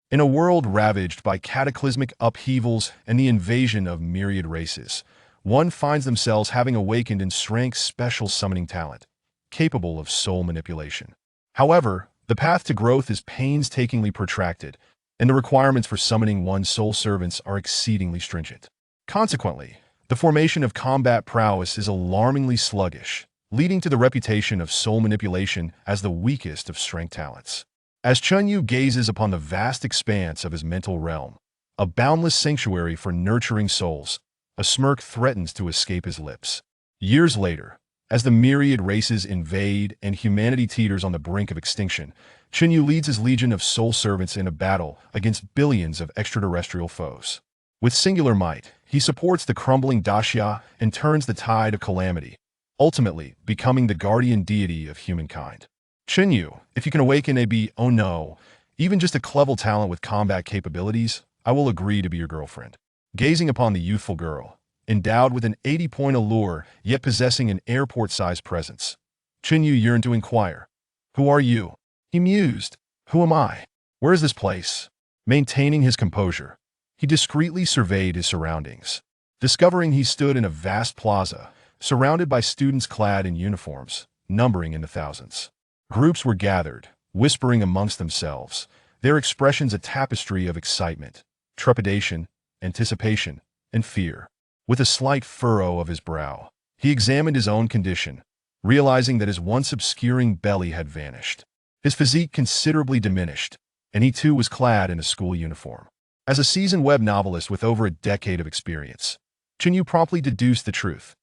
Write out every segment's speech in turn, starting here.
In a world ravaged by cataclysmic upheavals and the invasion of myriad races, one finds themselves having awakened in strength's special summoning talent, capable of soul manipulation. However, the path to growth is painstakingly protracted, and the requirements for summoning one's soul servants are exceedingly stringent. Consequently, the formation of combat prowess is alarmingly sluggish, leading to the reputation of soul manipulation as the weakest of strength talents. As Chunyu gazes upon the vast expanse of his mental realm, a boundless sanctuary for nurturing souls, a smirk threatens to escape his lips. Years later, as the myriad races invade and humanity teeters on the brink of extinction, Chunyu leads his legion of soul servants in a battle against billions of extraterrestrial foes. With singular might, he supports the crumbling Daxia and turns the tide of calamity, ultimately becoming the guardian deity of humankind. Chunyu, if you can awaken oh no, even just a clever talent with combat capabilities, I will agree to be your girlfriend. Gazing upon the youthful girl, endowed with an 80-point allure yet possessing an airport-sized presence, Chunyu yearned to inquire, "Who are you?" He mused, "Who am I? Where is this place?" Maintaining his composure, he discreetly surveyed his surroundings, discovering he stood in a vast plaza, surrounded by students clad in uniforms, numbering in the thousands. Groups were gathered, whispering amongst themselves, their expressions a tapestry of excitement, trepidation, anticipation, and fear. With a slight furrow of his brow, he examined his own condition, realizing that his once obscuring belly had vanished. His physique considerably diminished, and he too was clad in a school uniform. As a seasoned web novelist with over a decade of experience, Chunyu promptly deduced the truth.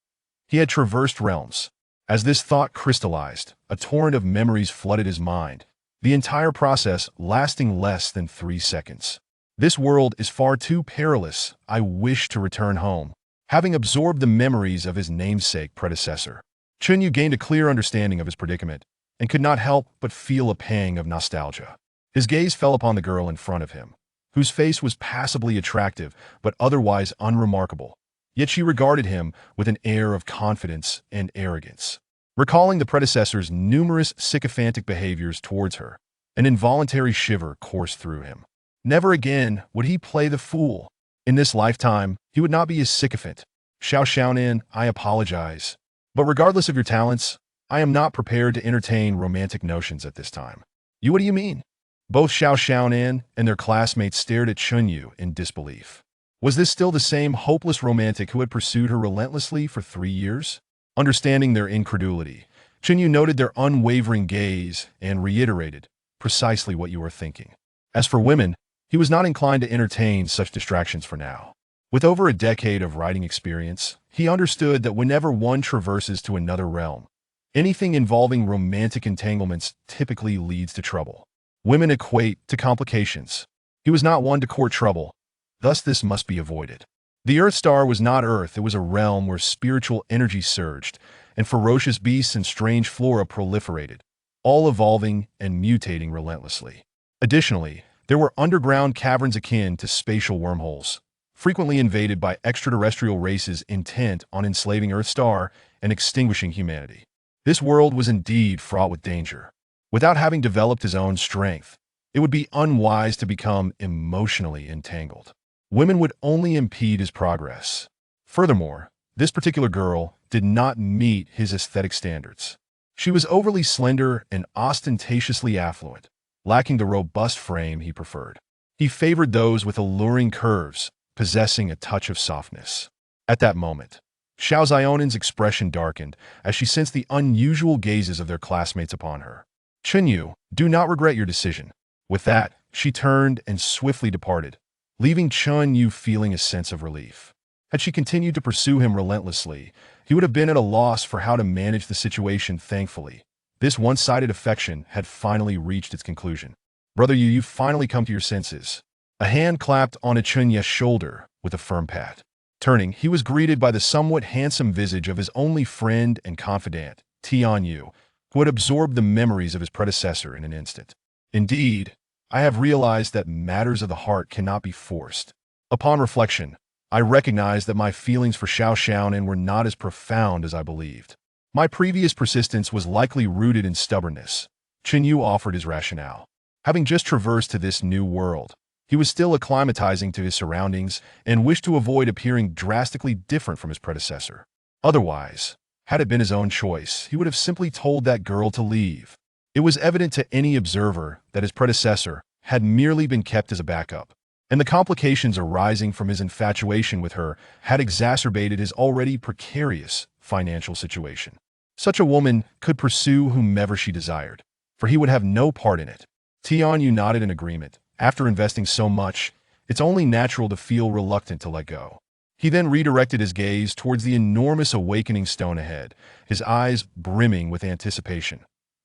He had traversed realms. As this thought crystallized, a torrent of memories flooded his mind, the entire process lasting less than 3 seconds. This world is far too perilous. I wish to return home. Having absorbed the memories of his namesake predecessor, Chunyu gained a clear understanding of his predicament and could not help but feel a pang of nostalgia. His gaze fell upon the girl in front of him, whose face was passably attractive but otherwise unremarkable. Yet she regarded him with an air of confidence and arrogance. Recalling the predecessor's numerous sycophantic behaviors towards her, an involuntary shiver coursed through him. Never again would he play the fool. In this lifetime, he would not be a sycophant. Xiao Xiaonin, I apologize. But regardless of your talents, I am not prepared to entertain romantic notions at this time. What do you mean? Both Xiao Xiaonin and their classmates stared at Chunyu in disbelief. Was this still the same hopeless romantic who had pursued her relentlessly for 3 years? Understanding their incredulity, Chunyu noted their unwavering gaze and reiterated, "Precisely what you are thinking." As for women, he was not inclined to entertain such distractions for now. With over a decade of writing experience, he understood that whenever one traverses to another realm, anything involving romantic entanglements typically leads to trouble. Women equate to complications. He was not one to court trouble, thus this must be avoided. The Earth Star was not Earth, it was a realm where spiritual energy surged, and ferocious beasts and strange flora proliferated, all evolving and mutating relentlessly. Additionally, there were underground caverns akin to spatial wormholes, frequently invaded by extraterrestrial races intent on enslaving Earth Star and extinguishing humanity. This world was indeed fraught with danger. Without having developed his own strength, it would be unwise to become emotionally entangled. Women would only impede his progress. Furthermore, this particular girl did not meet his aesthetic standards. She was overly slender and ostentatiously affluent, lacking the robust frame he preferred. He favored those with alluring curves, possessing a touch of softness. At that moment, Xiao Zionin's expression darkened as she sensed the unusual gazes of their classmates upon her. "Chunyu, do not regret your decision." With that, she turned and swiftly departed, leaving Chunyu feeling a sense of relief. Had she continued to pursue him relentlessly, he would have been at a loss for how to manage the situation. Thankfully, this one-sided affection had finally reached its conclusion. "Brother Yu, you've finally come to your senses." A hand clapped on Chunya's shoulder with a firm pat. Turning, he was greeted by the somewhat handsome visage of his only friend and confidant, Tian Yu, who had absorbed the memories of his predecessor in an instant. "Indeed, I have realized that matters of the heart cannot be forced. Upon reflection, I recognize that my feelings for Xiao Xiaonan were not as profound as I believed. My previous persistence was likely rooted in stubbornness." Chunyu offered his rationale. Having just traversed to this new world, He was still acclimatizing to his surroundings and wished to avoid appearing drastically different from his predecessor. Otherwise, had it been his own choice, he would have simply told that girl to leave. It was evident to any observer that his predecessor had merely been kept as a backup, and the complications arising from his infatuation with her had exacerbated his already precarious financial situation. Such a woman could pursue whomever she desired, for he would have no part in it. Tianyu nodded in agreement. After investing so much, it's only natural to feel reluctant to let go. He then redirected his gaze towards the enormous awakening stone ahead, his eyes brimming with anticipation.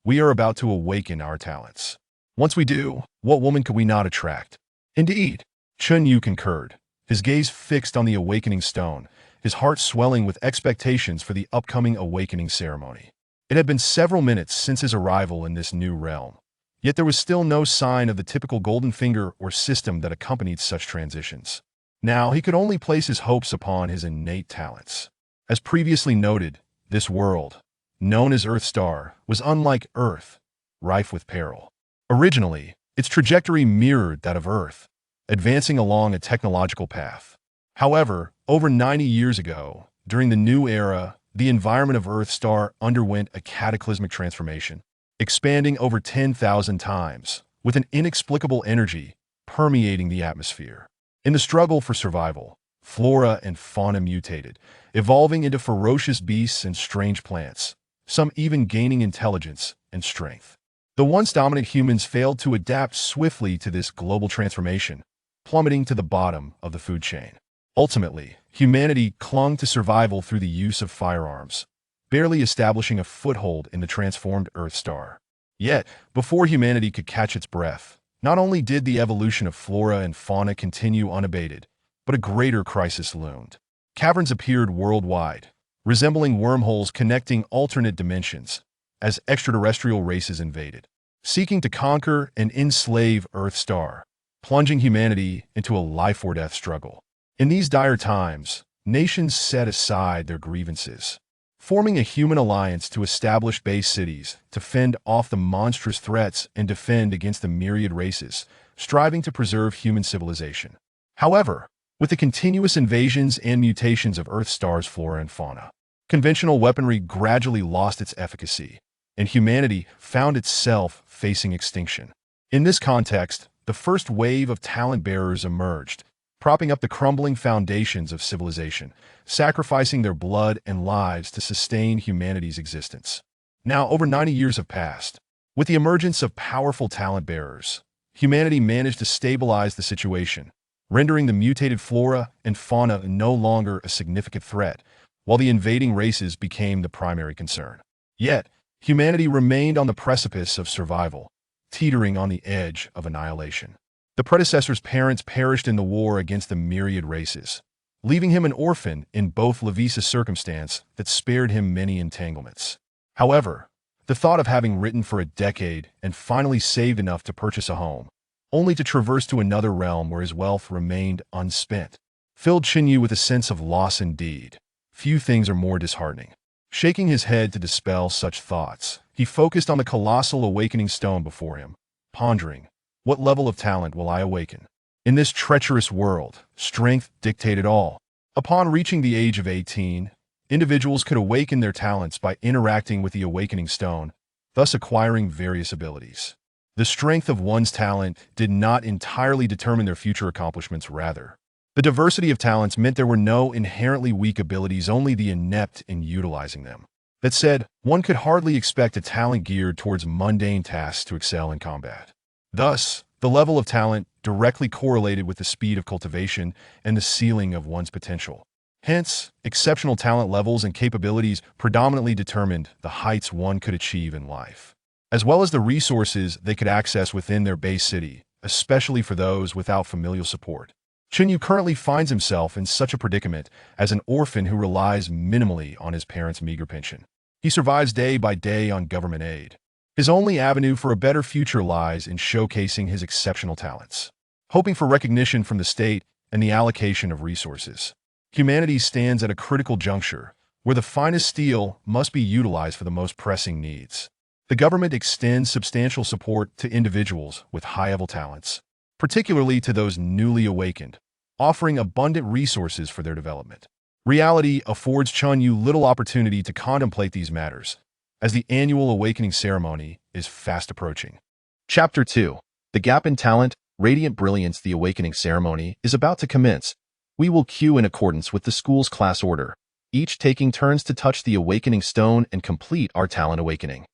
We are about to awaken our talents. Once we do, what woman could we not attract? Indeed, Chun Yu concurred, his gaze fixed on the awakening stone, his heart swelling with expectations for the upcoming awakening ceremony. It had been several minutes since his arrival in this new realm, yet there was still no sign of the typical golden finger or system that accompanied such transitions. Now he could only place his hopes upon his innate talents. As previously noted, this world, known as Earth Star, was unlike Earth, rife with peril. Originally, its trajectory mirrored that of Earth, advancing along a technological path. However, over 90 years ago, during the new era, the environment of Earth Star underwent a cataclysmic transformation, expanding over 10,000 times, with an inexplicable energy permeating the atmosphere. In the struggle for survival, flora and fauna mutated, evolving into ferocious beasts and strange plants, some even gaining intelligence and strength. The once dominant humans failed to adapt swiftly to this global transformation, plummeting to the bottom of the food chain. Ultimately, humanity clung to survival through the use of firearms, barely establishing a foothold in the transformed Earth Star. Yet, before humanity could catch its breath, not only did the evolution of flora and fauna continue unabated, but a greater crisis loomed. Caverns appeared worldwide, resembling wormholes connecting alternate dimensions, as extraterrestrial races invaded, seeking to conquer and enslave Earth Star, plunging humanity into a life-or-death struggle. In these dire times, nations set aside their grievances, forming a human alliance to establish base cities to fend off the monstrous threats and defend against the myriad races, striving to preserve human civilization. However, with the continuous invasions and mutations of Earth Star's flora and fauna, conventional weaponry gradually lost its efficacy, and humanity found itself facing extinction. In this context, the first wave of talent bearers emerged, propping up the crumbling foundations of civilization, sacrificing their blood and lives to sustain humanity's existence. Now, over 90 years have passed. With the emergence of powerful talent bearers, humanity managed to stabilize the situation, rendering the mutated flora and fauna no longer a significant threat, while the invading races became the primary concern. Yet, humanity remained on the precipice of survival, teetering on the edge of annihilation. The predecessor's parents perished in the war against the myriad races, leaving him an orphan in both Levisa's circumstance that spared him many entanglements. However, the thought of having written for a decade and finally saved enough to purchase a home, only to traverse to another realm where his wealth remained unspent, filled Chinyu with a sense of loss indeed. Few things are more disheartening. Shaking his head to dispel such thoughts, he focused on the colossal awakening stone before him, pondering, what level of talent will I awaken? In this treacherous world, strength dictated all. Upon reaching the age of 18, individuals could awaken their talents by interacting with the awakening stone, thus acquiring various abilities. The strength of one's talent did not entirely determine their future accomplishments, rather. The diversity of talents meant there were no inherently weak abilities, only the inept in utilizing them. That said, one could hardly expect a talent geared towards mundane tasks to excel in combat. Thus, the level of talent directly correlated with the speed of cultivation and the ceiling of one's potential. Hence, exceptional talent levels and capabilities predominantly determined the heights one could achieve in life, as well as the resources they could access within their base city, especially for those without familial support. Chinyu currently finds himself in such a predicament as an orphan who relies minimally on his parents' meager pension. He survives day by day on government aid. His only avenue for a better future lies in showcasing his exceptional talents, hoping for recognition from the state and the allocation of resources. Humanity stands at a critical juncture where the finest steel must be utilized for the most pressing needs. The government extends substantial support to individuals with high-level talents, particularly to those newly awakened, offering abundant resources for their development. Reality affords Chunyu little opportunity to contemplate these matters, as the annual awakening ceremony is fast approaching. Chapter 2. The Gap in Talent, Radiant Brilliance. The awakening ceremony is about to commence. We will queue in accordance with the school's class order, each taking turns to touch the awakening stone and complete our talent awakening.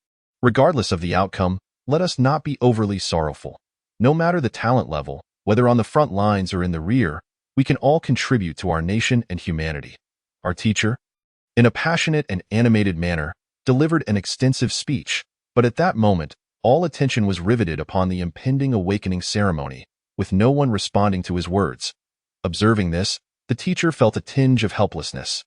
Regardless of the outcome, let us not be overly sorrowful. No matter the talent level, whether on the front lines or in the rear, we can all contribute to our nation and humanity. Our teacher, in a passionate and animated manner, delivered an extensive speech, but at that moment, all attention was riveted upon the impending awakening ceremony, with no one responding to his words. Observing this, the teacher felt a tinge of helplessness,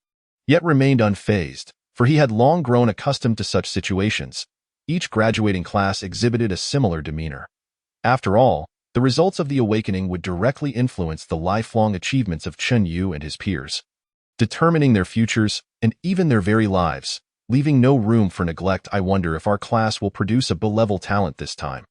yet remained unfazed, for he had long grown accustomed to such situations. Each graduating class exhibited a similar demeanor. After all, the results of the awakening would directly influence the lifelong achievements of Chunyu and his peers, determining their futures and even their very lives, leaving no room for neglect. I wonder if our class will produce a B-level talent this time.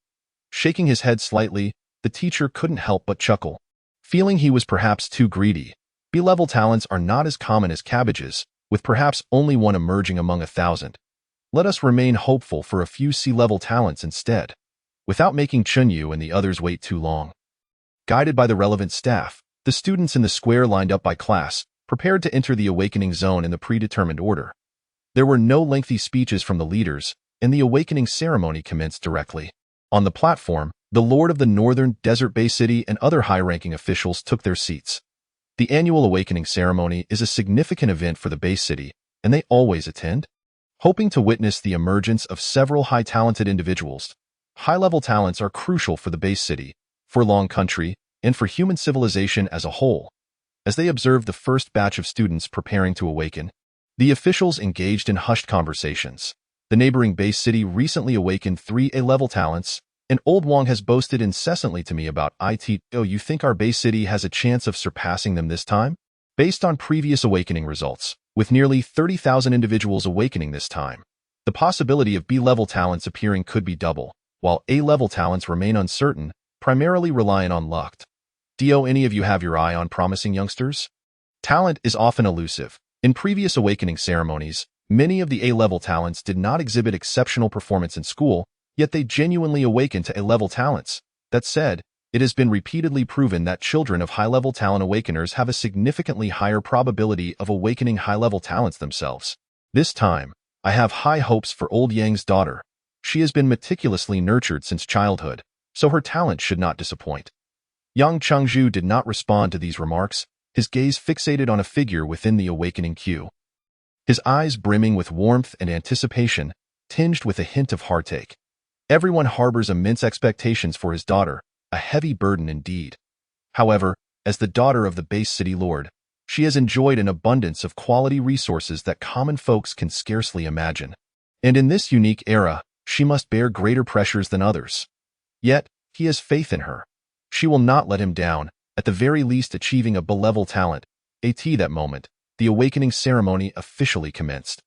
Shaking his head slightly, the teacher couldn't help but chuckle, feeling he was perhaps too greedy. B-level talents are not as common as cabbages, with perhaps only one emerging among 1,000. Let us remain hopeful for a few C-level talents instead, without making Chunyu and the others wait too long. Guided by the relevant staff, the students in the square lined up by class, prepared to enter the awakening zone in the predetermined order. There were no lengthy speeches from the leaders, and the awakening ceremony commenced directly. On the platform, the Lord of the Northern Desert Bay City and other high-ranking officials took their seats. The annual awakening ceremony is a significant event for the Bay City, and they always attend, hoping to witness the emergence of several high-talented individuals. High-level talents are crucial for the Bay City, for Long Country, and for human civilization as a whole. As they observed the first batch of students preparing to awaken, the officials engaged in hushed conversations. The neighboring Bay City recently awakened 3 A-level talents, and Old Wong has boasted incessantly to me about it. Oh, you think our Bay City has a chance of surpassing them this time? Based on previous awakening results, with nearly 30,000 individuals awakening this time, the possibility of B-level talents appearing could be double, while A-level talents remain uncertain, primarily reliant on luck. Do any of you have your eye on promising youngsters? Talent is often elusive. In previous awakening ceremonies, many of the A-level talents did not exhibit exceptional performance in school, yet they genuinely awakened to A-level talents. That said, it has been repeatedly proven that children of high-level talent awakeners have a significantly higher probability of awakening high-level talents themselves. This time, I have high hopes for Old Yang's daughter. She has been meticulously nurtured since childhood, so her talent should not disappoint. Yang Changzhu did not respond to these remarks, his gaze fixated on a figure within the awakening queue. His eyes brimming with warmth and anticipation, tinged with a hint of heartache. Everyone harbors immense expectations for his daughter, a heavy burden indeed. However, as the daughter of the base city lord, she has enjoyed an abundance of quality resources that common folks can scarcely imagine. And in this unique era, she must bear greater pressures than others. Yet, he has faith in her. She will not let him down, at the very least achieving a B-level talent. That moment, the awakening ceremony officially commenced.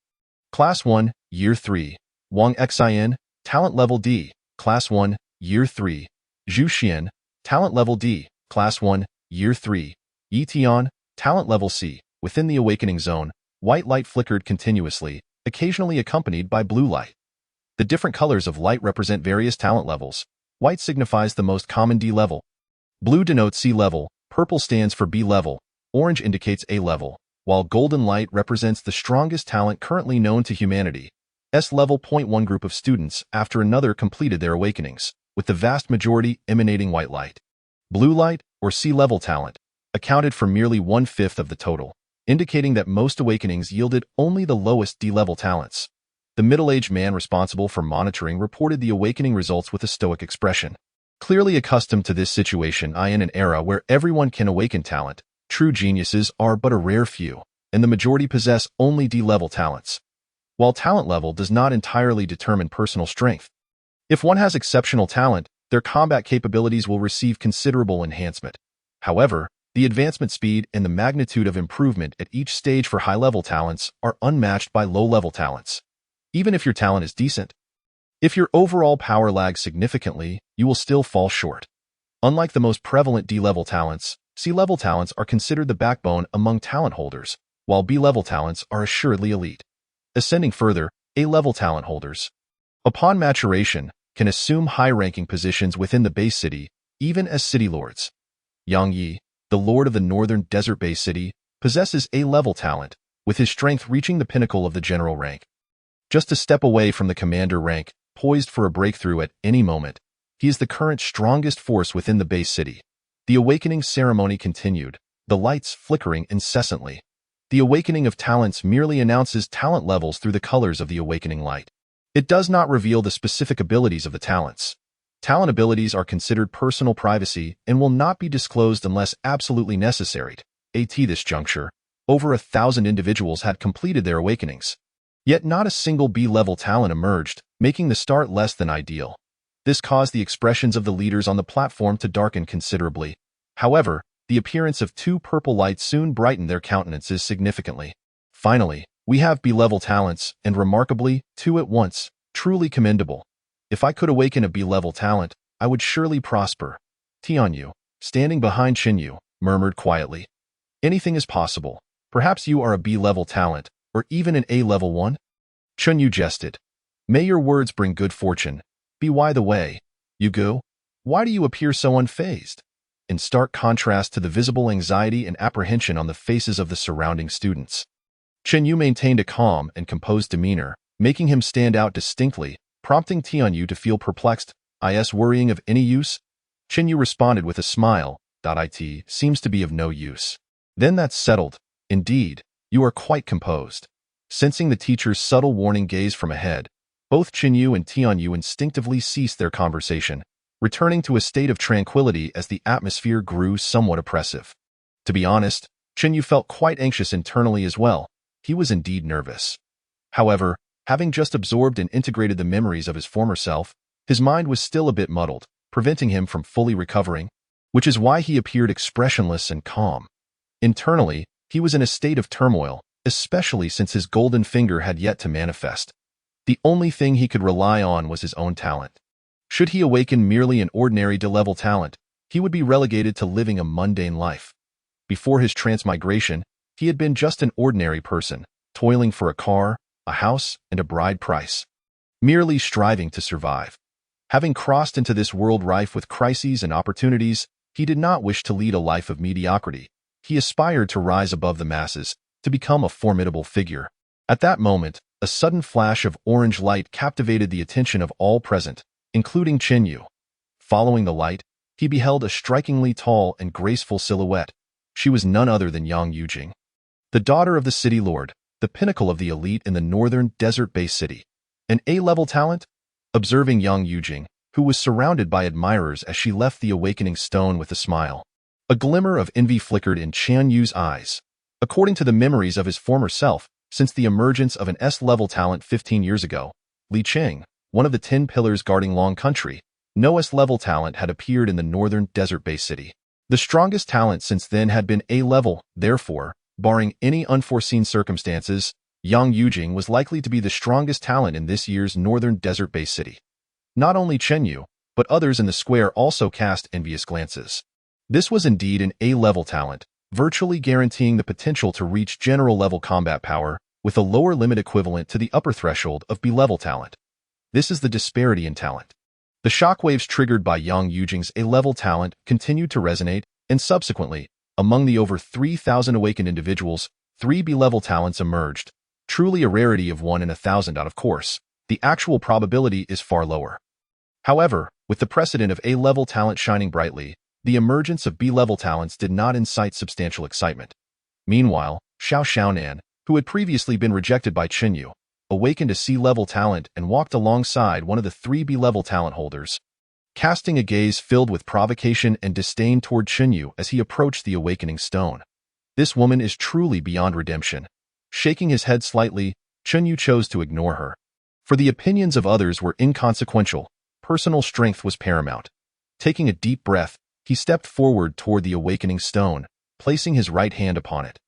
Class 1, Year 3, Wang Xin, Talent Level D. Class 1, Year 3, Zhu Xian, Talent Level D. Class 1, Year 3, Yi Tian, Talent Level C. Within the awakening zone, white light flickered continuously, occasionally accompanied by blue light. The different colors of light represent various talent levels. White signifies the most common D level. Blue denotes C level, purple stands for B level, orange indicates A level, while golden light represents the strongest talent currently known to humanity. S level. One group of students after another completed their awakenings, with the vast majority emanating white light. Blue light, or C level talent, accounted for merely 1/5 of the total, indicating that most awakenings yielded only the lowest D level talents. The middle-aged man responsible for monitoring reported the awakening results with a stoic expression. Clearly accustomed to this situation, in an era where everyone can awaken talent, true geniuses are but a rare few, and the majority possess only D-level talents. While talent level does not entirely determine personal strength, if one has exceptional talent, their combat capabilities will receive considerable enhancement. However, the advancement speed and the magnitude of improvement at each stage for high-level talents are unmatched by low-level talents. Even if your talent is decent, if your overall power lags significantly, you will still fall short. Unlike the most prevalent D-level talents, C-level talents are considered the backbone among talent holders, while B-level talents are assuredly elite. Ascending further, A-level talent holders, upon maturation, can assume high-ranking positions within the base city, even as city lords. Yang Yi, the lord of the northern desert base city, possesses A-level talent, with his strength reaching the pinnacle of the general rank. Just a step away from the commander rank, poised for a breakthrough at any moment, he is the current strongest force within the base city. The awakening ceremony continued, the lights flickering incessantly. The awakening of talents merely announces talent levels through the colors of the awakening light. It does not reveal the specific abilities of the talents. Talent abilities are considered personal privacy and will not be disclosed unless absolutely necessary. At this juncture, over 1,000 individuals had completed their awakenings. Yet not a single B-level talent emerged, making the start less than ideal. This caused the expressions of the leaders on the platform to darken considerably. However, the appearance of 2 purple lights soon brightened their countenances significantly. Finally, we have B-level talents, and remarkably, 2 at once, truly commendable. If I could awaken a B-level talent, I would surely prosper. Tianyu, standing behind Qinyu, murmured quietly. Anything is possible. Perhaps you are a B-level talent, or even an A-level one? Qinyu jested. May your words bring good fortune. By the way, Yugu, why do you appear so unfazed? In stark contrast to the visible anxiety and apprehension on the faces of the surrounding students. Qinyu maintained a calm and composed demeanor, making him stand out distinctly, prompting Tianyu to feel perplexed. Is worrying of any use? Qinyu responded with a smile. It seems to be of no use. Then that's settled. Indeed, you are quite composed. Sensing the teacher's subtle warning gaze from ahead, both Qinyu and Tianyu instinctively ceased their conversation, returning to a state of tranquility as the atmosphere grew somewhat oppressive. To be honest, Qinyu felt quite anxious internally as well. He was indeed nervous. However, having just absorbed and integrated the memories of his former self, his mind was still a bit muddled, preventing him from fully recovering, which is why he appeared expressionless and calm. Internally, he was in a state of turmoil, especially since his golden finger had yet to manifest. The only thing he could rely on was his own talent. Should he awaken merely an ordinary D-level talent, he would be relegated to living a mundane life. Before his transmigration, he had been just an ordinary person, toiling for a car, a house, and a bride price, merely striving to survive. Having crossed into this world rife with crises and opportunities, he did not wish to lead a life of mediocrity. He aspired to rise above the masses, to become a formidable figure. At that moment, a sudden flash of orange light captivated the attention of all present, including Qinyu. Following the light, he beheld a strikingly tall and graceful silhouette. She was none other than Yang Yujing, the daughter of the city lord, the pinnacle of the elite in the northern desert-based city. An A-level talent? Observing Yang Yujing, who was surrounded by admirers as she left the awakening stone with a smile. A glimmer of envy flickered in Qian Yu's eyes. According to the memories of his former self, since the emergence of an S-level talent 15 years ago, Li Cheng, one of the 10 pillars guarding Long Country, no S-level talent had appeared in the northern desert-based city. The strongest talent since then had been A-level, therefore, barring any unforeseen circumstances, Yang Yujing was likely to be the strongest talent in this year's northern desert-based city. Not only Qinyu, but others in the square also cast envious glances. This was indeed an A-level talent, virtually guaranteeing the potential to reach general-level combat power, with a lower limit equivalent to the upper threshold of B-level talent. This is the disparity in talent. The shockwaves triggered by Yang Yujing's A-level talent continued to resonate, and subsequently, among the over 3,000 awakened individuals, 3 B-level talents emerged. Truly a rarity of 1 in 1,000. Of course, the actual probability is far lower. However, with the precedent of A-level talent shining brightly, the emergence of B-level talents did not incite substantial excitement. Meanwhile, Xiao Xiaonan, who had previously been rejected by Qinyu, awakened a C-level talent and walked alongside one of the 3 B-level talent holders, casting a gaze filled with provocation and disdain toward Qinyu as he approached the awakening stone. This woman is truly beyond redemption. Shaking his head slightly, Qinyu chose to ignore her. For the opinions of others were inconsequential, personal strength was paramount. Taking a deep breath, he stepped forward toward the awakening stone, placing his right hand upon it.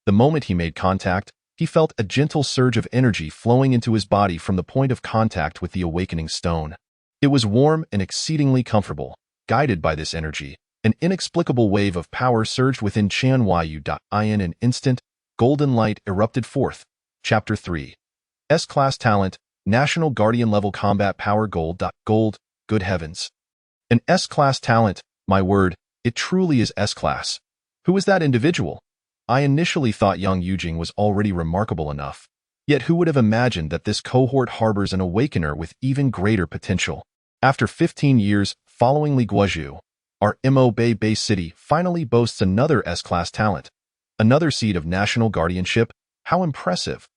The moment he made contact, he felt a gentle surge of energy flowing into his body from the point of contact with the awakening stone. It was warm and exceedingly comfortable. Guided by this energy, an inexplicable wave of power surged within Chen Yu. In an instant, golden light erupted forth. Chapter 3. S-Class Talent, National Guardian Level Combat Power Gold. Gold, good heavens. An S-Class talent, my word, it truly is S-Class. Who is that individual? I initially thought Yang Yujing was already remarkable enough. Yet who would have imagined that this cohort harbors an awakener with even greater potential? After 15 years following Li Guozhu, our Bay city finally boasts another S-Class talent. Another seed of national guardianship? How impressive!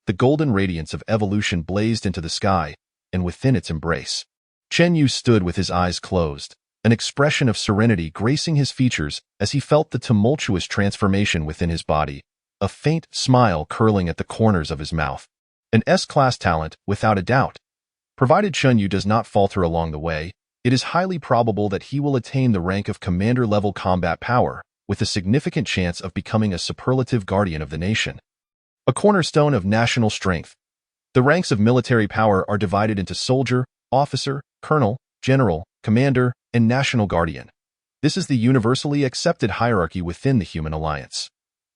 The golden radiance of evolution blazed into the sky, and within its embrace, Chen Yu stood with his eyes closed, an expression of serenity gracing his features as he felt the tumultuous transformation within his body, a faint smile curling at the corners of his mouth. An S-Class talent, without a doubt. Provided Chen Yu does not falter along the way, it is highly probable that he will attain the rank of commander-level combat power, with a significant chance of becoming a superlative guardian of the nation. A cornerstone of national strength. The ranks of military power are divided into soldier, officer, colonel, general, commander, and national guardian. This is the universally accepted hierarchy within the human alliance.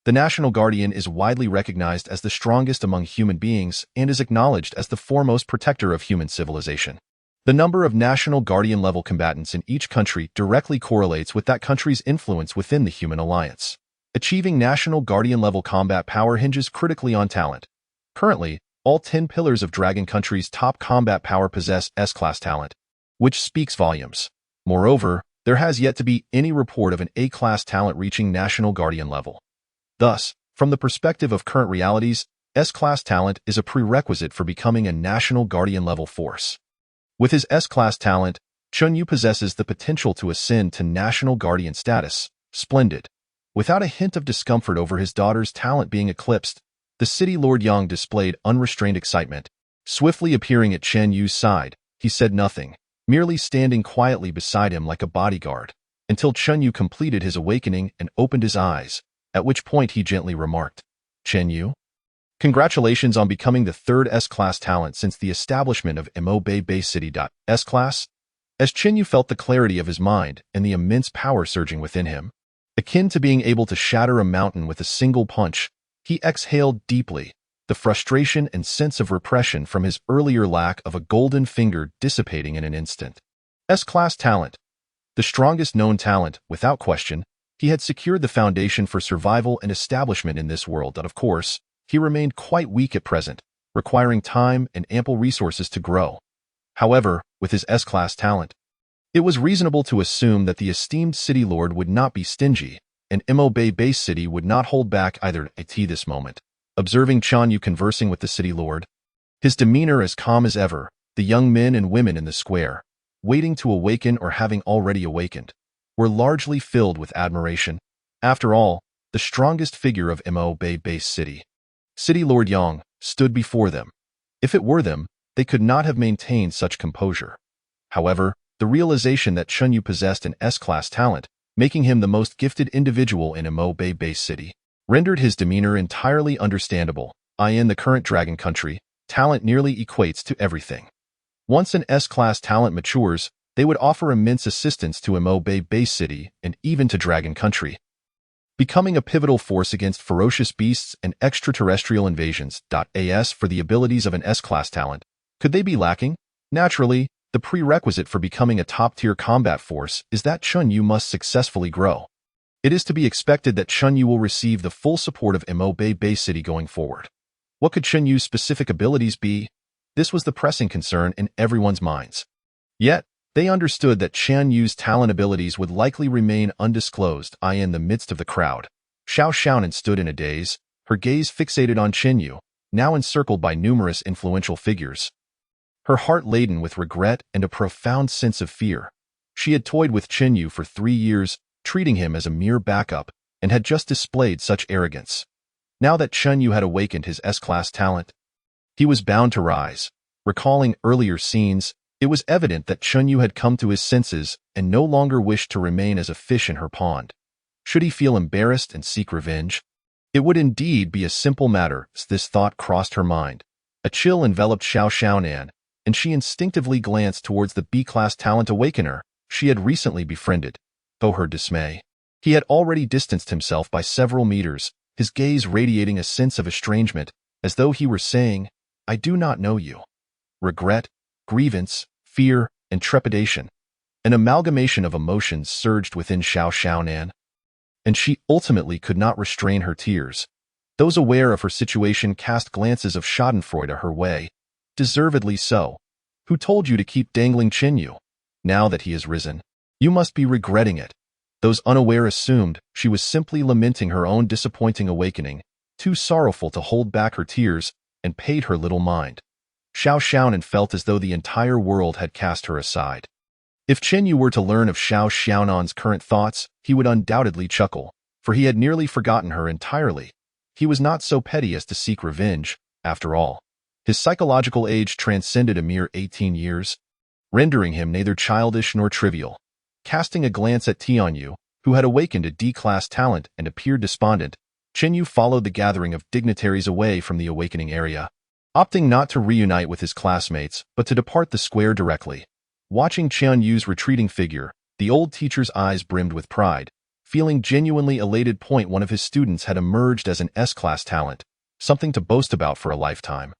The national guardian is widely recognized as the strongest among human beings and is acknowledged as the foremost protector of human civilization. The number of national guardian-level combatants in each country directly correlates with that country's influence within the human alliance. Achieving national guardian-level combat power hinges critically on talent. Currently, all 10 pillars of Dragon Country's top combat power possess S-Class talent, which speaks volumes. Moreover, there has yet to be any report of an A-Class talent reaching national guardian level. Thus, from the perspective of current realities, S-Class talent is a prerequisite for becoming a national guardian level force. With his S-Class talent, Chen Yu possesses the potential to ascend to national guardian status. Splendid. Without a hint of discomfort over his daughter's talent being eclipsed, the city Lord Yang displayed unrestrained excitement. Swiftly appearing at Chen Yu's side, he said nothing, merely standing quietly beside him like a bodyguard, until Chen Yu completed his awakening and opened his eyes, at which point he gently remarked, "Chen Yu? Congratulations on becoming the third S-Class talent since the establishment of Bay City. S-Class?" As Chen Yu felt the clarity of his mind and the immense power surging within him, akin to being able to shatter a mountain with a single punch, he exhaled deeply, the frustration and sense of repression from his earlier lack of a golden finger dissipating in an instant. S-Class talent. The strongest known talent, without question, he had secured the foundation for survival and establishment in this world, but of course, he remained quite weak at present, requiring time and ample resources to grow. However, with his S-Class talent, it was reasonable to assume that the esteemed city lord would not be stingy, and Bay City would not hold back either at this moment. Observing Chen Yu conversing with the city lord, his demeanor as calm as ever, the young men and women in the square, waiting to awaken or having already awakened, were largely filled with admiration. After all, the strongest figure of Bay City, City Lord Yang, stood before them. If it were them, they could not have maintained such composure. However, the realization that Chen Yu possessed an S-Class talent, making him the most gifted individual in Bay City, rendered his demeanor entirely understandable. In the current Dragon Country, talent nearly equates to everything. Once an S-Class talent matures, they would offer immense assistance to Bay City and even to Dragon Country, becoming a pivotal force against ferocious beasts and extraterrestrial invasions. As for the abilities of an S-Class talent, could they be lacking? Naturally, the prerequisite for becoming a top-tier combat force is that Chen Yu must successfully grow. It is to be expected that Chen Yu will receive the full support of Bay City going forward. What could Chen Yu's specific abilities be? This was the pressing concern in everyone's minds. Yet, they understood that Chen Yu's talent abilities would likely remain undisclosed. In the midst of the crowd, Xiao Xiaonan stood in a daze, her gaze fixated on Chen Yu, now encircled by numerous influential figures. Her heart laden with regret and a profound sense of fear. She had toyed with Chen Yu for 3 years, treating him as a mere backup, and had just displayed such arrogance. Now that Chen Yu had awakened his S-Class talent, he was bound to rise. Recalling earlier scenes, it was evident that Chen Yu had come to his senses and no longer wished to remain as a fish in her pond. Should he feel embarrassed and seek revenge? It would indeed be a simple matter as this thought crossed her mind. A chill enveloped Xiao Xiaonan, and she instinctively glanced towards the B-Class talent awakener, she had recently befriended. Oh, her dismay. He had already distanced himself by several meters, his gaze radiating a sense of estrangement, as though he were saying, "I do not know you." Regret, grievance, fear, and trepidation. An amalgamation of emotions surged within Xiao Xiaonan, and she ultimately could not restrain her tears. Those aware of her situation cast glances of schadenfreude her way. Deservedly so. Who told you to keep dangling Chinyu? Now that he has risen, you must be regretting it. Those unaware assumed she was simply lamenting her own disappointing awakening, too sorrowful to hold back her tears, and paid her little mind. Xiao Xiaonan felt as though the entire world had cast her aside. If Chinyu were to learn of Xiao Xiaonan's current thoughts, he would undoubtedly chuckle, for he had nearly forgotten her entirely. He was not so petty as to seek revenge, after all. His psychological age transcended a mere 18 years, rendering him neither childish nor trivial. Casting a glance at Tianyu, who had awakened a D-class talent and appeared despondent, Chinyu followed the gathering of dignitaries away from the awakening area, opting not to reunite with his classmates, but to depart the square directly. Watching Tianyu's retreating figure, the old teacher's eyes brimmed with pride, feeling genuinely elated. One of his students had emerged as an S-class talent, something to boast about for a lifetime.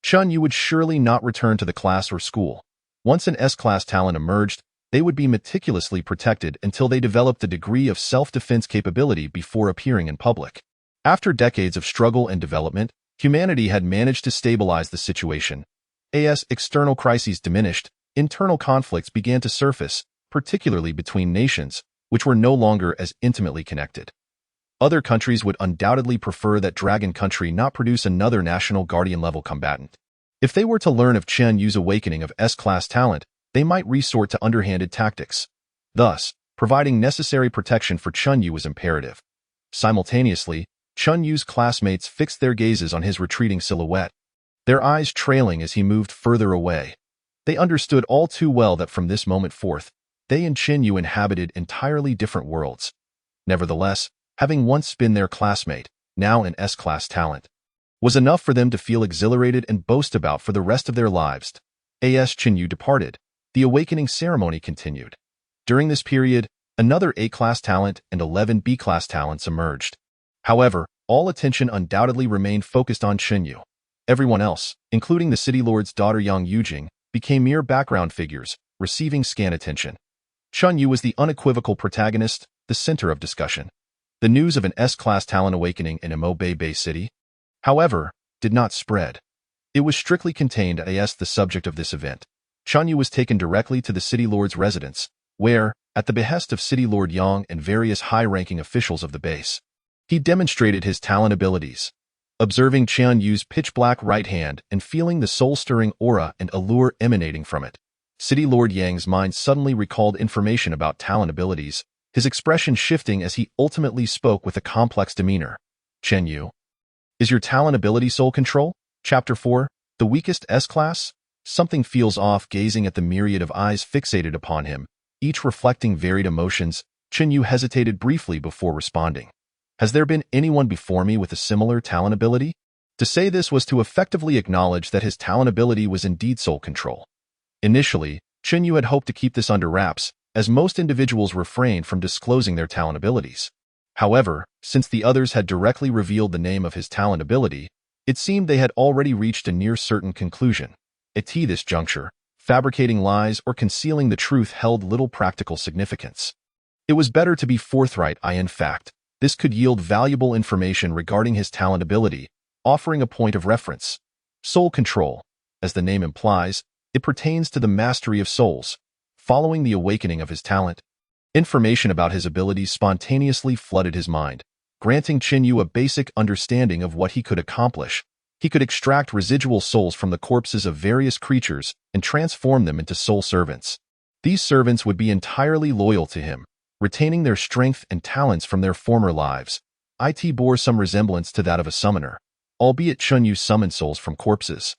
Chun Yu would surely not return to the class or school. Once an S-class talent emerged, they would be meticulously protected until they developed a degree of self-defense capability before appearing in public. After decades of struggle and development, humanity had managed to stabilize the situation. As external crises diminished, internal conflicts began to surface, particularly between nations, which were no longer as intimately connected. Other countries would undoubtedly prefer that Dragon Country not produce another national guardian-level combatant. If they were to learn of Chen Yu's awakening of S-class talent, they might resort to underhanded tactics. Thus, providing necessary protection for Chun Yu was imperative. Simultaneously, Chun Yu's classmates fixed their gazes on his retreating silhouette, their eyes trailing as he moved further away. They understood all too well that from this moment forth, they and Chin Yu inhabited entirely different worlds. Nevertheless, having once been their classmate, now an S-class talent, was enough for them to feel exhilarated and boast about for the rest of their lives. As Chin Yu departed, the awakening ceremony continued. During this period, another A-class talent and 11 B-class talents emerged. However, all attention undoubtedly remained focused on Chin Yu. Everyone else, including the city lord's daughter Yang Yujing, became mere background figures, receiving scant attention. Chun Yu was the unequivocal protagonist, the center of discussion. The news of an S-class talent awakening in Mo Bay City, however, did not spread. It was strictly contained as the subject of this event. Chun Yu was taken directly to the city lord's residence, where, at the behest of City Lord Yang and various high-ranking officials of the base, he demonstrated his talent abilities. Observing Chun Yu's pitch-black right hand and feeling the soul-stirring aura and allure emanating from it, City Lord Yang's mind suddenly recalled information about talent abilities, his expression shifting as he ultimately spoke with a complex demeanor. Chen Yu, is your talent ability soul control? Chapter 4, the weakest S-class? Something feels off. Gazing at the myriad of eyes fixated upon him, each reflecting varied emotions, Chen Yu hesitated briefly before responding. Has there been anyone before me with a similar talent ability? To say this was to effectively acknowledge that his talent ability was indeed soul control. Initially, Chen Yu had hoped to keep this under wraps, as most individuals refrained from disclosing their talent abilities. However, since the others had directly revealed the name of his talent ability, it seemed they had already reached a near certain conclusion. At this juncture, fabricating lies or concealing the truth held little practical significance. It was better to be forthright. In fact, this could yield valuable information regarding his talent ability, offering a point of reference. Soul control. As the name implies, it pertains to the mastery of souls. Following the awakening of his talent, information about his abilities spontaneously flooded his mind, granting Chen Yu a basic understanding of what he could accomplish. He could extract residual souls from the corpses of various creatures and transform them into soul servants. These servants would be entirely loyal to him, retaining their strength and talents from their former lives. It bore some resemblance to that of a summoner, albeit Chun Yu summoned souls from corpses.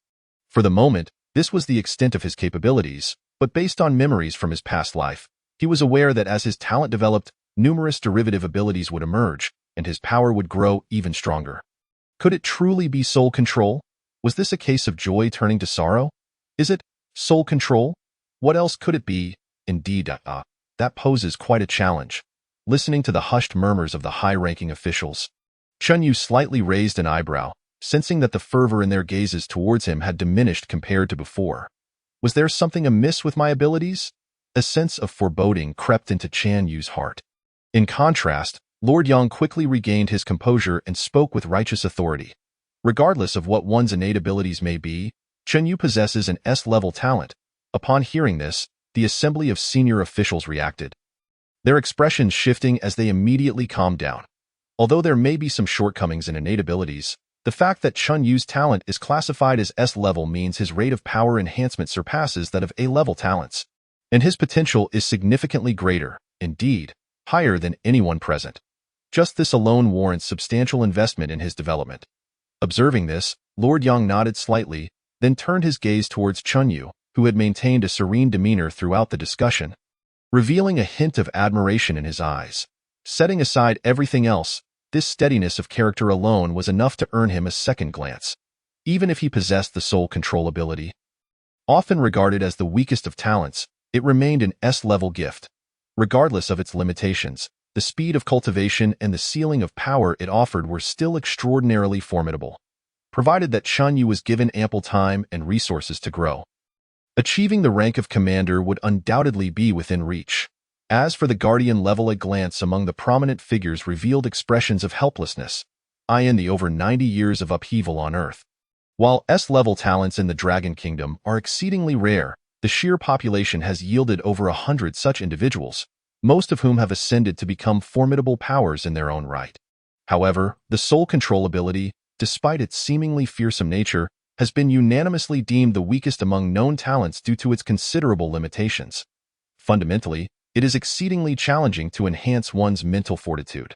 For the moment, this was the extent of his capabilities, but based on memories from his past life, he was aware that as his talent developed, numerous derivative abilities would emerge, and his power would grow even stronger. Could it truly be soul control? Was this a case of joy turning to sorrow? Is it soul control? What else could it be? Indeed, that poses quite a challenge. Listening to the hushed murmurs of the high-ranking officials, Chun Yu slightly raised an eyebrow, sensing that the fervor in their gazes towards him had diminished compared to before. Was there something amiss with my abilities? A sense of foreboding crept into Chan Yu's heart. In contrast, Lord Yang quickly regained his composure and spoke with righteous authority. Regardless of what one's innate abilities may be, Chun Yu possesses an S-level talent. Upon hearing this, the assembly of senior officials reacted, their expressions shifting as they immediately calmed down. Although there may be some shortcomings in innate abilities, the fact that Chun Yu's talent is classified as S-level means his rate of power enhancement surpasses that of A-level talents, and his potential is significantly greater, indeed, higher than anyone present. Just this alone warrants substantial investment in his development. Observing this, Lord Yang nodded slightly, then turned his gaze towards Chun Yu, who had maintained a serene demeanor throughout the discussion, revealing a hint of admiration in his eyes. Setting aside everything else, this steadiness of character alone was enough to earn him a second glance. Even if he possessed the soul control ability, often regarded as the weakest of talents, it remained an S-level gift. Regardless of its limitations, the speed of cultivation and the ceiling of power it offered were still extraordinarily formidable, provided that Chun Yu was given ample time and resources to grow. Achieving the rank of commander would undoubtedly be within reach. As for the guardian level, a glance among the prominent figures revealed expressions of helplessness, in the over 90 years of upheaval on Earth. While S-level talents in the Dragon Kingdom are exceedingly rare, the sheer population has yielded over 100 such individuals, most of whom have ascended to become formidable powers in their own right. However, the soul control ability, despite its seemingly fearsome nature, has been unanimously deemed the weakest among known talents due to its considerable limitations. Fundamentally, it is exceedingly challenging to enhance one's mental fortitude.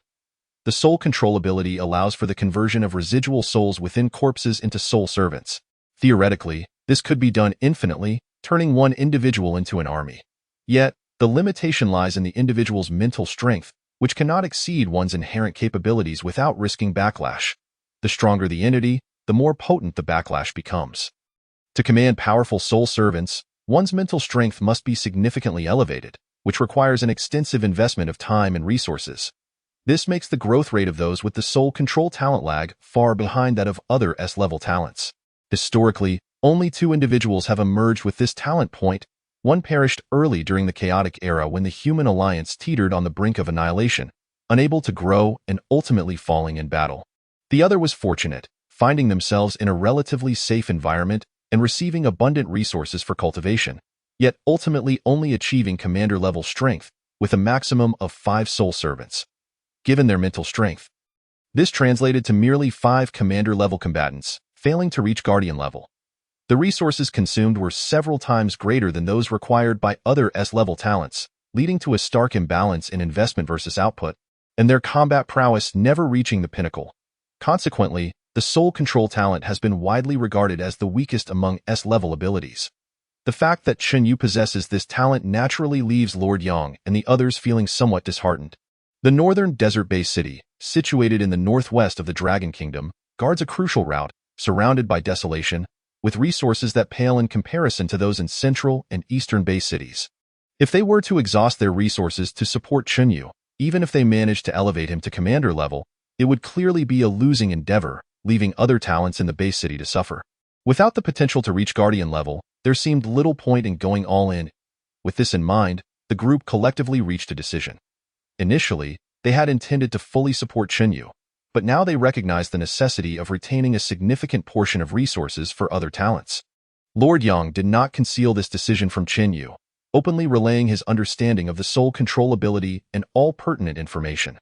The soul control ability allows for the conversion of residual souls within corpses into soul servants. Theoretically, this could be done infinitely, turning one individual into an army. Yet, the limitation lies in the individual's mental strength, which cannot exceed one's inherent capabilities without risking backlash. The stronger the entity, the more potent the backlash becomes. To command powerful soul servants, one's mental strength must be significantly elevated, which requires an extensive investment of time and resources. This makes the growth rate of those with the soul control talent lag far behind that of other S-level talents. Historically, only 2 individuals have emerged with this talent point. One perished early during the chaotic era when the human alliance teetered on the brink of annihilation, unable to grow and ultimately falling in battle. The other was fortunate, finding themselves in a relatively safe environment and receiving abundant resources for cultivation, yet ultimately only achieving commander-level strength with a maximum of 5 soul servants. Given their mental strength, this translated to merely 5 commander-level combatants, failing to reach guardian level. The resources consumed were several times greater than those required by other S-level talents, leading to a stark imbalance in investment versus output, and their combat prowess never reaching the pinnacle. Consequently, the soul control talent has been widely regarded as the weakest among S-level abilities. The fact that Chun Yu possesses this talent naturally leaves Lord Yang and the others feeling somewhat disheartened. The northern desert-based city, situated in the northwest of the Dragon Kingdom, guards a crucial route, surrounded by desolation, with resources that pale in comparison to those in central and eastern-based cities. If they were to exhaust their resources to support Chun Yu, even if they managed to elevate him to commander level, it would clearly be a losing endeavor, leaving other talents in the base city to suffer. Without the potential to reach guardian level, there seemed little point in going all in. With this in mind, the group collectively reached a decision. Initially, they had intended to fully support Chun Yu, but now they recognized the necessity of retaining a significant portion of resources for other talents. Lord Yang did not conceal this decision from Chun Yu, openly relaying his understanding of the soul control ability and all pertinent information.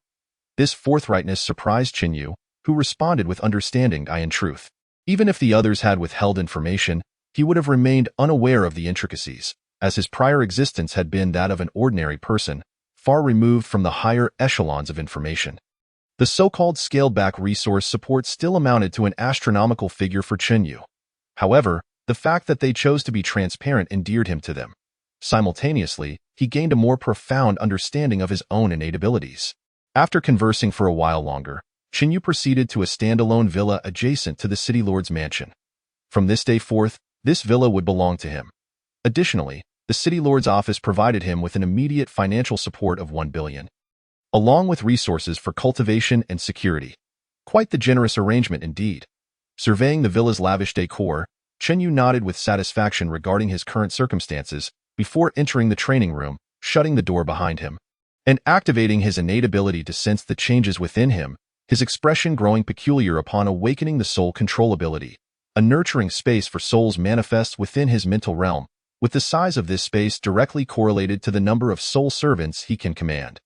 This forthrightness surprised Chun Yu, who responded with understanding in truth. Even if the others had withheld information, he would have remained unaware of the intricacies, as his prior existence had been that of an ordinary person, far removed from the higher echelons of information. The so-called scaled-back resource support still amounted to an astronomical figure for Chun Yu. However, the fact that they chose to be transparent endeared him to them. Simultaneously, he gained a more profound understanding of his own innate abilities. After conversing for a while longer, Chun Yu proceeded to a standalone villa adjacent to the city lord's mansion. From this day forth, this villa would belong to him. Additionally, The city lord's office provided him with an immediate financial support of 1 billion, along with resources for cultivation and security. Quite the generous arrangement indeed. Surveying the villa's lavish decor, Chen Yu nodded with satisfaction regarding his current circumstances before entering the training room, shutting the door behind him, and activating his innate ability to sense the changes within him, his expression growing peculiar upon awakening the soul control ability. A nurturing space for souls manifests within his mental realm, with the size of this space directly correlated to the number of soul servants he can command.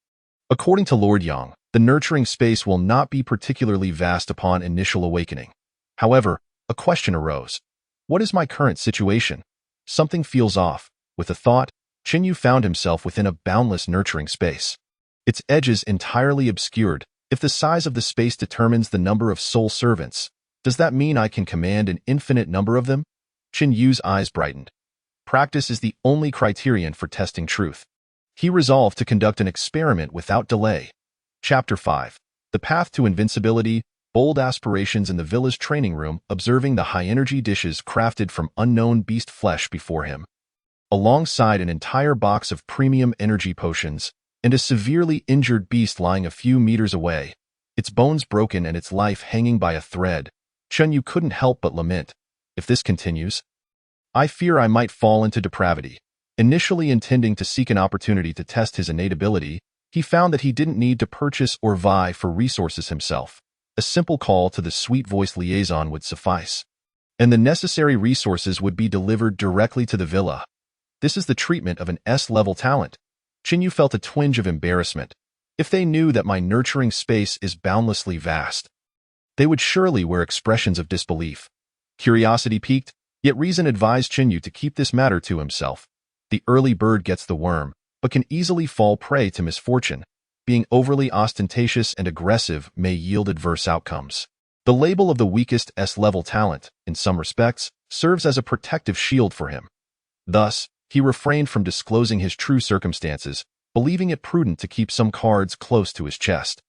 According to Lord Yang, the nurturing space will not be particularly vast upon initial awakening. However, a question arose. What is my current situation? Something feels off. With a thought, Chen Yu found himself within a boundless nurturing space. Its edges entirely obscured. If the size of the space determines the number of soul servants, does that mean I can command an infinite number of them? Chen Yu's eyes brightened. Practice is the only criterion for testing truth. He resolved to conduct an experiment without delay. Chapter 5. The Path to Invincibility. Bold aspirations in the villa's training room, observing the high-energy dishes crafted from unknown beast flesh before him, alongside an entire box of premium energy potions, and a severely injured beast lying a few meters away, its bones broken and its life hanging by a thread. Chen Yu couldn't help but lament. If this continues, I fear I might fall into depravity. Initially intending to seek an opportunity to test his innate ability, he found that he didn't need to purchase or vie for resources himself. A simple call to the sweet-voiced liaison would suffice, and the necessary resources would be delivered directly to the villa. This is the treatment of an S-level talent. Chen Yu felt a twinge of embarrassment. If they knew that my nurturing space is boundlessly vast, they would surely wear expressions of disbelief. Curiosity piqued, yet reason advised Chen Yu to keep this matter to himself. The early bird gets the worm, but can easily fall prey to misfortune. Being overly ostentatious and aggressive may yield adverse outcomes. The label of the weakest S-level talent, in some respects, serves as a protective shield for him. Thus, he refrained from disclosing his true circumstances, believing it prudent to keep some cards close to his chest.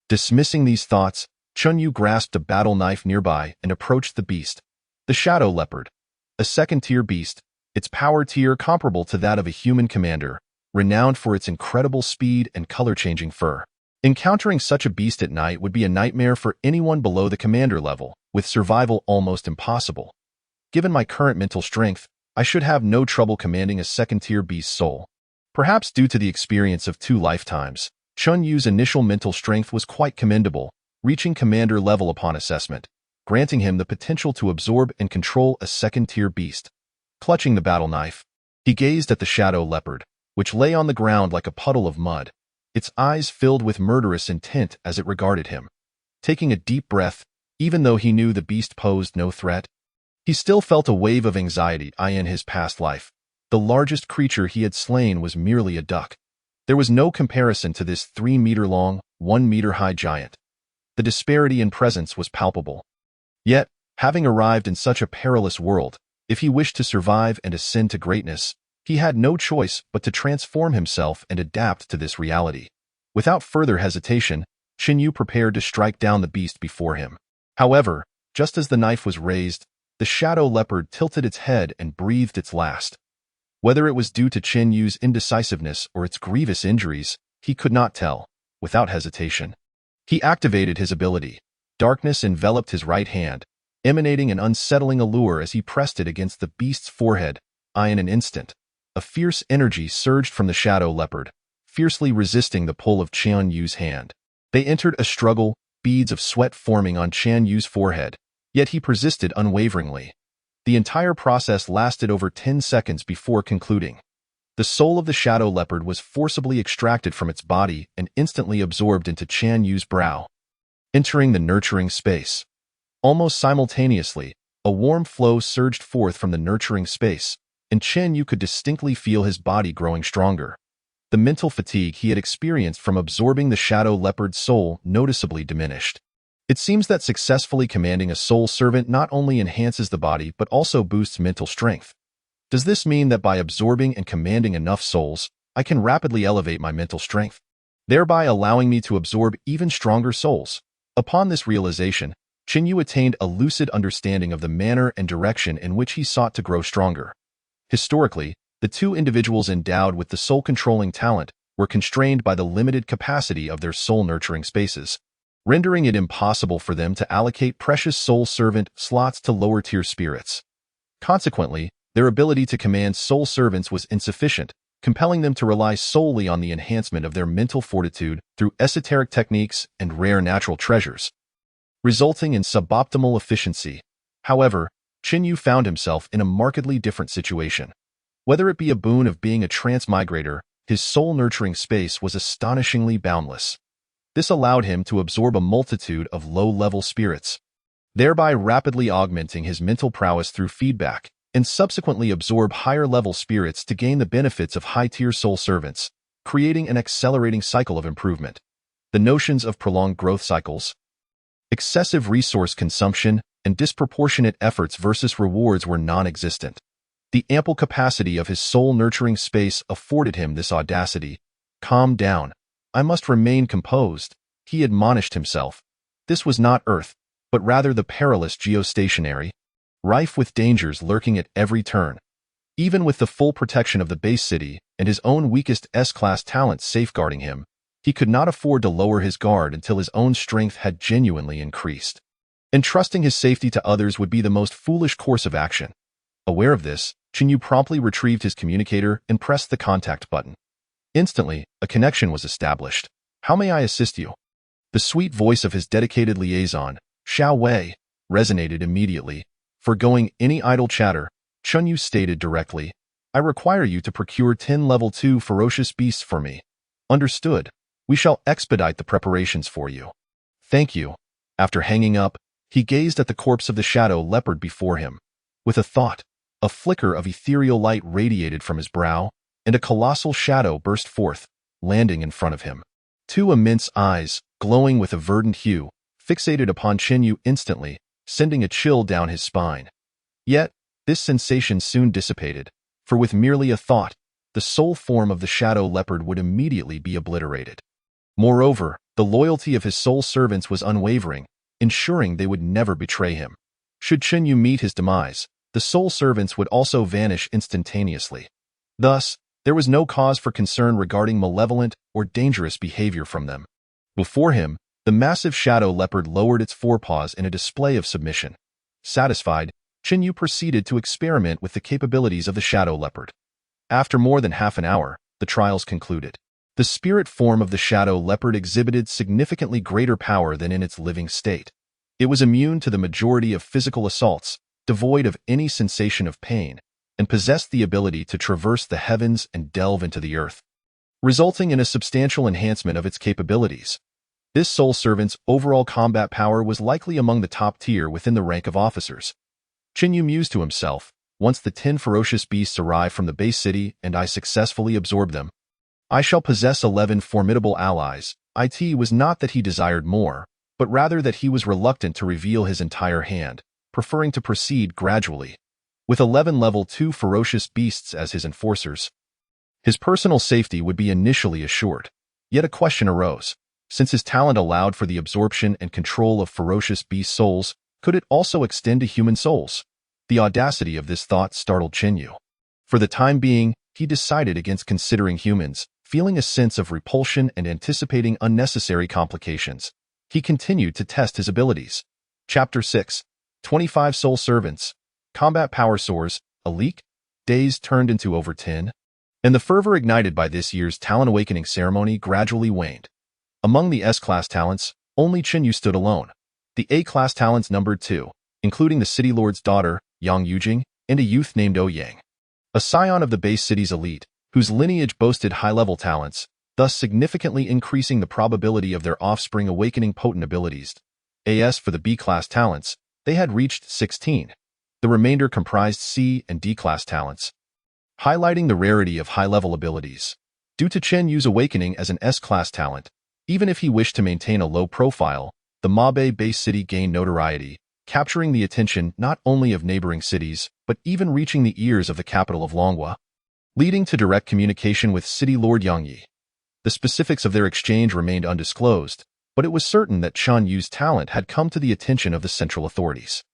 Dismissing these thoughts, Chen Yu grasped a battle knife nearby and approached the beast. The Shadow Leopard, a second-tier beast, its power tier comparable to that of a human commander, renowned for its incredible speed and color-changing fur. Encountering such a beast at night would be a nightmare for anyone below the commander level, with survival almost impossible. Given my current mental strength, I should have no trouble commanding a second-tier beast soul. Perhaps due to the experience of 2 lifetimes, Chen Yu's initial mental strength was quite commendable, reaching commander level upon assessment, granting him the potential to absorb and control a second-tier beast. Clutching the battle knife, he gazed at the Shadow Leopard, which lay on the ground like a puddle of mud, its eyes filled with murderous intent as it regarded him. Taking a deep breath, even though he knew the beast posed no threat, he still felt a wave of anxiety in his past life. The largest creature he had slain was merely a duck. There was no comparison to this 3-meter-long, 1-meter-high giant. The disparity in presence was palpable. Yet, having arrived in such a perilous world, if he wished to survive and ascend to greatness, he had no choice but to transform himself and adapt to this reality. Without further hesitation, Chen Yu prepared to strike down the beast before him. However, just as the knife was raised, the Shadow Leopard tilted its head and breathed its last. Whether it was due to Chen Yu's indecisiveness or its grievous injuries, he could not tell. Without hesitation, he activated his ability. Darkness enveloped his right hand, emanating an unsettling allure as he pressed it against the beast's forehead. In an instant, a fierce energy surged from the Shadow Leopard, fiercely resisting the pull of Chen Yu's hand. They entered a struggle, beads of sweat forming on Chen Yu's forehead, yet he persisted unwaveringly. The entire process lasted over 10 seconds before concluding. The soul of the Shadow Leopard was forcibly extracted from its body and instantly absorbed into Chen Yu's brow, entering the nurturing space. Almost simultaneously, a warm flow surged forth from the nurturing space, and Chen Yu could distinctly feel his body growing stronger. The mental fatigue he had experienced from absorbing the Shadow Leopard's soul noticeably diminished. It seems that successfully commanding a soul servant not only enhances the body but also boosts mental strength. Does this mean that by absorbing and commanding enough souls, I can rapidly elevate my mental strength, thereby allowing me to absorb even stronger souls? Upon this realization, Chen Yu attained a lucid understanding of the manner and direction in which he sought to grow stronger. Historically, The two individuals endowed with the soul-controlling talent were constrained by the limited capacity of their soul-nurturing spaces, rendering it impossible for them to allocate precious soul servant slots to lower-tier spirits. Consequently, their ability to command soul servants was insufficient, compelling them to rely solely on the enhancement of their mental fortitude through esoteric techniques and rare natural treasures, resulting in suboptimal efficiency. However, Qin found himself in a markedly different situation. Whether it be a boon of being a transmigrator, his soul-nurturing space was astonishingly boundless. This allowed him to absorb a multitude of low-level spirits, thereby rapidly augmenting his mental prowess through feedback, and subsequently absorb higher-level spirits to gain the benefits of high-tier soul servants, creating an accelerating cycle of improvement. The notions of prolonged growth cycles, excessive resource consumption, and disproportionate efforts versus rewards were non-existent. The ample capacity of his soul-nurturing space afforded him this audacity. Calm down. I must remain composed, he admonished himself. This was not Earth, but rather the perilous geostationary, rife with dangers lurking at every turn. Even with the full protection of the base city and his own weakest S-class talents safeguarding him, he could not afford to lower his guard until his own strength had genuinely increased. Entrusting his safety to others would be the most foolish course of action. Aware of this, Qin promptly retrieved his communicator and pressed the contact button. Instantly, a connection was established. How may I assist you? The sweet voice of his dedicated liaison, Xiao Wei, resonated immediately. Forgoing any idle chatter, Qin stated directly, I require you to procure 10 level 2 ferocious beasts for me. Understood. We shall expedite the preparations for you. Thank you. After hanging up, he gazed at the corpse of the shadow leopard before him. With a thought, a flicker of ethereal light radiated from his brow, and a colossal shadow burst forth, landing in front of him. Two immense eyes, glowing with a verdant hue, fixated upon Qin instantly, sending a chill down his spine. Yet, this sensation soon dissipated, for with merely a thought, the soul form of the shadow leopard would immediately be obliterated. Moreover, the loyalty of his soul servants was unwavering, ensuring they would never betray him. Should Qin meet his demise, the soul servants would also vanish instantaneously. Thus, there was no cause for concern regarding malevolent or dangerous behavior from them. Before him, the massive shadow leopard lowered its forepaws in a display of submission. Satisfied, Qin proceeded to experiment with the capabilities of the shadow leopard. After more than half an hour, the trials concluded. The spirit form of the shadow leopard exhibited significantly greater power than in its living state. It was immune to the majority of physical assaults, devoid of any sensation of pain, and possessed the ability to traverse the heavens and delve into the earth, resulting in a substantial enhancement of its capabilities. This soul servant's overall combat power was likely among the top tier within the rank of officers. Qin mused to himself, once the 10 ferocious beasts arrive from the base city and I successfully absorb them, I shall possess 11 formidable allies. It was not that he desired more, but rather that he was reluctant to reveal his entire hand, preferring to proceed gradually. With 11 level 2 ferocious beasts as his enforcers, his personal safety would be initially assured. Yet a question arose. Since his talent allowed for the absorption and control of ferocious beast souls, could it also extend to human souls? The audacity of this thought startled Qin. For the time being, he decided against considering humans, feeling a sense of repulsion and anticipating unnecessary complications. He continued to test his abilities. Chapter 6. 25 Soul Servants. Combat power soars. A leak? Days turned into over 10. And the fervor ignited by this year's talent awakening ceremony gradually waned. Among the S-class talents, only Qin stood alone. The A-class talents numbered 2, including the city lord's daughter, Yang Yujing, and a youth named Ouyang, a scion of the base city's elite, whose lineage boasted high-level talents, thus significantly increasing the probability of their offspring awakening potent abilities. As for the B-class talents, they had reached 16. The remainder comprised C and D-class talents, highlighting the rarity of high-level abilities. Due to Qin awakening as an S-class talent, even if he wished to maintain a low profile, the Mabe base city gained notoriety, capturing the attention not only of neighboring cities, but even reaching the ears of the capital of Longhua, leading to direct communication with City Lord Yang Yi. The specifics of their exchange remained undisclosed, but it was certain that Qin Yu's talent had come to the attention of the central authorities.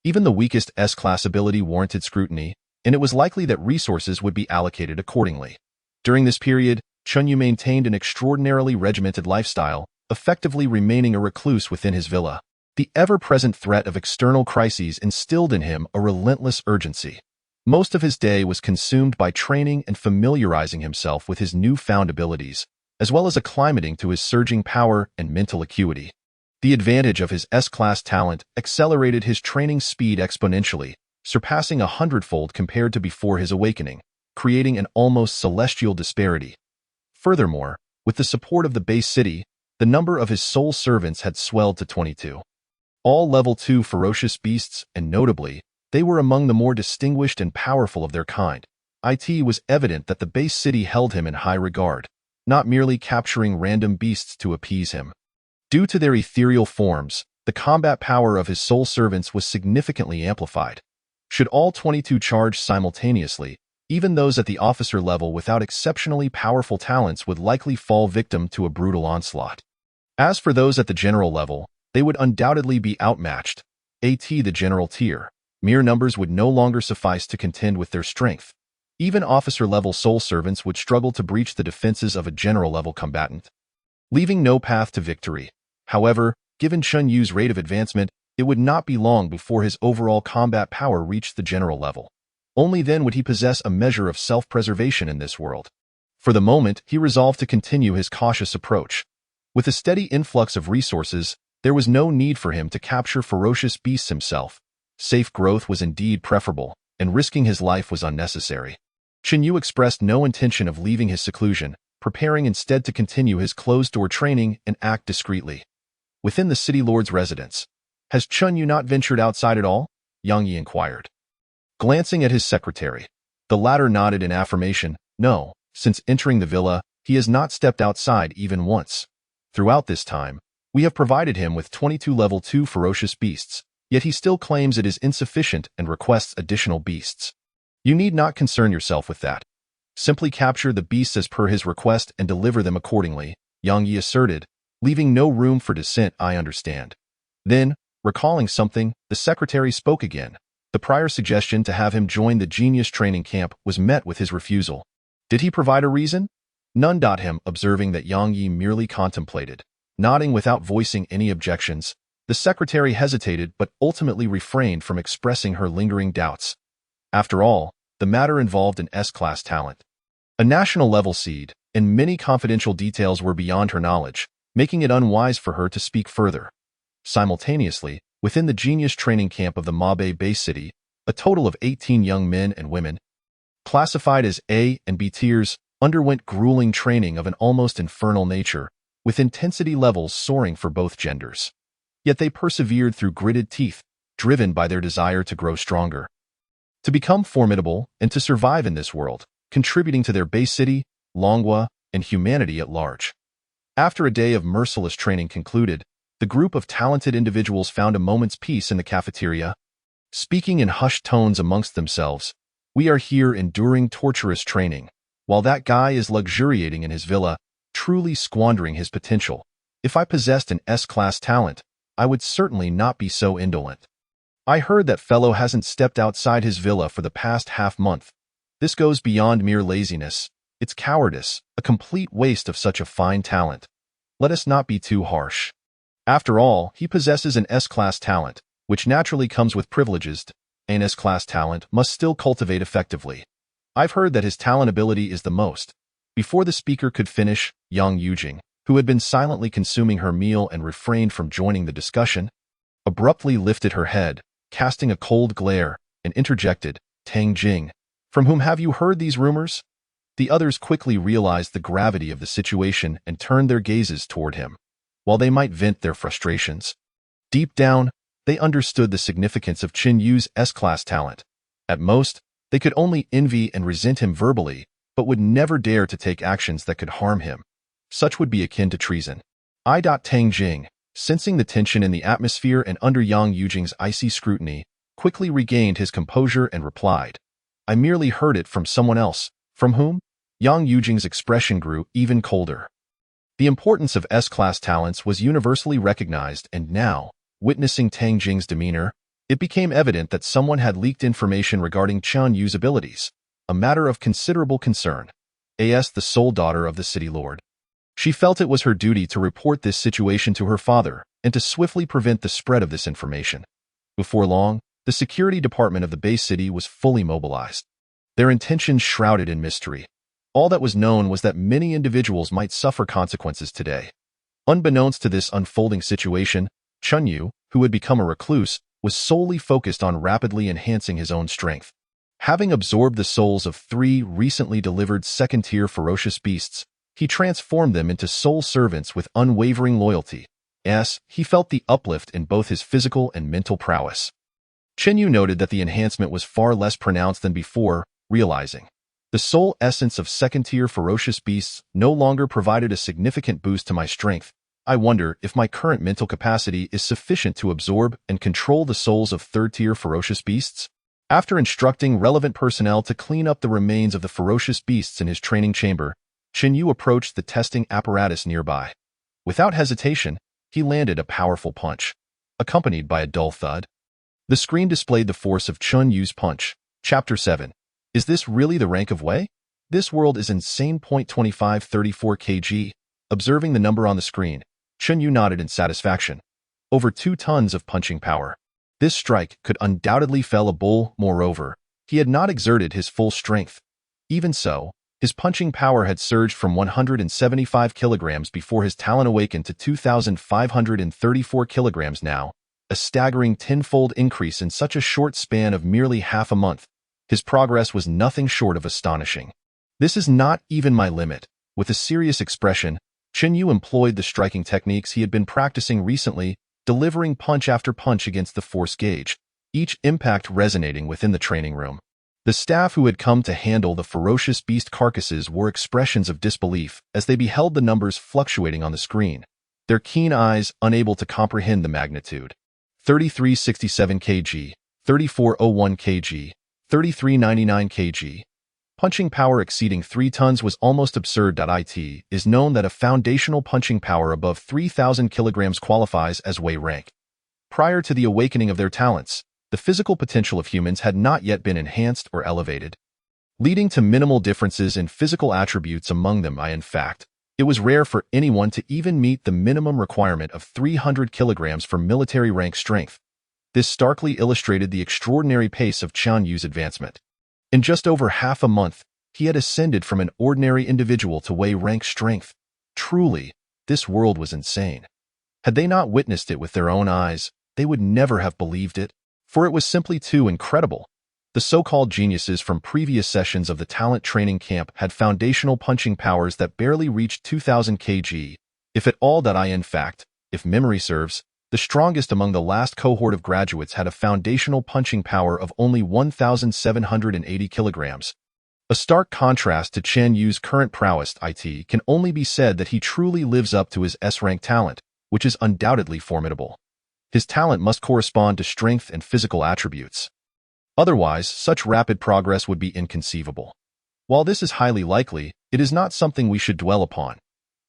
Even the weakest S-class ability warranted scrutiny, and it was likely that resources would be allocated accordingly. During this period, Chunyu maintained an extraordinarily regimented lifestyle, effectively remaining a recluse within his villa. The ever-present threat of external crises instilled in him a relentless urgency. Most of his day was consumed by training and familiarizing himself with his newfound abilities, as well as acclimating to his surging power and mental acuity. The advantage of his S-class talent accelerated his training speed exponentially, surpassing 100-fold compared to before his awakening, creating an almost celestial disparity. Furthermore, with the support of the base city, the number of his soul servants had swelled to 22. All level 2 ferocious beasts, and notably, they were among the more distinguished and powerful of their kind. It was evident that the base city held him in high regard, not merely capturing random beasts to appease him. Due to their ethereal forms, the combat power of his soul servants was significantly amplified. Should all 22 charge simultaneously, even those at the officer level without exceptionally powerful talents would likely fall victim to a brutal onslaught. As for those at the general level, they would undoubtedly be outmatched. The general tier, mere numbers would no longer suffice to contend with their strength. Even officer-level soul servants would struggle to breach the defenses of a general-level combatant, leaving no path to victory. However, given Chunyu's rate of advancement, it would not be long before his overall combat power reached the general level. Only then would he possess a measure of self-preservation in this world. For the moment, he resolved to continue his cautious approach. With a steady influx of resources, there was no need for him to capture ferocious beasts himself. Safe growth was indeed preferable, and risking his life was unnecessary. Chunyu expressed no intention of leaving his seclusion, preparing instead to continue his closed-door training and act discreetly. Within the city lord's residence, "Has Chunyu not ventured outside at all?" Yang Yi inquired. Glancing at his secretary, the latter nodded in affirmation. "No, since entering the villa, he has not stepped outside even once. Throughout this time, we have provided him with 22 level 2 ferocious beasts, yet he still claims it is insufficient and requests additional beasts. You need not concern yourself with that. Simply capture the beasts as per his request and deliver them accordingly," Yang Yi asserted, leaving no room for dissent. "I understand." Then, recalling something, the secretary spoke again. The prior suggestion to have him join the genius training camp was met with his refusal. Did he provide a reason? None. Him, observing that Yang Yi merely contemplated, nodding without voicing any objections, the secretary hesitated but ultimately refrained from expressing her lingering doubts. After all, the matter involved an S-class talent, a national-level seed, and many confidential details were beyond her knowledge, making it unwise for her to speak further. Simultaneously, within the genius training camp of the Mabe base city, a total of 18 young men and women, classified as A and B tiers, underwent grueling training of an almost infernal nature, with intensity levels soaring for both genders. Yet they persevered through gritted teeth, driven by their desire to grow stronger, to become formidable, and to survive in this world, contributing to their base city, Longwa, and humanity at large. After a day of merciless training concluded, the group of talented individuals found a moment's peace in the cafeteria, speaking in hushed tones amongst themselves. "We are here enduring torturous training, while that guy is luxuriating in his villa, truly squandering his potential. If I possessed an S-class talent, I would certainly not be so indolent. I heard that fellow hasn't stepped outside his villa for the past half-month. This goes beyond mere laziness. It's cowardice, a complete waste of such a fine talent. Let us not be too harsh. After all, he possesses an S-class talent, which naturally comes with privileges. An S-class talent must still cultivate effectively. I've heard that his talent ability is the most." Before the speaker could finish, Yang Yujing, who had been silently consuming her meal and refrained from joining the discussion, abruptly lifted her head, casting a cold glare, and interjected, "Tang Jing, from whom have you heard these rumors?" The others quickly realized the gravity of the situation and turned their gazes toward him. While they might vent their frustrations, deep down, they understood the significance of Qin Yu's S-class talent. At most, they could only envy and resent him verbally, but would never dare to take actions that could harm him. Such would be akin to treason. Tang Jing, sensing the tension in the atmosphere and under Yang Yujing's icy scrutiny, quickly regained his composure and replied, "I merely heard it from someone else." "From whom?" Yang Yujing's expression grew even colder. The importance of S-class talents was universally recognized, and now, witnessing Tang Jing's demeanor, It became evident that someone had leaked information regarding Chen Yu's abilities, a matter of considerable concern. As the sole daughter of the city lord, she felt it was her duty to report this situation to her father and to swiftly prevent the spread of this information. Before long, the security department of the Bay City was fully mobilized, their intentions shrouded in mystery. All that was known was that many individuals might suffer consequences today. Unbeknownst to this unfolding situation, Chen Yu, who had become a recluse, was solely focused on rapidly enhancing his own strength. Having absorbed the souls of 3 recently delivered second-tier ferocious beasts, he transformed them into soul servants with unwavering loyalty. As he felt the uplift in both his physical and mental prowess. Chen Yu noted that the enhancement was far less pronounced than before, realizing the soul essence of second-tier ferocious beasts no longer provided a significant boost to my strength. I wonder if my current mental capacity is sufficient to absorb and control the souls of third-tier ferocious beasts. After instructing relevant personnel to clean up the remains of the ferocious beasts in his training chamber, Chen Yu approached the testing apparatus nearby. Without hesitation, he landed a powerful punch, accompanied by a dull thud. The screen displayed the force of Chen Yu's punch. Chapter 7. Is this really the rank of Wei? This world is insane. 2534 kg. Observing the number on the screen, Chen Yu nodded in satisfaction. Over 2 tons of punching power. This strike could undoubtedly fell a bull. Moreover, he had not exerted his full strength. Even so, his punching power had surged from 175 kilograms before his talent awakened to 2,534 kilograms now, a staggering 10-fold increase in such a short span of merely half a month. His progress was nothing short of astonishing. This is not even my limit. With a serious expression, Chen Yu employed the striking techniques he had been practicing recently, delivering punch after punch against the force gauge, each impact resonating within the training room. The staff who had come to handle the ferocious beast carcasses wore expressions of disbelief as they beheld the numbers fluctuating on the screen, their keen eyes unable to comprehend the magnitude. 3367 kg, 3401 kg, 3399 kg. Punching power exceeding 3 tons was almost absurd. It is known that a foundational punching power above 3,000 kilograms qualifies as Wei rank. Prior to the awakening of their talents, the physical potential of humans had not yet been enhanced or elevated, leading to minimal differences in physical attributes among them. In fact, it was rare for anyone to even meet the minimum requirement of 300 kilograms for military rank strength. This starkly illustrated the extraordinary pace of Chen Yu's advancement. In just over half a month, he had ascended from an ordinary individual to Wei rank strength. Truly, this world was insane. Had they not witnessed it with their own eyes, they would never have believed it, for it was simply too incredible. The so-called geniuses from previous sessions of the talent training camp had foundational punching powers that barely reached 2,000 kg, if at all. In fact, if memory serves, the strongest among the last cohort of graduates had a foundational punching power of only 1,780 kilograms. A stark contrast to Chen Yu's current prowess. It can only be said that he truly lives up to his S-rank talent, which is undoubtedly formidable. His talent must correspond to strength and physical attributes. Otherwise, such rapid progress would be inconceivable. While this is highly likely, it is not something we should dwell upon.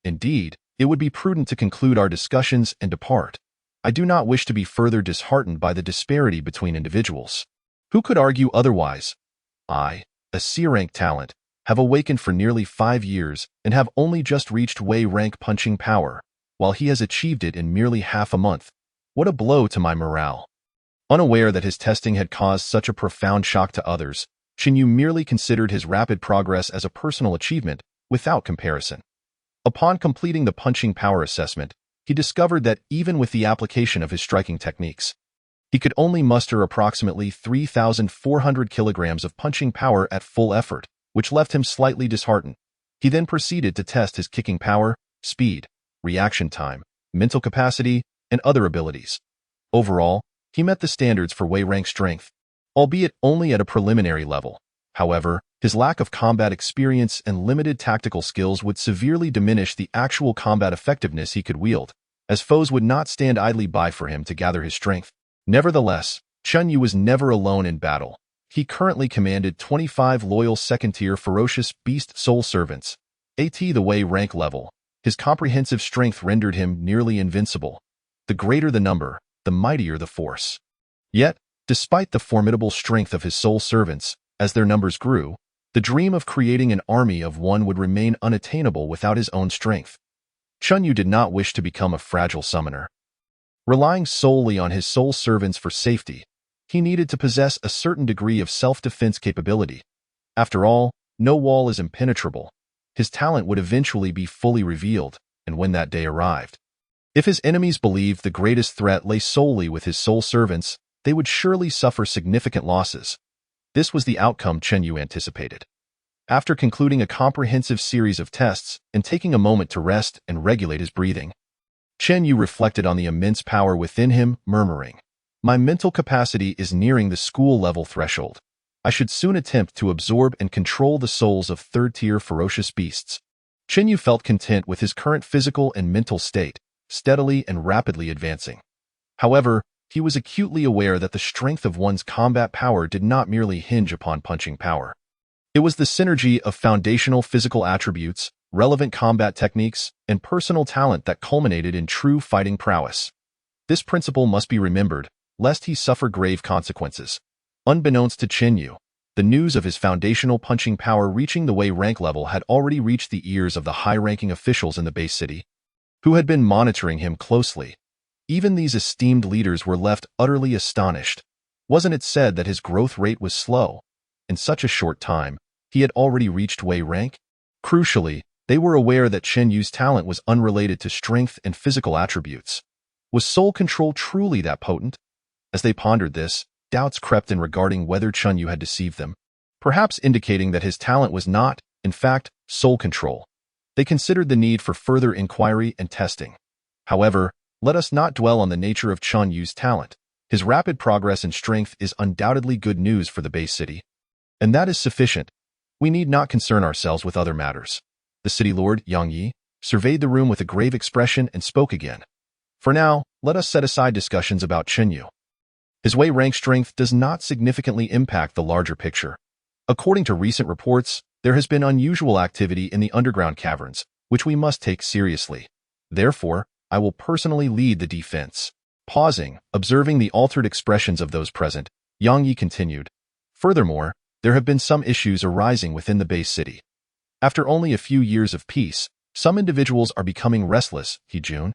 Indeed, it would be prudent to conclude our discussions and depart. I do not wish to be further disheartened by the disparity between individuals. Who could argue otherwise? I, a C-rank talent, have awakened for nearly 5 years and have only just reached Wei rank punching power, while he has achieved it in merely half a month. What a blow to my morale. Unaware that his testing had caused such a profound shock to others, Chen Yu merely considered his rapid progress as a personal achievement, without comparison. Upon completing the punching power assessment, he discovered that even with the application of his striking techniques, he could only muster approximately 3,400 kilograms of punching power at full effort, which left him slightly disheartened. He then proceeded to test his kicking power, speed, reaction time, mental capacity, and other abilities. Overall, he met the standards for Wei rank strength, albeit only at a preliminary level. However, his lack of combat experience and limited tactical skills would severely diminish the actual combat effectiveness he could wield, as foes would not stand idly by for him to gather his strength. Nevertheless, Chen Yu was never alone in battle. He currently commanded 25 loyal second-tier ferocious beast soul servants. At the Wei rank level, his comprehensive strength rendered him nearly invincible. The greater the number, the mightier the force. Yet, Despite the formidable strength of his soul servants, as their numbers grew, the dream of creating an army of one would remain unattainable without his own strength. Chunyu did not wish to become a fragile summoner. Relying solely on his soul servants for safety, he needed to possess a certain degree of self-defense capability. After all, no wall is impenetrable. His talent would eventually be fully revealed, and when that day arrived, if his enemies believed the greatest threat lay solely with his soul servants, they would surely suffer significant losses. This was the outcome Chunyu anticipated. After concluding a comprehensive series of tests and taking a moment to rest and regulate his breathing, Chunyu reflected on the immense power within him, murmuring, "My mental capacity is nearing the school-level threshold. I should soon attempt to absorb and control the souls of third-tier ferocious beasts." Chunyu felt content with his current physical and mental state, steadily and rapidly advancing. However, he was acutely aware that the strength of one's combat power did not merely hinge upon punching power. It was the synergy of foundational physical attributes, relevant combat techniques, and personal talent that culminated in true fighting prowess. This principle must be remembered, lest he suffer grave consequences. Unbeknownst to Chunyu, the news of his foundational punching power reaching the Wei rank level had already reached the ears of the high-ranking officials in the base city, who had been monitoring him closely. Even these esteemed leaders were left utterly astonished. Wasn't it said that his growth rate was slow? In such a short time, he had already reached Wei rank? Crucially, they were aware that Chenyu's talent was unrelated to strength and physical attributes. Was soul control truly that potent? As they pondered this, doubts crept in regarding whether Chunyu had deceived them, perhaps indicating that his talent was not, in fact, soul control. They considered the need for further inquiry and testing. However, let us not dwell on the nature of Chunyu's talent. His rapid progress in strength is undoubtedly good news for the base city. And that is sufficient. We need not concern ourselves with other matters. The city lord, Yang Yi, surveyed the room with a grave expression and spoke again. For now, let us set aside discussions about Chunyu. His Wei rank strength does not significantly impact the larger picture. According to recent reports, there has been unusual activity in the underground caverns, which we must take seriously. Therefore, I will personally lead the defense. Pausing, observing the altered expressions of those present, Yang Yi continued. Furthermore, there have been some issues arising within the base city. After only a few years of peace, some individuals are becoming restless, Hee-jun.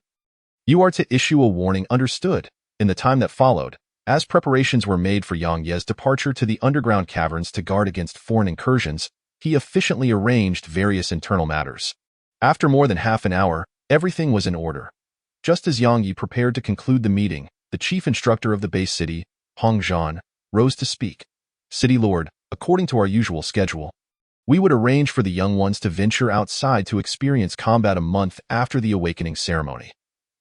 You are to issue a warning, understood. In the time that followed, as preparations were made for Yang Ye's departure to the underground caverns to guard against foreign incursions, he efficiently arranged various internal matters. After more than half an hour, everything was in order. Just as Yang Yi prepared to conclude the meeting, the chief instructor of the base city, Hong Zhan, rose to speak. City Lord, according to our usual schedule, we would arrange for the young ones to venture outside to experience combat a month after the awakening ceremony.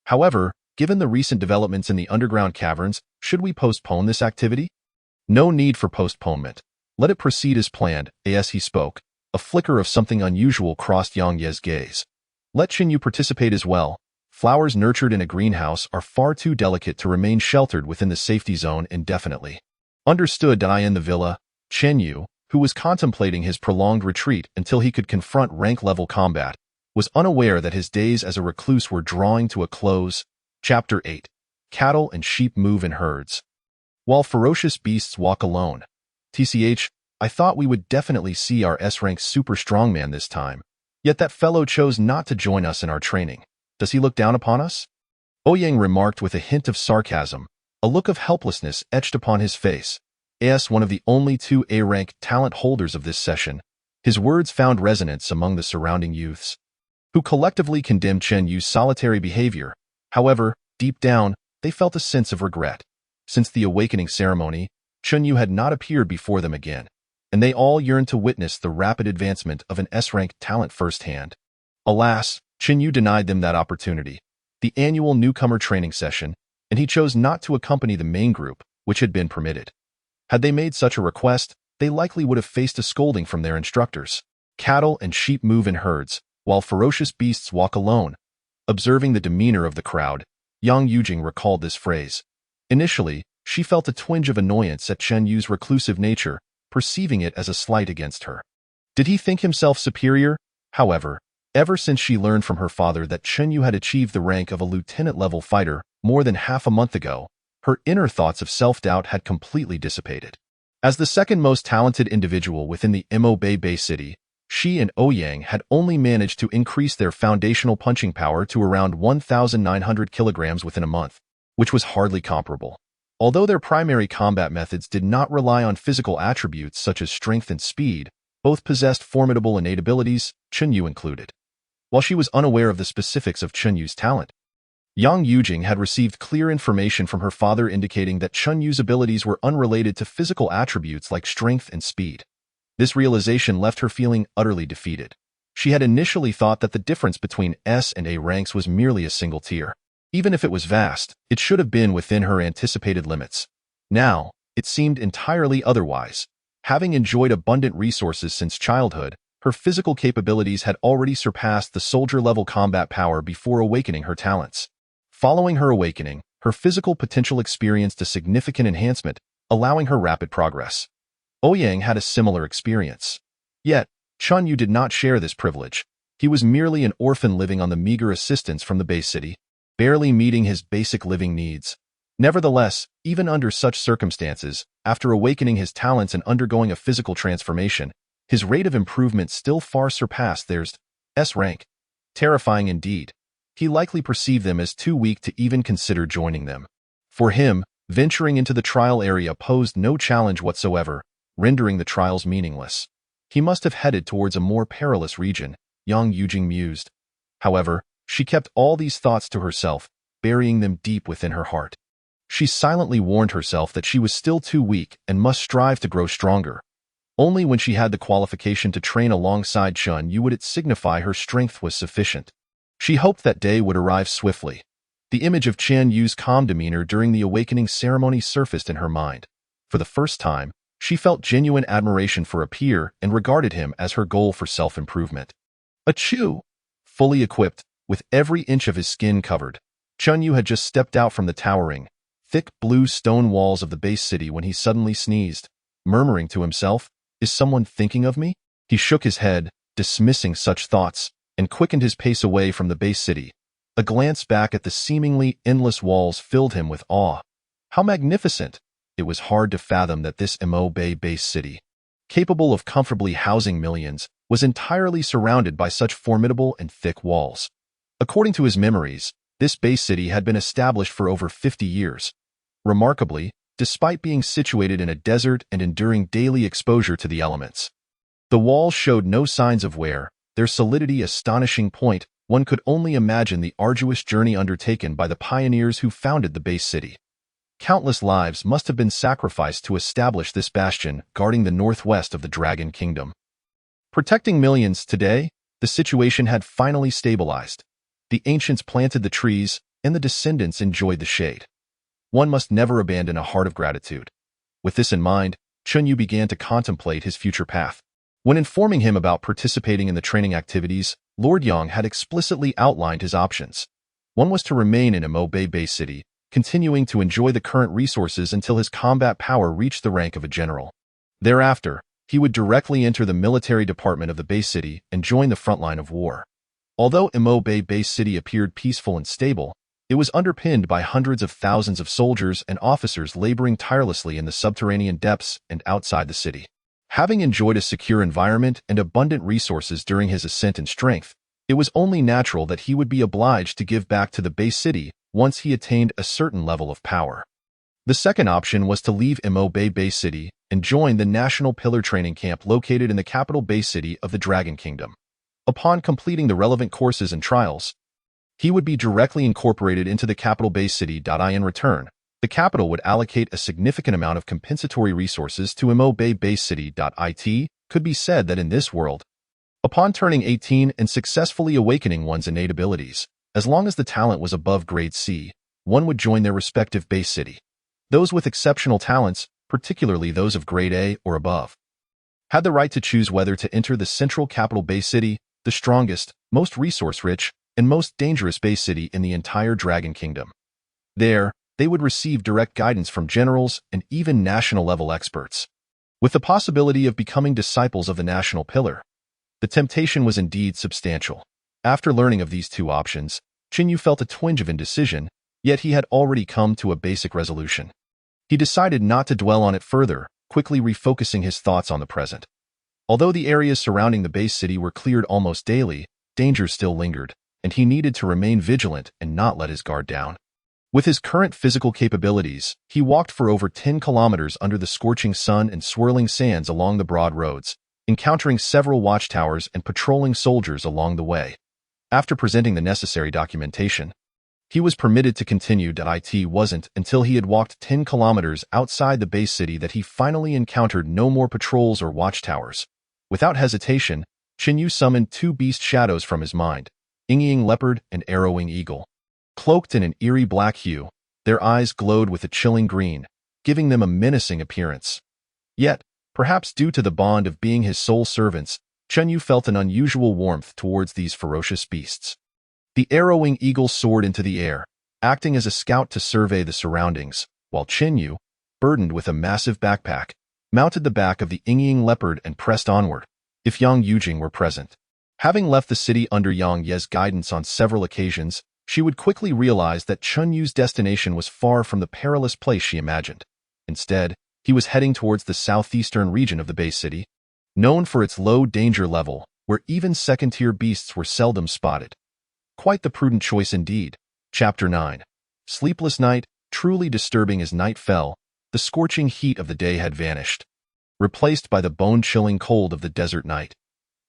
However, given the recent developments in the underground caverns, should we postpone this activity? No need for postponement. Let it proceed as planned. As he spoke, a flicker of something unusual crossed Yang Ye's gaze. Let Chunyu participate as well. Flowers nurtured in a greenhouse are far too delicate to remain sheltered within the safety zone indefinitely. Understood. In the villa, Chunyu, who was contemplating his prolonged retreat until he could confront rank-level combat, was unaware that his days as a recluse were drawing to a close. Chapter 8. Cattle and sheep move in herds, while ferocious beasts walk alone. TCH, I thought we would definitely see our S-rank super strongman this time. Yet that fellow chose not to join us in our training. Does he look down upon us? Ouyang remarked with a hint of sarcasm, a look of helplessness etched upon his face. As one of the only two A-rank talent holders of this session, his words found resonance among the surrounding youths, who collectively condemned Chenyu's solitary behavior. However, deep down, they felt a sense of regret. Since the awakening ceremony, Chunyu had not appeared before them again, and they all yearned to witness the rapid advancement of an S-rank talent firsthand. Alas, Chunyu denied them that opportunity, the annual newcomer training session, and he chose not to accompany the main group, which had been permitted. Had they made such a request, they likely would have faced a scolding from their instructors. Cattle and sheep move in herds, while ferocious beasts walk alone. Observing the demeanor of the crowd, Yang Yujing recalled this phrase. Initially, she felt a twinge of annoyance at Chenyu's reclusive nature, perceiving it as a slight against her. Did he think himself superior? However, ever since she learned from her father that Chunyu had achieved the rank of a lieutenant-level fighter more than half a month ago, her inner thoughts of self-doubt had completely dissipated. As the second most talented individual within the invade Bay City, she and Ouyang had only managed to increase their foundational punching power to around 1,900 kilograms within a month, which was hardly comparable. Although their primary combat methods did not rely on physical attributes such as strength and speed, both possessed formidable innate abilities, Chunyu included. While she was unaware of the specifics of Chunyu's talent, Yang Yujing had received clear information from her father indicating that Chunyu's abilities were unrelated to physical attributes like strength and speed. This realization left her feeling utterly defeated. She had initially thought that the difference between S and A ranks was merely a single tier. Even if it was vast, it should have been within her anticipated limits. Now, it seemed entirely otherwise. Having enjoyed abundant resources since childhood, her physical capabilities had already surpassed the soldier-level combat power before awakening her talents. Following her awakening, her physical potential experienced a significant enhancement, allowing her rapid progress. Ouyang had a similar experience. Yet, Chunyu did not share this privilege. He was merely an orphan living on the meager assistance from the base city, barely meeting his basic living needs. Nevertheless, even under such circumstances, after awakening his talents and undergoing a physical transformation, his rate of improvement still far surpassed theirs. S rank. Terrifying indeed. He likely perceived them as too weak to even consider joining them. For him, venturing into the trial area posed no challenge whatsoever, rendering the trials meaningless. He must have headed towards a more perilous region, Yang Yujing mused. However, she kept all these thoughts to herself, burying them deep within her heart. She silently warned herself that she was still too weak and must strive to grow stronger. Only when she had the qualification to train alongside Chunyu would it signify her strength was sufficient. She hoped that day would arrive swiftly. The image of Chen Yu's calm demeanor during the awakening ceremony surfaced in her mind. For the first time, she felt genuine admiration for a peer and regarded him as her goal for self-improvement. Achoo! Fully equipped, with every inch of his skin covered, Chunyu had just stepped out from the towering, thick blue stone walls of the base city when he suddenly sneezed, murmuring to himself, "Is someone thinking of me?" He shook his head, dismissing such thoughts, and quickened his pace away from the base city. A glance back at the seemingly endless walls filled him with awe. How magnificent! It was hard to fathom that this Bay base city, capable of comfortably housing millions, was entirely surrounded by such formidable and thick walls. According to his memories, this base city had been established for over 50 years. Remarkably, despite being situated in a desert and enduring daily exposure to the elements, the walls showed no signs of wear, their solidity astonishing point. One could only imagine the arduous journey undertaken by the pioneers who founded the base city. Countless lives must have been sacrificed to establish this bastion guarding the northwest of the Dragon Kingdom. Protecting millions today, the situation had finally stabilized. The ancients planted the trees, and the descendants enjoyed the shade. One must never abandon a heart of gratitude. With this in mind, Chunyu began to contemplate his future path. When informing him about participating in the training activities, Lord Yang had explicitly outlined his options. One was to remain in Bay base city, continuing to enjoy the current resources until his combat power reached the rank of a general. Thereafter, he would directly enter the military department of the base city and join the front line of war. Although Bay base city appeared peaceful and stable, it was underpinned by hundreds of thousands of soldiers and officers laboring tirelessly in the subterranean depths and outside the city. Having enjoyed a secure environment and abundant resources during his ascent in strength, it was only natural that he would be obliged to give back to the base city once he attained a certain level of power. The second option was to leave Bay base city and join the National Pillar Training Camp located in the capital base city of the Dragon Kingdom. Upon completing the relevant courses and trials, he would be directly incorporated into the capital base city. In return, the capital would allocate a significant amount of compensatory resources to Bay base city. It could be said that in this world, upon turning 18 and successfully awakening one's innate abilities, as long as the talent was above grade C, one would join their respective base city. Those with exceptional talents, particularly those of grade A or above, had the right to choose whether to enter the central capital base city, the strongest, most resource-rich, and most dangerous base city in the entire Dragon Kingdom. There, they would receive direct guidance from generals and even national-level experts. With the possibility of becoming disciples of the National Pillar, the temptation was indeed substantial. After learning of these two options, Chunyu felt a twinge of indecision, Yet he had already come to a basic resolution. He decided not to dwell on it further, quickly refocusing his thoughts on the present. Although the areas surrounding the base city were cleared almost daily, danger still lingered, and he needed to remain vigilant and not let his guard down. With his current physical capabilities, he walked for over 10 kilometers under the scorching sun and swirling sands along the broad roads, encountering several watchtowers and patrolling soldiers along the way. After presenting the necessary documentation, he was permitted to continue. It wasn't until he had walked 10 kilometers outside the base city that he finally encountered no more patrols or watchtowers. Without hesitation, Chenyu summoned two beast shadows from his mind, Inging Leopard and Arrowing Eagle. Cloaked in an eerie black hue, their eyes glowed with a chilling green, giving them a menacing appearance. Yet, perhaps due to the bond of being his sole servants, Chenyu felt an unusual warmth towards these ferocious beasts. The Arrowing Eagle soared into the air, acting as a scout to survey the surroundings, while Chenyu, burdened with a massive backpack, mounted the back of the Inging Leopard and pressed onward. If Yang Yujing were present, having left the city under Yang Ye's guidance on several occasions, she would quickly realize that Chenyu's destination was far from the perilous place she imagined. Instead, he was heading towards the southeastern region of the base city, known for its low danger level, where even second-tier beasts were seldom spotted. Quite the prudent choice indeed. Chapter 9. Sleepless night, truly disturbing. As night fell, the scorching heat of the day had vanished, replaced by the bone-chilling cold of the desert night.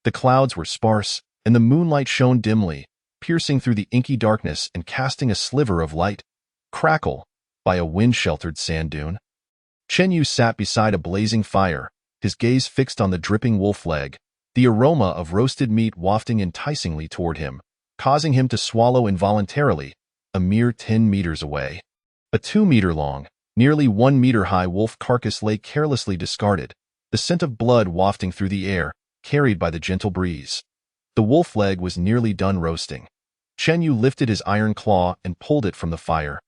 The clouds were sparse, and the moonlight shone dimly, piercing through the inky darkness and casting a sliver of light, crackle, by a wind-sheltered sand dune. Chenyu sat beside a blazing fire, his gaze fixed on the dripping wolf leg, the aroma of roasted meat wafting enticingly toward him, causing him to swallow involuntarily, a mere 10 meters away. A 2-meter-long, nearly 1-meter-high wolf carcass lay carelessly discarded, the scent of blood wafting through the air, carried by the gentle breeze. The wolf leg was nearly done roasting. Chenyu lifted his iron claw and pulled it from the fire.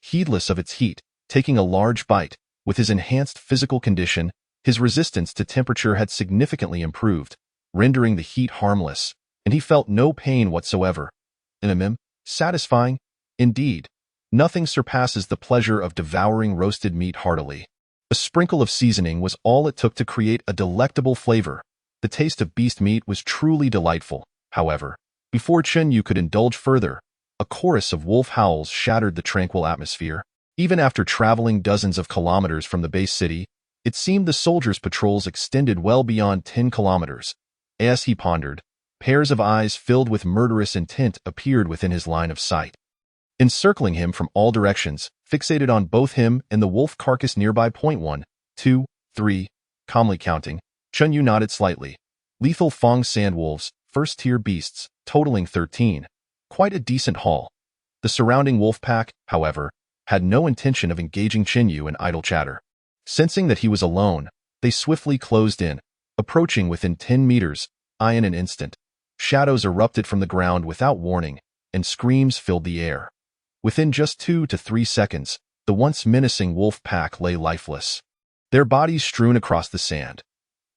Heedless of its heat, taking a large bite, with his enhanced physical condition, his resistance to temperature had significantly improved, rendering the heat harmless, and he felt no pain whatsoever. Satisfying? Indeed. Nothing surpasses the pleasure of devouring roasted meat heartily. A sprinkle of seasoning was all it took to create a delectable flavor. The taste of beast meat was truly delightful. However, before Chenyu could indulge further, a chorus of wolf howls shattered the tranquil atmosphere. Even after traveling dozens of kilometers from the base city, it seemed the soldiers' patrols extended well beyond 10 kilometers. As he pondered, pairs of eyes filled with murderous intent appeared within his line of sight, encircling him from all directions, fixated on both him and the wolf carcass nearby. 1, 2, 3, calmly counting, Chenyu nodded slightly. Lethal Fong sandwolves, first-tier beasts, totaling 13. Quite a decent haul. The surrounding wolf pack, however, had no intention of engaging Chenyu in idle chatter. Sensing that he was alone, they swiftly closed in, approaching within 10 meters. In an instant, shadows erupted from the ground without warning, and screams filled the air. Within just 2 to 3 seconds, the once menacing wolf pack lay lifeless, their bodies strewn across the sand.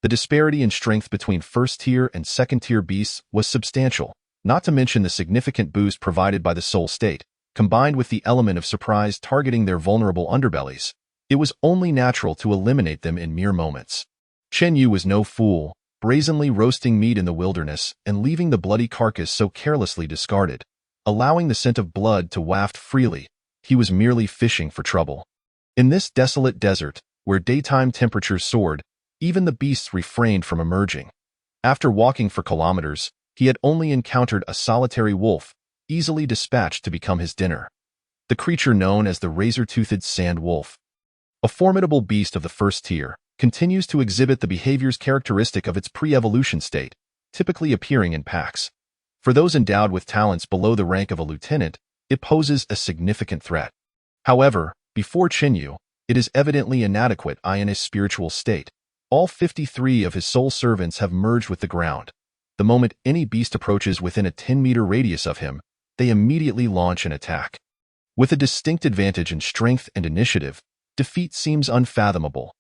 The disparity in strength between first-tier and second-tier beasts was substantial, not to mention the significant boost provided by the soul state, combined with the element of surprise targeting their vulnerable underbellies. It was only natural to eliminate them in mere moments. Chenyu was no fool, brazenly roasting meat in the wilderness and leaving the bloody carcass so carelessly discarded, allowing the scent of blood to waft freely. He was merely fishing for trouble. In this desolate desert, where daytime temperatures soared, even the beasts refrained from emerging. After walking for kilometers, he had only encountered a solitary wolf, easily dispatched to become his dinner. The creature known as the razor-toothed sand wolf, a formidable beast of the first tier, continues to exhibit the behaviors characteristic of its pre-evolution state, typically appearing in packs. For those endowed with talents below the rank of a lieutenant, it poses a significant threat. However, before Chenyu, it is evidently inadequate in his spiritual state. All 53 of his soul servants have merged with the ground. The moment any beast approaches within a 10-meter radius of him, they immediately launch an attack. With a distinct advantage in strength and initiative, defeat seems unfathomable.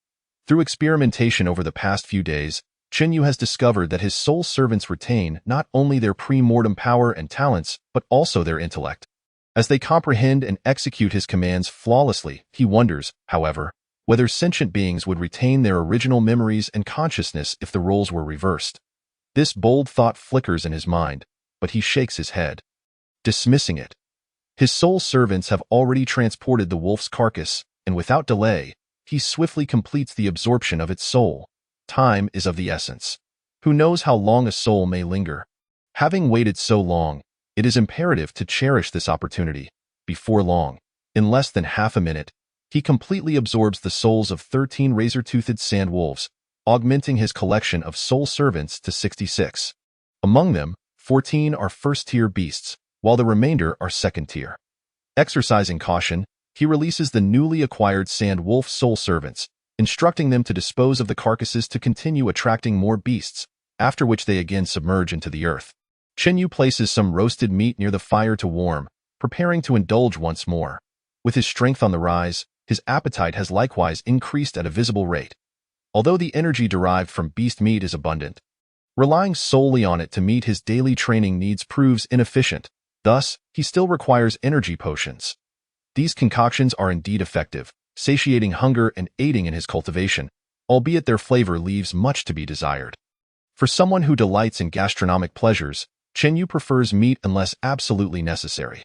Through experimentation over the past few days, Chenyu has discovered that his soul servants retain not only their pre-mortem power and talents, but also their intellect. As they comprehend and execute his commands flawlessly, he wonders, however, whether sentient beings would retain their original memories and consciousness if the roles were reversed. This bold thought flickers in his mind, but he shakes his head, dismissing it. His soul servants have already transported the wolf's carcass, and without delay, he swiftly completes the absorption of its soul. Time is of the essence. Who knows how long a soul may linger? Having waited so long, it is imperative to cherish this opportunity. Before long, in less than half a minute, he completely absorbs the souls of 13 razor-toothed sand wolves, augmenting his collection of soul servants to 66. Among them, 14 are first-tier beasts, while the remainder are second-tier. Exercising caution, he releases the newly acquired sand wolf soul servants, instructing them to dispose of the carcasses to continue attracting more beasts, after which they again submerge into the earth. Chen Yu places some roasted meat near the fire to warm, preparing to indulge once more. With his strength on the rise, his appetite has likewise increased at a visible rate. Although the energy derived from beast meat is abundant, relying solely on it to meet his daily training needs proves inefficient. Thus, he still requires energy potions. These concoctions are indeed effective, satiating hunger and aiding in his cultivation, albeit their flavor leaves much to be desired. For someone who delights in gastronomic pleasures, Chen Yu prefers meat unless absolutely necessary.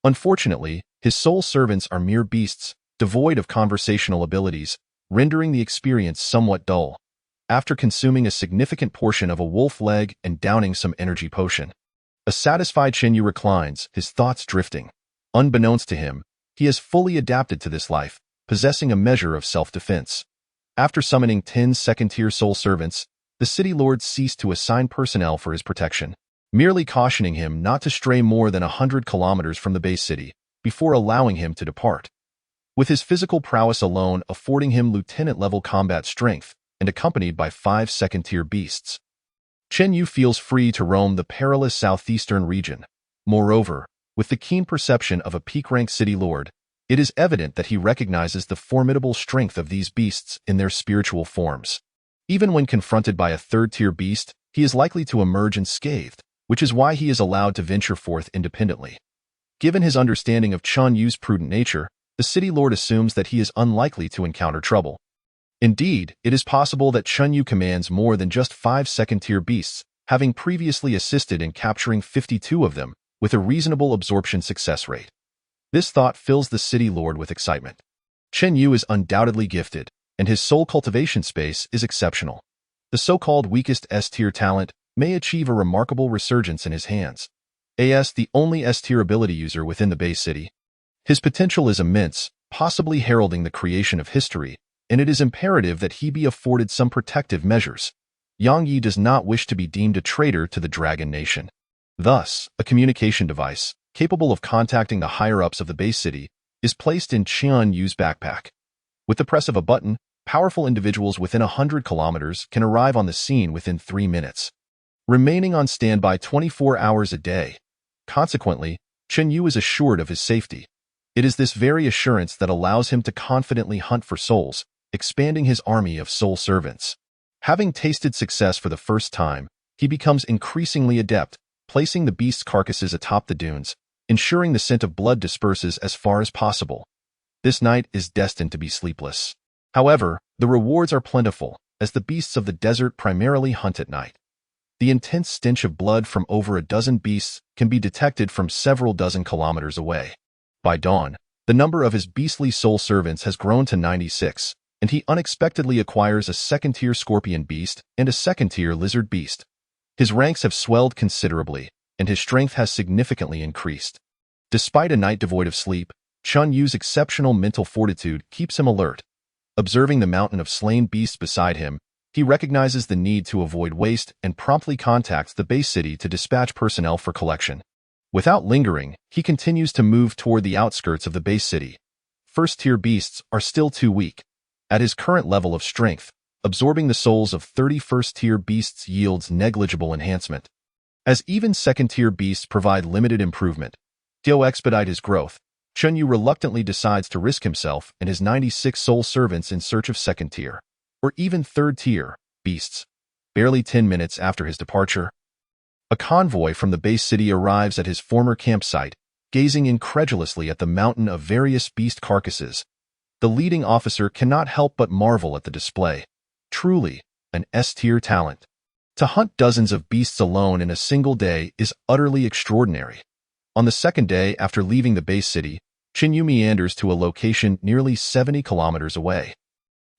Unfortunately, his soul servants are mere beasts, devoid of conversational abilities, rendering the experience somewhat dull. After consuming a significant portion of a wolf leg and downing some energy potion, a satisfied Chen Yu reclines, his thoughts drifting. Unbeknownst to him, he has fully adapted to this life, possessing a measure of self-defense. After summoning 10 second-tier soul servants, the city lord ceased to assign personnel for his protection, merely cautioning him not to stray more than 100 kilometers from the base city before allowing him to depart. With his physical prowess alone affording him lieutenant-level combat strength and accompanied by 5 second-tier beasts, Chen Yu feels free to roam the perilous southeastern region. Moreover, with the keen perception of a peak-rank city lord, it is evident that he recognizes the formidable strength of these beasts in their spiritual forms. Even when confronted by a third-tier beast, he is likely to emerge unscathed, which is why he is allowed to venture forth independently. Given his understanding of Chen Yu's prudent nature, the city lord assumes that he is unlikely to encounter trouble. Indeed, it is possible that Chen Yu commands more than just 5 second-tier beasts, having previously assisted in capturing 52 of them, with a reasonable absorption success rate. This thought fills the city lord with excitement. Chen Yu is undoubtedly gifted, and his soul cultivation space is exceptional. The so-called weakest S-tier talent may achieve a remarkable resurgence in his hands. As the only S-tier ability user within the base city, his potential is immense, possibly heralding the creation of history, and it is imperative that he be afforded some protective measures. Yang Yi does not wish to be deemed a traitor to the Dragon Nation. Thus, a communication device, capable of contacting the higher-ups of the base city, is placed in Chen Yu's backpack. With the press of a button, powerful individuals within 100 kilometers can arrive on the scene within 3 minutes, remaining on standby 24 hours a day. Consequently, Chen Yu is assured of his safety. It is this very assurance that allows him to confidently hunt for souls, expanding his army of soul servants. Having tasted success for the first time, he becomes increasingly adept, placing the beast's carcasses atop the dunes, ensuring the scent of blood disperses as far as possible. This night is destined to be sleepless. However, the rewards are plentiful, as the beasts of the desert primarily hunt at night. The intense stench of blood from over a dozen beasts can be detected from several dozen kilometers away. By dawn, the number of his beastly soul servants has grown to 96, and he unexpectedly acquires a second-tier scorpion beast and a second-tier lizard beast. His ranks have swelled considerably, and his strength has significantly increased. Despite a night devoid of sleep, Chen Yu's exceptional mental fortitude keeps him alert. Observing the mountain of slain beasts beside him, he recognizes the need to avoid waste and promptly contacts the base city to dispatch personnel for collection. Without lingering, he continues to move toward the outskirts of the base city. First-tier beasts are still too weak. At his current level of strength, absorbing the souls of 30 first-tier beasts yields negligible enhancement. As even second-tier beasts provide limited improvement, to expedite his growth, Chen Yu reluctantly decides to risk himself and his 96 soul servants in search of second-tier, or even third-tier, beasts. Barely 10 minutes after his departure, a convoy from the base city arrives at his former campsite, gazing incredulously at the mountain of various beast carcasses. The leading officer cannot help but marvel at the display. Truly, an S-tier talent. To hunt dozens of beasts alone in a single day is utterly extraordinary. On the second day after leaving the base city, Chinyu meanders to a location nearly 70 kilometers away.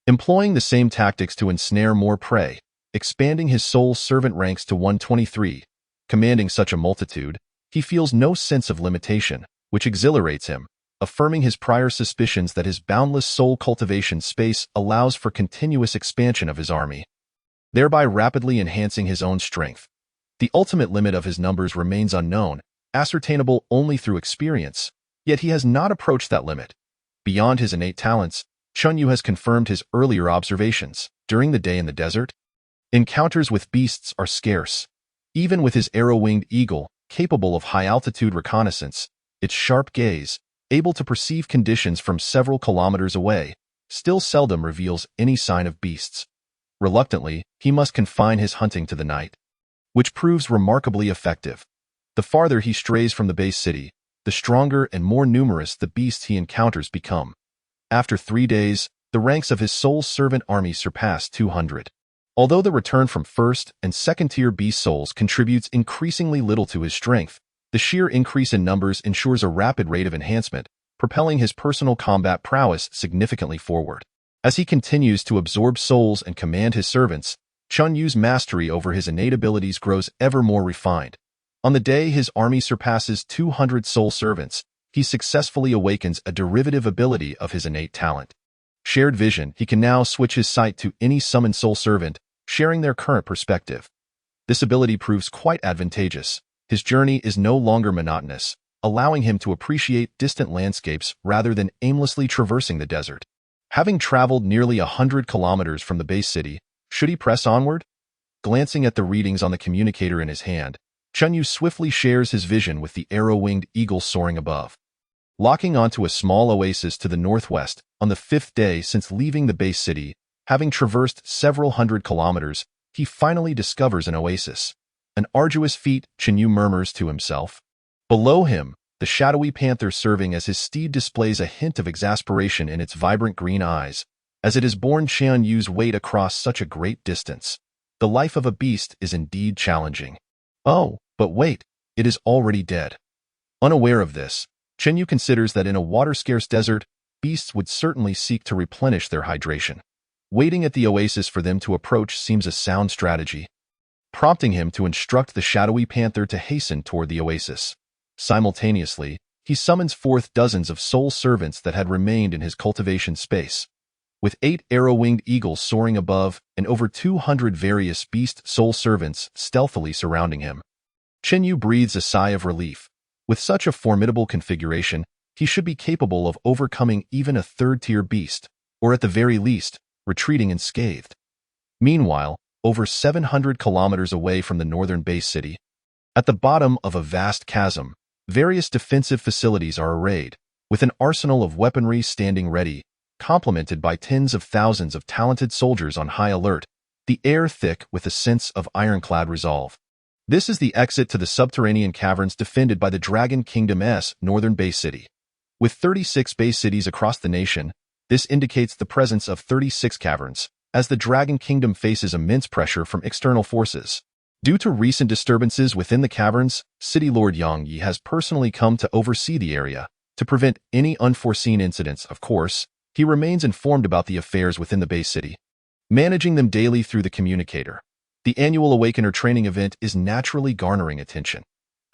Employing the same tactics to ensnare more prey, expanding his soul servant ranks to 123, commanding such a multitude, he feels no sense of limitation, which exhilarates him, affirming his prior suspicions that his boundless soul cultivation space allows for continuous expansion of his army, thereby rapidly enhancing his own strength. The ultimate limit of his numbers remains unknown, ascertainable only through experience, yet he has not approached that limit. Beyond his innate talents, Chunyu has confirmed his earlier observations. During the day in the desert, encounters with beasts are scarce. Even with his arrow-winged eagle, capable of high-altitude reconnaissance, its sharp gaze, able to perceive conditions from several kilometers away, still seldom reveals any sign of beasts. Reluctantly, he must confine his hunting to the night, which proves remarkably effective. The farther he strays from the base city, the stronger and more numerous the beasts he encounters become. After 3 days, the ranks of his soul servant army surpass 200. Although the return from first and second-tier beast souls contributes increasingly little to his strength, the sheer increase in numbers ensures a rapid rate of enhancement, propelling his personal combat prowess significantly forward. As he continues to absorb souls and command his servants, Chunyu's mastery over his innate abilities grows ever more refined. On the day his army surpasses 200 soul servants, he successfully awakens a derivative ability of his innate talent. Shared vision, he can now switch his sight to any summoned soul servant, sharing their current perspective. This ability proves quite advantageous. His journey is no longer monotonous, allowing him to appreciate distant landscapes rather than aimlessly traversing the desert. Having traveled nearly 100 kilometers from the base city, should he press onward? Glancing at the readings on the communicator in his hand, Chunyu swiftly shares his vision with the arrow-winged eagle soaring above. Locking onto a small oasis to the northwest, on the 5th day since leaving the base city, having traversed several hundred kilometers, he finally discovers an oasis. An arduous feat, Chunyu murmurs to himself. Below him, the shadowy panther serving as his steed displays a hint of exasperation in its vibrant green eyes, as it has borne Chunyu's weight across such a great distance. The life of a beast is indeed challenging. Oh, but wait, it is already dead. Unaware of this, Chunyu considers that in a water-scarce desert, beasts would certainly seek to replenish their hydration. Waiting at the oasis for them to approach seems a sound strategy, prompting him to instruct the shadowy panther to hasten toward the oasis. Simultaneously, he summons forth dozens of soul servants that had remained in his cultivation space. With 8 arrow-winged eagles soaring above and over 200 various beast soul servants stealthily surrounding him, Chunyu breathes a sigh of relief. With such a formidable configuration, he should be capable of overcoming even a third-tier beast, or at the very least, retreating unscathed. Meanwhile, over 700 kilometers away from the northern base city, at the bottom of a vast chasm, various defensive facilities are arrayed, with an arsenal of weaponry standing ready, complemented by tens of thousands of talented soldiers on high alert, the air thick with a sense of ironclad resolve. This is the exit to the subterranean caverns defended by the Dragon Kingdom's northern base city. With 36 base cities across the nation, this indicates the presence of 36 caverns, as the Dragon Kingdom faces immense pressure from external forces. Due to recent disturbances within the caverns, City Lord Yang Yi has personally come to oversee the area. To prevent any unforeseen incidents, of course, he remains informed about the affairs within the base city, managing them daily through the communicator. The annual Awakener training event is naturally garnering attention.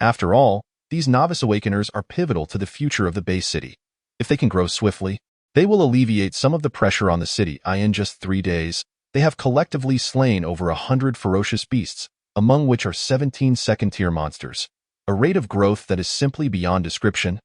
After all, these novice Awakeners are pivotal to the future of the base city. If they can grow swiftly, they will alleviate some of the pressure on the city. In just 3 days, they have collectively slain over 100 ferocious beasts, among which are 17 second-tier monsters, a rate of growth that is simply beyond description.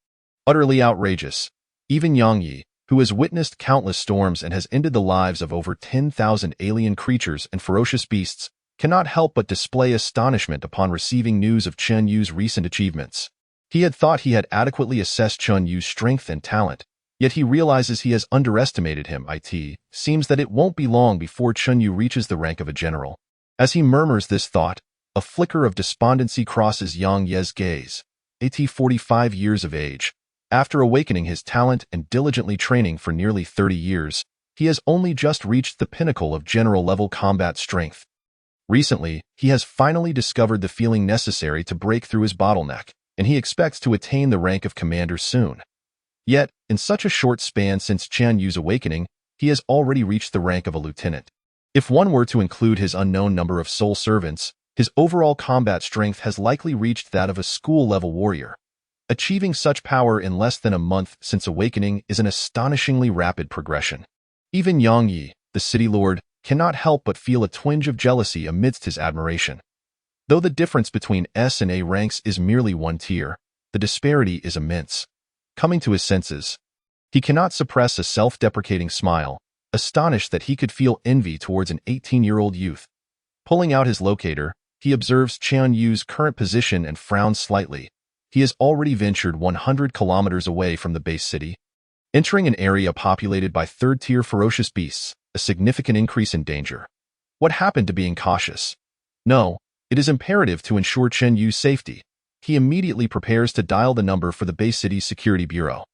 Utterly outrageous. Even Yang Yi, who has witnessed countless storms and has ended the lives of over 10,000 alien creatures and ferocious beasts, cannot help but display astonishment upon receiving news of Chunyu's recent achievements. He had thought he had adequately assessed Chunyu's strength and talent, yet he realizes he has underestimated him. It seems that it won't be long before Chunyu reaches the rank of a general. As he murmurs this thought, a flicker of despondency crosses Yang Ye's gaze. at 45 years of age. After awakening his talent and diligently training for nearly 30 years, he has only just reached the pinnacle of general-level combat strength. Recently, he has finally discovered the feeling necessary to break through his bottleneck, and he expects to attain the rank of commander soon. Yet, in such a short span since Qian Yu's awakening, he has already reached the rank of a lieutenant. If one were to include his unknown number of soul servants, his overall combat strength has likely reached that of a school-level warrior. Achieving such power in less than a month since awakening is an astonishingly rapid progression. Even Yang Yi, the city lord, cannot help but feel a twinge of jealousy amidst his admiration. Though the difference between S and A ranks is merely one tier, the disparity is immense. Coming to his senses, he cannot suppress a self-deprecating smile, astonished that he could feel envy towards an 18-year-old youth. Pulling out his locator, he observes Qian Yu's current position and frowns slightly. He has already ventured 100 kilometers away from the base city, entering an area populated by third-tier ferocious beasts, a significant increase in danger. What happened to being cautious? No, it is imperative to ensure Qian Yu's safety. He immediately prepares to dial the number for the base city's security bureau.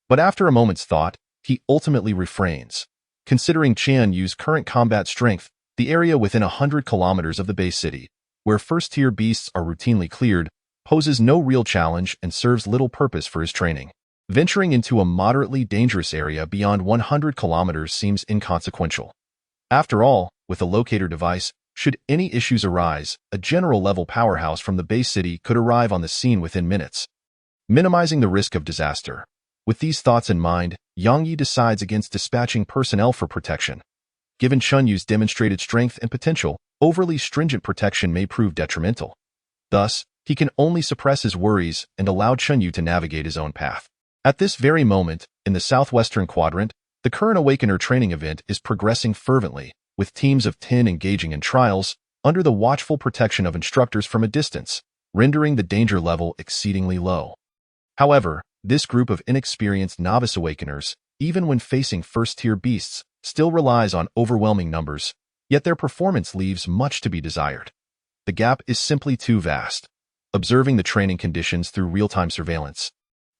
But after a moment's thought, he ultimately refrains. Considering Qian Yu's current combat strength, the area within 100 kilometers of the base city, where first-tier beasts are routinely cleared, poses no real challenge and serves little purpose for his training. Venturing into a moderately dangerous area beyond 100 kilometers seems inconsequential. After all, with a locator device, should any issues arise, a general-level powerhouse from the base city could arrive on the scene within minutes, minimizing the risk of disaster. With these thoughts in mind, Yang Yi decides against dispatching personnel for protection. Given Qian Yu's demonstrated strength and potential, overly stringent protection may prove detrimental. Thus, he can only suppress his worries and allow Qian Yu to navigate his own path. At this very moment, in the southwestern quadrant, the current Awakener training event is progressing fervently, with teams of 10 engaging in trials, under the watchful protection of instructors from a distance, rendering the danger level exceedingly low. However, this group of inexperienced novice Awakeners, even when facing first-tier beasts, still relies on overwhelming numbers, yet their performance leaves much to be desired. The gap is simply too vast. Observing the training conditions through real-time surveillance,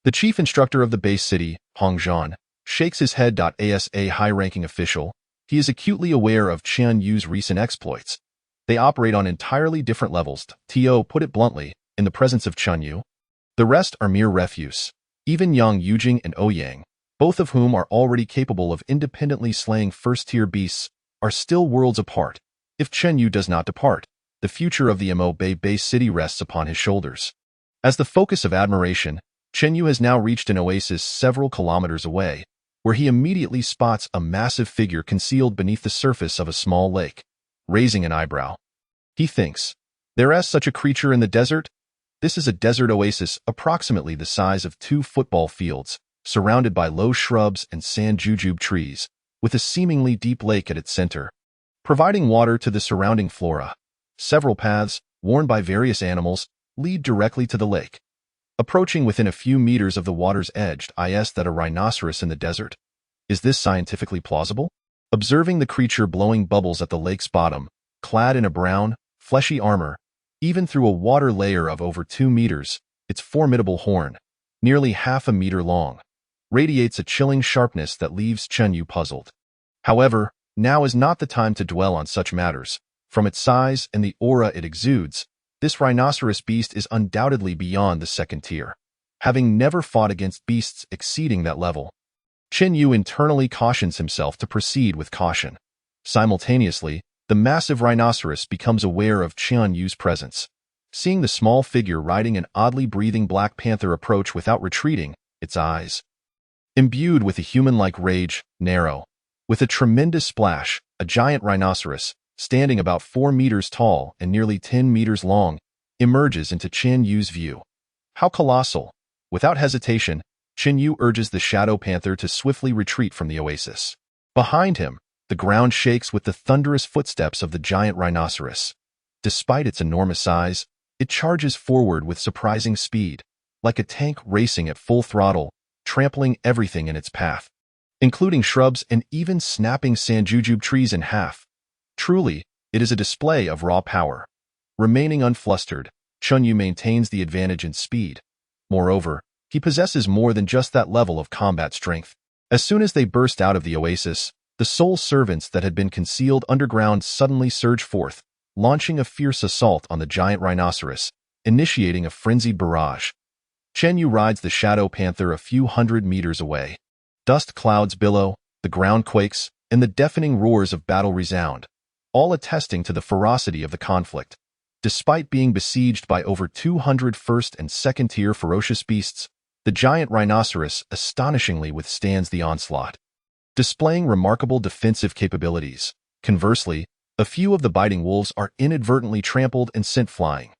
the chief instructor of the base city, Hong Zhan, shakes his head. As a high-ranking official, he is acutely aware of Qian Yu's recent exploits. They operate on entirely different levels. To put it bluntly, in the presence of Qian Yu, the rest are mere refuse. Even Yang Yujing and Ouyang, both of whom are already capable of independently slaying first-tier beasts, are still worlds apart. If Qian Yu does not depart, the future of the Mo Bay base city rests upon his shoulders. As the focus of admiration, Qian Yu has now reached an oasis several kilometers away, where he immediately spots a massive figure concealed beneath the surface of a small lake. Raising an eyebrow, he thinks, "There is such a creature in the desert?" This is a desert oasis approximately the size of 2 football fields, surrounded by low shrubs and sand jujube trees, with a seemingly deep lake at its center, providing water to the surrounding flora. Several paths, worn by various animals, lead directly to the lake. Approaching within a few meters of the water's edge, is that a rhinoceros in the desert? Is this scientifically plausible? Observing the creature blowing bubbles at the lake's bottom, clad in a brown, fleshy armor, even through a water layer of over 2 meters, its formidable horn, nearly half a meter long, radiates a chilling sharpness that leaves Qian Yu puzzled. However, now is not the time to dwell on such matters. From its size and the aura it exudes, this rhinoceros beast is undoubtedly beyond the second tier. Having never fought against beasts exceeding that level, Qian Yu internally cautions himself to proceed with caution. Simultaneously, the massive rhinoceros becomes aware of Qian Yu's presence. Seeing the small figure riding an oddly breathing black panther approach without retreating, its eyes, imbued with a human-like rage, narrow. With a tremendous splash, a giant rhinoceros, standing about 4 meters tall and nearly 10 meters long, emerges into Qian Yu's view. How colossal! Without hesitation, Qian Yu urges the shadow panther to swiftly retreat from the oasis. Behind him, the ground shakes with the thunderous footsteps of the giant rhinoceros. Despite its enormous size, it charges forward with surprising speed, like a tank racing at full throttle, trampling everything in its path, including shrubs and even snapping sandjujube trees in half. Truly, it is a display of raw power. Remaining unflustered, Qian Yu maintains the advantage in speed. Moreover, he possesses more than just that level of combat strength. As soon as they burst out of the oasis, the soul servants that had been concealed underground suddenly surge forth, launching a fierce assault on the giant rhinoceros, initiating a frenzied barrage. Chen Yu rides the shadow panther a few hundred meters away. Dust clouds billow, the ground quakes, and the deafening roars of battle resound, all attesting to the ferocity of the conflict. Despite being besieged by over 200 first- and second-tier ferocious beasts, the giant rhinoceros astonishingly withstands the onslaught, displaying remarkable defensive capabilities. Conversely, a few of the biting wolves are inadvertently trampled and sent flying.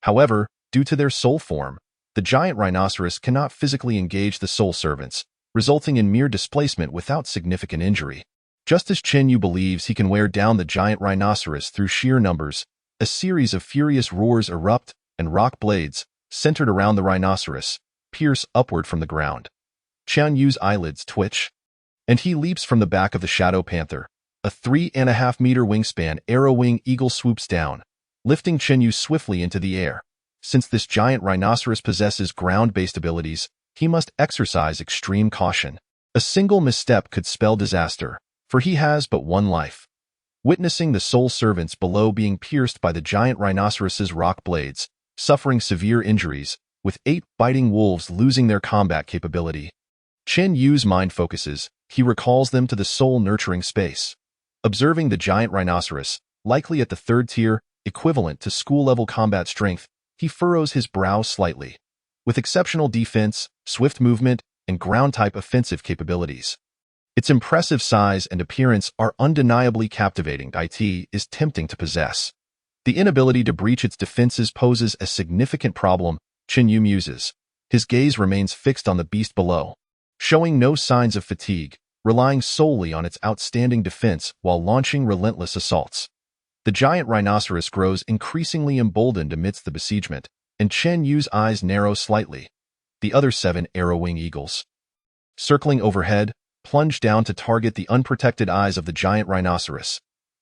However, due to their soul form, the giant rhinoceros cannot physically engage the soul servants, resulting in mere displacement without significant injury. Just as Chen Yu believes he can wear down the giant rhinoceros through sheer numbers, a series of furious roars erupt, and rock blades, centered around the rhinoceros, pierce upward from the ground. Chen Yu's eyelids twitch, and he leaps from the back of the shadow panther. A 3.5-meter wingspan arrow-wing eagle swoops down, lifting Chen Yu swiftly into the air. Since this giant rhinoceros possesses ground-based abilities, he must exercise extreme caution. A single misstep could spell disaster, for he has but one life. Witnessing the soul servants below being pierced by the giant rhinoceros's rock blades, suffering severe injuries, with 8 biting wolves losing their combat capability, Chen Yu's mind focuses. He recalls them to the soul-nurturing space. Observing the giant rhinoceros, likely at the 3rd tier, equivalent to school-level combat strength, he furrows his brow slightly. With exceptional defense, swift movement, and ground-type offensive capabilities, its impressive size and appearance are undeniably captivating. It is tempting to possess. The inability to breach its defenses poses a significant problem, Chen Yu muses. His gaze remains fixed on the beast below, showing no signs of fatigue, relying solely on its outstanding defense while launching relentless assaults. The giant rhinoceros grows increasingly emboldened amidst the besiegement, and Chen Yu's eyes narrow slightly. The other 7 arrow-wing eagles, circling overhead, plunge down to target the unprotected eyes of the giant rhinoceros.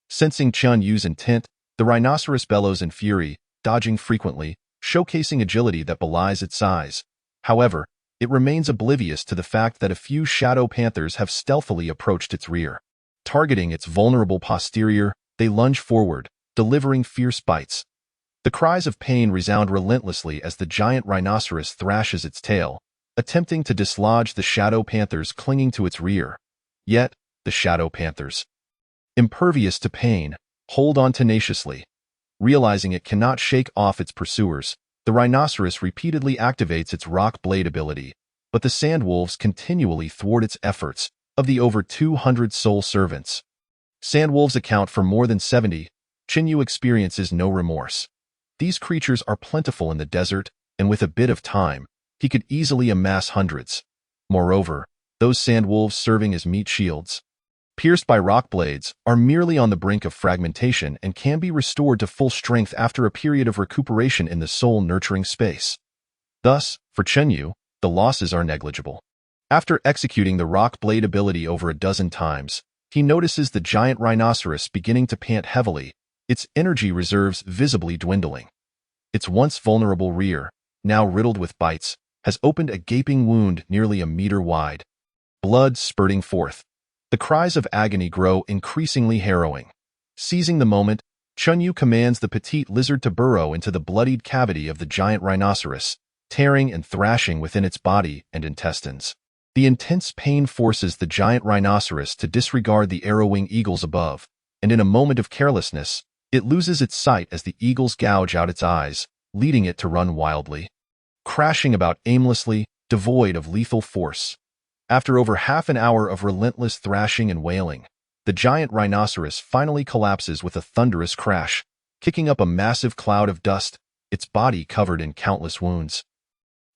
Sensing Chen Yu's intent, the rhinoceros bellows in fury, dodging frequently, showcasing agility that belies its size. However, it remains oblivious to the fact that a few shadow panthers have stealthily approached its rear. Targeting its vulnerable posterior, they lunge forward, delivering fierce bites. The cries of pain resound relentlessly as the giant rhinoceros thrashes its tail, attempting to dislodge the shadow panthers clinging to its rear. Yet, the shadow panthers, impervious to pain, hold on tenaciously. Realizing it cannot shake off its pursuers, the rhinoceros repeatedly activates its rock blade ability, but the sandwolves continually thwart its efforts. Of the over 200 soul servants, sandwolves account for more than 70. Chen Yu experiences no remorse. These creatures are plentiful in the desert, and with a bit of time, he could easily amass hundreds. Moreover, those sandwolves serving as meat shields, pierced by rock blades, are merely on the brink of fragmentation and can be restored to full strength after a period of recuperation in the soul-nurturing space. Thus, for Chen Yu, the losses are negligible. After executing the rock blade ability over a dozen times, he notices the giant rhinoceros beginning to pant heavily, its energy reserves visibly dwindling. Its once vulnerable rear, now riddled with bites, has opened a gaping wound nearly a meter wide, blood spurting forth. The cries of agony grow increasingly harrowing. Seizing the moment, Chen Yu commands the petite lizard to burrow into the bloodied cavity of the giant rhinoceros, tearing and thrashing within its body and intestines. The intense pain forces the giant rhinoceros to disregard the arrow-wing eagles above, and in a moment of carelessness, it loses its sight as the eagles gouge out its eyes, leading it to run wildly, crashing about aimlessly, devoid of lethal force. After over half an hour of relentless thrashing and wailing, the giant rhinoceros finally collapses with a thunderous crash, kicking up a massive cloud of dust, its body covered in countless wounds.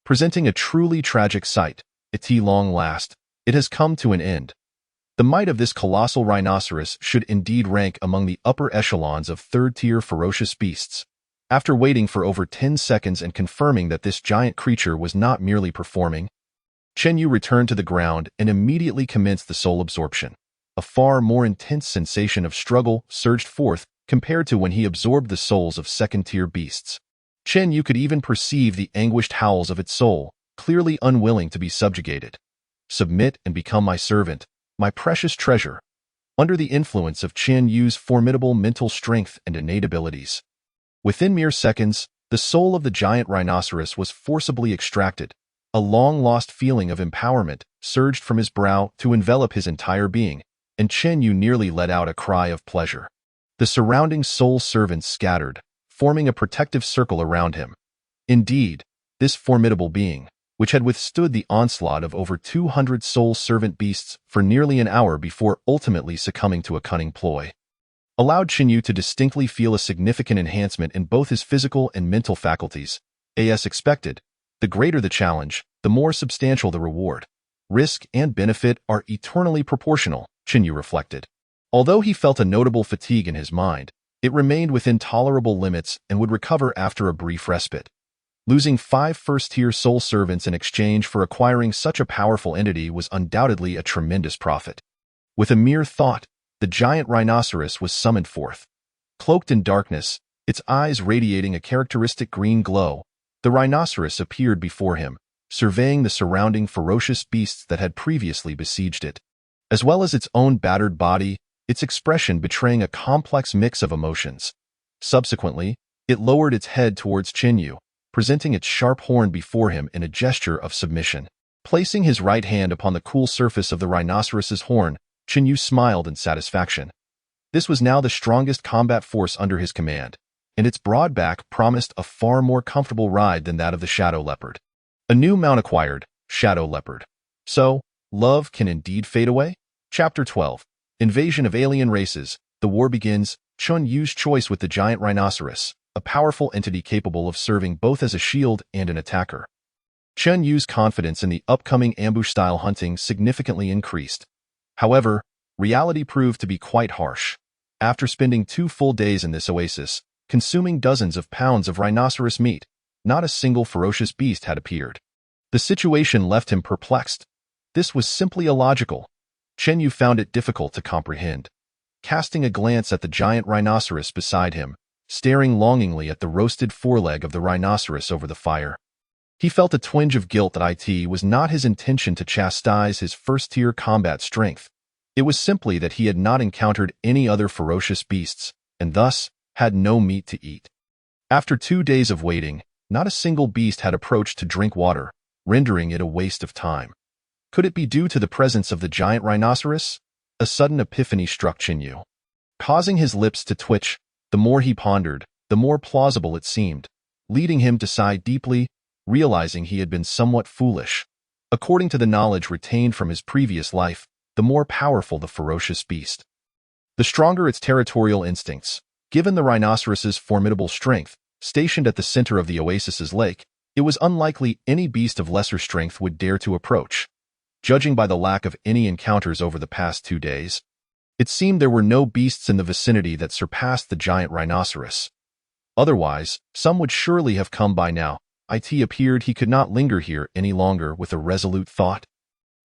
Presenting a truly tragic sight, at long last, it has come to an end. The might of this colossal rhinoceros should indeed rank among the upper echelons of third-tier ferocious beasts. After waiting for over 10 seconds and confirming that this giant creature was not merely performing, Chen Yu returned to the ground and immediately commenced the soul absorption. A far more intense sensation of struggle surged forth compared to when he absorbed the souls of second-tier beasts. Chen Yu could even perceive the anguished howls of its soul, clearly unwilling to be subjugated. Submit and become my servant, my precious treasure. Under the influence of Chen Yu's formidable mental strength and innate abilities, within mere seconds, the soul of the giant rhinoceros was forcibly extracted. A long-lost feeling of empowerment surged from his brow to envelop his entire being, and Chen Yu nearly let out a cry of pleasure. The surrounding soul servants scattered, forming a protective circle around him. Indeed, this formidable being, which had withstood the onslaught of over 200 soul servant beasts for nearly an hour before ultimately succumbing to a cunning ploy, allowed Chinyu to distinctly feel a significant enhancement in both his physical and mental faculties. As expected, the greater the challenge, the more substantial the reward. Risk and benefit are eternally proportional, Chinyu reflected. Although he felt a notable fatigue in his mind, it remained within tolerable limits and would recover after a brief respite. Losing 5 first-tier soul servants in exchange for acquiring such a powerful entity was undoubtedly a tremendous profit. With a mere thought, the giant rhinoceros was summoned forth. Cloaked in darkness, its eyes radiating a characteristic green glow, the rhinoceros appeared before him, surveying the surrounding ferocious beasts that had previously besieged it. As well as its own battered body, its expression betraying a complex mix of emotions. Subsequently, it lowered its head towards Chinyu, presenting its sharp horn before him in a gesture of submission. Placing his right hand upon the cool surface of the rhinoceros's horn, Chinyu smiled in satisfaction. This was now the strongest combat force under his command, and its broad back promised a far more comfortable ride than that of the shadow leopard. A new mount acquired, Shadow Leopard. So, love can indeed fade away? Chapter 12. Invasion of Alien Races. The war begins. Chen Yu's choice with the giant rhinoceros, a powerful entity capable of serving both as a shield and an attacker. Chen Yu's confidence in the upcoming ambush-style hunting significantly increased. However, reality proved to be quite harsh. After spending 2 full days in this oasis, consuming dozens of pounds of rhinoceros meat, not a single ferocious beast had appeared. The situation left him perplexed. This was simply illogical. Chen Yu found it difficult to comprehend. Casting a glance at the giant rhinoceros beside him, staring longingly at the roasted foreleg of the rhinoceros over the fire, he felt a twinge of guilt that it was not his intention to chastise his first-tier combat strength. It was simply that he had not encountered any other ferocious beasts, and thus had no meat to eat. After 2 days of waiting, not a single beast had approached to drink water, rendering it a waste of time. Could it be due to the presence of the giant rhinoceros? A sudden epiphany struck Chinyu. Causing his lips to twitch, the more he pondered, the more plausible it seemed, leading him to sigh deeply, realizing he had been somewhat foolish. According to the knowledge retained from his previous life, the more powerful the ferocious beast, the stronger its territorial instincts. Given the rhinoceros's formidable strength, stationed at the center of the oasis's lake, it was unlikely any beast of lesser strength would dare to approach. Judging by the lack of any encounters over the past 2 days, it seemed there were no beasts in the vicinity that surpassed the giant rhinoceros. Otherwise, some would surely have come by now. It appeared he could not linger here any longer with a resolute thought.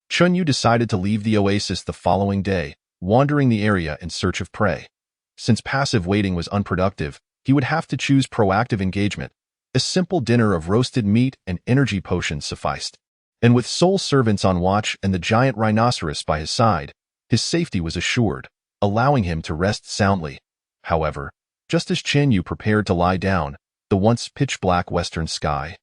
Chen Yu decided to leave the oasis the following day, wandering the area in search of prey. Since passive waiting was unproductive, he would have to choose proactive engagement. A simple dinner of roasted meat and energy potions sufficed. And with soul servants on watch and the giant rhinoceros by his side, his safety was assured, allowing him to rest soundly. However, just as Chen Yu prepared to lie down, the once pitch-black western sky,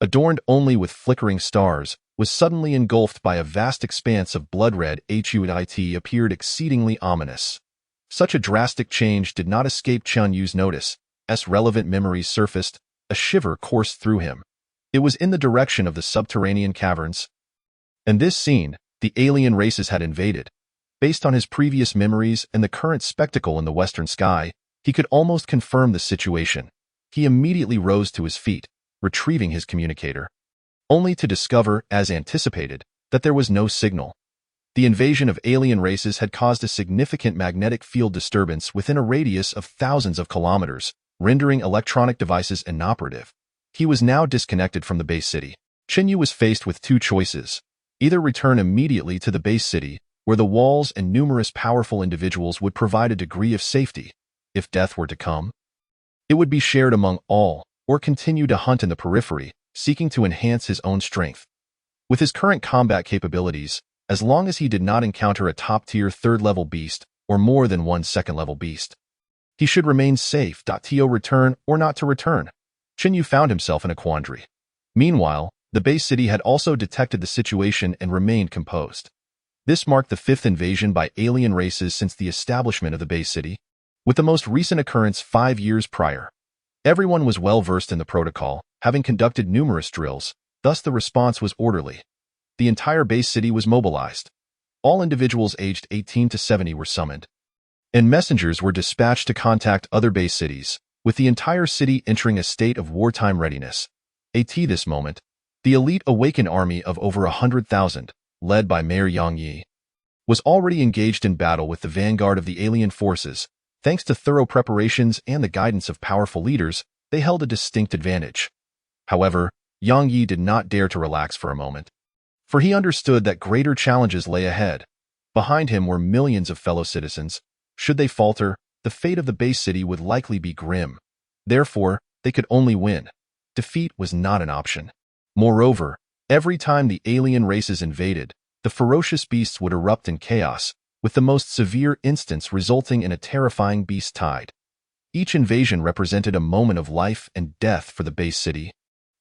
adorned only with flickering stars, was suddenly engulfed by a vast expanse of blood-red HUIT appeared exceedingly ominous. Such a drastic change did not escape Chen Yu's notice. As relevant memories surfaced, a shiver coursed through him. It was in the direction of the subterranean caverns. And this scene, the alien races had invaded. Based on his previous memories and the current spectacle in the western sky, he could almost confirm the situation. He immediately rose to his feet, retrieving his communicator, only to discover, as anticipated, that there was no signal. The invasion of alien races had caused a significant magnetic field disturbance within a radius of thousands of kilometers, rendering electronic devices inoperative. He was now disconnected from the base city. Chen Yu was faced with 2 choices. Either return immediately to the base city, where the walls and numerous powerful individuals would provide a degree of safety. If death were to come, it would be shared among all, or continue to hunt in the periphery, seeking to enhance his own strength. With his current combat capabilities, as long as he did not encounter a top-tier third-level beast or more than one second-level beast, he should remain safe. To return or not to return? Chen Yu found himself in a quandary. Meanwhile, the base city had also detected the situation and remained composed. This marked the fifth invasion by alien races since the establishment of the base city, with the most recent occurrence 5 years prior. Everyone was well versed in the protocol, having conducted numerous drills, thus the response was orderly. The entire base city was mobilized. All individuals aged 18 to 70 were summoned, and messengers were dispatched to contact other base cities, with the entire city entering a state of wartime readiness. At this moment, the elite awakened army of over 100,000, led by Mayor Yang Yi, was already engaged in battle with the vanguard of the alien forces. Thanks to thorough preparations and the guidance of powerful leaders, they held a distinct advantage. However, Yang Yi did not dare to relax for a moment, for he understood that greater challenges lay ahead. Behind him were millions of fellow citizens. Should they falter, the fate of the base city would likely be grim. Therefore, they could only win. Defeat was not an option. Moreover, every time the alien races invaded, the ferocious beasts would erupt in chaos, with the most severe instance resulting in a terrifying beast tide. Each invasion represented a moment of life and death for the base city,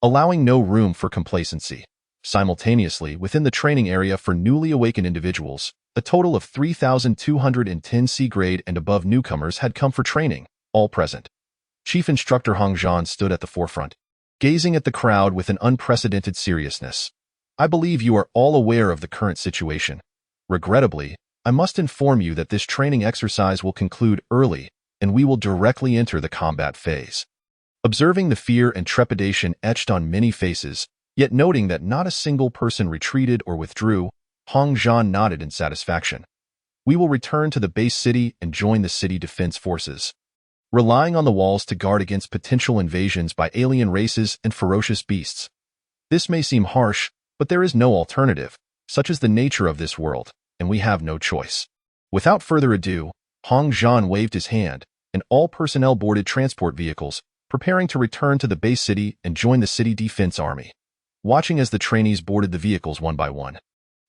allowing no room for complacency. Simultaneously, within the training area for newly awakened individuals, a total of 3,210 C-grade and above newcomers had come for training, all present. Chief Instructor Hong Zhan stood at the forefront, gazing at the crowd with an unprecedented seriousness. I believe you are all aware of the current situation. Regrettably, I must inform you that this training exercise will conclude early, and we will directly enter the combat phase. Observing the fear and trepidation etched on many faces, yet noting that not a single person retreated or withdrew, Hong Zhan nodded in satisfaction. We will return to the base city and join the city defense forces, relying on the walls to guard against potential invasions by alien races and ferocious beasts. This may seem harsh, but there is no alternative. Such is the nature of this world, and we have no choice. Without further ado, Hong Zhan waved his hand, and all personnel boarded transport vehicles, preparing to return to the base city and join the city defense army. Watching as the trainees boarded the vehicles one by one,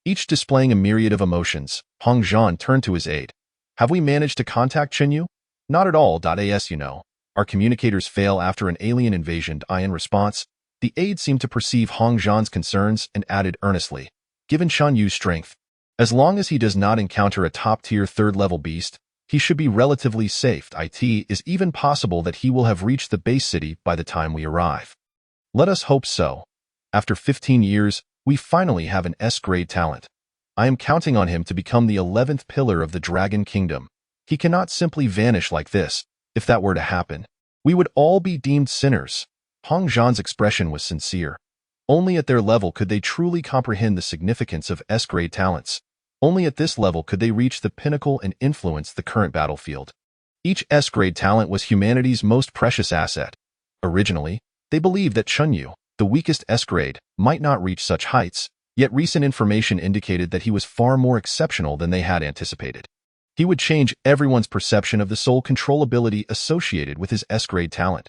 each displaying a myriad of emotions, Hong Zhan turned to his aide. Have we managed to contact Chen Yu? Not at all. Our communicators fail after an alien invasion. In response, the aide seemed to perceive Hong Zhan's concerns and added earnestly, given Chen Yu's strength, as long as he does not encounter a top-tier third-level beast, he should be relatively safe. It is even possible that he will have reached the base city by the time we arrive. Let us hope so. After 15 years, we finally have an S-grade talent. I am counting on him to become the 11th pillar of the Dragon Kingdom. He cannot simply vanish like this. If that were to happen, we would all be deemed sinners. Hong Zhan's expression was sincere. Only at their level could they truly comprehend the significance of S-grade talents. Only at this level could they reach the pinnacle and influence the current battlefield. Each S-grade talent was humanity's most precious asset. Originally, they believed that Chen Yu, the weakest S-grade, might not reach such heights, yet recent information indicated that he was far more exceptional than they had anticipated. He would change everyone's perception of the soul controllability associated with his S-grade talent.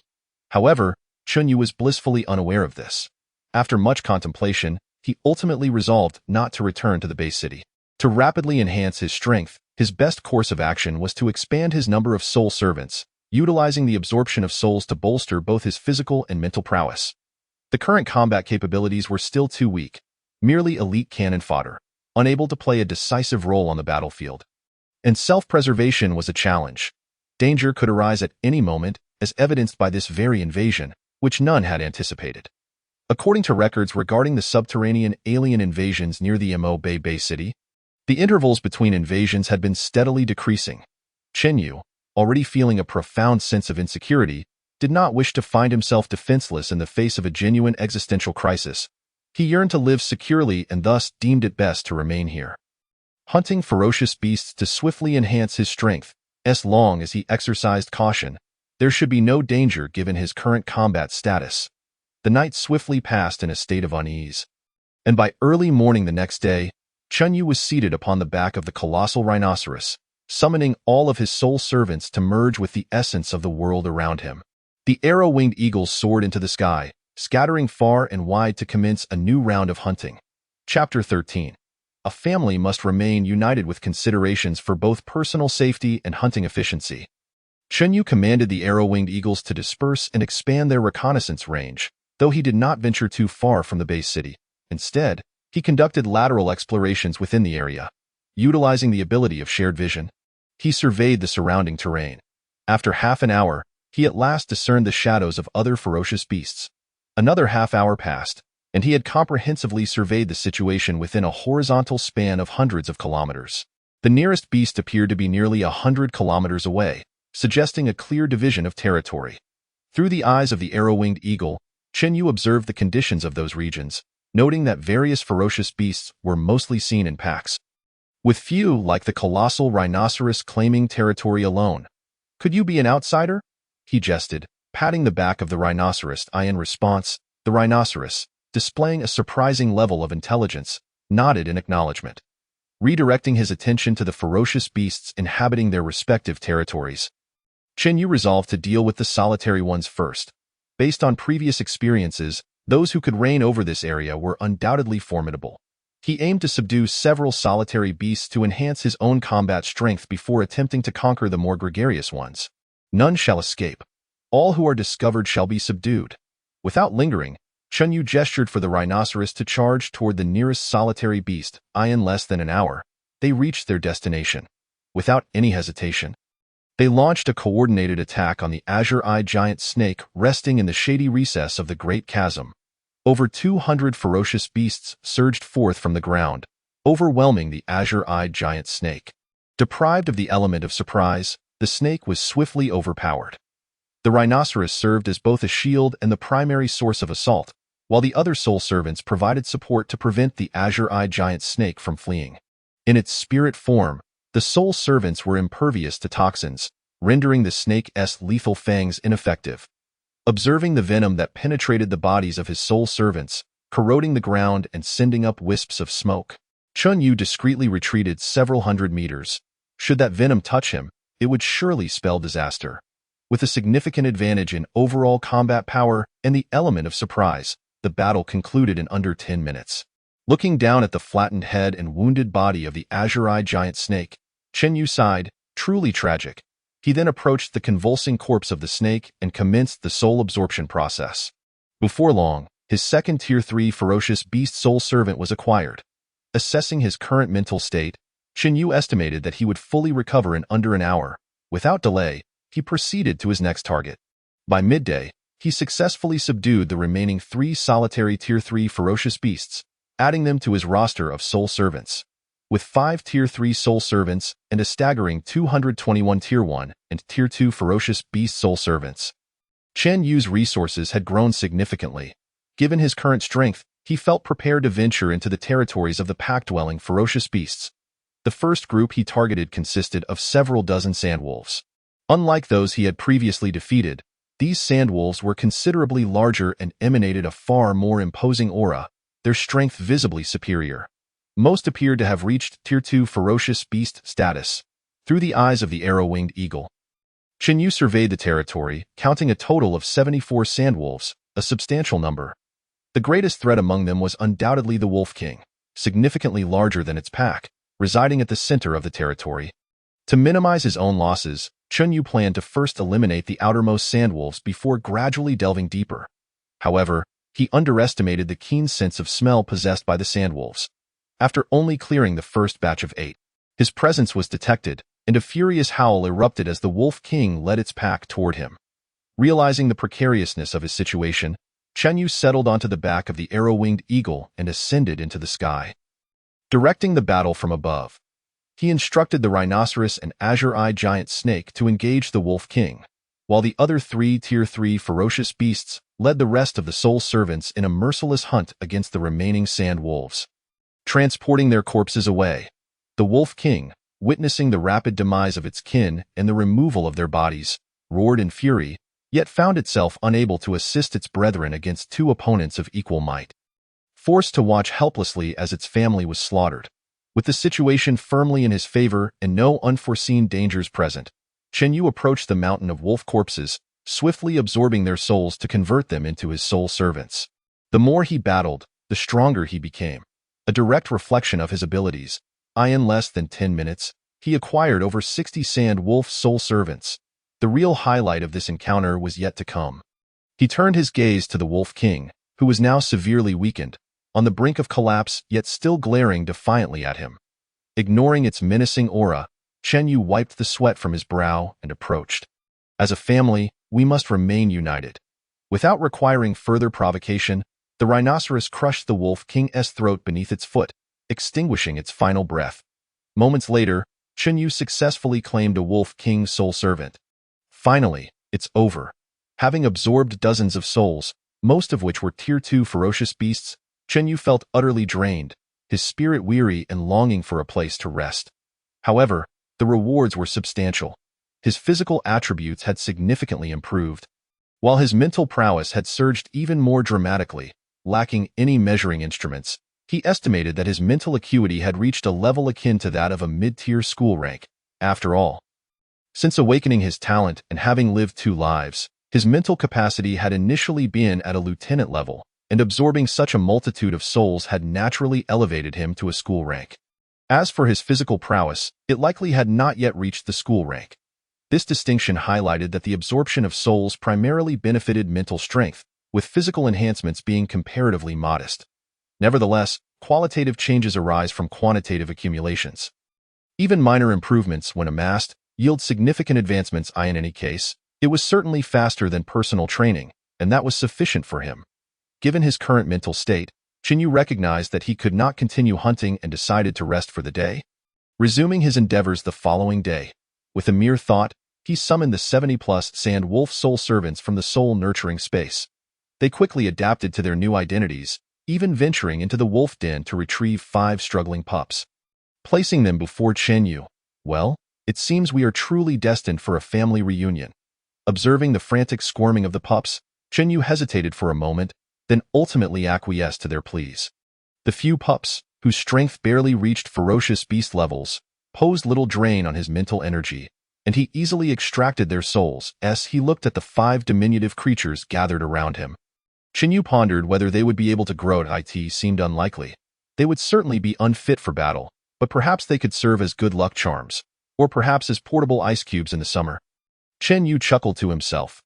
However, Chen Yu was blissfully unaware of this. After much contemplation, he ultimately resolved not to return to the base city. To rapidly enhance his strength, his best course of action was to expand his number of soul servants, utilizing the absorption of souls to bolster both his physical and mental prowess. The current combat capabilities were still too weak, merely elite cannon fodder, unable to play a decisive role on the battlefield. And self-preservation was a challenge. Danger could arise at any moment, as evidenced by this very invasion, which none had anticipated. According to records regarding the subterranean alien invasions near the Mo Bay base city, the intervals between invasions had been steadily decreasing. Chen Yu, already feeling a profound sense of insecurity, did not wish to find himself defenseless in the face of a genuine existential crisis. He yearned to live securely and thus deemed it best to remain here, hunting ferocious beasts to swiftly enhance his strength. As long as he exercised caution, there should be no danger given his current combat status. The night swiftly passed in a state of unease, and by early morning the next day, Chen Yu was seated upon the back of the colossal rhinoceros, summoning all of his soul servants to merge with the essence of the world around him. The arrow-winged eagles soared into the sky, scattering far and wide to commence a new round of hunting. Chapter 13. A family must remain united with considerations for both personal safety and hunting efficiency. Chen Yu commanded the arrow-winged eagles to disperse and expand their reconnaissance range, though he did not venture too far from the base city. Instead, he conducted lateral explorations within the area. Utilizing the ability of shared vision, he surveyed the surrounding terrain. After half an hour, he at last discerned the shadows of other ferocious beasts. Another half hour passed, and he had comprehensively surveyed the situation within a horizontal span of hundreds of kilometers. The nearest beast appeared to be nearly 100 kilometers away, suggesting a clear division of territory. Through the eyes of the arrow-winged eagle, Chen Yu observed the conditions of those regions, noting that various ferocious beasts were mostly seen in packs, with few, like the colossal rhinoceros, claiming territory alone. "Could you be an outsider?" he jested, patting the back of the rhinoceros. In response, the rhinoceros, displaying a surprising level of intelligence, nodded in acknowledgement. Redirecting his attention to the ferocious beasts inhabiting their respective territories, Chen Yu resolved to deal with the solitary ones first. Based on previous experiences, those who could reign over this area were undoubtedly formidable. He aimed to subdue several solitary beasts to enhance his own combat strength before attempting to conquer the more gregarious ones. None shall escape. All who are discovered shall be subdued. Without lingering, Chen Yu gestured for the rhinoceros to charge toward the nearest solitary beast. In less than an hour, they reached their destination. Without any hesitation, they launched a coordinated attack on the azure-eyed giant snake resting in the shady recess of the great chasm. Over 200 ferocious beasts surged forth from the ground, overwhelming the azure-eyed giant snake. Deprived of the element of surprise, the snake was swiftly overpowered. The rhinoceros served as both a shield and the primary source of assault, while the other soul servants provided support to prevent the azure-eyed giant snake from fleeing. In its spirit form, the soul servants were impervious to toxins, rendering the snake's lethal fangs ineffective. Observing the venom that penetrated the bodies of his soul servants, corroding the ground and sending up wisps of smoke, Chen Yu discreetly retreated several hundred meters. Should that venom touch him, it would surely spell disaster. With a significant advantage in overall combat power and the element of surprise, the battle concluded in under 10 minutes. Looking down at the flattened head and wounded body of the azure-eyed giant snake, Chen Yu sighed, truly tragic. He then approached the convulsing corpse of the snake and commenced the soul absorption process. Before long, his second Tier 3 ferocious beast soul servant was acquired. Assessing his current mental state, Chen Yu estimated that he would fully recover in under an hour. Without delay, he proceeded to his next target. By midday, he successfully subdued the remaining 3 solitary Tier 3 ferocious beasts, adding them to his roster of soul servants. With 5 Tier 3 soul servants and a staggering 221 Tier 1 and Tier 2 ferocious beast soul servants, Chen Yu's resources had grown significantly. Given his current strength, he felt prepared to venture into the territories of the pack-dwelling ferocious beasts. The first group he targeted consisted of several dozen sandwolves. Unlike those he had previously defeated, these sandwolves were considerably larger and emanated a far more imposing aura, their strength visibly superior. Most appeared to have reached Tier 2 ferocious beast status. Through the eyes of the arrow-winged eagle, Chen Yu surveyed the territory, counting a total of 74 sandwolves, a substantial number. The greatest threat among them was undoubtedly the Wolf King, significantly larger than its pack, residing at the center of the territory. To minimize his own losses, Chen Yu planned to first eliminate the outermost sandwolves before gradually delving deeper. However, he underestimated the keen sense of smell possessed by the sandwolves. After only clearing the first batch of 8, his presence was detected, and a furious howl erupted as the Wolf King led its pack toward him. Realizing the precariousness of his situation, Chen Yu settled onto the back of the arrow-winged eagle and ascended into the sky. Directing the battle from above, he instructed the rhinoceros and azure-eyed giant snake to engage the Wolf King, while the other 3 Tier 3 ferocious beasts led the rest of the soul servants in a merciless hunt against the remaining sand wolves. Transporting their corpses away, the Wolf King, witnessing the rapid demise of its kin and the removal of their bodies, roared in fury, yet found itself unable to assist its brethren against 2 opponents of equal might. Forced to watch helplessly as its family was slaughtered, with the situation firmly in his favor and no unforeseen dangers present, Chen Yu approached the mountain of wolf corpses, swiftly absorbing their souls to convert them into his soul servants. The more he battled, the stronger he became. A direct reflection of his abilities, in less than 10 minutes, he acquired over 60 Sand Wolf soul servants. The real highlight of this encounter was yet to come. He turned his gaze to the Wolf King, who was now severely weakened, on the brink of collapse yet still glaring defiantly at him. Ignoring its menacing aura, Chen Yu wiped the sweat from his brow and approached. As a family, we must remain united. Without requiring further provocation, the rhinoceros crushed the Wolf King's throat beneath its foot, extinguishing its final breath. Moments later, Chen Yu successfully claimed a Wolf King's soul servant. Finally, it's over. Having absorbed dozens of souls, most of which were Tier 2 ferocious beasts, Chen Yu felt utterly drained, his spirit weary and longing for a place to rest. However, the rewards were substantial. His physical attributes had significantly improved, while his mental prowess had surged even more dramatically. Lacking any measuring instruments, he estimated that his mental acuity had reached a level akin to that of a mid-tier school rank. After all, since awakening his talent and having lived 2 lives, his mental capacity had initially been at a lieutenant level, and absorbing such a multitude of souls had naturally elevated him to a school rank. As for his physical prowess, it likely had not yet reached the school rank. This distinction highlighted that the absorption of souls primarily benefited mental strength, with physical enhancements being comparatively modest. Nevertheless, qualitative changes arise from quantitative accumulations. Even minor improvements, when amassed, yield significant advancements. In any case, it was certainly faster than personal training, and that was sufficient for him. Given his current mental state, Chen Yu recognized that he could not continue hunting and decided to rest for the day. Resuming his endeavors the following day, with a mere thought, he summoned the 70+ Sand Wolf soul servants from the soul-nurturing space. They quickly adapted to their new identities, even venturing into the wolf den to retrieve 5 struggling pups. Placing them before Chen Yu, well, it seems we are truly destined for a family reunion. Observing the frantic squirming of the pups, Chen Yu hesitated for a moment, then ultimately acquiesced to their pleas. The few pups, whose strength barely reached ferocious beast levels, posed little drain on his mental energy, and he easily extracted their souls as he looked at the 5 diminutive creatures gathered around him. Chen Yu pondered whether they would be able to grow. It seemed unlikely. They would certainly be unfit for battle, but perhaps they could serve as good luck charms, or perhaps as portable ice cubes in the summer. Chen Yu chuckled to himself.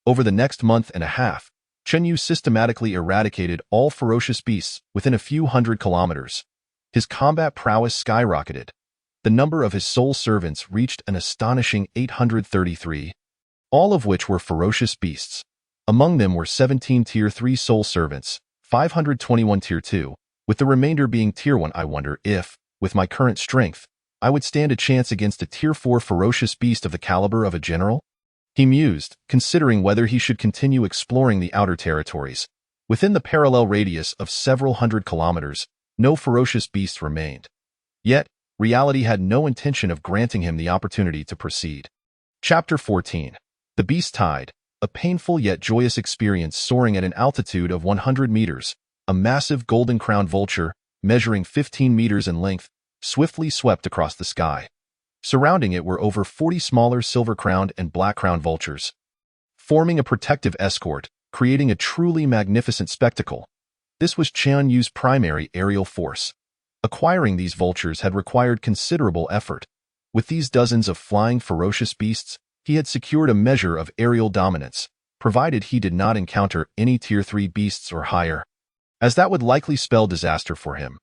Over the next month and a half, Chen Yu systematically eradicated all ferocious beasts within a few hundred kilometers. His combat prowess skyrocketed. The number of his soul servants reached an astonishing 833, all of which were ferocious beasts. Among them were 17 Tier 3 soul servants, 521 Tier 2, with the remainder being Tier 1. I wonder if, with my current strength, I would stand a chance against a Tier 4 ferocious beast of the caliber of a general? He mused, considering whether he should continue exploring the outer territories. Within the parallel radius of several hundred kilometers, no ferocious beasts remained. Yet, reality had no intention of granting him the opportunity to proceed. Chapter 14. The Beast Tide, a painful yet joyous experience. Soaring at an altitude of 100 meters, a massive golden-crowned vulture, measuring 15 meters in length, swiftly swept across the sky. Surrounding it were over 40 smaller silver-crowned and black-crowned vultures, forming a protective escort, creating a truly magnificent spectacle. This was Chen Yu's primary aerial force. Acquiring these vultures had required considerable effort. With these dozens of flying ferocious beasts, he had secured a measure of aerial dominance, provided he did not encounter any Tier 3 beasts or higher, as that would likely spell disaster for him.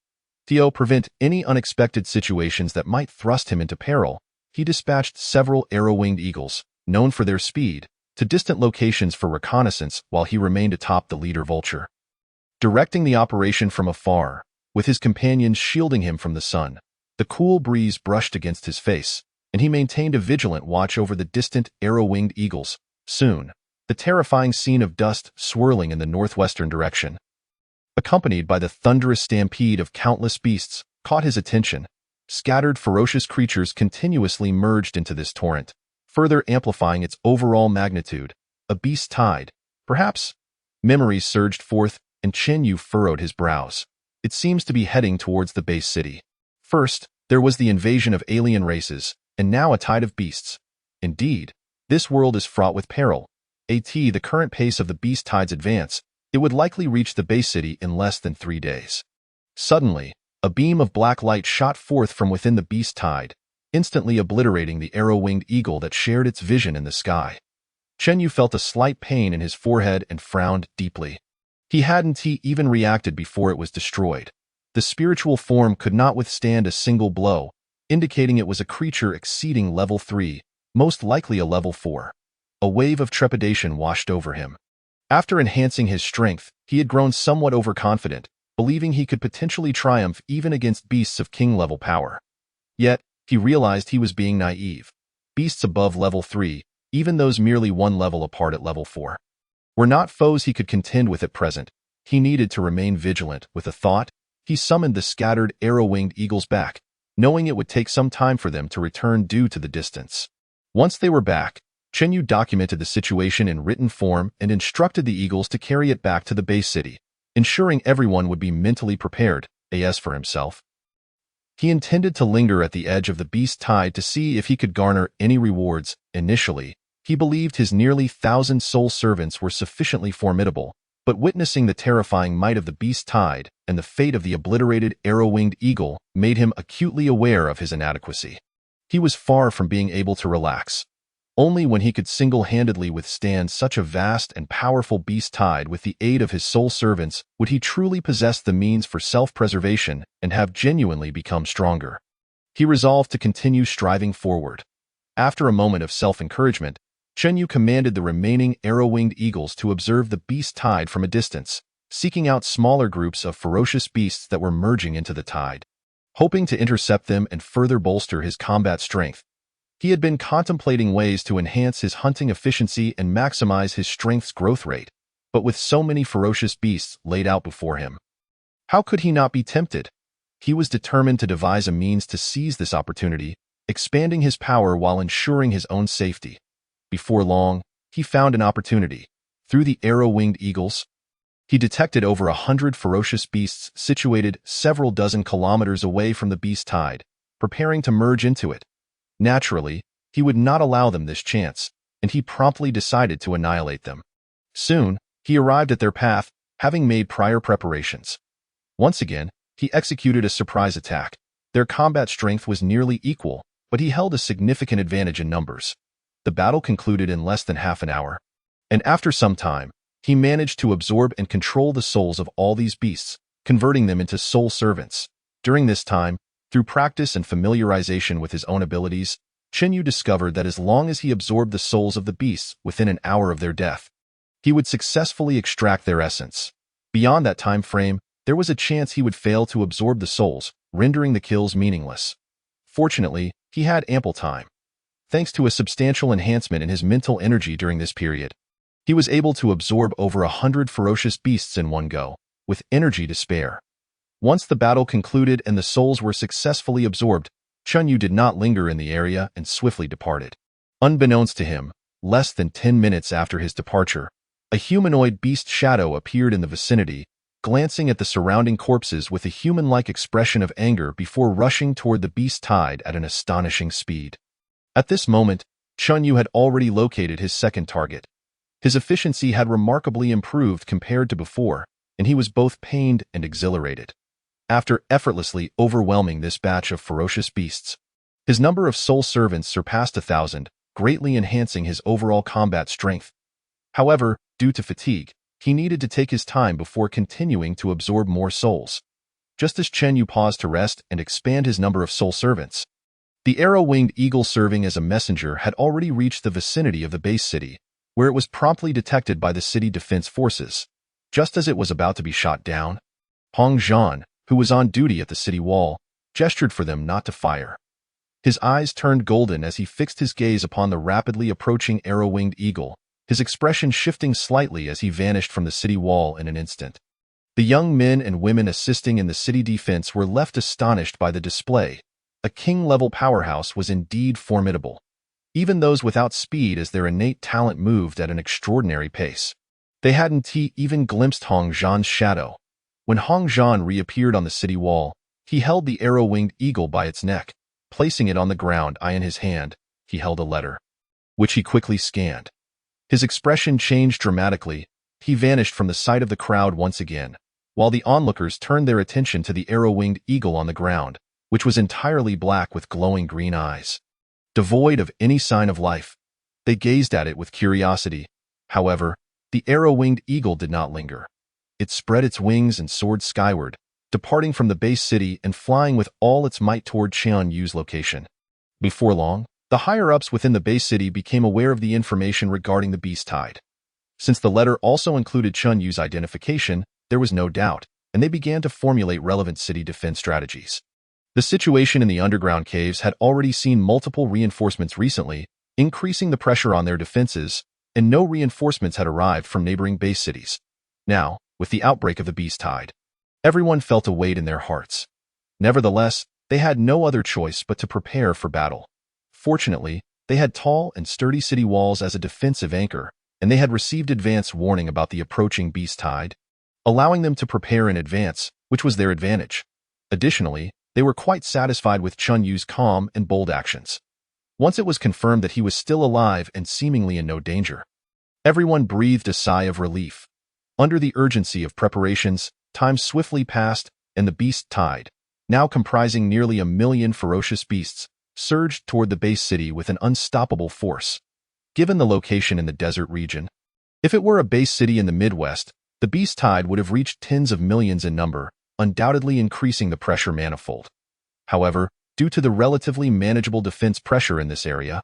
To prevent any unexpected situations that might thrust him into peril, he dispatched several arrow-winged eagles, known for their speed, to distant locations for reconnaissance while he remained atop the leader vulture. Directing the operation from afar, with his companions shielding him from the sun, the cool breeze brushed against his face, and he maintained a vigilant watch over the distant arrow-winged eagles. Soon, the terrifying scene of dust swirling in the northwestern direction, accompanied by the thunderous stampede of countless beasts, caught his attention. Scattered ferocious creatures continuously merged into this torrent, further amplifying its overall magnitude. A beast tide, perhaps? Memories surged forth, and Chen Yu furrowed his brows. It seems to be heading towards the base city. First, there was the invasion of alien races, and now a tide of beasts. Indeed, this world is fraught with peril. the current pace of the beast tide's advance, it would likely reach the base city in less than 3 days. Suddenly, a beam of black light shot forth from within the beast tide, instantly obliterating the arrow-winged eagle that shared its vision in the sky. Chen Yu felt a slight pain in his forehead and frowned deeply. He hadn't even reacted before it was destroyed. The spiritual form could not withstand a single blow, indicating it was a creature exceeding level 3, most likely a level 4. A wave of trepidation washed over him. After enhancing his strength, he had grown somewhat overconfident, believing he could potentially triumph even against beasts of king-level power. Yet, he realized he was being naive. Beasts above level 3, even those merely one level apart at level 4, were not foes he could contend with at present. He needed to remain vigilant. With a thought, he summoned the scattered arrow-winged eagles back, knowing it would take some time for them to return due to the distance. Once they were back, Chen Yu documented the situation in written form and instructed the eagles to carry it back to the base city, ensuring everyone would be mentally prepared. As for himself, he intended to linger at the edge of the beast tide to see if he could garner any rewards. Initially, he believed his nearly 1,000 soul servants were sufficiently formidable, but witnessing the terrifying might of the beast tide and the fate of the obliterated arrow-winged eagle made him acutely aware of his inadequacy. He was far from being able to relax. Only when he could single-handedly withstand such a vast and powerful beast tide with the aid of his soul servants would he truly possess the means for self-preservation and have genuinely become stronger. He resolved to continue striving forward. After a moment of self-encouragement, Chen Yu commanded the remaining arrow-winged eagles to observe the beast tide from a distance, seeking out smaller groups of ferocious beasts that were merging into the tide. Hoping to intercept them and further bolster his combat strength, he had been contemplating ways to enhance his hunting efficiency and maximize his strength's growth rate, but with so many ferocious beasts laid out before him, how could he not be tempted? He was determined to devise a means to seize this opportunity, expanding his power while ensuring his own safety. Before long, he found an opportunity. Through the arrow-winged eagles, he detected over 100 ferocious beasts situated several dozen kilometers away from the beast tide, preparing to merge into it. Naturally, he would not allow them this chance, and he promptly decided to annihilate them. Soon, he arrived at their path, having made prior preparations. Once again, he executed a surprise attack. Their combat strength was nearly equal, but he held a significant advantage in numbers. The battle concluded in less than half an hour, and after some time, he managed to absorb and control the souls of all these beasts, converting them into soul servants. During this time, through practice and familiarization with his own abilities, Chen Yu discovered that as long as he absorbed the souls of the beasts within an hour of their death, he would successfully extract their essence. Beyond that time frame, there was a chance he would fail to absorb the souls, rendering the kills meaningless. Fortunately, he had ample time. Thanks to a substantial enhancement in his mental energy during this period, he was able to absorb over 100 ferocious beasts in one go, with energy to spare. Once the battle concluded and the souls were successfully absorbed, Chen Yu did not linger in the area and swiftly departed. Unbeknownst to him, less than 10 minutes after his departure, a humanoid beast shadow appeared in the vicinity, glancing at the surrounding corpses with a human-like expression of anger before rushing toward the beast tide at an astonishing speed. At this moment, Chen Yu had already located his second target. His efficiency had remarkably improved compared to before, and he was both pained and exhilarated. After effortlessly overwhelming this batch of ferocious beasts, his number of soul servants surpassed 1,000, greatly enhancing his overall combat strength. However, due to fatigue, he needed to take his time before continuing to absorb more souls. Just as Chen Yu paused to rest and expand his number of soul servants, the arrow-winged eagle serving as a messenger had already reached the vicinity of the base city, where it was promptly detected by the city defense forces. Just as it was about to be shot down, Hong Zhan, who was on duty at the city wall, gestured for them not to fire. His eyes turned golden as he fixed his gaze upon the rapidly approaching arrow-winged eagle, his expression shifting slightly as he vanished from the city wall in an instant. The young men and women assisting in the city defense were left astonished by the display. A king-level powerhouse was indeed formidable. Even those without speed as their innate talent moved at an extraordinary pace. They hadn't even glimpsed Hong Zhan's shadow. When Hong Zhan reappeared on the city wall, he held the arrow-winged eagle by its neck. Placing it on the ground, in his hand, he held a letter, which he quickly scanned. His expression changed dramatically. He vanished from the sight of the crowd once again, while the onlookers turned their attention to the arrow-winged eagle on the ground, which was entirely black with glowing green eyes. Devoid of any sign of life, they gazed at it with curiosity. However, the arrow-winged eagle did not linger. It spread its wings and soared skyward, departing from the base city and flying with all its might toward Qian Yu's location. Before long, the higher-ups within the base city became aware of the information regarding the beast tide. Since the letter also included Chun Yu's identification, there was no doubt, and they began to formulate relevant city defense strategies. The situation in the underground caves had already seen multiple reinforcements recently, increasing the pressure on their defenses, and no reinforcements had arrived from neighboring base cities. Now, with the outbreak of the beast tide, everyone felt a weight in their hearts. Nevertheless, they had no other choice but to prepare for battle. Fortunately, they had tall and sturdy city walls as a defensive anchor, and they had received advance warning about the approaching beast tide, allowing them to prepare in advance, which was their advantage. Additionally, they were quite satisfied with Chun Yu's calm and bold actions. Once it was confirmed that he was still alive and seemingly in no danger, everyone breathed a sigh of relief. Under the urgency of preparations, time swiftly passed, and the beast tide, now comprising nearly 1 million ferocious beasts, surged toward the base city with an unstoppable force. Given the location in the desert region, if it were a base city in the Midwest, the beast tide would have reached tens of millions in number, undoubtedly increasing the pressure manifold. However, due to the relatively manageable defense pressure in this area,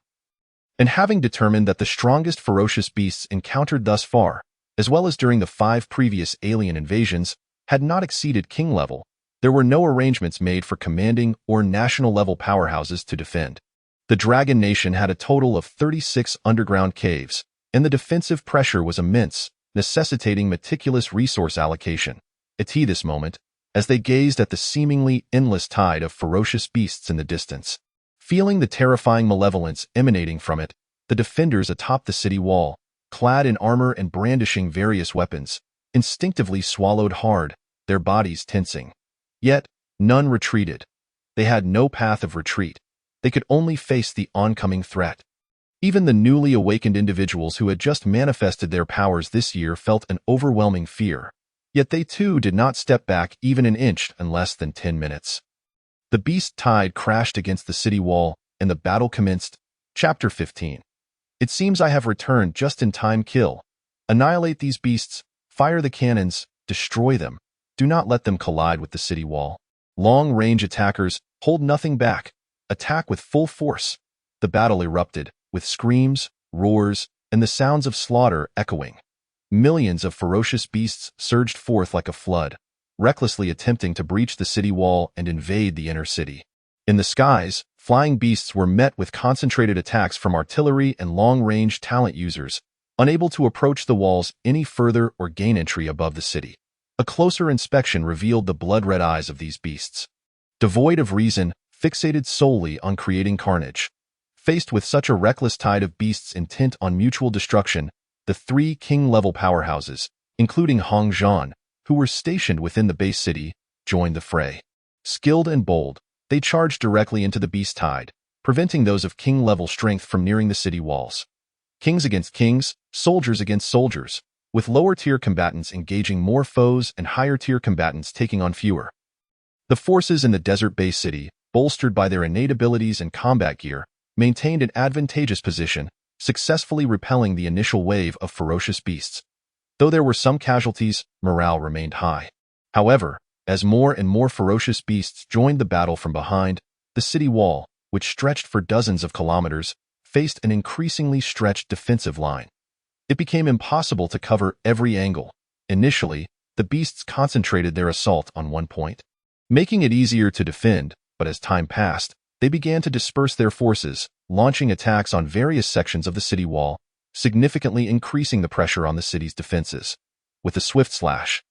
and having determined that the strongest ferocious beasts encountered thus far, as well as during the 5 previous alien invasions, had not exceeded king level, there were no arrangements made for commanding or national-level powerhouses to defend. The Dragon Nation had a total of 36 underground caves, and the defensive pressure was immense, necessitating meticulous resource allocation. At this moment, as they gazed at the seemingly endless tide of ferocious beasts in the distance, feeling the terrifying malevolence emanating from it, the defenders atop the city wall, clad in armor and brandishing various weapons, instinctively swallowed hard, their bodies tensing. Yet, none retreated. They had no path of retreat. They could only face the oncoming threat. Even the newly awakened individuals who had just manifested their powers this year felt an overwhelming fear. Yet they too did not step back even an inch in less than 10 minutes. The beast tide crashed against the city wall, and the battle commenced. Chapter 15. It seems I have returned just in time. Kill. Annihilate these beasts, fire the cannons, destroy them. Do not let them collide with the city wall. Long-range attackers, hold nothing back. Attack with full force. The battle erupted, with screams, roars, and the sounds of slaughter echoing. Millions of ferocious beasts surged forth like a flood, recklessly attempting to breach the city wall and invade the inner city. In the skies, flying beasts were met with concentrated attacks from artillery and long-range talent users, unable to approach the walls any further or gain entry above the city. A closer inspection revealed the blood-red eyes of these beasts. Devoid of reason, fixated solely on creating carnage. Faced with such a reckless tide of beasts intent on mutual destruction, the 3 king-level powerhouses, including Hong Zhan, who were stationed within the base city, joined the fray. Skilled and bold, they charged directly into the beast tide, preventing those of king-level strength from nearing the city walls. Kings against kings, soldiers against soldiers, with lower-tier combatants engaging more foes and higher-tier combatants taking on fewer. The forces in the desert base city, bolstered by their innate abilities and combat gear, maintained an advantageous position, successfully repelling the initial wave of ferocious beasts. Though there were some casualties, morale remained high. However, as more and more ferocious beasts joined the battle from behind, the city wall, which stretched for dozens of kilometers, faced an increasingly stretched defensive line. It became impossible to cover every angle. Initially, the beasts concentrated their assault on one point, making it easier to defend, but as time passed, they began to disperse their forces, launching attacks on various sections of the city wall, significantly increasing the pressure on the city's defenses. With a swift slash,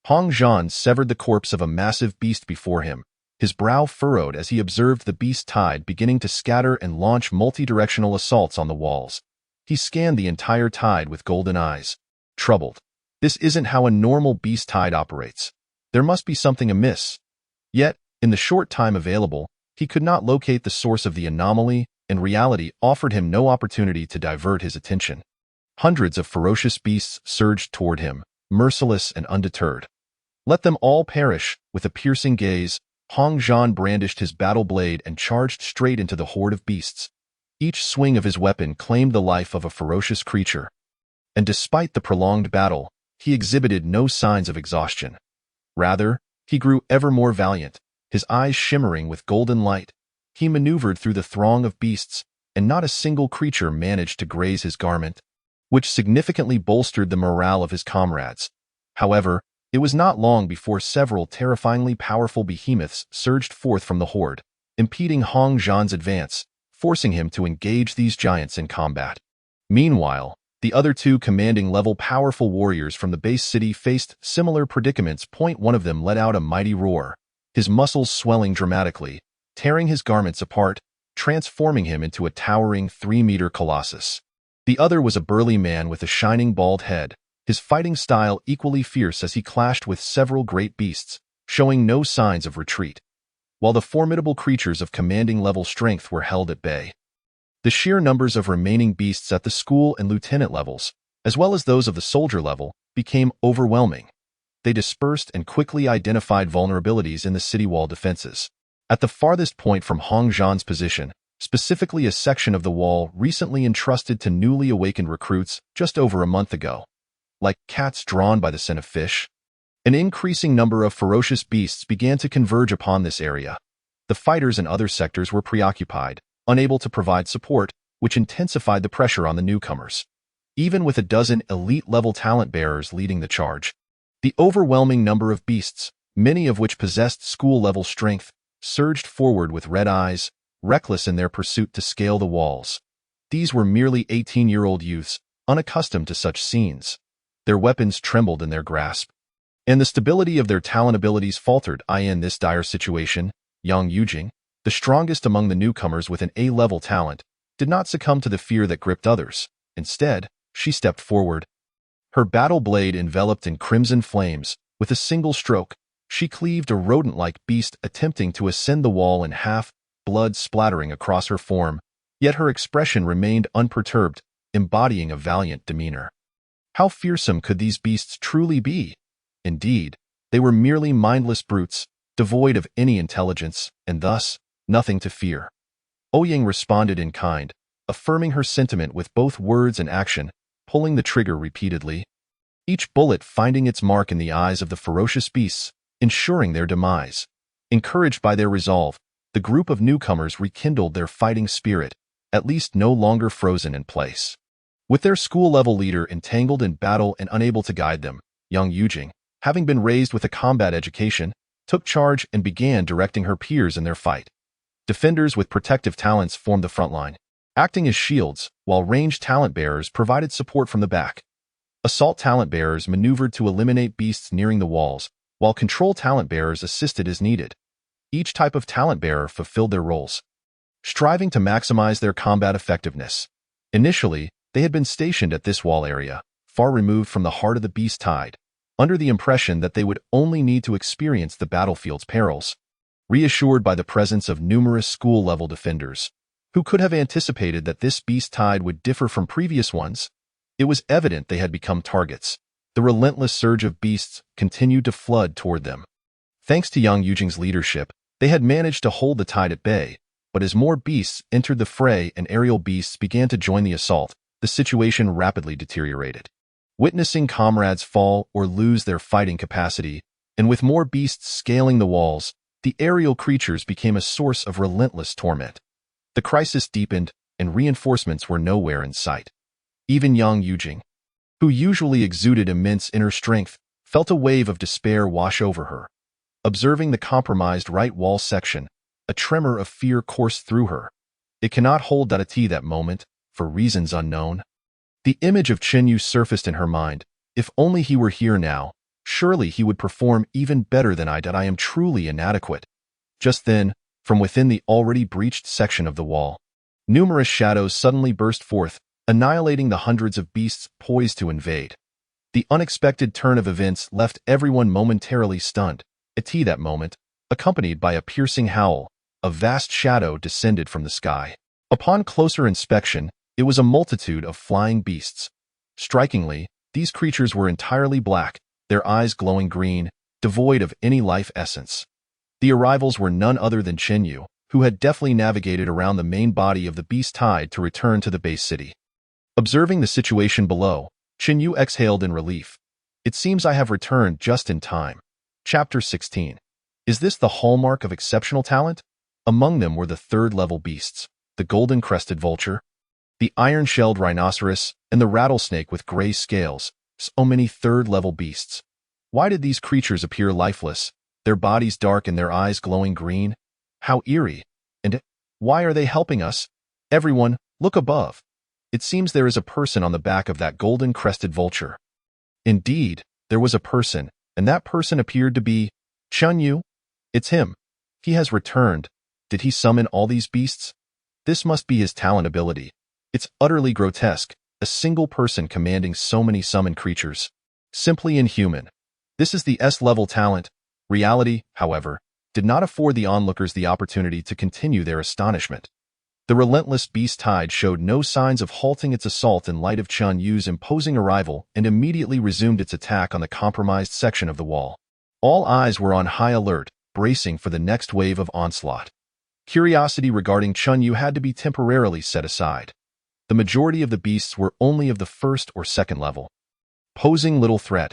Hong Zhan severed the corpse of a massive beast before him, his brow furrowed as he observed the beast tide beginning to scatter and launch multi-directional assaults on the walls. He scanned the entire tide with golden eyes, troubled. This isn't how a normal beast tide operates. There must be something amiss. Yet, in the short time available, he could not locate the source of the anomaly, and reality offered him no opportunity to divert his attention. Hundreds of ferocious beasts surged toward him, merciless and undeterred. "Let them all perish!" With a piercing gaze, Hong Zhan brandished his battle blade and charged straight into the horde of beasts. Each swing of his weapon claimed the life of a ferocious creature. And despite the prolonged battle, he exhibited no signs of exhaustion. Rather, he grew ever more valiant, his eyes shimmering with golden light. He maneuvered through the throng of beasts, and not a single creature managed to graze his garment, which significantly bolstered the morale of his comrades. However, it was not long before several terrifyingly powerful behemoths surged forth from the horde, impeding Hong Zhan's advance, forcing him to engage these giants in combat. Meanwhile, the other two commanding-level powerful warriors from the base city faced similar predicaments. One of them let out a mighty roar, his muscles swelling dramatically, tearing his garments apart, transforming him into a towering 3-meter colossus. The other was a burly man with a shining bald head, his fighting style equally fierce as he clashed with several great beasts, showing no signs of retreat, while the formidable creatures of commanding-level strength were held at bay. The sheer numbers of remaining beasts at the school and lieutenant levels, as well as those of the soldier level, became overwhelming. They dispersed and quickly identified vulnerabilities in the city wall defenses. At the farthest point from Hong Zhan's position, specifically a section of the wall recently entrusted to newly awakened recruits just over a month ago. Like cats drawn by the scent of fish, an increasing number of ferocious beasts began to converge upon this area. The fighters in other sectors were preoccupied, unable to provide support, which intensified the pressure on the newcomers. Even with a dozen elite-level talent bearers leading the charge, the overwhelming number of beasts, many of which possessed school-level strength, surged forward with red eyes, reckless in their pursuit to scale the walls. These were merely 18-year-old youths, unaccustomed to such scenes. Their weapons trembled in their grasp, and the stability of their talent abilities faltered. In this dire situation, Yang Yujing, the strongest among the newcomers with an A-level talent, did not succumb to the fear that gripped others. Instead, she stepped forward. Her battle blade enveloped in crimson flames. With a single stroke, she cleaved a rodent-like beast attempting to ascend the wall in half, blood splattering across her form. Yet her expression remained unperturbed, embodying a valiant demeanor. How fearsome could these beasts truly be? Indeed, they were merely mindless brutes, devoid of any intelligence, and thus, nothing to fear. Ouyang responded in kind, affirming her sentiment with both words and action, pulling the trigger repeatedly, each bullet finding its mark in the eyes of the ferocious beasts, ensuring their demise. Encouraged by their resolve, the group of newcomers rekindled their fighting spirit, at least no longer frozen in place. With their school-level leader entangled in battle and unable to guide them, Yang Yujing, having been raised with a combat education, took charge and began directing her peers in their fight. Defenders with protective talents formed the front line, acting as shields, while ranged talent bearers provided support from the back. Assault talent bearers maneuvered to eliminate beasts nearing the walls, while control talent bearers assisted as needed. Each type of talent bearer fulfilled their roles, striving to maximize their combat effectiveness. Initially, they had been stationed at this wall area, far removed from the heart of the beast tide, under the impression that they would only need to experience the battlefield's perils. Reassured by the presence of numerous school-level defenders, who could have anticipated that this beast tide would differ from previous ones, it was evident they had become targets. The relentless surge of beasts continued to flood toward them. Thanks to Yang Yujing's leadership, they had managed to hold the tide at bay, but as more beasts entered the fray and aerial beasts began to join the assault, the situation rapidly deteriorated. Witnessing comrades fall or lose their fighting capacity, and with more beasts scaling the walls, the aerial creatures became a source of relentless torment. The crisis deepened, and reinforcements were nowhere in sight. Even Yang Yujing, who usually exuded immense inner strength, felt a wave of despair wash over her. Observing the compromised right wall section, a tremor of fear coursed through her. It cannot hold that moment, for reasons unknown. The image of Chen Yu surfaced in her mind. If only he were here now, surely he would perform even better than I did. I am truly inadequate. Just then, from within the already breached section of the wall, numerous shadows suddenly burst forth, annihilating the hundreds of beasts poised to invade. The unexpected turn of events left everyone momentarily stunned. At that moment, accompanied by a piercing howl, a vast shadow descended from the sky. Upon closer inspection, it was a multitude of flying beasts. Strikingly, these creatures were entirely black, their eyes glowing green, devoid of any life essence. The arrivals were none other than Chenyu, who had deftly navigated around the main body of the beast tide to return to the base city. Observing the situation below, Chenyu exhaled in relief. It seems I have returned just in time. Chapter 16. Is this the hallmark of exceptional talent? Among them were the third-level beasts, the golden-crested vulture, the iron-shelled rhinoceros, and the rattlesnake with gray scales, so many third-level beasts. Why did these creatures appear lifeless, their bodies dark and their eyes glowing green? How eerie! And why are they helping us? Everyone, look above. It seems there is a person on the back of that golden-crested vulture. Indeed, there was a person, and that person appeared to be Chenyu. It's him. He has returned. Did he summon all these beasts? This must be his talent ability. It's utterly grotesque, a single person commanding so many summoned creatures. Simply inhuman. This is the S-level talent. Reality, however, did not afford the onlookers the opportunity to continue their astonishment. The relentless beast tide showed no signs of halting its assault in light of Chenyu's imposing arrival and immediately resumed its attack on the compromised section of the wall. All eyes were on high alert, bracing for the next wave of onslaught. Curiosity regarding Chenyu had to be temporarily set aside. The majority of the beasts were only of the first or second level, posing little threat.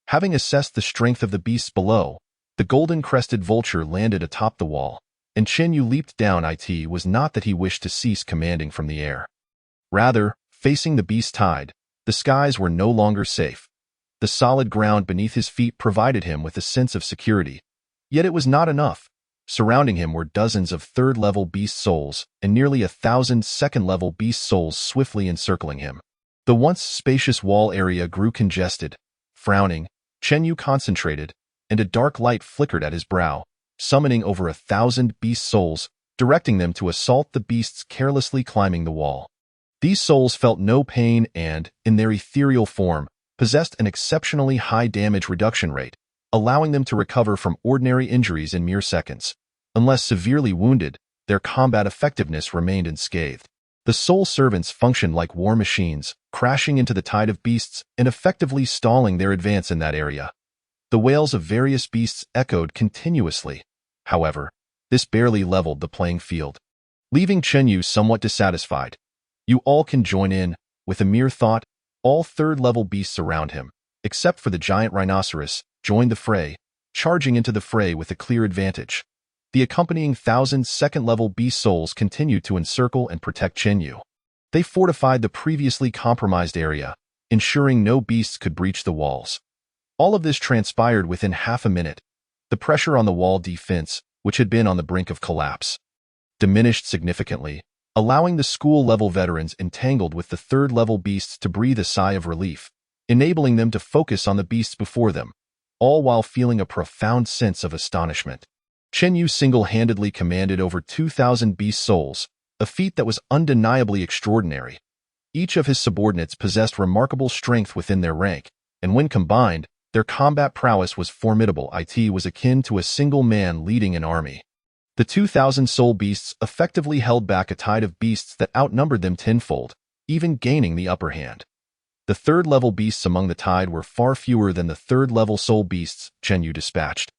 Having assessed the strength of the beasts below, the golden-crested vulture landed atop the wall, and Chenyu leaped down. It was not that he wished to cease commanding from the air. Rather, facing the beast tide, the skies were no longer safe. The solid ground beneath his feet provided him with a sense of security. Yet it was not enough. Surrounding him were dozens of third-level beast souls and nearly 1,000 second-level beast souls swiftly encircling him. The once spacious wall area grew congested. Frowning, Chenyu concentrated, and a dark light flickered at his brow, summoning over 1,000 beast souls, directing them to assault the beasts carelessly climbing the wall. These souls felt no pain and, in their ethereal form, possessed an exceptionally high damage reduction rate, allowing them to recover from ordinary injuries in mere seconds. Unless severely wounded, their combat effectiveness remained unscathed. The soul servants functioned like war machines, crashing into the tide of beasts and effectively stalling their advance in that area. The wails of various beasts echoed continuously. However, this barely leveled the playing field, leaving Chenyu somewhat dissatisfied. You all can join in. With a mere thought, all third-level beasts around him, except for the giant rhinoceros, joined the fray, charging into the fray with a clear advantage. The accompanying 1,000 second-level beast souls continued to encircle and protect Chenyu. They fortified the previously compromised area, ensuring no beasts could breach the walls. All of this transpired within half a minute. The pressure on the wall defense, which had been on the brink of collapse, diminished significantly, allowing the school-level veterans entangled with the third-level beasts to breathe a sigh of relief, enabling them to focus on the beasts before them, all while feeling a profound sense of astonishment. Chenyu single-handedly commanded over 2,000 beast souls, a feat that was undeniably extraordinary. Each of his subordinates possessed remarkable strength within their rank, and when combined, their combat prowess was formidable. It was akin to a single man leading an army. The 2,000 soul beasts effectively held back a tide of beasts that outnumbered them tenfold, even gaining the upper hand. The third-level beasts among the tide were far fewer than the third-level soul beasts Chenyu dispatched,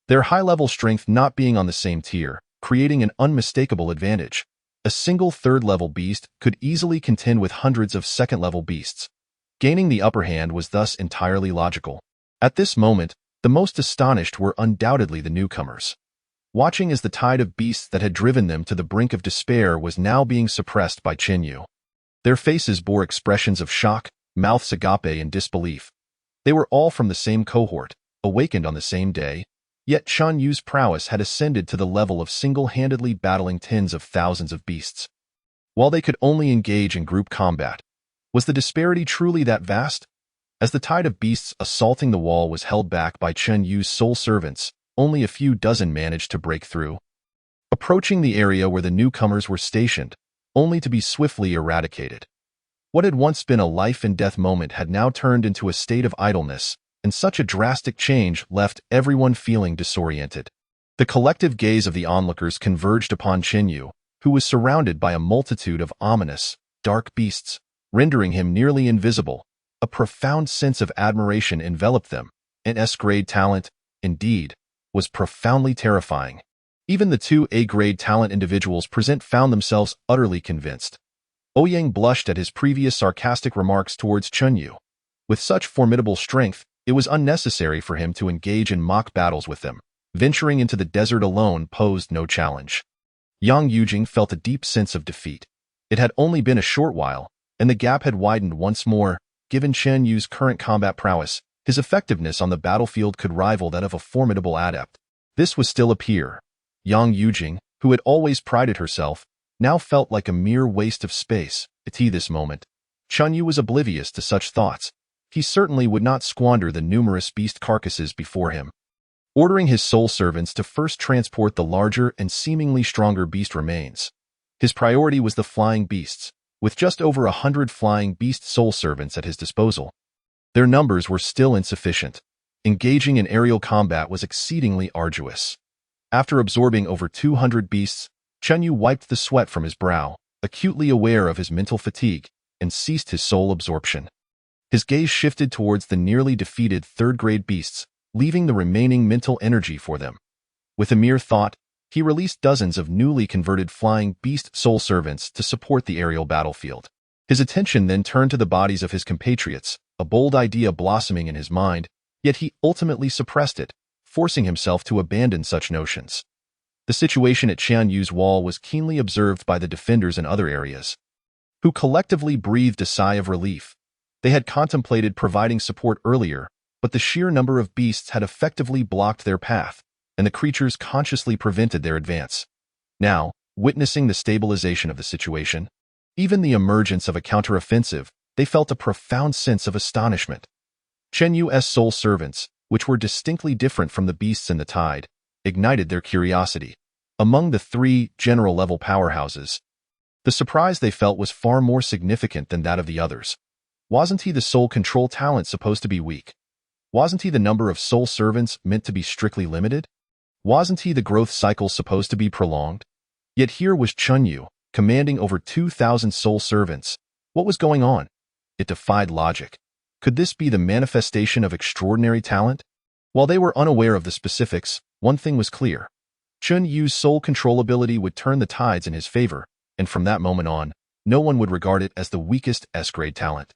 their high-level strength not being on the same tier, creating an unmistakable advantage. A single third-level beast could easily contend with hundreds of second-level beasts. Gaining the upper hand was thus entirely logical. At this moment, the most astonished were undoubtedly the newcomers. Watching as the tide of beasts that had driven them to the brink of despair was now being suppressed by Chenyu. Their faces bore expressions of shock, mouths agape and disbelief. They were all from the same cohort, awakened on the same day, yet Chenyu's prowess had ascended to the level of single-handedly battling tens of thousands of beasts. While they could only engage in group combat, was the disparity truly that vast? As the tide of beasts assaulting the wall was held back by Chenyu's soul servants, only a few dozen managed to break through, approaching the area where the newcomers were stationed, only to be swiftly eradicated. What had once been a life-and-death moment had now turned into a state of idleness, and such a drastic change left everyone feeling disoriented. The collective gaze of the onlookers converged upon Chenyu, who was surrounded by a multitude of ominous, dark beasts, rendering him nearly invisible. A profound sense of admiration enveloped them. An S-grade talent, indeed, was profoundly terrifying. Even the two A-grade talent individuals present found themselves utterly convinced. Ouyang blushed at his previous sarcastic remarks towards Chunyu. With such formidable strength, it was unnecessary for him to engage in mock battles with them. Venturing into the desert alone posed no challenge. Yang Yujing felt a deep sense of defeat. It had only been a short while, and the gap had widened once more. Given Chen Yu's current combat prowess, his effectiveness on the battlefield could rival that of a formidable adept. This was still a peer. Yang Yujing, who had always prided herself, now felt like a mere waste of space. At this moment, Chen Yu was oblivious to such thoughts. He certainly would not squander the numerous beast carcasses before him. Ordering his soul servants to first transport the larger and seemingly stronger beast remains. His priority was the flying beasts, with just over 100 flying beast soul servants at his disposal. Their numbers were still insufficient. Engaging in aerial combat was exceedingly arduous. After absorbing over 200 beasts, Chen Yu wiped the sweat from his brow, acutely aware of his mental fatigue, and ceased his soul absorption. His gaze shifted towards the nearly defeated third-grade beasts, leaving the remaining mental energy for them. With a mere thought, he released dozens of newly converted flying beast soul servants to support the aerial battlefield. His attention then turned to the bodies of his compatriots, a bold idea blossoming in his mind, yet he ultimately suppressed it, forcing himself to abandon such notions. The situation at Qian Yu's wall was keenly observed by the defenders in other areas, who collectively breathed a sigh of relief. They had contemplated providing support earlier, but the sheer number of beasts had effectively blocked their path, and the creatures consciously prevented their advance. Now, witnessing the stabilization of the situation, even the emergence of a counteroffensive, they felt a profound sense of astonishment. Chen Yu's soul servants, which were distinctly different from the beasts in the tide, ignited their curiosity. Among the three general-level powerhouses, the surprise they felt was far more significant than that of the others. Wasn't he the soul control talent supposed to be weak? Wasn't he the number of soul servants meant to be strictly limited? Wasn't he the growth cycle supposed to be prolonged? Yet here was Chen Yu, commanding over 2,000 soul servants. What was going on? It defied logic. Could this be the manifestation of extraordinary talent? While they were unaware of the specifics, one thing was clear. Chen Yu's soul control ability would turn the tides in his favor, and from that moment on, no one would regard it as the weakest S-grade talent.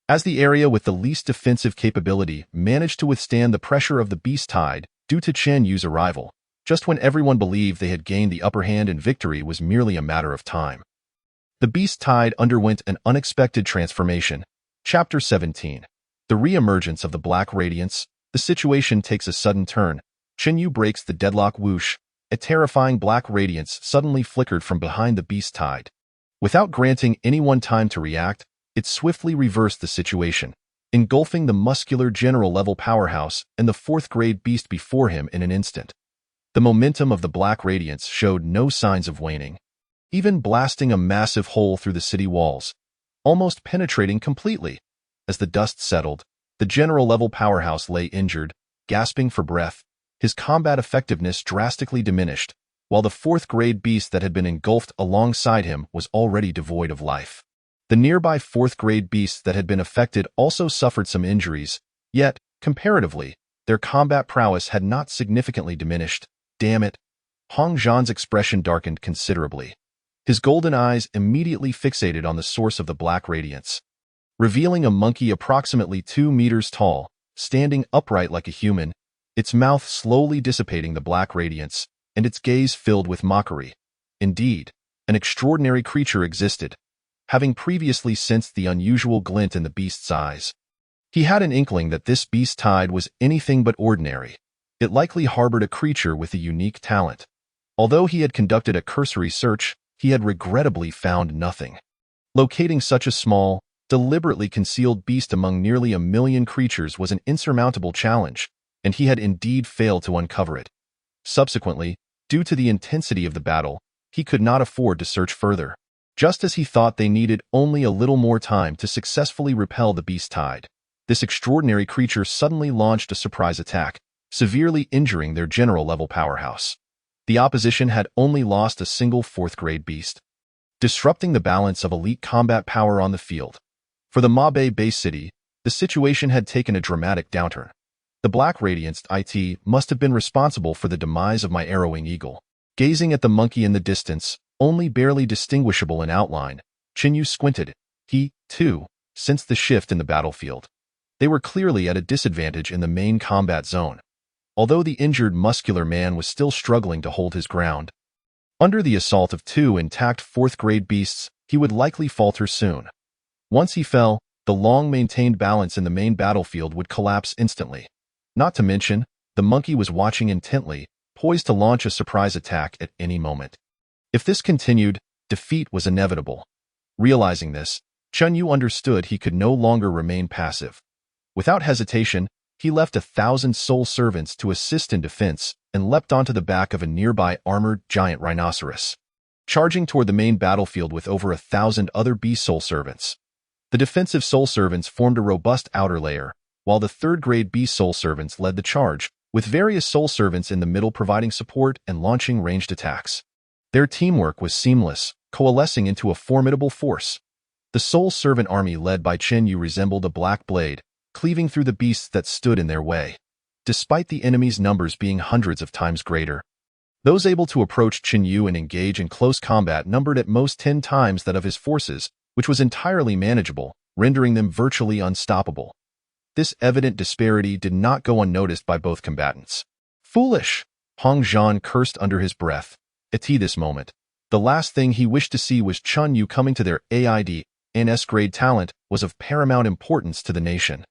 As the area with the least defensive capability managed to withstand the pressure of the beast tide due to Chen Yu's arrival, just when everyone believed they had gained the upper hand and victory was merely a matter of time. The beast tide underwent an unexpected transformation. Chapter 17. The re-emergence of the Black Radiance. The situation takes a sudden turn. Chen Yu breaks the deadlock whoosh. A terrifying black radiance suddenly flickered from behind the beast tide. Without granting anyone time to react, it swiftly reversed the situation, engulfing the muscular general-level powerhouse and the fourth-grade beast before him in an instant. The momentum of the black radiance showed no signs of waning, even blasting a massive hole through the city walls, almost penetrating completely. As the dust settled, the general-level powerhouse lay injured, gasping for breath. His combat effectiveness drastically diminished, while the fourth-grade beast that had been engulfed alongside him was already devoid of life. The nearby fourth-grade beasts that had been affected also suffered some injuries, yet, comparatively, their combat prowess had not significantly diminished. Damn it! Hong Zhan's expression darkened considerably. His golden eyes immediately fixated on the source of the black radiance, revealing a monkey approximately 2 meters tall, standing upright like a human, its mouth slowly dissipating the black radiance, and its gaze filled with mockery. Indeed, an extraordinary creature existed. Having previously sensed the unusual glint in the beast's eyes, he had an inkling that this beast tide was anything but ordinary. It likely harbored a creature with a unique talent. Although he had conducted a cursory search, he had regrettably found nothing. Locating such a small, deliberately concealed beast among nearly 1 million creatures was an insurmountable challenge, and he had indeed failed to uncover it. Subsequently, due to the intensity of the battle, he could not afford to search further. Just as he thought they needed only a little more time to successfully repel the beast tide, this extraordinary creature suddenly launched a surprise attack, severely injuring their general-level powerhouse. The opposition had only lost a single fourth-grade beast, disrupting the balance of elite combat power on the field. For the Mabe base city, The situation had taken a dramatic downturn. The Black Radiance IT must have been responsible for the demise of my arrowing eagle. Gazing at the monkey in the distance, only barely distinguishable in outline, Chinyu squinted. He, too, sensed the shift in the battlefield. They were clearly at a disadvantage in the main combat zone. Although the injured muscular man was still struggling to hold his ground, under the assault of two intact fourth-grade beasts, he would likely falter soon. Once he fell, the long-maintained balance in the main battlefield would collapse instantly. Not to mention, the monkey was watching intently, poised to launch a surprise attack at any moment. If this continued, defeat was inevitable. Realizing this, Chunyu understood he could no longer remain passive. Without hesitation, he left 1,000 soul servants to assist in defense and leapt onto the back of a nearby armored giant rhinoceros, charging toward the main battlefield with over 1,000 other beast soul servants. The defensive soul servants formed a robust outer layer, while the third-grade beast soul servants led the charge, with various soul servants in the middle providing support and launching ranged attacks. Their teamwork was seamless, coalescing into a formidable force. The soul servant army led by Chinyu resembled a black blade, cleaving through the beasts that stood in their way. Despite the enemy's numbers being hundreds of times greater, those able to approach Chinyu and engage in close combat numbered at most 10 times that of his forces, which was entirely manageable, rendering them virtually unstoppable. This evident disparity did not go unnoticed by both combatants. Foolish! Hong Zhan cursed under his breath. At this moment, the last thing he wished to see was Chunyu coming to their AID, and S-grade talent was of paramount importance to the nation.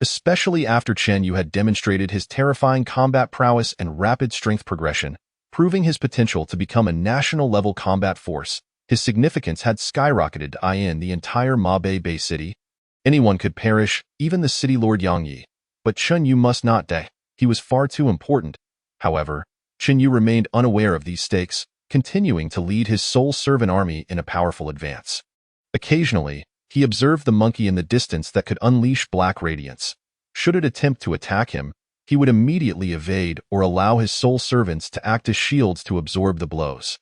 Especially after Chenyu had demonstrated his terrifying combat prowess and rapid strength progression, proving his potential to become a national-level combat force, his significance had skyrocketed in the entire Mabe Bay City. Anyone could perish, even the city lord Yangyi. But Chenyu must not die. He was far too important. However, Chenyu remained unaware of these stakes, continuing to lead his soul servant army in a powerful advance. Occasionally, he observed the monkey in the distance that could unleash black radiance. Should it attempt to attack him, he would immediately evade or allow his soul servants to act as shields to absorb the blows.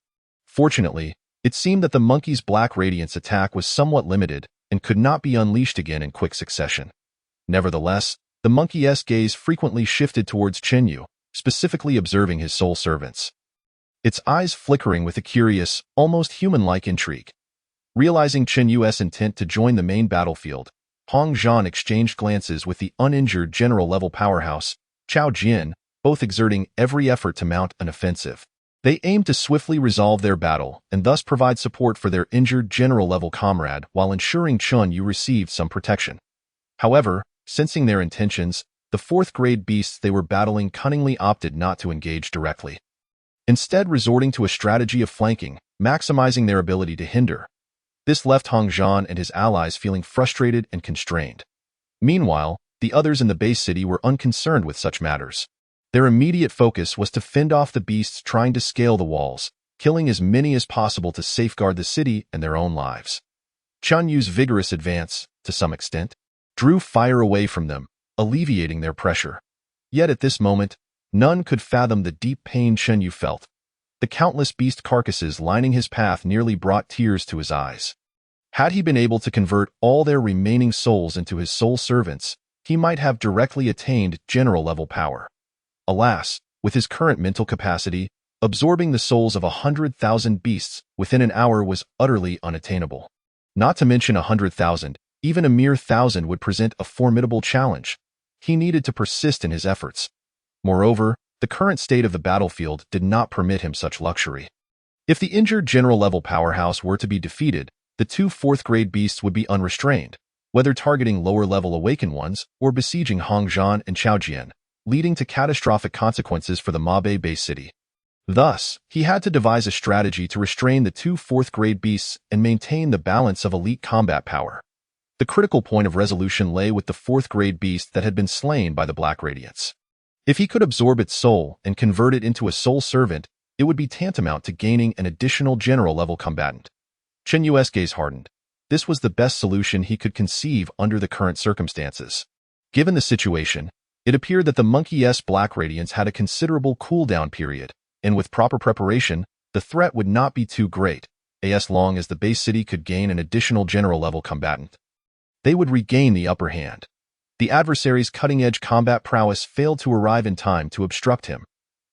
Fortunately, it seemed that the monkey's black radiance attack was somewhat limited and could not be unleashed again in quick succession. Nevertheless, the monkey's gaze frequently shifted towards Chenyu, specifically observing his soul servants. Its eyes flickering with a curious, almost human-like intrigue. Realizing Chenyu's intent to join the main battlefield, Hong Zhan exchanged glances with the uninjured general-level powerhouse, Chao Jian, both exerting every effort to mount an offensive. They aimed to swiftly resolve their battle and thus provide support for their injured general-level comrade while ensuring Chunyu received some protection. However, sensing their intentions, the fourth-grade beasts they were battling cunningly opted not to engage directly, instead resorting to a strategy of flanking, maximizing their ability to hinder. This left Hong Zhan and his allies feeling frustrated and constrained. Meanwhile, the others in the base city were unconcerned with such matters. Their immediate focus was to fend off the beasts trying to scale the walls, killing as many as possible to safeguard the city and their own lives. Chunyu's vigorous advance, to some extent, drew fire away from them, alleviating their pressure. Yet at this moment, none could fathom the deep pain Chenyu felt. The countless beast carcasses lining his path nearly brought tears to his eyes. Had he been able to convert all their remaining souls into his soul servants, he might have directly attained general-level power. Alas, with his current mental capacity, absorbing the souls of 100,000 beasts within an hour was utterly unattainable. Not to mention 100,000, even a mere 1,000 would present a formidable challenge. He needed to persist in his efforts. Moreover, the current state of the battlefield did not permit him such luxury. If the injured general-level powerhouse were to be defeated, the two fourth-grade beasts would be unrestrained, whether targeting lower-level awakened ones or besieging Hong Zhan and Chaojian, leading to catastrophic consequences for the Mabe Bay City. Thus, he had to devise a strategy to restrain the two fourth-grade beasts and maintain the balance of elite combat power. The critical point of resolution lay with the fourth-grade beast that had been slain by the Black Radiance. If he could absorb its soul and convert it into a soul servant, it would be tantamount to gaining an additional general-level combatant. Chenyu's gaze hardened. This was the best solution he could conceive under the current circumstances. Given the situation, it appeared that the monkey's Black Radiance had a considerable cooldown period, and with proper preparation, the threat would not be too great, as long as the base city could gain an additional general-level combatant. They would regain the upper hand. The adversary's cutting-edge combat prowess failed to arrive in time to obstruct him.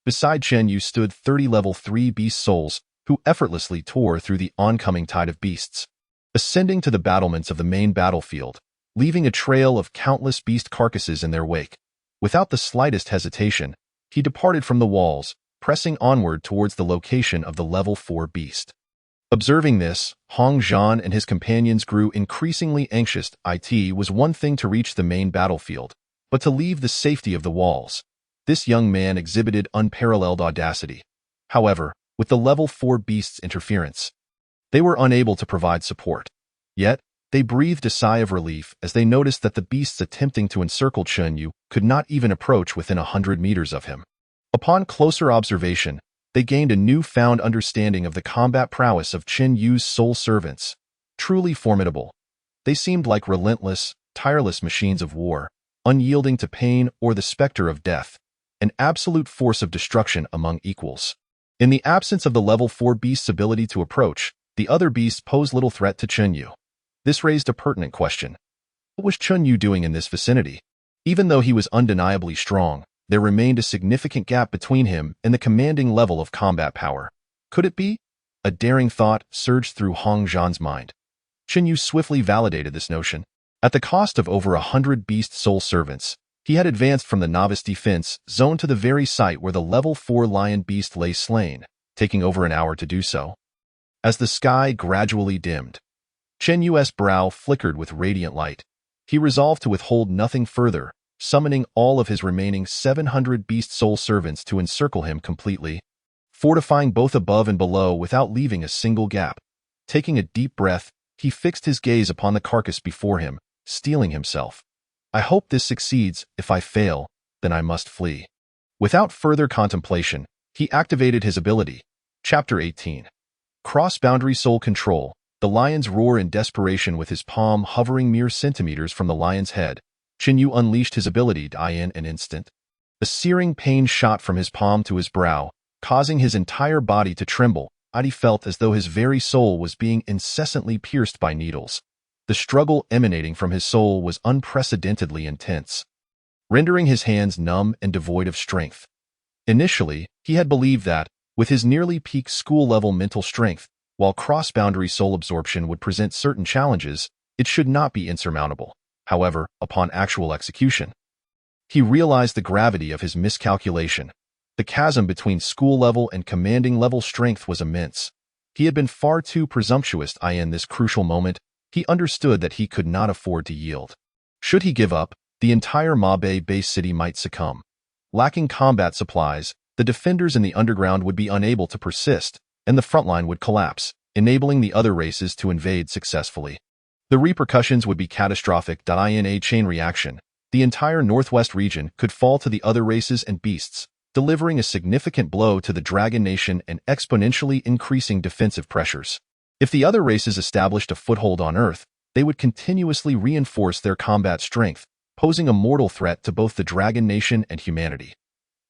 Beside Chen Yu stood 30 level 3 beast souls, who effortlessly tore through the oncoming tide of beasts, ascending to the battlements of the main battlefield, leaving a trail of countless beast carcasses in their wake. Without the slightest hesitation, he departed from the walls, pressing onward towards the location of the level 4 beast. Observing this, Hong Zhan and his companions grew increasingly anxious. It was one thing to reach the main battlefield, but to leave the safety of the walls. This young man exhibited unparalleled audacity. However, with the level 4 beast's interference, they were unable to provide support. Yet, they breathed a sigh of relief as they noticed that the beasts attempting to encircle Chen Yu could not even approach within 100 meters of him. Upon closer observation, they gained a newfound understanding of the combat prowess of Chen Yu's soul servants. Truly formidable. They seemed like relentless, tireless machines of war, unyielding to pain or the specter of death, an absolute force of destruction among equals. In the absence of the level 4 beast's ability to approach, the other beasts posed little threat to Chen Yu. This raised a pertinent question. What was Chen Yu doing in this vicinity? Even though he was undeniably strong, there remained a significant gap between him and the commanding level of combat power. Could it be? A daring thought surged through Hong Zhan's mind. Chen Yu swiftly validated this notion. At the cost of over 100 beast soul servants, he had advanced from the novice defense zone to the very site where the level 4 lion beast lay slain, taking over an hour to do so. As the sky gradually dimmed, Chen Yu's brow flickered with radiant light. He resolved to withhold nothing further, summoning all of his remaining 700 beast soul servants to encircle him completely, fortifying both above and below without leaving a single gap. Taking a deep breath, he fixed his gaze upon the carcass before him, steeling himself. I hope this succeeds. If I fail, then I must flee. Without further contemplation, he activated his ability. Chapter 18. Cross-boundary soul control. The lion's roar in desperation with his palm hovering mere centimeters from the lion's head. Chen Yu unleashed his ability in an instant. A searing pain shot from his palm to his brow, causing his entire body to tremble. He felt as though his very soul was being incessantly pierced by needles. The struggle emanating from his soul was unprecedentedly intense, rendering his hands numb and devoid of strength. Initially, he had believed that, with his nearly peak school-level mental strength, while cross-boundary soul absorption would present certain challenges, it should not be insurmountable. However, upon actual execution, he realized the gravity of his miscalculation. The chasm between school-level and commanding-level strength was immense. He had been far too presumptuous in this crucial moment. He understood that he could not afford to yield. Should he give up, the entire Mabe base city might succumb. Lacking combat supplies, the defenders in the underground would be unable to persist, and the frontline would collapse, enabling the other races to invade successfully. The repercussions would be catastrophic. In a chain reaction, the entire northwest region could fall to the other races and beasts, delivering a significant blow to the Dragon Nation and exponentially increasing defensive pressures. If the other races established a foothold on Earth, they would continuously reinforce their combat strength, posing a mortal threat to both the Dragon Nation and humanity.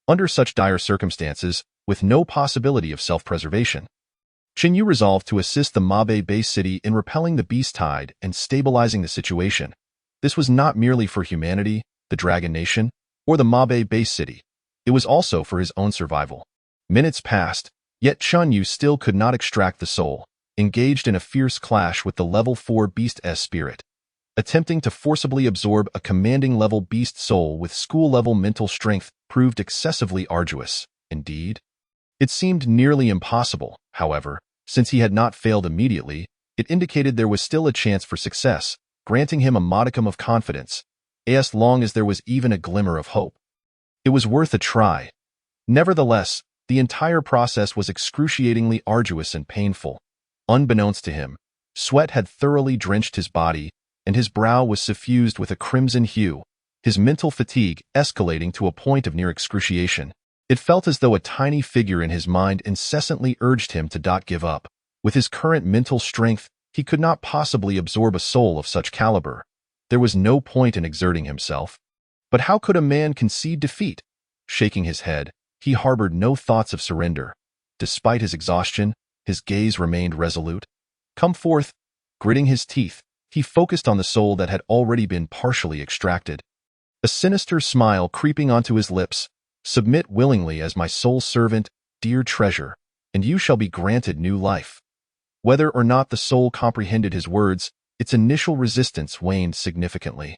Under such dire circumstances, with no possibility of self-preservation, Chen Yu resolved to assist the Mabe base city in repelling the beast tide and stabilizing the situation. This was not merely for humanity, the Dragon Nation, or the Mabe base city. It was also for his own survival. Minutes passed, yet Chen Yu still could not extract the soul, engaged in a fierce clash with the level 4 beast's spirit. Attempting to forcibly absorb a commanding-level beast soul with school-level mental strength proved excessively arduous. Indeed, it seemed nearly impossible. However, since he had not failed immediately, it indicated there was still a chance for success, granting him a modicum of confidence, as long as there was even a glimmer of hope. It was worth a try. Nevertheless, the entire process was excruciatingly arduous and painful. Unbeknownst to him, sweat had thoroughly drenched his body, and his brow was suffused with a crimson hue, his mental fatigue escalating to a point of near excruciation. It felt as though a tiny figure in his mind incessantly urged him to give up. With his current mental strength, he could not possibly absorb a soul of such caliber. There was no point in exerting himself. But how could a man concede defeat? Shaking his head, he harbored no thoughts of surrender. Despite his exhaustion, his gaze remained resolute. Come forth. Gritting his teeth, he focused on the soul that had already been partially extracted. a sinister smile creeping onto his lips. "Submit willingly as my sole servant, dear treasure, and you shall be granted new life." Whether or not the soul comprehended his words, its initial resistance waned significantly.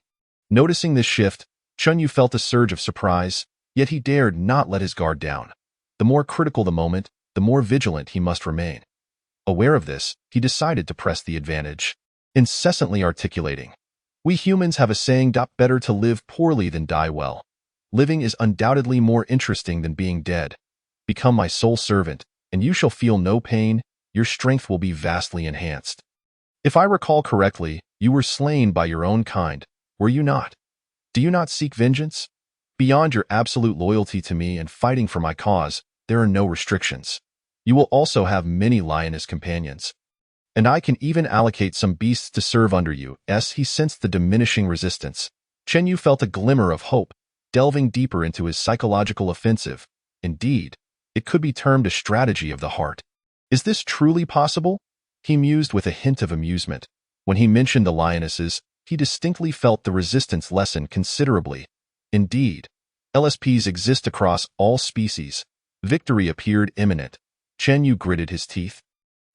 Noticing this shift, Chunyu felt a surge of surprise, yet he dared not let his guard down. The more critical the moment, the more vigilant he must remain. Aware of this, he decided to press the advantage, incessantly articulating, "We humans have a saying, better to live poorly than die well. Living is undoubtedly more interesting than being dead. Become my sole servant, and you shall feel no pain. Your strength will be vastly enhanced. If I recall correctly, you were slain by your own kind, were you not? Do you not seek vengeance? Beyond your absolute loyalty to me and fighting for my cause, there are no restrictions. You will also have many lioness companions. And I can even allocate some beasts to serve under you." As he sensed the diminishing resistance, Chenyu felt a glimmer of hope, delving deeper into his psychological offensive. Indeed, it could be termed a strategy of the heart. Is this truly possible? He mused with a hint of amusement. When he mentioned the lionesses, he distinctly felt the resistance lessen considerably. Indeed, LSPs exist across all species. Victory appeared imminent. Chenyu gritted his teeth,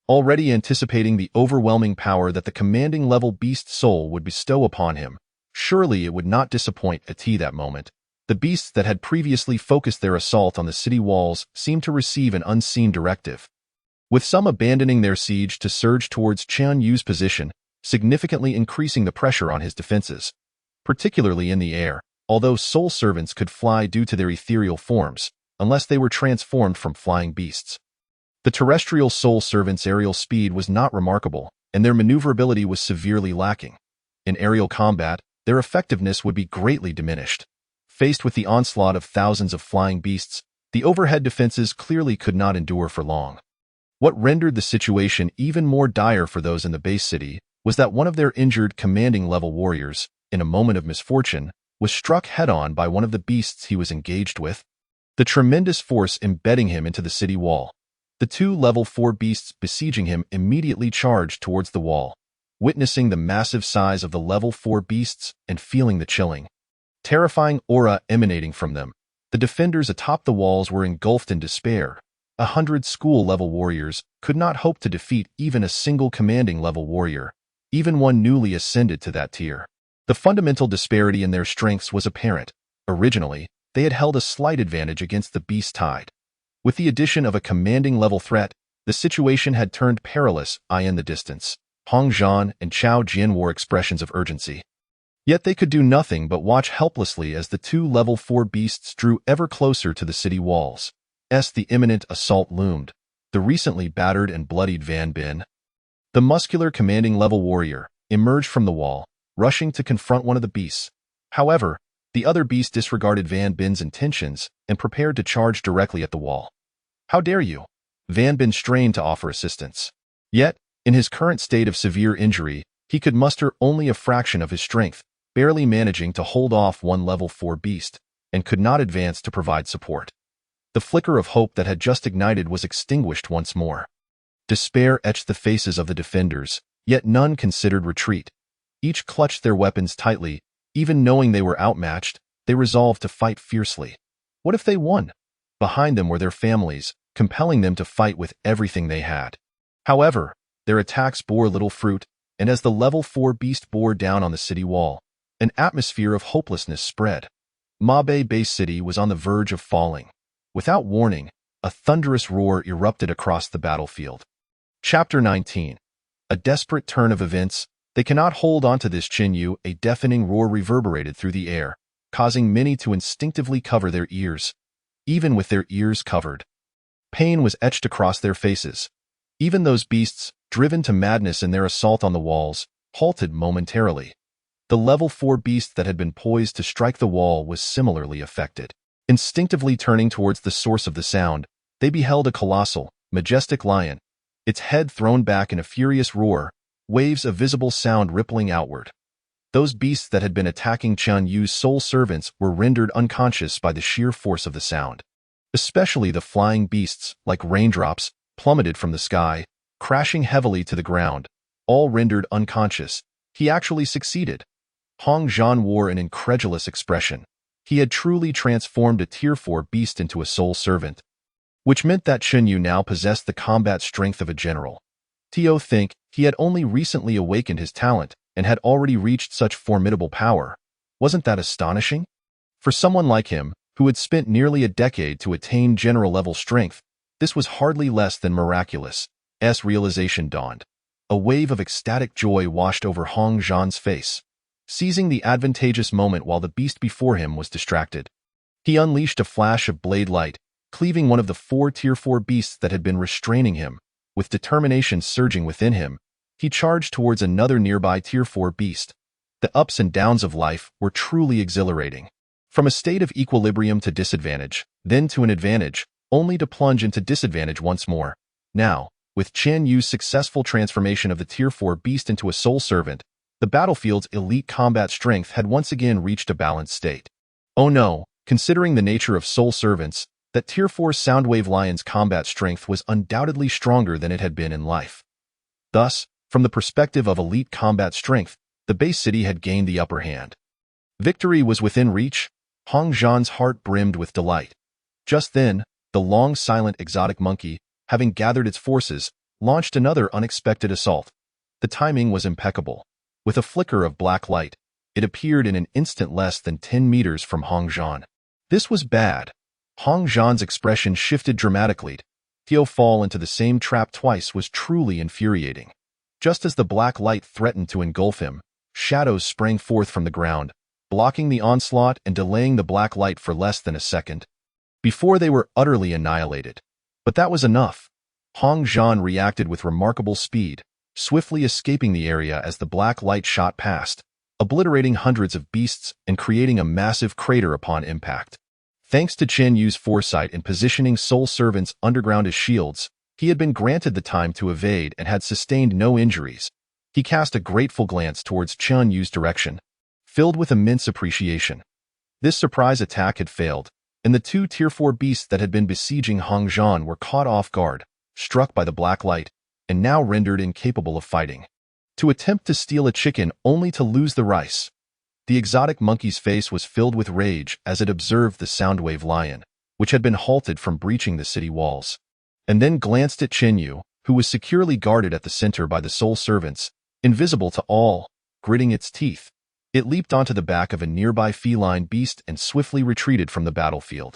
already anticipating the overwhelming power that the commanding level beast soul would bestow upon him. Surely it would not disappoint at that moment. The beasts that had previously focused their assault on the city walls seemed to receive an unseen directive, with some abandoning their siege to surge towards Chen Yu's position, significantly increasing the pressure on his defenses, particularly in the air. Although soul servants could fly due to their ethereal forms, unless they were transformed from flying beasts. The terrestrial soul servants' aerial speed was not remarkable, and their maneuverability was severely lacking. In aerial combat, their effectiveness would be greatly diminished. Faced with the onslaught of thousands of flying beasts, the overhead defenses clearly could not endure for long. What rendered the situation even more dire for those in the base city was that one of their injured commanding-level warriors, in a moment of misfortune, was struck head-on by one of the beasts he was engaged with, the tremendous force embedding him into the city wall. The two level 4 beasts besieging him immediately charged towards the wall. Witnessing the massive size of the level 4 beasts and feeling the chilling, terrifying aura emanating from them, the defenders atop the walls were engulfed in despair. 100 school-level warriors could not hope to defeat even a single commanding-level warrior, even one newly ascended to that tier. The fundamental disparity in their strengths was apparent. Originally, they had held a slight advantage against the beast tide. With the addition of a commanding-level threat, the situation had turned perilous. In the distance, Hong Zhan and Chao Jin wore expressions of urgency. Yet they could do nothing but watch helplessly as the two level 4 beasts drew ever closer to the city walls. The imminent assault loomed. The recently battered and bloodied Van Bin, the muscular commanding-level warrior, emerged from the wall, rushing to confront one of the beasts. However, the other beast disregarded Van Bin's intentions and prepared to charge directly at the wall. "How dare you?" Van Bin strained to offer assistance. Yet, in his current state of severe injury, he could muster only a fraction of his strength, barely managing to hold off one level 4 beast, and could not advance to provide support. The flicker of hope that had just ignited was extinguished once more. Despair etched the faces of the defenders, yet none considered retreat. Each clutched their weapons tightly. Even knowing they were outmatched, they resolved to fight fiercely. What if they won? Behind them were their families, compelling them to fight with everything they had. However, their attacks bore little fruit, and as the level 4 beast bore down on the city wall, an atmosphere of hopelessness spread. Mabe Base City was on the verge of falling. Without warning, a thunderous roar erupted across the battlefield. Chapter 19. A desperate turn of events. They cannot hold on to this, Chenyu. A deafening roar reverberated through the air, causing many to instinctively cover their ears. Even with their ears covered, pain was etched across their faces. Even those beasts, driven to madness in their assault on the walls, halted momentarily. The level 4 beast that had been poised to strike the wall was similarly affected. Instinctively turning towards the source of the sound, they beheld a colossal, majestic lion, its head thrown back in a furious roar, waves of visible sound rippling outward. Those beasts that had been attacking Chen Yu's soul servants were rendered unconscious by the sheer force of the sound. Especially the flying beasts, like raindrops, plummeted from the sky, crashing heavily to the ground, all rendered unconscious. He actually succeeded. Hong Zhan wore an incredulous expression. He had truly transformed a Tier 4 beast into a soul servant, which meant that Chen Yu now possessed the combat strength of a general. Tio think he had only recently awakened his talent and had already reached such formidable power. Wasn't that astonishing? For someone like him, who had spent nearly a decade to attain general-level strength, this was hardly less than miraculous. Realization dawned. A wave of ecstatic joy washed over Hong Zhan's face. Seizing the advantageous moment while the beast before him was distracted, he unleashed a flash of blade light, cleaving one of the 4 Tier 4 beasts that had been restraining him. With determination surging within him, he charged towards another nearby Tier 4 beast. The ups and downs of life were truly exhilarating. From a state of equilibrium to disadvantage, then to an advantage, only to plunge into disadvantage once more. Now, with Chen Yu's successful transformation of the Tier 4 beast into a soul servant, the battlefield's elite combat strength had once again reached a balanced state. Oh no, considering the nature of soul servants, that Tier 4 Soundwave Lion's combat strength was undoubtedly stronger than it had been in life. Thus, from the perspective of elite combat strength, the base city had gained the upper hand. Victory was within reach. Hong Zhan's heart brimmed with delight. Just then, the long silent exotic monkey, having gathered its forces, launched another unexpected assault. The timing was impeccable. With a flicker of black light, it appeared in an instant less than 10 meters from Hong Zhan. This was bad. Hong Zhan's expression shifted dramatically. To fall into the same trap twice was truly infuriating. Just as the black light threatened to engulf him, shadows sprang forth from the ground, blocking the onslaught and delaying the black light for less than a second, before they were utterly annihilated. But that was enough. Hong Zhan reacted with remarkable speed, swiftly escaping the area as the black light shot past, obliterating hundreds of beasts and creating a massive crater upon impact. Thanks to Chen Yu's foresight in positioning soul servants underground as shields, he had been granted the time to evade and had sustained no injuries. He cast a grateful glance towards Chen Yu's direction, filled with immense appreciation. This surprise attack had failed, and the 2 Tier 4 beasts that had been besieging Hong Zhan were caught off guard, struck by the black light, and now rendered incapable of fighting. To attempt to steal a chicken only to lose the rice. The exotic monkey's face was filled with rage as it observed the Soundwave Lion, which had been halted from breaching the city walls, and then glanced at Chen Yu, who was securely guarded at the center by the soul servants, invisible to all. Gritting its teeth, it leaped onto the back of a nearby feline beast and swiftly retreated from the battlefield.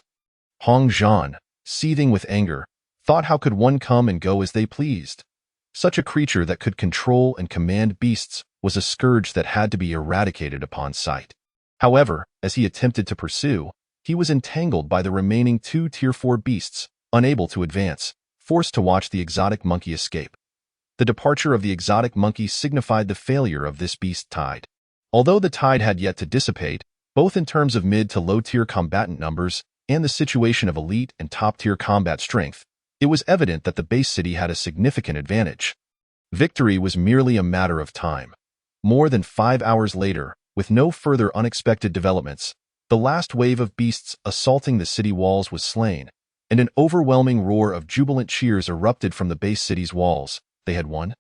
Hong Zhan, seething with anger, thought how could one come and go as they pleased? Such a creature that could control and command beasts was a scourge that had to be eradicated upon sight. However, as he attempted to pursue, he was entangled by the remaining 2 Tier 4 beasts, unable to advance, forced to watch the exotic monkey escape. The departure of the exotic monkey signified the failure of this beast tide. Although the tide had yet to dissipate, both in terms of mid to low-tier combatant numbers and the situation of elite and top-tier combat strength, it was evident that the base city had a significant advantage. Victory was merely a matter of time. More than 5 hours later, with no further unexpected developments, the last wave of beasts assaulting the city walls was slain, and an overwhelming roar of jubilant cheers erupted from the base city's walls. They had won.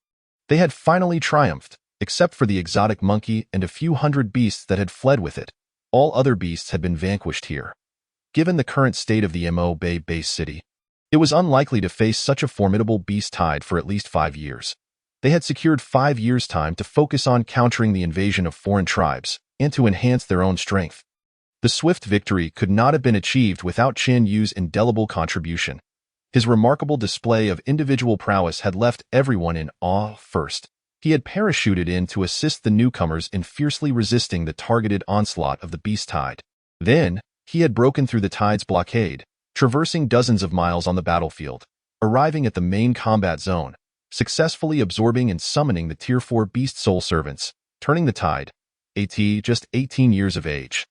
They had finally triumphed, except for the exotic monkey and a few hundred beasts that had fled with it. All other beasts had been vanquished here. Given the current state of the Mo Bay base city, it was unlikely to face such a formidable beast tide for at least 5 years. They had secured 5 years' time to focus on countering the invasion of foreign tribes and to enhance their own strength. The swift victory could not have been achieved without Chen Yu's indelible contribution. His remarkable display of individual prowess had left everyone in awe. First, he had parachuted in to assist the newcomers in fiercely resisting the targeted onslaught of the beast tide. Then, he had broken through the tide's blockade, traversing dozens of miles on the battlefield, arriving at the main combat zone, successfully absorbing and summoning the Tier 4 beast soul servants, turning the tide. Just 18 years of age.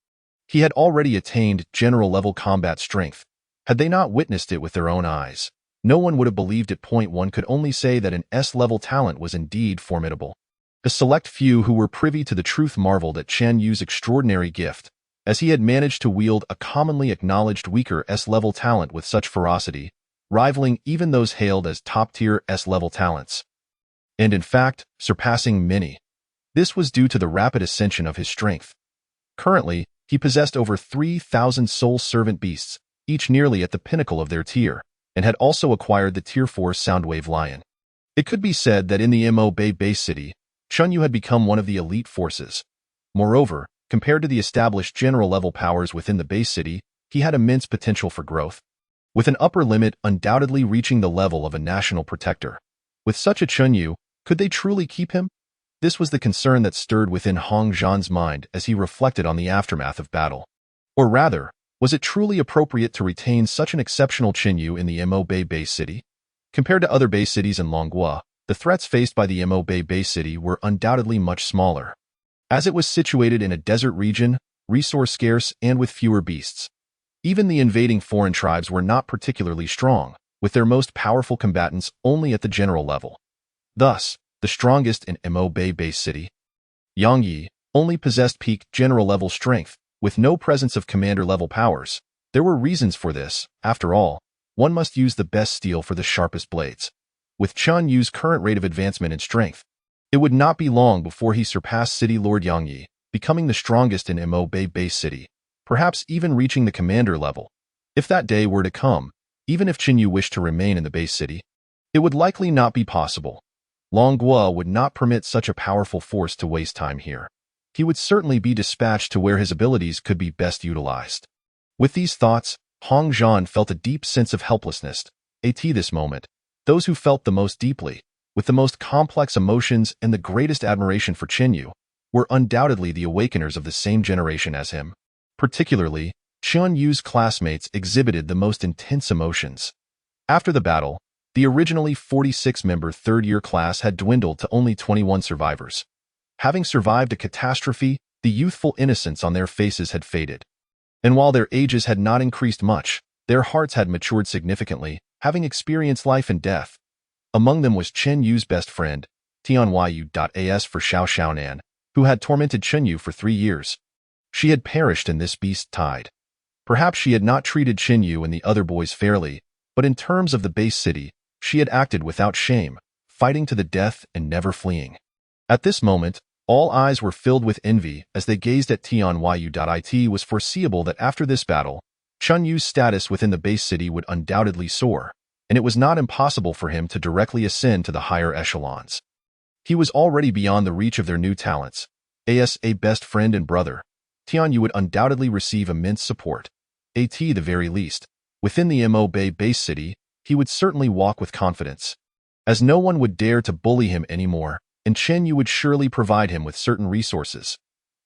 He had already attained general-level combat strength. Had they not witnessed it with their own eyes, no one would have believed it. One could only say that an S-level talent was indeed formidable. The select few who were privy to the truth marveled at Chen Yu's extraordinary gift, as he had managed to wield a commonly acknowledged weaker S-level talent with such ferocity, rivaling even those hailed as top-tier S-level talents, and in fact, surpassing many. This was due to the rapid ascension of his strength. Currently, he possessed over 3,000 soul servant beasts, each nearly at the pinnacle of their tier, and had also acquired the Tier 4 Soundwave Lion. It could be said that in the invade base city, Chunyu had become one of the elite forces. Moreover, compared to the established general-level powers within the base city, he had immense potential for growth, with an upper limit undoubtedly reaching the level of a national protector. With such a Chunyu, could they truly keep him? This was the concern that stirred within Hong Zhan's mind as he reflected on the aftermath of battle. Or rather, was it truly appropriate to retain such an exceptional Chunyu in the invade base city? Compared to other base cities in Longhua, the threats faced by the invade base city were undoubtedly much smaller. As it was situated in a desert region, resource-scarce, and with fewer beasts. Even the invading foreign tribes were not particularly strong, with their most powerful combatants only at the general level. Thus, the strongest in invade base city, Yang Yi, only possessed peak general-level strength, with no presence of commander-level powers. There were reasons for this. After all, one must use the best steel for the sharpest blades. With Chun Yu's current rate of advancement in strength, it would not be long before he surpassed City Lord Yang Yi, becoming the strongest in invade base city, perhaps even reaching the commander level. If that day were to come, even if Chunyu wished to remain in the base city, it would likely not be possible. Longhua would not permit such a powerful force to waste time here. He would certainly be dispatched to where his abilities could be best utilized. With these thoughts, Hong Zhan felt a deep sense of helplessness. At this moment, those who felt the most deeply, with the most complex emotions and the greatest admiration for Chunyu, were undoubtedly the awakeners of the same generation as him. Particularly, Chunyu's classmates exhibited the most intense emotions. After the battle, the originally 46-member third-year class had dwindled to only 21 survivors. Having survived a catastrophe, the youthful innocence on their faces had faded. And while their ages had not increased much, their hearts had matured significantly, having experienced life and death. Among them was Chen Yu's best friend, Tianyu.as for Xiao Xiaonan, who had tormented Chunyu for 3 years. She had perished in this beast tide. Perhaps she had not treated Chunyu and the other boys fairly, but in terms of the base city, she had acted without shame, fighting to the death and never fleeing. At this moment, all eyes were filled with envy as they gazed at Tianyu. It was foreseeable that after this battle, Chunyu's status within the base city would undoubtedly soar, and it was not impossible for him to directly ascend to the higher echelons. He was already beyond the reach of their new talents. As a best friend and brother, Tianyu would undoubtedly receive immense support. At the very least, within the invade base city, he would certainly walk with confidence, as no one would dare to bully him anymore, and Chunyu would surely provide him with certain resources.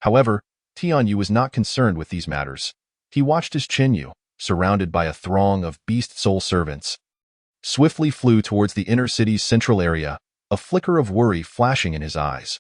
However, Tianyu was not concerned with these matters. He watched as Chunyu, surrounded by a throng of beast soul servants, swiftly flew towards the inner city's central area, a flicker of worry flashing in his eyes.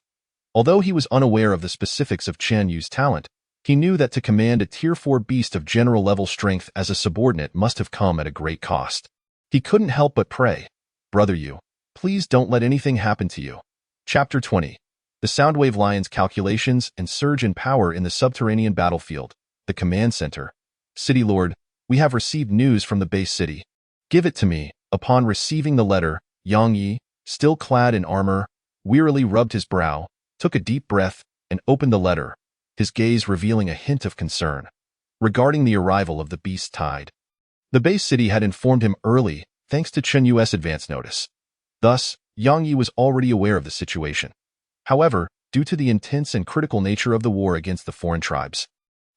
Although he was unaware of the specifics of Chunyu's talent, he knew that to command a Tier 4 beast of general-level strength as a subordinate must have come at a great cost. He couldn't help but pray, "Brother Yu, please don't let anything happen to you." Chapter 20. The Soundwave Lion's calculations and surge in power in the subterranean battlefield. The command center. City Lord, we have received news from the base city. Give it to me. Upon receiving the letter, Yang Yi, still clad in armor, wearily rubbed his brow, took a deep breath, and opened the letter, his gaze revealing a hint of concern regarding the arrival of the beast tide. The base city had informed him early, thanks to Chunyu's advance notice. Thus, Yang Yi was already aware of the situation. However, due to the intense and critical nature of the war against the foreign tribes,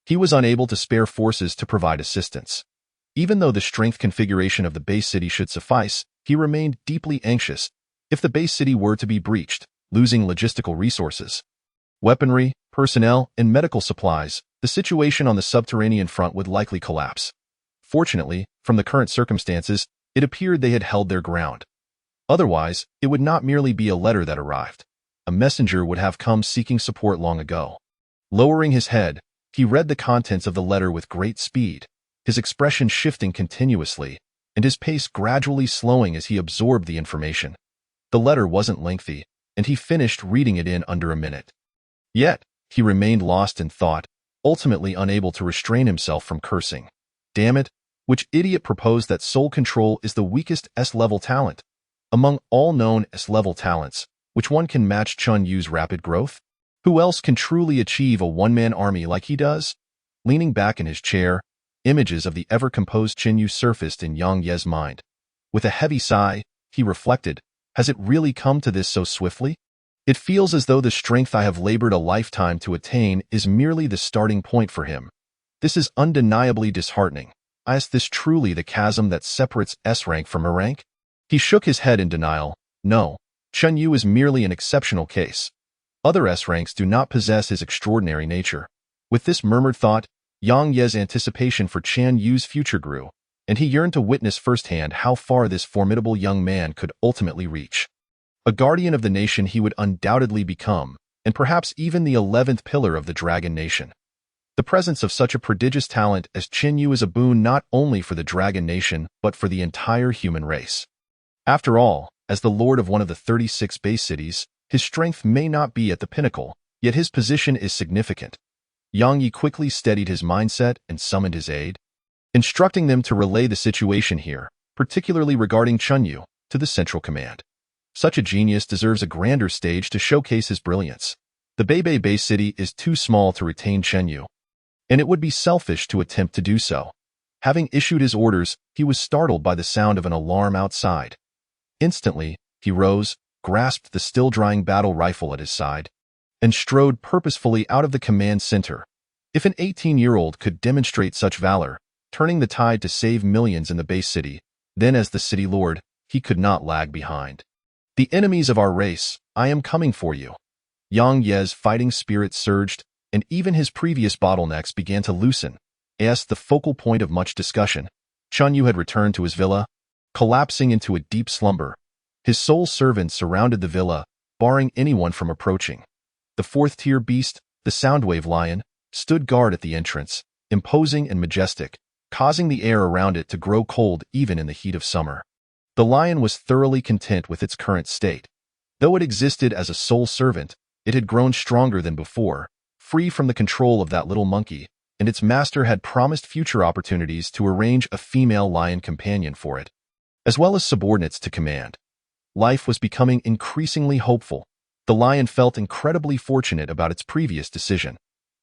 he was unable to spare forces to provide assistance. Even though the strength configuration of the base city should suffice, he remained deeply anxious if the base city were to be breached, losing logistical resources, weaponry, personnel, and medical supplies. The situation on the subterranean front would likely collapse. Fortunately, from the current circumstances, it appeared they had held their ground. Otherwise, it would not merely be a letter that arrived. A messenger would have come seeking support long ago. Lowering his head, he read the contents of the letter with great speed, his expression shifting continuously, and his pace gradually slowing as he absorbed the information. The letter wasn't lengthy, and he finished reading it in under a minute. Yet, he remained lost in thought, ultimately unable to restrain himself from cursing. Damn it, which idiot proposed that soul control is the weakest S-level talent? Among all known S-level talents, which one can match Chunyu's rapid growth? Who else can truly achieve a one-man army like he does? Leaning back in his chair, images of the ever-composed Qin Yu surfaced in Yang Ye's mind. With a heavy sigh, he reflected, has it really come to this so swiftly? It feels as though the strength I have labored a lifetime to attain is merely the starting point for him. This is undeniably disheartening. Is this truly the chasm that separates S rank from A rank? He shook his head in denial. No, Chen Yu is merely an exceptional case. Other S ranks do not possess his extraordinary nature. With this murmured thought, Yang Ye's anticipation for Chen Yu's future grew, and he yearned to witness firsthand how far this formidable young man could ultimately reach. A guardian of the nation he would undoubtedly become, and perhaps even the 11th pillar of the Dragon Nation. The presence of such a prodigious talent as Chen Yu is a boon not only for the Dragon Nation but for the entire human race. After all, as the lord of one of the 36 base cities, his strength may not be at the pinnacle, yet his position is significant. Yang Yi quickly steadied his mindset and summoned his aide, instructing them to relay the situation here, particularly regarding Chen Yu, to the Central Command. Such a genius deserves a grander stage to showcase his brilliance. The Beibei base city is too small to retain Chen Yu, and it would be selfish to attempt to do so. Having issued his orders, he was startled by the sound of an alarm outside. Instantly, he rose, grasped the still-drying battle rifle at his side, and strode purposefully out of the command center. If an 18-year-old could demonstrate such valor, turning the tide to save millions in the base city, then as the city lord, he could not lag behind. The enemies of our race, I am coming for you. Yang Ye's fighting spirit surged, and even his previous bottlenecks began to loosen. As the focal point of much discussion, Chen Yu had returned to his villa, collapsing into a deep slumber. His sole servants surrounded the villa, barring anyone from approaching. The fourth-tier beast, the Soundwave Lion, stood guard at the entrance, imposing and majestic, causing the air around it to grow cold even in the heat of summer. The lion was thoroughly content with its current state. Though it existed as a sole servant, it had grown stronger than before, free from the control of that little monkey, and its master had promised future opportunities to arrange a female lion companion for it, as well as subordinates to command. Life was becoming increasingly hopeful. The lion felt incredibly fortunate about its previous decision.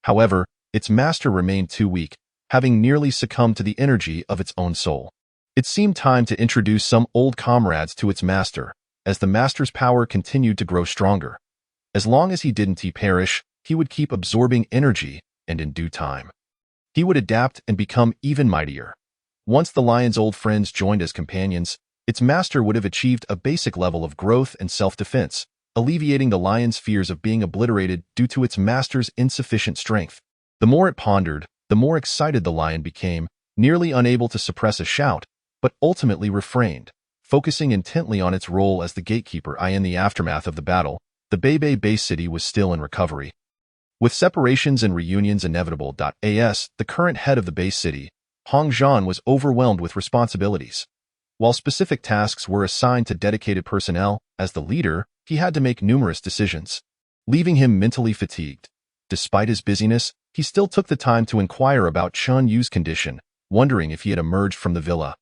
However, its master remained too weak, having nearly succumbed to the energy of its own soul. It seemed time to introduce some old comrades to its master, as the master's power continued to grow stronger. As long as he didn't perish, he would keep absorbing energy, and in due time, he would adapt and become even mightier. Once the lion's old friends joined as companions, its master would have achieved a basic level of growth and self-defense, alleviating the lion's fears of being obliterated due to its master's insufficient strength. The more it pondered, the more excited the lion became, nearly unable to suppress a shout, but ultimately refrained, focusing intently on its role as the gatekeeper. In the aftermath of the battle, the Beibei base city was still in recovery. With separations and reunions inevitable. The current head of the base city, Hong Zhan, was overwhelmed with responsibilities. While specific tasks were assigned to dedicated personnel, as the leader, he had to make numerous decisions, leaving him mentally fatigued. Despite his busyness, he still took the time to inquire about Chen Yu's condition, wondering if he had emerged from the villa.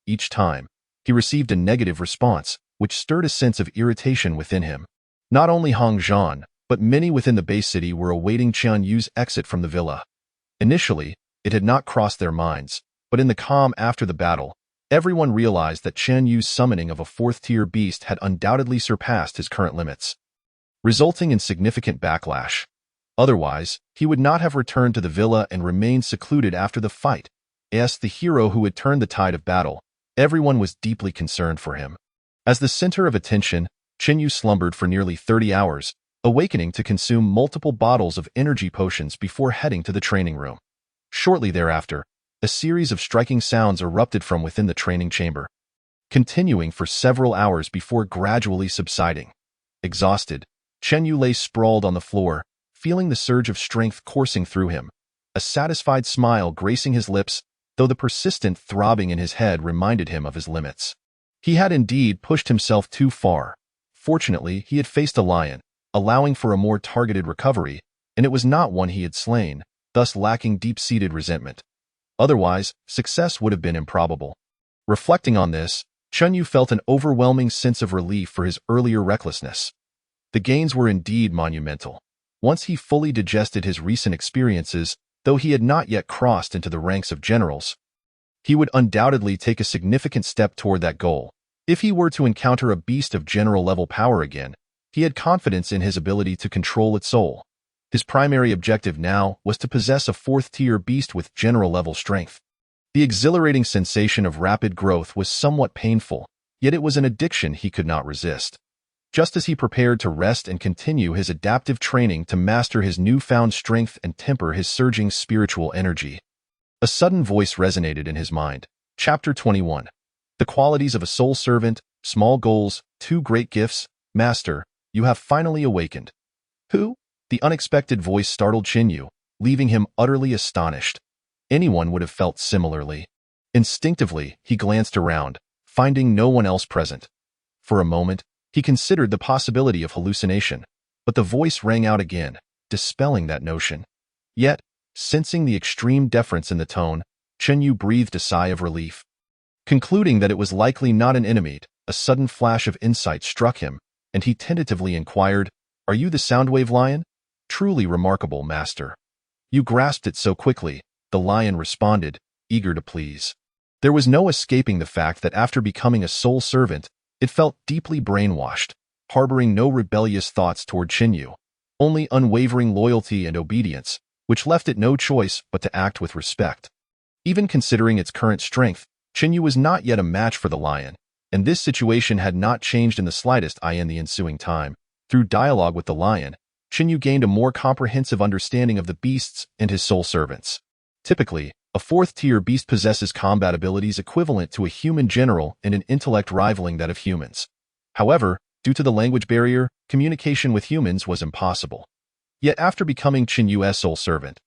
Each time, he received a negative response, which stirred a sense of irritation within him. Not only Hong Zhan, but many within the base city were awaiting Chen Yu's exit from the villa. Initially, it had not crossed their minds, but in the calm after the battle, everyone realized that Chen Yu's summoning of a fourth-tier beast had undoubtedly surpassed his current limits, resulting in significant backlash. Otherwise, he would not have returned to the villa and remained secluded after the fight. As the hero who had turned the tide of battle, everyone was deeply concerned for him. As the center of attention, Chen Yu slumbered for nearly 30 hours, awakening to consume multiple bottles of energy potions before heading to the training room. Shortly thereafter, a series of striking sounds erupted from within the training chamber, continuing for several hours before gradually subsiding. Exhausted, Chen Yu lay sprawled on the floor, feeling the surge of strength coursing through him, a satisfied smile gracing his lips, though the persistent throbbing in his head reminded him of his limits. He had indeed pushed himself too far. Fortunately, he had faced a lion, allowing for a more targeted recovery, and it was not one he had slain, thus lacking deep-seated resentment. Otherwise, success would have been improbable. Reflecting on this, Chen Yu felt an overwhelming sense of relief for his earlier recklessness. The gains were indeed monumental. Once he fully digested his recent experiences, though he had not yet crossed into the ranks of generals, he would undoubtedly take a significant step toward that goal. If he were to encounter a beast of general-level power again, he had confidence in his ability to control its soul. His primary objective now was to possess a fourth-tier beast with general-level strength. The exhilarating sensation of rapid growth was somewhat painful, yet it was an addiction he could not resist. Just as he prepared to rest and continue his adaptive training to master his newfound strength and temper his surging spiritual energy, a sudden voice resonated in his mind. Chapter 21. The qualities of a soul servant, small goals, two great gifts. Master, you have finally awakened. Who? The unexpected voice startled Chinyu, leaving him utterly astonished. Anyone would have felt similarly. Instinctively, he glanced around, finding no one else present. For a moment, he considered the possibility of hallucination, but the voice rang out again, dispelling that notion. Yet, sensing the extreme deference in the tone, Chinyu breathed a sigh of relief. Concluding that it was likely not an enemy, a sudden flash of insight struck him, and he tentatively inquired, "Are you the Soundwave Lion?" "Truly remarkable, Master. You grasped it so quickly," the lion responded, eager to please. There was no escaping the fact that after becoming a soul servant, it felt deeply brainwashed, harboring no rebellious thoughts toward Chinyu, only unwavering loyalty and obedience, which left it no choice but to act with respect. Even considering its current strength, Chinyu was not yet a match for the lion, and this situation had not changed in the slightest in the ensuing time. Through dialogue with the lion, Chinyu gained a more comprehensive understanding of the beasts and his soul servants. Typically, a fourth-tier beast possesses combat abilities equivalent to a human general and an intellect rivaling that of humans. However, due to the language barrier, communication with humans was impossible. Yet after becoming Chinyu's soul servant,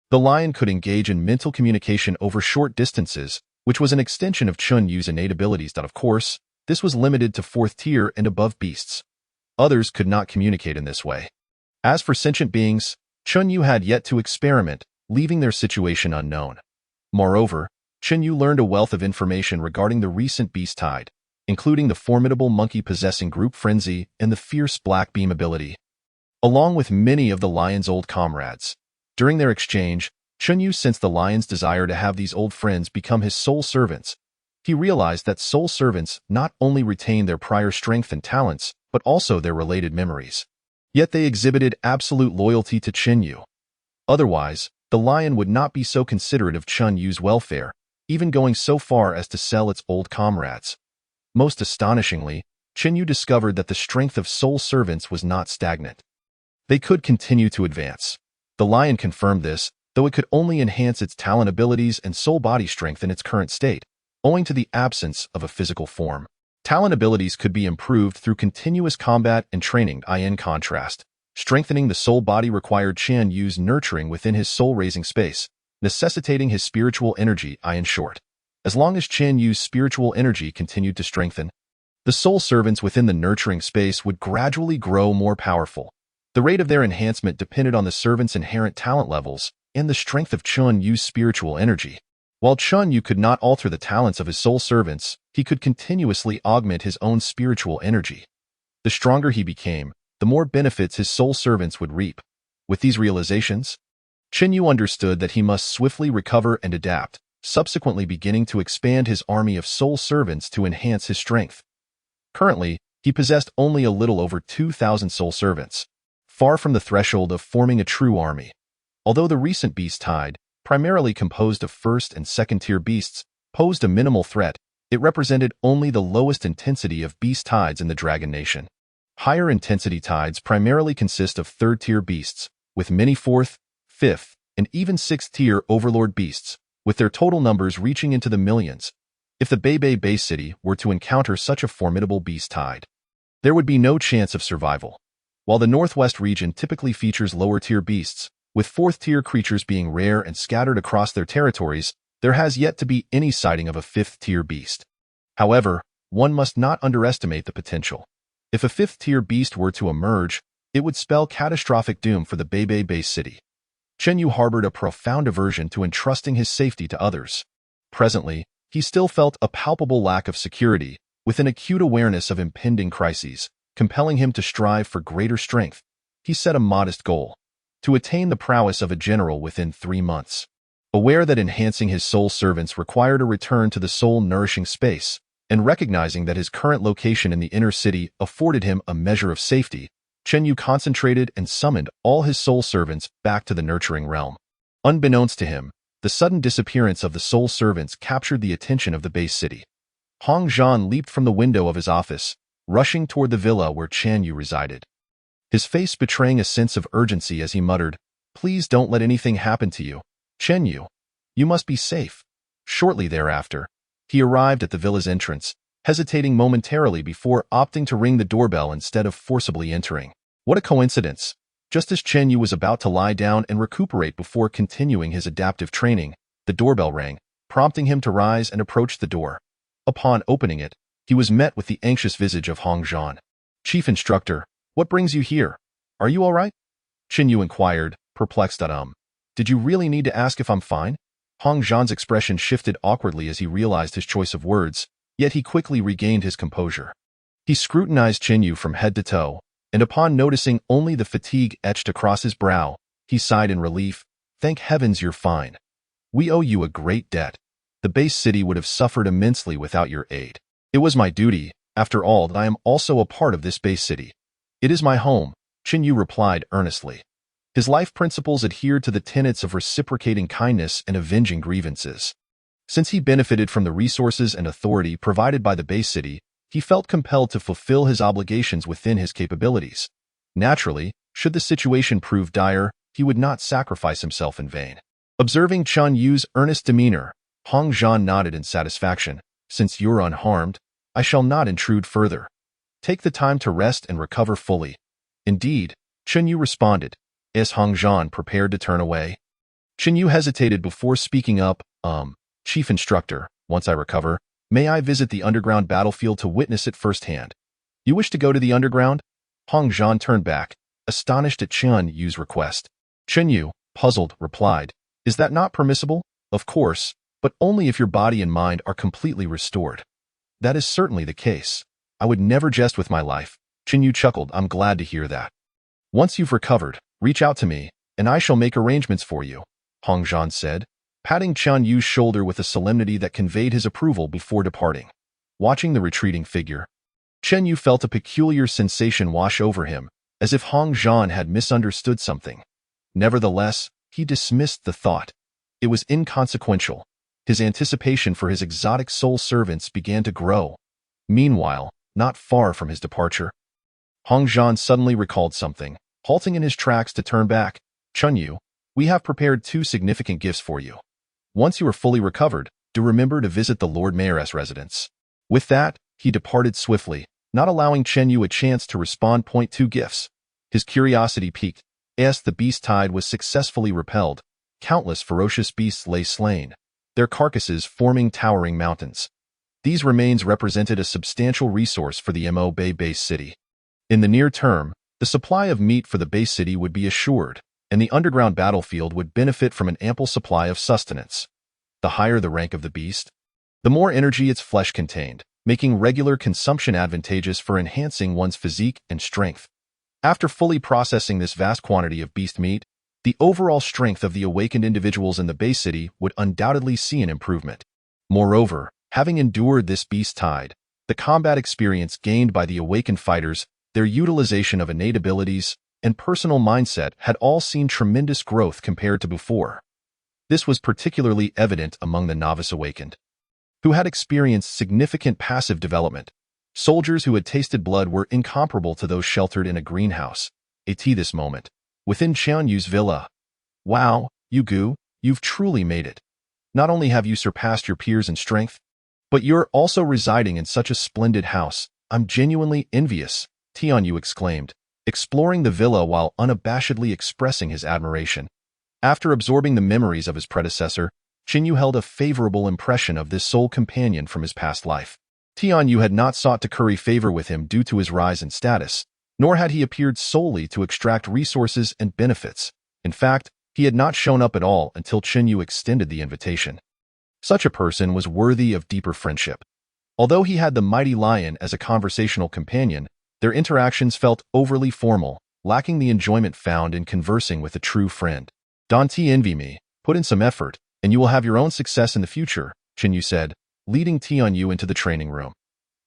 the lion could engage in mental communication over short distances, which was an extension of Chunyu's innate abilities. Of course, this was limited to fourth-tier and above beasts. Others could not communicate in this way. As for sentient beings, Chunyu had yet to experiment, leaving their situation unknown. Moreover, Chinyu learned a wealth of information regarding the recent beast tide, including the formidable monkey-possessing group frenzy and the fierce black beam ability, along with many of the lion's old comrades. During their exchange, Chinyu sensed the lion's desire to have these old friends become his soul servants. He realized that soul servants not only retain their prior strength and talents, but also their related memories. Yet they exhibited absolute loyalty to Chinyu. Otherwise, the lion would not be so considerate of Chunyu's welfare, even going so far as to sell its old comrades. Most astonishingly, Chinyu discovered that the strength of soul servants was not stagnant. They could continue to advance. The lion confirmed this, though it could only enhance its talent abilities and soul body strength in its current state, owing to the absence of a physical form. Talent abilities could be improved through continuous combat and training. In contrast, strengthening the soul body required Chunyu's nurturing within his soul-raising space, necessitating his spiritual energy. In short, as long as Chunyu's spiritual energy continued to strengthen, the soul servants within the nurturing space would gradually grow more powerful. The rate of their enhancement depended on the servant's inherent talent levels and the strength of Chunyu's spiritual energy. While Chunyu could not alter the talents of his soul servants, he could continuously augment his own spiritual energy. The stronger he became, the more benefits his soul servants would reap. With these realizations, Chinyu understood that he must swiftly recover and adapt, subsequently beginning to expand his army of soul servants to enhance his strength. Currently, he possessed only a little over 2,000 soul servants, far from the threshold of forming a true army. Although the recent beast tide, primarily composed of first and second-tier beasts, posed a minimal threat, it represented only the lowest intensity of beast tides in the Dragon Nation. Higher intensity tides primarily consist of third-tier beasts, with many fourth, fifth, and even sixth-tier overlord beasts, with their total numbers reaching into the millions. If the Beibei base city were to encounter such a formidable beast tide, there would be no chance of survival. While the northwest region typically features lower-tier beasts, with fourth-tier creatures being rare and scattered across their territories, there has yet to be any sighting of a fifth-tier beast. However, one must not underestimate the potential. If a fifth-tier beast were to emerge, it would spell catastrophic doom for the Beibei base city. Chenyu harbored a profound aversion to entrusting his safety to others. Presently, he still felt a palpable lack of security, with an acute awareness of impending crises, compelling him to strive for greater strength. He set a modest goal: to attain the prowess of a general within 3 months. Aware that enhancing his soul servants required a return to the soul-nourishing space, and recognizing that his current location in the inner city afforded him a measure of safety, Chen Yu concentrated and summoned all his soul servants back to the nurturing realm. Unbeknownst to him, the sudden disappearance of the soul servants captured the attention of the base city. Hong Zhan leaped from the window of his office, rushing toward the villa where Chen Yu resided. His face betraying a sense of urgency as he muttered, "Please don't let anything happen to you, Chen Yu. You must be safe." Shortly thereafter, he arrived at the villa's entrance, hesitating momentarily before opting to ring the doorbell instead of forcibly entering. What a coincidence! Just as Chen Yu was about to lie down and recuperate before continuing his adaptive training, the doorbell rang, prompting him to rise and approach the door. Upon opening it, he was met with the anxious visage of Hong Zhan. "Chief Instructor, what brings you here? Are you all right?" Chen Yu inquired, perplexed. Did you really need to ask if I'm fine?" Hong Zhan's expression shifted awkwardly as he realized his choice of words, yet he quickly regained his composure. He scrutinized Chen Yu from head to toe, and upon noticing only the fatigue etched across his brow, he sighed in relief. "Thank heavens you're fine. We owe you a great debt. The base city would have suffered immensely without your aid. It was my duty, after all, that I am also a part of this base city. It is my home," Chen Yu replied earnestly. His life principles adhered to the tenets of reciprocating kindness and avenging grievances. Since he benefited from the resources and authority provided by the base city, he felt compelled to fulfill his obligations within his capabilities. Naturally, should the situation prove dire, he would not sacrifice himself in vain. Observing Chen Yu's earnest demeanor, Hong Zhan nodded in satisfaction. "Since you're unharmed, I shall not intrude further. Take the time to rest and recover fully." "Indeed," Chen Yu responded, as Hong Zhan prepared to turn away. Chen Yu hesitated before speaking up. Chief Instructor, once I recover, may I visit the underground battlefield to witness it firsthand?" "You wish to go to the underground?" Hong Zhan turned back, astonished at Chen Yu's request. Chen Yu, puzzled, replied, "Is that not permissible?" "Of course, but only if your body and mind are completely restored." "That is certainly the case. I would never jest with my life." Chen Yu chuckled. "I'm glad to hear that. Once you've recovered, reach out to me, and I shall make arrangements for you," Hong Zhan said, patting Chen Yu's shoulder with a solemnity that conveyed his approval before departing. Watching the retreating figure, Chen Yu felt a peculiar sensation wash over him, as if Hong Zhan had misunderstood something. Nevertheless, he dismissed the thought. It was inconsequential. His anticipation for his exotic soul servants began to grow. Meanwhile, not far from his departure, Hong Zhan suddenly recalled something, halting in his tracks to turn back. "Chen Yu, we have prepared 2 significant gifts for you. Once you are fully recovered, do remember to visit the Lord Mayor's residence." With that, he departed swiftly, not allowing Chen Yu a chance to respond. 2 Gifts. His curiosity piqued. As the beast tide was successfully repelled, countless ferocious beasts lay slain, their carcasses forming towering mountains. These remains represented a substantial resource for the Mo Bay base city. In the near term, the supply of meat for the base city would be assured, and the underground battlefield would benefit from an ample supply of sustenance. The higher the rank of the beast, the more energy its flesh contained, making regular consumption advantageous for enhancing one's physique and strength. After fully processing this vast quantity of beast meat, the overall strength of the awakened individuals in the base city would undoubtedly see an improvement. Moreover, having endured this beast tide, the combat experience gained by the awakened fighters, their utilization of innate abilities, and personal mindset had all seen tremendous growth compared to before. This was particularly evident among the novice awakened, who had experienced significant passive development. Soldiers who had tasted blood were incomparable to those sheltered in a greenhouse. At this moment, within Chen Yu's villa. "Wow, Yu, you've truly made it. Not only have you surpassed your peers in strength, but you're also residing in such a splendid house. I'm genuinely envious," Tian Yu exclaimed, exploring the villa while unabashedly expressing his admiration. After absorbing the memories of his predecessor, Chen Yu held a favorable impression of this soul companion from his past life. Tian Yu had not sought to curry favor with him due to his rise in status, nor had he appeared solely to extract resources and benefits. In fact, he had not shown up at all until Chen Yu extended the invitation. Such a person was worthy of deeper friendship. Although he had the mighty lion as a conversational companion, their interactions felt overly formal, lacking the enjoyment found in conversing with a true friend. "Don't envy me. Put in some effort, and you will have your own success in the future," Chen Yu said, leading Tianyu into the training room.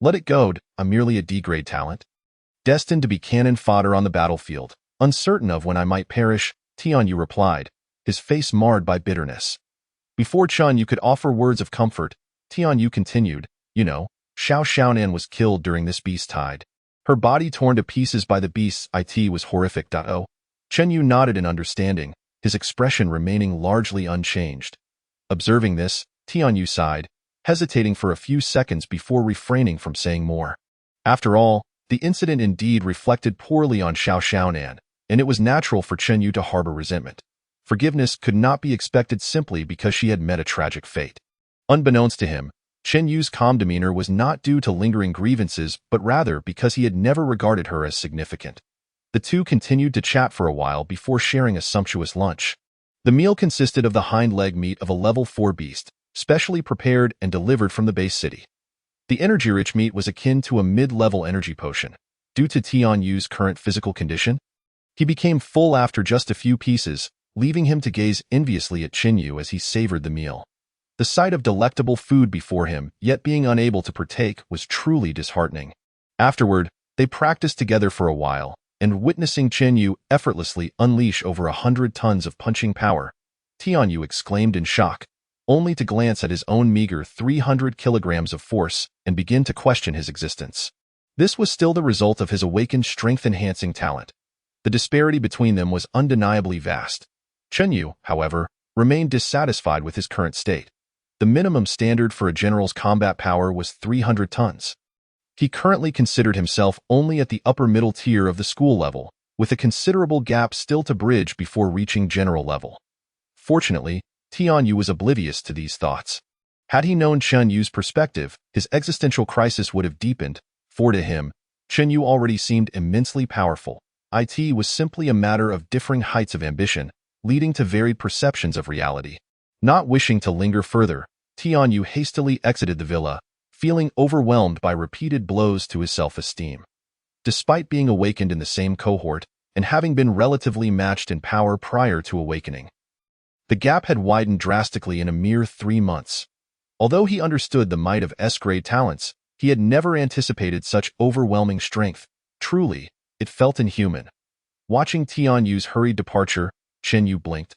"Let it go, I'm merely a D-grade talent, destined to be cannon fodder on the battlefield. Uncertain of when I might perish," Tianyu replied, his face marred by bitterness. Before Chen Yu could offer words of comfort, Tianyu continued, "You know, Xiao Xiaonan was killed during this beast tide. Her body torn to pieces by the beasts. It was horrific. Oh." Chen Yu nodded in understanding, his expression remaining largely unchanged. Observing this, Tianyu sighed, hesitating for a few seconds before refraining from saying more. After all, the incident indeed reflected poorly on Xiao Xiaonan, and it was natural for Chen Yu to harbor resentment. Forgiveness could not be expected simply because she had met a tragic fate. Unbeknownst to him, Chen Yu's calm demeanor was not due to lingering grievances, but rather because he had never regarded her as significant. The two continued to chat for a while before sharing a sumptuous lunch. The meal consisted of the hind leg meat of a level 4 beast, specially prepared and delivered from the base city. The energy-rich meat was akin to a mid-level energy potion. Due to Tianyu's current physical condition, he became full after just a few pieces, leaving him to gaze enviously at Chen Yu as he savored the meal. The sight of delectable food before him, yet being unable to partake, was truly disheartening. Afterward, they practiced together for a while, and witnessing Chen Yu effortlessly unleash over 100 tons of punching power, Tianyu exclaimed in shock, only to glance at his own meager 300 kilograms of force and begin to question his existence. This was still the result of his awakened strength-enhancing talent. The disparity between them was undeniably vast. Chen Yu, however, remained dissatisfied with his current state. The minimum standard for a general's combat power was 300 tons. He currently considered himself only at the upper middle tier of the school level, with a considerable gap still to bridge before reaching general level. Fortunately, Tianyu was oblivious to these thoughts. Had he known Chen Yu's perspective, his existential crisis would have deepened, for to him, Chen Yu already seemed immensely powerful. It was simply a matter of differing heights of ambition, leading to varied perceptions of reality. Not wishing to linger further, Tianyu hastily exited the villa, feeling overwhelmed by repeated blows to his self-esteem. Despite being awakened in the same cohort, and having been relatively matched in power prior to awakening, the gap had widened drastically in a mere 3 months. Although he understood the might of S-grade talents, he had never anticipated such overwhelming strength. Truly, it felt inhuman. Watching Tianyu's hurried departure, Chen Yu blinked.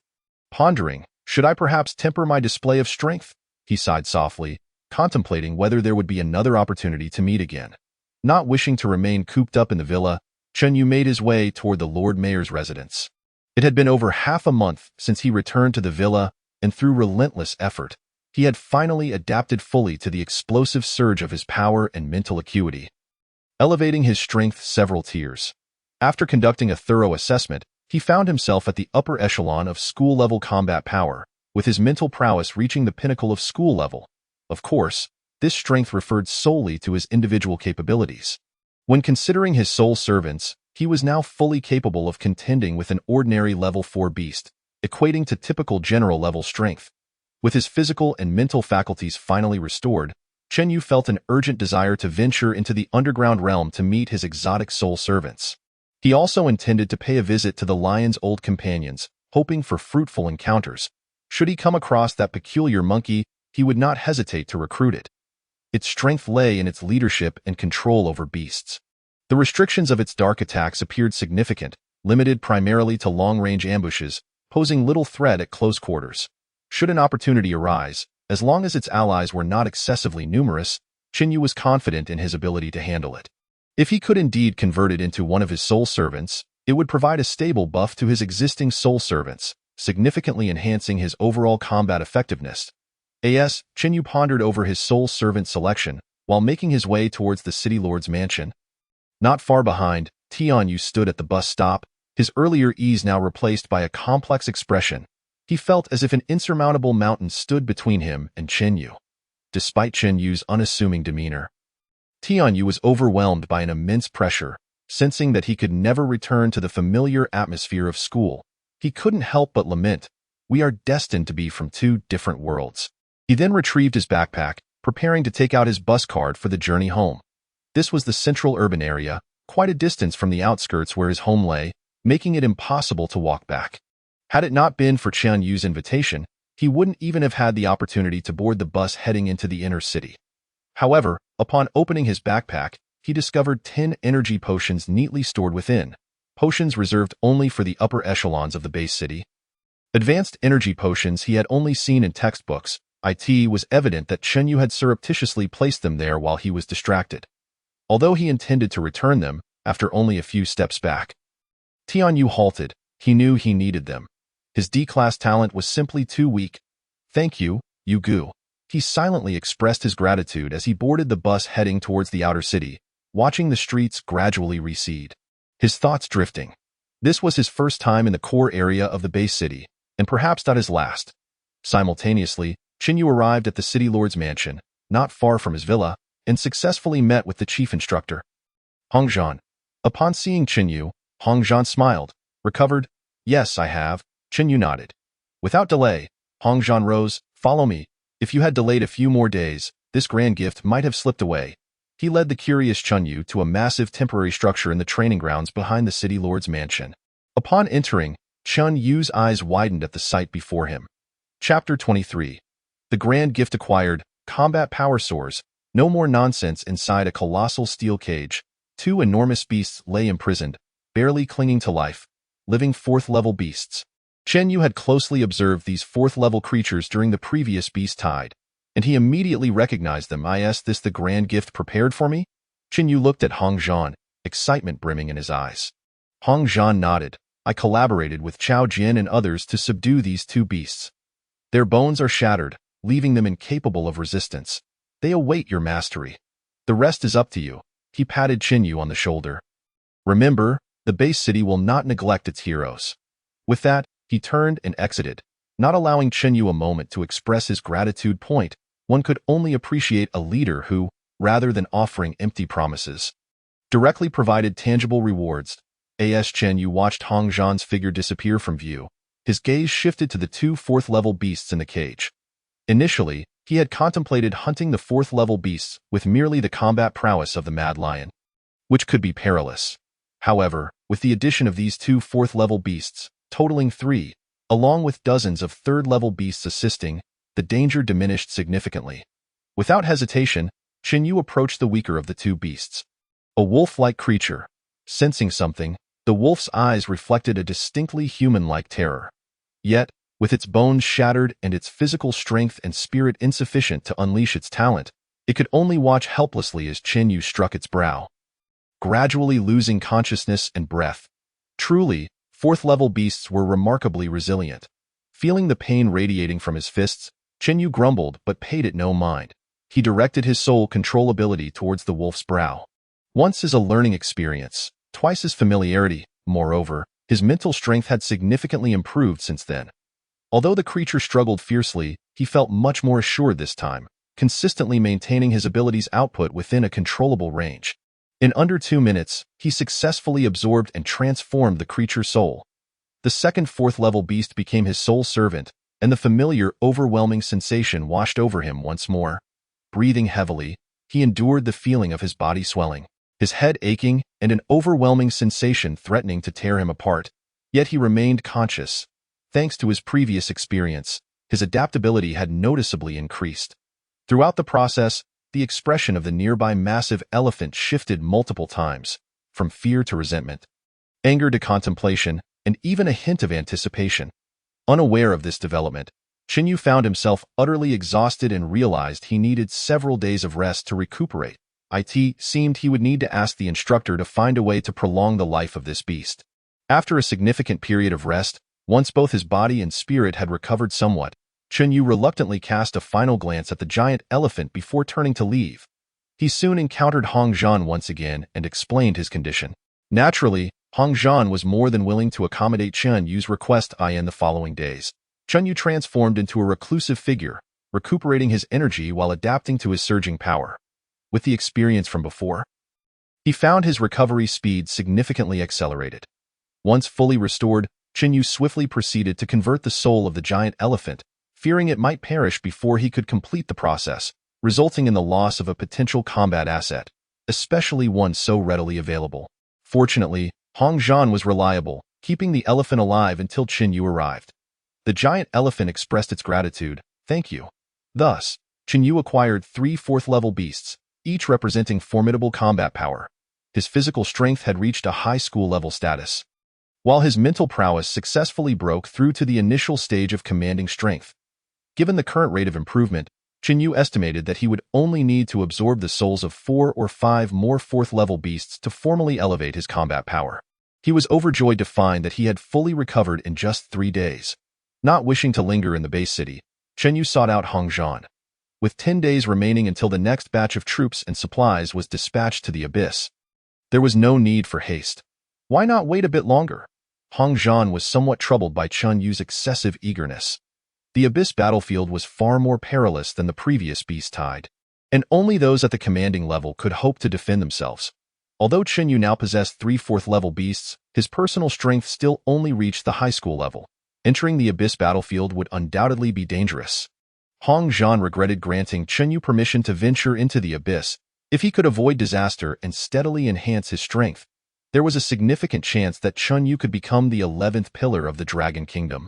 Pondering, should I perhaps temper my display of strength? He sighed softly, contemplating whether there would be another opportunity to meet again. Not wishing to remain cooped up in the villa, Chen Yu made his way toward the Lord Mayor's residence. It had been over half a month since he returned to the villa, and through relentless effort, he had finally adapted fully to the explosive surge of his power and mental acuity, elevating his strength several tiers. After conducting a thorough assessment, he found himself at the upper echelon of school-level combat power, with his mental prowess reaching the pinnacle of school level. Of course, this strength referred solely to his individual capabilities. When considering his soul servants, he was now fully capable of contending with an ordinary level 4 beast, equating to typical general-level strength. With his physical and mental faculties finally restored, Chen Yu felt an urgent desire to venture into the underground realm to meet his exotic soul servants. He also intended to pay a visit to the lion's old companions, hoping for fruitful encounters. Should he come across that peculiar monkey, he would not hesitate to recruit it. Its strength lay in its leadership and control over beasts. The restrictions of its dark attacks appeared significant, limited primarily to long-range ambushes, posing little threat at close quarters. Should an opportunity arise, as long as its allies were not excessively numerous, Chen Yu was confident in his ability to handle it. If he could indeed convert it into one of his soul servants, it would provide a stable buff to his existing soul servants, significantly enhancing his overall combat effectiveness. Chen Yu pondered over his soul servant selection while making his way towards the city lord's mansion. Not far behind, Tianyu stood at the bus stop, his earlier ease now replaced by a complex expression. He felt as if an insurmountable mountain stood between him and Chen Yu. Despite Chen Yu's unassuming demeanor, Tianyu was overwhelmed by an immense pressure, sensing that he could never return to the familiar atmosphere of school. He couldn't help but lament, "We are destined to be from 2 different worlds." He then retrieved his backpack, preparing to take out his bus card for the journey home. This was the central urban area, quite a distance from the outskirts where his home lay, making it impossible to walk back. Had it not been for Qian Yu's invitation, he wouldn't even have had the opportunity to board the bus heading into the inner city. However, upon opening his backpack, he discovered 10 energy potions neatly stored within, potions reserved only for the upper echelons of the base city. Advanced energy potions he had only seen in textbooks. It was evident that Chen Yu had surreptitiously placed them there while he was distracted, although he intended to return them after only a few steps back. Tian Yu halted. He knew he needed them. His D-class talent was simply too weak. "Thank you, Yu Gu." He silently expressed his gratitude as he boarded the bus heading towards the outer city, watching the streets gradually recede. His thoughts drifting. This was his first time in the core area of the base city, and perhaps not his last. Simultaneously, Chen Yu arrived at the city lord's mansion, not far from his villa, and successfully met with the chief instructor, Hongzhan. Upon seeing Chen Yu, Hongzhan smiled. "Recovered?" "Yes, I have." Chen Yu nodded. Without delay, Hongzhan rose. "Follow me." If you had delayed a few more days, this grand gift might have slipped away. He led the curious Chen Yu to a massive temporary structure in the training grounds behind the city lord's mansion. Upon entering, Chen Yu's eyes widened at the sight before him. Chapter 23. The grand gift acquired. Combat power soars. No more nonsense inside a colossal steel cage. 2 enormous beasts lay imprisoned, barely clinging to life. Living 4th-level beasts. Chen Yu had closely observed these 4th-level creatures during the previous beast tide, and he immediately recognized them. "Is this the grand gift prepared for me?" Chen Yu looked at Hongzhan, excitement brimming in his eyes. Hongzhan nodded. "I collaborated with Chao Jin and others to subdue these 2 beasts. Their bones are shattered, leaving them incapable of resistance. They await your mastery. The rest is up to you." He patted Chen Yu on the shoulder. "Remember, the base city will not neglect its heroes." With that, he turned and exited, not allowing Chen Yu a moment to express his gratitude. One could only appreciate a leader who, rather than offering empty promises, directly provided tangible rewards. As Chen Yu watched Hongzhan's figure disappear from view, his gaze shifted to the 2 4th-level beasts in the cage. Initially, he had contemplated hunting the 4th-level beasts with merely the combat prowess of the Mad Lion, which could be perilous. However, with the addition of these 2 4th-level beasts, totaling 3, along with dozens of 3rd-level beasts assisting, the danger diminished significantly. Without hesitation, Chen Yu approached the weaker of the 2 beasts. A wolf-like creature. Sensing something, the wolf's eyes reflected a distinctly human-like terror. Yet, with its bones shattered and its physical strength and spirit insufficient to unleash its talent, it could only watch helplessly as Chen Yu struck its brow, gradually losing consciousness and breath. Truly, 4th-level beasts were remarkably resilient. Feeling the pain radiating from his fists, Chen Yu grumbled but paid it no mind. He directed his soul control ability towards the wolf's brow. Once is a learning experience, twice his familiarity. Moreover, his mental strength had significantly improved since then. Although the creature struggled fiercely, he felt much more assured this time, consistently maintaining his ability's output within a controllable range. In under 2 minutes, he successfully absorbed and transformed the creature's soul. The second 4th-level beast became his sole servant, and the familiar, overwhelming sensation washed over him once more. Breathing heavily, he endured the feeling of his body swelling, his head aching, and an overwhelming sensation threatening to tear him apart. Yet he remained conscious. Thanks to his previous experience, his adaptability had noticeably increased. Throughout the process, the expression of the nearby massive elephant shifted multiple times, from fear to resentment, anger to contemplation, and even a hint of anticipation. Unaware of this development, Chen Yu found himself utterly exhausted and realized he needed several days of rest to recuperate. It seemed he would need to ask the instructor to find a way to prolong the life of this beast. After a significant period of rest, once both his body and spirit had recovered somewhat, Chen Yu reluctantly cast a final glance at the giant elephant before turning to leave. He soon encountered Hongzhan once again and explained his condition. Naturally, Hongzhan was more than willing to accommodate Chen Yu's request. In the following days, Chen Yu transformed into a reclusive figure, recuperating his energy while adapting to his surging power. With the experience from before, he found his recovery speed significantly accelerated. Once fully restored, Chen Yu swiftly proceeded to convert the soul of the giant elephant, fearing it might perish before he could complete the process, resulting in the loss of a potential combat asset, especially one so readily available. Fortunately, Hongzhan was reliable, keeping the elephant alive until Qin Yu arrived. The giant elephant expressed its gratitude, "Thank you." Thus, Qin Yu acquired 3 fourth-level beasts, each representing formidable combat power. His physical strength had reached a high school-level status, while his mental prowess successfully broke through to the initial stage of commanding strength. Given the current rate of improvement, Qin Yu estimated that he would only need to absorb the souls of 4 or 5 more fourth-level beasts to formally elevate his combat power. He was overjoyed to find that he had fully recovered in just 3 days. Not wishing to linger in the base city, Qin Yu sought out Hongzhan. With 10 days remaining until the next batch of troops and supplies was dispatched to the abyss, there was no need for haste. Why not wait a bit longer? Hongzhan was somewhat troubled by Qin Yu's excessive eagerness. The abyss battlefield was far more perilous than the previous beast tide, and only those at the commanding level could hope to defend themselves. Although Qin Yu now possessed 3 fourth-level beasts, his personal strength still only reached the high school level. Entering the abyss battlefield would undoubtedly be dangerous. Hongzhan regretted granting Qin Yu permission to venture into the abyss. If he could avoid disaster and steadily enhance his strength, there was a significant chance that Qin Yu could become the 11th pillar of the Dragon Kingdom.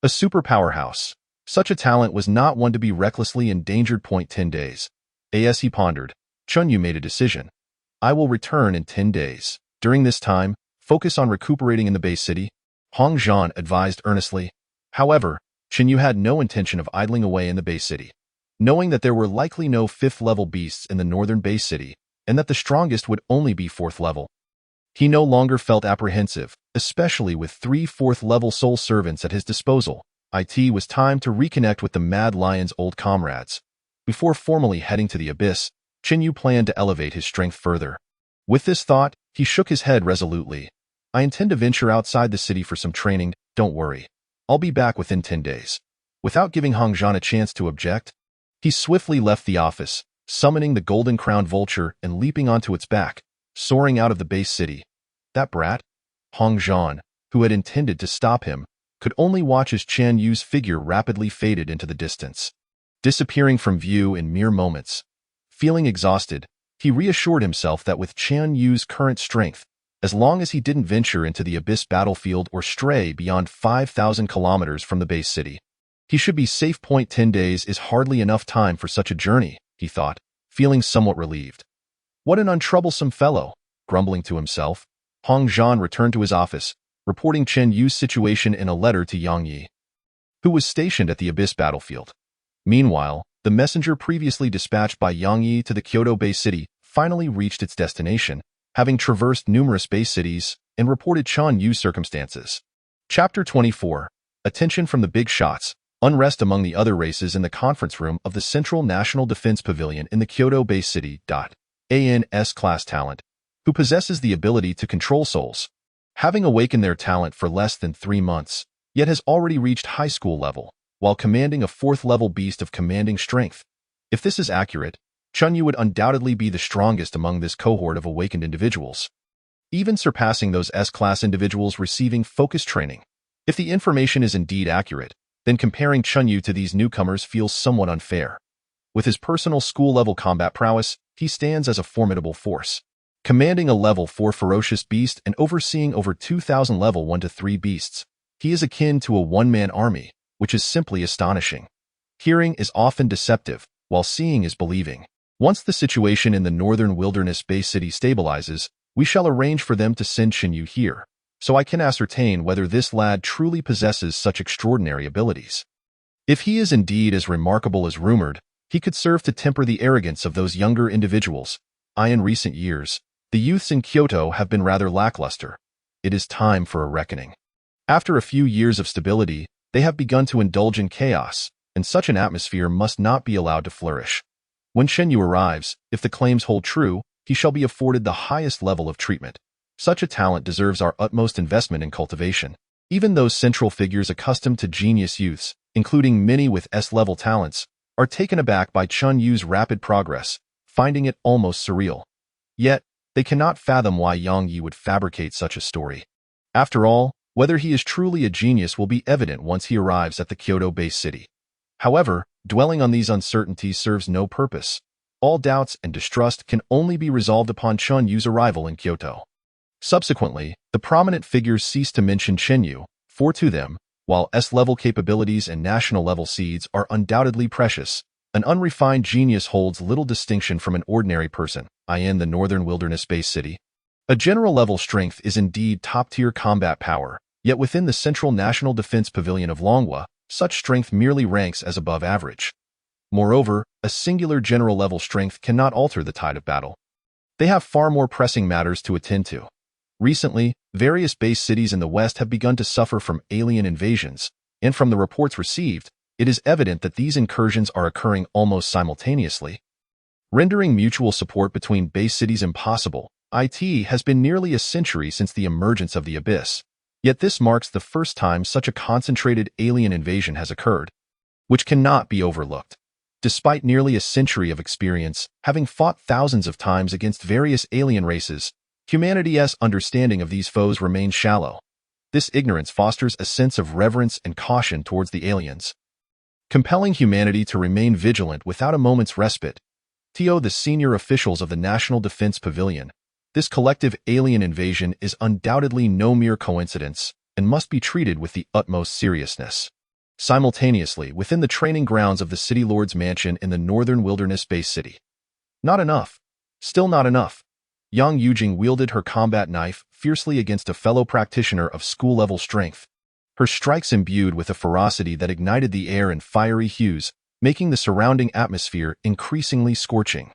A super powerhouse. Such a talent was not one to be recklessly endangered. 10 days. As he pondered, Qin Yu made a decision. I will return in 10 days. During this time, focus on recuperating in the base city, Hongzhan advised earnestly. However, Qin Yu had no intention of idling away in the base city. Knowing that there were likely no 5th-level beasts in the northern base city, and that the strongest would only be 4th level, he no longer felt apprehensive, especially with 3 4th-level soul servants at his disposal. It was time to reconnect with the Mad Lion's old comrades. Before formally heading to the abyss, Qin Yu planned to elevate his strength further. With this thought, he shook his head resolutely. I intend to venture outside the city for some training, don't worry. I'll be back within 10 days. Without giving Hongzhan a chance to object, he swiftly left the office, summoning the golden-crowned vulture and leaping onto its back, soaring out of the base city. That brat? Hongzhan, who had intended to stop him, could only watch as Qin Yu's figure rapidly faded into the distance, disappearing from view in mere moments. Feeling exhausted, he reassured himself that with Qin Yu's current strength, as long as he didn't venture into the abyss battlefield or stray beyond 5,000 kilometers from the base city, he should be safe. 10 days is hardly enough time for such a journey, he thought, feeling somewhat relieved. What an untroublesome fellow, grumbling to himself, Hongzhan returned to his office, reporting Qin Yu's situation in a letter to Yang Yi, who was stationed at the abyss battlefield. Meanwhile, the messenger previously dispatched by Yang Yi to the Kyoto base city finally reached its destination, having traversed numerous base cities, and reported Qin Yu's circumstances. Chapter 24. Attention from the big shots. Unrest among the other races in the conference room of the Central National Defense Pavilion in the Kyoto base city. An S-class talent, who possesses the ability to control souls, having awakened their talent for less than 3 months, yet has already reached high school level, while commanding a 4th-level beast of commanding strength. If this is accurate, Qin Yu would undoubtedly be the strongest among this cohort of awakened individuals, even surpassing those S-class individuals receiving focus training. If the information is indeed accurate, then comparing Qin Yu to these newcomers feels somewhat unfair. With his personal school-level combat prowess, he stands as a formidable force, commanding a level 4 ferocious beast and overseeing over 2,000 level 1 to 3 beasts. He is akin to a one-man army, which is simply astonishing. Hearing is often deceptive, while seeing is believing. Once the situation in the northern wilderness base city stabilizes, we shall arrange for them to send Qin Yu here, so I can ascertain whether this lad truly possesses such extraordinary abilities. If he is indeed as remarkable as rumored, he could serve to temper the arrogance of those younger individuals. In recent years, the youths in Kyoto have been rather lackluster. It is time for a reckoning. After a few years of stability, they have begun to indulge in chaos, and such an atmosphere must not be allowed to flourish. When Qin Yu arrives, if the claims hold true, he shall be afforded the highest level of treatment. Such a talent deserves our utmost investment in cultivation. Even those central figures accustomed to genius youths, including many with S-level talents, are taken aback by Qin Yu's rapid progress, finding it almost surreal. Yet, they cannot fathom why Yang Yi would fabricate such a story. After all, whether he is truly a genius will be evident once he arrives at the Kyoto base city. However, dwelling on these uncertainties serves no purpose. All doubts and distrust can only be resolved upon Qin Yu's arrival in Kyoto. Subsequently, the prominent figures ceased to mention Chenyu, for to them, while S-level capabilities and national-level seeds are undoubtedly precious, an unrefined genius holds little distinction from an ordinary person, in the northern wilderness-based city. A general-level strength is indeed top-tier combat power, yet within the Central National Defense Pavilion of Longhua, such strength merely ranks as above average. Moreover, a singular general-level strength cannot alter the tide of battle. They have far more pressing matters to attend to. Recently, various base cities in the West have begun to suffer from alien invasions, and from the reports received, it is evident that these incursions are occurring almost simultaneously. Rendering mutual support between base cities impossible, it has been nearly a century since the emergence of the Abyss, yet this marks the first time such a concentrated alien invasion has occurred, which cannot be overlooked. Despite nearly a century of experience, having fought thousands of times against various alien races, humanity's understanding of these foes remains shallow. This ignorance fosters a sense of reverence and caution towards the aliens, compelling humanity to remain vigilant without a moment's respite. To the senior officials of the National Defense Pavilion, this collective alien invasion is undoubtedly no mere coincidence and must be treated with the utmost seriousness. Simultaneously, within the training grounds of the City Lord's mansion in the northern wilderness-based city. Not enough. Still not enough. Yang Yujing wielded her combat knife fiercely against a fellow practitioner of school-level strength, her strikes imbued with a ferocity that ignited the air in fiery hues, making the surrounding atmosphere increasingly scorching.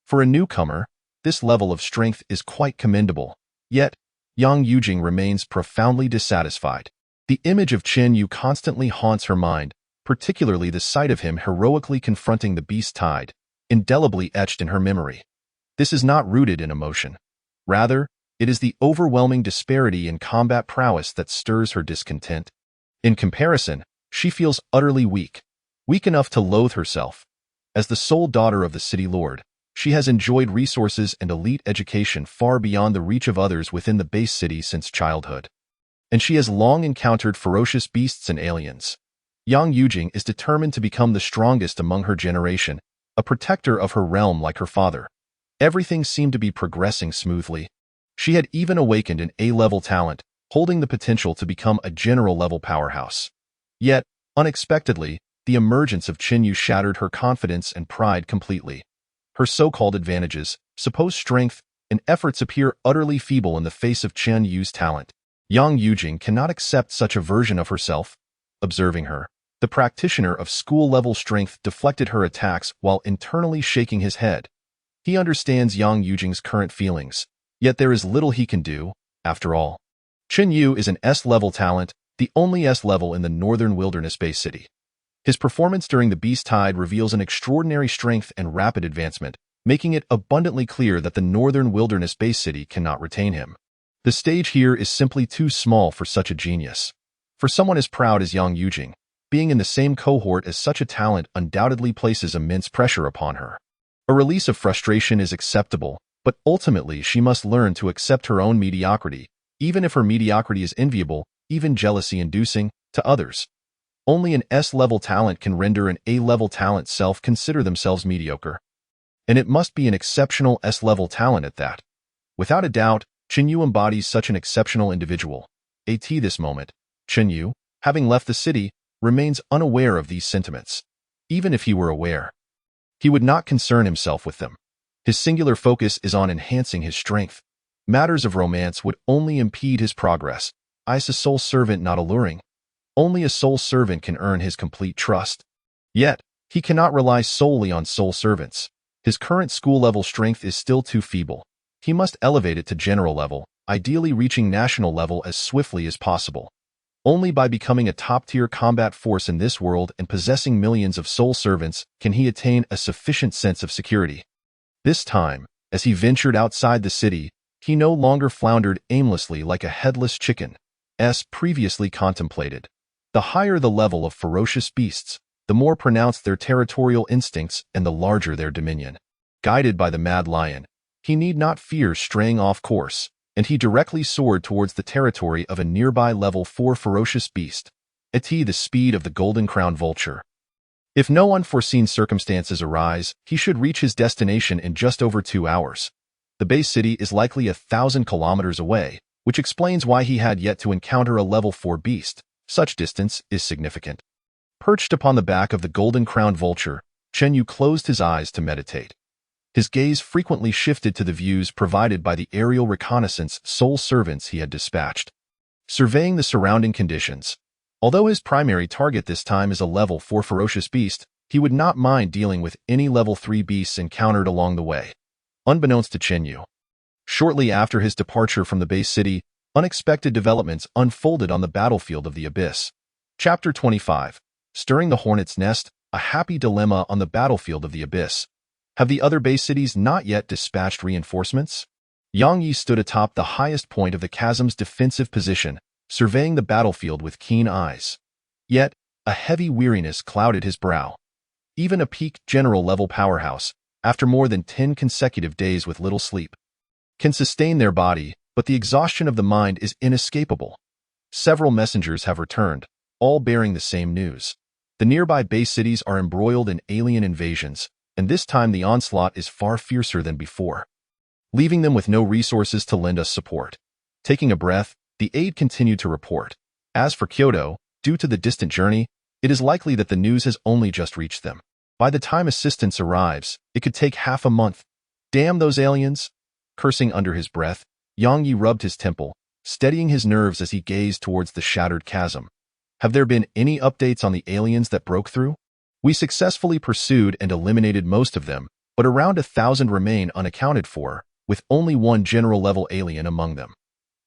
For a newcomer, this level of strength is quite commendable, yet Yang Yujing remains profoundly dissatisfied. The image of Chen Yu constantly haunts her mind, particularly the sight of him heroically confronting the beast tide, indelibly etched in her memory. This is not rooted in emotion. Rather, it is the overwhelming disparity in combat prowess that stirs her discontent. In comparison, she feels utterly weak enough to loathe herself. As the sole daughter of the City Lord, she has enjoyed resources and elite education far beyond the reach of others within the base city since childhood. And she has long encountered ferocious beasts and aliens. Yang Yujing is determined to become the strongest among her generation, a protector of her realm like her father. Everything seemed to be progressing smoothly. She had even awakened an A-level talent, holding the potential to become a general-level powerhouse. Yet, unexpectedly, the emergence of Chen Yu shattered her confidence and pride completely. Her so-called advantages, supposed strength, and efforts appear utterly feeble in the face of Chen Yu's talent. Yang Yujing cannot accept such a version of herself. Observing her, the practitioner of school-level strength deflected her attacks while internally shaking his head. He understands Yang Yujing's current feelings, yet there is little he can do, after all. Chen Yu is an S-level talent, the only S-level in the northern wilderness-based city. His performance during the Beast Tide reveals an extraordinary strength and rapid advancement, making it abundantly clear that the northern wilderness-based city cannot retain him. The stage here is simply too small for such a genius. For someone as proud as Yang Yujing, being in the same cohort as such a talent undoubtedly places immense pressure upon her. A release of frustration is acceptable, but ultimately she must learn to accept her own mediocrity, even if her mediocrity is enviable, even jealousy-inducing, to others. Only an S-level talent can render an A-level talent consider themselves mediocre. And it must be an exceptional S-level talent at that. Without a doubt, Chen Yu embodies such an exceptional individual. At this moment, Chen Yu, having left the city, remains unaware of these sentiments. Even if he were aware, he would not concern himself with them. His singular focus is on enhancing his strength. Matters of romance would only impede his progress. Is a soul servant not alluring? Only a soul servant can earn his complete trust. Yet, he cannot rely solely on soul servants. His current school-level strength is still too feeble. He must elevate it to general level, ideally reaching national level as swiftly as possible. Only by becoming a top-tier combat force in this world and possessing millions of soul servants can he attain a sufficient sense of security. This time, as he ventured outside the city, he no longer floundered aimlessly like a headless chicken, as previously contemplated. The higher the level of ferocious beasts, the more pronounced their territorial instincts and the larger their dominion. Guided by the mad lion, he need not fear straying off course, and he directly soared towards the territory of a nearby level 4 ferocious beast, at the speed of the golden-crowned vulture. If no unforeseen circumstances arise, he should reach his destination in just over 2 hours. The The base city is likely 1,000 kilometers away, which explains why he had yet to encounter a level 4 beast. Such distance is significant. Perched upon the back of the golden-crowned vulture, Chen Yu closed his eyes to meditate. His gaze frequently shifted to the views provided by the aerial reconnaissance soul servants he had dispatched, surveying the surrounding conditions. Although his primary target this time is a level 4 ferocious beast, he would not mind dealing with any level 3 beasts encountered along the way. Unbeknownst to Chen Yu, shortly after his departure from the base city, unexpected developments unfolded on the battlefield of the Abyss. Chapter 25. Stirring the Hornet's Nest, a happy dilemma on the battlefield of the Abyss. Have the other base cities not yet dispatched reinforcements? Yang Yi stood atop the highest point of the chasm's defensive position, surveying the battlefield with keen eyes. Yet, a heavy weariness clouded his brow. Even a peak general-level powerhouse, after more than 10 consecutive days with little sleep, can sustain their body, but the exhaustion of the mind is inescapable. Several messengers have returned, all bearing the same news. The nearby base cities are embroiled in alien invasions, and this time the onslaught is far fiercer than before, leaving them with no resources to lend us support. Taking a breath, the aide continued to report. As for Kyoto, due to the distant journey, it is likely that the news has only just reached them. By the time assistance arrives, it could take half a month. Damn those aliens! Cursing under his breath, Yang Yi rubbed his temple, steadying his nerves as he gazed towards the shattered chasm. Have there been any updates on the aliens that broke through? We successfully pursued and eliminated most of them, but around 1,000 remain unaccounted for, with only one general-level alien among them.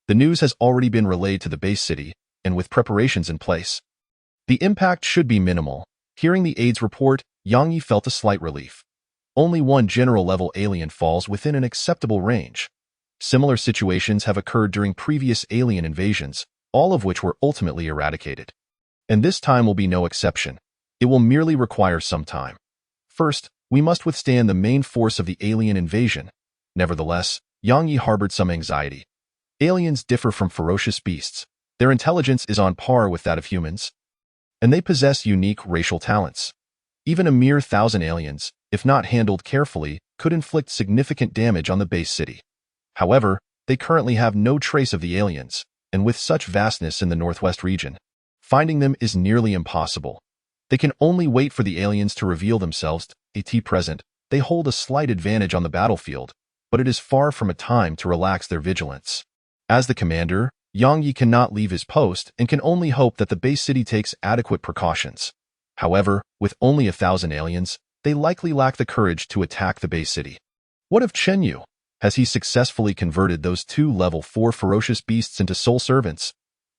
The news has already been relayed to the base city, and with preparations in place, the impact should be minimal. Hearing the aide's report, Yang Yi felt a slight relief. Only one general-level alien falls within an acceptable range. Similar situations have occurred during previous alien invasions, all of which were ultimately eradicated. And this time will be no exception. It will merely require some time. First, we must withstand the main force of the alien invasion. Nevertheless, Yang Yi harbored some anxiety. Aliens differ from ferocious beasts. Their intelligence is on par with that of humans, and they possess unique racial talents. Even a mere 1,000 aliens, if not handled carefully, could inflict significant damage on the base city. However, they currently have no trace of the aliens, and with such vastness in the northwest region, finding them is nearly impossible. They can only wait for the aliens to reveal themselves. At present, they hold a slight advantage on the battlefield, but it is far from a time to relax their vigilance. As the commander, Yang Yi cannot leave his post and can only hope that the base city takes adequate precautions. However, with only 1,000 aliens, they likely lack the courage to attack the base city. What of Chen Yu? Has he successfully converted those 2 level 4 ferocious beasts into soul servants?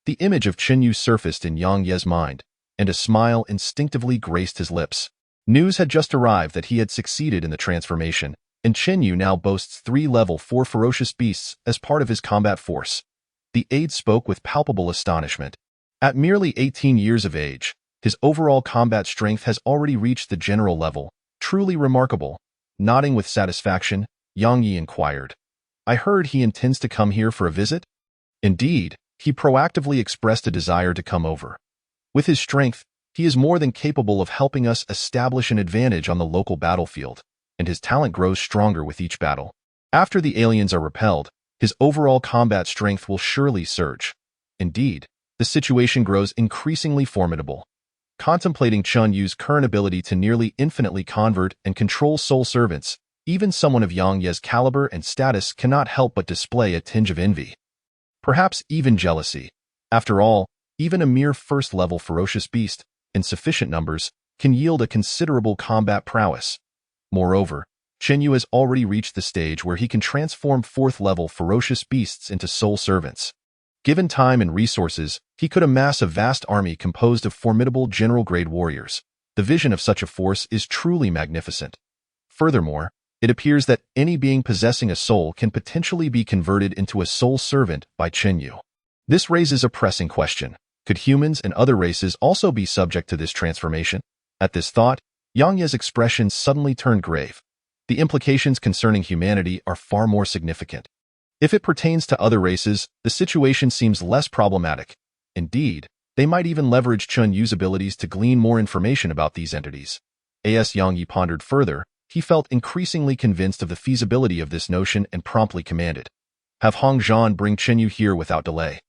The image of Chen Yu surfaced in Yang Ye's mind, and a smile instinctively graced his lips. News had just arrived that he had succeeded in the transformation, and Chen Yu now boasts 3 level 4 ferocious beasts as part of his combat force. The aide spoke with palpable astonishment. At merely 18 years of age, his overall combat strength has already reached the general level. Truly remarkable. Nodding with satisfaction, Yang Yi inquired, I heard he intends to come here for a visit? Indeed, he proactively expressed a desire to come over. With his strength, he is more than capable of helping us establish an advantage on the local battlefield, and his talent grows stronger with each battle. After the aliens are repelled, his overall combat strength will surely surge. Indeed, the situation grows increasingly formidable. Contemplating Chen Yu's current ability to nearly infinitely convert and control soul servants, even someone of Yang Ye's caliber and status cannot help but display a tinge of envy. Perhaps even jealousy. After all, even a mere first-level ferocious beast, in sufficient numbers, can yield a considerable combat prowess. Moreover, Chen Yu has already reached the stage where he can transform 4th-level ferocious beasts into soul servants. Given time and resources, he could amass a vast army composed of formidable general-grade warriors. The vision of such a force is truly magnificent. Furthermore, it appears that any being possessing a soul can potentially be converted into a soul servant by Chen Yu. This raises a pressing question. Could humans and other races also be subject to this transformation? At this thought, Yang Ye's expression suddenly turned grave. The implications concerning humanity are far more significant. If it pertains to other races, the situation seems less problematic. Indeed, they might even leverage Chen Yu's abilities to glean more information about these entities. As Yang Yi pondered further, He felt increasingly convinced of the feasibility of this notion and promptly commanded, "Have Hong Zhan bring Chenyu here without delay.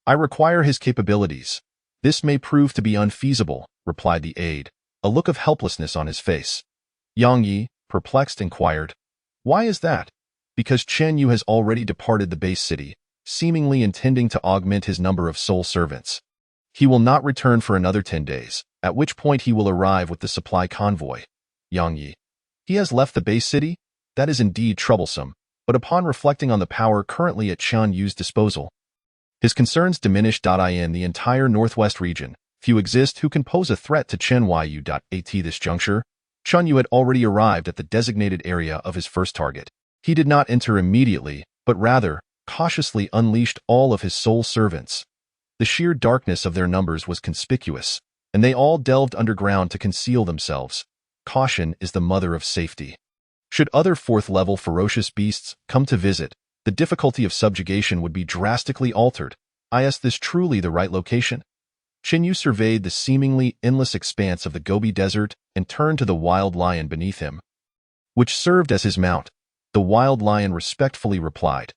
I require his capabilities." "This may prove to be unfeasible," replied the aide, a look of helplessness on his face. Yang Yi, perplexed, inquired, "Why is that?" "Because Chenyu has already departed the base city, seemingly intending to augment his number of soul servants. He will not return for another 10 days, at which point he will arrive with the supply convoy." Yang Yi. "He has left the base city? That is indeed troublesome, but upon reflecting on the power currently at Chen Yu's disposal, his concerns diminish. In the entire northwest region, few exist who can pose a threat to Chen Yu. At this juncture, Chen Yu had already arrived at the designated area of his first target. He did not enter immediately, but rather, cautiously unleashed all of his soul servants. The sheer darkness of their numbers was conspicuous, and they all delved underground to conceal themselves. Caution is the mother of safety. Should other fourth-level ferocious beasts come to visit, the difficulty of subjugation would be drastically altered. Is this truly the right location? Chenyu surveyed the seemingly endless expanse of the Gobi Desert and turned to the wild lion beneath him, which served as his mount. The wild lion respectfully replied,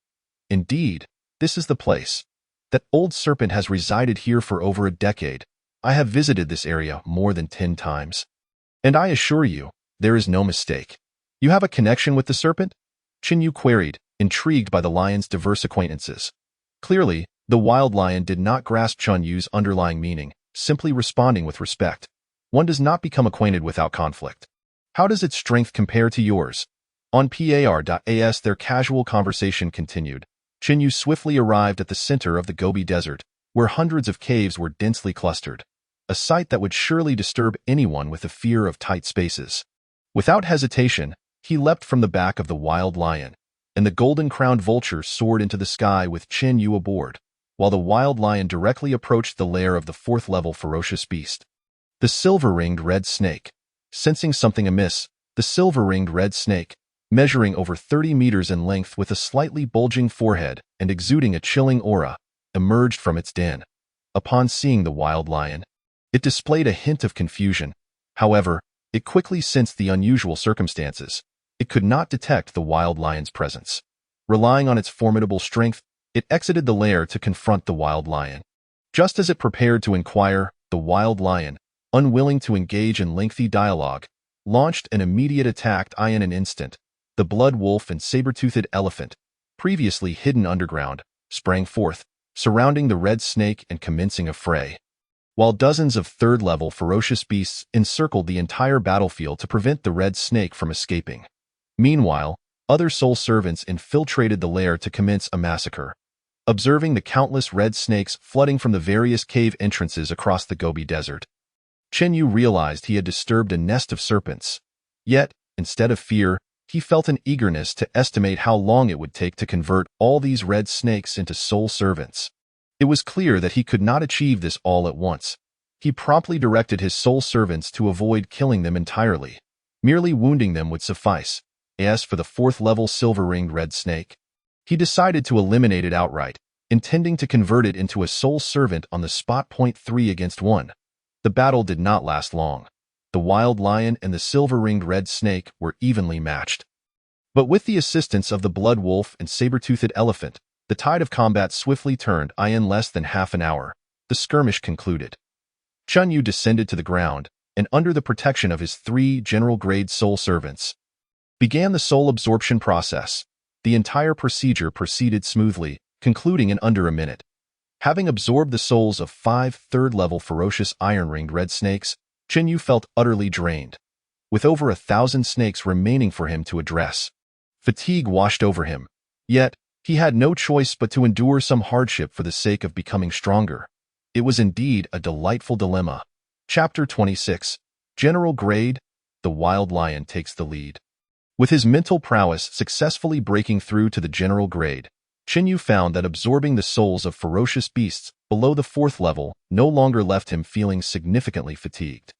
"Indeed, this is the place. That old serpent has resided here for over a decade. I have visited this area more than 10 times. And I assure you, there is no mistake." "You have a connection with the serpent?" Chenyu queried, intrigued by the lion's diverse acquaintances. Clearly, the wild lion did not grasp Chenyu's underlying meaning, simply responding with respect. "One does not become acquainted without conflict. How does its strength compare to yours?" On par.as their casual conversation continued, Chenyu swiftly arrived at the center of the Gobi Desert, where hundreds of caves were densely clustered, a sight that would surely disturb anyone with a fear of tight spaces. Without hesitation, he leapt from the back of the wild lion, and the golden-crowned vulture soared into the sky with Chenyu aboard, while the wild lion directly approached the lair of the fourth-level ferocious beast. The silver-ringed red snake. Sensing something amiss, the silver-ringed red snake, measuring over 30 meters in length with a slightly bulging forehead and exuding a chilling aura, emerged from its den. Upon seeing the wild lion, it displayed a hint of confusion. However, it quickly sensed the unusual circumstances. It could not detect the wild lion's presence. Relying on its formidable strength, it exited the lair to confront the wild lion. Just as it prepared to inquire, the wild lion, unwilling to engage in lengthy dialogue, launched an immediate attack. In an instant, the blood wolf and saber-toothed elephant, previously hidden underground, sprang forth, surrounding the red snake and commencing a fray, while dozens of third-level ferocious beasts encircled the entire battlefield to prevent the red snake from escaping. Meanwhile, other soul servants infiltrated the lair to commence a massacre. Observing the countless red snakes flooding from the various cave entrances across the Gobi Desert, Chenyu realized he had disturbed a nest of serpents. Yet, instead of fear, he felt an eagerness to estimate how long it would take to convert all these red snakes into soul servants. It was clear that he could not achieve this all at once. He promptly directed his soul servants to avoid killing them entirely. Merely wounding them would suffice. As for the fourth-level silver-ringed red snake, he decided to eliminate it outright, intending to convert it into a soul servant on the spot. 3 against 1. The battle did not last long. The wild lion and the silver-ringed red snake were evenly matched. But with the assistance of the blood wolf and saber-toothed elephant, the tide of combat swiftly turned. In less than half an hour, the skirmish concluded. Chenyu descended to the ground, and under the protection of his 3 general-grade soul servants, began the soul absorption process. The entire procedure proceeded smoothly, concluding in under a minute. Having absorbed the souls of 5 third-level ferocious iron-ringed red snakes, Chenyu felt utterly drained. With over 1,000 snakes remaining for him to address, fatigue washed over him. Yet, he had no choice but to endure some hardship for the sake of becoming stronger. It was indeed a delightful dilemma. Chapter 26. General Grade. The Wild Lion takes the lead. With his mental prowess successfully breaking through to the general grade, Chenyu found that absorbing the souls of ferocious beasts below the 4th level no longer left him feeling significantly fatigued.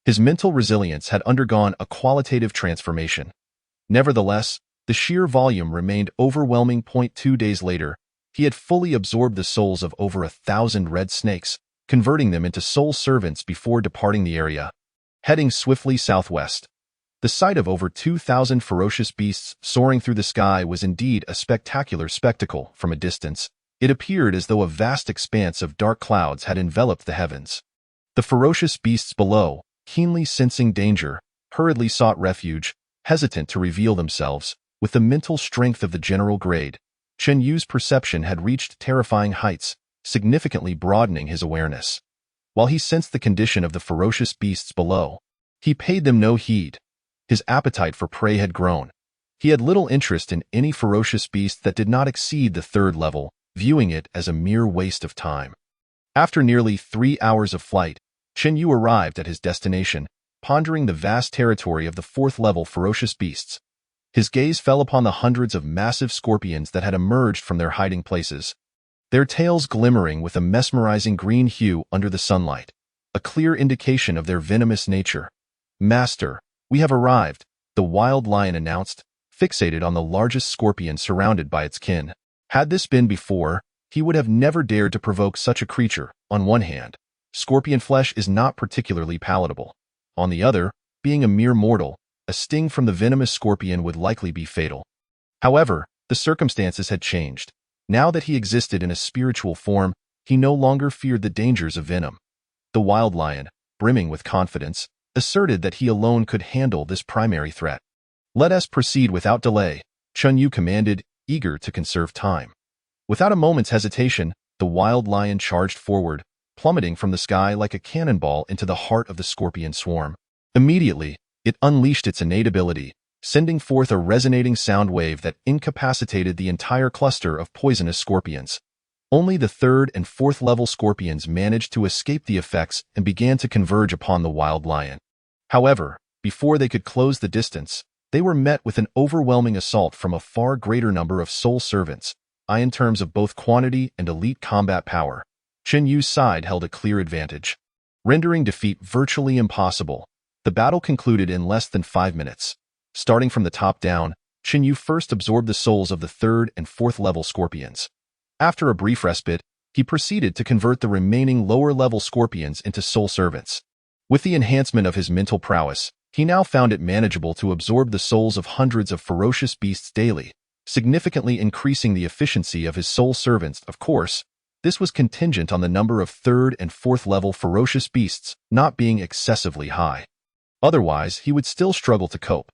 His mental resilience had undergone a qualitative transformation. Nevertheless, the sheer volume remained overwhelming. 2 days later, he had fully absorbed the souls of over 1,000 red snakes, converting them into soul servants before departing the area. Heading swiftly southwest, The sight of over 2,000 ferocious beasts soaring through the sky was indeed a spectacular spectacle from a distance. It appeared as though a vast expanse of dark clouds had enveloped the heavens. The ferocious beasts below, keenly sensing danger, hurriedly sought refuge, hesitant to reveal themselves. With the mental strength of the general grade, Chen Yu's perception had reached terrifying heights, significantly broadening his awareness. While he sensed the condition of the ferocious beasts below, he paid them no heed. His appetite for prey had grown. He had little interest in any ferocious beast that did not exceed the 3rd level, viewing it as a mere waste of time. After nearly 3 hours of flight, Chen Yu arrived at his destination, pondering the vast territory of the 4th level ferocious beasts. His gaze fell upon the hundreds of massive scorpions that had emerged from their hiding places, their tails glimmering with a mesmerizing green hue under the sunlight, a clear indication of their venomous nature. "Master, we have arrived," the wild lion announced, fixated on the largest scorpion surrounded by its kin. Had this been before, he would have never dared to provoke such a creature. On one hand, scorpion flesh is not particularly palatable. On the other, being a mere mortal, a sting from the venomous scorpion would likely be fatal. However, the circumstances had changed. Now that he existed in a spiritual form, he no longer feared the dangers of venom. The wild lion, brimming with confidence, asserted that he alone could handle this primary threat. "Let us proceed without delay," Chen Yu commanded, eager to conserve time. Without a moment's hesitation, the wild lion charged forward, plummeting from the sky like a cannonball into the heart of the scorpion swarm. Immediately, it unleashed its innate ability, sending forth a resonating sound wave that incapacitated the entire cluster of poisonous scorpions. Only the 3rd and 4th level scorpions managed to escape the effects and began to converge upon the wild lion. However, before they could close the distance, they were met with an overwhelming assault from a far greater number of soul servants. In terms of both quantity and elite combat power, Chen Yu's side held a clear advantage. Rendering defeat virtually impossible, the battle concluded in less than 5 minutes. Starting from the top down, Chen Yu first absorbed the souls of the 3rd and 4th level scorpions. After a brief respite, he proceeded to convert the remaining lower-level scorpions into soul servants. With the enhancement of his mental prowess, he now found it manageable to absorb the souls of hundreds of ferocious beasts daily, significantly increasing the efficiency of his soul servants. Of course, this was contingent on the number of 3rd and 4th level ferocious beasts not being excessively high. Otherwise, he would still struggle to cope.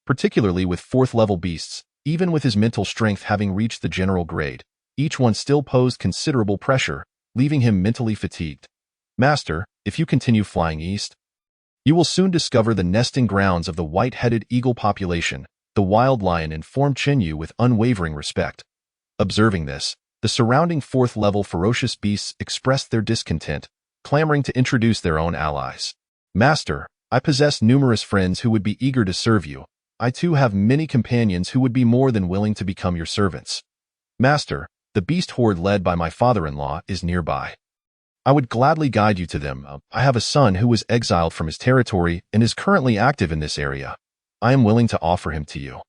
Particularly with 4th level beasts, even with his mental strength having reached the general grade, each one still posed considerable pressure, leaving him mentally fatigued. "Master, if you continue flying east, you will soon discover the nesting grounds of the white-headed eagle population," the wild lion informed Chen Yu with unwavering respect. Observing this, the surrounding 4th level ferocious beasts expressed their discontent, clamoring to introduce their own allies. "Master, I possess numerous friends who would be eager to serve you. I too have many companions who would be more than willing to become your servants. Master, the beast horde led by my father-in-law is nearby. I would gladly guide you to them. I have a son who was exiled from his territory and is currently active in this area. I am willing to offer him to you."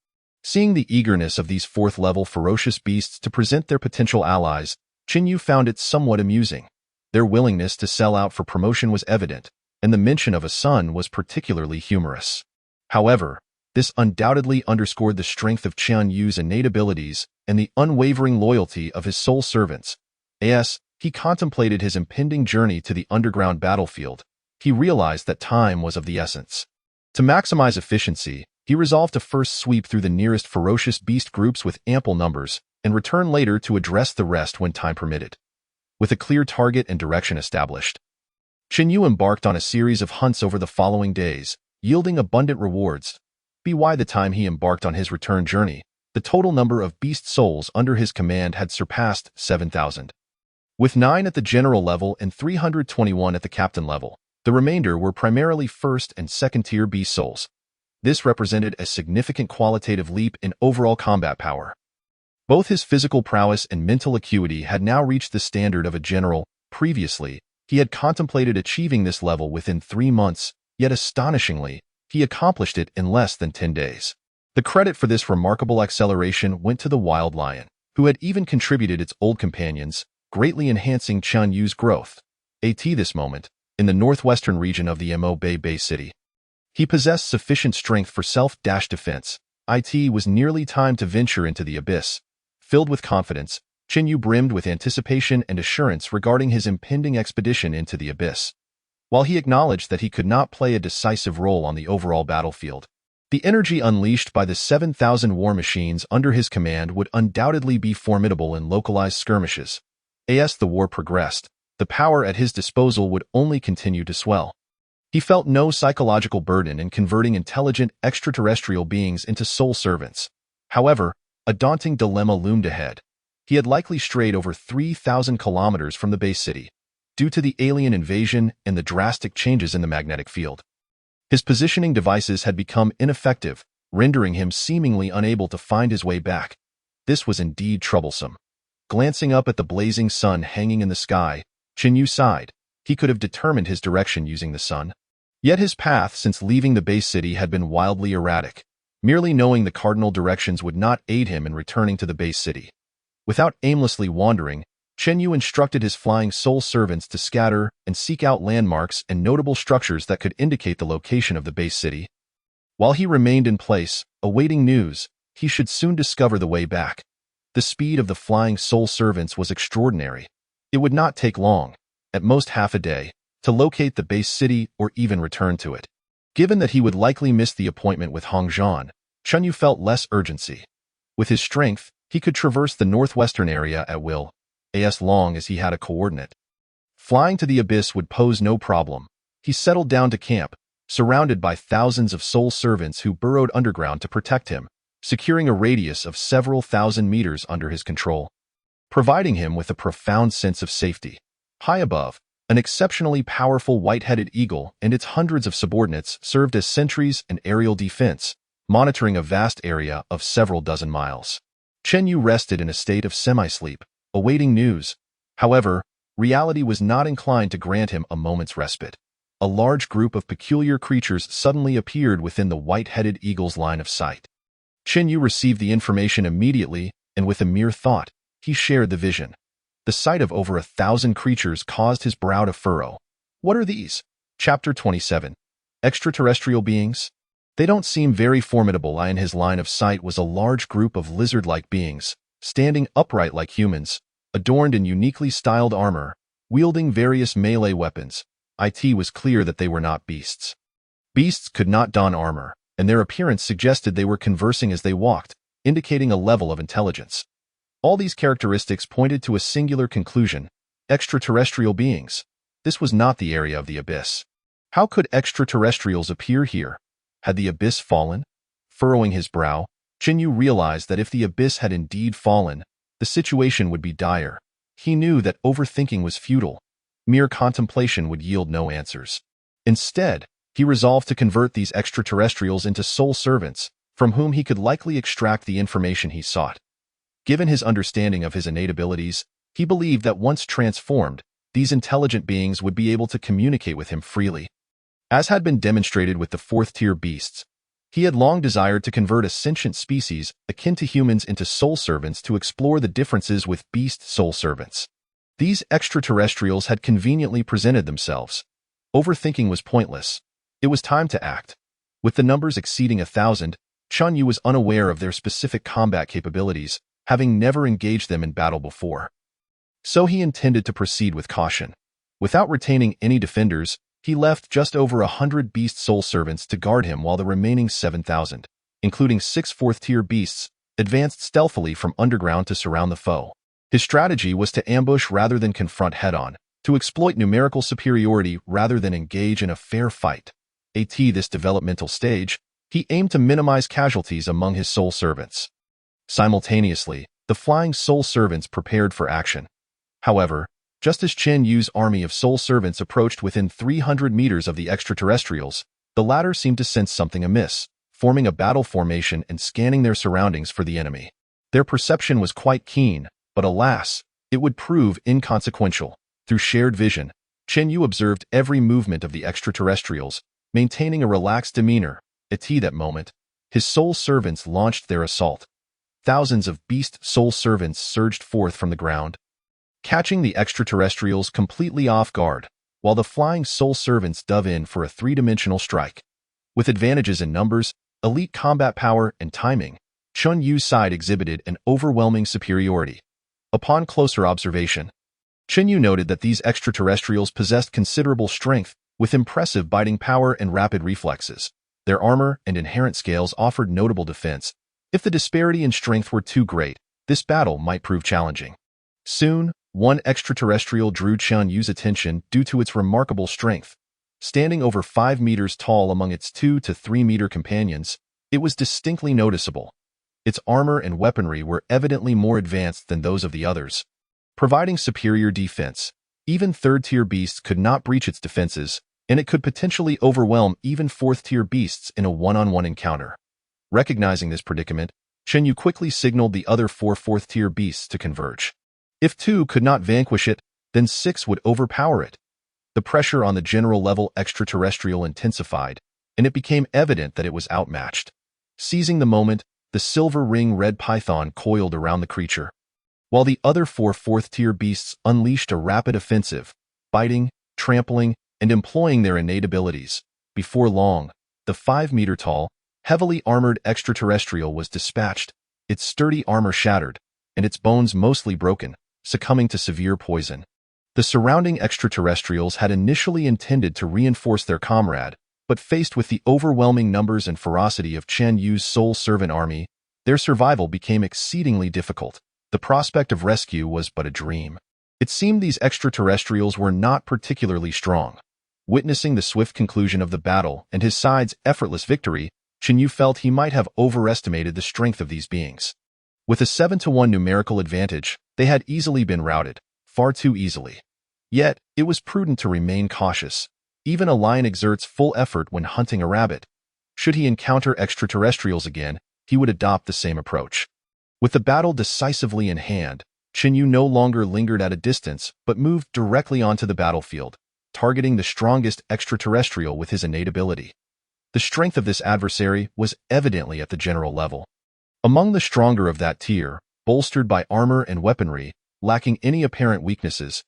Seeing the eagerness of these 4th level ferocious beasts to present their potential allies, Chen Yu found it somewhat amusing. Their willingness to sell out for promotion was evident, and the mention of a son was particularly humorous. However, this undoubtedly underscored the strength of Chen Yu's innate abilities and the unwavering loyalty of his soul servants. As he contemplated his impending journey to the underground battlefield, he realized that time was of the essence. To maximize efficiency, he resolved to first sweep through the nearest ferocious beast groups with ample numbers, and return later to address the rest when time permitted. With a clear target and direction established, Chen Yu embarked on a series of hunts over the following days, yielding abundant rewards. By the time he embarked on his return journey, the total number of beast souls under his command had surpassed 7,000. With 9 at the general level and 321 at the captain level, the remainder were primarily 1st and 2nd-tier beast souls. This represented a significant qualitative leap in overall combat power. Both his physical prowess and mental acuity had now reached the standard of a general. Previously, he had contemplated achieving this level within 3 months, yet astonishingly, he accomplished it in less than 10 days. The credit for this remarkable acceleration went to the wild lion, who had even contributed its old companions, greatly enhancing Chen Yu's growth. At this moment, in the northwestern region of the Mo Bay City, He possessed sufficient strength for self-defense. It was nearly time to venture into the abyss. Filled with confidence, Chen Yu brimmed with anticipation and assurance regarding his impending expedition into the abyss. While he acknowledged that he could not play a decisive role on the overall battlefield, the energy unleashed by the 7,000 war machines under his command would undoubtedly be formidable in localized skirmishes. As the war progressed, the power at his disposal would only continue to swell. He felt no psychological burden in converting intelligent extraterrestrial beings into soul servants. However, a daunting dilemma loomed ahead. He had likely strayed over 3,000 kilometers from the base city, due to the alien invasion and the drastic changes in the magnetic field. His positioning devices had become ineffective, rendering him seemingly unable to find his way back. This was indeed troublesome. Glancing up at the blazing sun hanging in the sky, Chen Yu sighed. He could have determined his direction using the sun. Yet his path since leaving the base city had been wildly erratic. Merely knowing the cardinal directions would not aid him in returning to the base city. Without aimlessly wandering, Chen Yu instructed his flying soul servants to scatter and seek out landmarks and notable structures that could indicate the location of the base city. While he remained in place, awaiting news, he should soon discover the way back. The speed of the flying soul servants was extraordinary. It would not take long, at most half a day, to locate the base city or even return to it. Given that he would likely miss the appointment with Hongzhan, Chen Yu felt less urgency. With his strength, he could traverse the northwestern area at will, as long as he had a coordinate. Flying to the abyss would pose no problem. He settled down to camp, surrounded by thousands of soul servants who burrowed underground to protect him, securing a radius of several thousand meters under his control, providing him with a profound sense of safety. High above, an exceptionally powerful white-headed eagle and its hundreds of subordinates served as sentries and aerial defense, monitoring a vast area of several dozen miles. Chen Yu rested in a state of semi-sleep, awaiting news. However, reality was not inclined to grant him a moment's respite. A large group of peculiar creatures suddenly appeared within the white-headed eagle's line of sight. Chen Yu received the information immediately, and with a mere thought, he shared the vision. The sight of over 1,000 creatures caused his brow to furrow. What are these? Chapter 27. Extraterrestrial beings? They don't seem very formidable. In his line of sight was a large group of lizard-like beings, standing upright like humans, adorned in uniquely styled armor, wielding various melee weapons. It was clear that they were not beasts. Beasts could not don armor, and their appearance suggested they were conversing as they walked, indicating a level of intelligence. All these characteristics pointed to a singular conclusion: extraterrestrial beings. This was not the area of the abyss. How could extraterrestrials appear here? Had the abyss fallen? Furrowing his brow, Chen Yu realized that if the abyss had indeed fallen, the situation would be dire. He knew that overthinking was futile. Mere contemplation would yield no answers. Instead, he resolved to convert these extraterrestrials into soul servants, from whom he could likely extract the information he sought. Given his understanding of his innate abilities, he believed that once transformed, these intelligent beings would be able to communicate with him freely. As had been demonstrated with the fourth-tier beasts, he had long desired to convert a sentient species akin to humans into soul servants to explore the differences with beast soul servants. These extraterrestrials had conveniently presented themselves. Overthinking was pointless. It was time to act. With the numbers exceeding 1,000, Chen Yu was unaware of their specific combat capabilities, having never engaged them in battle before. So he intended to proceed with caution. Without retaining any defenders, he left just over 100 beast soul servants to guard him while the remaining 7,000, including 6 fourth-tier beasts, advanced stealthily from underground to surround the foe. His strategy was to ambush rather than confront head-on, to exploit numerical superiority rather than engage in a fair fight. At this developmental stage, he aimed to minimize casualties among his soul servants. Simultaneously, the flying soul servants prepared for action. However, just as Chen Yu's army of soul servants approached within 300 meters of the extraterrestrials, the latter seemed to sense something amiss, forming a battle formation and scanning their surroundings for the enemy. Their perception was quite keen, but alas, it would prove inconsequential. Through shared vision, Chen Yu observed every movement of the extraterrestrials, maintaining a relaxed demeanor. At that moment, his soul servants launched their assault. Thousands of beast soul servants surged forth from the ground, catching the extraterrestrials completely off guard, while the flying soul servants dove in for a three-dimensional strike. With advantages in numbers, elite combat power, and timing, Chun Yu's side exhibited an overwhelming superiority. Upon closer observation, Chen Yu noted that these extraterrestrials possessed considerable strength, with impressive biting power and rapid reflexes. Their armor and inherent scales offered notable defense. If the disparity in strength were too great, this battle might prove challenging. Soon, one extraterrestrial drew Chen Yu's attention due to its remarkable strength. Standing over 5 meters tall among its 2 to 3 meter companions, it was distinctly noticeable. Its armor and weaponry were evidently more advanced than those of the others, providing superior defense. Even third-tier beasts could not breach its defenses, and it could potentially overwhelm even fourth-tier beasts in a one-on-one encounter. Recognizing this predicament, Chen Yu quickly signaled the other 4 fourth-tier beasts to converge. If 2 could not vanquish it, then 6 would overpower it. The pressure on the general-level extraterrestrial intensified, and it became evident that it was outmatched. Seizing the moment, the silver ring red python coiled around the creature, while the other 4 fourth-tier beasts unleashed a rapid offensive, biting, trampling, and employing their innate abilities. Before long, the 5-meter-tall, heavily armored extraterrestrial was dispatched, its sturdy armor shattered, and its bones mostly broken, succumbing to severe poison. The surrounding extraterrestrials had initially intended to reinforce their comrade, but faced with the overwhelming numbers and ferocity of Chen Yu's sole servant army, their survival became exceedingly difficult. The prospect of rescue was but a dream. It seemed these extraterrestrials were not particularly strong. Witnessing the swift conclusion of the battle and his side's effortless victory, Chen Yu felt he might have overestimated the strength of these beings. With a 7-to-1 numerical advantage, they had easily been routed, far too easily. Yet, it was prudent to remain cautious. Even a lion exerts full effort when hunting a rabbit. Should he encounter extraterrestrials again, he would adopt the same approach. With the battle decisively in hand, Chen Yu no longer lingered at a distance but moved directly onto the battlefield, targeting the strongest extraterrestrial with his innate ability. The strength of this adversary was evidently at the general level. Among the stronger of that tier, bolstered by armor and weaponry, lacking any apparent weaknesses,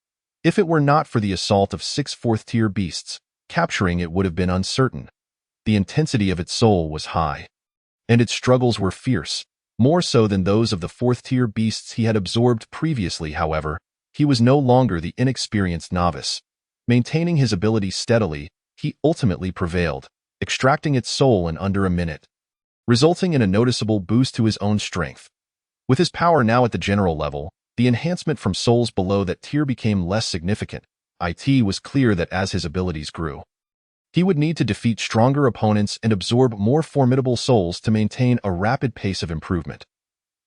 if it were not for the assault of 6 fourth-tier beasts, capturing it would have been uncertain. The intensity of its soul was high, and its struggles were fierce, more so than those of the 4th-tier beasts he had absorbed previously. However, he was no longer the inexperienced novice. Maintaining his ability steadily, he ultimately prevailed, extracting its soul in under a minute, resulting in a noticeable boost to his own strength. With his power now at the general level, the enhancement from souls below that tier became less significant. It was clear that as his abilities grew, he would need to defeat stronger opponents and absorb more formidable souls to maintain a rapid pace of improvement.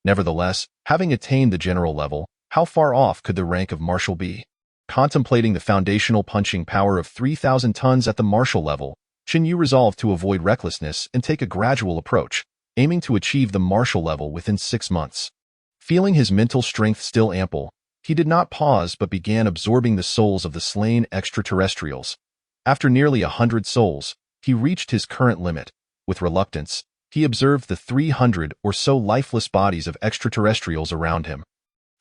Nevertheless, having attained the general level, how far off could the rank of Marshal be? Contemplating the foundational punching power of 3,000 tons at the Marshal level, Chen Yu resolved to avoid recklessness and take a gradual approach, aiming to achieve the Marshal level within 6 months. Feeling his mental strength still ample, he did not pause but began absorbing the souls of the slain extraterrestrials. After nearly 100 souls, he reached his current limit. With reluctance, he observed the 300 or so lifeless bodies of extraterrestrials around him.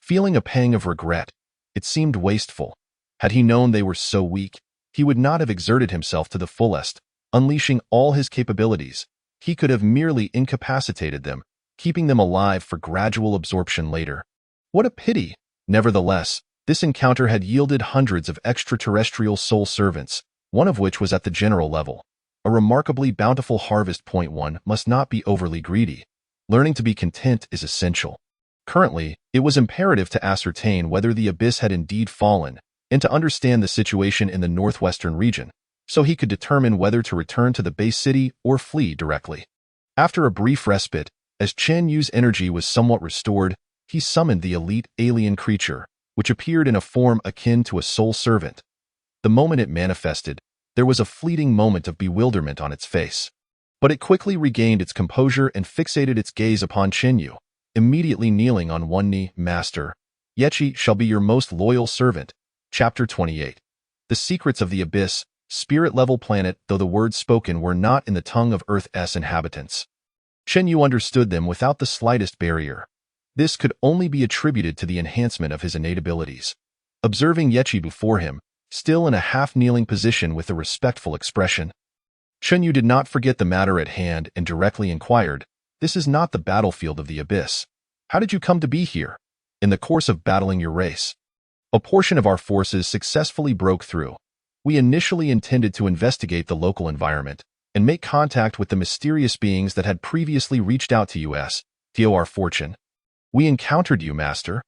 Feeling a pang of regret, it seemed wasteful. Had he known they were so weak, he would not have exerted himself to the fullest, unleashing all his capabilities. He could have merely incapacitated them, keeping them alive for gradual absorption later. What a pity! Nevertheless, this encounter had yielded hundreds of extraterrestrial soul servants, one of which was at the general level. A remarkably bountiful harvest. One must not be overly greedy. Learning to be content is essential. Currently, it was imperative to ascertain whether the abyss had indeed fallen, and to understand the situation in the northwestern region, so he could determine whether to return to the base city or flee directly. After a brief respite, as Chen Yu's energy was somewhat restored, he summoned the elite alien creature, which appeared in a form akin to a soul servant. The moment it manifested, there was a fleeting moment of bewilderment on its face. But it quickly regained its composure and fixated its gaze upon Chen Yu, immediately kneeling on one knee. Master, Yechi shall be your most loyal servant. Chapter 28. The Secrets of the Abyss, Spirit-Level Planet. Though the words spoken were not in the tongue of Earth's inhabitants, Chen Yu understood them without the slightest barrier. This could only be attributed to the enhancement of his innate abilities. Observing Yechi before him, still in a half-kneeling position with a respectful expression, Chunyu did not forget the matter at hand and directly inquired, "This is not the battlefield of the abyss. How did you come to be here? In the course of battling your race, a portion of our forces successfully broke through. We initially intended to investigate the local environment and make contact with the mysterious beings that had previously reached out to us, to our fortune. We encountered you, Master."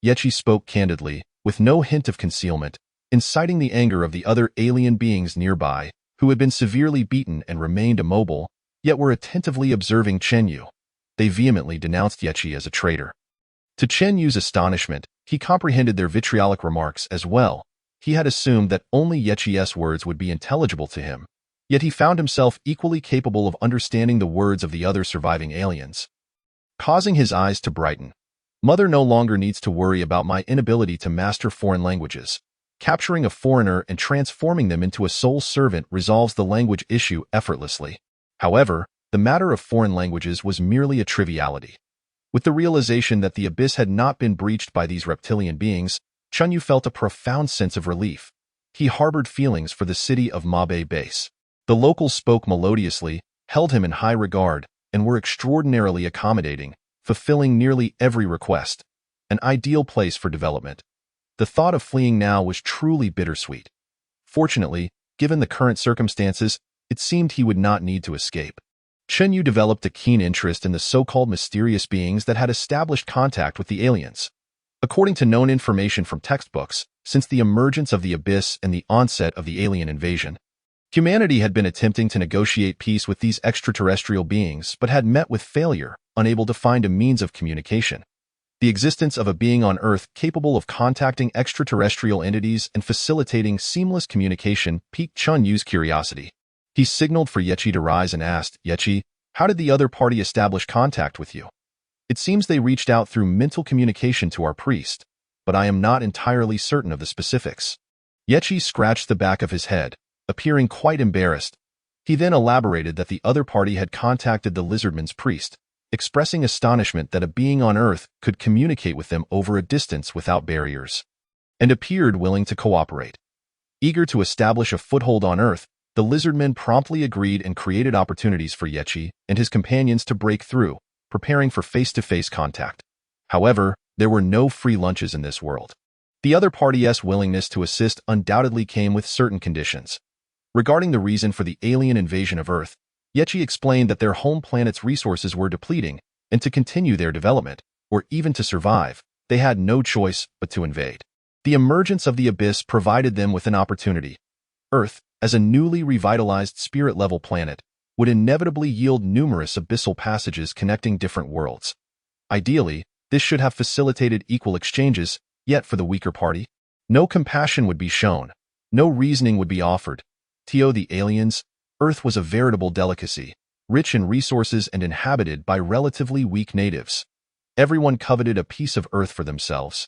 Yechi spoke candidly, with no hint of concealment, inciting the anger of the other alien beings nearby, who had been severely beaten and remained immobile, yet were attentively observing Chenyu. They vehemently denounced Yechi as a traitor. To Chenyu's astonishment, he comprehended their vitriolic remarks as well. He had assumed that only Yechi's words would be intelligible to him, yet he found himself equally capable of understanding the words of the other surviving aliens. Causing his eyes to brighten, "Mother no longer needs to worry about my inability to master foreign languages. Capturing a foreigner and transforming them into a soul servant resolves the language issue effortlessly." However, the matter of foreign languages was merely a triviality. With the realization that the abyss had not been breached by these reptilian beings, Chunyu felt a profound sense of relief. He harbored feelings for the city of Mabe Base. The locals spoke melodiously, held him in high regard, and were extraordinarily accommodating, fulfilling nearly every request. An ideal place for development. The thought of fleeing now was truly bittersweet. Fortunately, given the current circumstances, it seemed he would not need to escape. Chenyu developed a keen interest in the so-called mysterious beings that had established contact with the aliens. According to known information from textbooks, since the emergence of the abyss and the onset of the alien invasion, humanity had been attempting to negotiate peace with these extraterrestrial beings but had met with failure, unable to find a means of communication. The existence of a being on Earth capable of contacting extraterrestrial entities and facilitating seamless communication piqued Chunyu's curiosity. He signaled for Yechi to rise and asked, "Yechi, how did the other party establish contact with you? It seems they reached out through mental communication to our priest, but I am not entirely certain of the specifics." Yechi scratched the back of his head, appearing quite embarrassed. He then elaborated that the other party had contacted the lizardman's priest, expressing astonishment that a being on Earth could communicate with them over a distance without barriers, and appeared willing to cooperate. Eager to establish a foothold on Earth, the lizardmen promptly agreed and created opportunities for Yechi and his companions to break through, preparing for face-to-face contact. However, there were no free lunches in this world. The other party's willingness to assist undoubtedly came with certain conditions. Regarding the reason for the alien invasion of Earth, Yechi explained that their home planet's resources were depleting, and to continue their development, or even to survive, they had no choice but to invade. The emergence of the abyss provided them with an opportunity. Earth, as a newly revitalized spirit-level planet, would inevitably yield numerous abyssal passages connecting different worlds. Ideally, this should have facilitated equal exchanges, yet for the weaker party, no compassion would be shown, no reasoning would be offered. To the aliens, Earth was a veritable delicacy, rich in resources and inhabited by relatively weak natives. Everyone coveted a piece of Earth for themselves.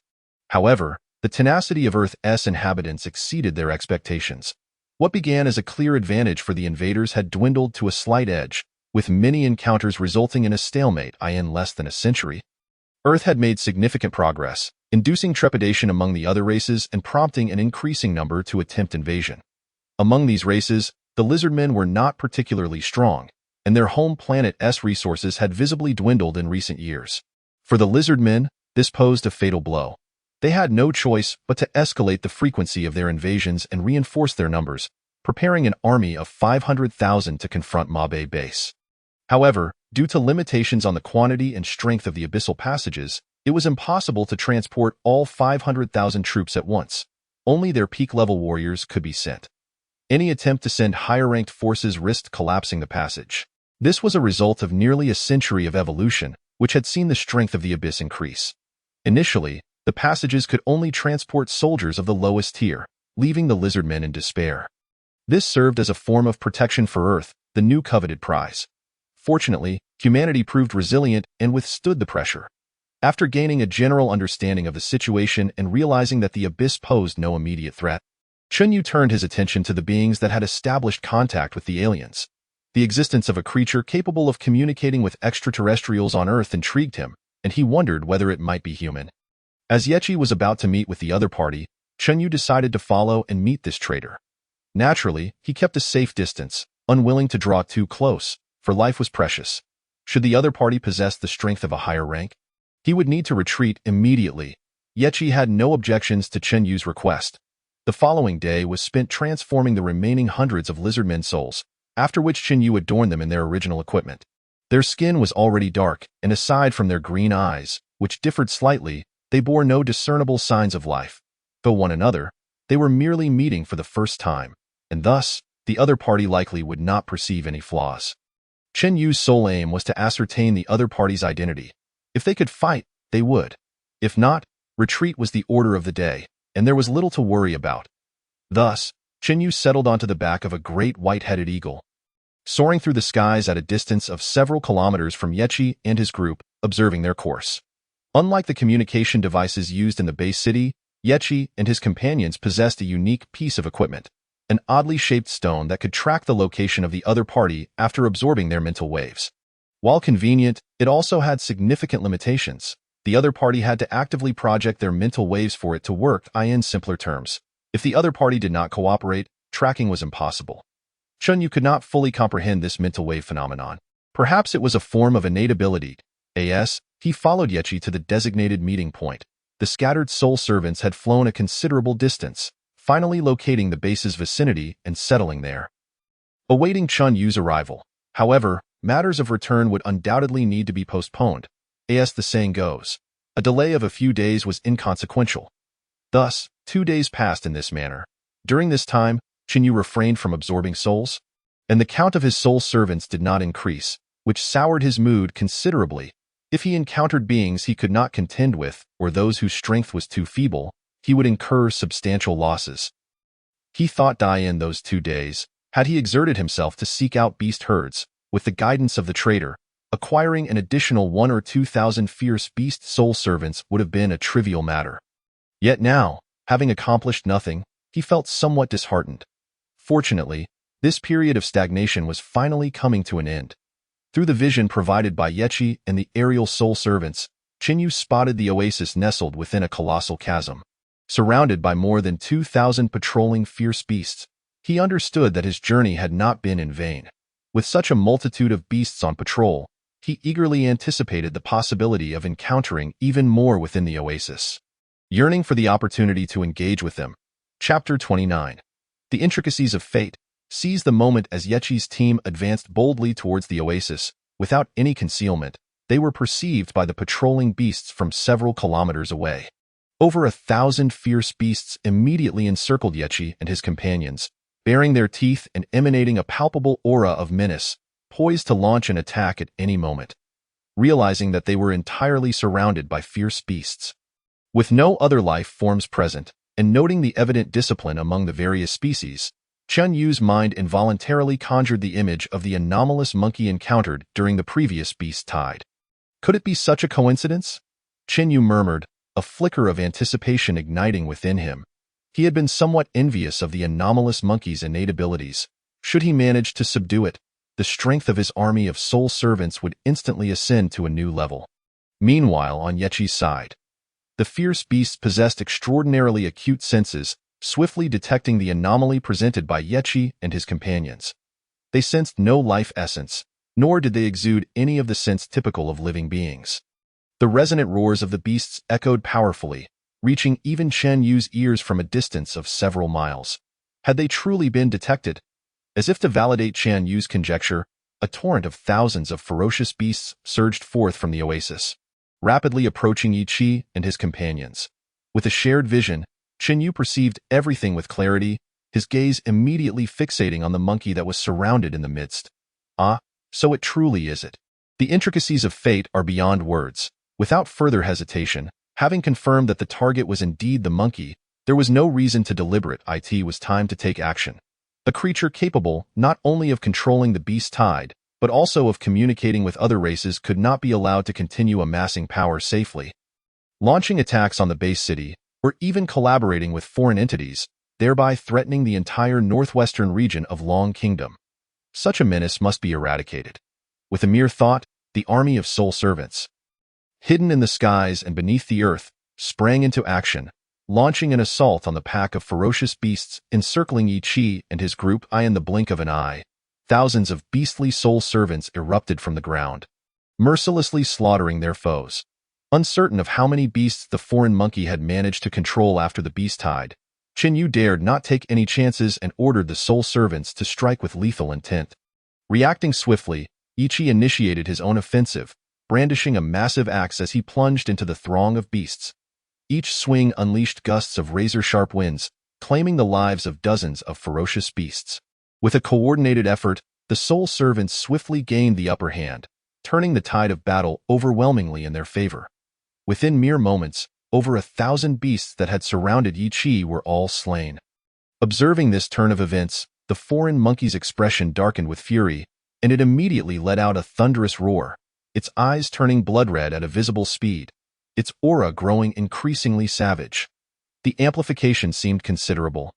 However, the tenacity of Earth's inhabitants exceeded their expectations. What began as a clear advantage for the invaders had dwindled to a slight edge, with many encounters resulting in a stalemate in less than a century. Earth had made significant progress, inducing trepidation among the other races and prompting an increasing number to attempt invasion. Among these races, the lizardmen were not particularly strong, and their home planet's resources had visibly dwindled in recent years. For the lizardmen, this posed a fatal blow. They had no choice but to escalate the frequency of their invasions and reinforce their numbers, preparing an army of 500,000 to confront Mabe Base. However, due to limitations on the quantity and strength of the abyssal passages, it was impossible to transport all 500,000 troops at once. Only their peak-level warriors could be sent. Any attempt to send higher-ranked forces risked collapsing the passage. This was a result of nearly a century of evolution, which had seen the strength of the abyss increase. Initially, the passages could only transport soldiers of the lowest tier, leaving the lizardmen in despair. This served as a form of protection for Earth, the new coveted prize. Fortunately, humanity proved resilient and withstood the pressure. After gaining a general understanding of the situation and realizing that the abyss posed no immediate threat, Chunyu turned his attention to the beings that had established contact with the aliens. The existence of a creature capable of communicating with extraterrestrials on Earth intrigued him, and he wondered whether it might be human. As Yechi was about to meet with the other party, Chunyu decided to follow and meet this traitor. Naturally, he kept a safe distance, unwilling to draw too close, for life was precious. Should the other party possess the strength of a higher rank, he would need to retreat immediately. Yechi had no objections to Chen Yu's request. The following day was spent transforming the remaining hundreds of lizardmen souls, after which Chen Yu adorned them in their original equipment. Their skin was already dark, and aside from their green eyes, which differed slightly, they bore no discernible signs of life. Though one another, they were merely meeting for the first time, and thus, the other party likely would not perceive any flaws. Chen Yu's sole aim was to ascertain the other party's identity. If they could fight, they would. If not, retreat was the order of the day, and there was little to worry about. Thus, Chen Yu settled onto the back of a great white-headed eagle, soaring through the skies at a distance of several kilometers from Yechi and his group, observing their course. Unlike the communication devices used in the base city, Yechi and his companions possessed a unique piece of equipment, an oddly shaped stone that could track the location of the other party after absorbing their mental waves. While convenient, it also had significant limitations. The other party had to actively project their mental waves for it to work. In simpler terms, if the other party did not cooperate, tracking was impossible. Chen Yu could not fully comprehend this mental wave phenomenon. Perhaps it was a form of innate ability. He followed Yechi to the designated meeting point. The scattered soul servants had flown a considerable distance, finally locating the base's vicinity and settling there, awaiting Chen Yu's arrival. However, matters of return would undoubtedly need to be postponed. As the saying goes, a delay of a few days was inconsequential. Thus, 2 days passed in this manner. During this time, Chen Yu refrained from absorbing souls, and the count of his soul servants did not increase, which soured his mood considerably. If he encountered beings he could not contend with, or those whose strength was too feeble, he would incur substantial losses. He thought in those 2 days, had he exerted himself to seek out beast herds, with the guidance of the trader, acquiring an additional 1,000 or 2,000 fierce beast soul servants would have been a trivial matter. Yet now, having accomplished nothing, he felt somewhat disheartened. Fortunately, this period of stagnation was finally coming to an end. Through the vision provided by Yechi and the aerial soul servants, Chen Yu spotted the oasis nestled within a colossal chasm. Surrounded by more than 2,000 patrolling fierce beasts, he understood that his journey had not been in vain. With such a multitude of beasts on patrol, he eagerly anticipated the possibility of encountering even more within the oasis. Yearning for the opportunity to engage with them. Chapter 29. The intricacies of fate seized the moment as Yechi's team advanced boldly towards the oasis. Without any concealment, they were perceived by the patrolling beasts from several kilometers away. Over 1,000 fierce beasts immediately encircled Yechi and his companions, baring their teeth and emanating a palpable aura of menace, poised to launch an attack at any moment. Realizing that they were entirely surrounded by fierce beasts, with no other life forms present, and noting the evident discipline among the various species, Chen Yu's mind involuntarily conjured the image of the anomalous monkey encountered during the previous beast tide. Could it be such a coincidence? Chen Yu murmured, a flicker of anticipation igniting within him. He had been somewhat envious of the anomalous monkey's innate abilities. Should he manage to subdue it, the strength of his army of soul servants would instantly ascend to a new level. Meanwhile, on Yechi's side, the fierce beasts possessed extraordinarily acute senses, swiftly detecting the anomaly presented by Yechi and his companions. They sensed no life essence, nor did they exude any of the sense typical of living beings. The resonant roars of the beasts echoed powerfully, reaching even Chen Yu's ears from a distance of several miles. Had they truly been detected? As if to validate Chen Yu's conjecture, a torrent of thousands of ferocious beasts surged forth from the oasis, rapidly approaching Yechi and his companions. With a shared vision, Chen Yu perceived everything with clarity, his gaze immediately fixating on the monkey that was surrounded in the midst. So it truly is it. The intricacies of fate are beyond words. Without further hesitation, having confirmed that the target was indeed the monkey, there was no reason to deliberate. It was time to take action. A creature capable not only of controlling the beast tide, but also of communicating with other races could not be allowed to continue amassing power safely. Launching attacks on the base city, or even collaborating with foreign entities, thereby threatening the entire northwestern region of Long Kingdom. Such a menace must be eradicated. With a mere thought, the army of soul servants, hidden in the skies and beneath the earth, sprang into action, launching an assault on the pack of ferocious beasts encircling Yechi and his group in the blink of an eye. thousands of beastly soul servants erupted from the ground, mercilessly slaughtering their foes. Uncertain of how many beasts the foreign monkey had managed to control after the beast tide, Qin Yu dared not take any chances and ordered the soul servants to strike with lethal intent. Reacting swiftly, Ichi initiated his own offensive, brandishing a massive axe as he plunged into the throng of beasts. Each swing unleashed gusts of razor-sharp winds, claiming the lives of dozens of ferocious beasts. With a coordinated effort, the soul servants swiftly gained the upper hand, turning the tide of battle overwhelmingly in their favor. Within mere moments, over 1,000 beasts that had surrounded Yi Qi were all slain. Observing this turn of events, the foreign monkey's expression darkened with fury, and it immediately let out a thunderous roar, its eyes turning blood-red at a visible speed, its aura growing increasingly savage. The amplification seemed considerable.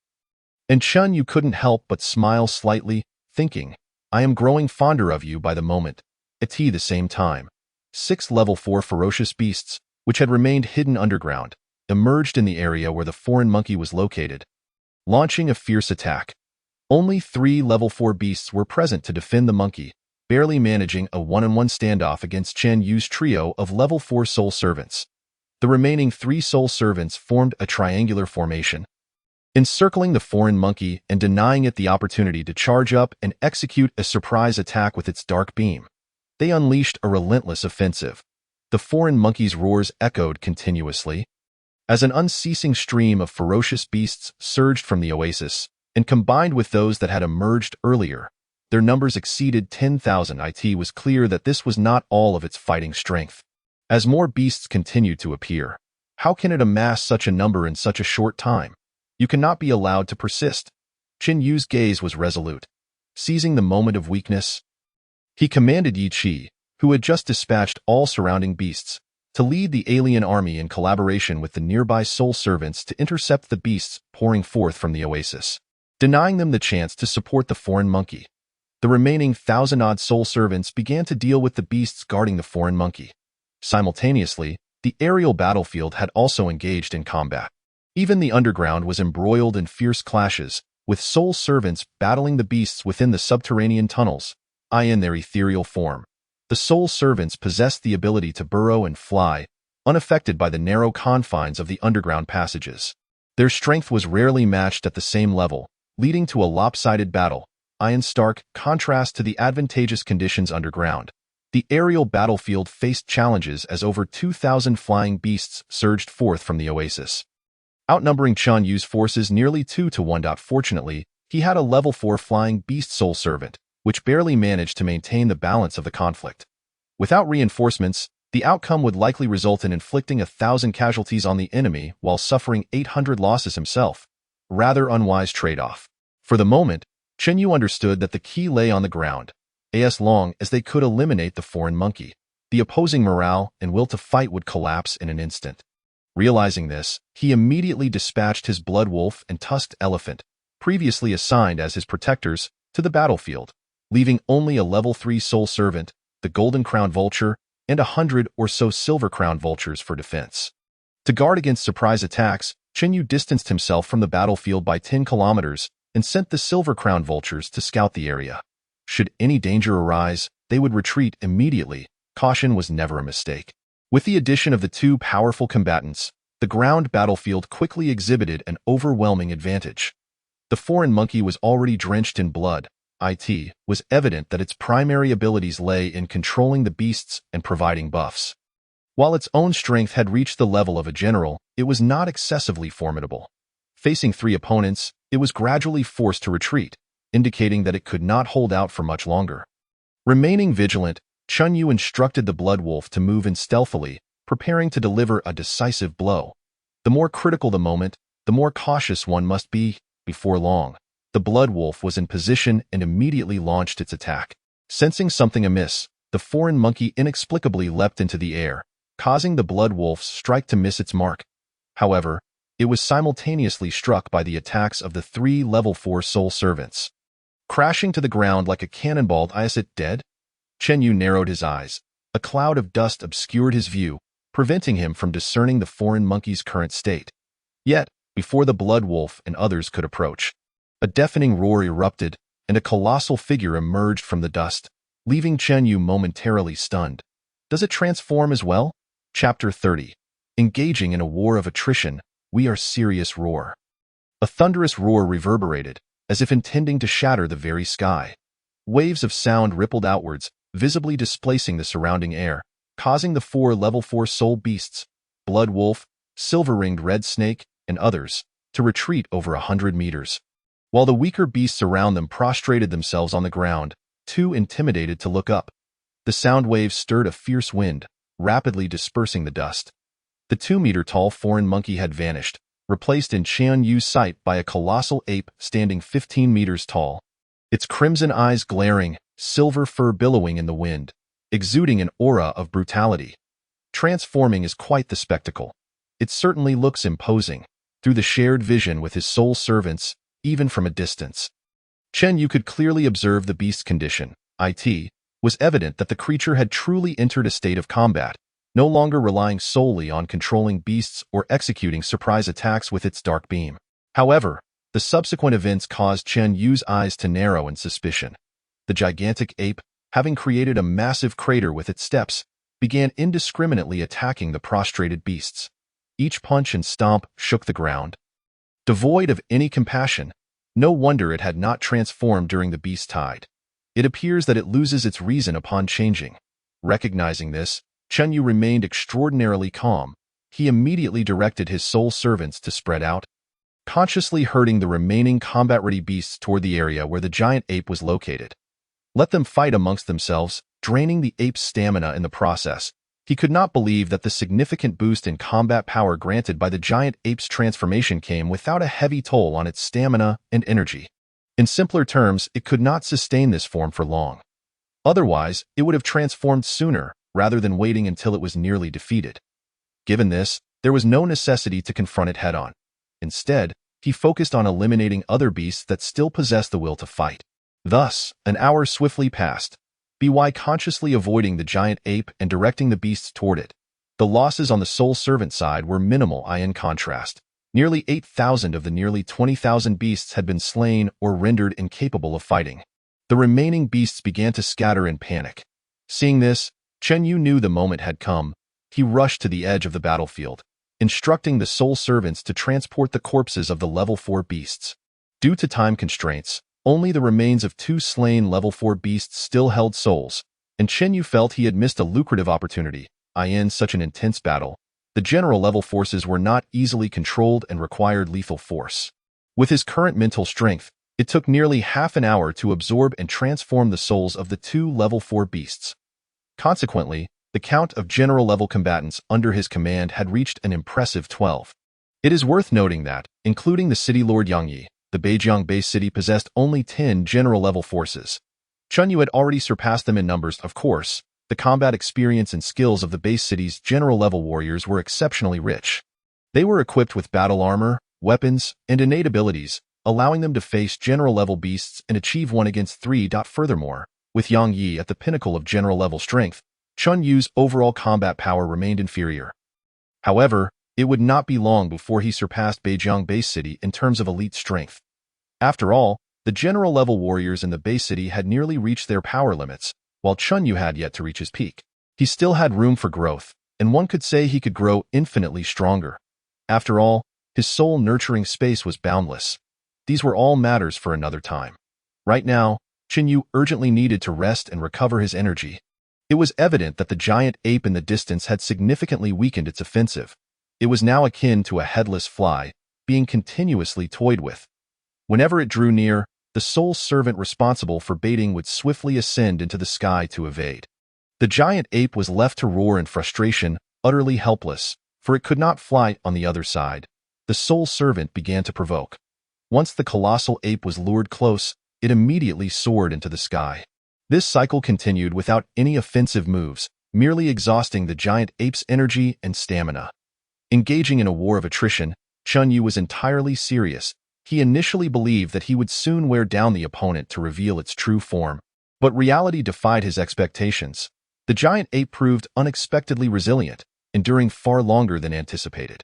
And Chun Yu couldn't help but smile slightly, thinking, I am growing fonder of you by the moment. At the same time, 6 level 4 ferocious beasts, which had remained hidden underground, emerged in the area where the foreign monkey was located, launching a fierce attack. Only 3 level 4 beasts were present to defend the monkey, barely managing a one-on-one standoff against Chen Yu's trio of level 4 soul servants. The remaining 3 soul servants formed a triangular formation, encircling the foreign monkey and denying it the opportunity to charge up and execute a surprise attack with its dark beam. They unleashed a relentless offensive. The foreign monkey's roars echoed continuously, as an unceasing stream of ferocious beasts surged from the oasis, and combined with those that had emerged earlier, their numbers exceeded 10,000. It was clear that this was not all of its fighting strength. As more beasts continued to appear, how can it amass such a number in such a short time? You cannot be allowed to persist. Qin Yu's gaze was resolute. Seizing the moment of weakness, he commanded Yi Qi, who had just dispatched all surrounding beasts, to lead the alien army in collaboration with the nearby soul servants to intercept the beasts pouring forth from the oasis, denying them the chance to support the foreign monkey. The remaining 1,000-odd soul servants began to deal with the beasts guarding the foreign monkey. Simultaneously, the aerial battlefield had also engaged in combat. Even the underground was embroiled in fierce clashes, with soul servants battling the beasts within the subterranean tunnels, in their ethereal form. The soul servants possessed the ability to burrow and fly, unaffected by the narrow confines of the underground passages. Their strength was rarely matched at the same level, leading to a lopsided battle, in stark contrast to the advantageous conditions underground. The aerial battlefield faced challenges as over 2,000 flying beasts surged forth from the oasis, outnumbering Chun Yu's forces nearly 2 to 1. Fortunately, he had a level 4 flying beast soul servant, which barely managed to maintain the balance of the conflict. Without reinforcements, the outcome would likely result in inflicting 1,000 casualties on the enemy while suffering 800 losses himself. Rather unwise trade-off. For the moment, Qin Yu understood that the key lay on the ground. As long as they could eliminate the foreign monkey, the opposing morale and will to fight would collapse in an instant. Realizing this, he immediately dispatched his blood wolf and tusked elephant, previously assigned as his protectors, to the battlefield, leaving only a level 3 soul servant, the golden crown vulture, and 100 or so silver crown vultures for defense. To guard against surprise attacks, Qin Yu distanced himself from the battlefield by 10 kilometers and sent the silver crown vultures to scout the area. Should any danger arise, they would retreat immediately. Caution was never a mistake. With the addition of the 2 powerful combatants, the ground battlefield quickly exhibited an overwhelming advantage. The foreign monkey was already drenched in blood. It was evident that its primary abilities lay in controlling the beasts and providing buffs. While its own strength had reached the level of a general, it was not excessively formidable. Facing 3 opponents, it was gradually forced to retreat, indicating that it could not hold out for much longer. Remaining vigilant, Chun Yu instructed the blood wolf to move in stealthily, preparing to deliver a decisive blow. The more critical the moment, the more cautious one must be. Before long, the blood wolf was in position and immediately launched its attack. Sensing something amiss, the foreign monkey inexplicably leapt into the air, causing the blood wolf's strike to miss its mark. However, it was simultaneously struck by the attacks of the 3 level 4 soul servants. Crashing to the ground like a cannonball, is it dead? Qin Yu narrowed his eyes. A cloud of dust obscured his view, preventing him from discerning the foreign monkey's current state. Yet, before the blood wolf and others could approach, a deafening roar erupted, and a colossal figure emerged from the dust, leaving Chen Yu momentarily stunned. Does it transform as well? Chapter 30. Engaging in a war of attrition, we are serious roar. A thunderous roar reverberated, as if intending to shatter the very sky. Waves of sound rippled outwards, visibly displacing the surrounding air, causing the 4 level 4 soul beasts, Blood Wolf, Silver-Ringed Red Snake, and others, to retreat over 100 meters. While the weaker beasts around them prostrated themselves on the ground, too intimidated to look up. The sound waves stirred a fierce wind, rapidly dispersing the dust. The 2-meter-tall foreign monkey had vanished, replaced in Chen Yu's sight by a colossal ape standing 15 meters tall. Its crimson eyes glaring, silver fur billowing in the wind, exuding an aura of brutality. Transforming is quite the spectacle. It certainly looks imposing, through the shared vision with his soul servants, even from a distance. Chen Yu could clearly observe the beast's condition. It was evident that the creature had truly entered a state of combat, no longer relying solely on controlling beasts or executing surprise attacks with its dark beam. However, the subsequent events caused Chen Yu's eyes to narrow in suspicion. The gigantic ape, having created a massive crater with its steps, began indiscriminately attacking the prostrated beasts. Each punch and stomp shook the ground. Devoid of any compassion, no wonder it had not transformed during the beast tide. It appears that it loses its reason upon changing. Recognizing this, Chen Yu remained extraordinarily calm. He immediately directed his soul servants to spread out, consciously herding the remaining combat-ready beasts toward the area where the giant ape was located. Let them fight amongst themselves, draining the ape's stamina in the process. He could not believe that the significant boost in combat power granted by the giant ape's transformation came without a heavy toll on its stamina and energy. In simpler terms, it could not sustain this form for long. Otherwise, it would have transformed sooner, rather than waiting until it was nearly defeated. Given this, there was no necessity to confront it head-on. Instead, he focused on eliminating other beasts that still possessed the will to fight. Thus, an hour swiftly passed, By consciously avoiding the giant ape and directing the beasts toward it. The losses on the soul servant side were minimal in contrast. Nearly 8,000 of the nearly 20,000 beasts had been slain or rendered incapable of fighting. The remaining beasts began to scatter in panic. Seeing this, Chen Yu knew the moment had come. He rushed to the edge of the battlefield, instructing the soul servants to transport the corpses of the level 4 beasts. Due to time constraints, only the remains of 2 slain level 4 beasts still held souls, and Chen Yu felt he had missed a lucrative opportunity. In such an intense battle, the general level forces were not easily controlled and required lethal force. With his current mental strength, it took nearly half an hour to absorb and transform the souls of the 2 level 4 beasts. Consequently, the count of general-level combatants under his command had reached an impressive 12. It is worth noting that, including the city lord Yangyi, the Beijiang base city possessed only 10 general-level forces. Chen Yu had already surpassed them in numbers, of course. The combat experience and skills of the base city's general-level warriors were exceptionally rich. They were equipped with battle armor, weapons, and innate abilities, allowing them to face general-level beasts and achieve 1 against 3. Furthermore, with Yang Yi at the pinnacle of general-level strength, Chen Yu's overall combat power remained inferior. However, it would not be long before he surpassed Beijiang base city in terms of elite strength. After all, the general-level warriors in the base city had nearly reached their power limits, while Chen Yu had yet to reach his peak. He still had room for growth, and one could say he could grow infinitely stronger. After all, his soul-nurturing space was boundless. These were all matters for another time. Right now, Chen Yu urgently needed to rest and recover his energy. It was evident that the giant ape in the distance had significantly weakened its offensive. It was now akin to a headless fly, being continuously toyed with. Whenever it drew near, the soul servant responsible for baiting would swiftly ascend into the sky to evade. The giant ape was left to roar in frustration, utterly helpless, for it could not fly on the other side. The soul servant began to provoke. Once the colossal ape was lured close, it immediately soared into the sky. This cycle continued without any offensive moves, merely exhausting the giant ape's energy and stamina. Engaging in a war of attrition, Chen Yu was entirely serious. He initially believed that he would soon wear down the opponent to reveal its true form, but reality defied his expectations. The giant ape proved unexpectedly resilient, enduring far longer than anticipated.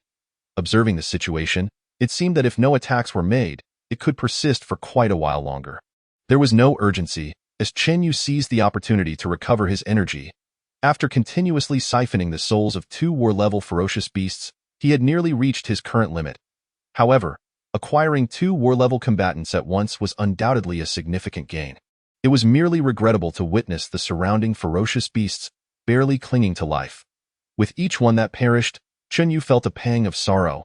Observing the situation, it seemed that if no attacks were made, it could persist for quite a while longer. There was no urgency, as Chen Yu seized the opportunity to recover his energy. After continuously siphoning the souls of 2 war-level ferocious beasts, he had nearly reached his current limit. However, acquiring 2 war-level combatants at once was undoubtedly a significant gain. It was merely regrettable to witness the surrounding ferocious beasts barely clinging to life. With each one that perished, Chen Yu felt a pang of sorrow.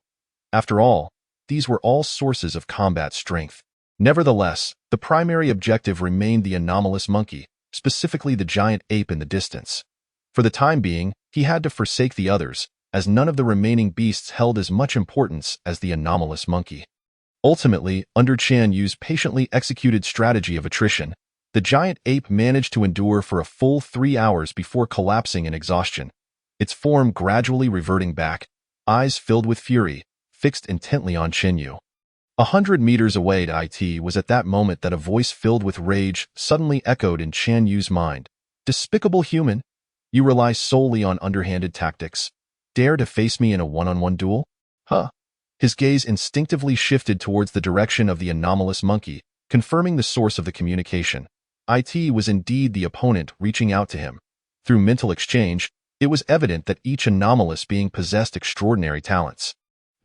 After all, these were all sources of combat strength. Nevertheless, the primary objective remained the anomalous monkey, specifically the giant ape in the distance. For the time being, he had to forsake the others, as none of the remaining beasts held as much importance as the anomalous monkey. Ultimately, under Chen Yu's patiently executed strategy of attrition, the giant ape managed to endure for a full 3 hours before collapsing in exhaustion, its form gradually reverting back, eyes filled with fury, fixed intently on Chen Yu. 100 meters away, it was at that moment that a voice filled with rage suddenly echoed in Chen Yu's mind. "Despicable human! You rely solely on underhanded tactics. Dare to face me in a one-on-one duel? Huh." His gaze instinctively shifted towards the direction of the anomalous monkey, confirming the source of the communication. It was indeed the opponent reaching out to him. Through mental exchange, it was evident that each anomalous being possessed extraordinary talents.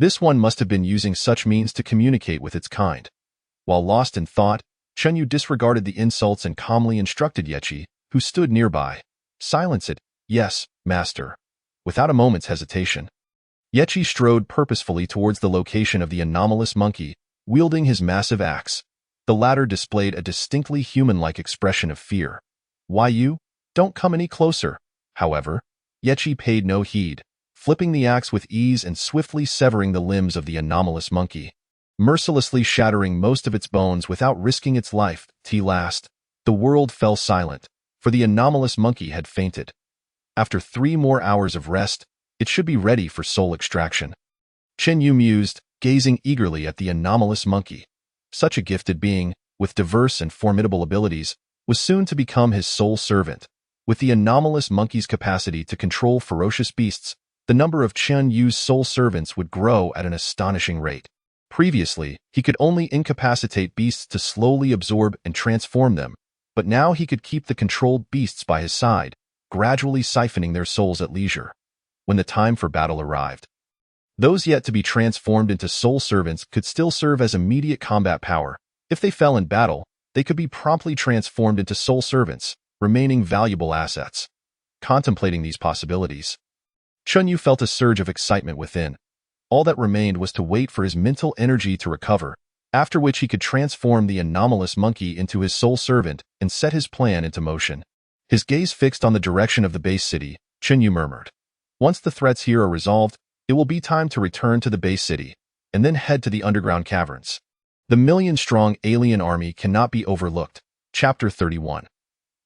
This one must have been using such means to communicate with its kind. While lost in thought, Chen Yu disregarded the insults and calmly instructed Yechi, who stood nearby. "Silence it. Yes, master." Without a moment's hesitation, Yechi strode purposefully towards the location of the anomalous monkey, wielding his massive axe. The latter displayed a distinctly human-like expression of fear. "Why you? Don't come any closer." However, Yechi paid no heed, flipping the axe with ease and swiftly severing the limbs of the anomalous monkey, mercilessly shattering most of its bones without risking its life. Last, the world fell silent, for the anomalous monkey had fainted. After 3 more hours of rest, it should be ready for soul extraction. Chen Yu mused, gazing eagerly at the anomalous monkey. Such a gifted being, with diverse and formidable abilities, was soon to become his sole servant. With the anomalous monkey's capacity to control ferocious beasts, the number of Chen Yu's soul servants would grow at an astonishing rate. Previously, he could only incapacitate beasts to slowly absorb and transform them, but now he could keep the controlled beasts by his side, gradually siphoning their souls at leisure. When the time for battle arrived, those yet to be transformed into soul servants could still serve as immediate combat power. If they fell in battle, they could be promptly transformed into soul servants, remaining valuable assets. Contemplating these possibilities, Chen Yu felt a surge of excitement within. All that remained was to wait for his mental energy to recover, after which he could transform the anomalous monkey into his soul servant and set his plan into motion. His gaze fixed on the direction of the base city, Chen Yu murmured. "Once the threats here are resolved, it will be time to return to the base city, and then head to the underground caverns. The million-strong alien army cannot be overlooked." Chapter 31.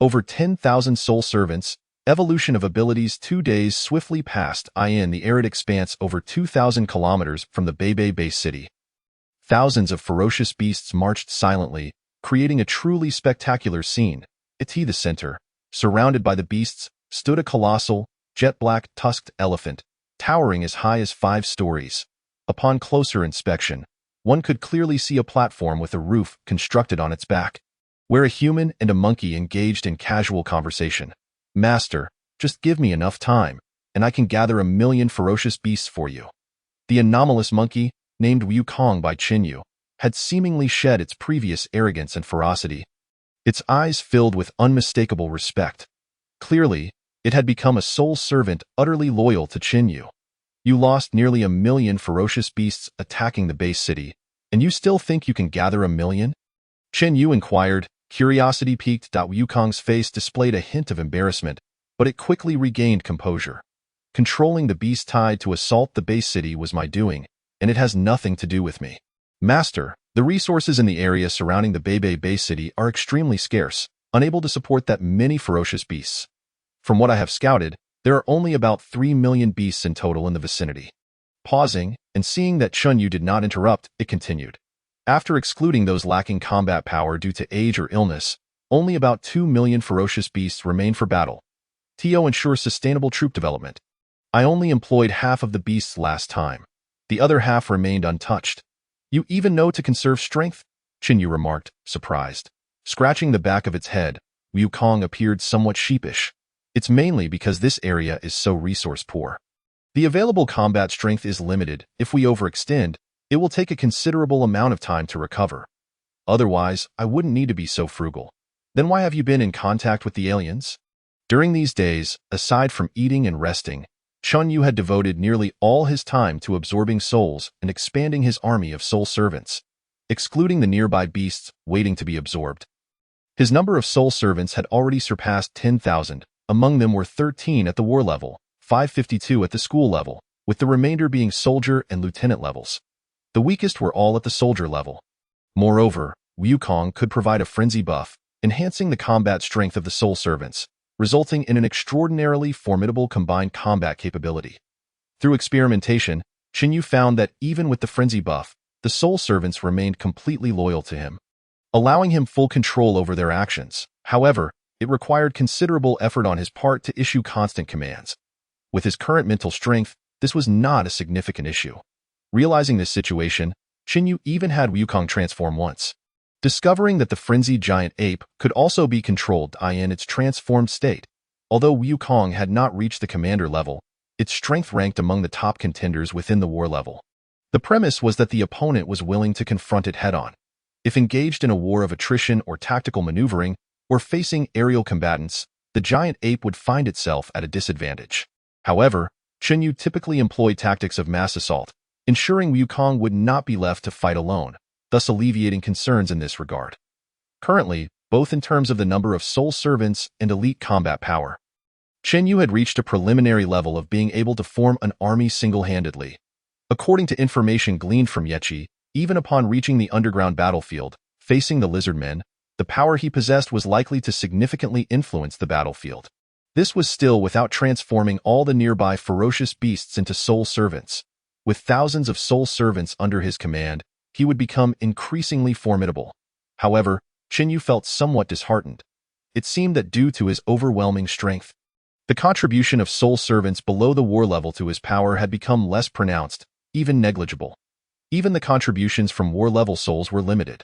Over 10,000 soul servants, evolution of abilities. 2 days swiftly passed in the arid expanse over 2,000 kilometers from the Beibei base city. Thousands of ferocious beasts marched silently, creating a truly spectacular scene. At the center, surrounded by the beasts, stood a colossal, jet-black tusked elephant, towering as high as 5 stories. Upon closer inspection, one could clearly see a platform with a roof constructed on its back, where a human and a monkey engaged in casual conversation. "Master, just give me enough time, and I can gather 1,000,000 ferocious beasts for you." The anomalous monkey, named Wukong by Chen Yu, had seemingly shed its previous arrogance and ferocity. Its eyes filled with unmistakable respect. Clearly, it had become a soul servant utterly loyal to Chen Yu. "You lost nearly 1,000,000 ferocious beasts attacking the base city, and you still think you can gather 1,000,000? Chen Yu inquired, curiosity piqued. Wukong's face displayed a hint of embarrassment, but it quickly regained composure. "Controlling the beast tied to assault the base city was my doing, and it has nothing to do with me. Master, the resources in the area surrounding the Beibei base city are extremely scarce, unable to support that many ferocious beasts. From what I have scouted, there are only about 3,000,000 beasts in total in the vicinity." Pausing, and seeing that Chen Yu did not interrupt, it continued. "After excluding those lacking combat power due to age or illness, only about 2,000,000 ferocious beasts remain for battle. TO ensures sustainable troop development. I only employed half of the beasts last time. The other half remained untouched. You even know to conserve strength?" Chen Yu remarked, surprised. Scratching the back of its head, Wukong appeared somewhat sheepish. It's mainly because this area is so resource poor. The available combat strength is limited. If we overextend, it will take a considerable amount of time to recover. Otherwise, I wouldn't need to be so frugal. Then why have you been in contact with the aliens? During these days, aside from eating and resting, Chun Yu had devoted nearly all his time to absorbing souls and expanding his army of soul servants, excluding the nearby beasts waiting to be absorbed. His number of soul servants had already surpassed 10,000. Among them were 13 at the war level, 552 at the school level, with the remainder being soldier and lieutenant levels. The weakest were all at the soldier level. Moreover, Wukong could provide a frenzy buff, enhancing the combat strength of the soul servants, resulting in an extraordinarily formidable combined combat capability. Through experimentation, Qin found that even with the frenzy buff, the soul servants remained completely loyal to him, allowing him full control over their actions. However, it required considerable effort on his part to issue constant commands. With his current mental strength, this was not a significant issue. Realizing this situation, Qin even had Wukong transform once. Discovering that the frenzied giant ape could also be controlled in its transformed state, although Wukong had not reached the commander level, its strength ranked among the top contenders within the war level. The premise was that the opponent was willing to confront it head-on. If engaged in a war of attrition or tactical maneuvering, or facing aerial combatants, the giant ape would find itself at a disadvantage. However, Qin typically employed tactics of mass assault, ensuring Wukong would not be left to fight alone, thus alleviating concerns in this regard. Currently, both in terms of the number of soul servants and elite combat power, Qin had reached a preliminary level of being able to form an army single-handedly. According to information gleaned from Yechi, even upon reaching the underground battlefield, facing the lizardmen, the power he possessed was likely to significantly influence the battlefield. This was still without transforming all the nearby ferocious beasts into soul servants. With thousands of soul servants under his command, he would become increasingly formidable. However, Qin felt somewhat disheartened. It seemed that due to his overwhelming strength, the contribution of soul servants below the war level to his power had become less pronounced, even negligible. Even the contributions from war level souls were limited.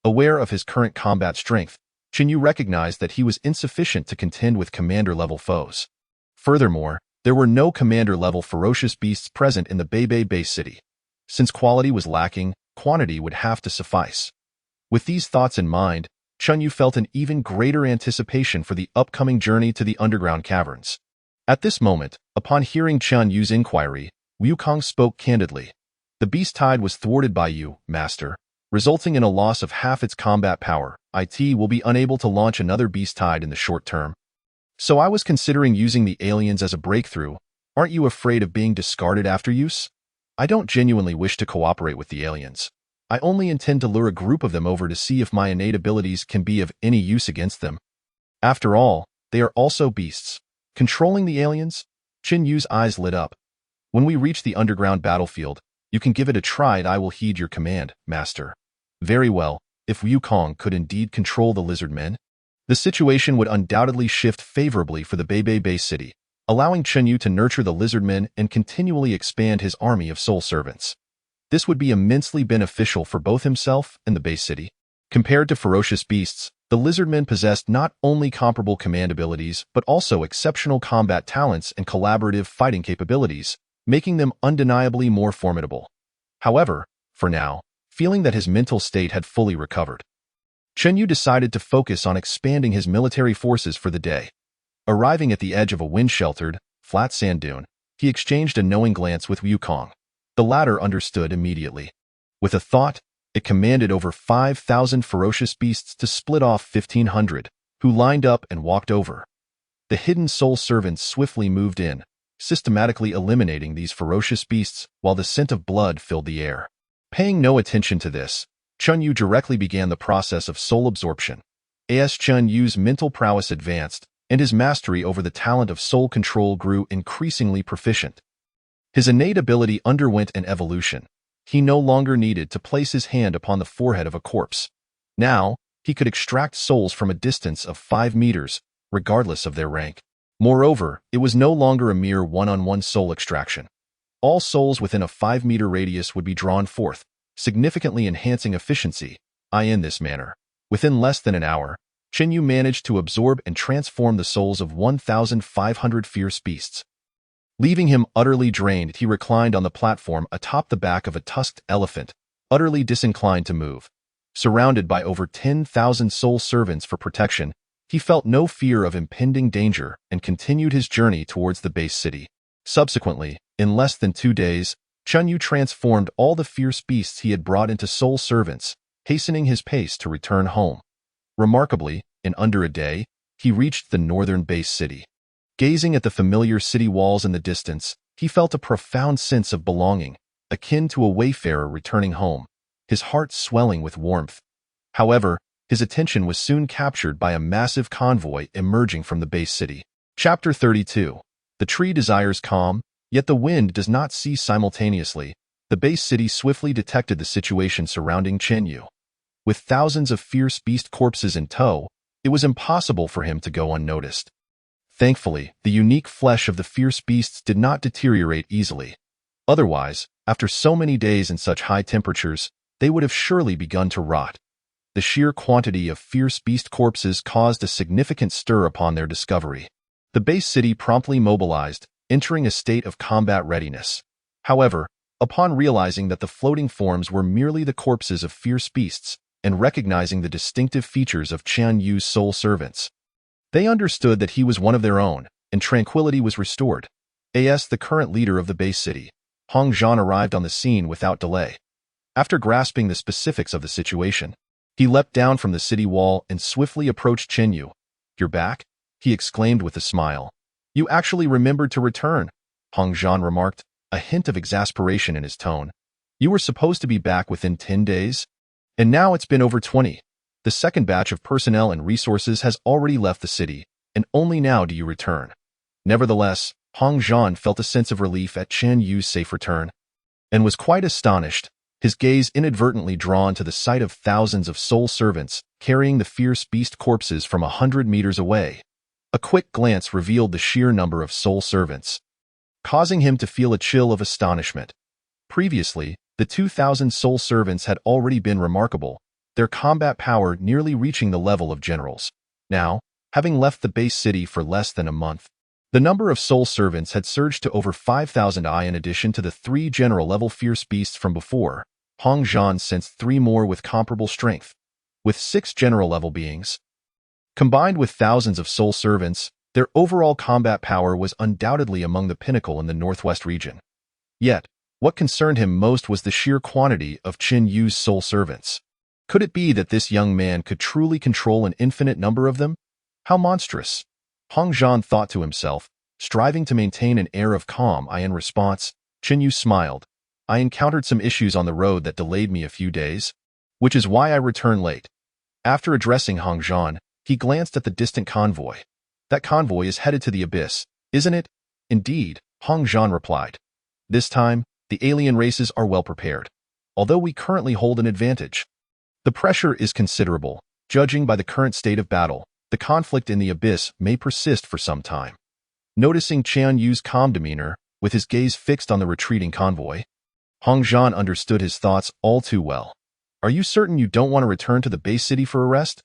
Aware of his current combat strength, Qin recognized that he was insufficient to contend with commander-level foes. Furthermore, there were no commander-level ferocious beasts present in the Beibei base city. Since quality was lacking, quantity would have to suffice. With these thoughts in mind, Qin felt an even greater anticipation for the upcoming journey to the underground caverns. At this moment, upon hearing Qin inquiry, Wukong spoke candidly. The beast tide was thwarted by you, Master, resulting in a loss of half its combat power. IT will be unable to launch another beast tide in the short term. So I was considering using the aliens as a breakthrough. Aren't you afraid of being discarded after use? I don't genuinely wish to cooperate with the aliens. I only intend to lure a group of them over to see if my innate abilities can be of any use against them. After all, they are also beasts. Controlling the aliens? Qin eyes lit up. When we reach the underground battlefield, you can give it a try and I will heed your command, Master. Very well, if Wukong could indeed control the lizard men, the situation would undoubtedly shift favorably for the Beibei base city, allowing Qin to nurture the lizard men and continually expand his army of soul servants. This would be immensely beneficial for both himself and the base city. Compared to ferocious beasts, the lizardmen possessed not only comparable command abilities but also exceptional combat talents and collaborative fighting capabilities, making them undeniably more formidable. However, for now, feeling that his mental state had fully recovered, Qin decided to focus on expanding his military forces for the day. Arriving at the edge of a wind-sheltered, flat sand dune, he exchanged a knowing glance with Wukong. The latter understood immediately. With a thought, it commanded over 5,000 ferocious beasts to split off 1,500, who lined up and walked over. The hidden soul servants swiftly moved in, systematically eliminating these ferocious beasts while the scent of blood filled the air. Paying no attention to this, Qin directly began the process of soul absorption. As Qin's mental prowess advanced, and his mastery over the talent of soul control grew increasingly proficient. His innate ability underwent an evolution. He no longer needed to place his hand upon the forehead of a corpse. Now, he could extract souls from a distance of 5 meters, regardless of their rank. Moreover, it was no longer a mere one-on-one soul extraction. All souls within a 5-meter radius would be drawn forth, significantly enhancing efficiency, in this manner. Within less than an hour, Chen Yu managed to absorb and transform the souls of 1,500 fierce beasts. Leaving him utterly drained, he reclined on the platform atop the back of a tusked elephant, utterly disinclined to move. Surrounded by over 10,000 soul servants for protection, he felt no fear of impending danger and continued his journey towards the base city. Subsequently, in less than 2 days, Chen Yu transformed all the fierce beasts he had brought into soul servants, hastening his pace to return home. Remarkably, in under a day, he reached the northern base city. Gazing at the familiar city walls in the distance, he felt a profound sense of belonging, akin to a wayfarer returning home, his heart swelling with warmth. However, his attention was soon captured by a massive convoy emerging from the base city. Chapter 32. The tree desires calm, yet the wind does not cease simultaneously. The base city swiftly detected the situation surrounding Chen Yu. With thousands of fierce beast corpses in tow, it was impossible for him to go unnoticed. Thankfully, the unique flesh of the fierce beasts did not deteriorate easily. Otherwise, after so many days in such high temperatures, they would have surely begun to rot. The sheer quantity of fierce beast corpses caused a significant stir upon their discovery. The base city promptly mobilized, entering a state of combat readiness. However, upon realizing that the floating forms were merely the corpses of fierce beasts, and recognizing the distinctive features of Chen Yu's soul servants, they understood that he was one of their own, and tranquility was restored. The current leader of the base city, Hong Zhan, arrived on the scene without delay. After grasping the specifics of the situation, he leapt down from the city wall and swiftly approached Chen Yu. "You're back?" he exclaimed with a smile. "You actually remembered to return," Hong Zhan remarked, a hint of exasperation in his tone. "You were supposed to be back within 10 days? And now it's been over 20. The second batch of personnel and resources has already left the city, and only now do you return." Nevertheless, Hong Zhan felt a sense of relief at Chen Yu's safe return, and was quite astonished, his gaze inadvertently drawn to the sight of thousands of soul servants carrying the fierce beast corpses from 100 meters away. A quick glance revealed the sheer number of soul servants, causing him to feel a chill of astonishment. Previously, the 2,000 soul servants had already been remarkable, their combat power nearly reaching the level of generals. Now, having left the base city for less than a month, the number of soul servants had surged to over 5,000. In addition to the 3 general-level fierce beasts from before, Hong Zhan sensed 3 more with comparable strength, with 6 general-level beings. Combined with thousands of soul servants, their overall combat power was undoubtedly among the pinnacle in the northwest region. Yet, what concerned him most was the sheer quantity of Chen Yu's soul servants. Could it be that this young man could truly control an infinite number of them? How monstrous! Hong Zhan thought to himself, striving to maintain an air of calm. In response, Chen Yu smiled. "I encountered some issues on the road that delayed me a few days, which is why I returned late." After addressing Hong Zhan, he glanced at the distant convoy. "That convoy is headed to the abyss, isn't it?" "Indeed," Hong Zhan replied. "This time, the alien races are well prepared, although we currently hold an advantage. The pressure is considerable. Judging by the current state of battle, the conflict in the abyss may persist for some time." Noticing Chen Yu's calm demeanor, with his gaze fixed on the retreating convoy, Hong Zhan understood his thoughts all too well. "Are you certain you don't want to return to the base city for a rest?"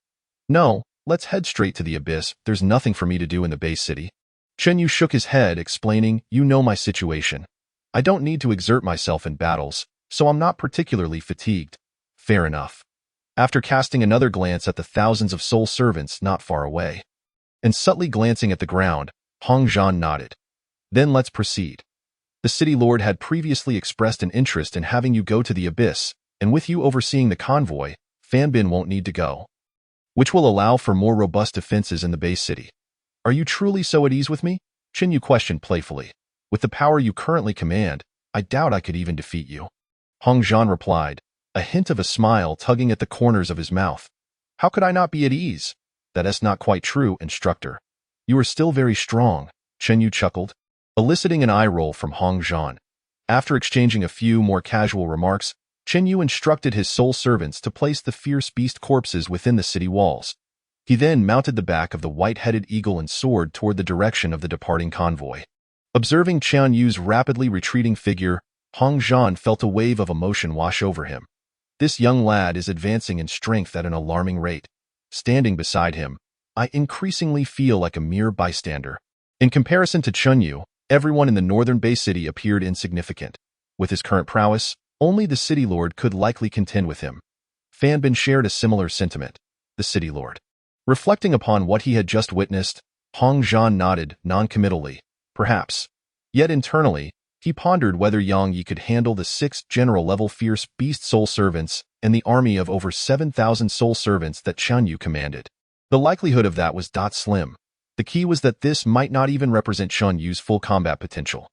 "No, let's head straight to the abyss. There's nothing for me to do in the base city." Chen Yu shook his head, explaining, "You know my situation. I don't need to exert myself in battles, so I'm not particularly fatigued." "Fair enough." After casting another glance at the thousands of soul servants not far away, and subtly glancing at the ground, Hong Zhan nodded. "Then let's proceed. The city lord had previously expressed an interest in having you go to the abyss, and with you overseeing the convoy, Fan Bin won't need to go, which will allow for more robust defenses in the base city." "Are you truly so at ease with me?" Chen Yu questioned playfully. "With the power you currently command, I doubt I could even defeat you." Hong Zhan replied, a hint of a smile tugging at the corners of his mouth. "How could I not be at ease?" "That's not quite true, instructor. You are still very strong," Chen Yu chuckled, eliciting an eye roll from Hong Zhan. After exchanging a few more casual remarks, Chen Yu instructed his soul servants to place the fierce beast corpses within the city walls. He then mounted the back of the white-headed eagle and soared toward the direction of the departing convoy. Observing Chen Yu's rapidly retreating figure, Hong Zhan felt a wave of emotion wash over him. This young lad is advancing in strength at an alarming rate. Standing beside him, I increasingly feel like a mere bystander. In comparison to Chunyu, everyone in the northern Bay City appeared insignificant. With his current prowess, only the City Lord could likely contend with him. Fan Bin shared a similar sentiment. The City Lord. Reflecting upon what he had just witnessed, Hong Zhan nodded non-committally. Perhaps. Yet internally, he pondered whether Yang Yi could handle the 6 general-level fierce beast soul servants and the army of over 7,000 soul servants that Chunyu commanded. The likelihood of that was slim. The key was that this might not even represent Chunyu's full combat potential.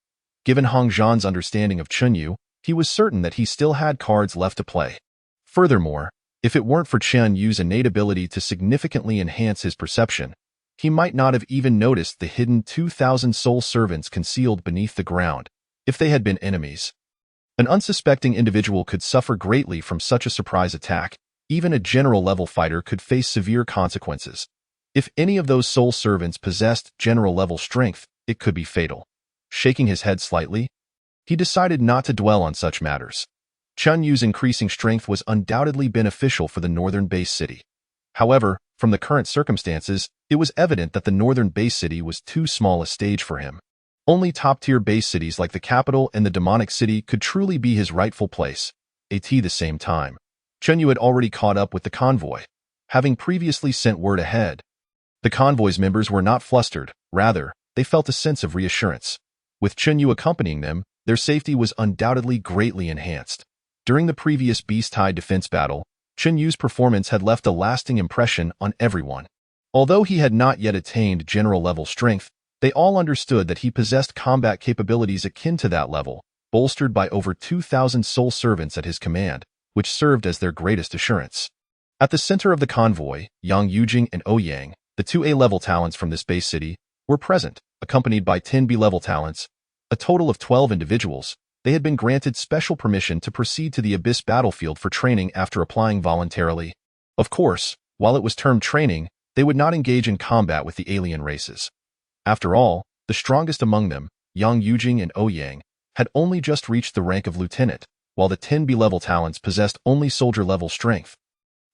Given Hong Zhan's understanding of Chunyu, he was certain that he still had cards left to play. Furthermore, if it weren't for Chunyu's innate ability to significantly enhance his perception, he might not have even noticed the hidden 2,000 soul servants concealed beneath the ground, if they had been enemies. An unsuspecting individual could suffer greatly from such a surprise attack. Even a general-level fighter could face severe consequences. If any of those soul servants possessed general-level strength, it could be fatal. Shaking his head slightly, he decided not to dwell on such matters. Chunyu's increasing strength was undoubtedly beneficial for the northern base city. However, from the current circumstances, it was evident that the northern base city was too small a stage for him. Only top-tier base cities like the capital and the demonic city could truly be his rightful place. At the same time, Chunyu had already caught up with the convoy, having previously sent word ahead. The convoy's members were not flustered, rather, they felt a sense of reassurance. With Chunyu accompanying them, their safety was undoubtedly greatly enhanced. During the previous Beast-Tide defense battle, Chunyu's performance had left a lasting impression on everyone. Although he had not yet attained general-level strength, they all understood that he possessed combat capabilities akin to that level, bolstered by over 2,000 soul servants at his command, which served as their greatest assurance. At the center of the convoy, Yang Yujing and Ouyang, the 2 A-level talents from this base city, were present, accompanied by 10 B-level talents, a total of 12 individuals. They had been granted special permission to proceed to the Abyss battlefield for training after applying voluntarily. Of course, while it was termed training, they would not engage in combat with the alien races. After all, the strongest among them, Yang Yujing and Ouyang, had only just reached the rank of lieutenant, while the 10 B-level talents possessed only soldier-level strength,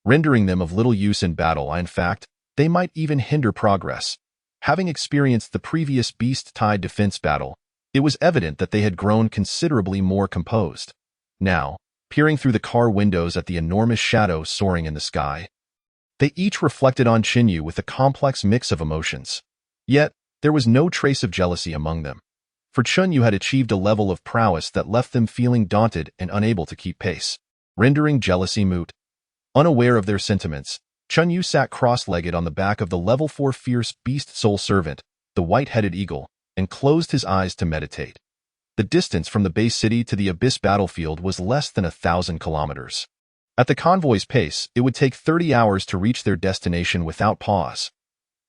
rendering them of little use in battle. In fact, they might even hinder progress. Having experienced the previous Beast-Tide defense battle, it was evident that they had grown considerably more composed. Now, peering through the car windows at the enormous shadow soaring in the sky, they each reflected on Chunyu with a complex mix of emotions. Yet, there was no trace of jealousy among them. For Chunyu had achieved a level of prowess that left them feeling daunted and unable to keep pace, rendering jealousy moot. Unaware of their sentiments, Chunyu sat cross-legged on the back of the level 4 fierce beast soul servant, the white-headed eagle, and closed his eyes to meditate. The distance from the base city to the Abyss battlefield was less than 1,000 kilometers. At the convoy's pace, it would take 30 hours to reach their destination without pause.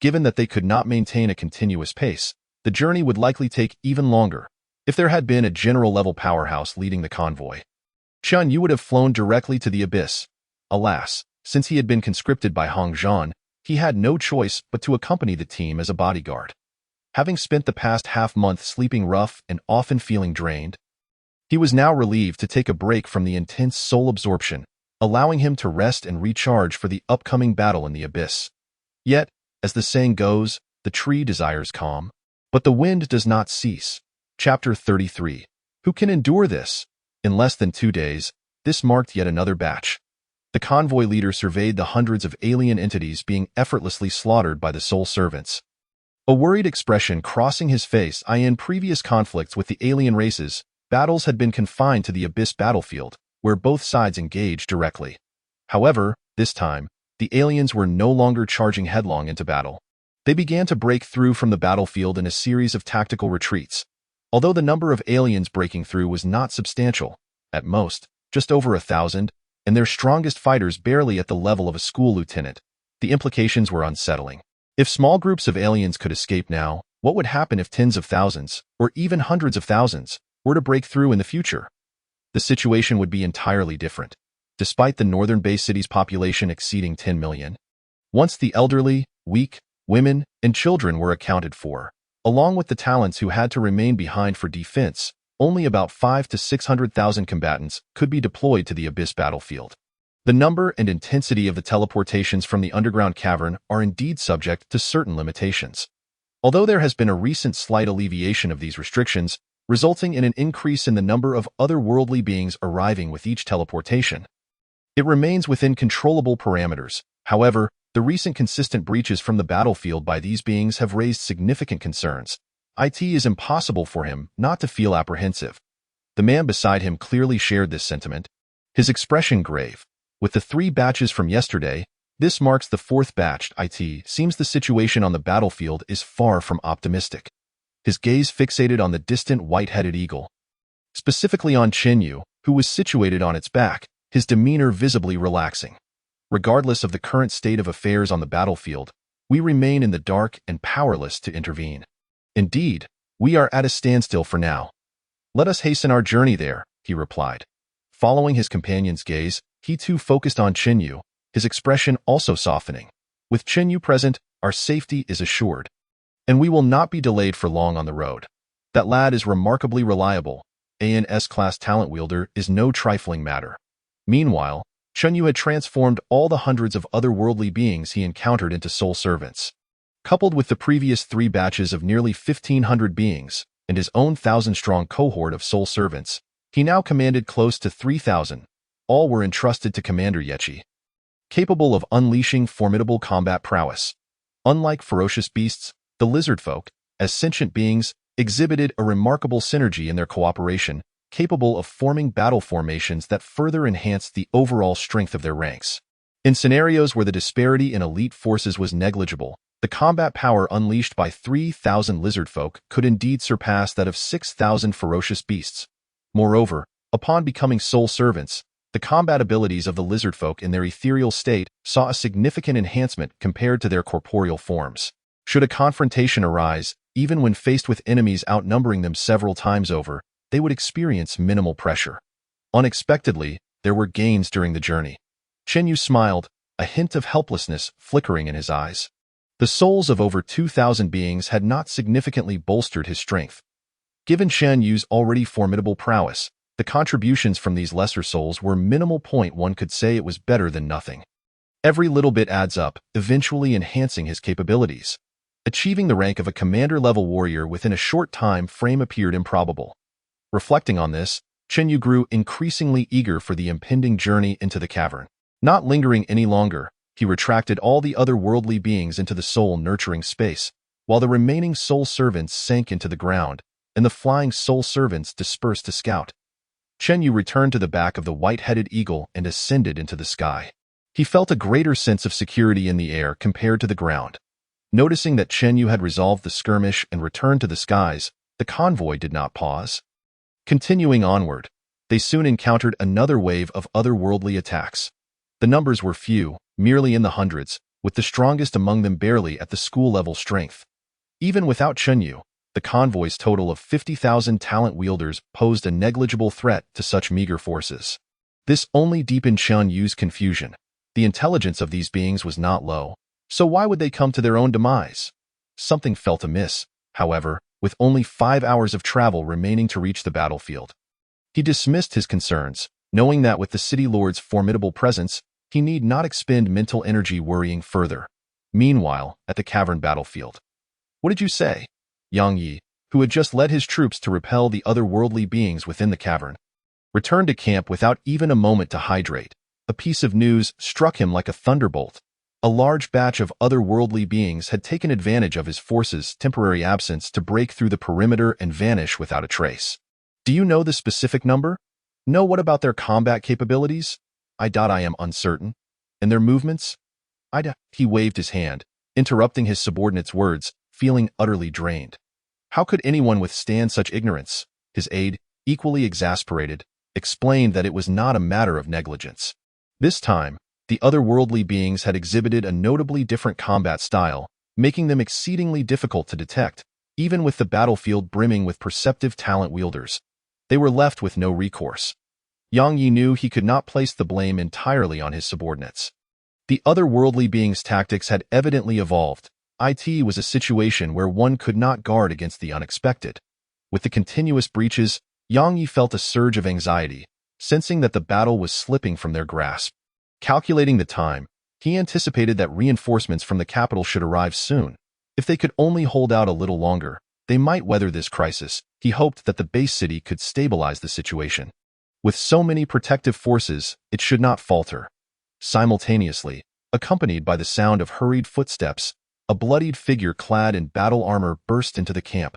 Given that they could not maintain a continuous pace, the journey would likely take even longer. If there had been a general-level powerhouse leading the convoy, Chunyu would have flown directly to the Abyss. Alas, since he had been conscripted by Hong Zhan, he had no choice but to accompany the team as a bodyguard. Having spent the past half-month sleeping rough and often feeling drained, he was now relieved to take a break from the intense soul absorption, allowing him to rest and recharge for the upcoming battle in the Abyss. Yet, as the saying goes, the tree desires calm, but the wind does not cease. Chapter 33. Who can endure this? In less than 2 days, this marked yet another batch. The convoy leader surveyed the hundreds of alien entities being effortlessly slaughtered by the soul servants. A worried expression crossing his face. In previous conflicts with the alien races, battles had been confined to the Abyss battlefield, where both sides engaged directly. However, this time, the aliens were no longer charging headlong into battle. They began to break through from the battlefield in a series of tactical retreats. Although the number of aliens breaking through was not substantial, at most, just over 1,000, and their strongest fighters barely at the level of a school lieutenant, the implications were unsettling. If small groups of aliens could escape now, what would happen if tens of thousands, or even hundreds of thousands, were to break through in the future? The situation would be entirely different. Despite the northern base city's population exceeding 10 million, once the elderly, weak, women, and children were accounted for, along with the talents who had to remain behind for defense, only about 500,000 to 600,000 combatants could be deployed to the Abyss battlefield. The number and intensity of the teleportations from the underground cavern are indeed subject to certain limitations. Although there has been a recent slight alleviation of these restrictions, resulting in an increase in the number of otherworldly beings arriving with each teleportation, it remains within controllable parameters. However, the recent consistent breaches from the battlefield by these beings have raised significant concerns. It is impossible for him not to feel apprehensive. The man beside him clearly shared this sentiment, his expression grave. With the 3 batches from yesterday, this marks the 4th batch. It seems the situation on the battlefield is far from optimistic. His gaze fixated on the distant white-headed eagle, specifically on Chenyu, who was situated on its back, his demeanor visibly relaxing. Regardless of the current state of affairs on the battlefield, we remain in the dark and powerless to intervene. Indeed, we are at a standstill for now. Let us hasten our journey there, he replied. Following his companion's gaze, he too focused on Chenyu, his expression also softening. With Chenyu present, our safety is assured, and we will not be delayed for long on the road. That lad is remarkably reliable. An S-class talent wielder is no trifling matter. Meanwhile, Chenyu had transformed all the hundreds of otherworldly beings he encountered into soul servants. Coupled with the previous 3 batches of nearly 1,500 beings and his own 1,000-strong cohort of soul servants, he now commanded close to 3,000. All were entrusted to Commander Yechi, capable of unleashing formidable combat prowess. Unlike ferocious beasts, the lizard folk, as sentient beings, exhibited a remarkable synergy in their cooperation, capable of forming battle formations that further enhanced the overall strength of their ranks. In scenarios where the disparity in elite forces was negligible, the combat power unleashed by 3,000 lizard folk could indeed surpass that of 6,000 ferocious beasts. Moreover, upon becoming soul servants, the combat abilities of the lizard folk in their ethereal state saw a significant enhancement compared to their corporeal forms. Should a confrontation arise, even when faced with enemies outnumbering them several times over, they would experience minimal pressure. Unexpectedly, there were gains during the journey. Chenyu smiled, a hint of helplessness flickering in his eyes. The souls of over 2,000 beings had not significantly bolstered his strength. Given Chenyu's already formidable prowess, the contributions from these lesser souls were minimal. One could say it was better than nothing. Every little bit adds up, eventually enhancing his capabilities. Achieving the rank of a commander-level warrior within a short time frame appeared improbable. Reflecting on this, Chenyu grew increasingly eager for the impending journey into the cavern. Not lingering any longer, he retracted all the otherworldly beings into the soul-nurturing space, while the remaining soul servants sank into the ground, and the flying soul servants dispersed to scout. Chenyu returned to the back of the white-headed eagle and ascended into the sky. He felt a greater sense of security in the air compared to the ground. Noticing that Chenyu had resolved the skirmish and returned to the skies, the convoy did not pause. Continuing onward, they soon encountered another wave of otherworldly attacks. The numbers were few, merely in the hundreds, with the strongest among them barely at the school-level strength. Even without Chenyu, the convoy's total of 50,000 talent wielders posed a negligible threat to such meager forces. This only deepened Chenyu's confusion. The intelligence of these beings was not low, so why would they come to their own demise? Something felt amiss, however, with only 5 hours of travel remaining to reach the battlefield. He dismissed his concerns, knowing that with the city lord's formidable presence, he need not expend mental energy worrying further. Meanwhile, at the cavern battlefield. What did you say? Yang Yi, who had just led his troops to repel the otherworldly beings within the cavern, returned to camp without even a moment to hydrate. A piece of news struck him like a thunderbolt. A large batch of otherworldly beings had taken advantage of his forces' temporary absence to break through the perimeter and vanish without a trace. Do you know the specific number? No, what about their combat capabilities? I am uncertain. And their movements? He waved his hand, interrupting his subordinate's words, feeling utterly drained. How could anyone withstand such ignorance? His aide, equally exasperated, explained that it was not a matter of negligence. This time, the otherworldly beings had exhibited a notably different combat style, making them exceedingly difficult to detect, even with the battlefield brimming with perceptive talent wielders. They were left with no recourse. Yang Yi knew he could not place the blame entirely on his subordinates. The otherworldly beings' tactics had evidently evolved. It was a situation where one could not guard against the unexpected. With the continuous breaches, Yang Yi felt a surge of anxiety, sensing that the battle was slipping from their grasp. Calculating the time, he anticipated that reinforcements from the capital should arrive soon. If they could only hold out a little longer, they might weather this crisis. He hoped that the base city could stabilize the situation. With so many protective forces, it should not falter. Simultaneously, accompanied by the sound of hurried footsteps, a bloodied figure clad in battle armor burst into the camp.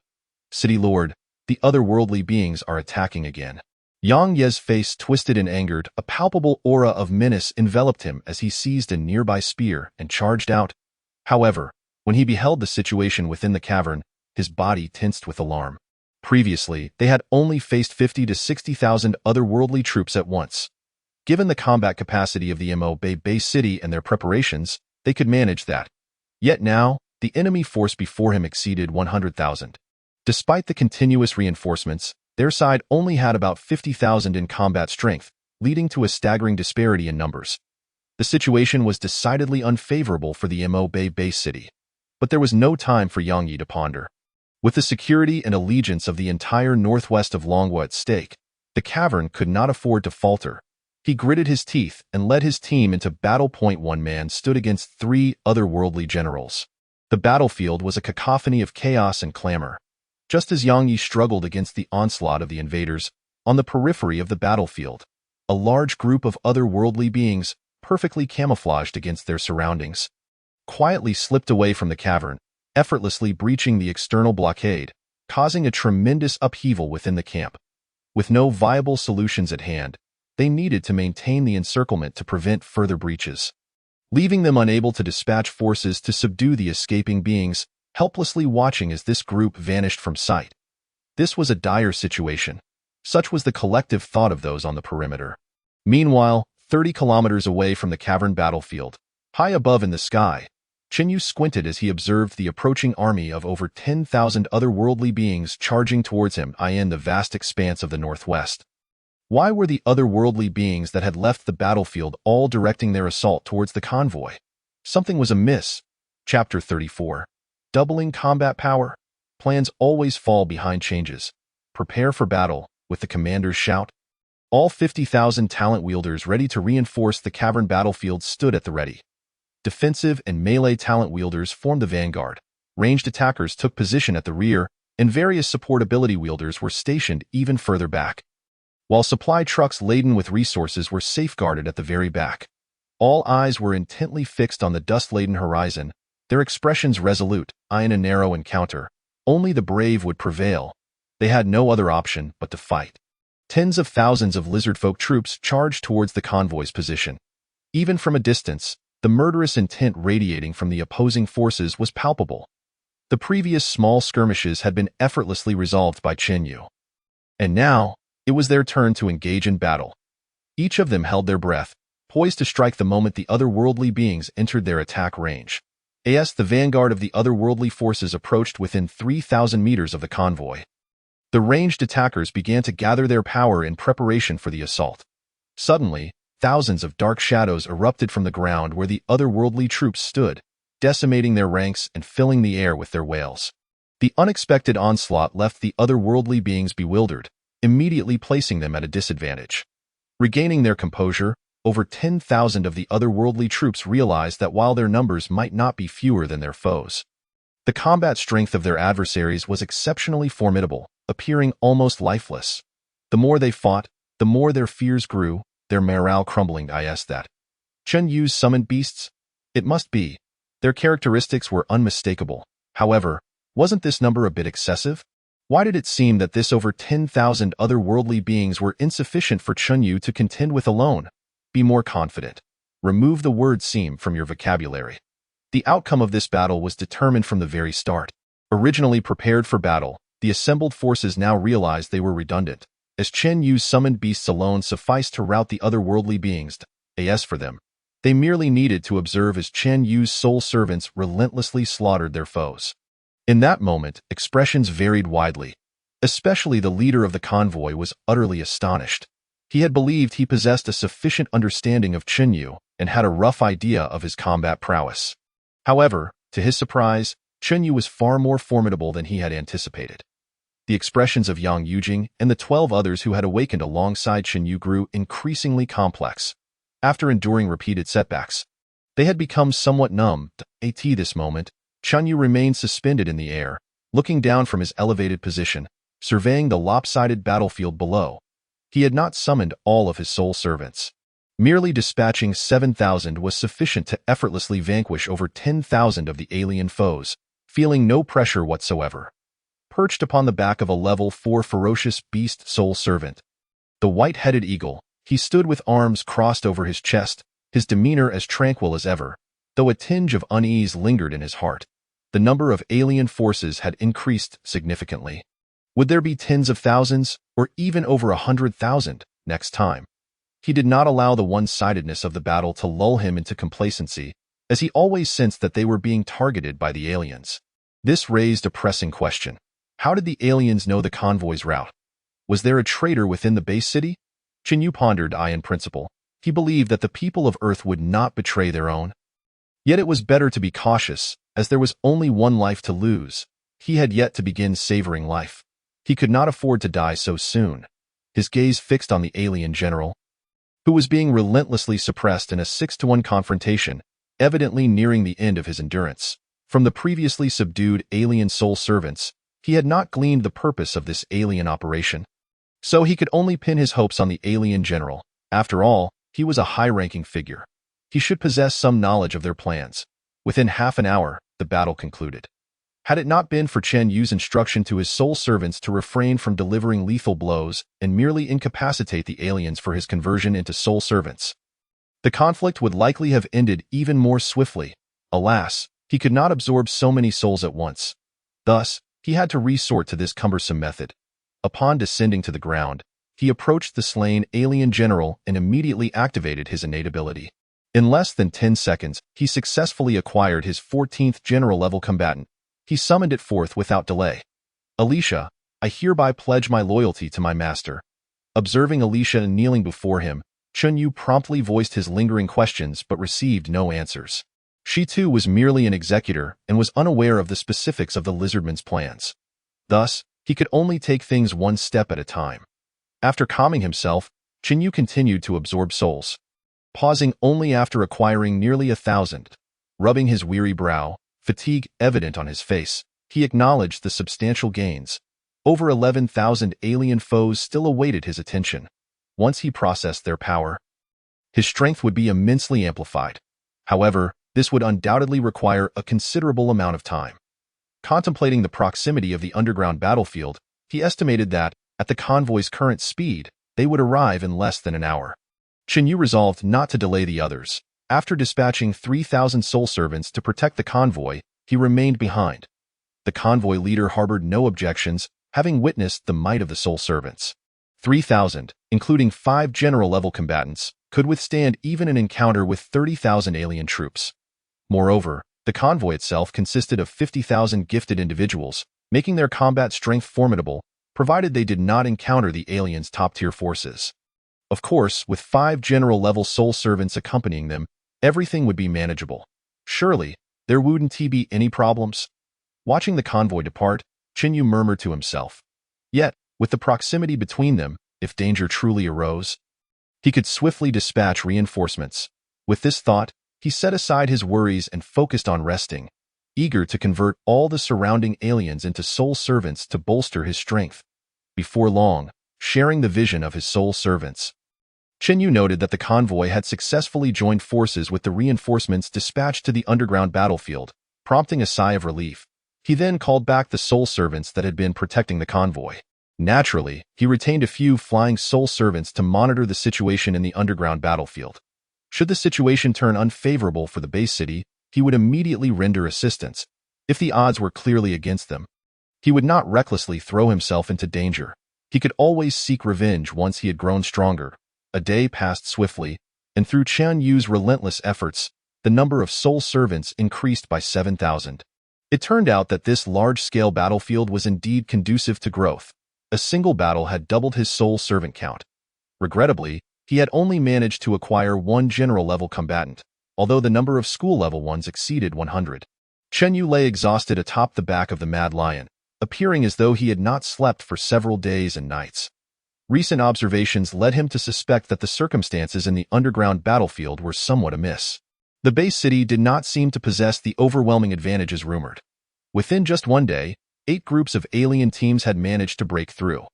City Lord, the otherworldly beings are attacking again. Yang Ye's face twisted and angered. A palpable aura of menace enveloped him as he seized a nearby spear and charged out. However, when he beheld the situation within the cavern, his body tensed with alarm. Previously, they had only faced 50 to 60,000 otherworldly troops at once. Given the combat capacity of the invade base city and their preparations, they could manage that. Yet now, the enemy force before him exceeded 100,000. Despite the continuous reinforcements, their side only had about 50,000 in combat strength, leading to a staggering disparity in numbers. The situation was decidedly unfavorable for the invade base city. But there was no time for Yang Yi to ponder. With the security and allegiance of the entire northwest of Longwa at stake, the cavern could not afford to falter. He gritted his teeth and led his team into battle. One man stood against 3 otherworldly generals. The battlefield was a cacophony of chaos and clamor. Just as Yang Yi struggled against the onslaught of the invaders, on the periphery of the battlefield, a large group of otherworldly beings, perfectly camouflaged against their surroundings, quietly slipped away from the cavern, effortlessly breaching the external blockade, causing a tremendous upheaval within the camp. With no viable solutions at hand, they needed to maintain the encirclement to prevent further breaches. Leaving them unable to dispatch forces to subdue the escaping beings, helplessly watching as this group vanished from sight. This was a dire situation. Such was the collective thought of those on the perimeter. Meanwhile, 30 kilometers away from the cavern battlefield, high above in the sky, Chenyu squinted as he observed the approaching army of over 10,000 otherworldly beings charging towards him in the vast expanse of the northwest. Why were the otherworldly beings that had left the battlefield all directing their assault towards the convoy? Something was amiss. Chapter 34. Doubling combat power. Plans always fall behind changes. Prepare for battle, with the commander's shout. All 50,000 talent wielders ready to reinforce the cavern battlefield stood at the ready. Defensive and melee talent wielders formed the vanguard. Ranged attackers took position at the rear, and various support ability wielders were stationed even further back. While supply trucks laden with resources were safeguarded at the very back. All eyes were intently fixed on the dust-laden horizon, their expressions resolute. In a narrow encounter, only the brave would prevail. They had no other option but to fight. Tens of thousands of lizardfolk troops charged towards the convoy's position. Even from a distance, the murderous intent radiating from the opposing forces was palpable. The previous small skirmishes had been effortlessly resolved by Chenyu. And now, it was their turn to engage in battle. Each of them held their breath, poised to strike the moment the otherworldly beings entered their attack range. The vanguard of the otherworldly forces approached within 3,000 meters of the convoy. The ranged attackers began to gather their power in preparation for the assault. Suddenly, thousands of dark shadows erupted from the ground where the otherworldly troops stood, decimating their ranks and filling the air with their wails. The unexpected onslaught left the otherworldly beings bewildered, immediately placing them at a disadvantage. Regaining their composure, over 10,000 of the otherworldly troops realized that while their numbers might not be fewer than their foes, the combat strength of their adversaries was exceptionally formidable, appearing almost lifeless. The more they fought, the more their fears grew, their morale crumbling. That Chenyu's summoned beasts? It must be. Their characteristics were unmistakable. However, wasn't this number a bit excessive? Why did it seem that this over 10,000 otherworldly beings were insufficient for Chenyu to contend with alone? Be more confident. Remove the word seem from your vocabulary. The outcome of this battle was determined from the very start. Originally prepared for battle, the assembled forces now realized they were redundant, as Chenyu's summoned beasts alone sufficed to rout the otherworldly beings. As for them, they merely needed to observe as Chenyu's sole servants relentlessly slaughtered their foes. In that moment, expressions varied widely. Especially the leader of the convoy was utterly astonished. He had believed he possessed a sufficient understanding of Chenyu and had a rough idea of his combat prowess. However, to his surprise, Chenyu was far more formidable than he had anticipated. The expressions of Yang Yujing and the 12 others who had awakened alongside Chenyu grew increasingly complex. after enduring repeated setbacks. They had become somewhat numb. At this moment, Chunyu remained suspended in the air, looking down from his elevated position, surveying the lopsided battlefield below. He had not summoned all of his soul servants. Merely dispatching 7,000 was sufficient to effortlessly vanquish over 10,000 of the alien foes, feeling no pressure whatsoever. Perched upon the back of a level 4 ferocious beast soul servant, the white-headed eagle, he stood with arms crossed over his chest, his demeanor as tranquil as ever, though a tinge of unease lingered in his heart. The number of alien forces had increased significantly. Would there be tens of thousands, or even over 100,000, next time? He did not allow the one-sidedness of the battle to lull him into complacency, as he always sensed that they were being targeted by the aliens. This raised a pressing question. How did the aliens know the convoy's route? Was there a traitor within the base city? Chinyu pondered. In principle, he believed that the people of Earth would not betray their own. Yet it was better to be cautious, as there was only one life to lose. He had yet to begin savoring life. He could not afford to die so soon. His gaze fixed on the alien general, who was being relentlessly suppressed in a 6-to-1 confrontation, evidently nearing the end of his endurance. From the previously subdued alien soul servants, he had not gleaned the purpose of this alien operation. So he could only pin his hopes on the alien general. After all, he was a high-ranking figure. He should possess some knowledge of their plans. Within half an hour, the battle concluded. Had it not been for Chen Yu's instruction to his soul servants to refrain from delivering lethal blows and merely incapacitate the aliens for his conversion into soul servants, the conflict would likely have ended even more swiftly. Alas, he could not absorb so many souls at once. Thus, he had to resort to this cumbersome method. Upon descending to the ground, he approached the slain alien general and immediately activated his innate ability. In less than 10 seconds, he successfully acquired his 14th general-level combatant. He summoned it forth without delay. Alicia, I hereby pledge my loyalty to my master. Observing Alicia kneeling before him, Chunyu promptly voiced his lingering questions but received no answers. She too was merely an executor and was unaware of the specifics of the lizardman's plans. Thus, he could only take things one step at a time. After calming himself, Chunyu continued to absorb souls, pausing only after acquiring nearly 1,000. Rubbing his weary brow, fatigue evident on his face, he acknowledged the substantial gains. Over 11,000 alien foes still awaited his attention. Once he processed their power, his strength would be immensely amplified. However, this would undoubtedly require a considerable amount of time. Contemplating the proximity of the underground battlefield, he estimated that, at the convoy's current speed, they would arrive in less than an hour. Chinyu resolved not to delay the others. After dispatching 3,000 soul servants to protect the convoy, he remained behind. The convoy leader harbored no objections, having witnessed the might of the soul servants. 3,000, including 5 general-level combatants, could withstand even an encounter with 30,000 alien troops. Moreover, the convoy itself consisted of 50,000 gifted individuals, making their combat strength formidable, provided they did not encounter the aliens' top-tier forces. Of course, with 5 general-level soul servants accompanying them, everything would be manageable. Surely, there wouldn't be any problems. Watching the convoy depart, Chinyu murmured to himself. Yet, with the proximity between them, if danger truly arose, he could swiftly dispatch reinforcements. With this thought, he set aside his worries and focused on resting, eager to convert all the surrounding aliens into soul servants to bolster his strength. Before long, sharing the vision of his soul servants, Chinyu noted that the convoy had successfully joined forces with the reinforcements dispatched to the underground battlefield, prompting a sigh of relief. He then called back the soul servants that had been protecting the convoy. Naturally, he retained a few flying soul servants to monitor the situation in the underground battlefield. Should the situation turn unfavorable for the base city, he would immediately render assistance. If the odds were clearly against them, he would not recklessly throw himself into danger. He could always seek revenge once he had grown stronger. A day passed swiftly, and through Chen Yu's relentless efforts, the number of soul servants increased by 7,000. It turned out that this large-scale battlefield was indeed conducive to growth. A single battle had doubled his soul servant count. Regrettably, he had only managed to acquire 1 general-level combatant, although the number of school-level ones exceeded 100. Chen Yu lay exhausted atop the back of the Mad Lion, appearing as though he had not slept for several days and nights. Recent observations led him to suspect that the circumstances in the underground battlefield were somewhat amiss. The base city did not seem to possess the overwhelming advantages rumored. Within just one day, 8 groups of alien teams had managed to break through.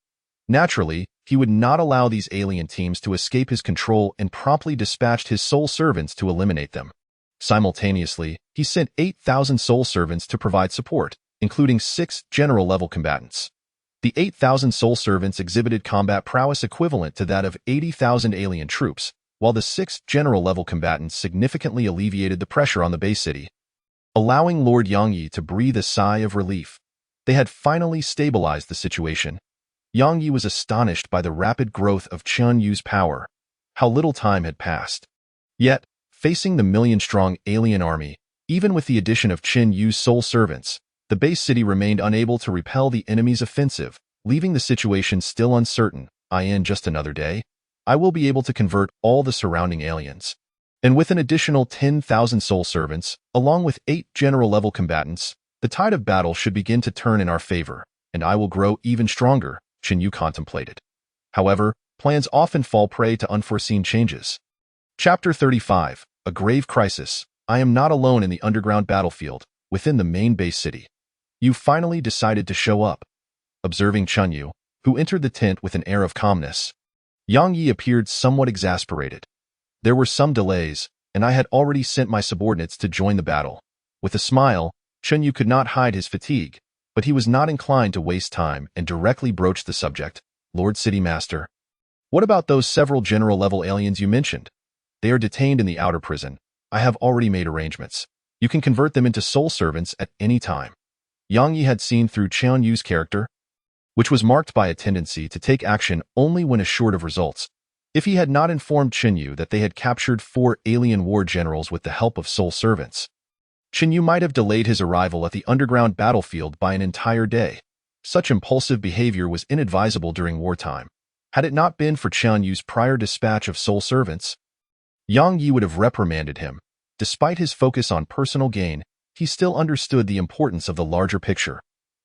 Naturally, he would not allow these alien teams to escape his control and promptly dispatched his soul servants to eliminate them. Simultaneously, he sent 8,000 soul servants to provide support, including 6 general-level combatants. The 8,000 soul servants exhibited combat prowess equivalent to that of 80,000 alien troops, while the 6 general-level combatants significantly alleviated the pressure on the base city, allowing Lord Yang to breathe a sigh of relief. They had finally stabilized the situation. Yang was astonished by the rapid growth of Chen Yu's power. How little time had passed. Yet, facing the million-strong alien army, even with the addition of Chen Yu's soul servants, the base city remained unable to repel the enemy's offensive, leaving the situation still uncertain. In just another day, I will be able to convert all the surrounding aliens. And with an additional 10,000 soul servants, along with 8 general-level combatants, the tide of battle should begin to turn in our favor, and I will grow even stronger, Chen Yu contemplated. However, plans often fall prey to unforeseen changes. Chapter 35, A Grave Crisis. I am not alone in the underground battlefield, within the main base city. You finally decided to show up. Observing Chen Yu, who entered the tent with an air of calmness, Yang Yi appeared somewhat exasperated. There were some delays, and I had already sent my subordinates to join the battle. With a smile, Chen Yu could not hide his fatigue, but he was not inclined to waste time and directly broached the subject. Lord City Master, what about those several general-level aliens you mentioned? They are detained in the outer prison. I have already made arrangements. You can convert them into soul servants at any time. Yang Yi had seen through Chen Yu's character, which was marked by a tendency to take action only when assured of results. If he had not informed Chen Yu that they had captured 4 alien war generals with the help of soul servants, Chen Yu might have delayed his arrival at the underground battlefield by an entire day. Such impulsive behavior was inadvisable during wartime. Had it not been for Chen Yu's prior dispatch of soul servants, Yang Yi would have reprimanded him. Despite his focus on personal gain, he still understood the importance of the larger picture,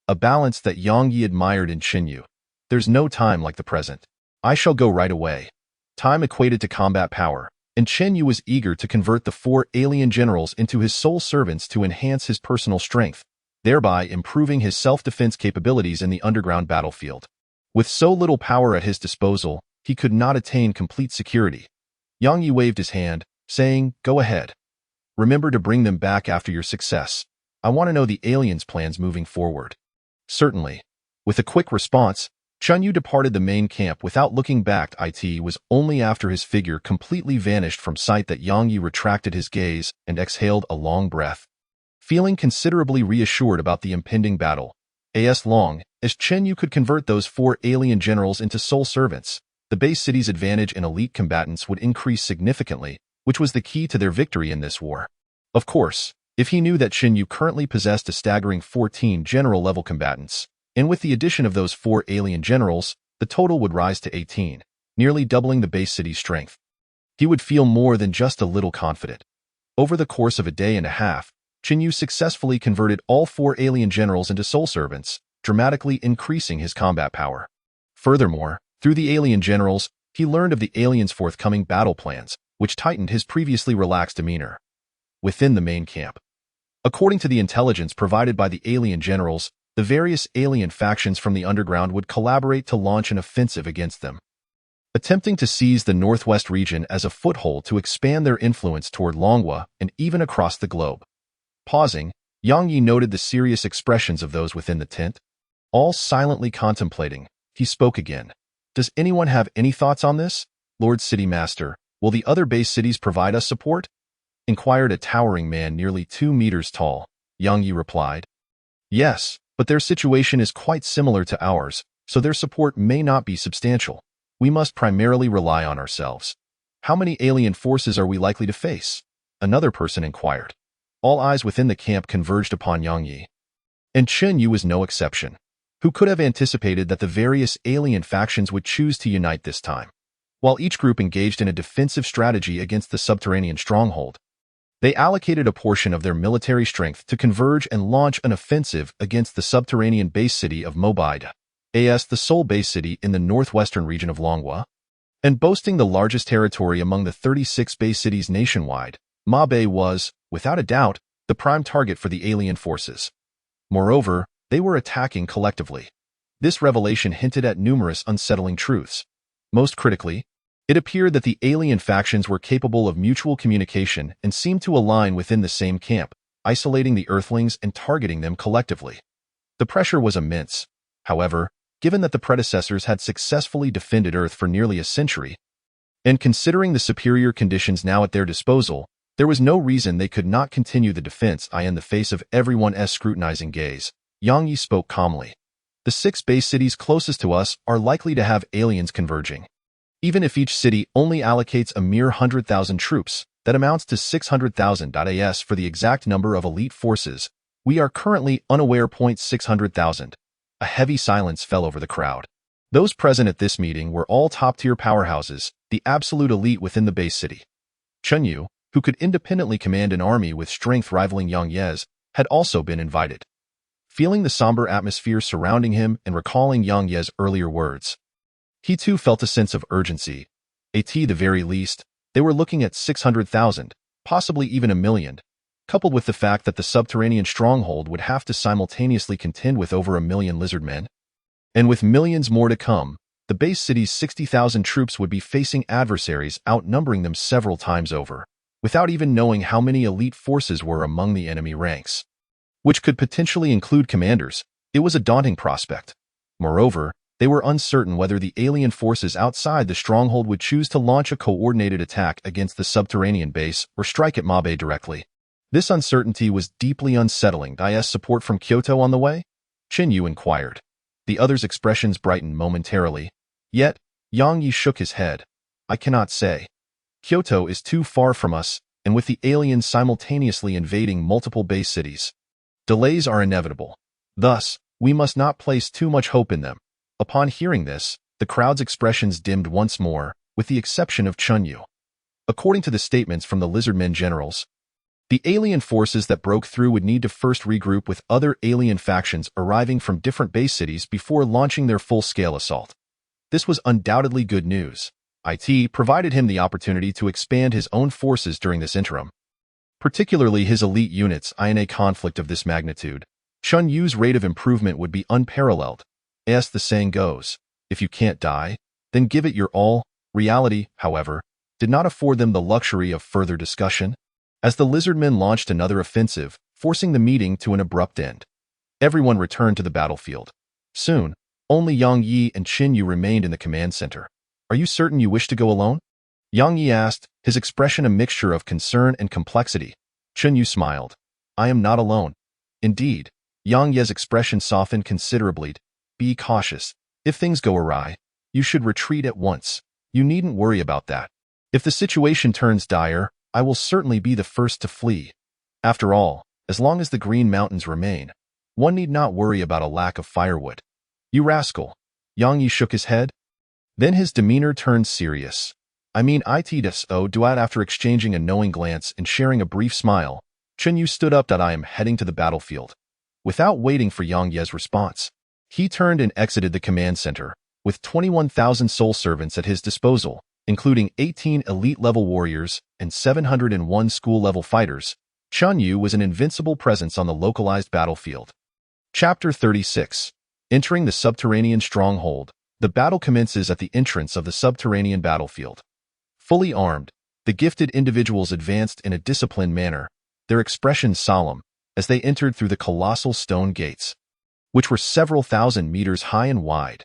a balance that Yang Yi admired in Chen Yu. There's no time like the present. I shall go right away. Time equated to combat power, and Chen Yu was eager to convert the 4 alien generals into his soul servants to enhance his personal strength, thereby improving his self-defense capabilities in the underground battlefield. With so little power at his disposal, he could not attain complete security. Yang Yi waved his hand, saying, "Go ahead. Remember to bring them back after your success. I want to know the aliens' plans moving forward." Certainly. With a quick response, Chen Yu departed the main camp without looking back. It was only after his figure completely vanished from sight that Yang Yi retracted his gaze and exhaled a long breath. Feeling considerably reassured about the impending battle, as long as Chen Yu could convert those 4 alien generals into soul servants, the base city's advantage in elite combatants would increase significantly, which was the key to their victory in this war. Of course, if he knew that Chen Yu currently possessed a staggering 14 general-level combatants, and with the addition of those 4 alien generals, the total would rise to 18, nearly doubling the base city's strength. He would feel more than just a little confident. Over the course of a day and a half, Chen Yu successfully converted all 4 alien generals into soul servants, dramatically increasing his combat power. Furthermore, through the alien generals, he learned of the aliens' forthcoming battle plans, which tightened his previously relaxed demeanor. Within the main camp, according to the intelligence provided by the alien generals, the various alien factions from the underground would collaborate to launch an offensive against them, attempting to seize the northwest region as a foothold to expand their influence toward Longwa and even across the globe. Pausing, Yang Yi noted the serious expressions of those within the tent. All silently contemplating, he spoke again. Does anyone have any thoughts on this? Lord City Master, will the other base cities provide us support? Inquired a towering man nearly 2 meters tall. Yang Yi replied, "Yes, but their situation is quite similar to ours, so their support may not be substantial. We must primarily rely on ourselves." How many alien forces are we likely to face? Another person inquired. All eyes within the camp converged upon Yang Yi. And Chen Yu was no exception. Who could have anticipated that the various alien factions would choose to unite this time? While each group engaged in a defensive strategy against the subterranean stronghold, they allocated a portion of their military strength to converge and launch an offensive against the subterranean base city of Mobide. as the sole base city in the northwestern region of Longwa, and boasting the largest territory among the 36 base cities nationwide, Mabe was, without a doubt, the prime target for the alien forces. Moreover, they were attacking collectively. This revelation hinted at numerous unsettling truths. Most critically, it appeared that the alien factions were capable of mutual communication and seemed to align within the same camp, isolating the Earthlings and targeting them collectively. The pressure was immense. However, given that the predecessors had successfully defended Earth for nearly a century, and considering the superior conditions now at their disposal, there was no reason they could not continue the defense. In the face of everyone's scrutinizing gaze, Yang Yi spoke calmly. The 6 base cities closest to us are likely to have aliens converging. Even if each city only allocates a mere 100,000 troops, that amounts to 600,000 as for the exact number of elite forces, we are currently unaware. 600,000. A heavy silence fell over the crowd. Those present at this meeting were all top-tier powerhouses, the absolute elite within the base city. Chen Yu, who could independently command an army with strength rivaling Yang Ye's, had also been invited. Feeling the somber atmosphere surrounding him and recalling Yang Ye's earlier words, he too felt a sense of urgency. At the very least, they were looking at 600,000, possibly even 1,000,000, coupled with the fact that the subterranean stronghold would have to simultaneously contend with over 1,000,000 lizardmen. And with millions more to come, the base city's 60,000 troops would be facing adversaries outnumbering them several times over, without even knowing how many elite forces were among the enemy ranks, which could potentially include commanders. It was a daunting prospect. Moreover, they were uncertain whether the alien forces outside the stronghold would choose to launch a coordinated attack against the subterranean base or strike at Mabe directly. This uncertainty was deeply unsettling. Is support from Kyoto on the way? Chen Yu inquired. The other's expressions brightened momentarily. Yet, Yang Yi shook his head. I cannot say. Kyoto is too far from us, and with the aliens simultaneously invading multiple base cities, delays are inevitable. Thus, we must not place too much hope in them. Upon hearing this, the crowd's expressions dimmed once more, with the exception of Chen Yu. According to the statements from the Lizardmen generals, the alien forces that broke through would need to first regroup with other alien factions arriving from different base cities before launching their full-scale assault. This was undoubtedly good news. It provided him the opportunity to expand his own forces during this interim, particularly his elite units. In a conflict of this magnitude, Chen Yu's rate of improvement would be unparalleled. As the saying goes, if you can't die, then give it your all. Reality, however, did not afford them the luxury of further discussion, as the Lizardmen launched another offensive, forcing the meeting to an abrupt end. Everyone returned to the battlefield. Soon, only Yang Yi and Chen Yu remained in the command center. Are you certain you wish to go alone? Yang Yi asked, his expression a mixture of concern and complexity. Chen Yu smiled. I am not alone. Indeed, Yang Yi's expression softened considerably. Be cautious. If things go awry, you should retreat at once. You needn't worry about that. If the situation turns dire, I will certainly be the first to flee. After all, as long as the Green Mountains remain, one need not worry about a lack of firewood. You rascal. Yang Yi shook his head. Then his demeanor turned serious. I mean duat. After exchanging a knowing glance and sharing a brief smile, Chen Yu stood up. I am heading to the battlefield. Without waiting for Yang Yi's response, he turned and exited the command center, with 21,000 soul servants at his disposal, including 18 elite-level warriors and 701 school-level fighters. Chen Yu was an invincible presence on the localized battlefield. Chapter 36. Entering the subterranean stronghold. The battle commences at the entrance of the subterranean battlefield. Fully armed, the gifted individuals advanced in a disciplined manner, their expressions solemn, as they entered through the colossal stone gates, which were several thousand meters high and wide.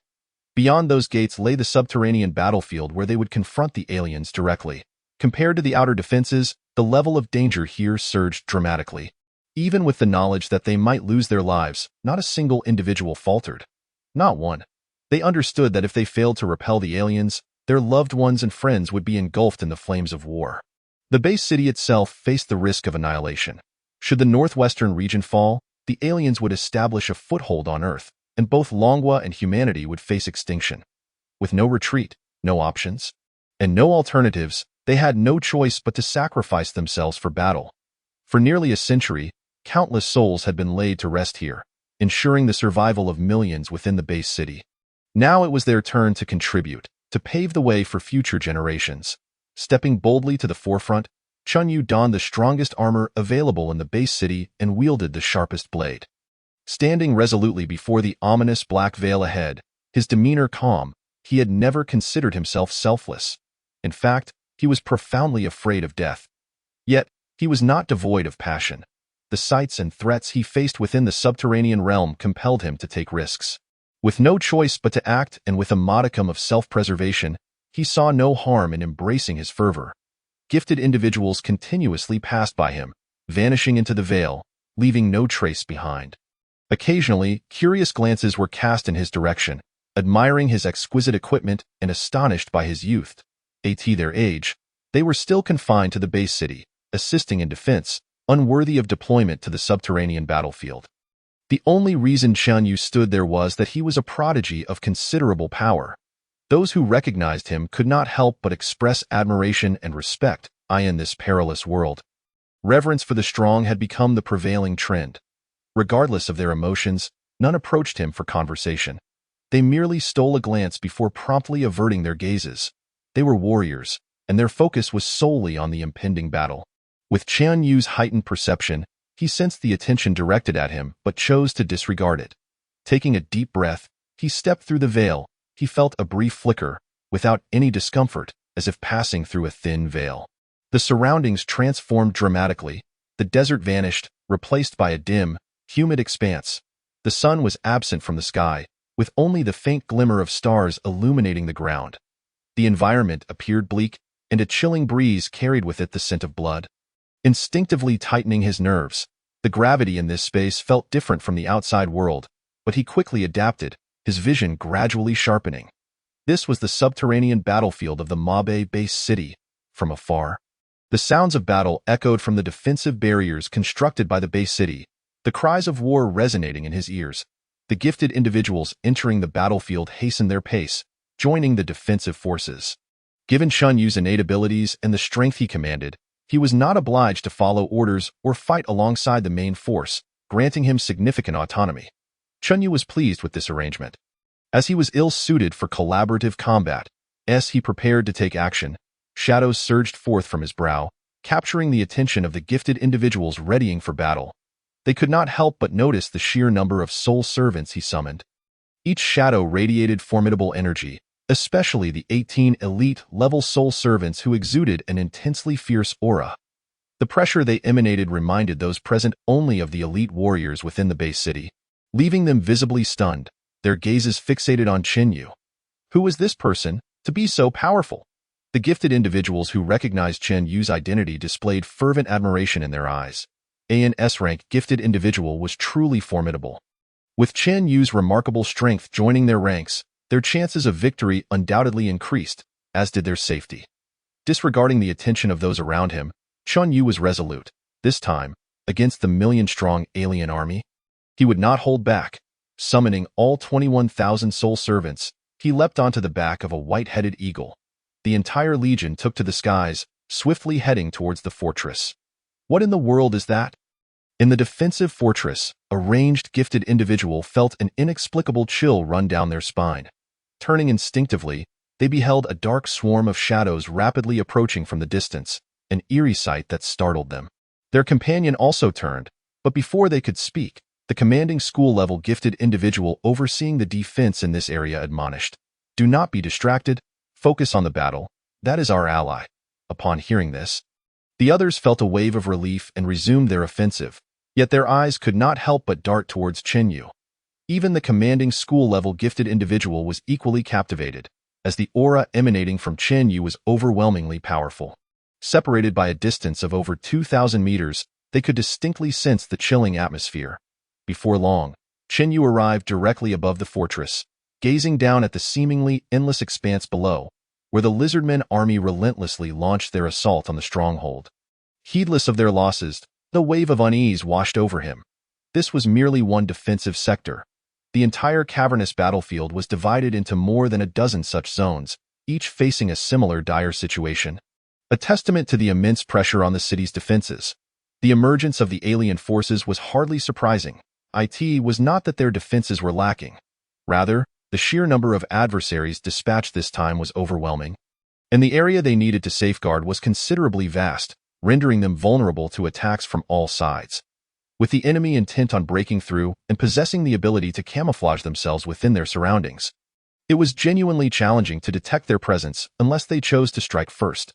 Beyond those gates lay the subterranean battlefield where they would confront the aliens directly. Compared to the outer defenses, the level of danger here surged dramatically. Even with the knowledge that they might lose their lives, not a single individual faltered. Not one. They understood that if they failed to repel the aliens, their loved ones and friends would be engulfed in the flames of war. The base city itself faced the risk of annihilation. Should the northwestern region fall, the aliens would establish a foothold on Earth, and both Longwa and humanity would face extinction. With no retreat, no options, and no alternatives, they had no choice but to sacrifice themselves for battle. For nearly a century, countless souls had been laid to rest here, ensuring the survival of millions within the base city. Now it was their turn to contribute, to pave the way for future generations. Stepping boldly to the forefront, Chunyu donned the strongest armor available in the base city and wielded the sharpest blade. Standing resolutely before the ominous black veil ahead, his demeanor calm, he had never considered himself selfless. In fact, he was profoundly afraid of death. Yet, he was not devoid of passion. The sights and threats he faced within the subterranean realm compelled him to take risks. With no choice but to act and with a modicum of self-preservation, he saw no harm in embracing his fervor. Gifted individuals continuously passed by him, vanishing into the veil, leaving no trace behind. Occasionally, curious glances were cast in his direction, admiring his exquisite equipment and astonished by his youth. At their age, they were still confined to the base city, assisting in defense, unworthy of deployment to the subterranean battlefield. The only reason Chunyu stood there was that he was a prodigy of considerable power. Those who recognized him could not help but express admiration and respect in this perilous world. Reverence for the strong had become the prevailing trend. Regardless of their emotions, none approached him for conversation. They merely stole a glance before promptly averting their gazes. They were warriors, and their focus was solely on the impending battle. With Chunyu's heightened perception, he sensed the attention directed at him but chose to disregard it. Taking a deep breath, he stepped through the veil. He felt a brief flicker, without any discomfort, as if passing through a thin veil. The surroundings transformed dramatically. The desert vanished, replaced by a dim, humid expanse. The sun was absent from the sky, with only the faint glimmer of stars illuminating the ground. The environment appeared bleak, and a chilling breeze carried with it the scent of blood. Instinctively tightening his nerves, the gravity in this space felt different from the outside world, but he quickly adapted, his vision gradually sharpening. This was the subterranean battlefield of the Mabe base city. From afar, the sounds of battle echoed from the defensive barriers constructed by the base city, the cries of war resonating in his ears. The gifted individuals entering the battlefield hastened their pace, joining the defensive forces. Given Chunyu's innate abilities and the strength he commanded, he was not obliged to follow orders or fight alongside the main force, granting him significant autonomy. Chunyu was pleased with this arrangement. As he was ill-suited for collaborative combat, as he prepared to take action, shadows surged forth from his brow, capturing the attention of the gifted individuals readying for battle. They could not help but notice the sheer number of soul servants he summoned. Each shadow radiated formidable energy, especially the 18 elite-level soul servants who exuded an intensely fierce aura. The pressure they emanated reminded those present only of the elite warriors within the base city, leaving them visibly stunned, their gazes fixated on Chunyu. Who was this person, to be so powerful? The gifted individuals who recognized Chunyu's identity displayed fervent admiration in their eyes. An S-rank gifted individual was truly formidable. With Chunyu's remarkable strength joining their ranks, their chances of victory undoubtedly increased, as did their safety. Disregarding the attention of those around him, Chunyu was resolute. This time, against the million-strong alien army, he would not hold back. Summoning all 21,000 soul servants, he leapt onto the back of a white-headed eagle. The entire legion took to the skies, swiftly heading towards the fortress. What in the world is that? In the defensive fortress, a ranged gifted individual felt an inexplicable chill run down their spine. Turning instinctively, they beheld a dark swarm of shadows rapidly approaching from the distance, an eerie sight that startled them. Their companion also turned, but before they could speak, the commanding school-level gifted individual overseeing the defense in this area admonished, "Do not be distracted, focus on the battle, that is our ally." Upon hearing this, the others felt a wave of relief and resumed their offensive, yet their eyes could not help but dart towards Chunyu. Even the commanding school-level gifted individual was equally captivated, as the aura emanating from Chunyu was overwhelmingly powerful. Separated by a distance of over 2,000 meters, they could distinctly sense the chilling atmosphere. Before long, Chunyu arrived directly above the fortress, gazing down at the seemingly endless expanse below, where the lizardmen army relentlessly launched their assault on the stronghold. Heedless of their losses, the wave of unease washed over him. This was merely one defensive sector. The entire cavernous battlefield was divided into more than a dozen such zones, each facing a similar dire situation. A testament to the immense pressure on the city's defenses. The emergence of the alien forces was hardly surprising. It was not that their defenses were lacking. Rather, The sheer number of adversaries dispatched this time was overwhelming, and the area they needed to safeguard was considerably vast, rendering them vulnerable to attacks from all sides. With the enemy intent on breaking through and possessing the ability to camouflage themselves within their surroundings, it was genuinely challenging to detect their presence unless they chose to strike first.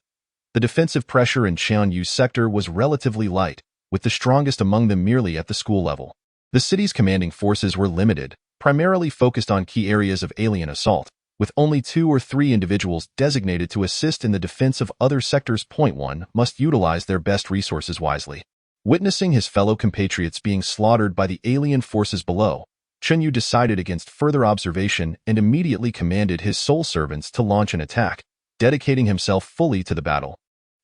The defensive pressure in Cheonyu's sector was relatively light, with the strongest among them merely at the school level. The city's commanding forces were limited, primarily focused on key areas of alien assault, with only 2 or 3 individuals designated to assist in the defense of other sectors. Point 1 must utilize their best resources wisely. Witnessing his fellow compatriots being slaughtered by the alien forces below, Cheonyu decided against further observation and immediately commanded his soul servants to launch an attack, dedicating himself fully to the battle.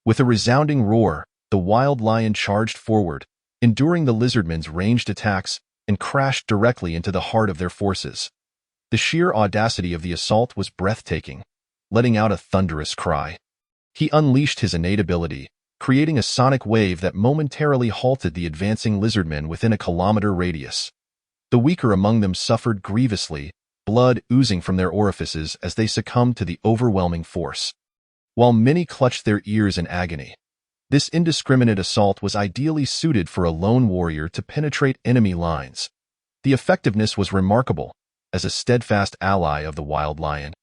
With a resounding roar, the wild lion charged forward, enduring the lizardmen's ranged attacks, and crashed directly into the heart of their forces. The sheer audacity of the assault was breathtaking, letting out a thunderous cry. He unleashed his innate ability, creating a sonic wave that momentarily halted the advancing lizardmen within a kilometer radius. The weaker among them suffered grievously, blood oozing from their orifices as they succumbed to the overwhelming force. While many clutched their ears in agony, this indiscriminate assault was ideally suited for a lone warrior to penetrate enemy lines. The effectiveness was remarkable, as a steadfast ally of the wild lion.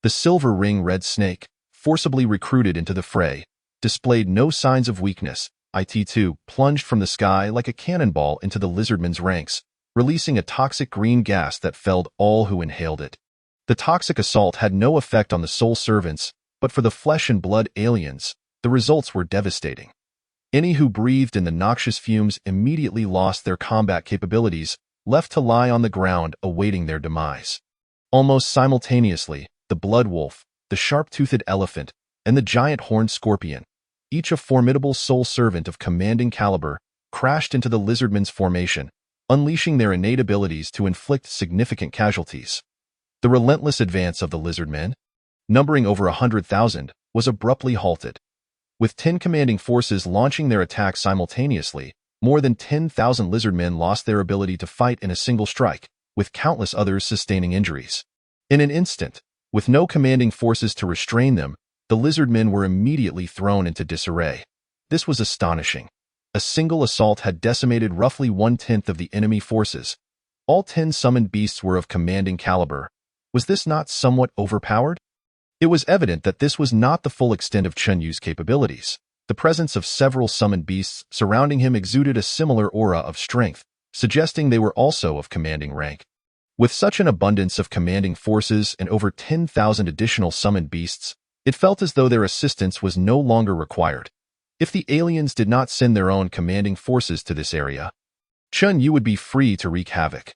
The silver ring-red snake, forcibly recruited into the fray, displayed no signs of weakness. It plunged from the sky like a cannonball into the lizardmen's ranks, releasing a toxic green gas that felled all who inhaled it. The toxic assault had no effect on the soul servants, but for the flesh and blood aliens, the results were devastating. Any who breathed in the noxious fumes immediately lost their combat capabilities, left to lie on the ground awaiting their demise. Almost simultaneously, the blood wolf, the sharp-toothed elephant, and the giant horned scorpion, each a formidable soul servant of commanding caliber, crashed into the lizardmen's formation, unleashing their innate abilities to inflict significant casualties. The relentless advance of the lizardmen, numbering over 100,000, was abruptly halted. With 10 commanding forces launching their attacks simultaneously, more than 10,000 lizardmen lost their ability to fight in a single strike, with countless others sustaining injuries. In an instant, with no commanding forces to restrain them, the lizardmen were immediately thrown into disarray. This was astonishing. A single assault had decimated roughly 1/10 of the enemy forces. All 10 summoned beasts were of commanding caliber. Was this not somewhat overpowered? It was evident that this was not the full extent of Cheonyu's capabilities. The presence of several summoned beasts surrounding him exuded a similar aura of strength, suggesting they were also of commanding rank. With such an abundance of commanding forces and over 10,000 additional summoned beasts, it felt as though their assistance was no longer required. If the aliens did not send their own commanding forces to this area, Cheonyu would be free to wreak havoc.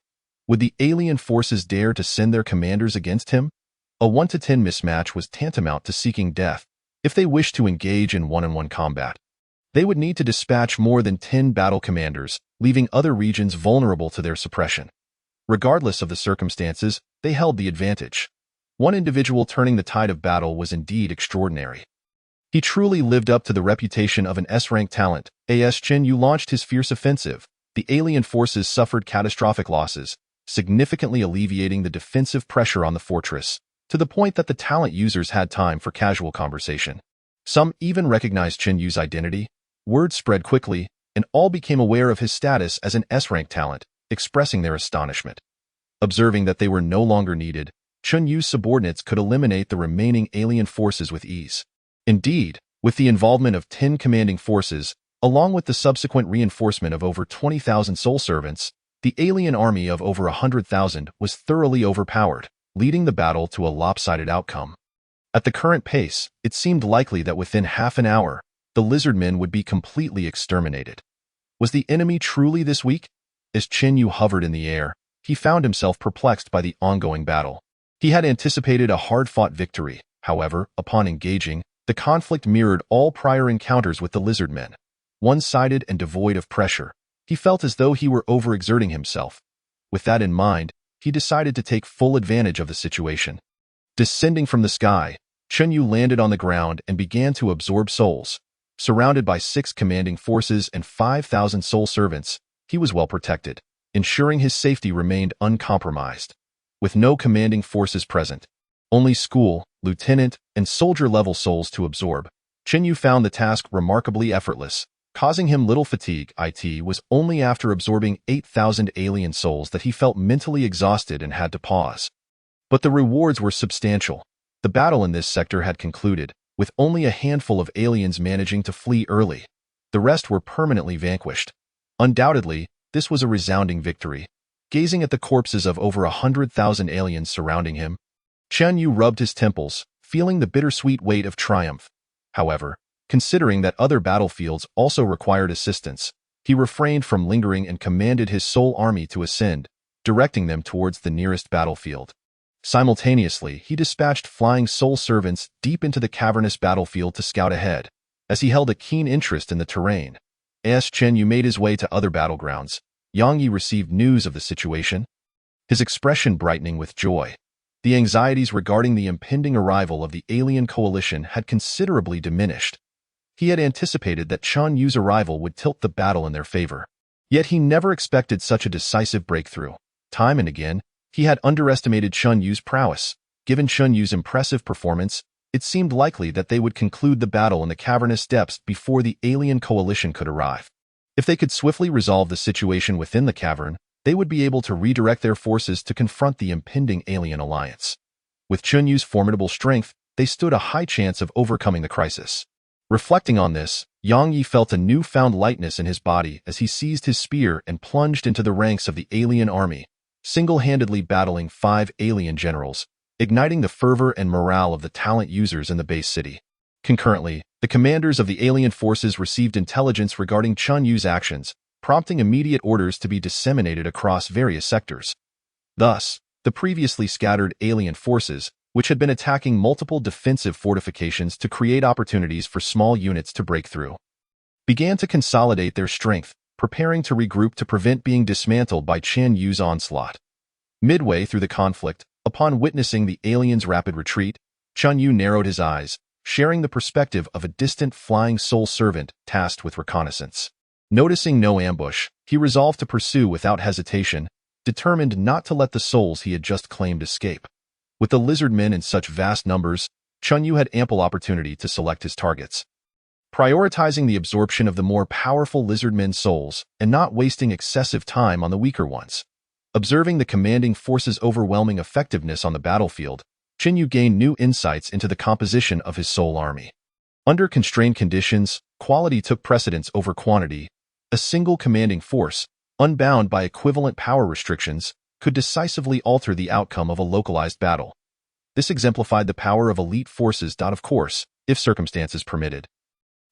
Would the alien forces dare to send their commanders against him? A 1-to-10 mismatch was tantamount to seeking death. If they wished to engage in one-on-one combat, they would need to dispatch more than 10 battle commanders, leaving other regions vulnerable to their suppression. Regardless of the circumstances, they held the advantage. One individual turning the tide of battle was indeed extraordinary. He truly lived up to the reputation of an S-rank talent. As Cheonyu launched his fierce offensive, the alien forces suffered catastrophic losses, significantly alleviating the defensive pressure on the fortress, to the point that the talent users had time for casual conversation. Some even recognized Cheonyu's identity. Word spread quickly, and all became aware of his status as an S-rank talent, expressing their astonishment. Observing that they were no longer needed, Cheonyu's subordinates could eliminate the remaining alien forces with ease. Indeed, with the involvement of 10 commanding forces, along with the subsequent reinforcement of over 20,000 soul servants, the alien army of over 100,000 was thoroughly overpowered, leading the battle to a lopsided outcome. At the current pace, it seemed likely that within half an hour, the lizardmen would be completely exterminated. Was the enemy truly this weak? As Cheonyu hovered in the air, he found himself perplexed by the ongoing battle. He had anticipated a hard-fought victory. However, upon engaging, the conflict mirrored all prior encounters with the lizardmen. One-sided and devoid of pressure, he felt as though he were overexerting himself. With that in mind, he decided to take full advantage of the situation. Descending from the sky, Cheonyu landed on the ground and began to absorb souls. Surrounded by 6 commanding forces and 5,000 soul servants, he was well protected, ensuring his safety remained uncompromised. with no commanding forces present. Only school, lieutenant, and soldier-level souls to absorb. Chen Yu found the task remarkably effortless, causing him little fatigue. It was only after absorbing 8,000 alien souls that he felt mentally exhausted and had to pause. But the rewards were substantial. The battle in this sector had concluded, with only a handful of aliens managing to flee early. The rest were permanently vanquished. Undoubtedly, this was a resounding victory. Gazing at the corpses of over 100,000 aliens surrounding him, Chen Yu rubbed his temples, feeling the bittersweet weight of triumph. However, considering that other battlefields also required assistance, he refrained from lingering and commanded his soul army to ascend, directing them towards the nearest battlefield. Simultaneously, he dispatched flying soul servants deep into the cavernous battlefield to scout ahead, as he held a keen interest in the terrain. As Chen Yu made his way to other battlegrounds, Yang Yi received news of the situation, his expression brightening with joy. The anxieties regarding the impending arrival of the alien coalition had considerably diminished. He had anticipated that Chen Yu's arrival would tilt the battle in their favor. Yet he never expected such a decisive breakthrough. Time and again, he had underestimated Chen Yu's prowess. Given Chen Yu's impressive performance, it seemed likely that they would conclude the battle in the cavernous depths before the alien coalition could arrive. If they could swiftly resolve the situation within the cavern, they would be able to redirect their forces to confront the impending alien alliance. With Chen Yu's formidable strength, they stood a high chance of overcoming the crisis. Reflecting on this, Yang Yi felt a newfound lightness in his body as he seized his spear and plunged into the ranks of the alien army, single-handedly battling 5 alien generals, igniting the fervor and morale of the talent users in the base city. Concurrently, the commanders of the alien forces received intelligence regarding Chen Yu's actions, prompting immediate orders to be disseminated across various sectors. Thus, the previously scattered alien forces, which had been attacking multiple defensive fortifications to create opportunities for small units to break through, began to consolidate their strength, preparing to regroup to prevent being dismantled by Chen Yu's onslaught. Midway through the conflict, upon witnessing the aliens' rapid retreat, Chen Yu narrowed his eyes, sharing the perspective of a distant flying soul servant tasked with reconnaissance. Noticing no ambush, he resolved to pursue without hesitation, determined not to let the souls he had just claimed escape. With the lizard men in such vast numbers, Chen Yu had ample opportunity to select his targets. Prioritizing the absorption of the more powerful lizard men's souls and not wasting excessive time on the weaker ones. Observing the commanding force's overwhelming effectiveness on the battlefield, Chen Yu gained new insights into the composition of his soul army. Under constrained conditions, quality took precedence over quantity. A single commanding force, unbound by equivalent power restrictions, could decisively alter the outcome of a localized battle. This exemplified the power of elite forces. Of course, if circumstances permitted.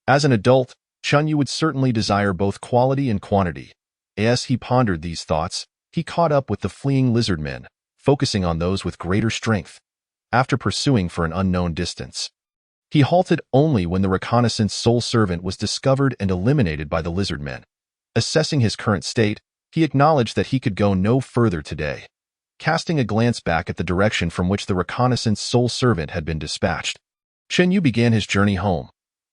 As an adult, Chen Yu would certainly desire both quality and quantity. As he pondered these thoughts, he caught up with the fleeing lizard men, focusing on those with greater strength. After pursuing for an unknown distance, he halted only when the reconnaissance soul servant was discovered and eliminated by the lizard men. Assessing his current state, he acknowledged that he could go no further today. Casting a glance back at the direction from which the reconnaissance soul servant had been dispatched, Chen Yu began his journey home.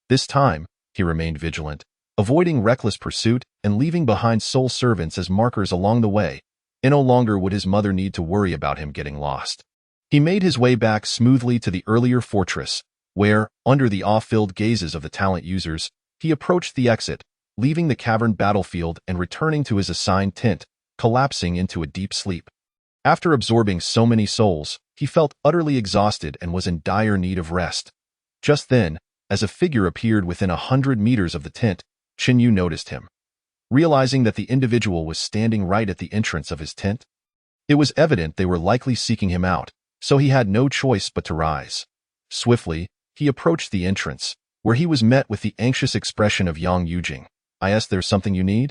This time, he remained vigilant, avoiding reckless pursuit and leaving behind soul servants as markers along the way, and no longer would his mother need to worry about him getting lost. He made his way back smoothly to the earlier fortress, where, under the awe-filled gazes of the talent users, he approached the exit, leaving the cavern battlefield and returning to his assigned tent, collapsing into a deep sleep. After absorbing so many souls, he felt utterly exhausted and was in dire need of rest. Just then, as a figure appeared within 100 meters of the tent, Chen Yu noticed him. Realizing that the individual was standing right at the entrance of his tent, it was evident they were likely seeking him out, so he had no choice but to rise. Swiftly, he approached the entrance, where he was met with the anxious expression of Yang Yujing. There's something you need?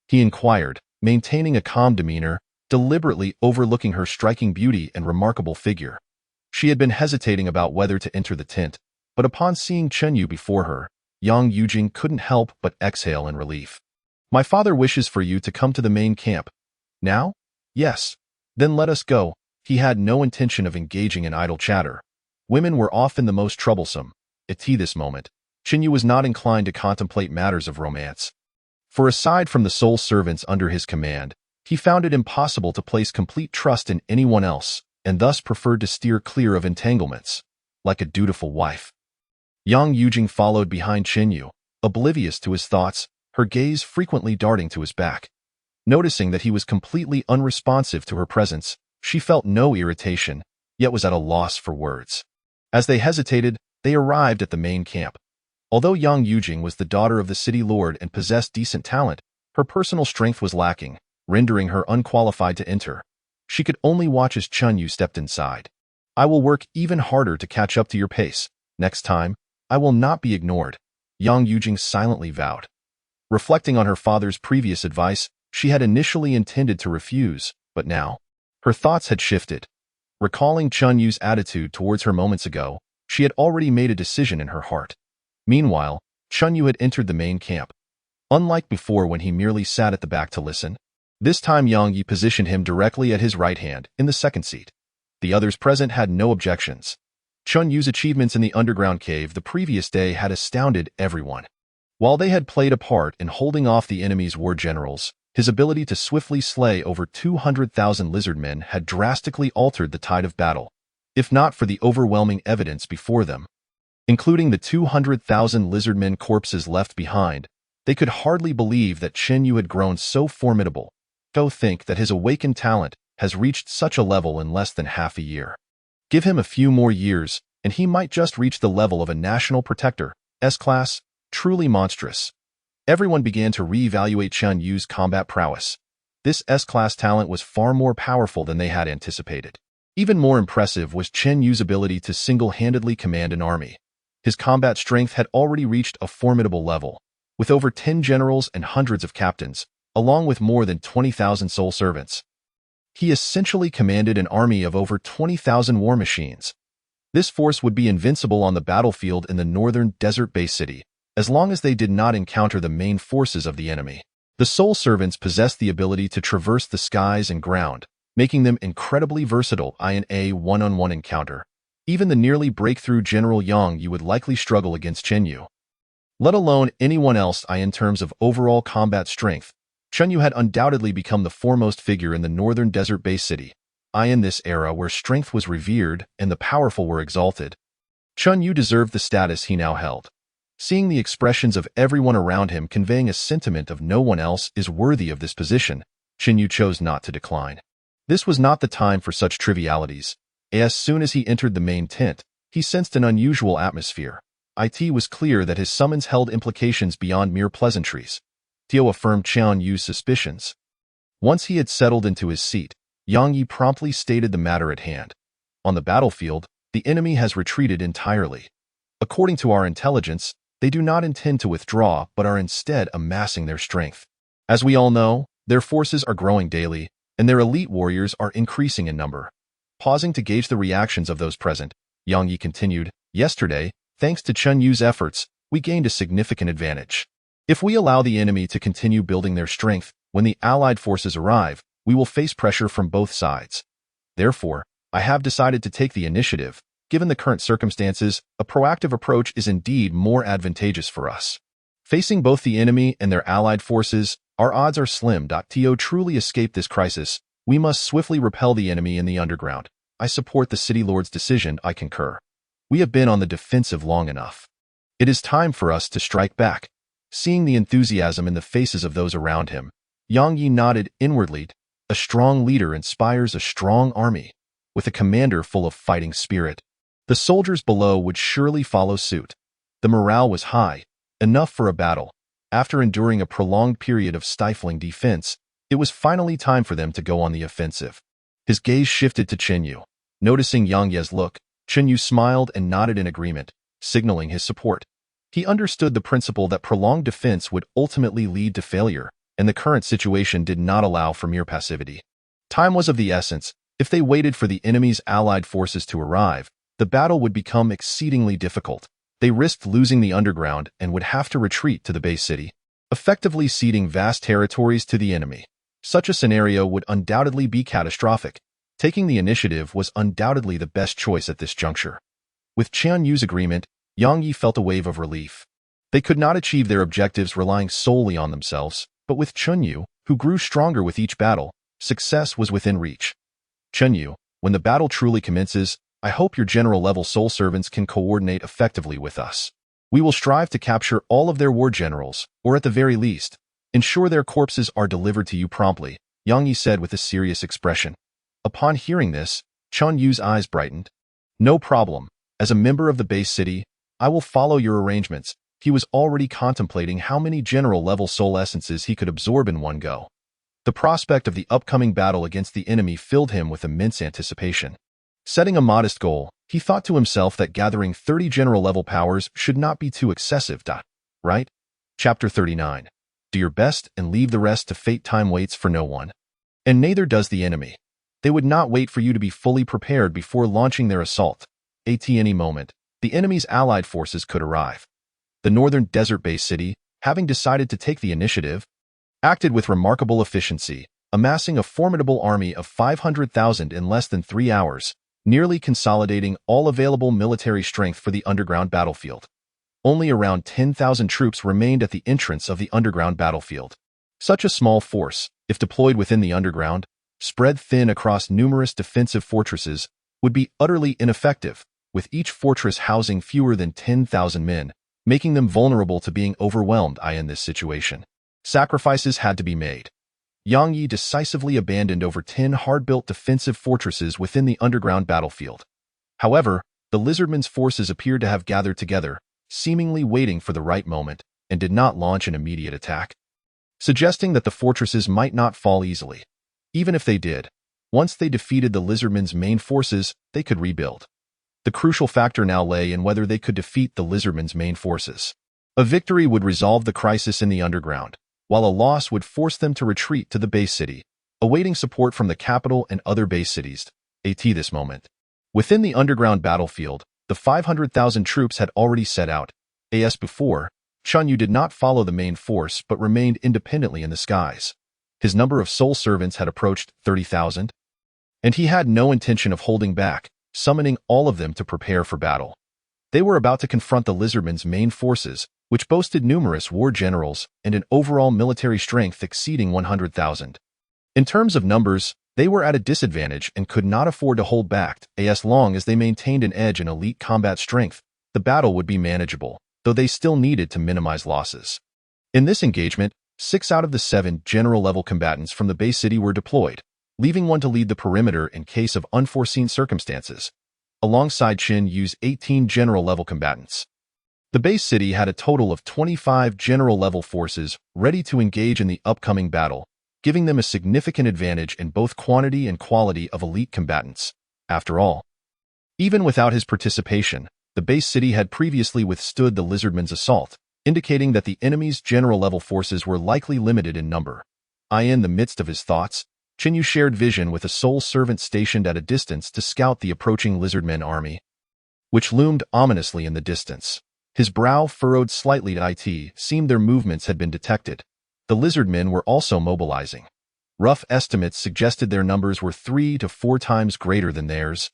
He inquired, maintaining a calm demeanor, deliberately overlooking her striking beauty and remarkable figure. She had been hesitating about whether to enter the tent, but upon seeing Chen Yu before her, Yang Yujing couldn't help but exhale in relief. My father wishes for you to come to the main camp. Now? Yes. Then let us go. He had no intention of engaging in idle chatter. Women were often the most troublesome. At this moment, Chen Yu was not inclined to contemplate matters of romance. For aside from the soul servants under his command, He found it impossible to place complete trust in anyone else, and thus preferred to steer clear of entanglements, like a dutiful wife. Yang Yujing followed behind Qinyu, oblivious to his thoughts, her gaze frequently darting to his back. Noticing that he was completely unresponsive to her presence, she felt no irritation, yet was at a loss for words. As they hesitated, they arrived at the main camp. Although Yang Yujing was the daughter of the city lord and possessed decent talent, her personal strength was lacking, rendering her unqualified to enter. She could only watch as Chunyu stepped inside. "I will work even harder to catch up to your pace. Next time, I will not be ignored," Yang Yujing silently vowed. Reflecting on her father's previous advice, she had initially intended to refuse, but now, her thoughts had shifted. Recalling Chunyu's attitude towards her moments ago, she had already made a decision in her heart. Meanwhile, Chunyu had entered the main camp. Unlike before when he merely sat at the back to listen, this time Yang Yi positioned him directly at his right hand, in the second seat. The others present had no objections. Chunyu's achievements in the underground cave the previous day had astounded everyone. While they had played a part in holding off the enemy's war generals, his ability to swiftly slay over 200,000 lizardmen had drastically altered the tide of battle, if not for the overwhelming evidence before them. Including the 200,000 lizardmen corpses left behind, they could hardly believe that Qinyu had grown so formidable. Go think that his awakened talent has reached such a level in less than half a year. Give him a few more years, and he might just reach the level of a national protector, S-class, truly monstrous. Everyone began to reevaluate Chunyu's combat prowess. This S-class talent was far more powerful than they had anticipated. Even more impressive was Chunyu's ability to single-handedly command an army. His combat strength had already reached a formidable level, with over 10 generals and hundreds of captains, along with more than 20,000 soul servants. He essentially commanded an army of over 20,000 war machines. This force would be invincible on the battlefield in the northern desert-based city, as long as they did not encounter the main forces of the enemy. The soul servants possessed the ability to traverse the skies and ground, making them incredibly versatile in a one-on-one encounter. Even the nearly breakthrough General Yang Yi would likely struggle against Qinyu. Let alone anyone else in terms of overall combat strength, Chunyu had undoubtedly become the foremost figure in the northern desert-based city, in this era where strength was revered and the powerful were exalted. Chunyu deserved the status he now held. Seeing the expressions of everyone around him conveying a sentiment of no one else is worthy of this position, Chunyu chose not to decline. This was not the time for such trivialities. As soon as he entered the main tent, he sensed an unusual atmosphere. It was clear that his summons held implications beyond mere pleasantries. Tio affirmed Chunyu's suspicions. Once he had settled into his seat, Yang Yi promptly stated the matter at hand. On the battlefield, the enemy has retreated entirely. According to our intelligence, they do not intend to withdraw but are instead amassing their strength. As we all know, their forces are growing daily, and their elite warriors are increasing in number. Pausing to gauge the reactions of those present, Yang Yi continued, "Yesterday, thanks to Chunyu's efforts, we gained a significant advantage. If we allow the enemy to continue building their strength, when the allied forces arrive, we will face pressure from both sides. Therefore, I have decided to take the initiative. Given the current circumstances, a proactive approach is indeed more advantageous for us. Facing both the enemy and their allied forces, our odds are slim. To truly escape this crisis, we must swiftly repel the enemy in the underground. I support the city lord's decision. I concur. We have been on the defensive long enough. It is time for us to strike back." Seeing the enthusiasm in the faces of those around him, Yang Yi nodded inwardly. A strong leader inspires a strong army. With a commander full of fighting spirit, the soldiers below would surely follow suit. The morale was high, enough for a battle. After enduring a prolonged period of stifling defense, it was finally time for them to go on the offensive. His gaze shifted to Qinyu. Noticing Yang Ye's look, Qinyu smiled and nodded in agreement, signaling his support. He understood the principle that prolonged defense would ultimately lead to failure, and the current situation did not allow for mere passivity. Time was of the essence. If they waited for the enemy's allied forces to arrive, the battle would become exceedingly difficult. They risked losing the underground and would have to retreat to the base city, effectively ceding vast territories to the enemy. Such a scenario would undoubtedly be catastrophic. Taking the initiative was undoubtedly the best choice at this juncture. With Chunyu's agreement, Yang Yi felt a wave of relief. They could not achieve their objectives relying solely on themselves, but with Chunyu, who grew stronger with each battle. Success was within reach. Chen Yu, when the battle truly commences, I hope your general-level soul servants can coordinate effectively with us. We will strive to capture all of their war generals, or at the very least, ensure their corpses are delivered to you promptly, Yang Yi said with a serious expression. Upon hearing this, Chen Yu's eyes brightened. No problem. As a member of the base city, I will follow your arrangements. He was already contemplating how many general-level soul essences he could absorb in one go. The prospect of the upcoming battle against the enemy filled him with immense anticipation. Setting a modest goal, he thought to himself that gathering 30 general-level powers should not be too excessive. Right? Chapter 39. Do your best and leave the rest to fate. Time waits for no one. And neither does the enemy. They would not wait for you to be fully prepared before launching their assault. At any moment, the enemy's allied forces could arrive. The northern desert-based city, having decided to take the initiative, acted with remarkable efficiency, amassing a formidable army of 500,000 in less than 3 hours, nearly consolidating all available military strength for the underground battlefield. Only around 10,000 troops remained at the entrance of the underground battlefield. Such a small force, if deployed within the underground, spread thin across numerous defensive fortresses, would be utterly ineffective, with each fortress housing fewer than 10,000 men, making them vulnerable to being overwhelmed. In this situation, sacrifices had to be made. Yang Yi decisively abandoned over 10 hard-built defensive fortresses within the underground battlefield. However, the lizardmen's forces appeared to have gathered together, seemingly waiting for the right moment, and did not launch an immediate attack, suggesting that the fortresses might not fall easily. Even if they did, once they defeated the lizardmen's main forces, they could rebuild. The crucial factor now lay in whether they could defeat the lizardmen's main forces. A victory would resolve the crisis in the underground, while a loss would force them to retreat to the base city, awaiting support from the capital and other base cities. At this moment, within the underground battlefield, the 500,000 troops had already set out. As before, Chen Yu did not follow the main force but remained independently in the skies. His number of soul servants had approached 30,000, and he had no intention of holding back, summoning all of them to prepare for battle. They were about to confront the lizardmen's main forces, which boasted numerous war generals and an overall military strength exceeding 100,000. In terms of numbers, they were at a disadvantage and could not afford to hold back. As long as they maintained an edge in elite combat strength, the battle would be manageable, though they still needed to minimize losses. In this engagement, 6 out of the 7 general-level combatants from the base city were deployed, leaving one to lead the perimeter in case of unforeseen circumstances. Alongside Chen Yu's 18 general-level combatants, the base city had a total of 25 general-level forces ready to engage in the upcoming battle, giving them a significant advantage in both quantity and quality of elite combatants. After all, even without his participation, the base city had previously withstood the lizardmen's assault, indicating that the enemy's general-level forces were likely limited in number. In the midst of his thoughts, Chen Yu shared vision with a soul servant stationed at a distance to scout the approaching lizardmen army, which loomed ominously in the distance. His brow furrowed slightly. It seemed their movements had been detected. The lizardmen were also mobilizing. Rough estimates suggested their numbers were 3 to 4 times greater than theirs,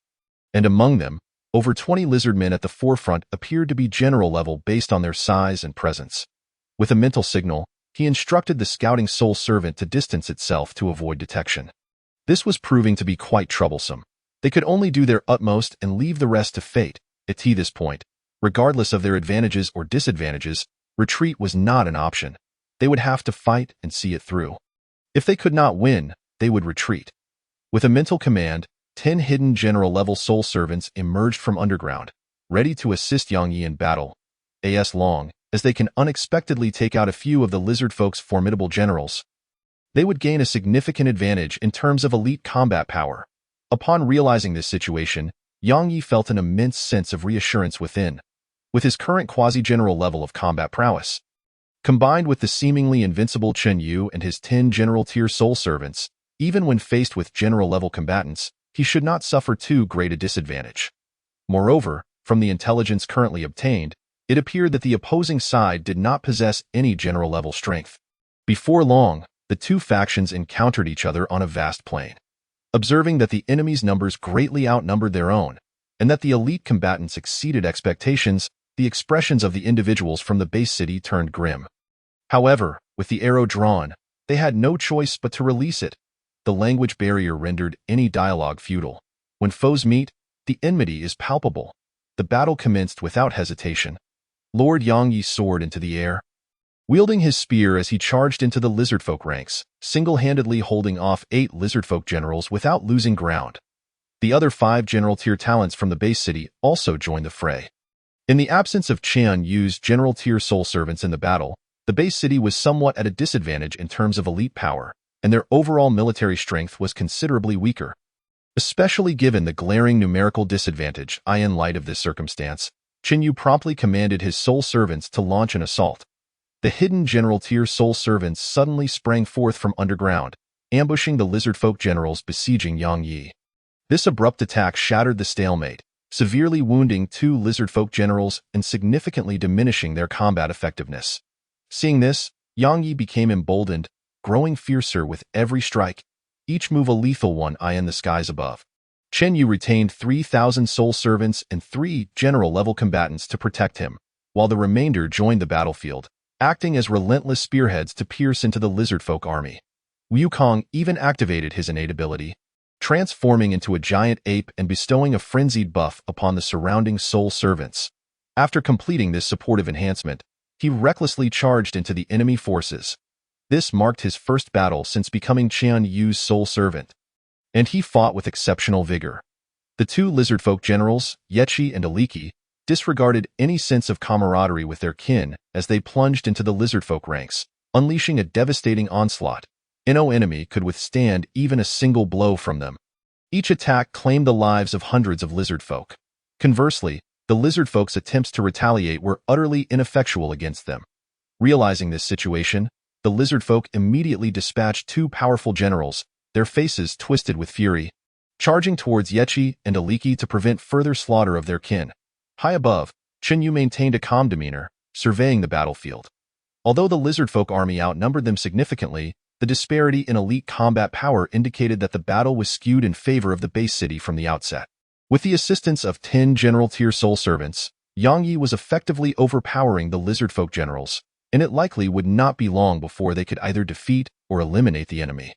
and among them, over 20 lizardmen at the forefront appeared to be general level based on their size and presence. With a mental signal, he instructed the scouting soul servant to distance itself to avoid detection. This was proving to be quite troublesome. They could only do their utmost and leave the rest to fate. At this point, regardless of their advantages or disadvantages, retreat was not an option. They would have to fight and see it through. If they could not win, they would retreat. With a mental command, 10 hidden general-level soul servants emerged from underground, ready to assist Yang Yi in battle. As long as they can unexpectedly take out a few of the lizard folk's formidable generals, they would gain a significant advantage in terms of elite combat power. Upon realizing this situation, Yang Yi felt an immense sense of reassurance within. With his current quasi-general level of combat prowess, combined with the seemingly invincible Chen Yu and his 10 general-tier soul servants, even when faced with general-level combatants, he should not suffer too great a disadvantage. Moreover, from the intelligence currently obtained, it appeared that the opposing side did not possess any general-level strength. Before long, the two factions encountered each other on a vast plain. Observing that the enemy's numbers greatly outnumbered their own, and that the elite combatants exceeded expectations, the expressions of the individuals from the base city turned grim. However, with the arrow drawn, They had no choice but to release it. The language barrier rendered any dialogue futile. When foes meet, the enmity is palpable. The battle commenced without hesitation. Lord Yangyi soared into the air, wielding his spear as he charged into the lizardfolk ranks, single-handedly holding off 8 lizardfolk generals without losing ground. The other 5 general-tier talents from the base city also joined the fray. In the absence of Qian Yu's general-tier soul servants in the battle, the base city was somewhat at a disadvantage in terms of elite power, and their overall military strength was considerably weaker. Especially given the glaring numerical disadvantage, in light of this circumstance, Qin Yu promptly commanded his soul servants to launch an assault. The hidden general-tier soul servants suddenly sprang forth from underground, ambushing the lizardfolk generals besieging Yang Yi. This abrupt attack shattered the stalemate, severely wounding 2 lizardfolk generals and significantly diminishing their combat effectiveness. Seeing this, Yang Yi became emboldened, growing fiercer with every strike, each move a lethal one in the skies above. Chen Yu retained 3,000 soul servants and 3 general-level combatants to protect him, while the remainder joined the battlefield, acting as relentless spearheads to pierce into the lizardfolk army. Wukong even activated his innate ability, transforming into a giant ape and bestowing a frenzied buff upon the surrounding soul servants. After completing this supportive enhancement, he recklessly charged into the enemy forces. This marked his first battle since becoming Qian Yu's soul servant, and he fought with exceptional vigor. The 2 lizardfolk generals, Yechi and Aliki, disregarded any sense of camaraderie with their kin as they plunged into the lizardfolk ranks, unleashing a devastating onslaught. No enemy could withstand even a single blow from them. Each attack claimed the lives of hundreds of lizardfolk. Conversely, the lizardfolk's attempts to retaliate were utterly ineffectual against them. Realizing this situation, the lizardfolk immediately dispatched 2 powerful generals, their faces twisted with fury, charging towards Yechi and Aliki to prevent further slaughter of their kin. High above, Chen Yu maintained a calm demeanor, surveying the battlefield. Although the lizardfolk army outnumbered them significantly, the disparity in elite combat power indicated that the battle was skewed in favor of the base city from the outset. With the assistance of 10 general-tier soul servants, Yang Yi was effectively overpowering the lizardfolk generals, and it likely would not be long before they could either defeat or eliminate the enemy.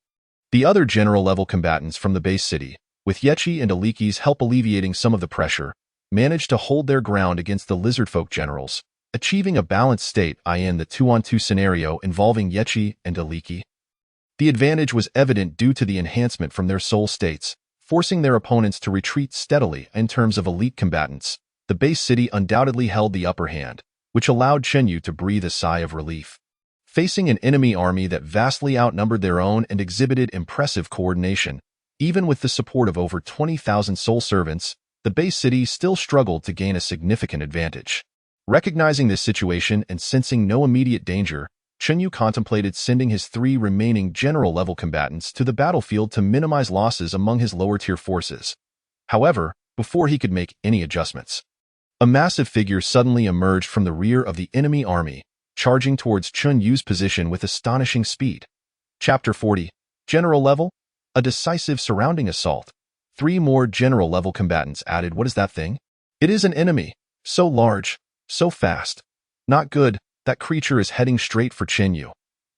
The other general-level combatants from the base city, with Yechi and Aliki's help alleviating some of the pressure, managed to hold their ground against the lizardfolk generals, achieving a balanced state in the 2-on-2 scenario involving Yechi and Aliki. The advantage was evident due to the enhancement from their soul states, forcing their opponents to retreat steadily in terms of elite combatants. The base city undoubtedly held the upper hand, which allowed Chen Yu to breathe a sigh of relief. Facing an enemy army that vastly outnumbered their own and exhibited impressive coordination, even with the support of over 20,000 soul servants, the base city still struggled to gain a significant advantage. Recognizing this situation and sensing no immediate danger, Chen Yu contemplated sending his 3 remaining general-level combatants to the battlefield to minimize losses among his lower-tier forces. However, before he could make any adjustments, a massive figure suddenly emerged from the rear of the enemy army, charging towards Chen Yu's position with astonishing speed. Chapter 40. General Level? A decisive surrounding assault. 3 more general-level combatants added. What is that thing? It is an enemy. So large, so fast. Not good. That creature is heading straight for Chen Yu.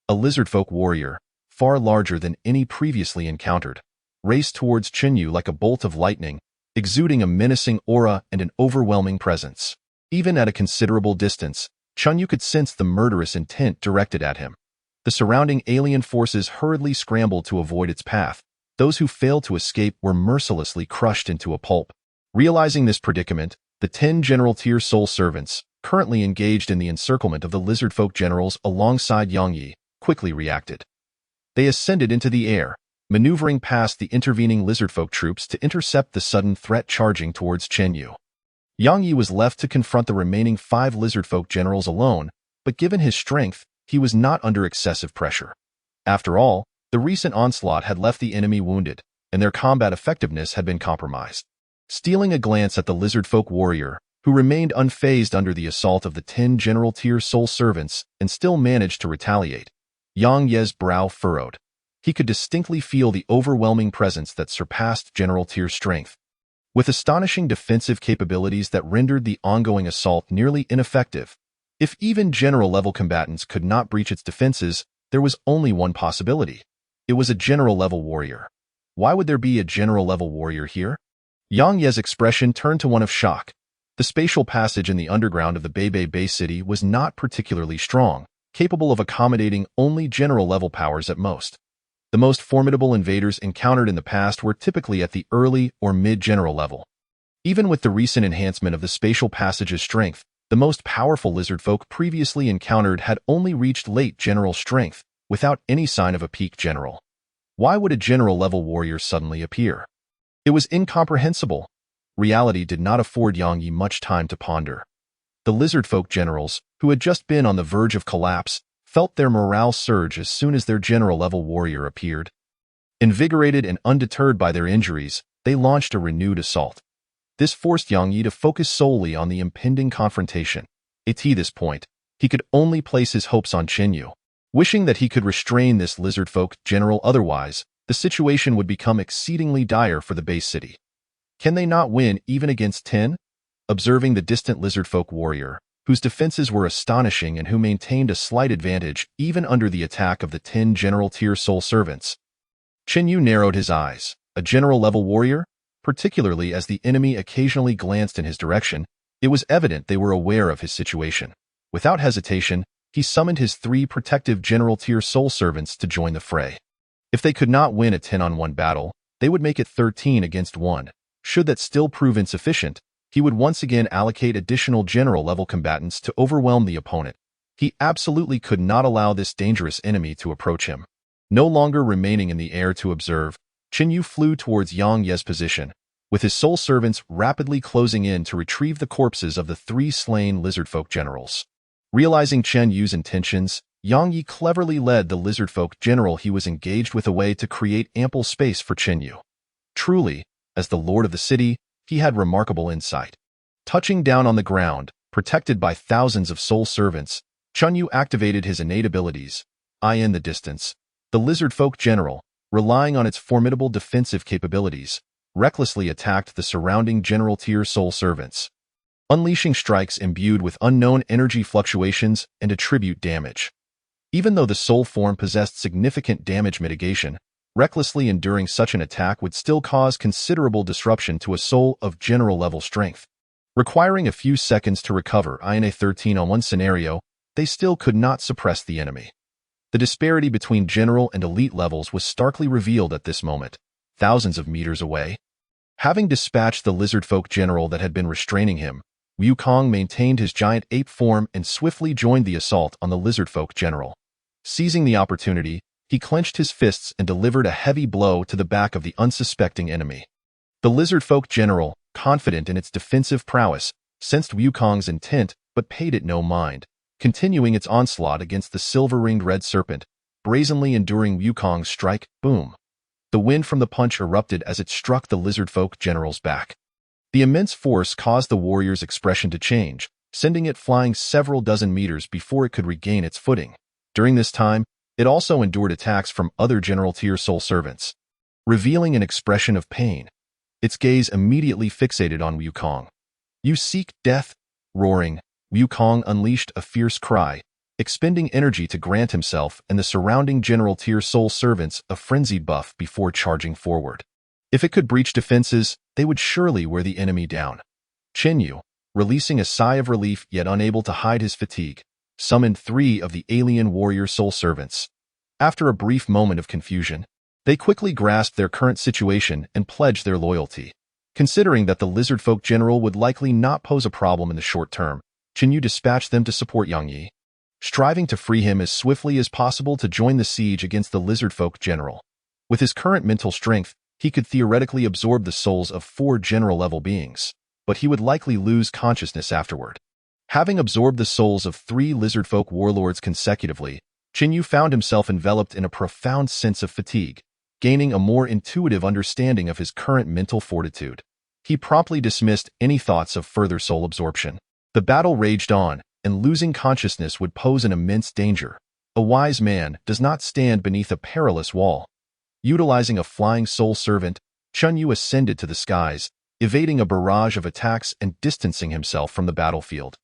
A lizardfolk warrior, far larger than any previously encountered, raced towards Chen Yu like a bolt of lightning, exuding a menacing aura and an overwhelming presence. Even at a considerable distance, Chen Yu could sense the murderous intent directed at him. The surrounding alien forces hurriedly scrambled to avoid its path. Those who failed to escape were mercilessly crushed into a pulp. Realizing this predicament, the 10 general-tier soul servants, currently engaged in the encirclement of the lizardfolk generals alongside Yang Yi, quickly reacted. They ascended into the air, maneuvering past the intervening lizardfolk troops to intercept the sudden threat charging towards Chen Yu. Yang Yi was left to confront the remaining 5 lizardfolk generals alone, but given his strength, he was not under excessive pressure. After all, the recent onslaught had left the enemy wounded, and their combat effectiveness had been compromised. Stealing a glance at the lizardfolk warrior, who remained unfazed under the assault of the 10 general-tier soul servants and still managed to retaliate, Yang Ye's brow furrowed. He could distinctly feel the overwhelming presence that surpassed general-tier strength. With astonishing defensive capabilities that rendered the ongoing assault nearly ineffective, if even general-level combatants could not breach its defenses, there was only one possibility. It was a general-level warrior. Why would there be a general-level warrior here? Yang Ye's expression turned to one of shock. The spatial passage in the underground of the Beibei base city was not particularly strong, capable of accommodating only general-level powers at most. The most formidable invaders encountered in the past were typically at the early or mid-general level. Even with the recent enhancement of the spatial passage's strength, the most powerful lizard folk previously encountered had only reached late general strength, without any sign of a peak general. Why would a general-level warrior suddenly appear? It was incomprehensible. Reality did not afford Yang Yi much time to ponder. The lizard folk generals, who had just been on the verge of collapse, felt their morale surge as soon as their general-level warrior appeared. Invigorated and undeterred by their injuries, they launched a renewed assault. This forced Yang Yi to focus solely on the impending confrontation. At this point, he could only place his hopes on Qin. Wishing that he could restrain this lizard folk general, otherwise, the situation would become exceedingly dire for the base city. Can they not win even against 10? Observing the distant lizard folk warrior, whose defenses were astonishing and who maintained a slight advantage even under the attack of the 10 general-tier soul servants, Qin Yu narrowed his eyes. A general-level warrior? Particularly as the enemy occasionally glanced in his direction, it was evident they were aware of his situation. Without hesitation, he summoned his 3 protective general-tier soul servants to join the fray. If they could not win a 10-on-1 battle, they would make it 13 against 1. Should that still prove insufficient, he would once again allocate additional general-level combatants to overwhelm the opponent. He absolutely could not allow this dangerous enemy to approach him. No longer remaining in the air to observe, Qin Yu flew towards Yang Ye's position, with his soul servants rapidly closing in to retrieve the corpses of the 3 slain lizardfolk generals. Realizing Qin Yu's intentions, Yang Yi cleverly led the lizardfolk general he was engaged with away to create ample space for Qin Yu. Truly, as the lord of the city, he had remarkable insight. Touching down on the ground, protected by thousands of soul servants, Qin Yu activated his innate abilities. In the distance, the lizardfolk general, relying on its formidable defensive capabilities, recklessly attacked the surrounding general-tier soul servants, unleashing strikes imbued with unknown energy fluctuations and attribute damage. Even though the soul form possessed significant damage mitigation, recklessly enduring such an attack would still cause considerable disruption to a soul of general-level strength. Requiring a few seconds to recover in a 13-on-1 scenario, they still could not suppress the enemy. The disparity between general and elite levels was starkly revealed at this moment, thousands of meters away. Having dispatched the lizardfolk general that had been restraining him, Wukong maintained his giant ape form and swiftly joined the assault on the lizardfolk general. Seizing the opportunity, he clenched his fists and delivered a heavy blow to the back of the unsuspecting enemy. The lizardfolk general, confident in its defensive prowess, sensed Wukong's intent but paid it no mind, continuing its onslaught against the silver-ringed red serpent, brazenly enduring Wukong's strike. Boom! The wind from the punch erupted as it struck the lizardfolk general's back. The immense force caused the warrior's expression to change, sending it flying several dozen meters before it could regain its footing. During this time, it also endured attacks from other general-tier soul servants. Revealing an expression of pain, its gaze immediately fixated on Wukong. "You seek death?" Roaring, Wukong unleashed a fierce cry, expending energy to grant himself and the surrounding general-tier soul servants a frenzied buff before charging forward. If it could breach defenses, they would surely wear the enemy down. Qin Yu, releasing a sigh of relief yet unable to hide his fatigue, summoned 3 of the alien warrior soul servants. After a brief moment of confusion, they quickly grasped their current situation and pledged their loyalty. Considering that the lizardfolk general would likely not pose a problem in the short term, Qin Yu dispatched them to support Yang Yi, striving to free him as swiftly as possible to join the siege against the lizardfolk general. With his current mental strength, he could theoretically absorb the souls of 4 general-level beings, but he would likely lose consciousness afterward. Having absorbed the souls of 3 lizardfolk warlords consecutively, Qin Yu found himself enveloped in a profound sense of fatigue, gaining a more intuitive understanding of his current mental fortitude. He promptly dismissed any thoughts of further soul absorption. The battle raged on, and losing consciousness would pose an immense danger. A wise man does not stand beneath a perilous wall. Utilizing a flying soul servant, Qin Yu ascended to the skies, evading a barrage of attacks and distancing himself from the battlefield.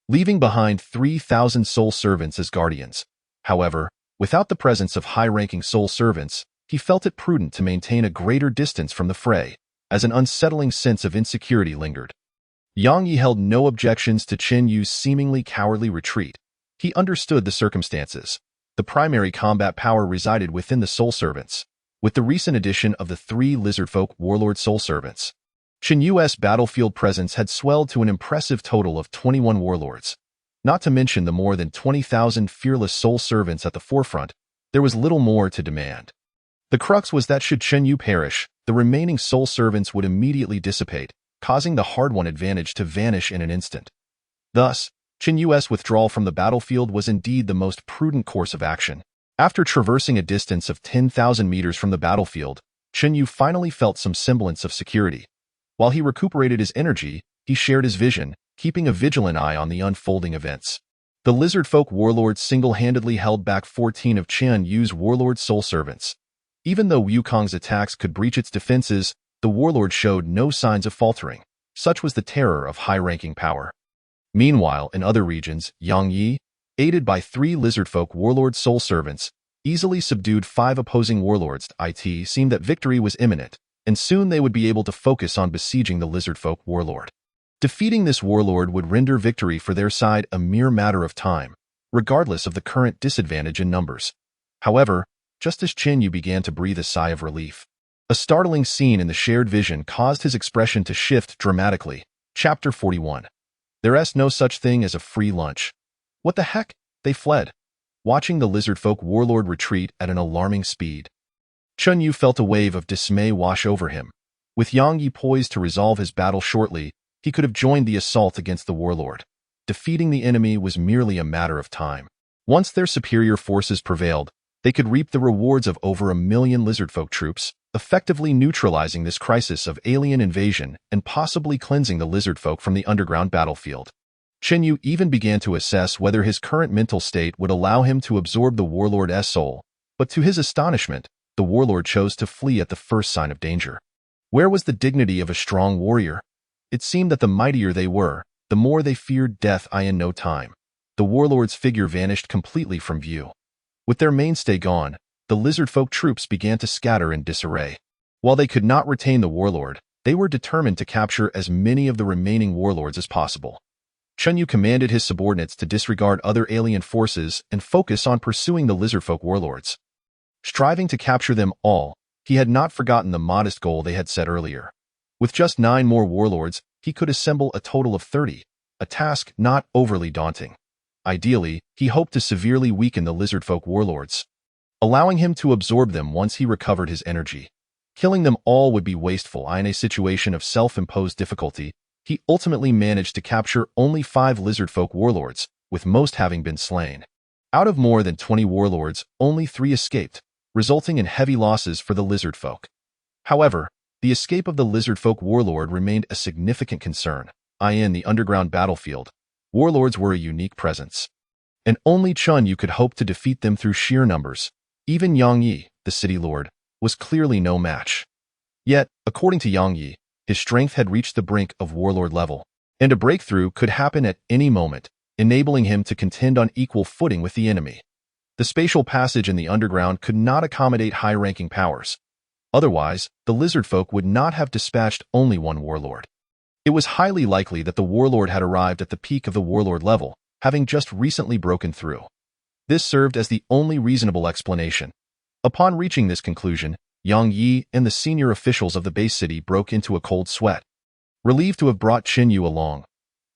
Leaving behind 3,000 soul servants as guardians. However, Without the presence of high-ranking soul servants, he felt it prudent to maintain a greater distance from the fray, as an unsettling sense of insecurity lingered. Yang Yi held no objections to Qin Yu's seemingly cowardly retreat. He understood the circumstances. The primary combat power resided within the soul servants. With the recent addition of the 3 lizardfolk warlord soul servants, Qin Yu's battlefield presence had swelled to an impressive total of 21 warlords. Not to mention the more than 20,000 fearless soul servants at the forefront, there was little more to demand. The crux was that should Qin Yu perish, the remaining soul servants would immediately dissipate, causing the hard-won advantage to vanish in an instant. Thus, Qin Yu's withdrawal from the battlefield was indeed the most prudent course of action. After traversing a distance of 10,000 meters from the battlefield, Qin Yu finally felt some semblance of security. While he recuperated his energy, he shared his vision, keeping a vigilant eye on the unfolding events. The lizardfolk warlords single-handedly held back 14 of Qin Yu's warlord soul servants. Even though Wukong's attacks could breach its defenses, the warlord showed no signs of faltering. Such was the terror of high-ranking power. Meanwhile, in other regions, Yang Yi, aided by 3 lizardfolk warlord soul servants, easily subdued 5 opposing warlords. It seemed that victory was imminent, and soon they would be able to focus on besieging the lizardfolk warlord. Defeating this warlord would render victory for their side a mere matter of time, regardless of the current disadvantage in numbers. However, just as Qin Yu began to breathe a sigh of relief, a startling scene in the shared vision caused his expression to shift dramatically. Chapter 41. There's no such thing as a free lunch. What the heck? They fled. Watching the lizardfolk warlord retreat at an alarming speed, Qin Yu felt a wave of dismay wash over him. With Yang Yi poised to resolve his battle shortly, he could have joined the assault against the warlord. Defeating the enemy was merely a matter of time. Once their superior forces prevailed, they could reap the rewards of over 1 million lizardfolk troops, effectively neutralizing this crisis of alien invasion and possibly cleansing the lizardfolk from the underground battlefield. Qin Yu even began to assess whether his current mental state would allow him to absorb the warlord's soul, but to his astonishment, the warlord chose to flee at the first sign of danger. Where was the dignity of a strong warrior? It seemed that the mightier they were, the more they feared death in no time. The warlord's figure vanished completely from view. With their mainstay gone, the lizardfolk troops began to scatter in disarray. While they could not retain the warlord, they were determined to capture as many of the remaining warlords as possible. Qin Yu commanded his subordinates to disregard other alien forces and focus on pursuing the lizardfolk warlords. Striving to capture them all, he had not forgotten the modest goal they had set earlier. With just 9 more warlords, he could assemble a total of 30, a task not overly daunting. Ideally, he hoped to severely weaken the lizardfolk warlords, allowing him to absorb them once he recovered his energy. Killing them all would be wasteful. In a situation of self-imposed difficulty, he ultimately managed to capture only 5 lizardfolk warlords, with most having been slain. Out of more than 20 warlords, only 3 escaped, resulting in heavy losses for the lizardfolk. However, the escape of the lizardfolk warlord remained a significant concern. In the underground battlefield, warlords were a unique presence, and only Qin Yu could hope to defeat them through sheer numbers. Even Yang Yi, the city lord, was clearly no match. Yet, according to Yang Yi, his strength had reached the brink of warlord level, and a breakthrough could happen at any moment, enabling him to contend on equal footing with the enemy. The spatial passage in the underground could not accommodate high-ranking powers. Otherwise, the lizardfolk would not have dispatched only 1 warlord. It was highly likely that the warlord had arrived at the peak of the warlord level, having just recently broken through. This served as the only reasonable explanation. Upon reaching this conclusion, Yang Yi and the senior officials of the base city broke into a cold sweat, relieved to have brought Qin Yu along.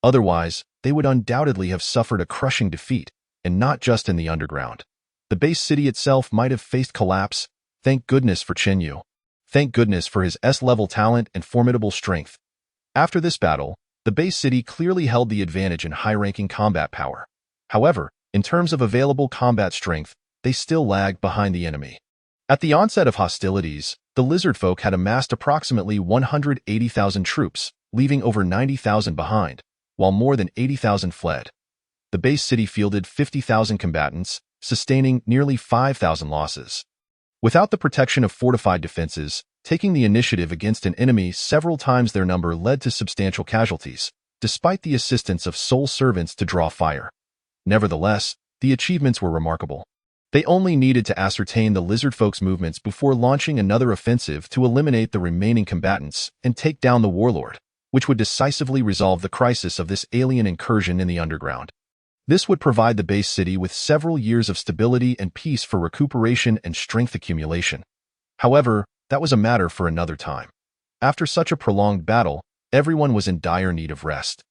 Otherwise, they would undoubtedly have suffered a crushing defeat, and not just in the underground. The base city itself might have faced collapse. Thank goodness for Qin Yu. Thank goodness for his S-level talent and formidable strength. After this battle, the base city clearly held the advantage in high-ranking combat power. However, in terms of available combat strength, they still lagged behind the enemy. At the onset of hostilities, the lizardfolk had amassed approximately 180,000 troops, leaving over 90,000 behind, while more than 80,000 fled. The base city fielded 50,000 combatants, sustaining nearly 5,000 losses. Without the protection of fortified defenses, taking the initiative against an enemy several times their number led to substantial casualties, despite the assistance of soul servants to draw fire. Nevertheless, the achievements were remarkable. They only needed to ascertain the lizard folk's movements before launching another offensive to eliminate the remaining combatants and take down the warlord, which would decisively resolve the crisis of this alien incursion in the underground. This would provide the base city with several years of stability and peace for recuperation and strength accumulation. However, that was a matter for another time. After such a prolonged battle, everyone was in dire need of rest.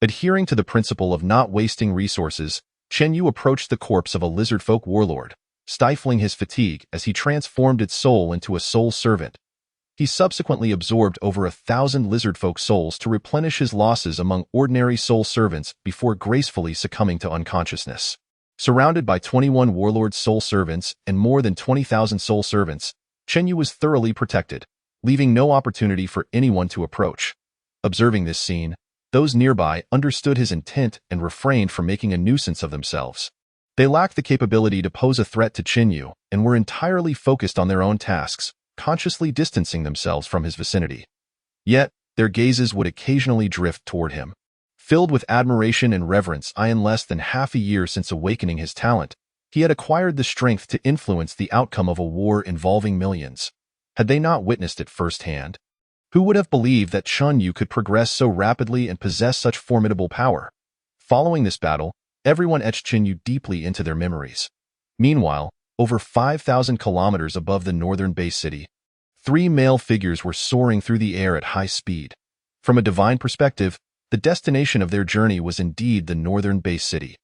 Adhering to the principle of not wasting resources, Chen Yu approached the corpse of a lizard folk warlord, stifling his fatigue as he transformed its soul into a soul servant. He subsequently absorbed over 1,000 lizard folk souls to replenish his losses among ordinary soul servants before gracefully succumbing to unconsciousness. Surrounded by 21 warlord soul servants and more than 20,000 soul servants, Chen Yu was thoroughly protected, leaving no opportunity for anyone to approach. Observing this scene, those nearby understood his intent and refrained from making a nuisance of themselves. They lacked the capability to pose a threat to Chen Yu and were entirely focused on their own tasks, consciously distancing themselves from his vicinity. Yet, their gazes would occasionally drift toward him. Filled with admiration and reverence, in less than half a year since awakening his talent, he had acquired the strength to influence the outcome of a war involving millions. Had they not witnessed it firsthand? Who would have believed that Chen Yu could progress so rapidly and possess such formidable power? Following this battle, everyone etched Chen Yu deeply into their memories. Meanwhile, over 5,000 kilometers above the northern base city, 3 male figures were soaring through the air at high speed. From a divine perspective, the destination of their journey was indeed the northern base city.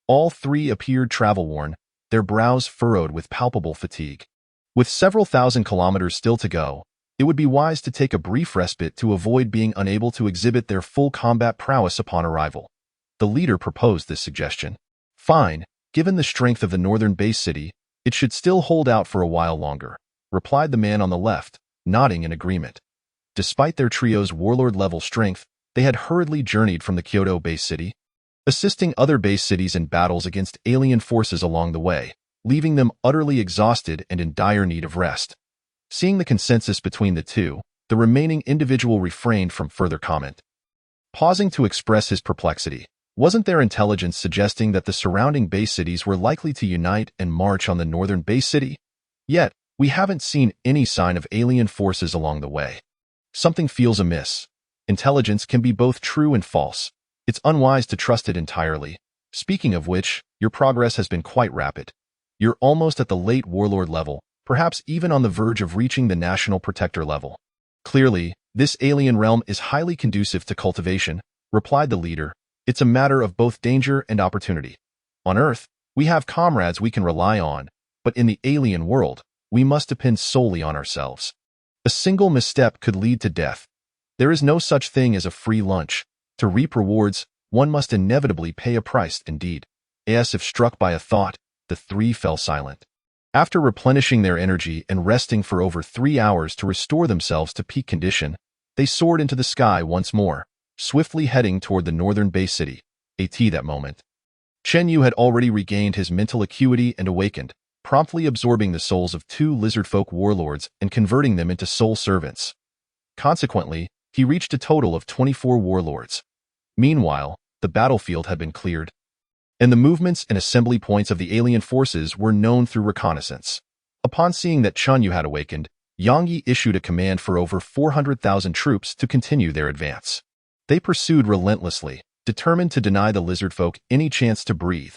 All 3 appeared travel-worn, their brows furrowed with palpable fatigue. With several thousand kilometers still to go, it would be wise to take a brief respite to avoid being unable to exhibit their full combat prowess upon arrival. The leader proposed this suggestion. Fine, given the strength of the northern base city, it should still hold out for a while longer, replied the man on the left, nodding in agreement. Despite their trio's warlord-level strength, they had hurriedly journeyed from the Kyoto base city, assisting other base cities in battles against alien forces along the way, leaving them utterly exhausted and in dire need of rest. Seeing the consensus between the two, the remaining individual refrained from further comment. Pausing to express his perplexity, wasn't their intelligence suggesting that the surrounding base cities were likely to unite and march on the northern base city? Yet, we haven't seen any sign of alien forces along the way. Something feels amiss. Intelligence can be both true and false. It's unwise to trust it entirely. Speaking of which, your progress has been quite rapid. You're almost at the late warlord level, perhaps even on the verge of reaching the national protector level. Clearly, this alien realm is highly conducive to cultivation, replied the leader. It's a matter of both danger and opportunity. On Earth, we have comrades we can rely on, but in the alien world, we must depend solely on ourselves. A single misstep could lead to death. There is no such thing as a free lunch. To reap rewards, one must inevitably pay a price indeed. As if struck by a thought, the 3 fell silent. After replenishing their energy and resting for over 3 hours to restore themselves to peak condition, they soared into the sky once more, swiftly heading toward the northern base city, that moment. Chen Yu had already regained his mental acuity and awakened, promptly absorbing the souls of 2 lizard folk warlords and converting them into soul servants. Consequently, he reached a total of 24 warlords. Meanwhile, the battlefield had been cleared, and the movements and assembly points of the alien forces were known through reconnaissance. Upon seeing that Chen Yu had awakened, Yang Yi issued a command for over 400,000 troops to continue their advance. They pursued relentlessly, determined to deny the lizard folk any chance to breathe.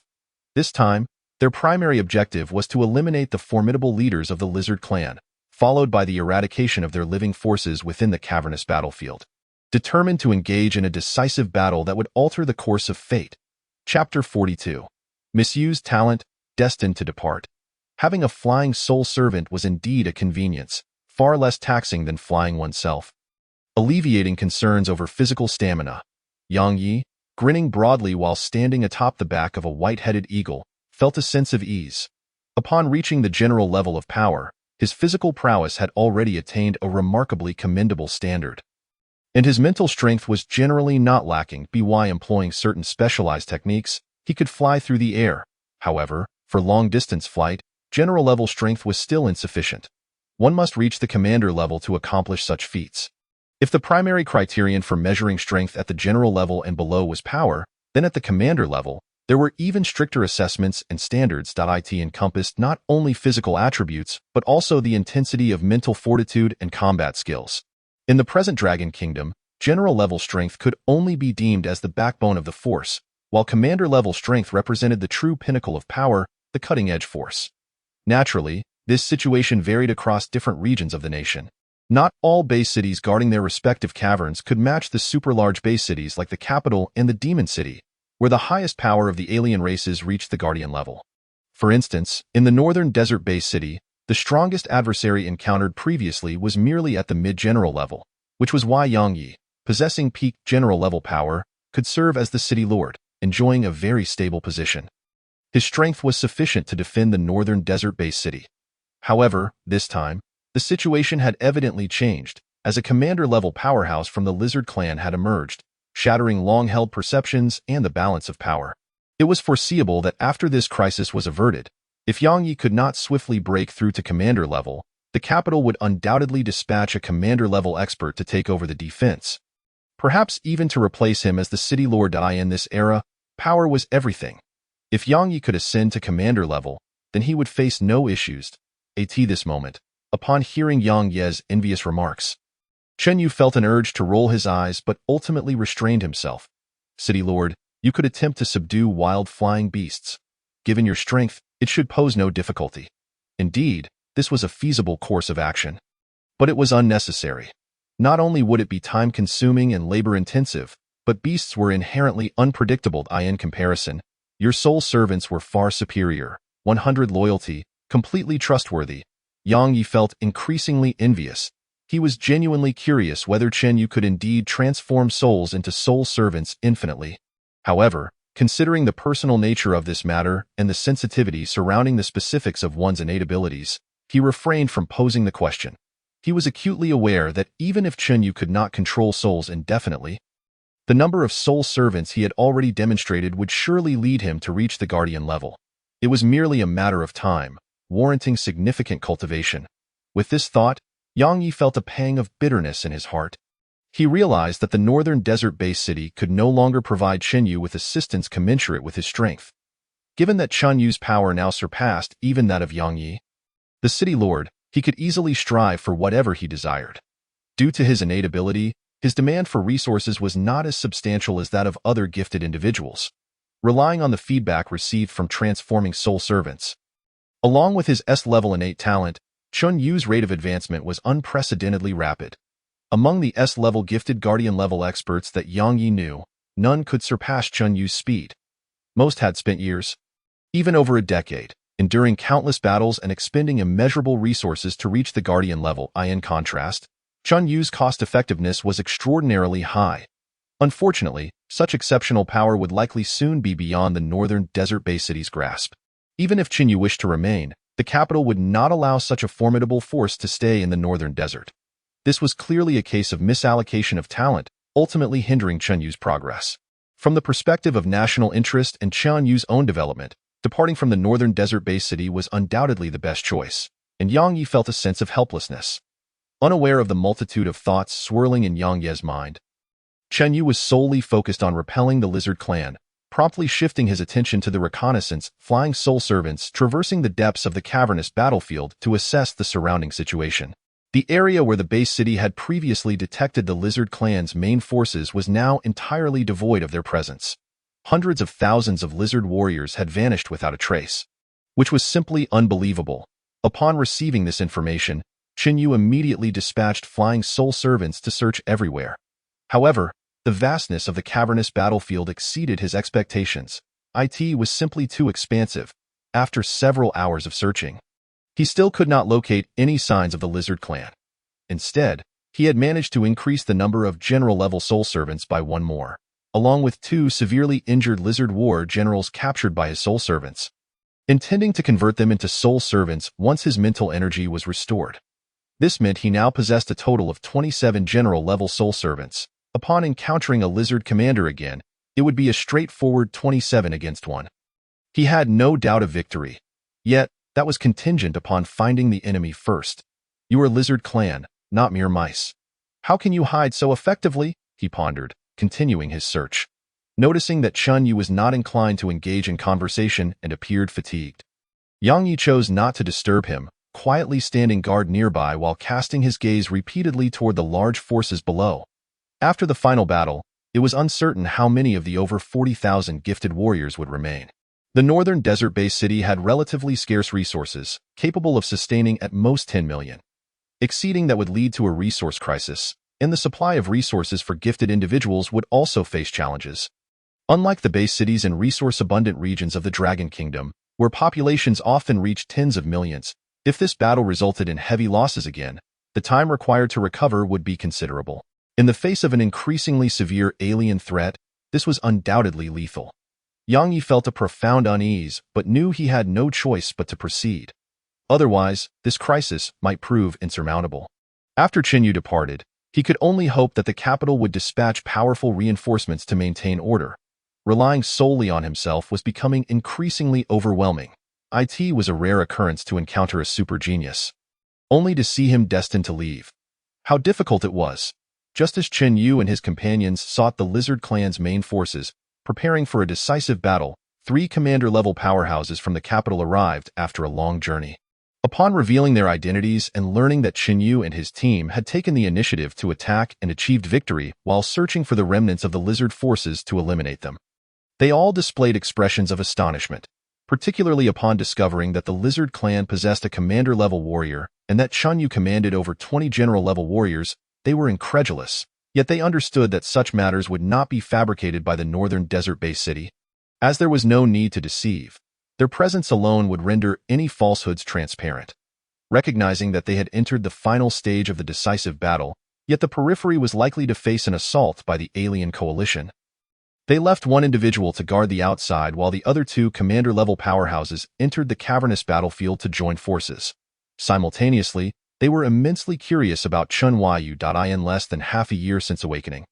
This time, their primary objective was to eliminate the formidable leaders of the lizard clan, followed by the eradication of their living forces within the cavernous battlefield. Determined to engage in a decisive battle that would alter the course of fate. Chapter 42. Misused talent, destined to depart. Having a flying soul servant was indeed a convenience, far less taxing than flying oneself. Alleviating concerns over physical stamina, Yang Yi, grinning broadly while standing atop the back of a white-headed eagle, felt a sense of ease. Upon reaching the general level of power, his physical prowess had already attained a remarkably commendable standard. And his mental strength was generally not lacking. By employing certain specialized techniques, he could fly through the air. However, for long-distance flight, general-level strength was still insufficient. One must reach the commander level to accomplish such feats. If the primary criterion for measuring strength at the general level and below was power, then at the commander level, There were even stricter assessments and standards. It encompassed not only physical attributes, but also the intensity of mental fortitude and combat skills. In the present Dragon Kingdom, general-level strength could only be deemed as the backbone of the force, while commander-level strength represented the true pinnacle of power, the cutting-edge force. Naturally, this situation varied across different regions of the nation. Not all base cities guarding their respective caverns could match the super-large base cities like the capital and the Demon City, where the highest power of the alien races reached the Guardian level. For instance, in the northern desert base city, the strongest adversary encountered previously was merely at the mid-general level, which was why Yang Yi, possessing peak general-level power, could serve as the city lord, enjoying a very stable position. His strength was sufficient to defend the northern desert base city. However, this time, the situation had evidently changed, as a commander-level powerhouse from the Lizard Clan had emerged, shattering long-held perceptions and the balance of power. It was foreseeable that after this crisis was averted, if Yang Yi could not swiftly break through to commander level, the capital would undoubtedly dispatch a commander-level expert to take over the defense. Perhaps even to replace him as the city lord. In this era, power was everything. If Yang Yi could ascend to commander level, then he would face no issues. At this moment, upon hearing Yang Ye's envious remarks, Chen Yu felt an urge to roll his eyes but ultimately restrained himself. City Lord, you could attempt to subdue wild flying beasts. Given your strength, it should pose no difficulty. Indeed, this was a feasible course of action. But it was unnecessary. Not only would it be time-consuming and labor-intensive, but beasts were inherently unpredictable. In comparison, your soul servants were far superior. 100 loyalty, completely trustworthy. Yang Yi felt increasingly envious. He was genuinely curious whether Chen Yu could indeed transform souls into soul servants infinitely. However, considering the personal nature of this matter and the sensitivity surrounding the specifics of one's innate abilities, he refrained from posing the question. He was acutely aware that even if Chen Yu could not control souls indefinitely, the number of soul servants he had already demonstrated would surely lead him to reach the Guardian level. It was merely a matter of time, warranting significant cultivation. With this thought, Yang Yi felt a pang of bitterness in his heart. He realized that the northern desert-based city could no longer provide Chen Yu with assistance commensurate with his strength. Given that Chen Yu's power now surpassed even that of Yang Yi, the city lord, he could easily strive for whatever he desired. Due to his innate ability, his demand for resources was not as substantial as that of other gifted individuals, relying on the feedback received from transforming soul servants. Along with his S-level innate talent, Chen Yu's rate of advancement was unprecedentedly rapid. Among the S-level gifted Guardian-level experts that Yang Yi knew, none could surpass Chen Yu's speed. Most had spent years, even over a decade, enduring countless battles and expending immeasurable resources to reach the Guardian level. In contrast, Chen Yu's cost-effectiveness was extraordinarily high. Unfortunately, such exceptional power would likely soon be beyond the northern desert-based city's grasp. Even if Chen Yu wished to remain, the capital would not allow such a formidable force to stay in the northern desert. This was clearly a case of misallocation of talent, ultimately hindering Chen Yu's progress. From the perspective of national interest and Chen Yu's own development, departing from the northern desert-based city was undoubtedly the best choice, and Yang Yi felt a sense of helplessness. Unaware of the multitude of thoughts swirling in Yang Ye's mind, Chen Yu was solely focused on repelling the Lizard Clan, promptly shifting his attention to the reconnaissance, flying soul servants traversing the depths of the cavernous battlefield to assess the surrounding situation. The area where the base city had previously detected the Lizard Clan's main forces was now entirely devoid of their presence. Hundreds of thousands of lizard warriors had vanished without a trace, which was simply unbelievable. Upon receiving this information, Chen Yu immediately dispatched flying soul servants to search everywhere. However, the vastness of the cavernous battlefield exceeded his expectations. It was simply too expansive. After several hours of searching, he still could not locate any signs of the Lizard Clan. Instead, he had managed to increase the number of general-level soul servants by one more, along with 2 severely injured lizard war generals captured by his soul servants, intending to convert them into soul servants once his mental energy was restored. This meant he now possessed a total of 27 general-level soul servants. Upon encountering a lizard commander again, it would be a straightforward 27 against 1. He had no doubt of victory. Yet, that was contingent upon finding the enemy first. You are Lizard Clan, not mere mice. How can you hide so effectively? He pondered, continuing his search. noticing that Chun Yu was not inclined to engage in conversation and appeared fatigued. Yang Yi chose not to disturb him, quietly standing guard nearby while casting his gaze repeatedly toward the large forces below. After the final battle, it was uncertain how many of the over 40,000 gifted warriors would remain. The northern desert-based city had relatively scarce resources, capable of sustaining at most 10 million. Exceeding that would lead to a resource crisis, and the supply of resources for gifted individuals would also face challenges. Unlike the base cities and resource-abundant regions of the Dragon Kingdom, where populations often reach tens of millions, if this battle resulted in heavy losses again, the time required to recover would be considerable. In the face of an increasingly severe alien threat, this was undoubtedly lethal. Yang Yi felt a profound unease, but knew he had no choice but to proceed. Otherwise, this crisis might prove insurmountable. After Qin Yu departed, he could only hope that the capital would dispatch powerful reinforcements to maintain order. Relying solely on himself was becoming increasingly overwhelming. It was a rare occurrence to encounter a super genius, only to see him destined to leave. How difficult it was! Just as Qin Yu and his companions sought the Lizard Clan's main forces, preparing for a decisive battle, 3 commander-level powerhouses from the capital arrived after a long journey. Upon revealing their identities and learning that Qin Yu and his team had taken the initiative to attack and achieved victory while searching for the remnants of the lizard forces to eliminate them, they all displayed expressions of astonishment, particularly upon discovering that the Lizard Clan possessed a commander-level warrior and that Qin Yu commanded over 20 general-level warriors. They were incredulous, yet they understood that such matters would not be fabricated by the northern desert-based city. As there was no need to deceive, their presence alone would render any falsehoods transparent. Recognizing that they had entered the final stage of the decisive battle, yet the periphery was likely to face an assault by the alien coalition, they left one individual to guard the outside while the other 2 commander-level powerhouses entered the cavernous battlefield to join forces. Simultaneously, they were immensely curious about Chun Yu. In less than half a year since awakening,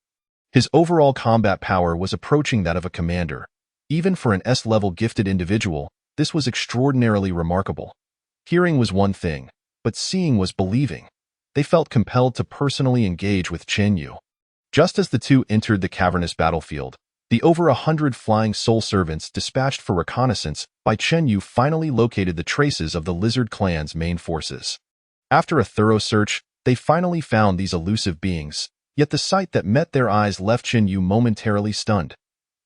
his overall combat power was approaching that of a commander. Even for an S-level gifted individual, this was extraordinarily remarkable. Hearing was one thing, but seeing was believing. They felt compelled to personally engage with Qin Yu. Just as the 2 entered the cavernous battlefield, the over 100 flying soul servants dispatched for reconnaissance by Qin Yu finally located the traces of the Lizard Clan's main forces. After a thorough search, they finally found these elusive beings, yet the sight that met their eyes left Qin Yu momentarily stunned.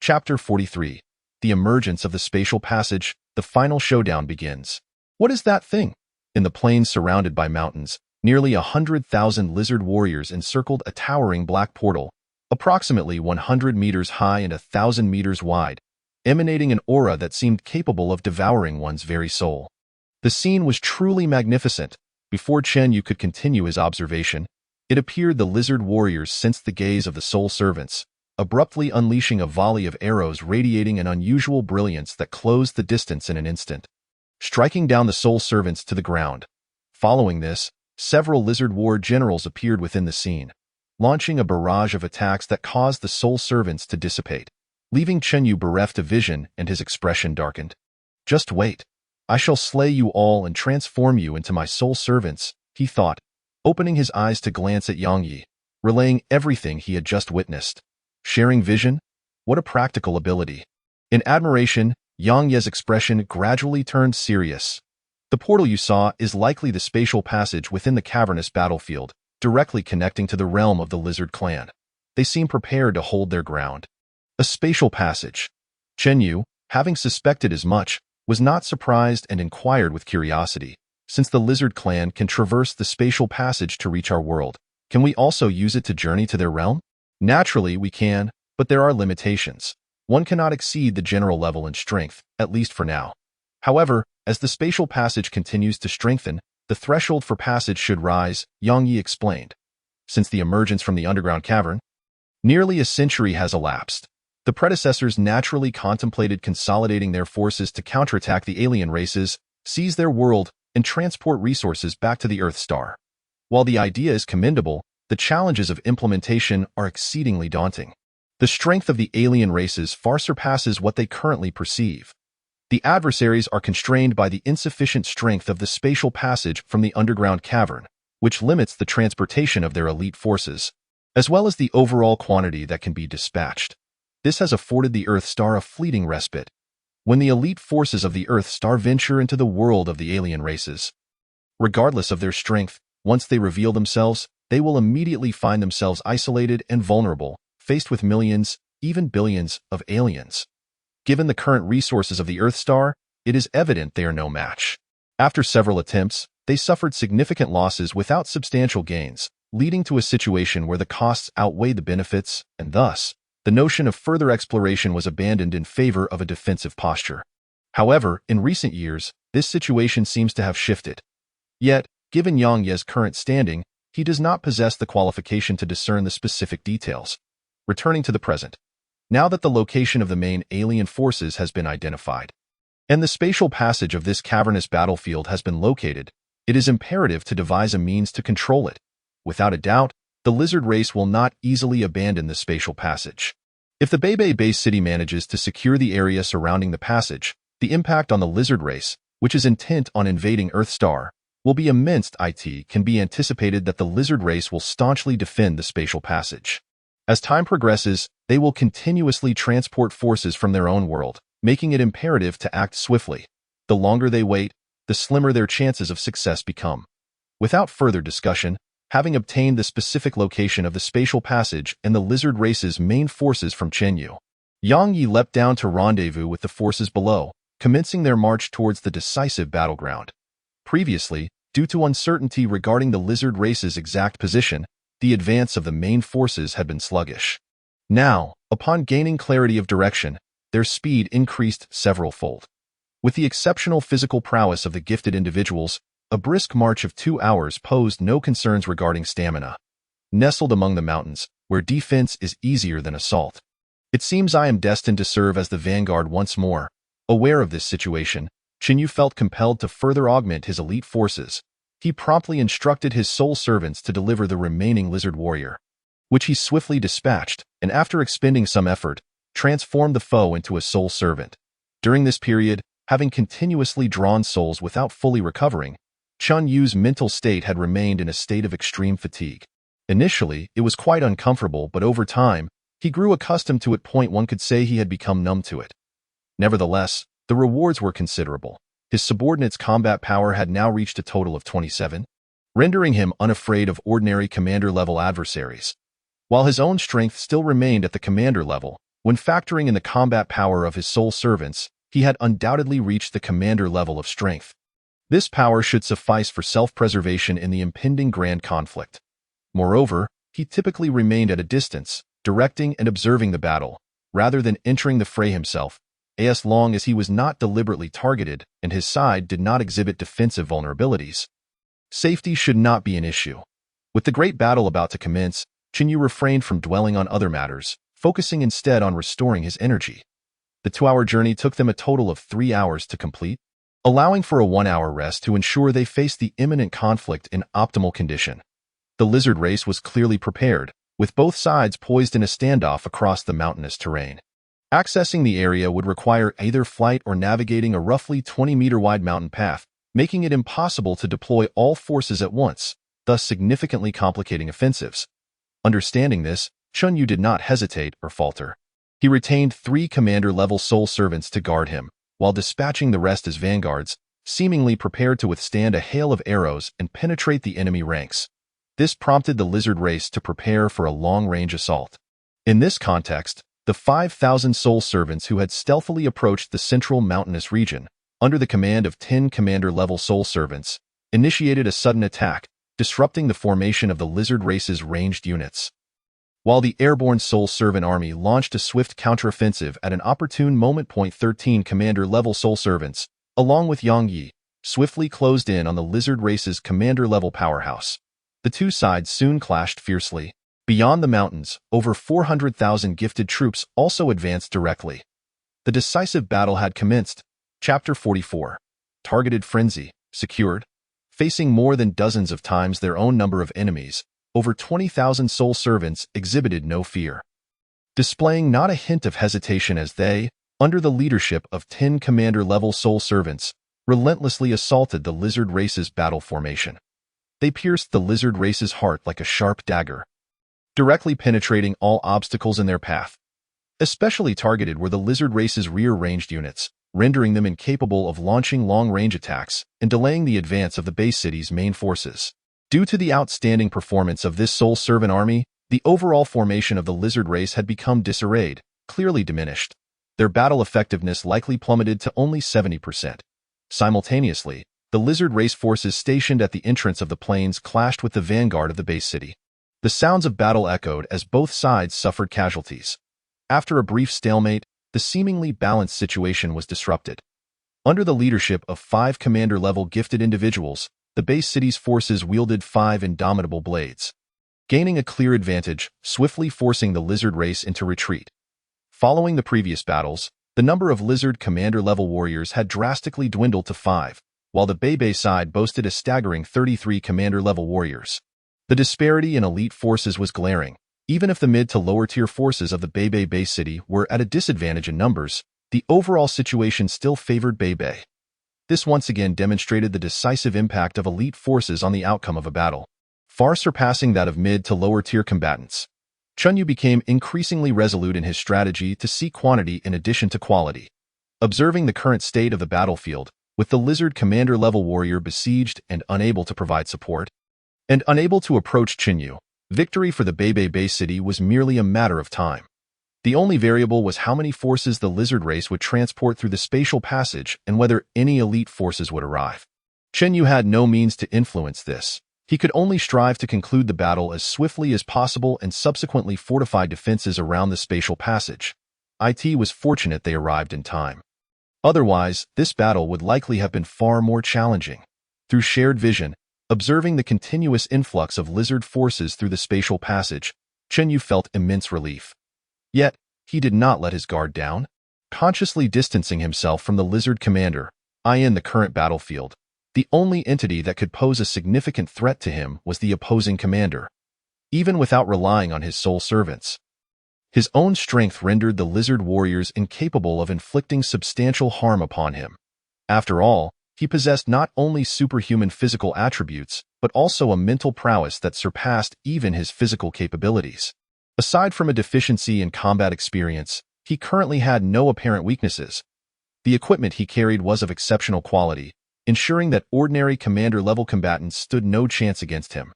Chapter 43. The Emergence of the Spatial Passage, the final showdown begins. What is that thing? In the plains surrounded by mountains, nearly 100,000 lizard warriors encircled a towering black portal, approximately 100 meters high and 1,000 meters wide, emanating an aura that seemed capable of devouring one's very soul. The scene was truly magnificent. Before Qin Yu could continue his observation, it appeared the lizard warriors sensed the gaze of the soul servants, abruptly unleashing a volley of arrows radiating an unusual brilliance that closed the distance in an instant, striking down the soul servants to the ground. Following this, several lizard war generals appeared within the scene, launching a barrage of attacks that caused the soul servants to dissipate, leaving Qin Yu bereft of vision and his expression darkened. Just wait. I shall slay you all and transform you into my soul servants, he thought, opening his eyes to glance at Yang Yi, relaying everything he had just witnessed. Sharing vision? What a practical ability. In admiration, Yang Yi's expression gradually turned serious. The portal you saw is likely the spatial passage within the cavernous battlefield, directly connecting to the realm of the Lizard Clan. They seem prepared to hold their ground. A spatial passage. Qin Yu, having suspected as much, was not surprised and inquired with curiosity. Since the Lizard Clan can traverse the spatial passage to reach our world, can we also use it to journey to their realm? Naturally, we can, but there are limitations. One cannot exceed the general level in strength, at least for now. However, as the spatial passage continues to strengthen, the threshold for passage should rise, Yang Yi explained. Since the emergence from the underground cavern, nearly a century has elapsed. The predecessors naturally contemplated consolidating their forces to counterattack the alien races, seize their world, and transport resources back to the Earth star. While the idea is commendable, the challenges of implementation are exceedingly daunting. The strength of the alien races far surpasses what they currently perceive. The adversaries are constrained by the insufficient strength of the spatial passage from the underground cavern, which limits the transportation of their elite forces, as well as the overall quantity that can be dispatched. This has afforded the Earth Star a fleeting respite. When the elite forces of the Earth Star venture into the world of the alien races, regardless of their strength, once they reveal themselves, they will immediately find themselves isolated and vulnerable, faced with millions, even billions, of aliens. Given the current resources of the Earth Star, it is evident they are no match. After several attempts, they suffered significant losses without substantial gains, leading to a situation where the costs outweighed the benefits, and thus, the notion of further exploration was abandoned in favor of a defensive posture. However, in recent years, this situation seems to have shifted. Yet, given Yang Ye's current standing, he does not possess the qualification to discern the specific details. Returning to the present. Now that the location of the main alien forces has been identified, and the spatial passage of this cavernous battlefield has been located, it is imperative to devise a means to control it. Without a doubt, the lizard race will not easily abandon the spatial passage. If the Beibei base city manages to secure the area surrounding the passage, the impact on the lizard race, which is intent on invading Earth Star, will be immense. It can be anticipated that the lizard race will staunchly defend the spatial passage. As time progresses, they will continuously transport forces from their own world, making it imperative to act swiftly. The longer they wait, the slimmer their chances of success become. Without further discussion, having obtained the specific location of the spatial passage and the lizard race's main forces from Chenyu, Yang Yi leapt down to rendezvous with the forces below, commencing their march towards the decisive battleground. Previously, due to uncertainty regarding the lizard race's exact position, the advance of the main forces had been sluggish. Now, upon gaining clarity of direction, their speed increased several-fold. With the exceptional physical prowess of the gifted individuals, a brisk march of 2 hours posed no concerns regarding stamina. Nestled among the mountains, where defense is easier than assault, it seems I am destined to serve as the vanguard once more. Aware of this situation, Chenyu felt compelled to further augment his elite forces. He promptly instructed his soul servants to deliver the remaining lizard warrior, which he swiftly dispatched, and after expending some effort, transformed the foe into a soul servant. During this period, having continuously drawn souls without fully recovering, Chun Yu's mental state had remained in a state of extreme fatigue. Initially, it was quite uncomfortable, but over time, he grew accustomed to it. One could say he had become numb to it. Nevertheless, the rewards were considerable. His subordinate's combat power had now reached a total of 27, rendering him unafraid of ordinary commander-level adversaries. While his own strength still remained at the commander level, when factoring in the combat power of his soul servants, he had undoubtedly reached the commander level of strength. This power should suffice for self-preservation in the impending grand conflict. Moreover, he typically remained at a distance, directing and observing the battle, rather than entering the fray himself, as long as he was not deliberately targeted and his side did not exhibit defensive vulnerabilities. Safety should not be an issue. With the great battle about to commence, Chenyu refrained from dwelling on other matters, focusing instead on restoring his energy. The 2-hour journey took them a total of 3 hours to complete, allowing for a 1-hour rest to ensure they faced the imminent conflict in optimal condition. The lizard race was clearly prepared, with both sides poised in a standoff across the mountainous terrain. Accessing the area would require either flight or navigating a roughly 20-meter-wide mountain path, making it impossible to deploy all forces at once, thus significantly complicating offensives. Understanding this, Chun Yu did not hesitate or falter. He retained 3 commander-level soul servants to guard him, while dispatching the rest as vanguards, seemingly prepared to withstand a hail of arrows and penetrate the enemy ranks. This prompted the lizard race to prepare for a long-range assault. In this context, the 5,000 soul servants who had stealthily approached the central mountainous region, under the command of 10 commander-level soul servants, initiated a sudden attack, disrupting the formation of the lizard race's ranged units. While the airborne soul servant army launched a swift counteroffensive at an opportune moment. 13 commander-level soul servants, along with Yang Yi, swiftly closed in on the lizard race's commander-level powerhouse. The two sides soon clashed fiercely. Beyond the mountains, over 400,000 gifted troops also advanced directly. The decisive battle had commenced. Chapter 44. Targeted Frenzy, secured. Facing more than dozens of times their own number of enemies, over 20,000 soul servants exhibited no fear, displaying not a hint of hesitation as they, under the leadership of 10 commander-level soul servants, relentlessly assaulted the lizard race's battle formation. They pierced the lizard race's heart like a sharp dagger, directly penetrating all obstacles in their path. Especially targeted were the lizard race's rear-ranged units, rendering them incapable of launching long-range attacks and delaying the advance of the base city's main forces. Due to the outstanding performance of this Soul Servant army, the overall formation of the lizard race had become disarrayed, clearly diminished. Their battle effectiveness likely plummeted to only 70%. Simultaneously, the lizard race forces stationed at the entrance of the plains clashed with the vanguard of the base city. The sounds of battle echoed as both sides suffered casualties. After a brief stalemate, the seemingly balanced situation was disrupted. Under the leadership of 5 commander-level gifted individuals, the base city's forces wielded 5 indomitable blades, gaining a clear advantage, swiftly forcing the lizard race into retreat. Following the previous battles, the number of lizard commander-level warriors had drastically dwindled to 5, while the Bebe side boasted a staggering 33 commander-level warriors. The disparity in elite forces was glaring. Even if the mid to lower-tier forces of the Bebe base city were at a disadvantage in numbers, the overall situation still favored Bebe. This once again demonstrated the decisive impact of elite forces on the outcome of a battle, far surpassing that of mid to lower-tier combatants. Chunyu became increasingly resolute in his strategy to seek quantity in addition to quality. Observing the current state of the battlefield, with the lizard commander-level warrior besieged and unable to provide support, and unable to approach Chinyu, victory for the Bebe base city was merely a matter of time. The only variable was how many forces the lizard race would transport through the spatial passage and whether any elite forces would arrive. Chinyu had no means to influence this. He could only strive to conclude the battle as swiftly as possible and subsequently fortify defenses around the spatial passage. It was fortunate they arrived in time. Otherwise, this battle would likely have been far more challenging. Through shared vision, observing the continuous influx of lizard forces through the spatial passage, Chenyu felt immense relief. Yet, he did not let his guard down. Consciously distancing himself from the lizard commander, in the current battlefield, the only entity that could pose a significant threat to him was the opposing commander. Even without relying on his soul servants, his own strength rendered the lizard warriors incapable of inflicting substantial harm upon him. After all, he possessed not only superhuman physical attributes, but also a mental prowess that surpassed even his physical capabilities. Aside from a deficiency in combat experience, he currently had no apparent weaknesses. The equipment he carried was of exceptional quality, ensuring that ordinary commander-level combatants stood no chance against him.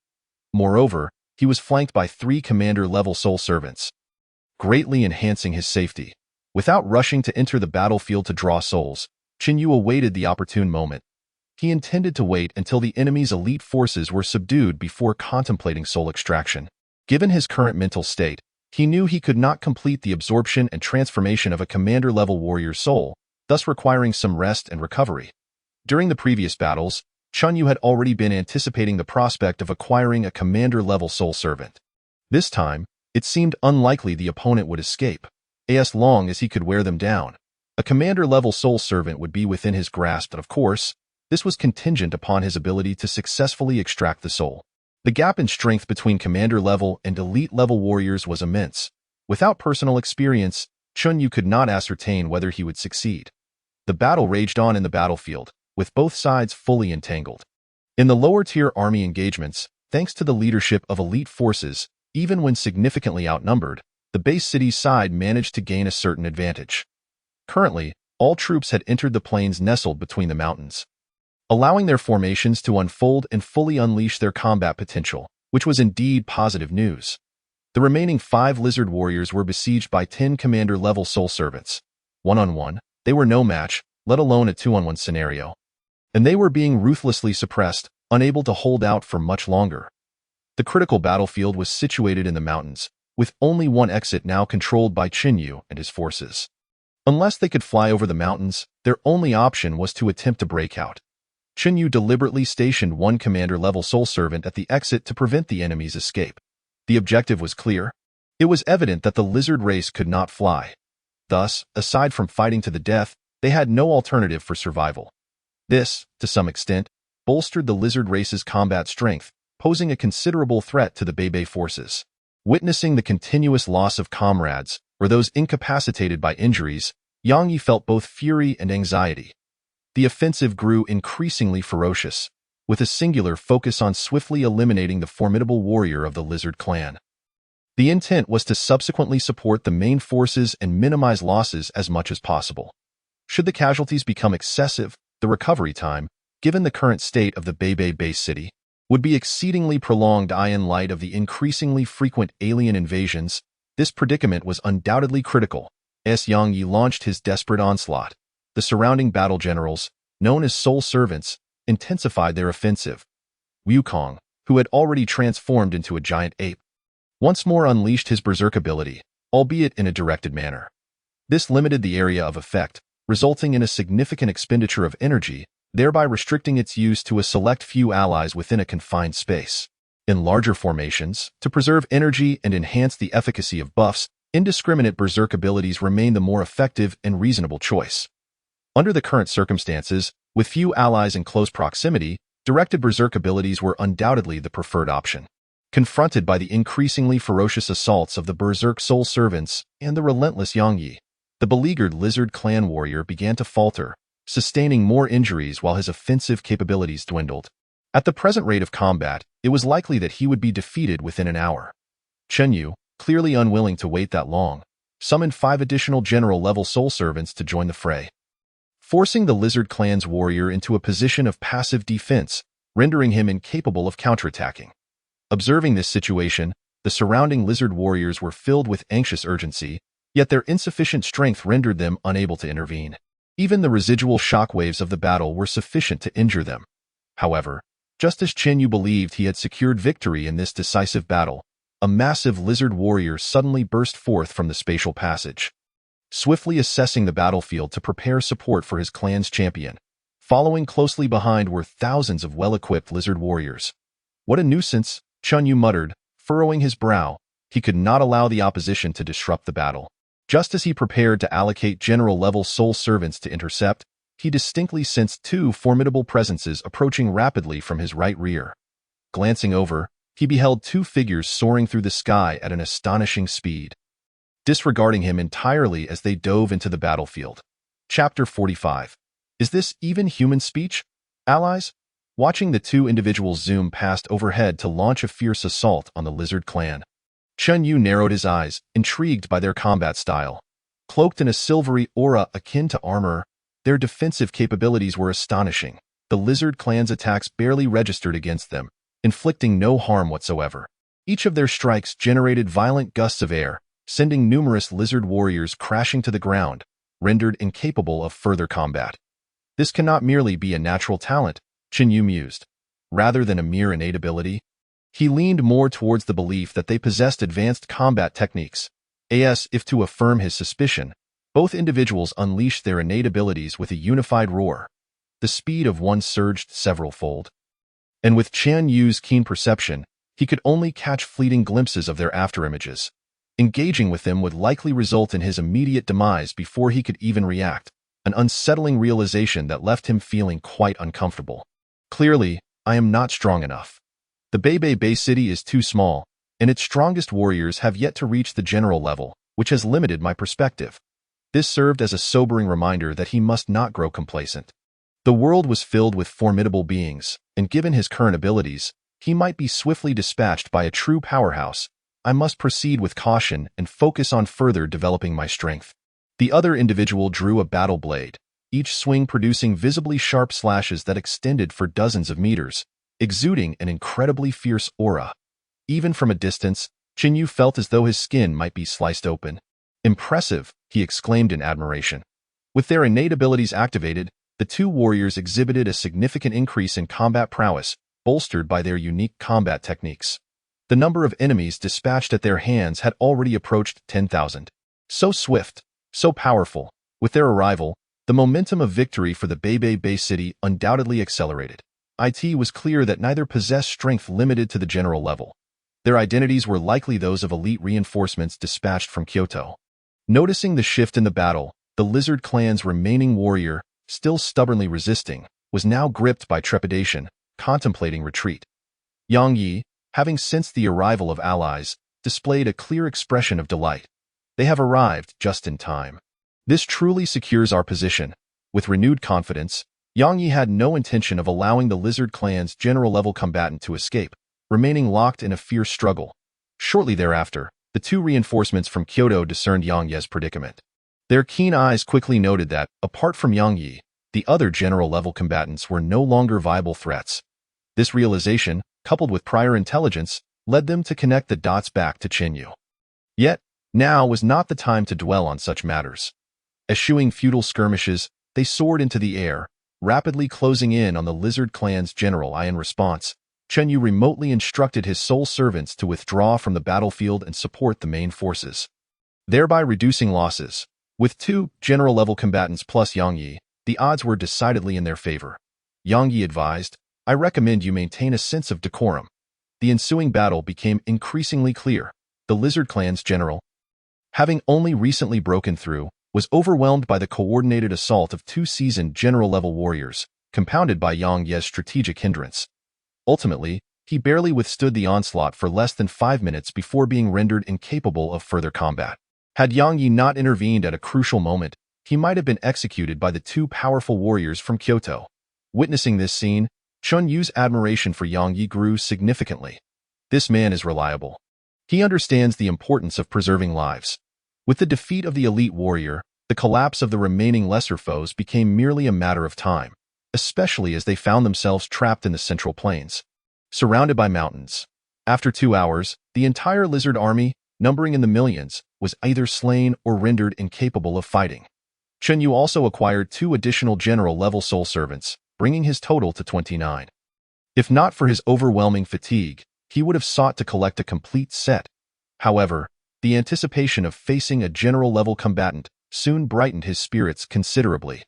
Moreover, he was flanked by 3 commander-level soul servants, greatly enhancing his safety. Without rushing to enter the battlefield to draw souls, Chinyu awaited the opportune moment. He intended to wait until the enemy's elite forces were subdued before contemplating soul extraction. Given his current mental state, he knew he could not complete the absorption and transformation of a commander-level warrior's soul, thus requiring some rest and recovery. During the previous battles, Chunyu had already been anticipating the prospect of acquiring a commander-level soul servant. This time, it seemed unlikely the opponent would escape, as long as he could wear them down. A commander-level soul servant would be within his grasp, but of course, this was contingent upon his ability to successfully extract the soul. The gap in strength between commander-level and elite-level warriors was immense. Without personal experience, Chunyu could not ascertain whether he would succeed. The battle raged on in the battlefield, with both sides fully entangled. In the lower-tier army engagements, thanks to the leadership of elite forces, even when significantly outnumbered, the base city's side managed to gain a certain advantage. Currently, all troops had entered the plains nestled between the mountains, allowing their formations to unfold and fully unleash their combat potential, which was indeed positive news. The remaining 5 lizard warriors were besieged by 10 commander-level soul servants. One-on-one, they were no match, let alone a 2-on-1 scenario. And they were being ruthlessly suppressed, unable to hold out for much longer. The critical battlefield was situated in the mountains, with only one exit now controlled by Chinyu and his forces. Unless they could fly over the mountains, their only option was to attempt to break out. Chinyu deliberately stationed 1 commander-level soul servant at the exit to prevent the enemy's escape. The objective was clear. It was evident that the lizard race could not fly. Thus, aside from fighting to the death, they had no alternative for survival. This, to some extent, bolstered the lizard race's combat strength, posing a considerable threat to the Bebe forces. Witnessing the continuous loss of comrades, or those incapacitated by injuries, Yang Yi felt both fury and anxiety. The offensive grew increasingly ferocious, with a singular focus on swiftly eliminating the formidable warrior of the lizard clan. The intent was to subsequently support the main forces and minimize losses as much as possible. Should the casualties become excessive, the recovery time, given the current state of the Beibei base city, would be exceedingly prolonged. In light of the increasingly frequent alien invasions, this predicament was undoubtedly critical. As Yang Yi launched his desperate onslaught, the surrounding battle generals, known as soul servants, intensified their offensive. Wukong, who had already transformed into a giant ape, once more unleashed his berserk ability, albeit in a directed manner. This limited the area of effect, resulting in a significant expenditure of energy, thereby restricting its use to a select few allies within a confined space. In larger formations, to preserve energy and enhance the efficacy of buffs, indiscriminate berserk abilities remain the more effective and reasonable choice. Under the current circumstances, with few allies in close proximity, directed berserk abilities were undoubtedly the preferred option. Confronted by the increasingly ferocious assaults of the berserk soul servants and the relentless Yang Yi, the beleaguered lizard clan warrior began to falter, sustaining more injuries while his offensive capabilities dwindled. At the present rate of combat, it was likely that he would be defeated within an hour. Chen Yu, clearly unwilling to wait that long, summoned 5 additional general-level soul servants to join the fray, forcing the lizard clan's warrior into a position of passive defense, rendering him incapable of counterattacking. Observing this situation, the surrounding lizard warriors were filled with anxious urgency, yet their insufficient strength rendered them unable to intervene. Even the residual shockwaves of the battle were sufficient to injure them. However, just as Chen Yu believed he had secured victory in this decisive battle, a massive lizard warrior suddenly burst forth from the spatial passage, swiftly assessing the battlefield to prepare support for his clan's champion. Following closely behind were thousands of well-equipped lizard warriors. What a nuisance, Chen Yu muttered, furrowing his brow. He could not allow the opposition to disrupt the battle. Just as he prepared to allocate general-level soul servants to intercept, he distinctly sensed 2 formidable presences approaching rapidly from his right rear. Glancing over, he beheld 2 figures soaring through the sky at an astonishing speed, disregarding him entirely as they dove into the battlefield. Chapter 45. Is this even human speech? Allies? Watching the 2 individuals zoom past overhead to launch a fierce assault on the lizard clan, Chen Yu narrowed his eyes, intrigued by their combat style. Cloaked in a silvery aura akin to armor, their defensive capabilities were astonishing. The lizard clan's attacks barely registered against them, inflicting no harm whatsoever. Each of their strikes generated violent gusts of air, sending numerous lizard warriors crashing to the ground, rendered incapable of further combat. This cannot merely be a natural talent, Chen Yu mused, rather than a mere innate ability. He leaned more towards the belief that they possessed advanced combat techniques. As if to affirm his suspicion, both individuals unleashed their innate abilities with a unified roar. The speed of one surged several-fold. And with Chen Yu's keen perception, he could only catch fleeting glimpses of their afterimages. Engaging with them would likely result in his immediate demise before he could even react, an unsettling realization that left him feeling quite uncomfortable. Clearly, I am not strong enough. The Beibei Bay City is too small, and its strongest warriors have yet to reach the general level, which has limited my perspective. This served as a sobering reminder that he must not grow complacent. The world was filled with formidable beings, and given his current abilities, he might be swiftly dispatched by a true powerhouse. I must proceed with caution and focus on further developing my strength. The other individual drew a battle blade, each swing producing visibly sharp slashes that extended for dozens of meters, exuding an incredibly fierce aura. Even from a distance, Chen Yu felt as though his skin might be sliced open. Impressive, he exclaimed in admiration. With their innate abilities activated, the 2 warriors exhibited a significant increase in combat prowess, bolstered by their unique combat techniques. The number of enemies dispatched at their hands had already approached 10,000. So swift, so powerful, with their arrival, the momentum of victory for the Beibei Bay City undoubtedly accelerated. It was clear that neither possessed strength limited to the general level. Their identities were likely those of elite reinforcements dispatched from Kyoto. Noticing the shift in the battle, the lizard clan's remaining warrior, still stubbornly resisting, was now gripped by trepidation, contemplating retreat. Yang Yi, having sensed the arrival of allies, displayed a clear expression of delight. They have arrived just in time. This truly secures our position. With renewed confidence, Yang Yi had no intention of allowing the lizard clan's general-level combatant to escape, remaining locked in a fierce struggle. Shortly thereafter, The two reinforcements from Kyoto discerned Yang Ye's predicament. Their keen eyes quickly noted that, apart from Yang Yi, the other general-level combatants were no longer viable threats. This realization, coupled with prior intelligence, led them to connect the dots back to Chen Yu. Yet, now was not the time to dwell on such matters. Eschewing futile skirmishes, they soared into the air, rapidly closing in on the Lizard Clan's general. In response, Chen Yu remotely instructed his sole servants to withdraw from the battlefield and support the main forces, thereby reducing losses. With two general-level combatants plus Yang Yi, the odds were decidedly in their favor. Yang Yi advised, "I recommend you maintain a sense of decorum." The ensuing battle became increasingly clear. The Lizard Clan's general, having only recently broken through, was overwhelmed by the coordinated assault of two seasoned general-level warriors, compounded by Yang Ye's strategic hindrance. Ultimately, he barely withstood the onslaught for less than 5 minutes before being rendered incapable of further combat. Had Yang Yi not intervened at a crucial moment, he might have been executed by the two powerful warriors from Kyoto. Witnessing this scene, Chen Yu's admiration for Yang Yi grew significantly. This man is reliable. He understands the importance of preserving lives. With the defeat of the elite warrior, the collapse of the remaining lesser foes became merely a matter of time, especially as they found themselves trapped in the central plains, surrounded by mountains. After 2 hours, the entire lizard army, numbering in the millions, was either slain or rendered incapable of fighting. Chen Yu also acquired 2 additional general-level soul servants, bringing his total to 29. If not for his overwhelming fatigue, he would have sought to collect a complete set. However, the anticipation of facing a general-level combatant soon brightened his spirits considerably.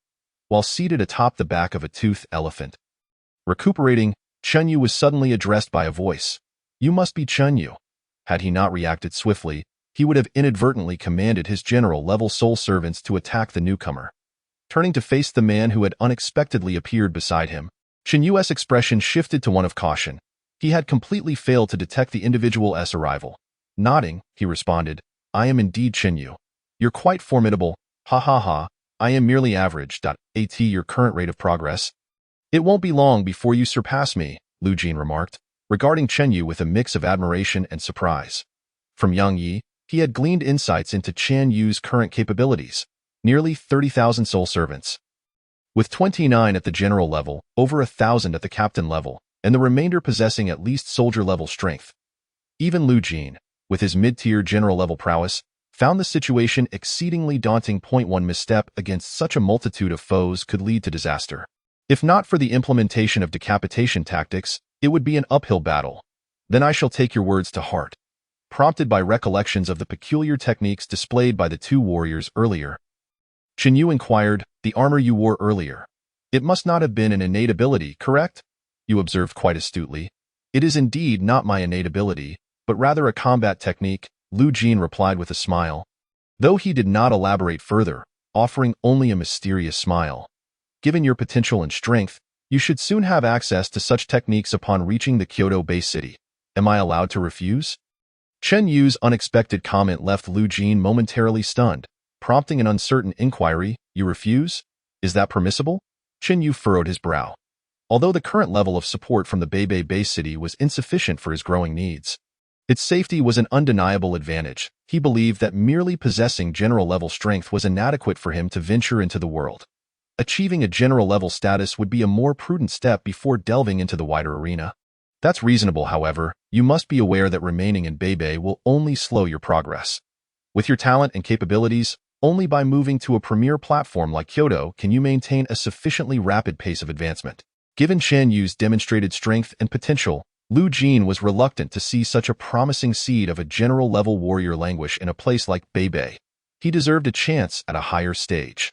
While seated atop the back of a toothed elephant, recuperating, Chen Yu was suddenly addressed by a voice. "You must be Chen Yu." Had he not reacted swiftly, he would have inadvertently commanded his general-level soul servants to attack the newcomer. Turning to face the man who had unexpectedly appeared beside him, Chen Yu's expression shifted to one of caution. He had completely failed to detect the individual's arrival. Nodding, he responded, "I am indeed Chen Yu. You're quite formidable, ha ha ha. I am merely average. At your current rate of progress, it won't be long before you surpass me," Lu Jin remarked, regarding Chen Yu with a mix of admiration and surprise. From Yang Yi, he had gleaned insights into Chen Yu's current capabilities, nearly 30,000 soul servants, with 29 at the general level, over 1,000 at the captain level, and the remainder possessing at least soldier-level strength. Even Lu Jin, with his mid-tier general-level prowess, found the situation exceedingly daunting. One misstep against such a multitude of foes could lead to disaster. If not for the implementation of decapitation tactics, it would be an uphill battle. "Then I shall take your words to heart." Prompted by recollections of the peculiar techniques displayed by the two warriors earlier, Chen Yu inquired, "The armor you wore earlier. It must not have been an innate ability, correct?" You observed quite astutely. "It is indeed not my innate ability, but rather a combat technique," Lu Jin replied with a smile, though he did not elaborate further, offering only a mysterious smile. "Given your potential and strength, you should soon have access to such techniques upon reaching the Kyoto base city. Am I allowed to refuse?" Chen Yu's unexpected comment left Lu Jin momentarily stunned, prompting an uncertain inquiry. "You refuse? Is that permissible?" Chen Yu furrowed his brow. Although the current level of support from the Beibei base city was insufficient for his growing needs, its safety was an undeniable advantage. He believed that merely possessing general-level strength was inadequate for him to venture into the world. Achieving a general-level status would be a more prudent step before delving into the wider arena. That's reasonable, however. You must be aware that remaining in Beibei will only slow your progress. With your talent and capabilities, only by moving to a premier platform like Kyoto can you maintain a sufficiently rapid pace of advancement. Given Chen Yu's demonstrated strength and potential, Lu Jin was reluctant to see such a promising seed of a general-level warrior languish in a place like Beibei. He deserved a chance at a higher stage.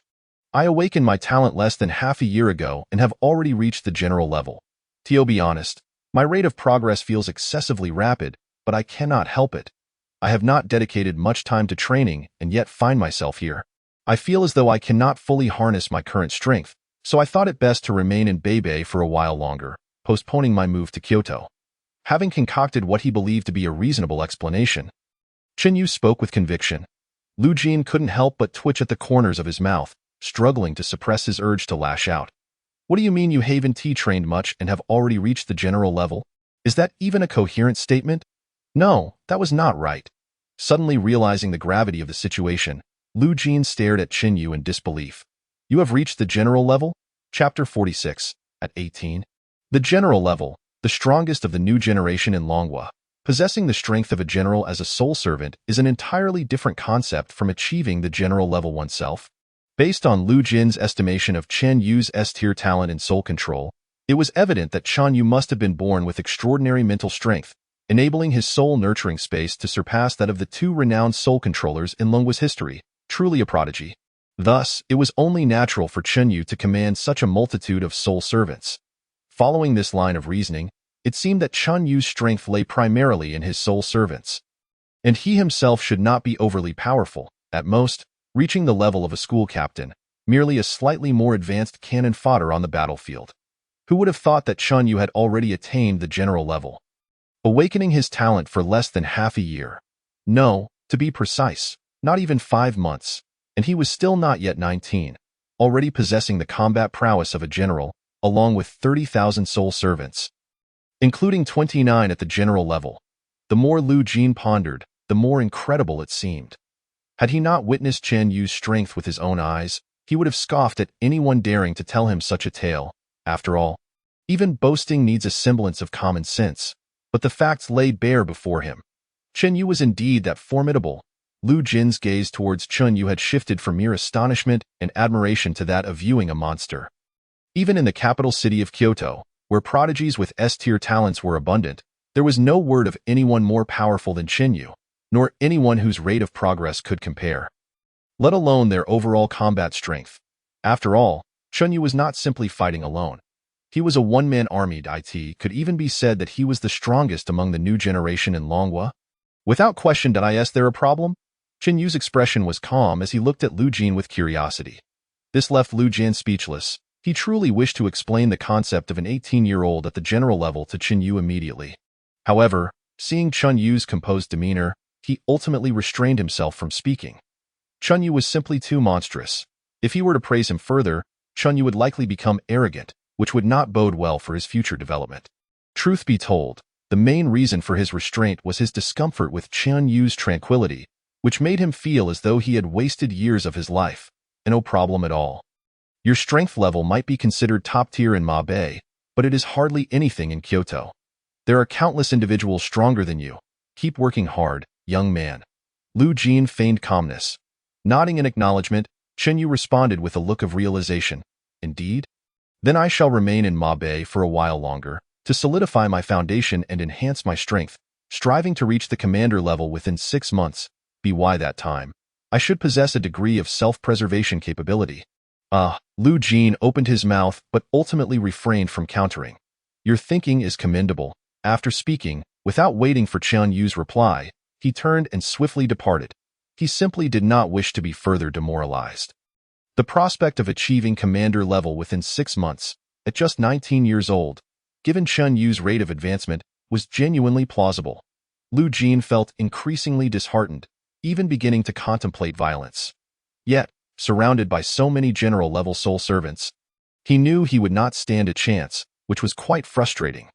"I awakened my talent less than half a year ago and have already reached the general level. To be honest, my rate of progress feels excessively rapid, but I cannot help it. I have not dedicated much time to training and yet find myself here. I feel as though I cannot fully harness my current strength, so I thought it best to remain in Beibei for a while longer, postponing my move to Kyoto." Having concocted what he believed to be a reasonable explanation, Chen Yu spoke with conviction. Lu Jin couldn't help but twitch at the corners of his mouth, struggling to suppress his urge to lash out. "What do you mean you haven't trained much and have already reached the general level? Is that even a coherent statement?" "No, that was not right. Suddenly realizing the gravity of the situation, Lu Jin stared at Qin Yu in disbelief. You have reached the general level? Chapter 46. At 18. The general level, the strongest of the new generation in Longhua. Possessing the strength of a general as a soul servant is an entirely different concept from achieving the general level oneself. Based on Lu Jin's estimation of Chen Yu's S-tier talent in soul control, it was evident that Chen Yu must have been born with extraordinary mental strength, enabling his soul nurturing space to surpass that of the two renowned soul controllers in Longhua's history, truly a prodigy. Thus, it was only natural for Chen Yu to command such a multitude of soul servants. Following this line of reasoning, it seemed that Chen Yu's strength lay primarily in his soul servants. And he himself should not be overly powerful, at most, reaching the level of a school captain, merely a slightly more advanced cannon fodder on the battlefield. Who would have thought that Chen Yu had already attained the general level? Awakening his talent for less than half a year. No, to be precise, not even 5 months, and he was still not yet 19, already possessing the combat prowess of a general, along with 30,000 soul servants, including 29 at the general level. The more Lu Jin pondered, the more incredible it seemed. Had he not witnessed Chen Yu's strength with his own eyes, he would have scoffed at anyone daring to tell him such a tale. After all, even boasting needs a semblance of common sense, but the facts lay bare before him. Chen Yu was indeed that formidable. Lu Jin's gaze towards Chen Yu had shifted from mere astonishment and admiration to that of viewing a monster. Even in the capital city of Kyoto, where prodigies with S-tier talents were abundant, there was no word of anyone more powerful than Chen Yu, nor anyone whose rate of progress could compare, let alone their overall combat strength. After all, Chen Yu was not simply fighting alone. He was a one-man army. It could even be said that he was the strongest among the new generation in Longhua. Without question, is there a problem? Chen Yu's expression was calm as he looked at Lu Jin with curiosity. This left Lu Jin speechless. He truly wished to explain the concept of an 18-year-old at the general level to Chen Yu immediately. However, seeing Chen Yu's composed demeanor, he ultimately restrained himself from speaking. Chen Yu was simply too monstrous. If he were to praise him further, Chen Yu would likely become arrogant, which would not bode well for his future development. Truth be told, the main reason for his restraint was his discomfort with Chen Yu's tranquility, which made him feel as though he had wasted years of his life. No problem at all. Your strength level might be considered top tier in Ma Bei, but it is hardly anything in Kyoto. There are countless individuals stronger than you. Keep working hard, young man. Lu Jin feigned calmness. Nodding in acknowledgement, Chen Yu responded with a look of realization. Indeed? Then I shall remain in Ma Bei for a while longer, to solidify my foundation and enhance my strength, striving to reach the commander level within 6 months. By that time, I should possess a degree of self-preservation capability. Lu Jin opened his mouth but ultimately refrained from countering. Your thinking is commendable. After speaking, without waiting for Chen Yu's reply, he turned and swiftly departed. He simply did not wish to be further demoralized. The prospect of achieving commander level within 6 months, at just 19 years old, given Chen Yu's rate of advancement, was genuinely plausible. Lu Jin felt increasingly disheartened, even beginning to contemplate violence. Yet, surrounded by so many general-level soul servants, he knew he would not stand a chance, which was quite frustrating.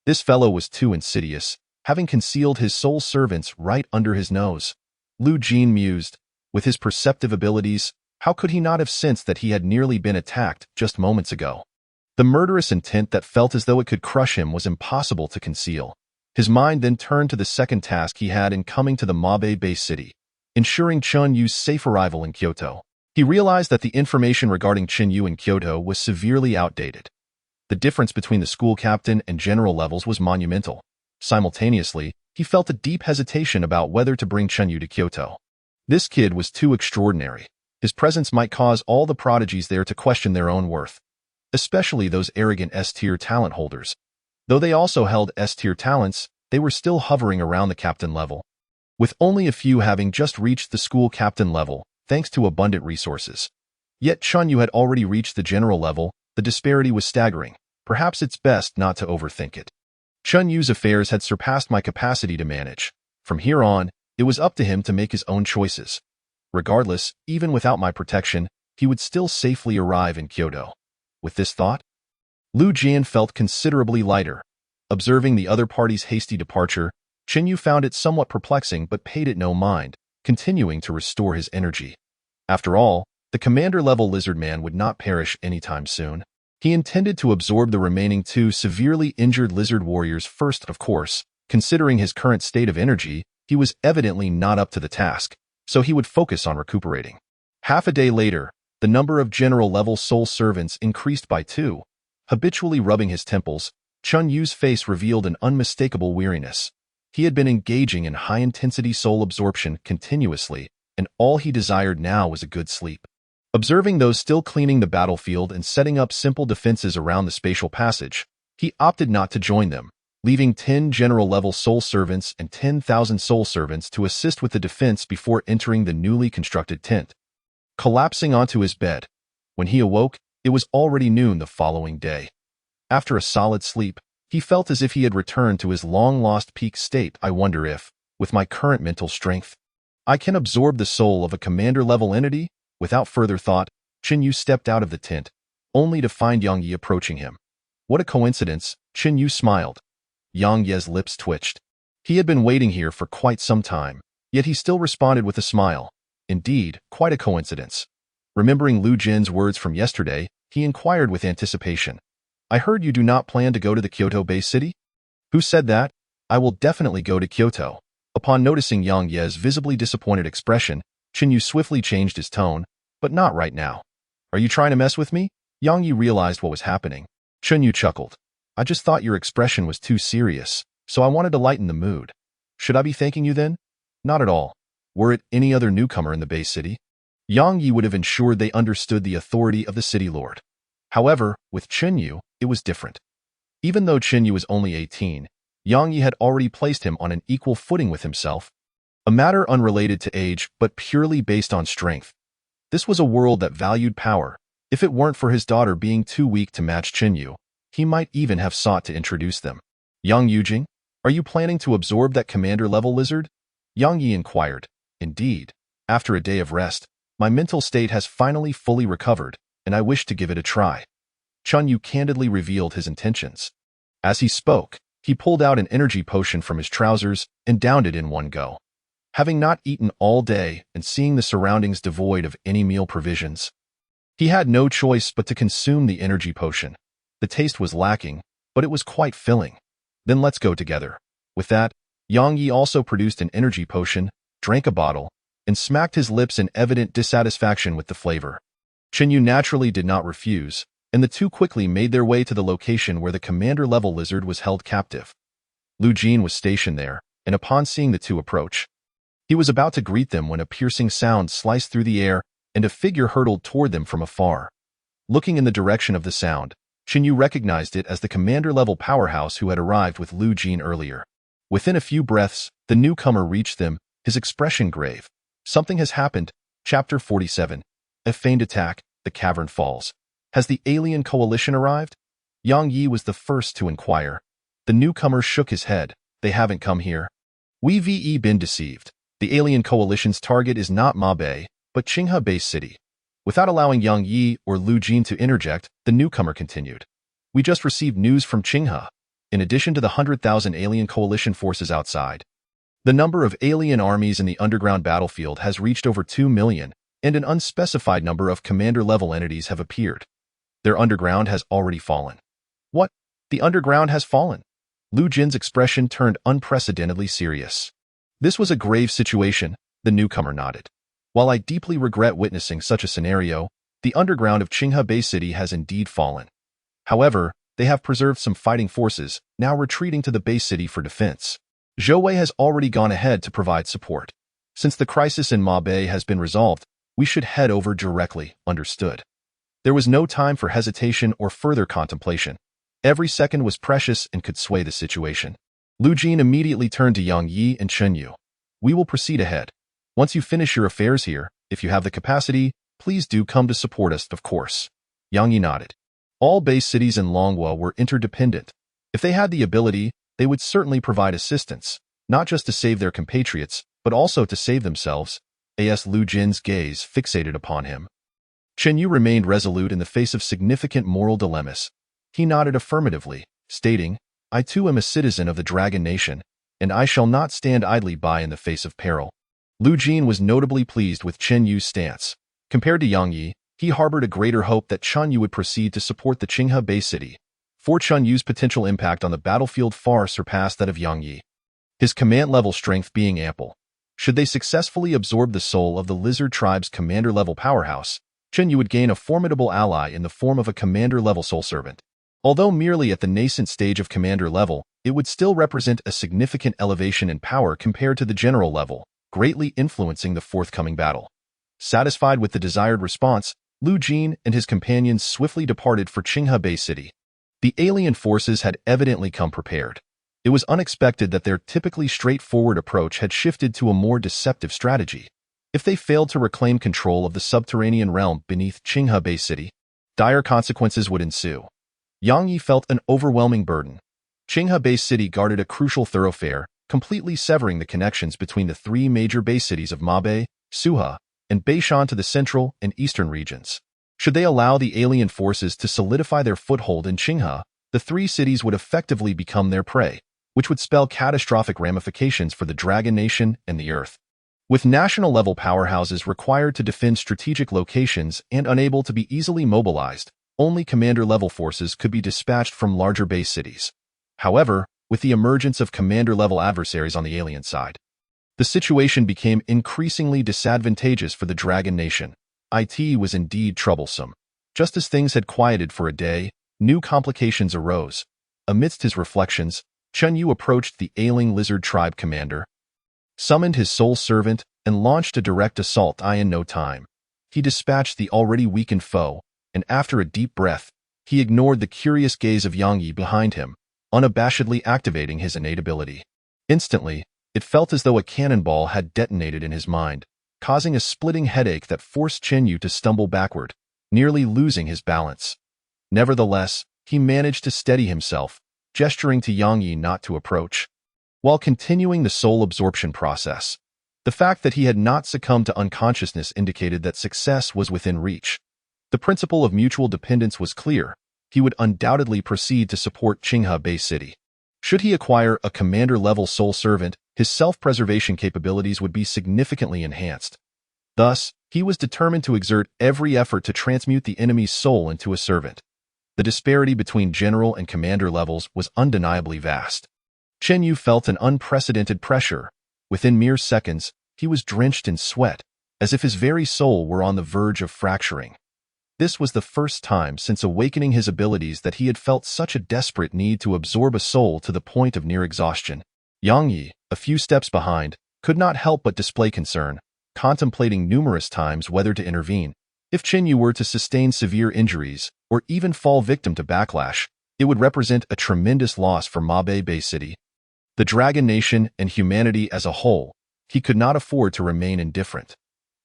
This fellow was too insidious, having concealed his soul servants right under his nose. Lu Jin mused. With his perceptive abilities, how could he not have sensed that he had nearly been attacked just moments ago? The murderous intent that felt as though it could crush him was impossible to conceal. His mind then turned to the second task he had in coming to the Ma Bei base city, ensuring Chen Yu's safe arrival in Kyoto. He realized that the information regarding Chen Yu in Kyoto was severely outdated. The difference between the school captain and general levels was monumental. Simultaneously, he felt a deep hesitation about whether to bring Chen Yu to Kyoto. This kid was too extraordinary. His presence might cause all the prodigies there to question their own worth, especially those arrogant S-tier talent holders. Though they also held S-tier talents, they were still hovering around the captain level, with only a few having just reached the school captain level, thanks to abundant resources. Yet Chen Yu had already reached the general level. The disparity was staggering. Perhaps it's best not to overthink it. Chen Yu's affairs had surpassed my capacity to manage. From here on, it was up to him to make his own choices. Regardless, even without my protection, he would still safely arrive in Kyoto. With this thought, Lu Jin felt considerably lighter. Observing the other party's hasty departure, Chen Yu found it somewhat perplexing but paid it no mind, continuing to restore his energy. After all, the commander-level lizard man would not perish anytime soon. He intended to absorb the remaining two severely injured lizard warriors first, of course. Considering his current state of energy, he was evidently not up to the task, so he would focus on recuperating. Half a day later, the number of general-level soul servants increased by 2. Habitually rubbing his temples, Chun Yu's face revealed an unmistakable weariness. He had been engaging in high-intensity soul absorption continuously, and all he desired now was a good sleep. Observing those still cleaning the battlefield and setting up simple defenses around the spatial passage, he opted not to join them, leaving 10 general-level soul servants and 10,000 soul servants to assist with the defense before entering the newly constructed tent. Collapsing onto his bed, when he awoke, it was already noon the following day. After a solid sleep, he felt as if he had returned to his long-lost peak state. I wonder if, with my current mental strength, I can absorb the soul of a commander-level entity? Without further thought, Chen Yu stepped out of the tent, only to find Yang Yi approaching him. What a coincidence, Chen Yu smiled. Yang Yi's lips twitched. He had been waiting here for quite some time, yet he still responded with a smile. Indeed, quite a coincidence. Remembering Lu Jin's words from yesterday, he inquired with anticipation. I heard you do not plan to go to the Kyoto Bay City? Who said that? I will definitely go to Kyoto. Upon noticing Yang Yi's visibly disappointed expression, Chen Yu swiftly changed his tone, but not right now. Are you trying to mess with me? Yang Yi realized what was happening. Chen Yu chuckled. I just thought your expression was too serious, so I wanted to lighten the mood. Should I be thanking you then? Not at all. Were it any other newcomer in the Bay City, Yang Yi would have ensured they understood the authority of the city lord. However, with Chen Yu, it was different. Even though Chen Yu was only 18, Yang Yi had already placed him on an equal footing with himself, a matter unrelated to age but purely based on strength. This was a world that valued power. If it weren't for his daughter being too weak to match Chen Yu, he might even have sought to introduce them. Yang Yujing, are you planning to absorb that commander-level lizard? Yang Yi inquired. Indeed, after a day of rest, my mental state has finally fully recovered, and I wish to give it a try. Chun Yu candidly revealed his intentions. As he spoke, he pulled out an energy potion from his trousers and downed it in one go. Having not eaten all day and seeing the surroundings devoid of any meal provisions, he had no choice but to consume the energy potion. The taste was lacking, but it was quite filling. Then let's go together. With that, Yang Yi also produced an energy potion, drank a bottle, and smacked his lips in evident dissatisfaction with the flavor. Chen Yu naturally did not refuse, and the two quickly made their way to the location where the commander-level lizard was held captive. Lu Jin was stationed there, and upon seeing the two approach, he was about to greet them when a piercing sound sliced through the air and a figure hurtled toward them from afar. Looking in the direction of the sound, Chen Yu recognized it as the commander-level powerhouse who had arrived with Lu Jin earlier. Within a few breaths, the newcomer reached them, his expression grave. Something has happened. Chapter 47. A feigned attack, the cavern falls. Has the alien coalition arrived? Yang Yi was the first to inquire. The newcomer shook his head. They haven't come here. We've been deceived. The alien coalition's target is not Ma Bei, but Qinghe Bay City. Without allowing Yang Yi or Lu Jin to interject, the newcomer continued. We just received news from Qinghe. In addition to the 100,000 alien coalition forces outside, the number of alien armies in the underground battlefield has reached over 2 million, and an unspecified number of commander-level entities have appeared. Their underground has already fallen. What? The underground has fallen? Lu Jin's expression turned unprecedentedly serious. This was a grave situation, the newcomer nodded. While I deeply regret witnessing such a scenario, the underground of Qinghe Bay City has indeed fallen. However, they have preserved some fighting forces, now retreating to the Bay City for defense. Zhou Wei has already gone ahead to provide support. Since the crisis in Ma Bei has been resolved, we should head over directly, understood. There was no time for hesitation or further contemplation. Every second was precious and could sway the situation. Lu Jin immediately turned to Yang Yi and Chen Yu. We will proceed ahead. Once you finish your affairs here, if you have the capacity, please do come to support us, of course. Yang Yi nodded. All base cities in Longhua were interdependent. If they had the ability, they would certainly provide assistance, not just to save their compatriots, but also to save themselves. As Lu Jin's gaze fixated upon him, Chen Yu remained resolute in the face of significant moral dilemmas. He nodded affirmatively, stating, I too am a citizen of the Dragon Nation, and I shall not stand idly by in the face of peril. Lu Jin was notably pleased with Chen Yu's stance. Compared to Yang Yi, he harbored a greater hope that Chen Yu would proceed to support the Qinghe Bay city, for Chen Yu's potential impact on the battlefield far surpassed that of Yang Yi, his command-level strength being ample. Should they successfully absorb the soul of the lizard tribe's commander-level powerhouse, Chen Yu would gain a formidable ally in the form of a commander-level soul servant. Although merely at the nascent stage of commander level, it would still represent a significant elevation in power compared to the general level, greatly influencing the forthcoming battle. Satisfied with the desired response, Lu Jin and his companions swiftly departed for Qinghe Bay City. The alien forces had evidently come prepared. It was unexpected that their typically straightforward approach had shifted to a more deceptive strategy. If they failed to reclaim control of the subterranean realm beneath Qinghe Bay City, dire consequences would ensue. Yang Yi felt an overwhelming burden. Qinghe Bay City guarded a crucial thoroughfare, completely severing the connections between the three major bay cities of Mabei, Suha, and Beishan to the central and eastern regions. Should they allow the alien forces to solidify their foothold in Qinghe, the three cities would effectively become their prey, which would spell catastrophic ramifications for the Dragon Nation and the Earth. With national-level powerhouses required to defend strategic locations and unable to be easily mobilized, only commander-level forces could be dispatched from larger base cities. However, with the emergence of commander-level adversaries on the alien side, the situation became increasingly disadvantageous for the Dragon Nation. It was indeed troublesome. Just as things had quieted for a day, new complications arose. Amidst his reflections, Chen Yu approached the ailing lizard tribe commander, summoned his soul servant, and launched a direct assault in no time. He dispatched the already weakened foe, and after a deep breath, he ignored the curious gaze of Yang Yi behind him, unabashedly activating his innate ability. Instantly, it felt as though a cannonball had detonated in his mind, causing a splitting headache that forced Chen Yu to stumble backward, nearly losing his balance. Nevertheless, he managed to steady himself, gesturing to Yang Yi not to approach. While continuing the soul absorption process, the fact that he had not succumbed to unconsciousness indicated that success was within reach. The principle of mutual dependence was clear. He would undoubtedly proceed to support Qinghe Bay City. Should he acquire a commander-level soul servant, his self-preservation capabilities would be significantly enhanced. Thus, he was determined to exert every effort to transmute the enemy's soul into a servant. The disparity between general and commander levels was undeniably vast. Chen Yu felt an unprecedented pressure. Within mere seconds, he was drenched in sweat, as if his very soul were on the verge of fracturing. This was the first time since awakening his abilities that he had felt such a desperate need to absorb a soul to the point of near exhaustion. Yang Yi, a few steps behind, could not help but display concern, contemplating numerous times whether to intervene. If Chen Yu were to sustain severe injuries, or even fall victim to backlash, it would represent a tremendous loss for Mabei Bay City, the Dragon Nation, and humanity as a whole. He could not afford to remain indifferent.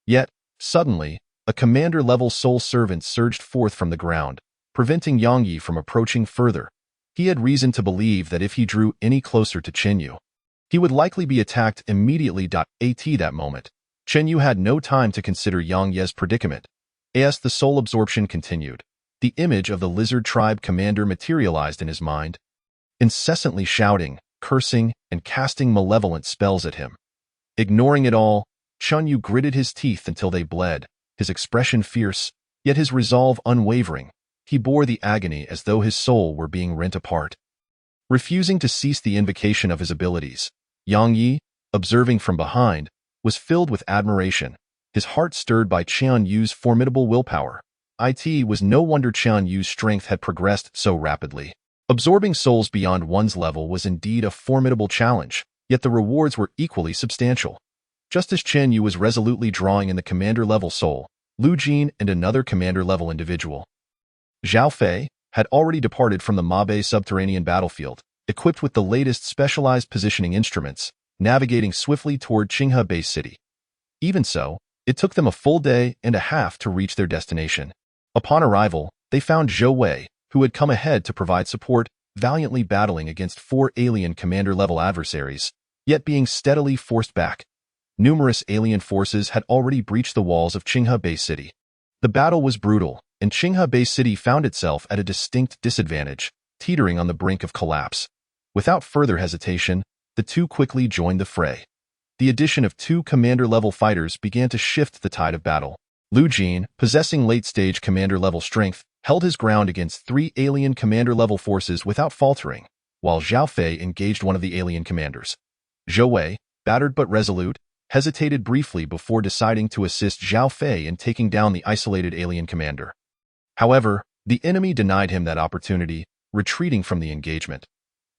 Yet, suddenly, a commander-level soul servant surged forth from the ground, preventing Yang Yi from approaching further. He had reason to believe that if he drew any closer to Chen Yu, he would likely be attacked immediately. At that moment, Chen Yu had no time to consider Yang Ye's predicament. As the soul absorption continued, the image of the lizard tribe commander materialized in his mind, incessantly shouting, cursing, and casting malevolent spells at him. Ignoring it all, Chen Yu gritted his teeth until they bled, his expression fierce, yet his resolve unwavering. He bore the agony as though his soul were being rent apart. Refusing to cease the invocation of his abilities, Yang Yi, observing from behind, was filled with admiration, his heart stirred by Qian Yu's formidable willpower. It was no wonder Qian Yu's strength had progressed so rapidly. Absorbing souls beyond one's level was indeed a formidable challenge, yet the rewards were equally substantial. Just as Chen Yu was resolutely drawing in the commander-level soul, Lu Jin and another commander-level individual, Zhao Fei, had already departed from the Mabei subterranean battlefield, equipped with the latest specialized positioning instruments, navigating swiftly toward Qinghe Bay City. Even so, it took them a full day and a half to reach their destination. Upon arrival, they found Zhou Wei, who had come ahead to provide support, valiantly battling against 4 alien commander-level adversaries, yet being steadily forced back. Numerous alien forces had already breached the walls of Qinghe Bay City. The battle was brutal, and Qinghe Bay City found itself at a distinct disadvantage, teetering on the brink of collapse. Without further hesitation, the two quickly joined the fray. The addition of two commander-level fighters began to shift the tide of battle. Lu Jin, possessing late-stage commander-level strength, held his ground against three alien commander-level forces without faltering, while Zhao Fei engaged one of the alien commanders. Zhou Wei, battered but resolute, hesitated briefly before deciding to assist Zhao Fei in taking down the isolated alien commander. However, the enemy denied him that opportunity, retreating from the engagement.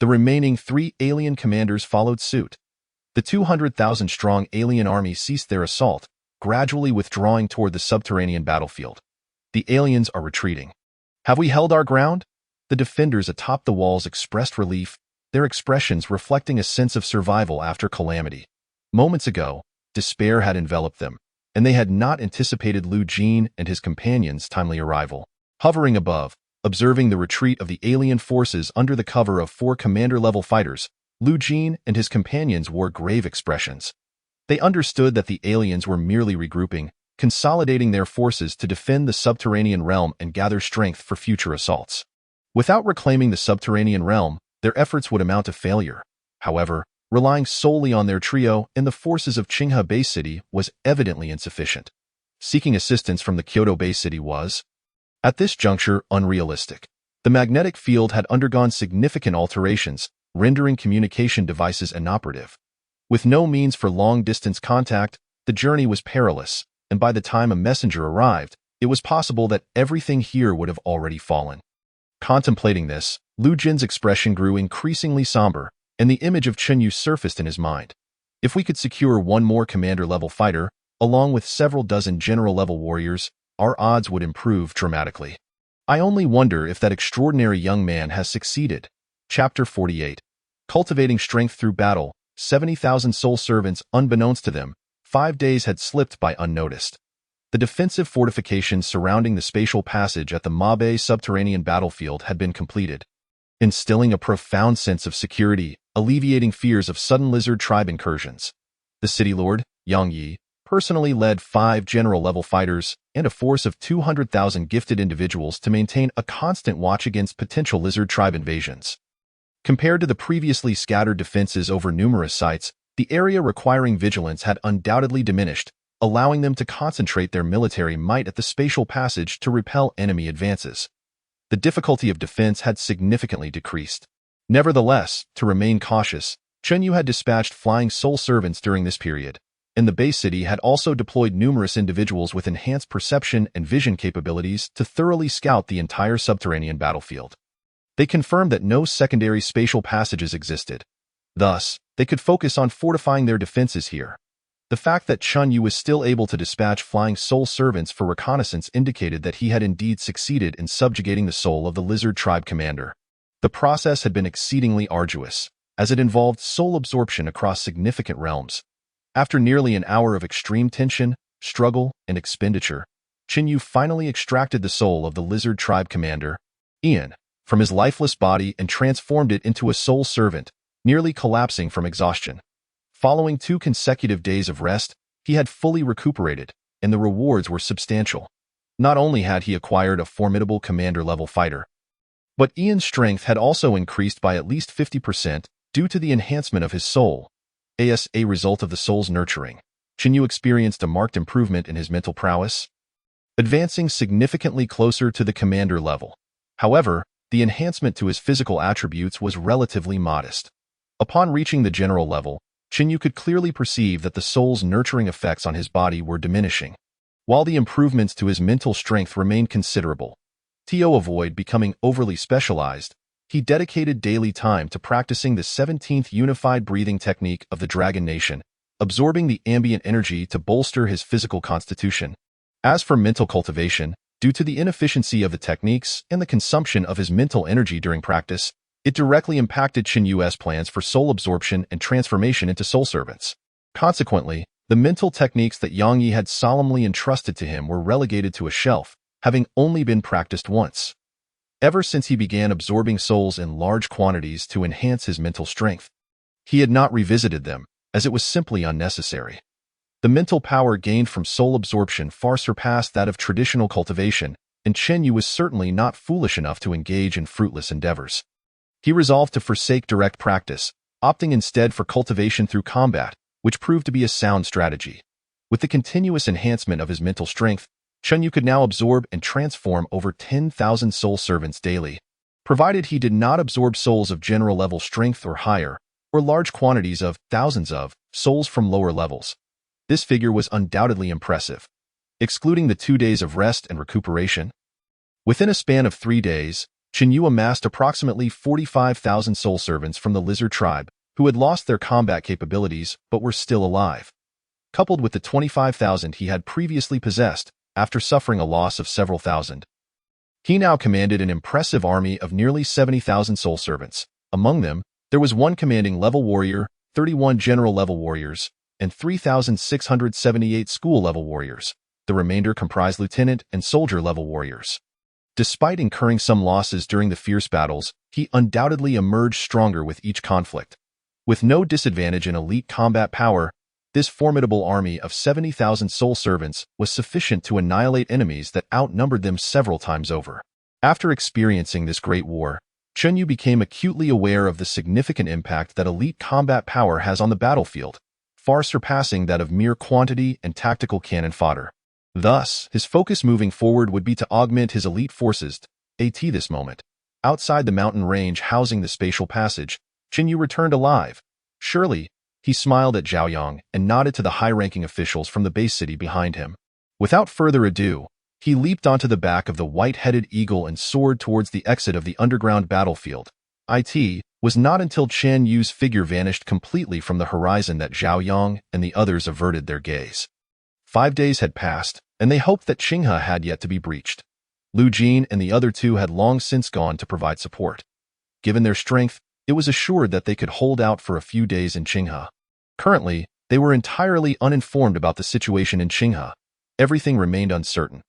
The remaining three alien commanders followed suit. The 200,000-strong alien army ceased their assault, gradually withdrawing toward the subterranean battlefield. The aliens are retreating. Have we held our ground? The defenders atop the walls expressed relief, their expressions reflecting a sense of survival after calamity. Moments ago, despair had enveloped them, and they had not anticipated Lu Jin and his companions' timely arrival. Hovering above, observing the retreat of the alien forces under the cover of four commander-level fighters, Lu Jin and his companions wore grave expressions. They understood that the aliens were merely regrouping, consolidating their forces to defend the subterranean realm and gather strength for future assaults. Without reclaiming the subterranean realm, their efforts would amount to failure. However, relying solely on their trio and the forces of Qinghe Bay City was evidently insufficient. Seeking assistance from the Kyoto Bay City was, at this juncture, unrealistic. The magnetic field had undergone significant alterations, rendering communication devices inoperative. With no means for long-distance contact, the journey was perilous, and by the time a messenger arrived, it was possible that everything here would have already fallen. Contemplating this, Lu Jin's expression grew increasingly somber, and the image of Chen Yu surfaced in his mind. If we could secure one more commander-level fighter, along with several dozen general-level warriors, our odds would improve dramatically. I only wonder if that extraordinary young man has succeeded. Chapter 48. Cultivating strength through battle, 70,000 soul servants unbeknownst to them, 5 days had slipped by unnoticed. The defensive fortifications surrounding the spatial passage at the Mabe subterranean battlefield had been completed, instilling a profound sense of security, alleviating fears of sudden lizard tribe incursions. The city lord, Yang Yi, personally led 5 general-level fighters and a force of 200,000 gifted individuals to maintain a constant watch against potential lizard tribe invasions. Compared to the previously scattered defenses over numerous sites, the area requiring vigilance had undoubtedly diminished, allowing them to concentrate their military might at the spatial passage to repel enemy advances. The difficulty of defense had significantly decreased. Nevertheless, to remain cautious, Chen Yu had dispatched flying soul servants during this period, and the Bay City had also deployed numerous individuals with enhanced perception and vision capabilities to thoroughly scout the entire subterranean battlefield. They confirmed that no secondary spatial passages existed. Thus, they could focus on fortifying their defenses here. The fact that Chen Yu was still able to dispatch flying soul servants for reconnaissance indicated that he had indeed succeeded in subjugating the soul of the lizard tribe commander. The process had been exceedingly arduous, as it involved soul absorption across significant realms. After nearly an hour of extreme tension, struggle, and expenditure, Chen Yu finally extracted the soul of the lizard tribe commander, Ian, from his lifeless body and transformed it into a soul servant, nearly collapsing from exhaustion. Following 2 consecutive days of rest, he had fully recuperated, and the rewards were substantial. Not only had he acquired a formidable commander-level fighter, but Ian's strength had also increased by at least 50% due to the enhancement of his soul. As a result of the soul's nurturing, Chen Yu experienced a marked improvement in his mental prowess, advancing significantly closer to the commander level. However, the enhancement to his physical attributes was relatively modest. Upon reaching the general level, Chen Yu could clearly perceive that the soul's nurturing effects on his body were diminishing, while the improvements to his mental strength remained considerable. To avoid becoming overly specialized, he dedicated daily time to practicing the 17th unified breathing technique of the Dragon Nation, absorbing the ambient energy to bolster his physical constitution. As for mental cultivation, due to the inefficiency of the techniques and the consumption of his mental energy during practice, it directly impacted Chen Yu's plans for soul absorption and transformation into soul servants. Consequently, the mental techniques that Yang Yi had solemnly entrusted to him were relegated to a shelf, having only been practiced once. Ever since he began absorbing souls in large quantities to enhance his mental strength, he had not revisited them, as it was simply unnecessary. The mental power gained from soul absorption far surpassed that of traditional cultivation, and Chen Yu was certainly not foolish enough to engage in fruitless endeavors. He resolved to forsake direct practice, opting instead for cultivation through combat, which proved to be a sound strategy. With the continuous enhancement of his mental strength, Chun Yu could now absorb and transform over 10,000 soul servants daily, provided he did not absorb souls of general-level strength or higher, or large quantities of thousands of souls from lower levels. This figure was undoubtedly impressive. Excluding the 2 days of rest and recuperation, within a span of 3 days, Chun Yu amassed approximately 45,000 soul servants from the lizard tribe who had lost their combat capabilities but were still alive, coupled with the 25,000 he had previously possessed after suffering a loss of several thousand. He now commanded an impressive army of nearly 70,000 soul servants. Among them, there was one commanding level warrior, 31 general-level warriors, and 3,678 school-level warriors. The remainder comprised lieutenant and soldier-level warriors. Despite incurring some losses during the fierce battles, he undoubtedly emerged stronger with each conflict. With no disadvantage in elite combat power, this formidable army of 70,000 soul servants was sufficient to annihilate enemies that outnumbered them several times over. After experiencing this great war, Chun Yu became acutely aware of the significant impact that elite combat power has on the battlefield, far surpassing that of mere quantity and tactical cannon fodder. Thus, his focus moving forward would be to augment his elite forces. At this moment, outside the mountain range housing the spatial passage, Chun Yu returned alive. Surely, he smiled at Zhao Yang and nodded to the high-ranking officials from the base city behind him. Without further ado, he leaped onto the back of the white-headed eagle and soared towards the exit of the underground battlefield. It was not until Chen Yu's figure vanished completely from the horizon that Zhao Yang and the others averted their gaze. 5 days had passed, and they hoped that Qinghe had yet to be breached. Lu Jin and the other two had long since gone to provide support. Given their strength, it was assured that they could hold out for a few days in Qinghe. Currently, they were entirely uninformed about the situation in Qinghe. Everything remained uncertain.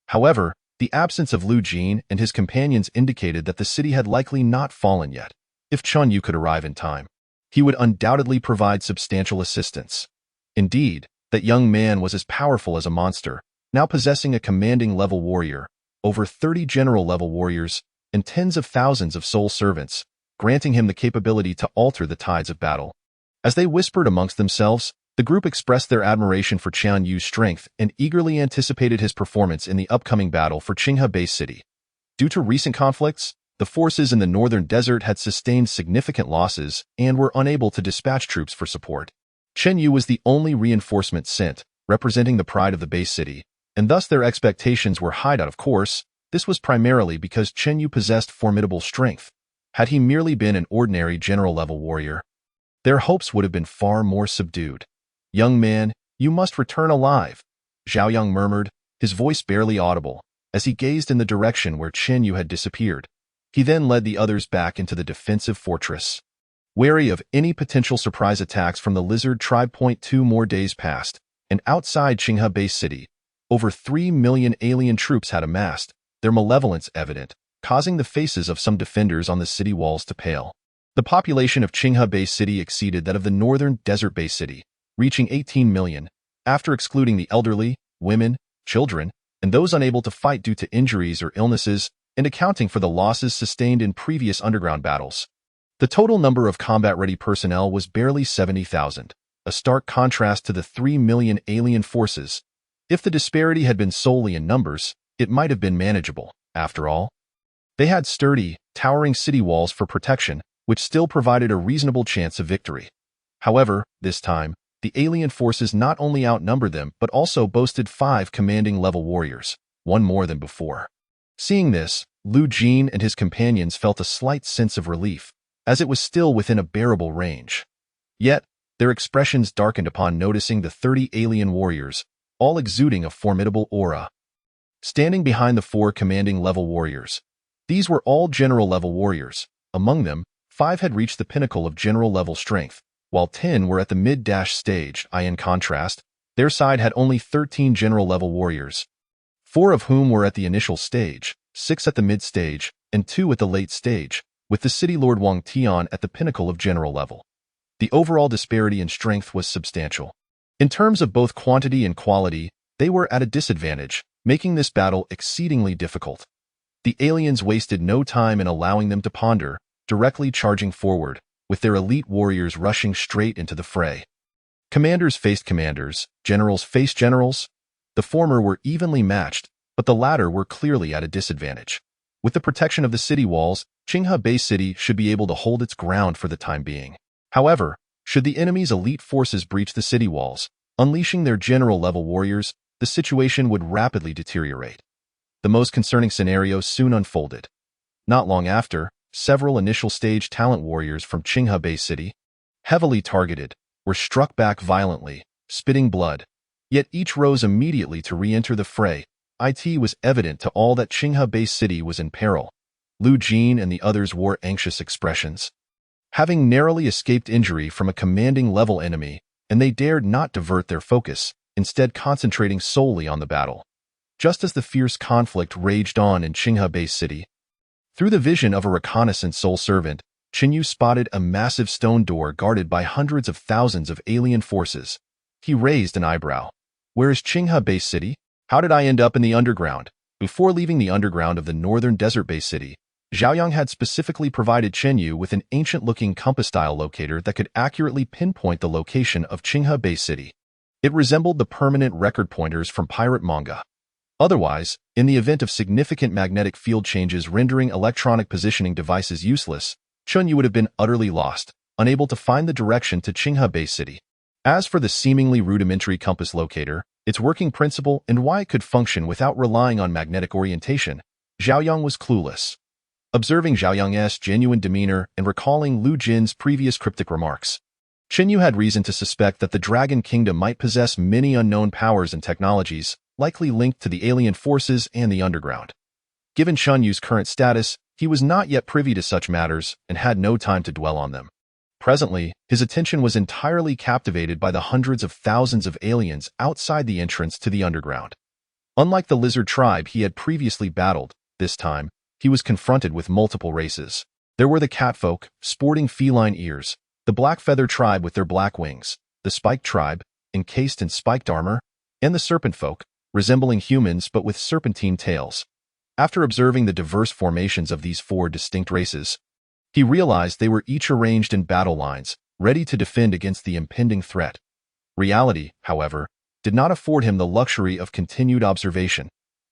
However, the absence of Lu Jin and his companions indicated that the city had likely not fallen yet. If Chun Yu could arrive in time, he would undoubtedly provide substantial assistance. Indeed, that young man was as powerful as a monster, now possessing a commanding level warrior, over 30 general-level warriors, and tens of thousands of soul servants, granting him the capability to alter the tides of battle. As they whispered amongst themselves, the group expressed their admiration for Qian Yu's strength and eagerly anticipated his performance in the upcoming battle for Qinghe Base City. Due to recent conflicts, the forces in the northern desert had sustained significant losses and were unable to dispatch troops for support. Chen Yu was the only reinforcement sent, representing the pride of the base city, and thus their expectations were high. Of course, this was primarily because Chen Yu possessed formidable strength. Had he merely been an ordinary general-level warrior, their hopes would have been far more subdued. "Young man, you must return alive," Zhao Yang murmured, his voice barely audible, as he gazed in the direction where Chen Yu had disappeared. He then led the others back into the defensive fortress. Wary of any potential surprise attacks from the lizard tribe. 2 more days passed, and outside Qinghe Base City, over 3 million alien troops had amassed, their malevolence evident, causing the faces of some defenders on the city walls to pale. The population of Qinghe Base City exceeded that of the northern desert Base City, reaching 18 million, after excluding the elderly, women, children, and those unable to fight due to injuries or illnesses, and accounting for the losses sustained in previous underground battles. The total number of combat-ready personnel was barely 70,000, a stark contrast to the 3 million alien forces. If the disparity had been solely in numbers, it might have been manageable. After all, they had sturdy, towering city walls for protection, which still provided a reasonable chance of victory. However, this time, the alien forces not only outnumbered them but also boasted 5 commanding-level warriors, one more than before. Seeing this, Lu Jin and his companions felt a slight sense of relief, as it was still within a bearable range. Yet, their expressions darkened upon noticing the 30 alien warriors, all exuding a formidable aura. Standing behind the 4 commanding-level warriors, these were all general-level warriors. Among them, 5 had reached the pinnacle of general-level strength, while 10 were at the mid-stage. In contrast, their side had only 13 general-level warriors, 4 of whom were at the initial stage, 6 at the mid-stage, and 2 at the late stage, with the city lord Wang Tian at the pinnacle of general level. The overall disparity in strength was substantial. In terms of both quantity and quality, they were at a disadvantage, making this battle exceedingly difficult. The aliens wasted no time in allowing them to ponder, directly charging forward, with their elite warriors rushing straight into the fray. Commanders faced commanders, generals faced generals. The former were evenly matched, but the latter were clearly at a disadvantage. With the protection of the city walls, Qinghe Bay City should be able to hold its ground for the time being. However, should the enemy's elite forces breach the city walls, unleashing their general-level warriors, the situation would rapidly deteriorate. The most concerning scenario soon unfolded. Not long after, several initial stage talent warriors from Qinghe Bay City, heavily targeted, were struck back violently, spitting blood. Yet each rose immediately to re-enter the fray. It was evident to all that Qinghe Bay City was in peril. Lu Jin and the others wore anxious expressions. Having narrowly escaped injury from a commanding-level enemy, and they dared not divert their focus, instead concentrating solely on the battle. Just as the fierce conflict raged on in Qinghe Bay City, through the vision of a reconnaissance soul servant, Qinyu spotted a massive stone door guarded by hundreds of thousands of alien forces. He raised an eyebrow. Where is Qinghe Bay City? How did I end up in the underground? Before leaving the underground of the northern desert Bay City, Zhaoyang had specifically provided Qinyu with an ancient-looking compass-style locator that could accurately pinpoint the location of Qinghe Bay City. It resembled the permanent record pointers from pirate manga. Otherwise, in the event of significant magnetic field changes rendering electronic positioning devices useless, Qinyu would have been utterly lost, unable to find the direction to Qinghe Bay City. As for the seemingly rudimentary compass locator, its working principle and why it could function without relying on magnetic orientation, Zhaoyang was clueless. Observing Zhaoyang's genuine demeanor and recalling Lu Jin's previous cryptic remarks, Qinyu had reason to suspect that the Dragon Kingdom might possess many unknown powers and technologies, likely linked to the alien forces and the underground. Given Qinyu's current status, he was not yet privy to such matters and had no time to dwell on them. Presently, his attention was entirely captivated by the hundreds of thousands of aliens outside the entrance to the underground. Unlike the lizard tribe he had previously battled, this time, he was confronted with multiple races. There were the catfolk, sporting feline ears, the black feather tribe with their black wings, the spiked tribe, encased in spiked armor, and the serpent folk, resembling humans but with serpentine tails. After observing the diverse formations of these four distinct races, he realized they were each arranged in battle lines, ready to defend against the impending threat. Reality, however, did not afford him the luxury of continued observation.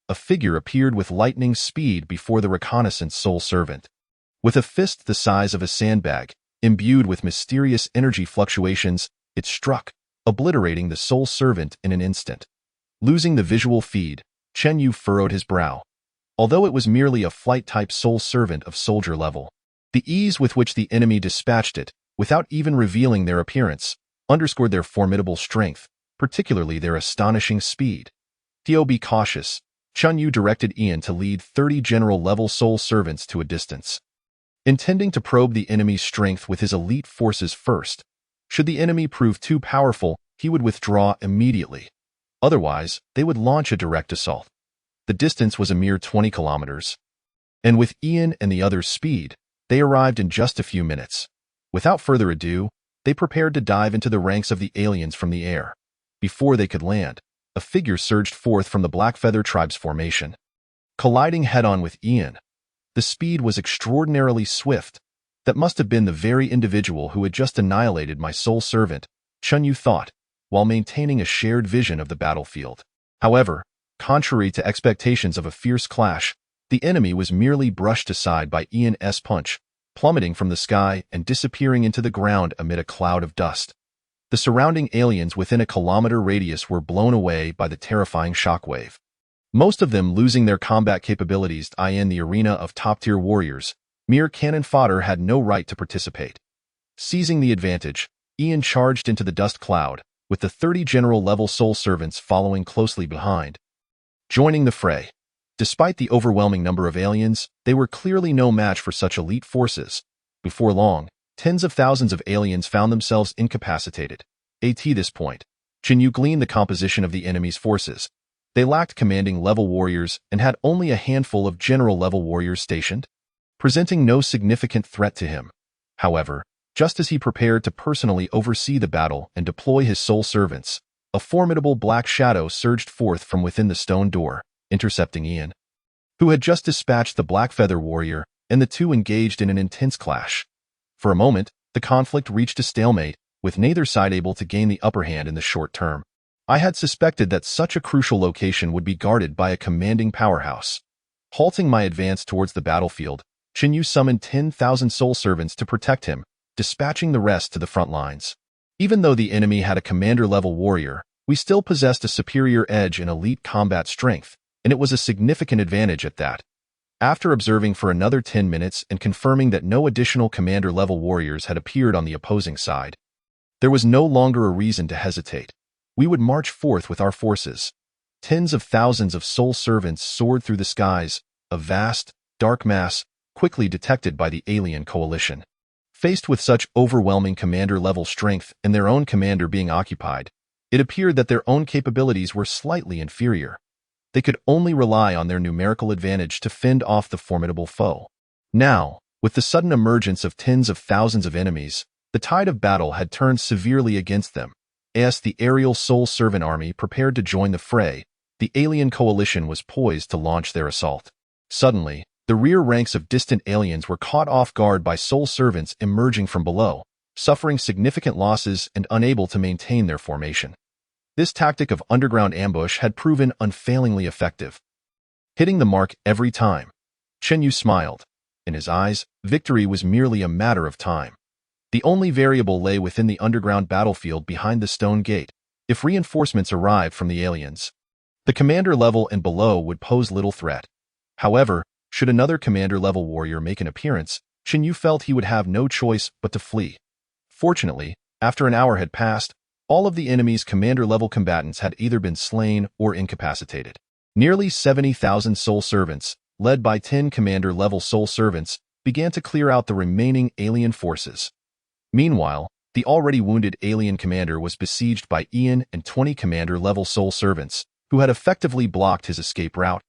A figure appeared with lightning speed before the reconnaissance soul servant. With a fist the size of a sandbag, imbued with mysterious energy fluctuations, it struck, obliterating the soul servant in an instant. Losing the visual feed, Qinyu furrowed his brow. Although it was merely a flight-type soul servant of soldier level, the ease with which the enemy dispatched it, without even revealing their appearance, underscored their formidable strength, particularly their astonishing speed. Be cautious. Qinyu directed Ian to lead 30 general-level soul servants to a distance. Intending to probe the enemy's strength with his elite forces first, should the enemy prove too powerful, he would withdraw immediately. Otherwise, they would launch a direct assault. The distance was a mere 20 kilometers. And with Ian and the others' speed, they arrived in just a few minutes. Without further ado, they prepared to dive into the ranks of the aliens from the air. Before they could land, a figure surged forth from the Black Feather tribe's formation. Colliding head-on with Ian, the speed was extraordinarily swift. That must have been the very individual who had just annihilated my soul servant, Qinyu thought, while maintaining a shared vision of the battlefield. However, contrary to expectations of a fierce clash, the enemy was merely brushed aside by Ian's punch, plummeting from the sky and disappearing into the ground amid a cloud of dust. The surrounding aliens within a kilometer radius were blown away by the terrifying shockwave. Most of them losing their combat capabilities in the arena of top-tier warriors, mere cannon fodder had no right to participate. Seizing the advantage, Ian charged into the dust cloud, with the 30 general-level soul servants following closely behind. Joining the fray. Despite the overwhelming number of aliens, they were clearly no match for such elite forces. Before long, tens of thousands of aliens found themselves incapacitated. At this point, Qinyu gleaned the composition of the enemy's forces. They lacked commanding-level warriors and had only a handful of general-level warriors stationed, presenting no significant threat to him. However, just as he prepared to personally oversee the battle and deploy his soul servants, a formidable black shadow surged forth from within the stone door, intercepting Ian, who had just dispatched the Black Feather warrior, and the two engaged in an intense clash. For a moment, The conflict reached a stalemate, with neither side able to gain the upper hand in the short term. I had suspected that such a crucial location would be guarded by a commanding powerhouse. Halting my advance towards the battlefield, Qin summoned 10,000 soul servants to protect him, dispatching the rest to the front lines. Even though the enemy had a commander-level warrior, we still possessed a superior edge in elite combat strength, and it was a significant advantage at that. After observing for another 10 minutes and confirming that no additional commander-level warriors had appeared on the opposing side, there was no longer a reason to hesitate. We would march forth with our forces. Tens of thousands of soul servants soared through the skies, a vast, dark mass, quickly detected by the alien coalition. Faced with such overwhelming commander-level strength and their own commander being occupied, it appeared that their own capabilities were slightly inferior. They could only rely on their numerical advantage to fend off the formidable foe. Now, with the sudden emergence of tens of thousands of enemies, the tide of battle had turned severely against them. As the aerial soul servant army prepared to join the fray, the alien coalition was poised to launch their assault. Suddenly, the rear ranks of distant aliens were caught off guard by soul servants emerging from below, suffering significant losses and unable to maintain their formation. This tactic of underground ambush had proven unfailingly effective, hitting the mark every time. Qin smiled. In his eyes, victory was merely a matter of time. The only variable lay within the underground battlefield behind the stone gate. If reinforcements arrived from the aliens, the commander level and below would pose little threat. However, should another commander-level warrior make an appearance, Qin felt he would have no choice but to flee. Fortunately, after an hour had passed, all of the enemy's commander-level combatants had either been slain or incapacitated. Nearly 70,000 soul servants, led by 10 commander-level soul servants, began to clear out the remaining alien forces. Meanwhile, the already wounded alien commander was besieged by Ian and 20 commander-level soul servants, who had effectively blocked his escape route.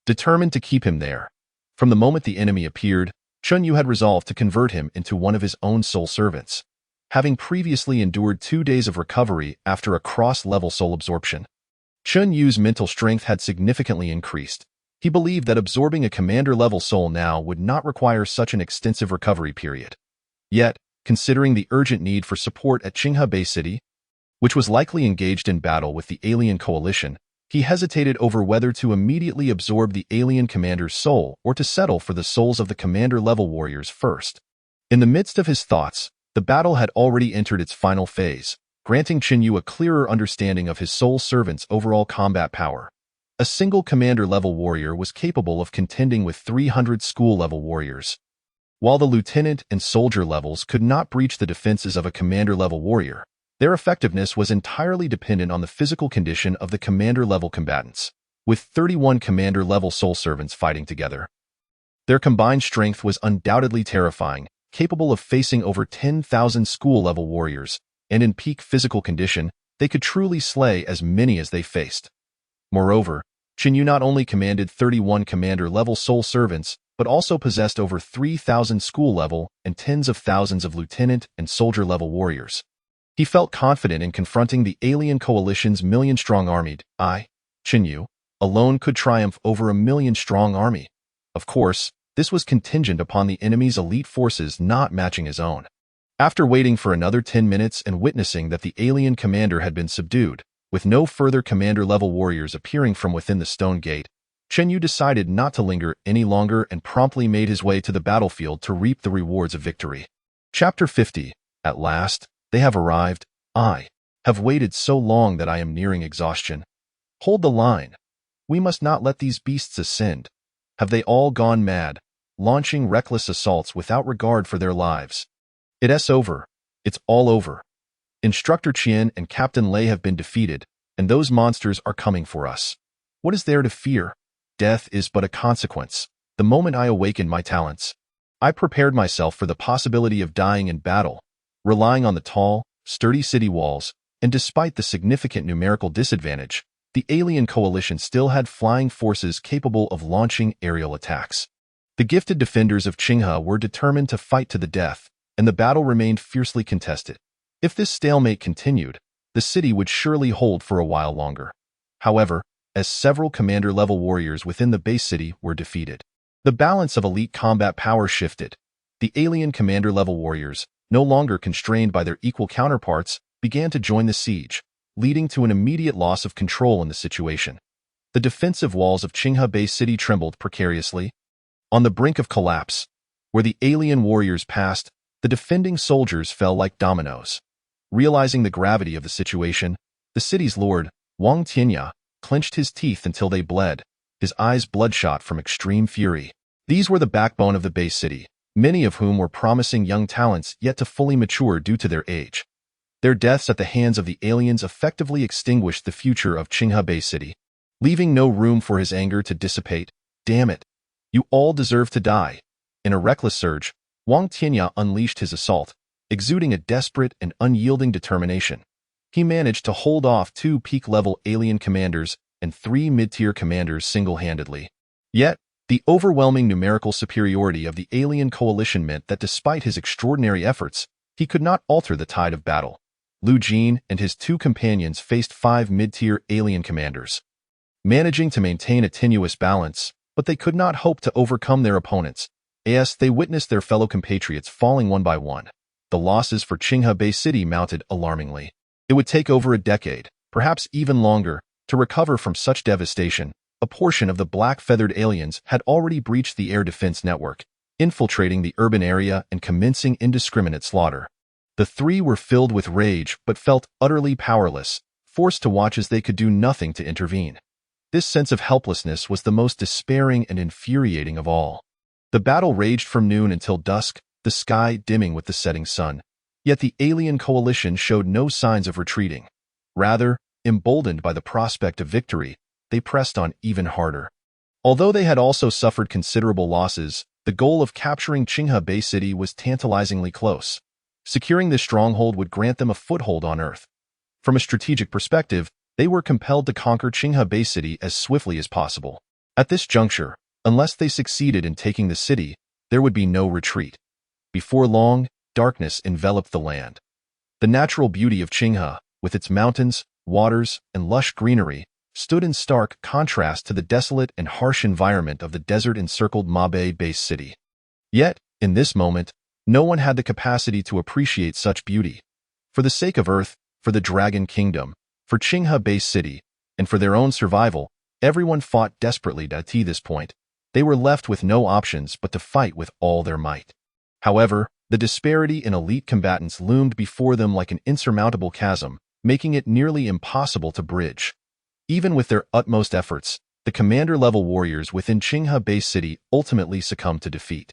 Determined to keep him there, from the moment the enemy appeared, Qin had resolved to convert him into one of his own soul servants, having previously endured 2 days of recovery after a cross-level soul absorption. Qin mental strength had significantly increased. He believed that absorbing a commander-level soul now would not require such an extensive recovery period. Yet, considering the urgent need for support at Qinghe Bay City, which was likely engaged in battle with the alien coalition, he hesitated over whether to immediately absorb the alien commander's soul or to settle for the souls of the commander-level warriors first. In the midst of his thoughts, the battle had already entered its final phase, granting Qin a clearer understanding of his soul servant's overall combat power. A single commander-level warrior was capable of contending with 300 school-level warriors. While the lieutenant and soldier levels could not breach the defenses of a commander-level warrior, their effectiveness was entirely dependent on the physical condition of the commander-level combatants. With 31 commander-level soul servants fighting together, their combined strength was undoubtedly terrifying, capable of facing over 10,000 school-level warriors, and in peak physical condition, they could truly slay as many as they faced. Moreover, Qin not only commanded 31 commander-level soul servants, but also possessed over 3,000 school-level and tens of thousands of lieutenant and soldier-level warriors. He felt confident in confronting the alien coalition's million-strong army. Qin alone could triumph over a million-strong army. Of course, this was contingent upon the enemy's elite forces not matching his own. After waiting for another 10 minutes and witnessing that the alien commander had been subdued, with no further commander-level warriors appearing from within the stone gate, Qin decided not to linger any longer and promptly made his way to the battlefield to reap the rewards of victory. Chapter 50. At last, they have arrived. I have waited so long that I am nearing exhaustion. Hold the line. We must not let these beasts ascend. Have they all gone mad, launching reckless assaults without regard for their lives? It's over. It's all over. Instructor Qian and Captain Lei have been defeated, and those monsters are coming for us. What is there to fear? Death is but a consequence. The moment I awakened my talents, I prepared myself for the possibility of dying in battle, relying on the tall, sturdy city walls, and despite the significant numerical disadvantage, the alien coalition still had flying forces capable of launching aerial attacks. The gifted defenders of Qinghe were determined to fight to the death, and the battle remained fiercely contested. If this stalemate continued, the city would surely hold for a while longer. However, as several commander-level warriors within the base city were defeated, the balance of elite combat power shifted. The alien commander-level warriors, no longer constrained by their equal counterparts, began to join the siege, leading to an immediate loss of control in the situation. The defensive walls of Qinghe Bay City trembled precariously. On the brink of collapse, where the alien warriors passed, the defending soldiers fell like dominoes. Realizing the gravity of the situation, the city's lord, Wang Tianya, clenched his teeth until they bled, his eyes bloodshot from extreme fury. These were the backbone of the Bay City, many of whom were promising young talents yet to fully mature due to their age. Their deaths at the hands of the aliens effectively extinguished the future of Qinghe Bay City, leaving no room for his anger to dissipate. Damn it! You all deserve to die. In a reckless surge, Wang Tianya unleashed his assault, exuding a desperate and unyielding determination. He managed to hold off 2 peak-level alien commanders and 3 mid-tier commanders single-handedly. Yet, the overwhelming numerical superiority of the alien coalition meant that despite his extraordinary efforts, he could not alter the tide of battle. Lu Jin and his 2 companions faced 5 mid-tier alien commanders, managing to maintain a tenuous balance, but they could not hope to overcome their opponents, as they witnessed their fellow compatriots falling one by one. The losses for Qinghe Bay City mounted alarmingly. It would take over a decade, perhaps even longer, to recover from such devastation. A portion of the black-feathered aliens had already breached the air defense network, infiltrating the urban area and commencing indiscriminate slaughter. The 3 were filled with rage but felt utterly powerless, forced to watch as they could do nothing to intervene. This sense of helplessness was the most despairing and infuriating of all. The battle raged from noon until dusk, the sky dimming with the setting sun. Yet the alien coalition showed no signs of retreating. Rather, emboldened by the prospect of victory, they pressed on even harder. Although they had also suffered considerable losses, the goal of capturing Qinghe Bay City was tantalizingly close. Securing this stronghold would grant them a foothold on Earth. From a strategic perspective, they were compelled to conquer Qinghe Bay City as swiftly as possible. At this juncture, unless they succeeded in taking the city, there would be no retreat. Before long, darkness enveloped the land. The natural beauty of Qinghe, with its mountains, waters, and lush greenery, stood in stark contrast to the desolate and harsh environment of the desert-encircled Mabe-based city. Yet, in this moment, no one had the capacity to appreciate such beauty. For the sake of Earth, for the Dragon Kingdom, for Qinghe Bay City, and for their own survival, everyone fought desperately to this point. They were left with no options but to fight with all their might. However, the disparity in elite combatants loomed before them like an insurmountable chasm, making it nearly impossible to bridge. Even with their utmost efforts, the commander-level warriors within Qinghe Bay City ultimately succumbed to defeat.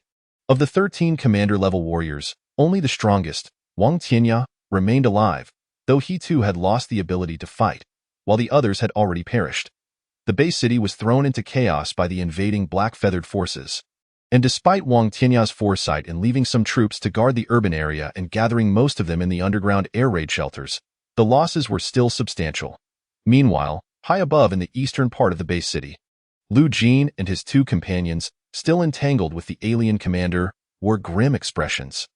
Of the 13 commander-level warriors, only the strongest, Wang Tianya, remained alive, though he too had lost the ability to fight, while the others had already perished. The Bay City was thrown into chaos by the invading black-feathered forces. And despite Wang Tianya's foresight in leaving some troops to guard the urban area and gathering most of them in the underground air raid shelters, the losses were still substantial. Meanwhile, high above in the eastern part of the Bay City, Lu Jin and his 2 companions, still entangled with the alien commander, wore grim expressions.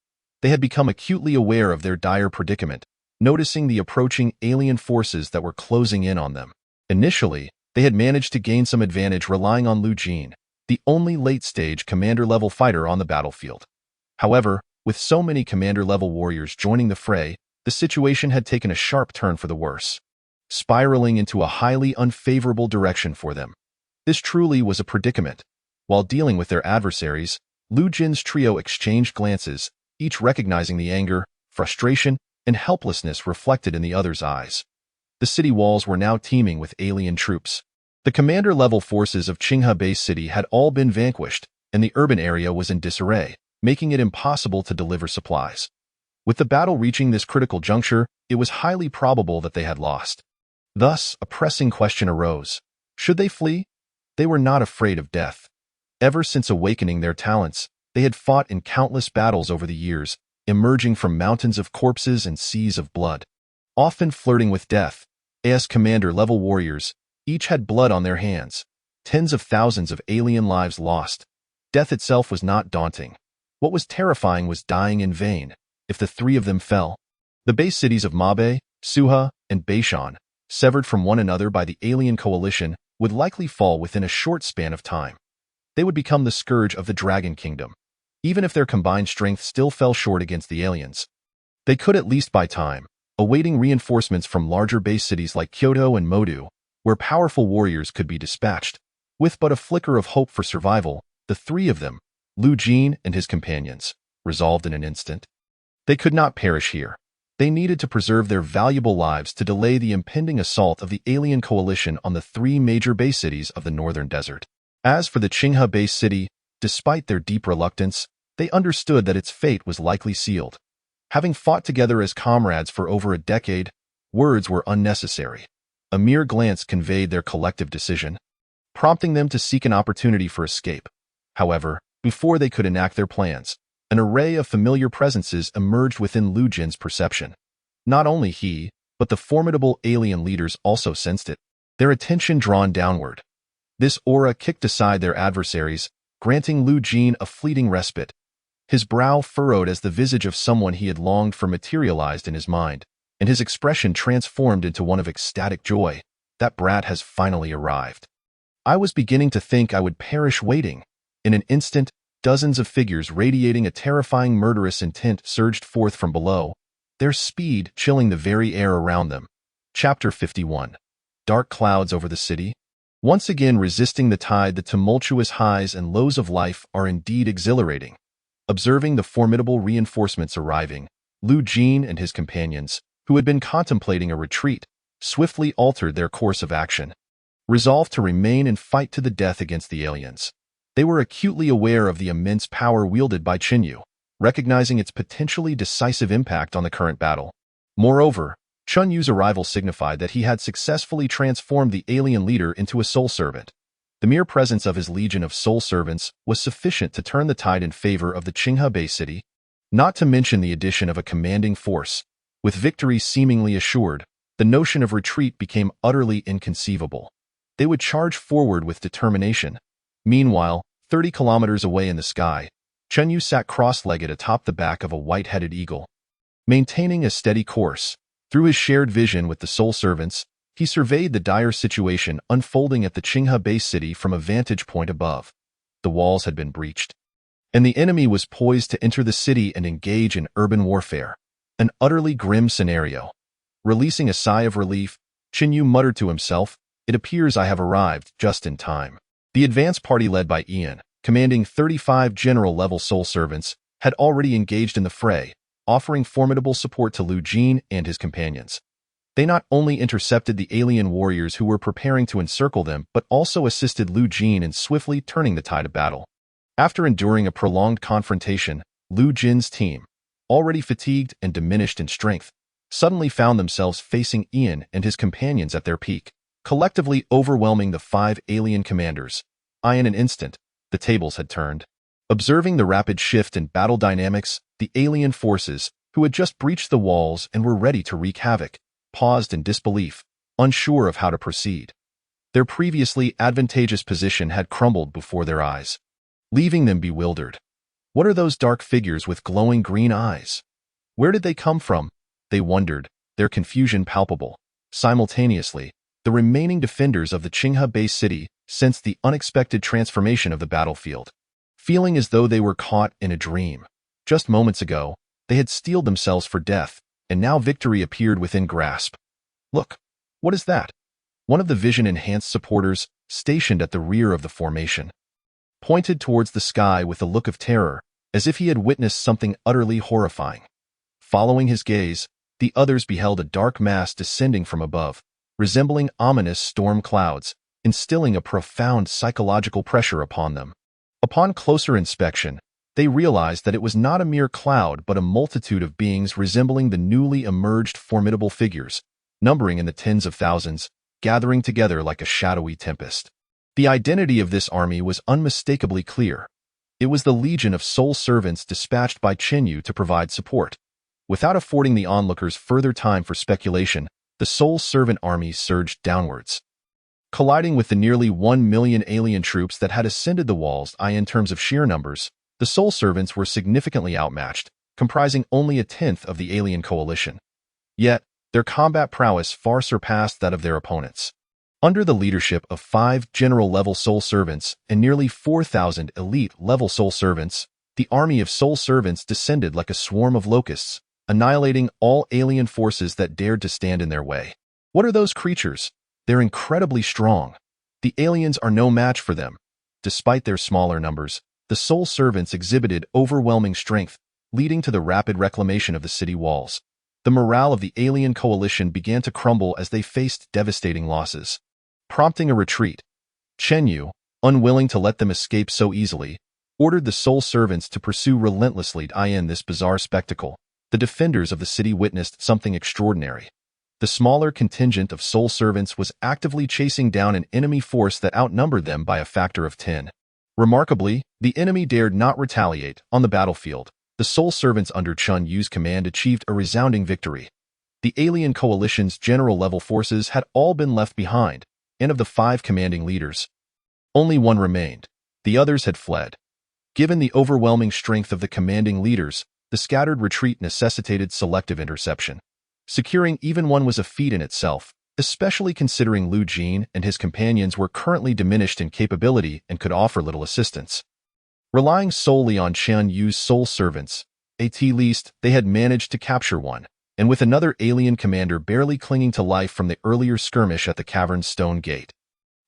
They had become acutely aware of their dire predicament, noticing the approaching alien forces that were closing in on them. Initially, they had managed to gain some advantage relying on Lu Jin, the only late-stage commander-level fighter on the battlefield. However, with so many commander-level warriors joining the fray, the situation had taken a sharp turn for the worse, spiraling into a highly unfavorable direction for them. This truly was a predicament. While dealing with their adversaries, Lu Jin's trio exchanged glances, each recognizing the anger, frustration, and helplessness reflected in the other's eyes. The city walls were now teeming with alien troops. The commander-level forces of Qinghe Bay City had all been vanquished, and the urban area was in disarray, making it impossible to deliver supplies. With the battle reaching this critical juncture, it was highly probable that they had lost. Thus, a pressing question arose. Should they flee? They were not afraid of death. Ever since awakening their talents, they had fought in countless battles over the years, emerging from mountains of corpses and seas of blood. Often flirting with death, as commander-level warriors, each had blood on their hands, tens of thousands of alien lives lost. Death itself was not daunting. What was terrifying was dying in vain. If the 3 of them fell, the base cities of Mabe, Suha, and Beishan, severed from one another by the alien coalition, would likely fall within a short span of time. They would become the scourge of the Dragon Kingdom. Even if their combined strength still fell short against the aliens, they could at least buy time, awaiting reinforcements from larger base cities like Kyoto and Modu, where powerful warriors could be dispatched. With but a flicker of hope for survival, the three of them, Lu Jin and his companions, resolved in an instant. They could not perish here. They needed to preserve their valuable lives to delay the impending assault of the alien coalition on the three major base cities of the northern desert. As for the Qinghe base city, despite their deep reluctance, they understood that its fate was likely sealed. Having fought together as comrades for over a decade, words were unnecessary. A mere glance conveyed their collective decision, prompting them to seek an opportunity for escape. However, before they could enact their plans, an array of familiar presences emerged within Lu Jin's perception. Not only he, but the formidable alien leaders also sensed it, their attention drawn downward. This aura kicked aside their adversaries, granting Lu Jin a fleeting respite. His brow furrowed as the visage of someone he had longed for materialized in his mind, and his expression transformed into one of ecstatic joy. That brat has finally arrived. I was beginning to think I would perish waiting. In an instant, dozens of figures radiating a terrifying murderous intent surged forth from below, their speed chilling the very air around them. Chapter 51. Dark clouds over the city. Once again resisting the tide, the tumultuous highs and lows of life are indeed exhilarating. Observing the formidable reinforcements arriving, Lu Jin and his companions, who had been contemplating a retreat, swiftly altered their course of action. Resolved to remain and fight to the death against the aliens. They were acutely aware of the immense power wielded by Qinyu, recognizing its potentially decisive impact on the current battle. Moreover, Chunyu's arrival signified that he had successfully transformed the alien leader into a soul servant. The mere presence of his legion of soul servants was sufficient to turn the tide in favor of the Qinghe base city, not to mention the addition of a commanding force. With victory seemingly assured, the notion of retreat became utterly inconceivable. They would charge forward with determination. Meanwhile, 30 kilometers away in the sky, Chenyu sat cross-legged atop the back of a white-headed eagle. Maintaining a steady course, through his shared vision with the soul servants, he surveyed the dire situation unfolding at the Qinghe base city from a vantage point above. The walls had been breached, and the enemy was poised to enter the city and engage in urban warfare. An utterly grim scenario. Releasing a sigh of relief, Qinyu muttered to himself, "It appears I have arrived just in time." The advance party led by Ian, commanding 35 general-level soul servants, had already engaged in the fray, offering formidable support to Lu Jin and his companions. They not only intercepted the alien warriors who were preparing to encircle them, but also assisted Lu Jin in swiftly turning the tide of battle. After enduring a prolonged confrontation, Lu Jin's team, already fatigued and diminished in strength, suddenly found themselves facing Ian and his companions at their peak, collectively overwhelming the 5 alien commanders. In an instant, the tables had turned. Observing the rapid shift in battle dynamics, the alien forces, who had just breached the walls and were ready to wreak havoc, paused in disbelief, unsure of how to proceed. Their previously advantageous position had crumbled before their eyes, leaving them bewildered. What are those dark figures with glowing green eyes? Where did they come from? They wondered, their confusion palpable. Simultaneously, the remaining defenders of the Qinghe base city sensed the unexpected transformation of the battlefield, feeling as though they were caught in a dream. Just moments ago, they had steeled themselves for death, and now victory appeared within grasp. Look, what is that? One of the vision-enhanced supporters, stationed at the rear of the formation, pointed towards the sky with a look of terror, as if he had witnessed something utterly horrifying. Following his gaze, the others beheld a dark mass descending from above, resembling ominous storm clouds, instilling a profound psychological pressure upon them. Upon closer inspection, they realized that it was not a mere cloud but a multitude of beings resembling the newly emerged formidable figures, numbering in the tens of thousands, gathering together like a shadowy tempest. The identity of this army was unmistakably clear. It was the legion of soul servants dispatched by Qinyu to provide support. Without affording the onlookers further time for speculation, the soul servant army surged downwards, colliding with the nearly 1 million alien troops that had ascended the walls. In terms of sheer numbers, the soul servants were significantly outmatched, comprising only a tenth of the alien coalition. Yet, their combat prowess far surpassed that of their opponents. Under the leadership of 5 general-level soul servants and nearly 4,000 elite-level soul servants, the army of soul servants descended like a swarm of locusts, annihilating all alien forces that dared to stand in their way. What are those creatures? They're incredibly strong. The aliens are no match for them. Despite their smaller numbers, the soul servants exhibited overwhelming strength, leading to the rapid reclamation of the city walls. The morale of the alien coalition began to crumble as they faced devastating losses, prompting a retreat. Chen Yu, unwilling to let them escape so easily, ordered the soul servants to pursue relentlessly. In this bizarre spectacle, the defenders of the city witnessed something extraordinary. The smaller contingent of soul servants was actively chasing down an enemy force that outnumbered them by a factor of 10. Remarkably, the enemy dared not retaliate. On the battlefield, the soul servants under Chen Yu's command achieved a resounding victory. The alien coalition's general-level forces had all been left behind, and of the 5 commanding leaders, only one remained. The others had fled. Given the overwhelming strength of the commanding leaders, the scattered retreat necessitated selective interception. Securing even one was a feat in itself, especially considering Lu Jin and his companions were currently diminished in capability and could offer little assistance. Relying solely on Chen Yu's soul servants, at least they had managed to capture one, and with another alien commander barely clinging to life from the earlier skirmish at the cavern's stone gate.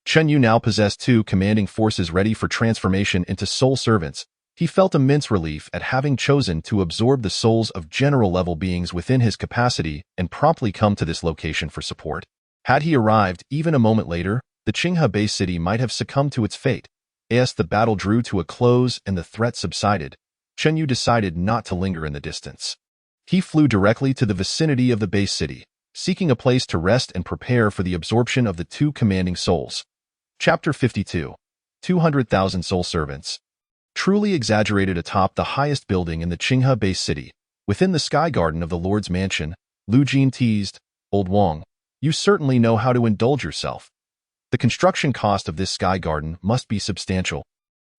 Chen Yu now possessed 2 commanding forces ready for transformation into soul servants. He felt immense relief at having chosen to absorb the souls of general-level beings within his capacity and promptly come to this location for support. Had he arrived even a moment later, the Qinghe Bay city might have succumbed to its fate. As the battle drew to a close and the threat subsided, Chen Yu decided not to linger in the distance. He flew directly to the vicinity of the base city, seeking a place to rest and prepare for the absorption of the 2 commanding souls. Chapter 52. 200,000 Soul Servants. Truly exaggerated atop the highest building in the Qinghe Bay city, within the sky garden of the Lord's mansion, Lu Jin teased, "Old Wang, you certainly know how to indulge yourself. The construction cost of this sky garden must be substantial."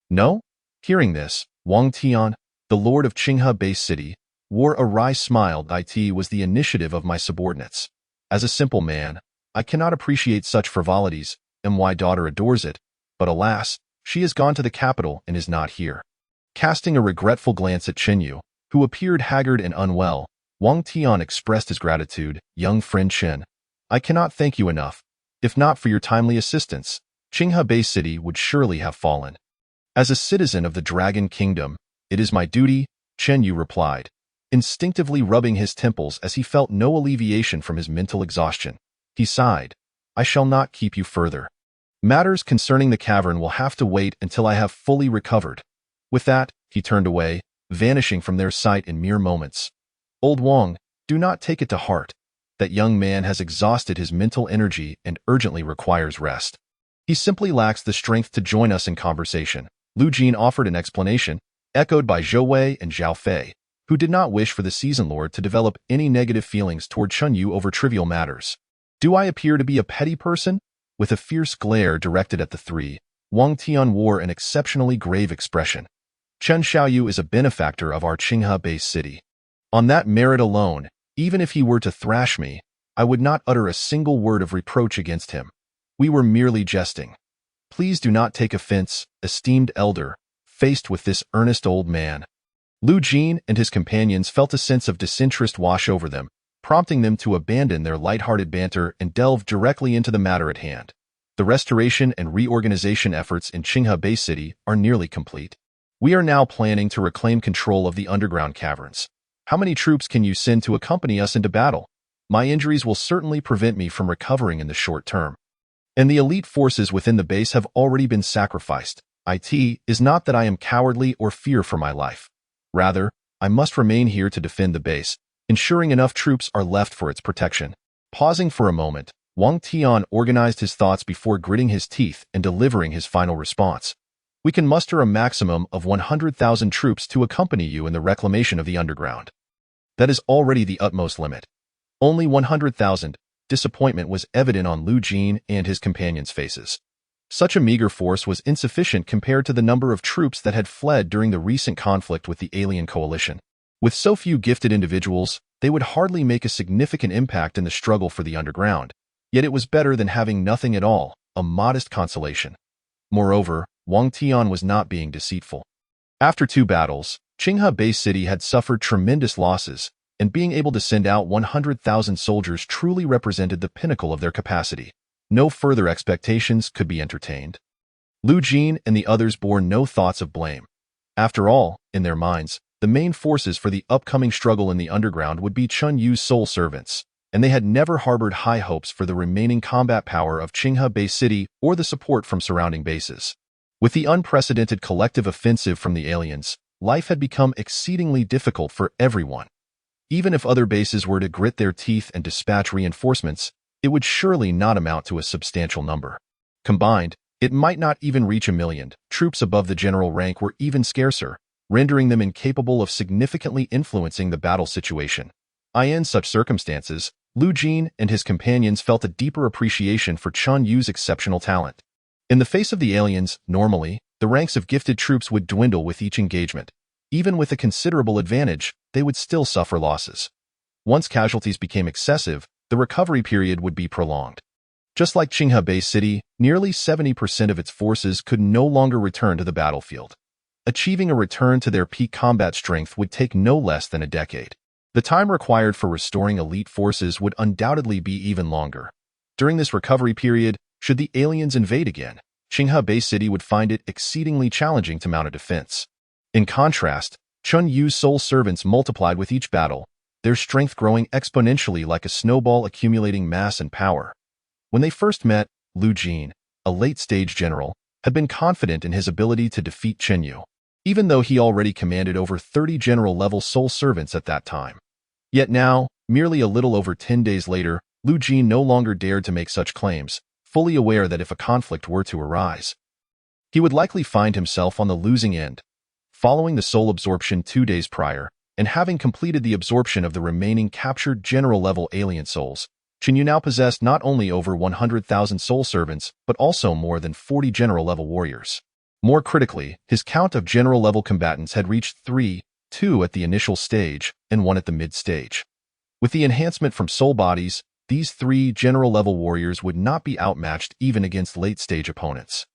"No?" Hearing this, Wang Tian, the Lord of Qinghe Bay city, wore a wry smile. "It was the initiative of my subordinates. As a simple man, I cannot appreciate such frivolities. My daughter adores it, but alas, she has gone to the capital and is not here." Casting a regretful glance at Chen Yu, who appeared haggard and unwell, Wang Tian expressed his gratitude. "Young friend Chen, I cannot thank you enough. If not for your timely assistance, Qinghe Bay city would surely have fallen. As a citizen of the Dragon Kingdom, it is my duty," Chen Yu replied, instinctively rubbing his temples as he felt no alleviation from his mental exhaustion. He sighed, "I shall not keep you further. Matters concerning the cavern will have to wait until I have fully recovered." With that, he turned away, vanishing from their sight in mere moments. "Old Wang, do not take it to heart. That young man has exhausted his mental energy and urgently requires rest. He simply lacks the strength to join us in conversation." Lu Jin offered an explanation, echoed by Zhou Wei and Zhao Fei, who did not wish for the Season Lord to develop any negative feelings toward Chen Yu over trivial matters. "Do I appear to be a petty person?" With a fierce glare directed at the 3, Wang Tian wore an exceptionally grave expression. "Chen Xiaoyu is a benefactor of our Qinghe Bay city. On that merit alone, even if he were to thrash me, I would not utter a single word of reproach against him. We were merely jesting. Please do not take offense, esteemed elder, faced with this earnest old man." Lu Jin and his companions felt a sense of disinterest wash over them, prompting them to abandon their light-hearted banter and delve directly into the matter at hand. The restoration and reorganization efforts in Qinghe Bay City are nearly complete. We are now planning to reclaim control of the underground caverns. How many troops can you send to accompany us into battle? My injuries will certainly prevent me from recovering in the short term. And the elite forces within the base have already been sacrificed. It is not that I am cowardly or fear for my life. Rather, I must remain here to defend the base, ensuring enough troops are left for its protection. Pausing for a moment, Wang Tian organized his thoughts before gritting his teeth and delivering his final response. "We can muster a maximum of 100,000 troops to accompany you in the reclamation of the underground. That is already the utmost limit." Only 100,000. Disappointment was evident on Lu Jin and his companions' faces. Such a meager force was insufficient compared to the number of troops that had fled during the recent conflict with the alien coalition. With so few gifted individuals, they would hardly make a significant impact in the struggle for the underground. Yet it was better than having nothing at all, a modest consolation. Moreover, Wang Tian was not being deceitful. After 2 battles, Qinghe Bay City had suffered tremendous losses, and being able to send out 100,000 soldiers truly represented the pinnacle of their capacity. No further expectations could be entertained. Lu Jin and the others bore no thoughts of blame. After all, in their minds, the main forces for the upcoming struggle in the underground would be Chun Yu's sole servants, and they had never harbored high hopes for the remaining combat power of Qinghe Bay City or the support from surrounding bases. With the unprecedented collective offensive from the aliens, life had become exceedingly difficult for everyone. Even if other bases were to grit their teeth and dispatch reinforcements, it would surely not amount to a substantial number. Combined, it might not even reach 1,000,000. Troops above the general rank were even scarcer, rendering them incapable of significantly influencing the battle situation. In such circumstances, Lu Jin and his companions felt a deeper appreciation for Chun Yu's exceptional talent. In the face of the aliens, normally, the ranks of gifted troops would dwindle with each engagement. Even with a considerable advantage, they would still suffer losses. Once casualties became excessive, the recovery period would be prolonged. Just like Qinghe Bay City, nearly 70% of its forces could no longer return to the battlefield. Achieving a return to their peak combat strength would take no less than a decade. The time required for restoring elite forces would undoubtedly be even longer. During this recovery period, should the aliens invade again, Qinghe Bay City would find it exceedingly challenging to mount a defense. In contrast, Chun Yu's sole servants multiplied with each battle, their strength growing exponentially like a snowball accumulating mass and power. When they first met, Lu Jin, a late-stage general, had been confident in his ability to defeat Chun Yu, even though he already commanded over 30 general-level sole servants at that time. Yet now, merely a little over 10 days later, Lu Jin no longer dared to make such claims, fully aware that if a conflict were to arise, he would likely find himself on the losing end. Following the soul absorption 2 days prior, and having completed the absorption of the remaining captured general-level alien souls, Chun Yu now possessed not only over 100,000 soul servants, but also more than 40 general-level warriors. More critically, his count of general-level combatants had reached 3, 2 at the initial stage, and 1 at the mid-stage. With the enhancement from soul bodies, these 3 general-level warriors would not be outmatched even against late-stage opponents.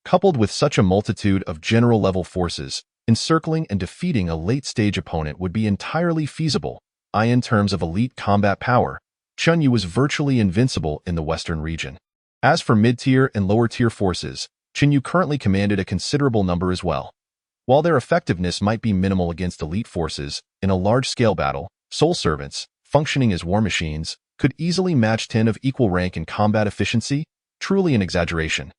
Coupled with such a multitude of general-level forces, encircling and defeating a late-stage opponent would be entirely feasible. In terms of elite combat power, Chun Yu was virtually invincible in the western region. As for mid-tier and lower-tier forces, Chun Yu currently commanded a considerable number as well. While their effectiveness might be minimal against elite forces, in a large-scale battle, soul servants, functioning as war machines, could easily match 10 of equal rank in combat efficiency, truly an exaggeration.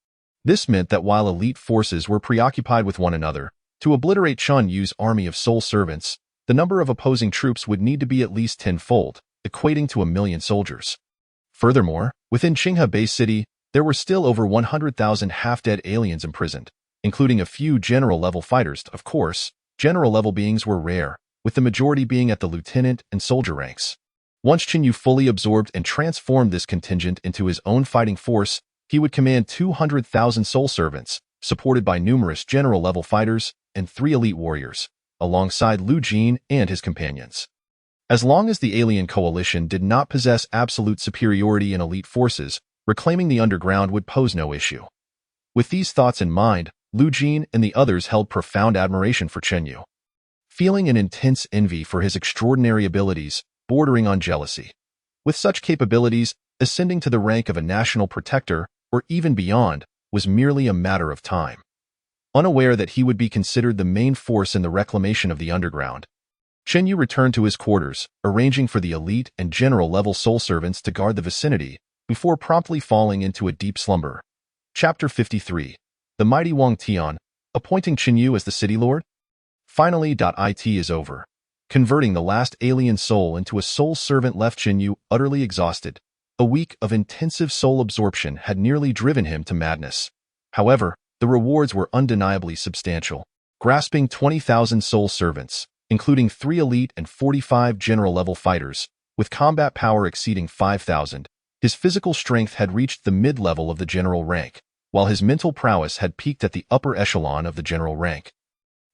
This meant that while elite forces were preoccupied with one another, to obliterate Chun Yu's army of soul servants, the number of opposing troops would need to be at least tenfold, equating to 1,000,000 soldiers. Furthermore, within Qinghe Bay City, there were still over 100,000 half-dead aliens imprisoned, including a few general-level fighters. Of course, general-level beings were rare, with the majority being at the lieutenant and soldier ranks. Once Chun Yu fully absorbed and transformed this contingent into his own fighting force, he would command 200,000 soul servants, supported by numerous general-level fighters and 3 elite warriors, alongside Lu Jin and his companions. As long as the alien coalition did not possess absolute superiority in elite forces, reclaiming the underground would pose no issue. With these thoughts in mind, Lu Jin and the others held profound admiration for Chun Yu, feeling an intense envy for his extraordinary abilities, bordering on jealousy. With such capabilities, ascending to the rank of a national protector, or even beyond, was merely a matter of time. Unaware that he would be considered the main force in the reclamation of the underground, Chun Yu returned to his quarters, arranging for the elite and general-level soul servants to guard the vicinity, before promptly falling into a deep slumber. Chapter 53. The Mighty Wang Tian, appointing Chun Yu as the city lord? Finally, it is over. Converting the last alien soul into a soul servant left Chun Yu utterly exhausted. A week of intensive soul absorption had nearly driven him to madness. However, the rewards were undeniably substantial. Grasping 20,000 soul servants, including 3 elite and 45 general-level fighters, with combat power exceeding 5,000, his physical strength had reached the mid-level of the general rank, while his mental prowess had peaked at the upper echelon of the general rank.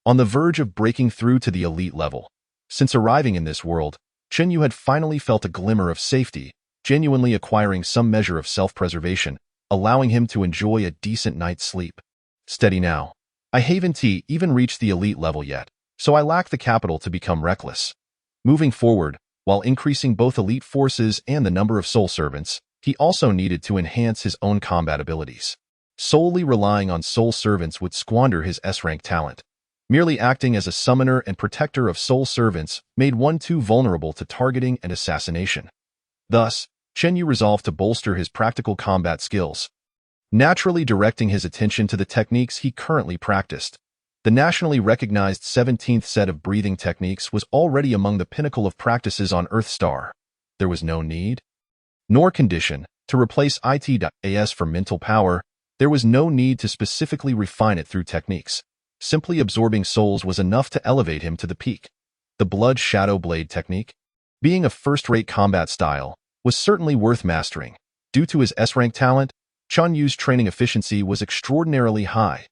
On the verge of breaking through to the elite level, since arriving in this world, Chun Yu had finally felt a glimmer of safety, genuinely acquiring some measure of self-preservation, allowing him to enjoy a decent night's sleep. Steady now. I haven't even reached the elite level yet, so I lack the capital to become reckless. Moving forward, while increasing both elite forces and the number of soul servants, he also needed to enhance his own combat abilities. Solely relying on soul servants would squander his S-rank talent. Merely acting as a summoner and protector of soul servants made one too vulnerable to targeting and assassination. Thus, Chen Yu resolved to bolster his practical combat skills, naturally directing his attention to the techniques he currently practiced. The nationally recognized 17th set of breathing techniques was already among the pinnacle of practices on Earthstar. There was no need, nor condition, to replace it.as for mental power. There was no need to specifically refine it through techniques. Simply absorbing souls was enough to elevate him to the peak. The Blood Shadow Blade technique, being a first-rate combat style, was certainly worth mastering. Due to his S-rank talent, Chen Yu's training efficiency was extraordinarily high.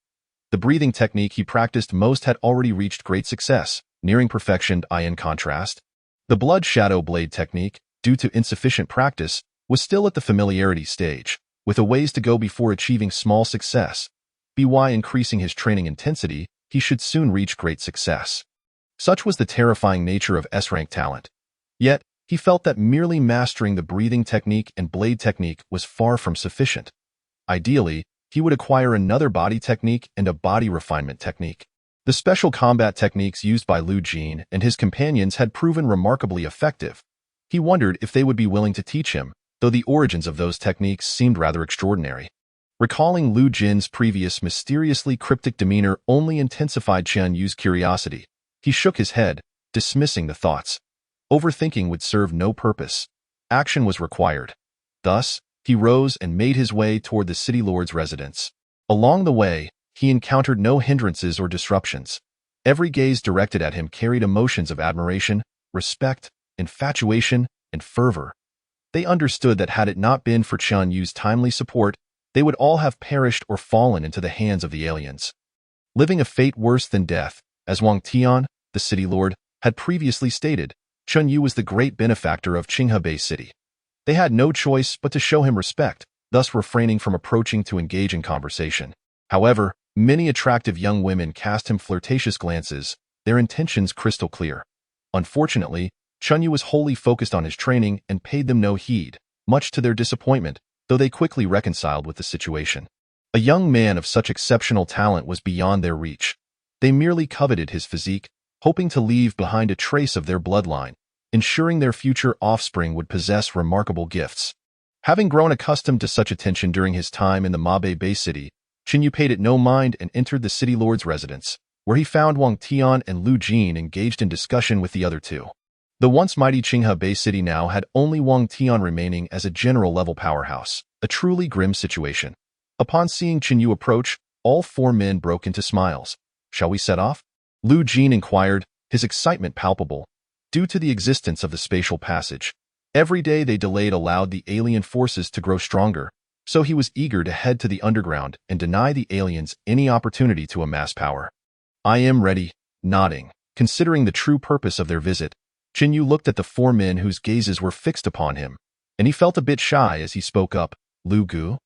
The breathing technique he practiced most had already reached great success, nearing perfection. In contrast, the Blood Shadow Blade technique, due to insufficient practice, was still at the familiarity stage, with a ways to go before achieving small success. By increasing his training intensity, he should soon reach great success. Such was the terrifying nature of S-rank talent. Yet, he felt that merely mastering the breathing technique and blade technique was far from sufficient. Ideally, he would acquire another body technique and a body refinement technique. The special combat techniques used by Lu Jin and his companions had proven remarkably effective. He wondered if they would be willing to teach him, though the origins of those techniques seemed rather extraordinary. Recalling Lu Jin's previous mysteriously cryptic demeanor only intensified Chen Yu's curiosity. He shook his head, dismissing the thoughts. Overthinking would serve no purpose. Action was required. Thus, he rose and made his way toward the city lord's residence. Along the way, he encountered no hindrances or disruptions. Every gaze directed at him carried emotions of admiration, respect, infatuation, and fervor. They understood that had it not been for Chen Yu's timely support, they would all have perished or fallen into the hands of the aliens. Living a fate worse than death, as Wang Tian, the city lord, had previously stated, Chen Yu was the great benefactor of Qinghe Bay City. They had no choice but to show him respect, thus refraining from approaching to engage in conversation. However, many attractive young women cast him flirtatious glances, their intentions crystal clear. Unfortunately, Chen Yu was wholly focused on his training and paid them no heed, much to their disappointment, though they quickly reconciled with the situation. A young man of such exceptional talent was beyond their reach. They merely coveted his physique, hoping to leave behind a trace of their bloodline, ensuring their future offspring would possess remarkable gifts. Having grown accustomed to such attention during his time in the Mabe Bay City, Chen Yu paid it no mind and entered the city lord's residence, where he found Wang Tian and Lu Jin engaged in discussion with the other two. The once mighty Qinghe Bay City now had only Wang Tian remaining as a general-level powerhouse, a truly grim situation. Upon seeing Chen Yu approach, all four men broke into smiles. "Shall we set off?" Lu Jin inquired, his excitement palpable. Due to the existence of the spatial passage, every day they delayed allowed the alien forces to grow stronger, so he was eager to head to the underground and deny the aliens any opportunity to amass power. "I am ready," nodding. Considering the true purpose of their visit, Chen Yu looked at the four men whose gazes were fixed upon him, and he felt a bit shy as he spoke up. "Lu Gu,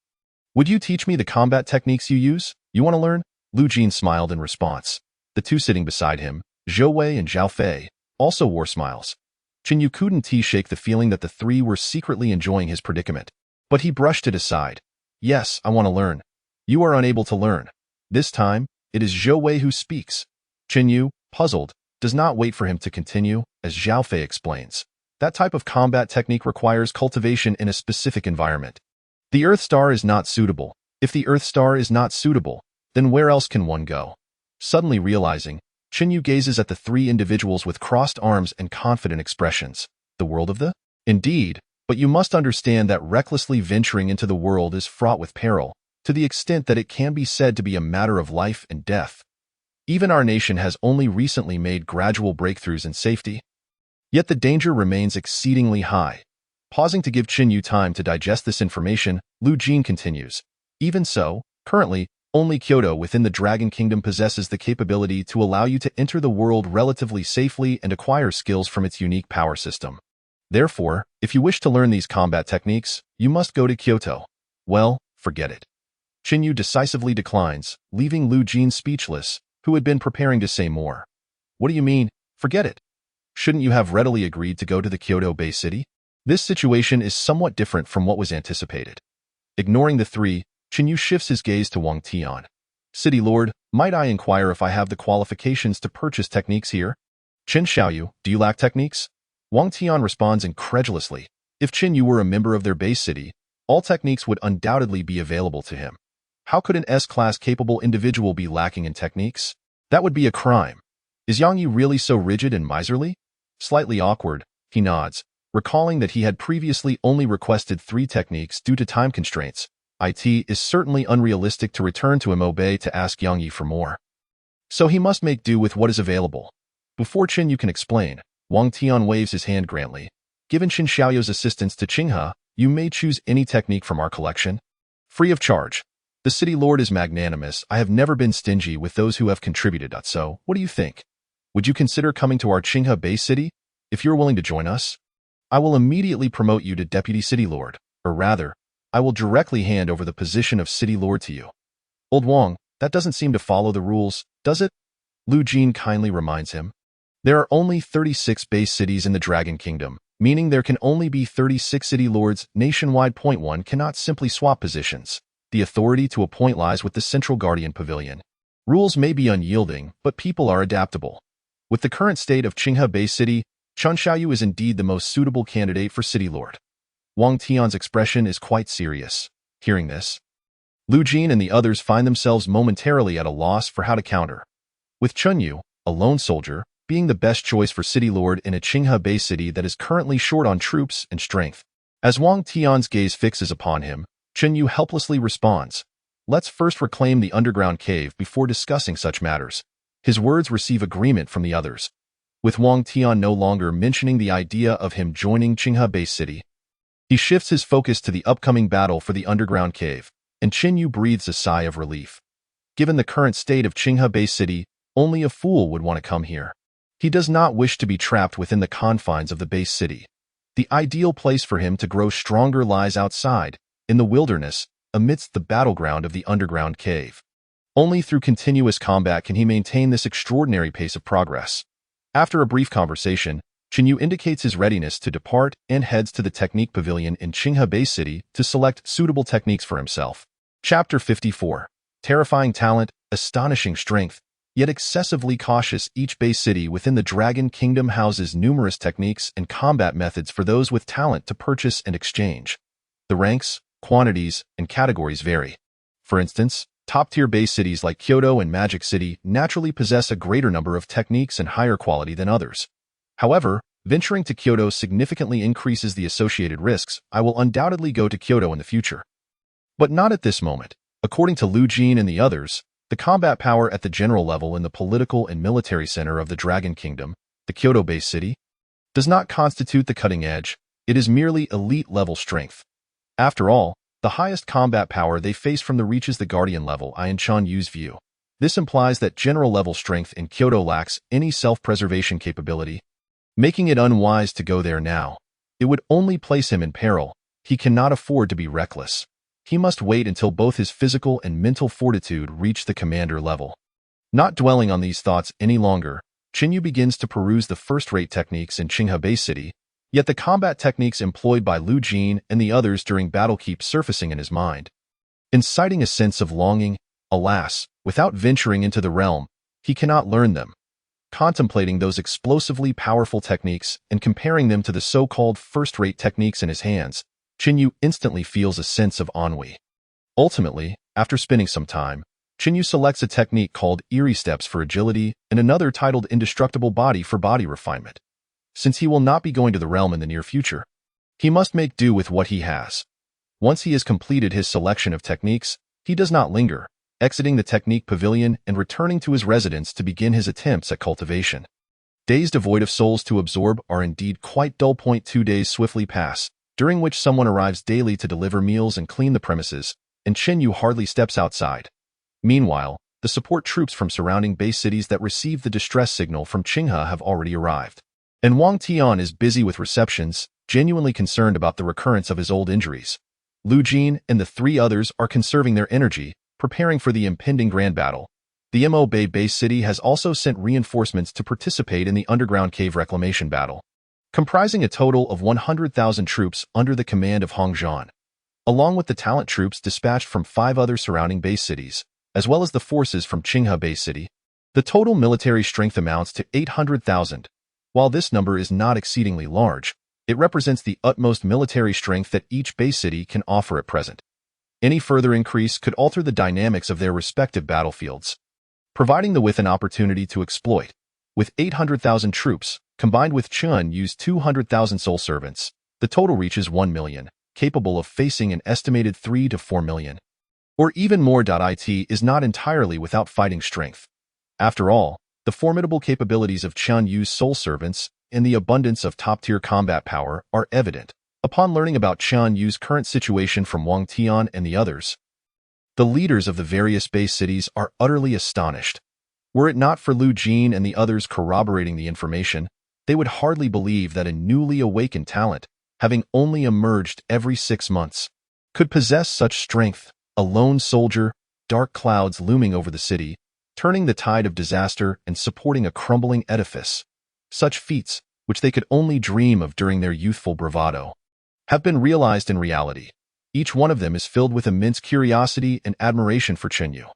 would you teach me the combat techniques you use? You want to learn?" Lu Jin smiled in response. The two sitting beside him, Zhou Wei and Zhao Fei, also wore smiles. Chen Yu couldn't shake the feeling that the three were secretly enjoying his predicament, but he brushed it aside. "Yes, I want to learn." "You are unable to learn." This time, it is Zhou Wei who speaks. Chen Yu, puzzled, does not wait for him to continue, as Zhao Fei explains. That type of combat technique requires cultivation in a specific environment. The Earth Star is not suitable. If the Earth Star is not suitable, then where else can one go? Suddenly realizing, Chen Yu gazes at the three individuals with crossed arms and confident expressions. "The world of the?" "Indeed, but you must understand that recklessly venturing into the world is fraught with peril, to the extent that it can be said to be a matter of life and death. Even our nation has only recently made gradual breakthroughs in safety. Yet the danger remains exceedingly high." Pausing to give Chen Yu time to digest this information, Lu Jin continues. "Even so, currently, only Kyoto within the Dragon Kingdom possesses the capability to allow you to enter the world relatively safely and acquire skills from its unique power system. Therefore, if you wish to learn these combat techniques, you must go to Kyoto. Well, forget it." Qin decisively declines, leaving Lu Jin speechless, who had been preparing to say more. What do you mean? Forget it. Shouldn't you have readily agreed to go to the Kyoto Bay City? This situation is somewhat different from what was anticipated. Ignoring the three, Qin shifts his gaze to Wang Tian. City Lord, might I inquire if I have the qualifications to purchase techniques here? Qin Xiaoyu, do you lack techniques? Wang Tian responds incredulously. If Qin Yu were a member of their base city, all techniques would undoubtedly be available to him. How could an S-class capable individual be lacking in techniques? That would be a crime. Is Yang Yi really so rigid and miserly? Slightly awkward, he nods, recalling that he had previously only requested 3 techniques due to time constraints. It is certainly unrealistic to return to Imobe to ask Yang Yi for more. So he must make do with what is available. Before Qin Yu can explain, Wang Tian waves his hand grandly. Given Qin Xiaoyu's assistance to Qinghe, you may choose any technique from our collection. Free of charge. The city lord is magnanimous. I have never been stingy with those who have contributed. So, what do you think? Would you consider coming to our Qinghe Bay City? If you're willing to join us, I will immediately promote you to Deputy City Lord, or rather, I will directly hand over the position of City Lord to you. Old Wang, that doesn't seem to follow the rules, does it? Lu Jin kindly reminds him. There are only 36 base cities in the Dragon Kingdom, meaning there can only be 36 city lords nationwide. Point 1 cannot simply swap positions. The authority to appoint lies with the Central Guardian Pavilion. Rules may be unyielding, but people are adaptable. With the current state of Qinghe Bay City, Qin Xiaoyu is indeed the most suitable candidate for City Lord. Wang Tian's expression is quite serious. Hearing this, Lu Jin and the others find themselves momentarily at a loss for how to counter. With Qin Yu, a lone soldier, being the best choice for City Lord in a Qinghe Bay City that is currently short on troops and strength. As Wang Tian's gaze fixes upon him, Qin Yu helplessly responds, "Let's first reclaim the underground cave before discussing such matters." His words receive agreement from the others, with Wang Tian no longer mentioning the idea of him joining Qinghe Bay City. He shifts his focus to the upcoming battle for the underground cave, and Qin Yu breathes a sigh of relief. Given the current state of Qinghe Bay City, only a fool would want to come here. He does not wish to be trapped within the confines of the base city. The ideal place for him to grow stronger lies outside, in the wilderness, amidst the battleground of the underground cave. Only through continuous combat can he maintain this extraordinary pace of progress. After a brief conversation, Qin Yu indicates his readiness to depart and heads to the Technique Pavilion in Qinghe Bay City to select suitable techniques for himself. Chapter 54. Terrifying talent, astonishing strength, yet excessively cautious. Each base city within the Dragon Kingdom houses numerous techniques and combat methods for those with talent to purchase and exchange. The ranks, quantities, and categories vary. For instance, top-tier base cities like Kyoto and Magic City naturally possess a greater number of techniques and higher quality than others. However, venturing to Kyoto significantly increases the associated risks. I will undoubtedly go to Kyoto in the future. But not at this moment. According to Lu Jin and the others, the combat power at the general level in the political and military center of the Dragon Kingdom, the Kyoto Bay City, does not constitute the cutting edge. It is merely elite-level strength. After all, the highest combat power they face from the reaches the Guardian level in Qin Yu's view. This implies that general-level strength in Kyoto lacks any self-preservation capability, making it unwise to go there now. It would only place him in peril. He cannot afford to be reckless. He must wait until both his physical and mental fortitude reach the commander level. Not dwelling on these thoughts any longer, Qin Yu begins to peruse the first-rate techniques in Qinghe Bay City, yet the combat techniques employed by Lu Jin and the others during battle keep surfacing in his mind, inciting a sense of longing. Alas, without venturing into the realm, he cannot learn them. Contemplating those explosively powerful techniques and comparing them to the so-called first-rate techniques in his hands, Qin Yu instantly feels a sense of ennui. Ultimately, after spending some time, Qin Yu selects a technique called Eerie Steps for agility and another titled Indestructible Body for body refinement. Since he will not be going to the realm in the near future, he must make do with what he has. Once he has completed his selection of techniques, he does not linger, exiting the Technique Pavilion and returning to his residence to begin his attempts at cultivation. Days devoid of souls to absorb are indeed quite dull. 2 days swiftly pass, during which someone arrives daily to deliver meals and clean the premises, and Qin Yu hardly steps outside. Meanwhile, the support troops from surrounding base cities that received the distress signal from Qinghe have already arrived. And Wang Tian is busy with receptions, genuinely concerned about the recurrence of his old injuries. Lu Jin and the three others are conserving their energy, preparing for the impending grand battle. The Mo Bay base city has also sent reinforcements to participate in the underground cave reclamation battle, comprising a total of 100,000 troops under the command of Hong Zhan, along with the talent troops dispatched from 5 other surrounding base cities, as well as the forces from Qinghe Base City. The total military strength amounts to 800,000. While this number is not exceedingly large, it represents the utmost military strength that each base city can offer at present. Any further increase could alter the dynamics of their respective battlefields, providing them with an opportunity to exploit. With 800,000 troops, combined with Chun Yu's 200,000 soul servants, the total reaches 1 million, capable of facing an estimated 3 to 4 million. Or even more. It is not entirely without fighting strength. After all, the formidable capabilities of Chun Yu's soul servants and the abundance of top-tier combat power are evident. Upon learning about Chun Yu's current situation from Wang Tian and the others, the leaders of the various base cities are utterly astonished. Were it not for Lu Jin and the others corroborating the information, they would hardly believe that a newly awakened talent, having only emerged every 6 months, could possess such strength. A lone soldier, dark clouds looming over the city, turning the tide of disaster and supporting a crumbling edifice. Such feats, which they could only dream of during their youthful bravado, have been realized in reality. Each one of them is filled with immense curiosity and admiration for Qinyu.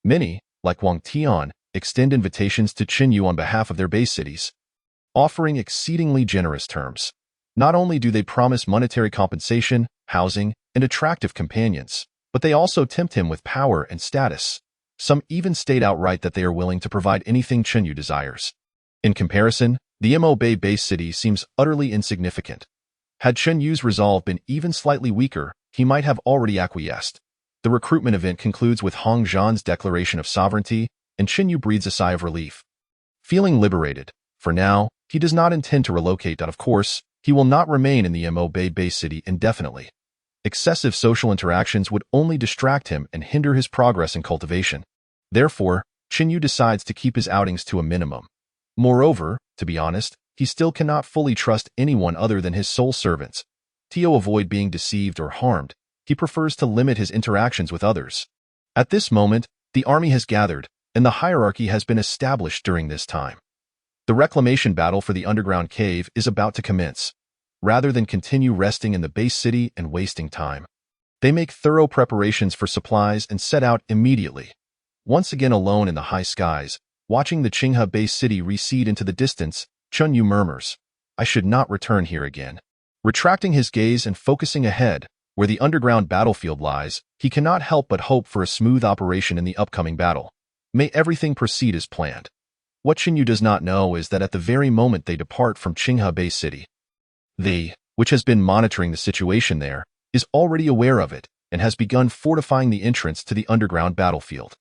Many, like Wang Tian, extend invitations to Qinyu on behalf of their base cities, offering exceedingly generous terms. Not only do they promise monetary compensation, housing, and attractive companions, but they also tempt him with power and status. Some even state outright that they are willing to provide anything Qinyu desires. In comparison, the Mo Bay base city seems utterly insignificant. Had Qinyu's resolve been even slightly weaker, he might have already acquiesced. The recruitment event concludes with Hong Zhan's declaration of sovereignty, and Qinyu breathes a sigh of relief. Feeling liberated, for now, he does not intend to relocate. Of course, he will not remain in the Mo Bay base city indefinitely. Excessive social interactions would only distract him and hinder his progress in cultivation. Therefore, Qinyu decides to keep his outings to a minimum. Moreover, to be honest, he still cannot fully trust anyone other than his soul servants. To avoid being deceived or harmed, he prefers to limit his interactions with others. At this moment, the army has gathered, and the hierarchy has been established during this time. The reclamation battle for the underground cave is about to commence. Rather than continue resting in the base city and wasting time, they make thorough preparations for supplies and set out immediately. Once again alone in the high skies, watching the Qinghe base city recede into the distance, Chunyu murmurs, "I should not return here again." Retracting his gaze and focusing ahead, where the underground battlefield lies, he cannot help but hope for a smooth operation in the upcoming battle. May everything proceed as planned. What Qinyu does not know is that at the very moment they depart from Qinghe base city, they, which has been monitoring the situation there, is already aware of it and has begun fortifying the entrance to the underground battlefield.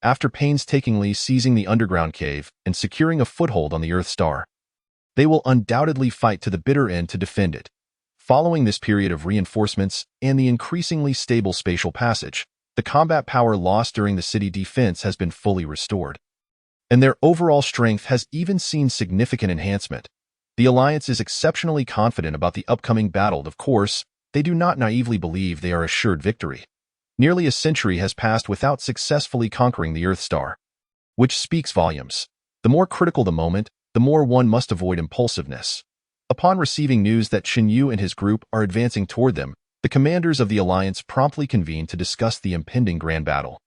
After painstakingly seizing the underground cave and securing a foothold on the Earth Star, they will undoubtedly fight to the bitter end to defend it. Following this period of reinforcements and the increasingly stable spatial passage, the combat power lost during the city defense has been fully restored, and their overall strength has even seen significant enhancement. The Alliance is exceptionally confident about the upcoming battle. Of course, they do not naively believe they are assured victory. Nearly a century has passed without successfully conquering the Earth Star, which speaks volumes. The more critical the moment, the more one must avoid impulsiveness. Upon receiving news that Qinyu and his group are advancing toward them, the commanders of the Alliance promptly convene to discuss the impending grand battle.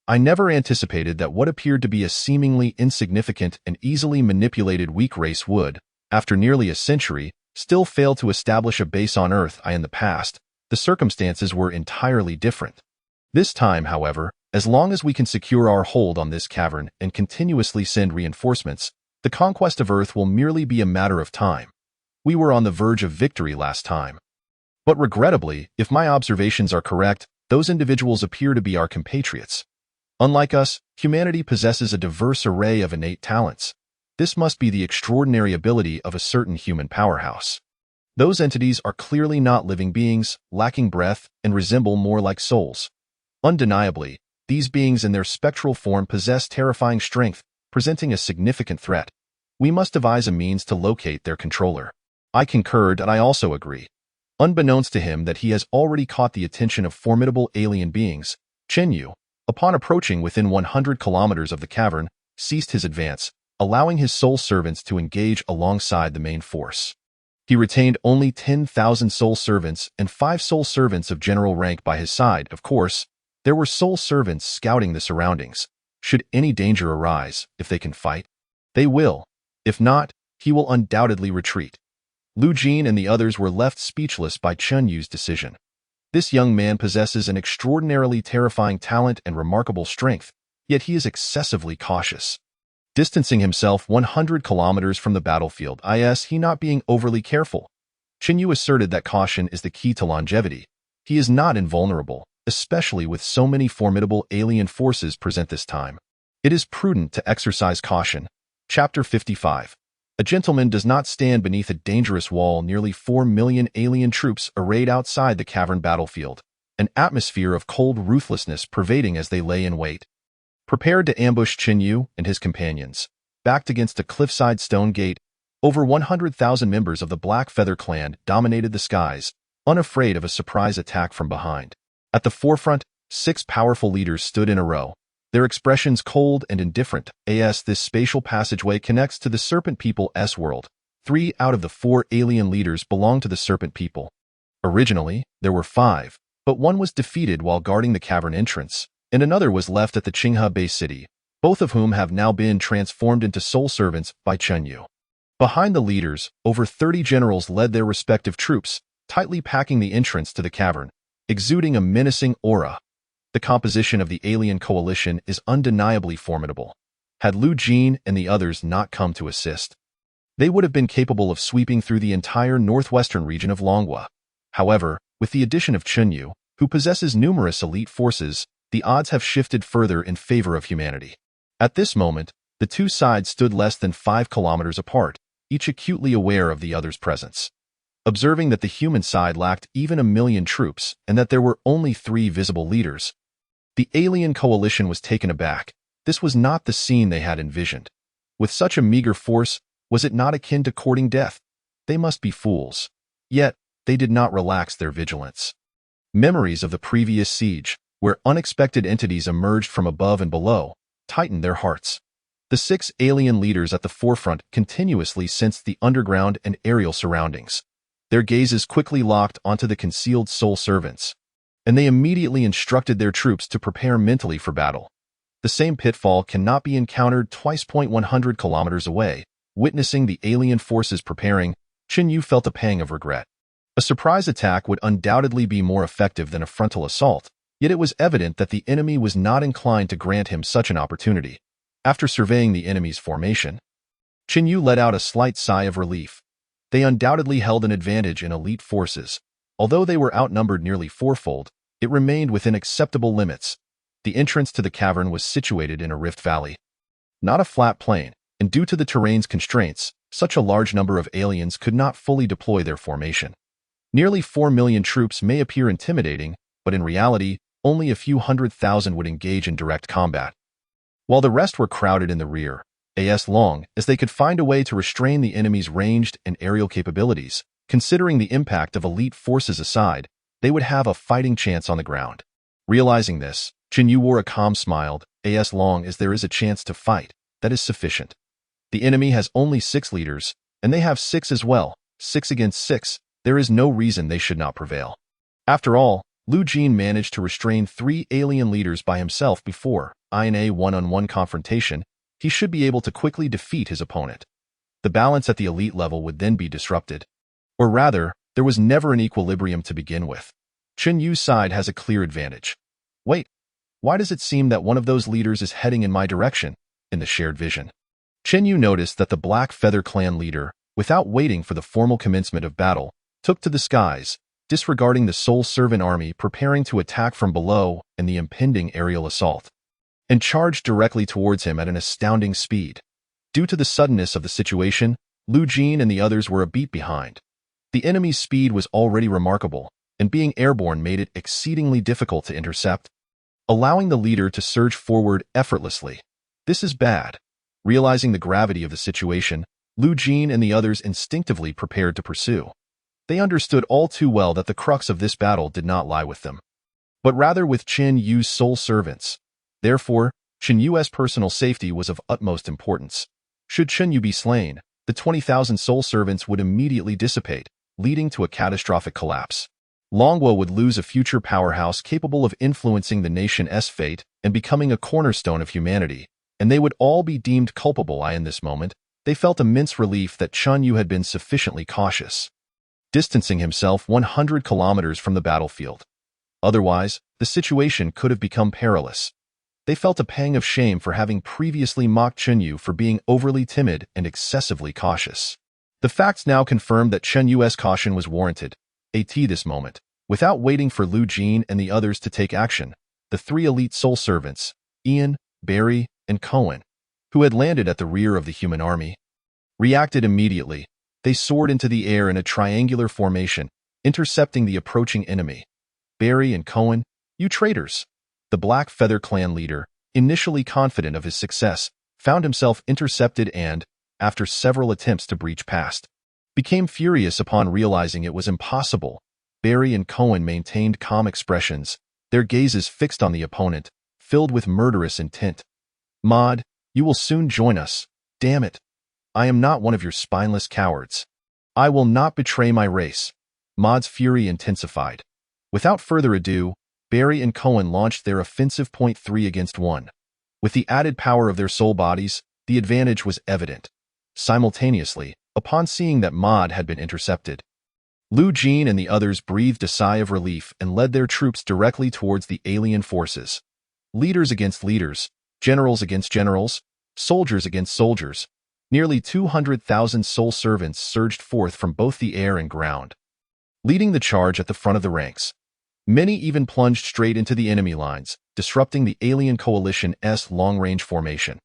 I never anticipated that what appeared to be a seemingly insignificant and easily manipulated weak race would, after nearly a century, still fail to establish a base on Earth. In the past, the circumstances were entirely different. This time, however, as long as we can secure our hold on this cavern and continuously send reinforcements, the conquest of Earth will merely be a matter of time. We were on the verge of victory last time. But regrettably, if my observations are correct, those individuals appear to be our compatriots. Unlike us, humanity possesses a diverse array of innate talents. This must be the extraordinary ability of a certain human powerhouse. Those entities are clearly not living beings, lacking breath, and resemble more like souls. Undeniably, these beings in their spectral form possess terrifying strength, presenting a significant threat. We must devise a means to locate their controller. I concurred, and I also agree. Unbeknownst to him that he has already caught the attention of formidable alien beings, Chen Yu, upon approaching within 100 kilometers of the cavern, ceased his advance, allowing his soul servants to engage alongside the main force. He retained only 10,000 soul servants and 5 soul servants of general rank by his side. Of course, there were soul servants scouting the surroundings. Should any danger arise, if they can fight, they will. If not, he will undoubtedly retreat. Lu Jin and the others were left speechless by Chen Yu's decision. This young man possesses an extraordinarily terrifying talent and remarkable strength, yet he is excessively cautious. Distancing himself 100 kilometers from the battlefield, he not being overly careful. Chen Yu asserted that caution is the key to longevity. He is not invulnerable, especially with so many formidable alien forces present this time. It is prudent to exercise caution. Chapter 55. A gentleman does not stand beneath a dangerous wall. Nearly 4 million alien troops arrayed outside the cavern battlefield, an atmosphere of cold ruthlessness pervading as they lay in wait, prepared to ambush Chen Yu and his companions. Backed against a cliffside stone gate, over 100,000 members of the Black Feather clan dominated the skies, unafraid of a surprise attack from behind. At the forefront, 6 powerful leaders stood in a row, their expressions cold and indifferent. This spatial passageway connects to the Serpent People's world. 3 out of the 4 alien leaders belong to the Serpent People. Originally, there were 5, but one was defeated while guarding the cavern entrance, and another was left at the Qinghe Bay City, both of whom have now been transformed into soul servants by Chen Yu. Behind the leaders, over 30 generals led their respective troops, tightly packing the entrance to the cavern, exuding a menacing aura. The composition of the alien coalition is undeniably formidable. Had Lu Jin and the others not come to assist, they would have been capable of sweeping through the entire northwestern region of Longhua. However, with the addition of Chen Yu, who possesses numerous elite forces, the odds have shifted further in favor of humanity. At this moment, the two sides stood less than 5 kilometers apart, each acutely aware of the other's presence. Observing that the human side lacked even 1 million troops and that there were only 3 visible leaders, the alien coalition was taken aback. This was not the scene they had envisioned. With such a meager force, was it not akin to courting death? They must be fools. Yet, they did not relax their vigilance. Memories of the previous siege, where unexpected entities emerged from above and below, tightened their hearts. The 6 alien leaders at the forefront continuously sensed the underground and aerial surroundings. Their gazes quickly locked onto the concealed soul servants, and they immediately instructed their troops to prepare mentally for battle. The same pitfall cannot be encountered twice. 100 kilometers away, witnessing the alien forces preparing, Chen Yu felt a pang of regret. A surprise attack would undoubtedly be more effective than a frontal assault, yet it was evident that the enemy was not inclined to grant him such an opportunity. After surveying the enemy's formation, Chen Yu let out a slight sigh of relief. They undoubtedly held an advantage in elite forces. Although they were outnumbered nearly 4-fold, it remained within acceptable limits. The entrance to the cavern was situated in a rift valley, not a flat plain, and due to the terrain's constraints, such a large number of aliens could not fully deploy their formation. Nearly 4 million troops may appear intimidating, but in reality, only a few 100,000 would engage in direct combat, while the rest were crowded in the rear. As long as they could find a way to restrain the enemy's ranged and aerial capabilities, considering the impact of elite forces aside, they would have a fighting chance on the ground. Realizing this, Chen Yu wore a calm smile. As long as there is a chance to fight, that is sufficient. The enemy has only 6 leaders, and they have 6 as well. 6 against 6, there is no reason they should not prevail. After all, Lu Jin managed to restrain 3 alien leaders by himself before, in a one-on-one confrontation. He should be able to quickly defeat his opponent. The balance at the elite level would then be disrupted. Or rather, there was never an equilibrium to begin with. Chen Yu's side has a clear advantage. Wait, why does it seem that one of those leaders is heading in my direction? In the shared vision, Chen Yu noticed that the Black Feather clan leader, without waiting for the formal commencement of battle, took to the skies, disregarding the soul servant army preparing to attack from below and the impending aerial assault, and charged directly towards him at an astounding speed. Due to the suddenness of the situation, Lu Jin and the others were a beat behind. The enemy's speed was already remarkable, and being airborne made it exceedingly difficult to intercept, allowing the leader to surge forward effortlessly. This is bad. Realizing the gravity of the situation, Lu Jin and the others instinctively prepared to pursue. They understood all too well that the crux of this battle did not lie with them, but rather with Qin Yu's soul servants. Therefore, Qin Yu's personal safety was of utmost importance. Should Qin Yu be slain, the 20,000 soul servants would immediately dissipate, leading to a catastrophic collapse. Longwo would lose a future powerhouse capable of influencing the nation's fate and becoming a cornerstone of humanity, and they would all be deemed culpable. In this moment, they felt immense relief that Chun Yu had been sufficiently cautious, distancing himself 100 kilometers from the battlefield. Otherwise, the situation could have become perilous. They felt a pang of shame for having previously mocked Chun Yu for being overly timid and excessively cautious. The facts now confirmed that Chun Yu's caution was warranted. At this moment, without waiting for Lu Jin and the others to take action, the three elite soul servants, Ian, Barry, and Cohen, who had landed at the rear of the human army, reacted immediately. They soared into the air in a triangular formation, intercepting the approaching enemy. Barry and Cohen, you traitors! The Black Feather Clan leader, initially confident of his success, found himself intercepted and, after several attempts to breach past, became furious upon realizing it was impossible. Barry and Cohen maintained calm expressions, their gazes fixed on the opponent, filled with murderous intent. Maud, you will soon join us. Damn it. I am not one of your spineless cowards. I will not betray my race. Maud's fury intensified. Without further ado, Barry and Cohen launched their offensive point 3 against 1. With the added power of their soul bodies, the advantage was evident. Simultaneously, upon seeing that Maud had been intercepted, Lu Jin and the others breathed a sigh of relief and led their troops directly towards the alien forces. Leaders against leaders, generals against generals, soldiers against soldiers, nearly 200,000 soul servants surged forth from both the air and ground, leading the charge at the front of the ranks. Many even plunged straight into the enemy lines, disrupting the alien coalition's long-range formation.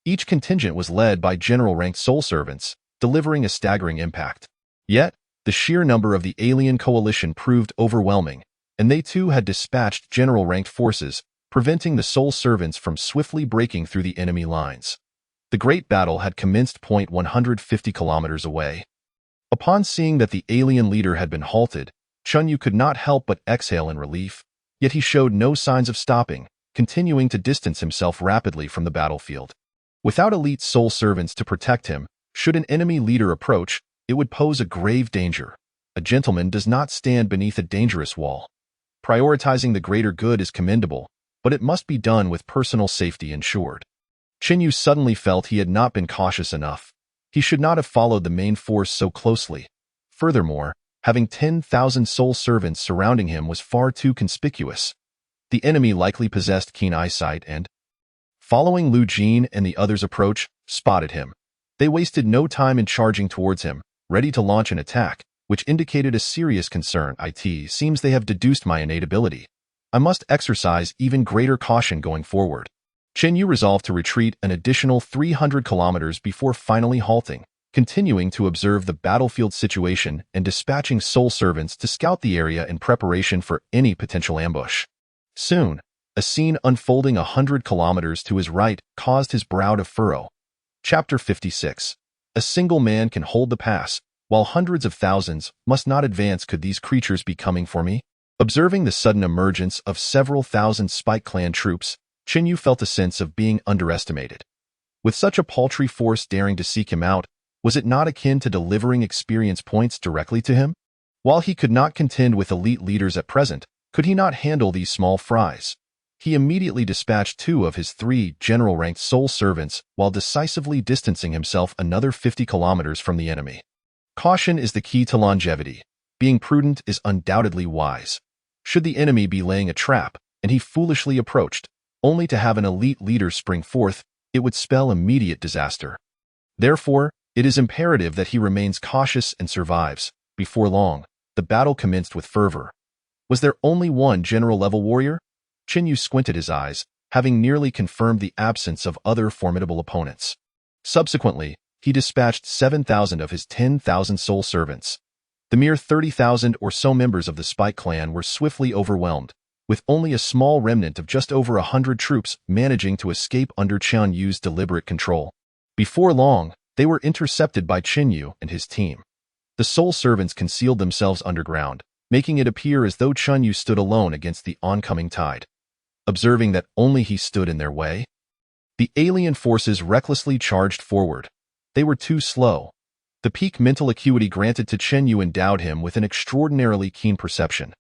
Each contingent was led by general-ranked soul servants, delivering a staggering impact. Yet, the sheer number of the alien coalition proved overwhelming, and they too had dispatched general-ranked forces, preventing the soul servants from swiftly breaking through the enemy lines. The great battle had commenced 150 kilometers away. Upon seeing that the alien leader had been halted, Chun Yu could not help but exhale in relief, yet he showed no signs of stopping, continuing to distance himself rapidly from the battlefield. Without elite soul servants to protect him, should an enemy leader approach, it would pose a grave danger. A gentleman does not stand beneath a dangerous wall. Prioritizing the greater good is commendable, but it must be done with personal safety ensured. Qin Yu suddenly felt he had not been cautious enough. He should not have followed the main force so closely. Furthermore, having 10,000 soul servants surrounding him was far too conspicuous. The enemy likely possessed keen eyesight and, following Lu Jin and the others' approach, spotted him. They wasted no time in charging towards him, ready to launch an attack, which indicated a serious concern. It seems they have deduced my innate ability. I must exercise even greater caution going forward. Qin Yu resolved to retreat an additional 300 kilometers before finally halting, continuing to observe the battlefield situation and dispatching soul servants to scout the area in preparation for any potential ambush. Soon, a scene unfolding 100 kilometers to his right caused his brow to furrow. Chapter 56. A single man can hold the pass, while hundreds of thousands must not advance. Could these creatures be coming for me? Observing the sudden emergence of several thousand Spike Clan troops, Qin Yu felt a sense of being underestimated. With such a paltry force daring to seek him out, was it not akin to delivering experience points directly to him? While he could not contend with elite leaders at present, could he not handle these small fries? He immediately dispatched 2 of his 3 general-ranked soul servants while decisively distancing himself another 50 kilometers from the enemy. Caution is the key to longevity. Being prudent is undoubtedly wise. Should the enemy be laying a trap, and he foolishly approached, only to have an elite leader spring forth, it would spell immediate disaster. Therefore, it is imperative that he remains cautious and survives. Before long, the battle commenced with fervor. Was there only one general-level warrior? Qin Yu squinted his eyes, having nearly confirmed the absence of other formidable opponents. Subsequently, he dispatched 7,000 of his 10,000 soul servants. The mere 30,000 or so members of the Spike Clan were swiftly overwhelmed, with only a small remnant of just over 100 troops managing to escape under Qian Yu's deliberate control. Before long, they were intercepted by Qin Yu and his team. The soul servants concealed themselves underground, making it appear as though Chun Yu stood alone against the oncoming tide. Observing that only he stood in their way, the alien forces recklessly charged forward. They were too slow. The peak mental acuity granted to Chun Yu endowed him with an extraordinarily keen perception.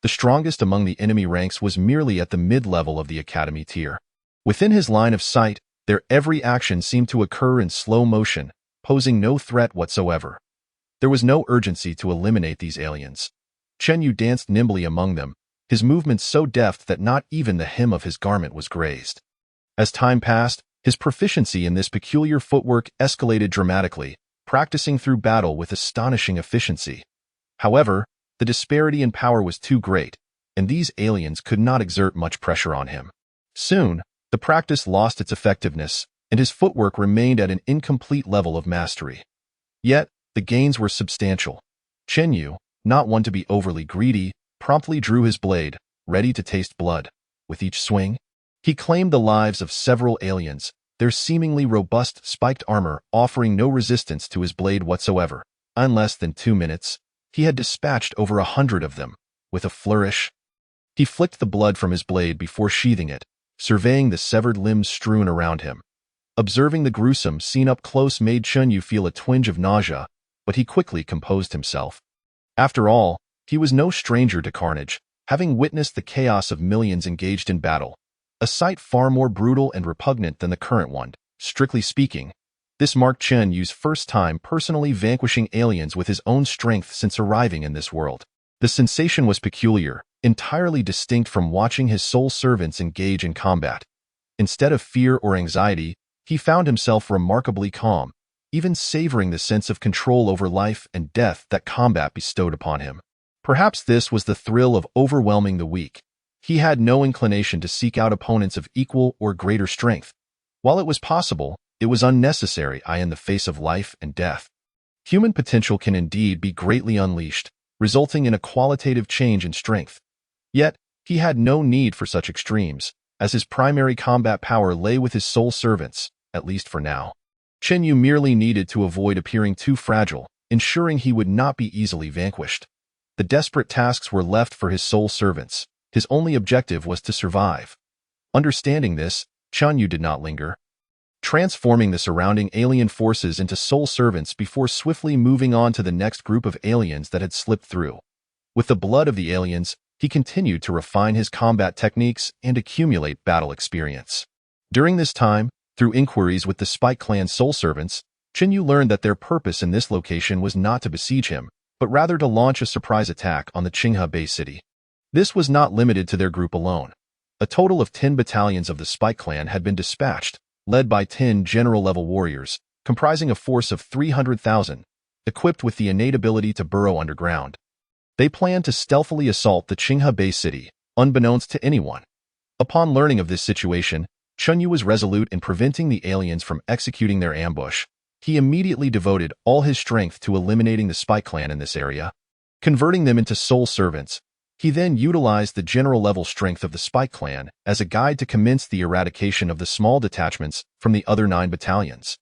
The strongest among the enemy ranks was merely at the mid-level of the academy tier. Within his line of sight, their every action seemed to occur in slow motion, posing no threat whatsoever. There was no urgency to eliminate these aliens. Chun Yu danced nimbly among them, his movements so deft that not even the hem of his garment was grazed. As time passed, his proficiency in this peculiar footwork escalated dramatically, practicing through battle with astonishing efficiency. However, the disparity in power was too great, and these aliens could not exert much pressure on him. Soon, the practice lost its effectiveness, and his footwork remained at an incomplete level of mastery. Yet, the gains were substantial. Chun Yu, not one to be overly greedy, promptly drew his blade, ready to taste blood. With each swing, he claimed the lives of several aliens, their seemingly robust spiked armor offering no resistance to his blade whatsoever. In less than 2 minutes, he had dispatched over 100 of them. With a flourish, he flicked the blood from his blade before sheathing it, surveying the severed limbs strewn around him. Observing the gruesome scene up close made Chun Yu feel a twinge of nausea, but he quickly composed himself. After all, he was no stranger to carnage, having witnessed the chaos of millions engaged in battle, a sight far more brutal and repugnant than the current one. Strictly speaking, this marked Chun Yu's first time personally vanquishing aliens with his own strength since arriving in this world. The sensation was peculiar, entirely distinct from watching his soul servants engage in combat. Instead of fear or anxiety, he found himself remarkably calm, even savoring the sense of control over life and death that combat bestowed upon him. Perhaps this was the thrill of overwhelming the weak. He had no inclination to seek out opponents of equal or greater strength. While it was possible, it was unnecessary in the face of life and death. Human potential can indeed be greatly unleashed, resulting in a qualitative change in strength. Yet, he had no need for such extremes, as his primary combat power lay with his soul servants, at least for now. Chun Yu merely needed to avoid appearing too fragile, ensuring he would not be easily vanquished. The desperate tasks were left for his soul servants. His only objective was to survive. Understanding this, Chun Yu did not linger, transforming the surrounding alien forces into soul servants before swiftly moving on to the next group of aliens that had slipped through. With the blood of the aliens, he continued to refine his combat techniques and accumulate battle experience. During this time, through inquiries with the Spike Clan soul servants, Chun Yu learned that their purpose in this location was not to besiege him, but rather to launch a surprise attack on the Qinghe Bay city. This was not limited to their group alone. A total of 10 battalions of the Spike Clan had been dispatched, led by 10 general-level warriors, comprising a force of 300,000, equipped with the innate ability to burrow underground. They planned to stealthily assault the Qinghe Bay city, unbeknownst to anyone. Upon learning of this situation, Chun Yu was resolute in preventing the aliens from executing their ambush. He immediately devoted all his strength to eliminating the Spike Clan in this area, converting them into soul servants. He then utilized the general-level strength of the Spike Clan as a guide to commence the eradication of the small detachments from the other 9 battalions.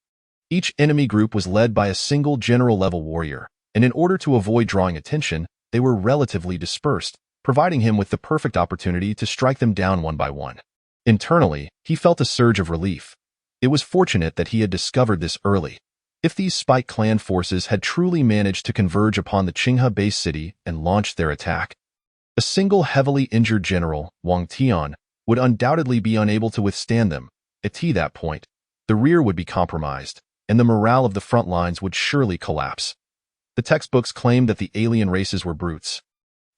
Each enemy group was led by a single general-level warrior, and in order to avoid drawing attention, they were relatively dispersed, providing him with the perfect opportunity to strike them down one by one. Internally, he felt a surge of relief. It was fortunate that he had discovered this early. If these Spike Clan forces had truly managed to converge upon the Qinghe Bay city and launched their attack, a single heavily injured general, Wang Tian, would undoubtedly be unable to withstand them. At that point, the rear would be compromised, and the morale of the front lines would surely collapse. The textbooks claimed that the alien races were brutes.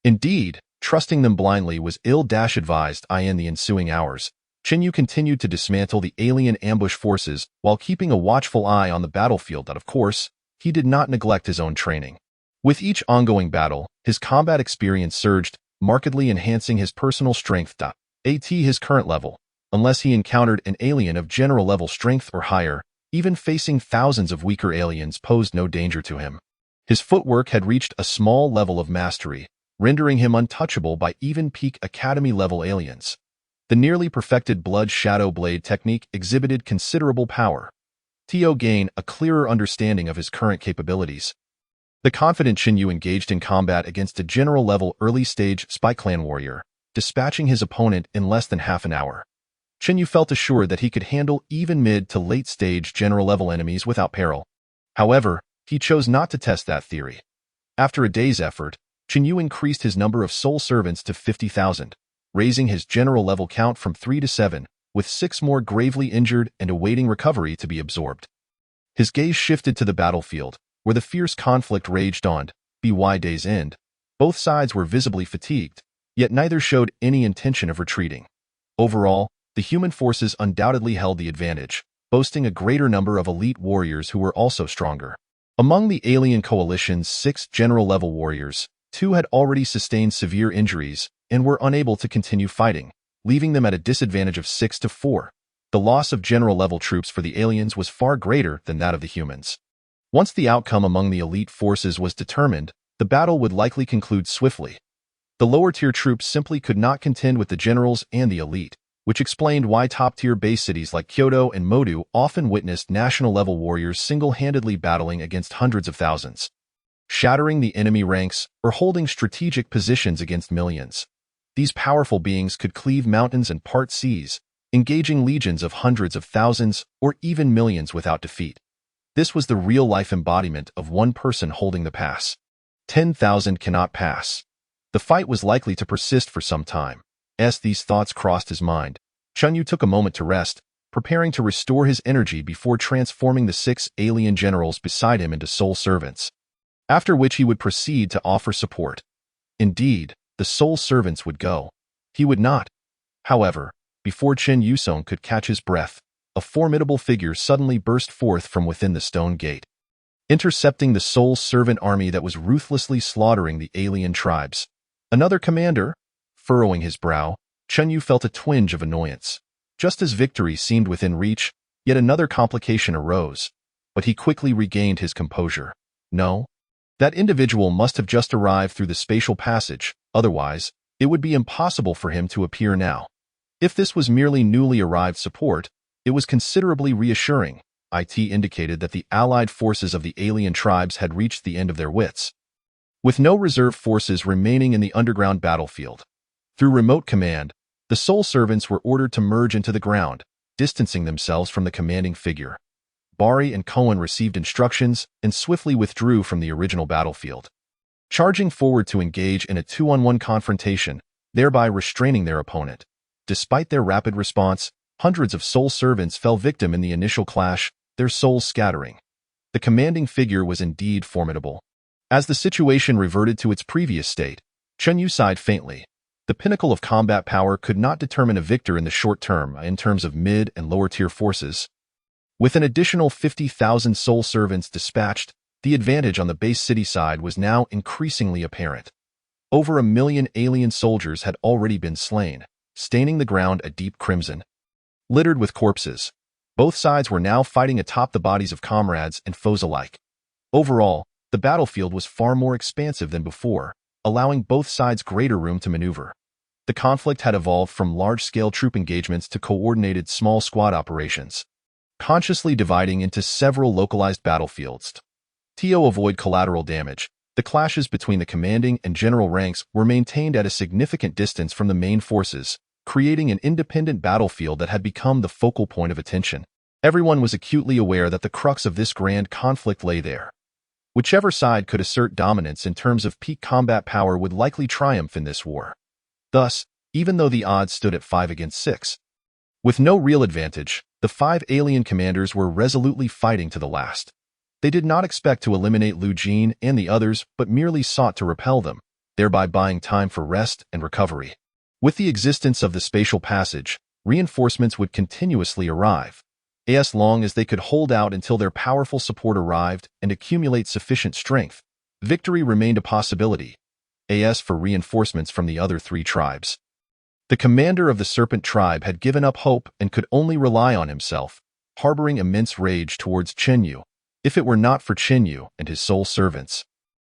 Indeed, trusting them blindly was ill-advised. In the ensuing hours, Chun Yu continued to dismantle the alien ambush forces while keeping a watchful eye on the battlefield. Of course, he did not neglect his own training. With each ongoing battle, his combat experience surged, markedly enhancing his personal strength at his current level. Unless he encountered an alien of general-level strength or higher, even facing thousands of weaker aliens posed no danger to him. His footwork had reached a small level of mastery, rendering him untouchable by even peak academy-level aliens. The nearly perfected blood shadow blade technique exhibited considerable power. Tio gained a clearer understanding of his current capabilities. The confident Chen Yu engaged in combat against a general-level early-stage spy clan warrior, dispatching his opponent in less than half an hour. Chen Yu felt assured that he could handle even mid to late-stage general-level enemies without peril. However, he chose not to test that theory. After a day's effort, Chen Yu increased his number of soul servants to 50,000, raising his general-level count from 3 to 7, with 6 more gravely injured and awaiting recovery to be absorbed. His gaze shifted to the battlefield, where the fierce conflict raged on. By day's end, both sides were visibly fatigued, yet neither showed any intention of retreating. Overall, the human forces undoubtedly held the advantage, boasting a greater number of elite warriors who were also stronger. Among the alien coalition's 6 general-level warriors, 2 had already sustained severe injuries and were unable to continue fighting, leaving them at a disadvantage of 6 to 4. The loss of general-level troops for the aliens was far greater than that of the humans. Once the outcome among the elite forces was determined, the battle would likely conclude swiftly. The lower-tier troops simply could not contend with the generals and the elite, which explained why top-tier base cities like Kyoto and Modu often witnessed national-level warriors single-handedly battling against hundreds of thousands, shattering the enemy ranks or holding strategic positions against millions. These powerful beings could cleave mountains and part seas, engaging legions of hundreds of thousands or even millions without defeat. This was the real-life embodiment of one person holding the pass. 10,000 cannot pass. The fight was likely to persist for some time. As these thoughts crossed his mind, Chen Yu took a moment to rest, preparing to restore his energy before transforming the 6 alien generals beside him into soul servants, after which he would proceed to offer support. Indeed, the soul servants would go. He would not. However, before Chen Yusong could catch his breath, a formidable figure suddenly burst forth from within the stone gate, intercepting the soul servant army that was ruthlessly slaughtering the alien tribes. Another commander? Furrowing his brow, Chen Yu felt a twinge of annoyance. Just as victory seemed within reach, yet another complication arose, but he quickly regained his composure. No, that individual must have just arrived through the spatial passage, otherwise, it would be impossible for him to appear now. If this was merely newly arrived support, it was considerably reassuring. It indicated that the allied forces of the alien tribes had reached the end of their wits, with no reserve forces remaining in the underground battlefield. Through remote command, the soul servants were ordered to merge into the ground, distancing themselves from the commanding figure. Bari and Cohen received instructions and swiftly withdrew from the original battlefield, charging forward to engage in a 2-on-1 confrontation, thereby restraining their opponent. Despite their rapid response, hundreds of soul servants fell victim in the initial clash, their souls scattering. The commanding figure was indeed formidable. As the situation reverted to its previous state, Chen Yu sighed faintly. The pinnacle of combat power could not determine a victor in the short term in terms of mid- and lower-tier forces. With an additional 50,000 soul servants dispatched, the advantage on the base city side was now increasingly apparent. Over 1 million alien soldiers had already been slain, staining the ground a deep crimson, littered with corpses. Both sides were now fighting atop the bodies of comrades and foes alike. Overall, the battlefield was far more expansive than before, allowing both sides greater room to maneuver. The conflict had evolved from large-scale troop engagements to coordinated small squad operations, consciously dividing into several localized battlefields. To avoid collateral damage, the clashes between the commanding and general ranks were maintained at a significant distance from the main forces, creating an independent battlefield that had become the focal point of attention. Everyone was acutely aware that the crux of this grand conflict lay there. Whichever side could assert dominance in terms of peak combat power would likely triumph in this war. Thus, even though the odds stood at 5 against 6, with no real advantage, the 5 alien commanders were resolutely fighting to the last. They did not expect to eliminate Lu Jin and the others, but merely sought to repel them, thereby buying time for rest and recovery. With the existence of the spatial passage, reinforcements would continuously arrive, as long as they could hold out until their powerful support arrived and accumulate sufficient strength. Victory remained a possibility, as for reinforcements from the other 3 tribes. The commander of the Serpent tribe had given up hope and could only rely on himself, harboring immense rage towards Chen Yu. If it were not for Chen Yu and his soul servants,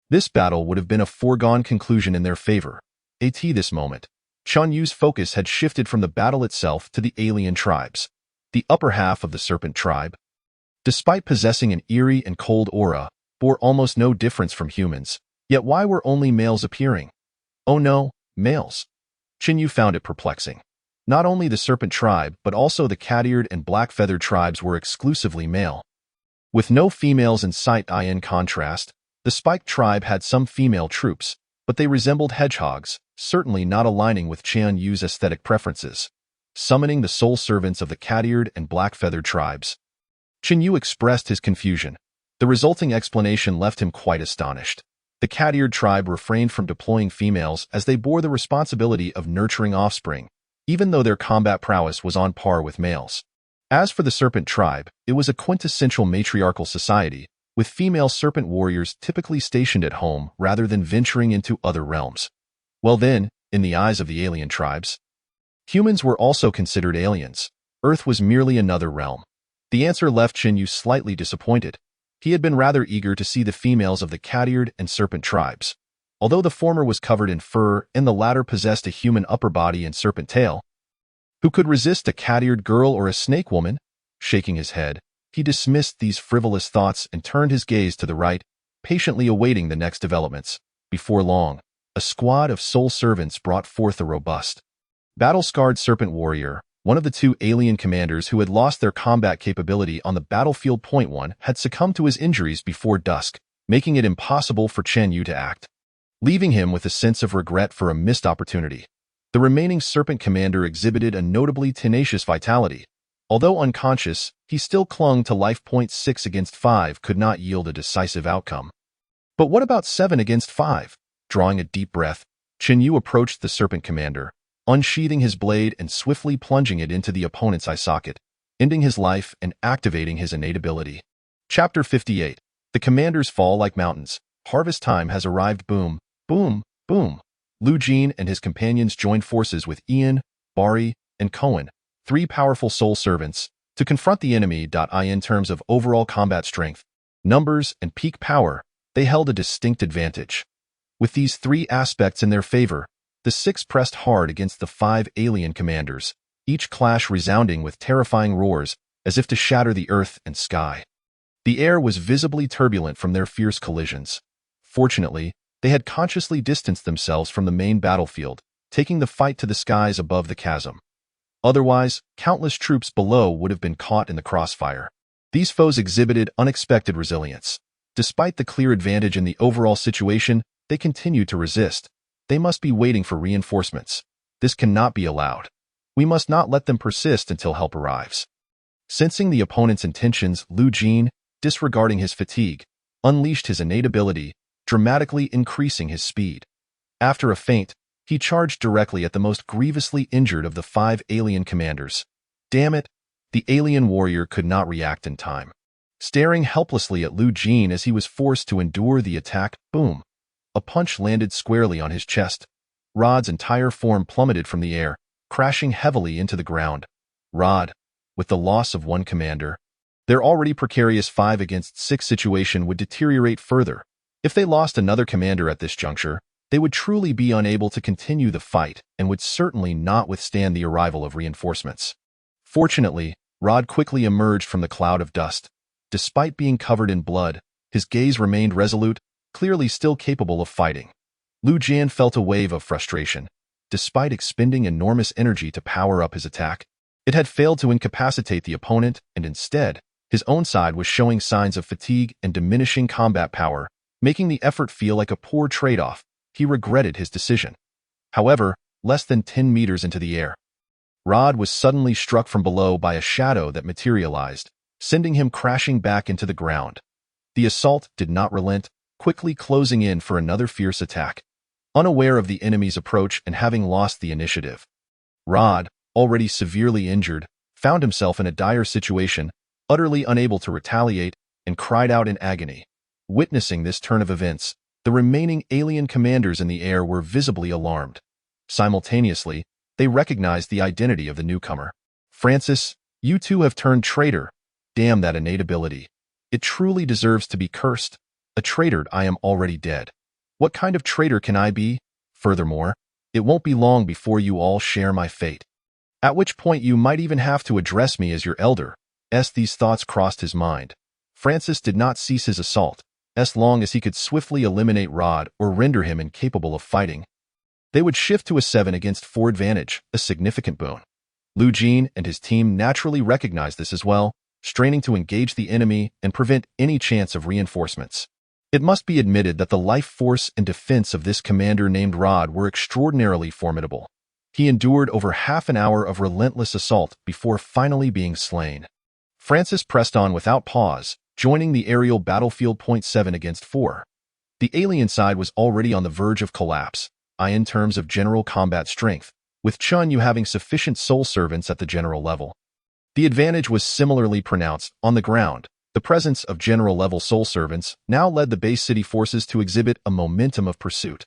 this battle would have been a foregone conclusion in their favor. At this moment, Chen Yu's focus had shifted from the battle itself to the alien tribes, the upper half of the Serpent tribe. Despite possessing an eerie and cold aura, bore almost no difference from humans. Yet why were only males appearing? Oh no, males. Chen Yu found it perplexing. Not only the serpent tribe, but also the cat-eared and black-feathered tribes were exclusively male. With no females in sight. In contrast, the spiked tribe had some female troops, but they resembled hedgehogs, certainly not aligning with Chen Yu's aesthetic preferences. Summoning the soul servants of the cat-eared and black-feathered tribes. Chen Yu expressed his confusion. The resulting explanation left him quite astonished. The cat-eared tribe refrained from deploying females as they bore the responsibility of nurturing offspring, even though their combat prowess was on par with males. As for the serpent tribe, it was a quintessential matriarchal society, with female serpent warriors typically stationed at home rather than venturing into other realms. Well then, in the eyes of the alien tribes, humans were also considered aliens. Earth was merely another realm. The answer left Chen Yu slightly disappointed. He had been rather eager to see the females of the cat-eared and serpent tribes. Although the former was covered in fur and the latter possessed a human upper body and serpent tail, who could resist a cat-eared girl or a snake woman? Shaking his head, he dismissed these frivolous thoughts and turned his gaze to the right, patiently awaiting the next developments. Before long, a squad of soul servants brought forth a robust, battle-scarred serpent warrior. One of the two alien commanders who had lost their combat capability on the battlefield. Point one had succumbed to his injuries before dusk, making it impossible for Chen Yu to act, leaving him with a sense of regret for a missed opportunity. The remaining serpent commander exhibited a notably tenacious vitality. Although unconscious, he still clung to life. 6 against 5 could not yield a decisive outcome. But what about 7 against 5? Drawing a deep breath, Chen Yu approached the serpent commander, unsheathing his blade and swiftly plunging it into the opponent's eye socket, ending his life and activating his innate ability. Chapter 58. The commanders fall like mountains. Harvest time has arrived. Boom, boom, boom. Lu Jin and his companions joined forces with Ian, Bari, and Cohen, 3 powerful soul servants, to confront the enemy. In terms of overall combat strength, numbers, and peak power, they held a distinct advantage. With these 3 aspects in their favor, the 6 pressed hard against the 5 alien commanders, each clash resounding with terrifying roars as if to shatter the earth and sky. The air was visibly turbulent from their fierce collisions. Fortunately, they had consciously distanced themselves from the main battlefield, taking the fight to the skies above the chasm. Otherwise, countless troops below would have been caught in the crossfire. These foes exhibited unexpected resilience. Despite the clear advantage in the overall situation, they continued to resist. They must be waiting for reinforcements. This cannot be allowed. We must not let them persist until help arrives. Sensing the opponent's intentions, Lu Jin, disregarding his fatigue, unleashed his innate ability, dramatically increasing his speed. After a feint, he charged directly at the most grievously injured of the 5 alien commanders. Damn it! The alien warrior could not react in time. Staring helplessly at Lu Jin as he was forced to endure the attack, boom! A punch landed squarely on his chest. Rod's entire form plummeted from the air, crashing heavily into the ground. Rod, with the loss of 1 commander, their already precarious 5 against 6 situation would deteriorate further. If they lost another commander at this juncture, they would truly be unable to continue the fight and would certainly not withstand the arrival of reinforcements. Fortunately, Rod quickly emerged from the cloud of dust. Despite being covered in blood, his gaze remained resolute, clearly still capable of fighting. Lu Jin felt a wave of frustration. Despite expending enormous energy to power up his attack, it had failed to incapacitate the opponent, and instead, his own side was showing signs of fatigue and diminishing combat power, making the effort feel like a poor trade-off. He regretted his decision. However, less than 10 meters into the air, Rod was suddenly struck from below by a shadow that materialized, sending him crashing back into the ground. The assault did not relent, quickly closing in for another fierce attack. Unaware of the enemy's approach and having lost the initiative, Rod, already severely injured, found himself in a dire situation, utterly unable to retaliate, and cried out in agony. Witnessing this turn of events, the remaining alien commanders in the air were visibly alarmed. Simultaneously, they recognized the identity of the newcomer. Francis, you too have turned traitor. Damn that innate ability. It truly deserves to be cursed. A traitor. I am already dead. What kind of traitor can I be? Furthermore, it won't be long before you all share my fate. At which point you might even have to address me as your elder. These thoughts crossed his mind. Francis did not cease his assault. as long as he could swiftly eliminate Rod or render him incapable of fighting. They would shift to a 7 against 4 advantage, a significant boon. Lu Jin and his team naturally recognized this as well, straining to engage the enemy and prevent any chance of reinforcements. It must be admitted that the life force and defense of this commander named Rod were extraordinarily formidable. He endured over half an hour of relentless assault before finally being slain. Francis pressed on without pause, joining the aerial battlefield. 7 against 4. The alien side was already on the verge of collapse, in terms of general combat strength, with Chun Yu having sufficient soul servants at the general level. The advantage was similarly pronounced on the ground. The presence of general-level soul servants now led the base city forces to exhibit a momentum of pursuit.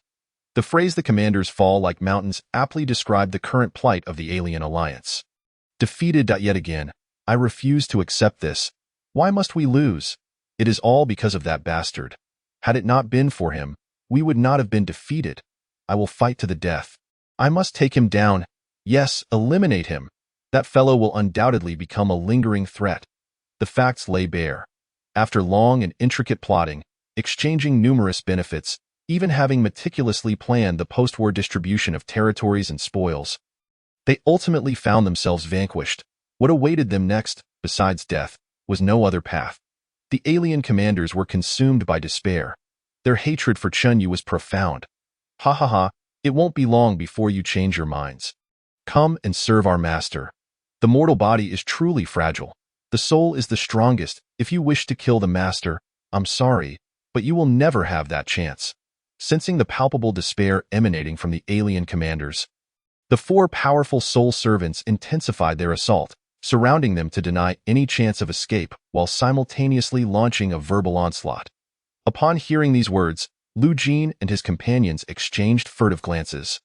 The phrase "the commanders fall like mountains" aptly described the current plight of the alien alliance. Defeated yet again, I refuse to accept this. Why must we lose? It is all because of that bastard. Had it not been for him, we would not have been defeated. I will fight to the death. I must take him down. Yes, eliminate him. That fellow will undoubtedly become a lingering threat. The facts lay bare. After long and intricate plotting, exchanging numerous benefits, even having meticulously planned the post-war distribution of territories and spoils, they ultimately found themselves vanquished. What awaited them next, besides death, was no other path. The alien commanders were consumed by despair. Their hatred for Chun Yu was profound. Ha ha ha, it won't be long before you change your minds. Come and serve our master. The mortal body is truly fragile. The soul is the strongest. If you wish to kill the master, I'm sorry, but you will never have that chance. Sensing the palpable despair emanating from the alien commanders, the 4 powerful soul servants intensified their assault, surrounding them to deny any chance of escape while simultaneously launching a verbal onslaught. Upon hearing these words, Lu Jin and his companions exchanged furtive glances,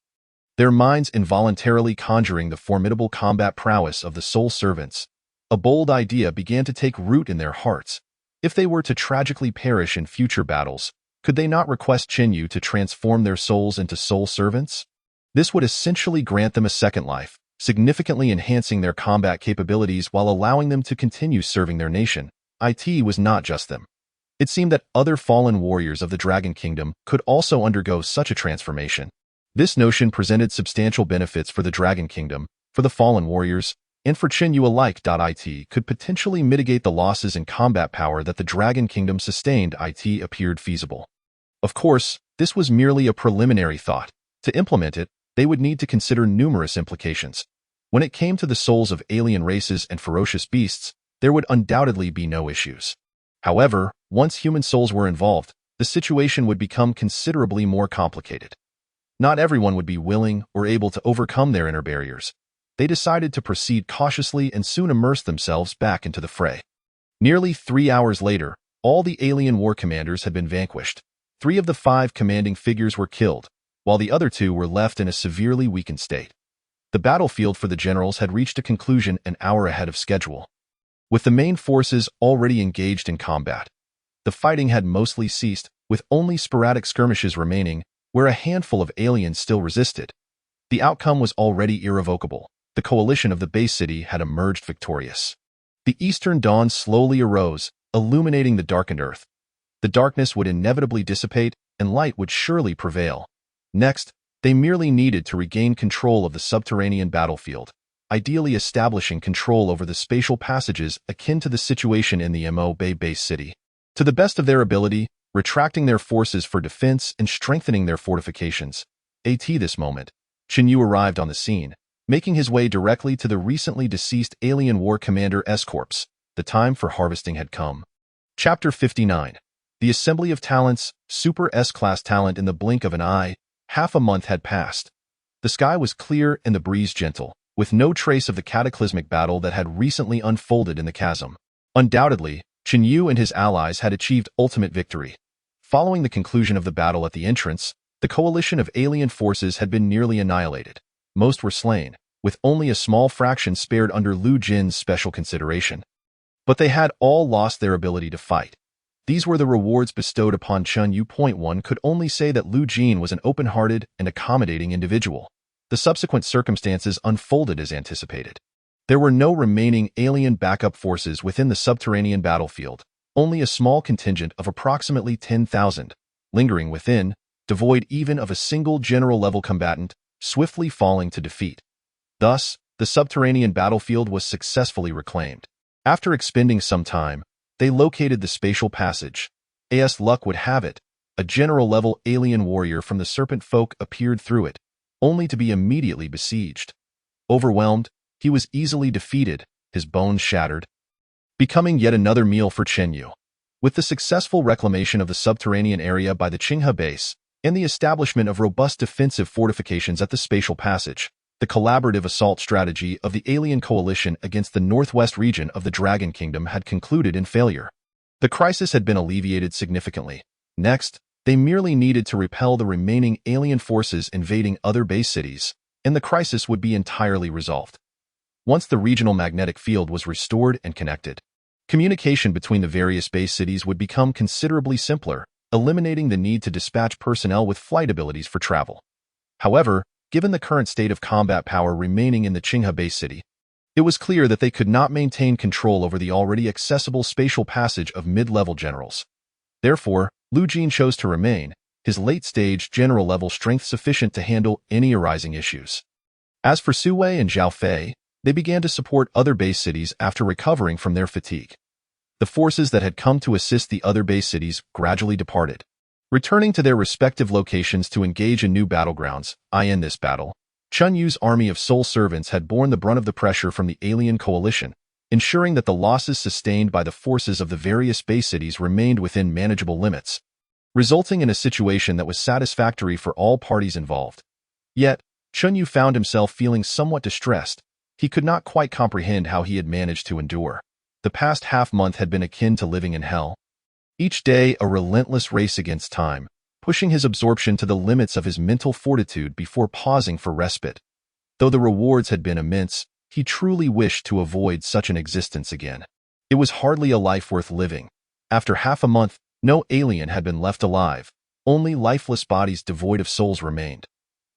their minds involuntarily conjuring the formidable combat prowess of the soul servants. A bold idea began to take root in their hearts. If they were to tragically perish in future battles, could they not request Chun Yu to transform their souls into soul servants? This would essentially grant them a second life, significantly enhancing their combat capabilities while allowing them to continue serving their nation. It was not just them. It seemed that other fallen warriors of the Dragon Kingdom could also undergo such a transformation. This notion presented substantial benefits for the Dragon Kingdom, for the fallen warriors, and for Chun Yu alike. It could potentially mitigate the losses in combat power that the Dragon Kingdom sustained. It appeared feasible. Of course, this was merely a preliminary thought. To implement it, they would need to consider numerous implications. When it came to the souls of alien races and ferocious beasts, there would undoubtedly be no issues. However, once human souls were involved, the situation would become considerably more complicated. Not everyone would be willing or able to overcome their inner barriers. They decided to proceed cautiously and soon immerse themselves back into the fray. Nearly 3 hours later, all the alien war commanders had been vanquished. 3 of the 5 commanding figures were killed, while the other 2 were left in a severely weakened state. The battlefield for the generals had reached a conclusion an hour ahead of schedule. With the main forces already engaged in combat, the fighting had mostly ceased, with only sporadic skirmishes remaining, where a handful of aliens still resisted. The outcome was already irrevocable. The coalition of the base city had emerged victorious. The eastern dawn slowly arose, illuminating the darkened earth. The darkness would inevitably dissipate, and light would surely prevail. Next, they merely needed to regain control of the subterranean battlefield, ideally establishing control over the spatial passages akin to the situation in the Mo Bay base city. To the best of their ability, retracting their forces for defense and strengthening their fortifications. At this moment, Chun Yu arrived on the scene, making his way directly to the recently deceased alien war commander S-Corps. The time for harvesting had come. Chapter 59. The Assembly of Talents, Super S-Class Talent. In the blink of an eye, half a month had passed. The sky was clear and the breeze gentle, with no trace of the cataclysmic battle that had recently unfolded in the chasm. Undoubtedly, Chun Yu and his allies had achieved ultimate victory. Following the conclusion of the battle at the entrance, the coalition of alien forces had been nearly annihilated. Most were slain, with only a small fraction spared under Lu Jin's special consideration. But they had all lost their ability to fight. These were the rewards bestowed upon Chun Yu. One could only say that Lu Jin was an open-hearted and accommodating individual. The subsequent circumstances unfolded as anticipated. There were no remaining alien backup forces within the subterranean battlefield. only a small contingent of approximately 10,000, lingering within, devoid even of a single general-level combatant, swiftly falling to defeat. Thus, the subterranean battlefield was successfully reclaimed. After expending some time, they located the spatial passage. As luck would have it, a general-level alien warrior from the Serpent Folk appeared through it, only to be immediately besieged. Overwhelmed, he was easily defeated, his bones shattered, becoming yet another meal for Chen Yu. With the successful reclamation of the subterranean area by the Qinghe base and the establishment of robust defensive fortifications at the spatial passage, the collaborative assault strategy of the alien coalition against the northwest region of the Dragon Kingdom had concluded in failure. The crisis had been alleviated significantly. Next, they merely needed to repel the remaining alien forces invading other base cities, and the crisis would be entirely resolved. Once the regional magnetic field was restored and connected, communication between the various base cities would become considerably simpler, eliminating the need to dispatch personnel with flight abilities for travel. However, given the current state of combat power remaining in the Qinghe base city, it was clear that they could not maintain control over the already accessible spatial passage of mid-level generals. Therefore, Lu Jin chose to remain, his late-stage general-level strength sufficient to handle any arising issues. As for Su Wei and Zhao Fei, they began to support other base cities after recovering from their fatigue. The forces that had come to assist the other base cities gradually departed, returning to their respective locations to engage in new battlegrounds. In this battle, Chen Yu's army of soul servants had borne the brunt of the pressure from the alien coalition, ensuring that the losses sustained by the forces of the various base cities remained within manageable limits, resulting in a situation that was satisfactory for all parties involved. Yet, Chen Yu found himself feeling somewhat distressed. He could not quite comprehend how he had managed to endure. The past half-month had been akin to living in hell. Each day a relentless race against time, pushing his absorption to the limits of his mental fortitude before pausing for respite. Though the rewards had been immense, he truly wished to avoid such an existence again. It was hardly a life worth living. After half a month, no alien had been left alive. Only lifeless bodies devoid of souls remained.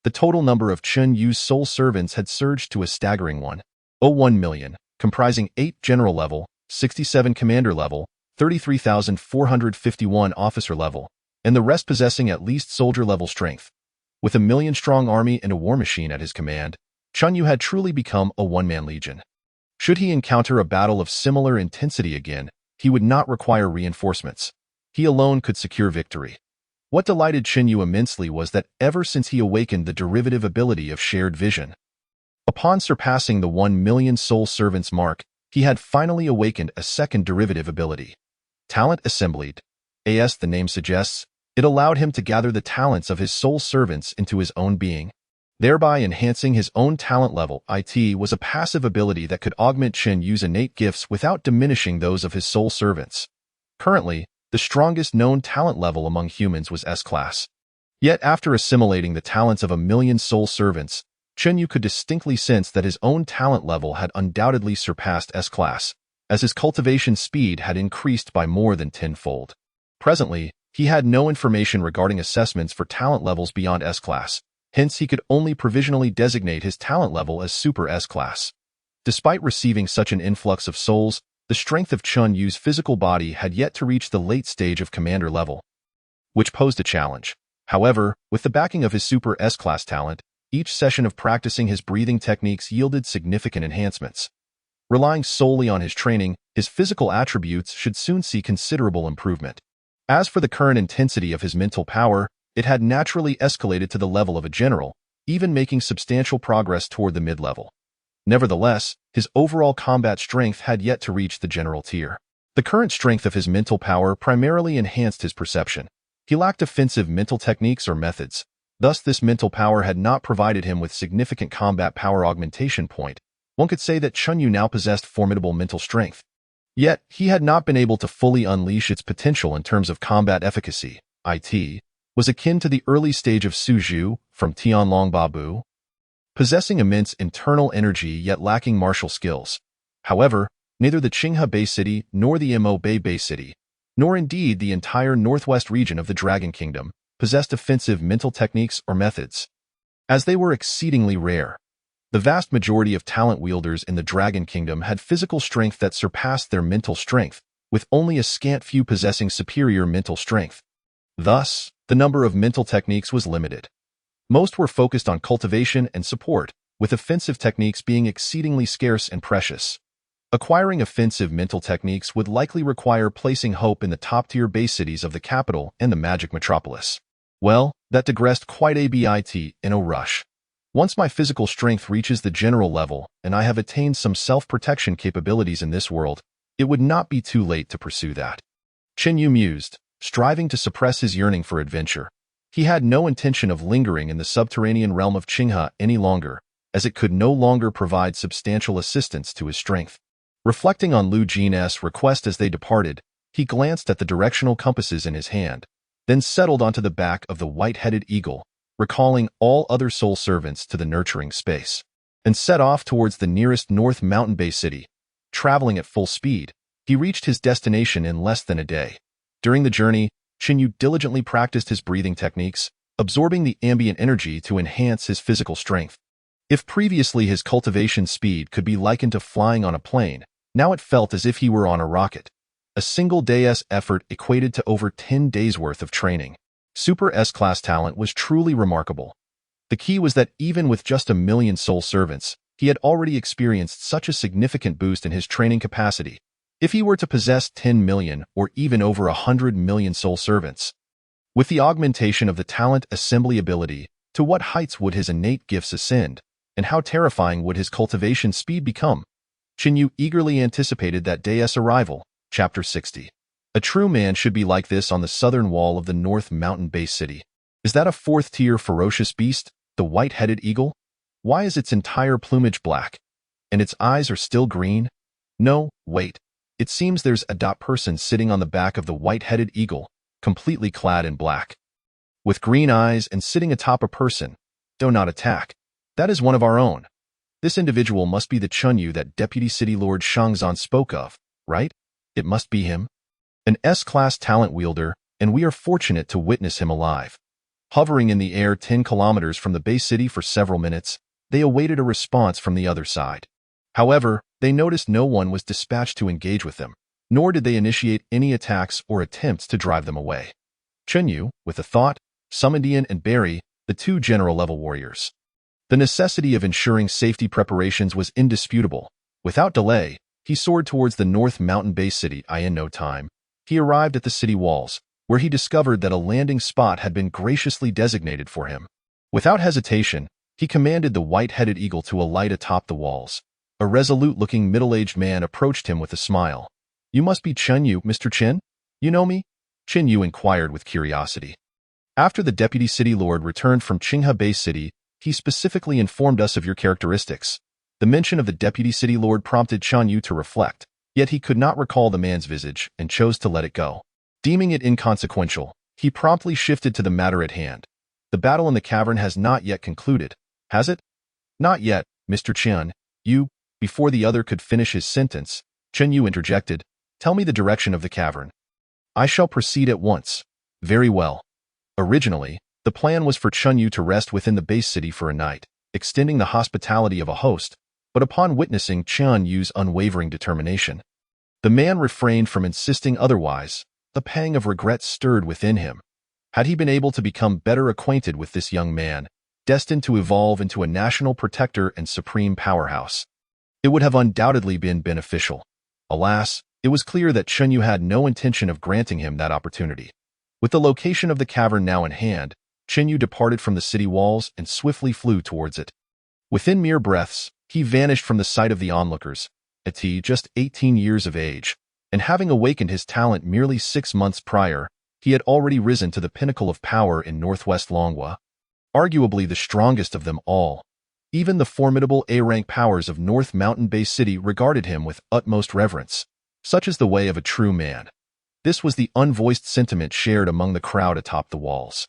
The total number of Chen Yu's soul servants had surged to a staggering 1.01 million, comprising 8 general level, 67 commander level, 33,451 officer level, and the rest possessing at least soldier level strength. With a million-strong army and a war machine at his command, Chen Yu had truly become a one-man legion. Should he encounter a battle of similar intensity again, he would not require reinforcements. He alone could secure victory. What delighted Chen Yu immensely was that ever since he awakened the derivative ability of shared vision, upon surpassing the 1 million soul servants mark, he had finally awakened a second derivative ability. Talent Assembled. As the name suggests, it allowed him to gather the talents of his soul servants into his own being, thereby enhancing his own talent level. It was a passive ability that could augment Chen Yu's innate gifts without diminishing those of his soul servants. Currently, the strongest known talent level among humans was S-Class. Yet after assimilating the talents of 1 million soul servants, Chen Yu could distinctly sense that his own talent level had undoubtedly surpassed S-Class, as his cultivation speed had increased by more than tenfold. Presently, he had no information regarding assessments for talent levels beyond S-Class, hence he could only provisionally designate his talent level as Super S-Class. Despite receiving such an influx of souls, the strength of Chen Yu's physical body had yet to reach the late stage of commander level, which posed a challenge. However, with the backing of his Super S-Class talent, each session of practicing his breathing techniques yielded significant enhancements. Relying solely on his training, his physical attributes should soon see considerable improvement. As for the current intensity of his mental power, it had naturally escalated to the level of a general, even making substantial progress toward the mid-level. Nevertheless, his overall combat strength had yet to reach the general tier. The current strength of his mental power primarily enhanced his perception. He lacked offensive mental techniques or methods. Thus, this mental power had not provided him with significant combat power augmentation point. One could say that Chen Yu now possessed formidable mental strength. Yet, he had not been able to fully unleash its potential in terms of combat efficacy. It was akin to the early stage of Su Zhu from Tianlong Babu, possessing immense internal energy yet lacking martial skills. However, neither the Qinghe Bay City nor the Mo Bay Bay City, nor indeed the entire northwest region of the Dragon Kingdom, possessed offensive mental techniques or methods, as they were exceedingly rare. The vast majority of talent wielders in the Dragon Kingdom had physical strength that surpassed their mental strength, with only a scant few possessing superior mental strength. Thus, the number of mental techniques was limited. Most were focused on cultivation and support, with offensive techniques being exceedingly scarce and precious. Acquiring offensive mental techniques would likely require placing hope in the top-tier base cities of the capital and the magic metropolis. Well, that digressed quite a bit in a rush. Once my physical strength reaches the general level and I have attained some self-protection capabilities in this world, it would not be too late to pursue that. Chen Yu mused, striving to suppress his yearning for adventure. He had no intention of lingering in the subterranean realm of Qinghe any longer, as it could no longer provide substantial assistance to his strength. Reflecting on Lu Jin's request as they departed, he glanced at the directional compasses in his hand, then settled onto the back of the white-headed eagle, recalling all other soul servants to the nurturing space, and set off towards the nearest North Mountain Bay city. Traveling at full speed, he reached his destination in less than a day. During the journey, Chen Yu diligently practiced his breathing techniques, absorbing the ambient energy to enhance his physical strength. If previously his cultivation speed could be likened to flying on a plane, now it felt as if he were on a rocket. A single day's effort equated to over 10 days' worth of training. Super S-class talent was truly remarkable. The key was that even with just 1 million soul servants, he had already experienced such a significant boost in his training capacity. If he were to possess 10 million or even over 100 million soul servants, with the augmentation of the talent assembly ability, to what heights would his innate gifts ascend, and how terrifying would his cultivation speed become? Chen Yu eagerly anticipated that day's arrival. Chapter 60. A true man should be like this on the southern wall of the North Mountain Base City. Is that a fourth-tier ferocious beast, the white-headed eagle? Why is its entire plumage black? And its eyes are still green? No, wait. It seems there's a person sitting on the back of the white-headed eagle, completely clad in black. With green eyes and sitting atop a person. Do not attack. That is one of our own. This individual must be the Chen Yu that Deputy City Lord Shangzan spoke of, right? It must be him. An S-class talent wielder, and we are fortunate to witness him alive. Hovering in the air 10 kilometers from the base city for several minutes, they awaited a response from the other side. However, they noticed no one was dispatched to engage with them, nor did they initiate any attacks or attempts to drive them away. Chen Yu, with a thought, summoned Ian and Barry, the 2 general-level warriors. The necessity of ensuring safety preparations was indisputable. Without delay, he soared towards the North Mountain Base City. In no time, he arrived at the city walls, where he discovered that a landing spot had been graciously designated for him. Without hesitation, he commanded the white-headed eagle to alight atop the walls. A resolute-looking middle-aged man approached him with a smile. "You must be Chen Yu, Mr. Chen? You know me?" Chen Yu inquired with curiosity. After the Deputy City Lord returned from Qinghe Base City, he specifically informed us of your characteristics. The mention of the Deputy City Lord prompted Chen Yu to reflect, yet he could not recall the man's visage and chose to let it go. Deeming it inconsequential, he promptly shifted to the matter at hand. "The battle in the cavern has not yet concluded, has it?" "Not yet, Mr. Chen. You..." Before the other could finish his sentence, Chen Yu interjected, "Tell me the direction of the cavern." "I shall proceed at once." "Very well." Originally, the plan was for Chen Yu to rest within the base city for a night, extending the hospitality of a host, but upon witnessing Chen Yu's unwavering determination, the man refrained from insisting otherwise. A pang of regret stirred within him. Had he been able to become better acquainted with this young man, destined to evolve into a national protector and supreme powerhouse, it would have undoubtedly been beneficial. Alas, it was clear that Chen Yu had no intention of granting him that opportunity. With the location of the cavern now in hand, Chen Yu departed from the city walls and swiftly flew towards it. Within mere breaths, he vanished from the sight of the onlookers, at just 18 years of age, and having awakened his talent merely 6 months prior, he had already risen to the pinnacle of power in northwest Longhua. Arguably the strongest of them all, even the formidable A-rank powers of North Mountain Bay City regarded him with utmost reverence. Such is the way of a true man. This was the unvoiced sentiment shared among the crowd atop the walls.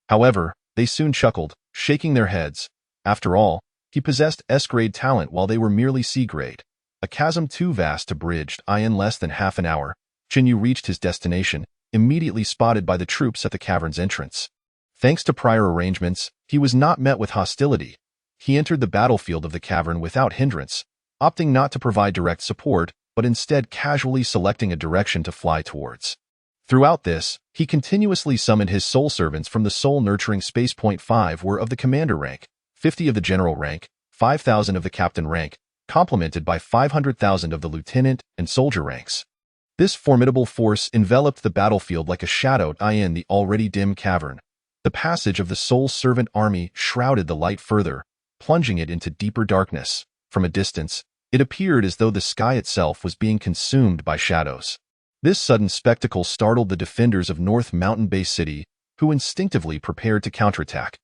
However, they soon chuckled, shaking their heads. After all, he possessed S-grade talent while they were merely C-grade. A chasm too vast to bridge. In less than half an hour, Chen Yu reached his destination, immediately spotted by the troops at the cavern's entrance. Thanks to prior arrangements, he was not met with hostility. He entered the battlefield of the cavern without hindrance, opting not to provide direct support, but instead casually selecting a direction to fly towards. Throughout this, he continuously summoned his soul servants from the soul-nurturing space. 5 were of the commander rank, 50 of the general rank, 5,000 of the captain rank, complemented by 500,000 of the lieutenant and soldier ranks. This formidable force enveloped the battlefield like a shadow in the already dim cavern. The passage of the soul servant army shrouded the light further, plunging it into deeper darkness. From a distance, it appeared as though the sky itself was being consumed by shadows. This sudden spectacle startled the defenders of North Mountain Base City, who instinctively prepared to counterattack.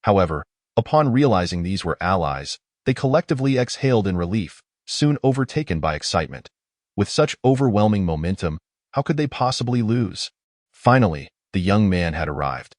However, upon realizing these were allies, they collectively exhaled in relief, soon overtaken by excitement. With such overwhelming momentum, how could they possibly lose? Finally, the young man had arrived.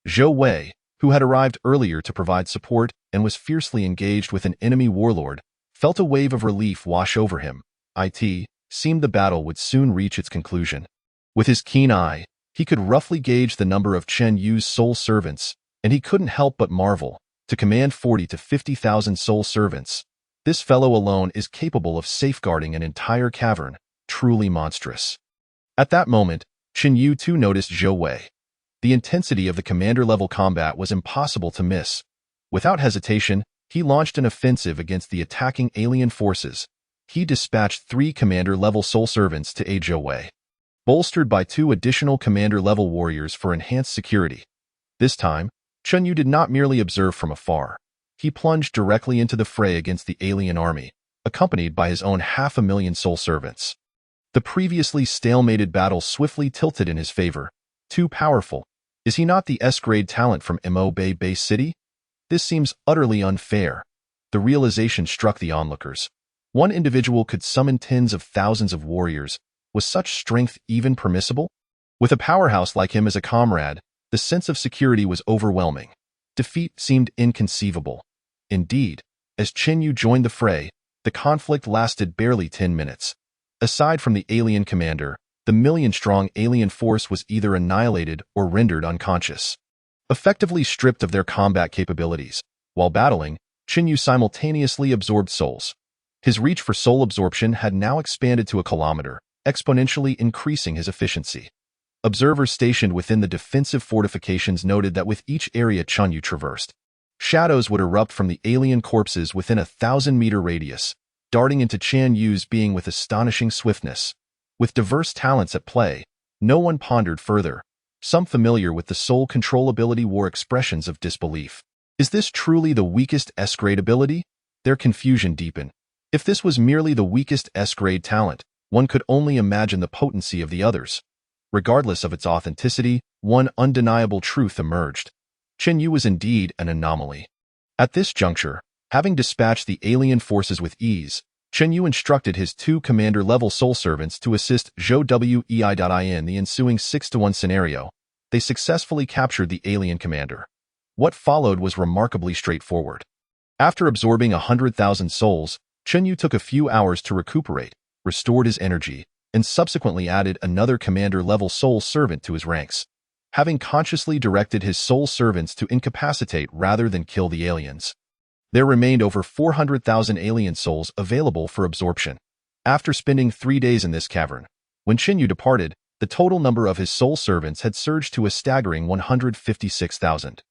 Zhou Wei, who had arrived earlier to provide support and was fiercely engaged with an enemy warlord, felt a wave of relief wash over him. It seemed the battle would soon reach its conclusion. With his keen eye, he could roughly gauge the number of Chen Yu's soul servants, and he couldn't help but marvel. To command 40 to 50,000 soul servants, this fellow alone is capable of safeguarding an entire cavern, truly monstrous. At that moment, Chen Yu too noticed Zhou Wei. The intensity of the commander-level combat was impossible to miss. Without hesitation, he launched an offensive against the attacking alien forces. He dispatched 3 commander-level soul servants to aid Zhou Wei, bolstered by 2 additional commander-level warriors for enhanced security. This time, Chen Yu did not merely observe from afar. He plunged directly into the fray against the alien army, accompanied by his own 500,000 soul servants. The previously stalemated battle swiftly tilted in his favor. Too powerful. Is he not the S-grade talent from invade Base City? This seems utterly unfair. The realization struck the onlookers. One individual could summon tens of thousands of warriors. Was such strength even permissible? With a powerhouse like him as a comrade, the sense of security was overwhelming. Defeat seemed inconceivable. Indeed, as Chen Yu joined the fray, the conflict lasted barely 10 minutes. Aside from the alien commander, the million-strong alien force was either annihilated or rendered unconscious, effectively stripped of their combat capabilities. While battling, Chen Yu simultaneously absorbed souls. His reach for soul absorption had now expanded to a kilometer, exponentially increasing his efficiency. Observers stationed within the defensive fortifications noted that with each area Chen Yu traversed, shadows would erupt from the alien corpses within a 1,000-meter radius, darting into Chen Yu's being with astonishing swiftness. With diverse talents at play, no one pondered further. Some familiar with the soul control ability wore expressions of disbelief. Is this truly the weakest S-grade ability? Their confusion deepened. If this was merely the weakest S-grade talent, one could only imagine the potency of the others. Regardless of its authenticity, one undeniable truth emerged. Chen Yu was indeed an anomaly. At this juncture, having dispatched the alien forces with ease, Chen Yu instructed his 2 commander-level soul servants to assist Zhou Wei. In the ensuing 6-to-1 scenario, they successfully captured the alien commander. What followed was remarkably straightforward. After absorbing 100,000 souls, Chen Yu took a few hours to recuperate, restored his energy, and subsequently added another commander-level soul servant to his ranks, having consciously directed his soul servants to incapacitate rather than kill the aliens. There remained over 400,000 alien souls available for absorption. After spending 3 days in this cavern, when Chen Yu departed, the total number of his soul servants had surged to a staggering 156,000.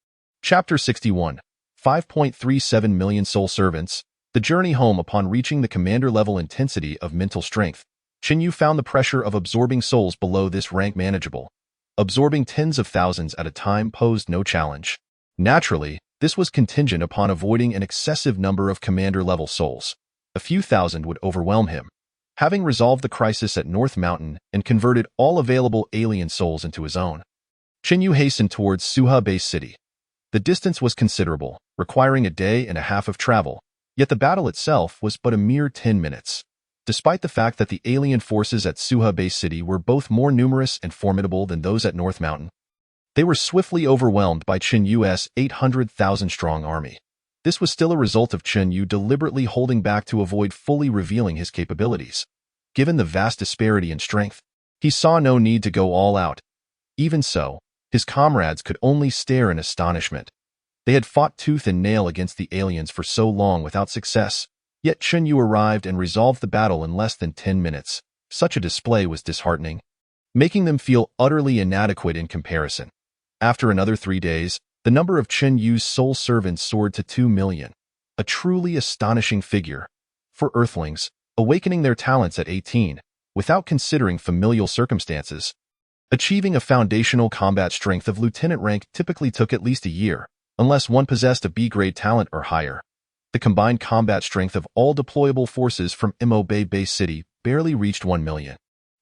Chapter 61. 5.37 million soul servants. The journey home. Upon reaching the commander-level intensity of mental strength, Chen Yu found the pressure of absorbing souls below this rank manageable. Absorbing tens of thousands at a time posed no challenge. Naturally, this was contingent upon avoiding an excessive number of commander-level souls. A few thousand would overwhelm him. Having resolved the crisis at North Mountain and converted all available alien souls into his own, Chen Yu hastened towards Suha Base City. The distance was considerable, requiring a day and a half of travel, yet the battle itself was but a mere 10 minutes. Despite the fact that the alien forces at Suha Base City were both more numerous and formidable than those at North Mountain, they were swiftly overwhelmed by Chen Yu's 800,000-strong army. This was still a result of Chen Yu deliberately holding back to avoid fully revealing his capabilities. Given the vast disparity in strength, he saw no need to go all out. Even so, his comrades could only stare in astonishment. They had fought tooth and nail against the aliens for so long without success. Yet Chen Yu arrived and resolved the battle in less than 10 minutes. Such a display was disheartening, making them feel utterly inadequate in comparison. After another 3 days, the number of Chen Yu's soul servants soared to 2 million, a truly astonishing figure. For Earthlings, awakening their talents at 18, without considering familial circumstances, achieving a foundational combat strength of lieutenant rank typically took at least a year, unless one possessed a B-grade talent or higher. The combined combat strength of all deployable forces from invade Bay City barely reached 1 million.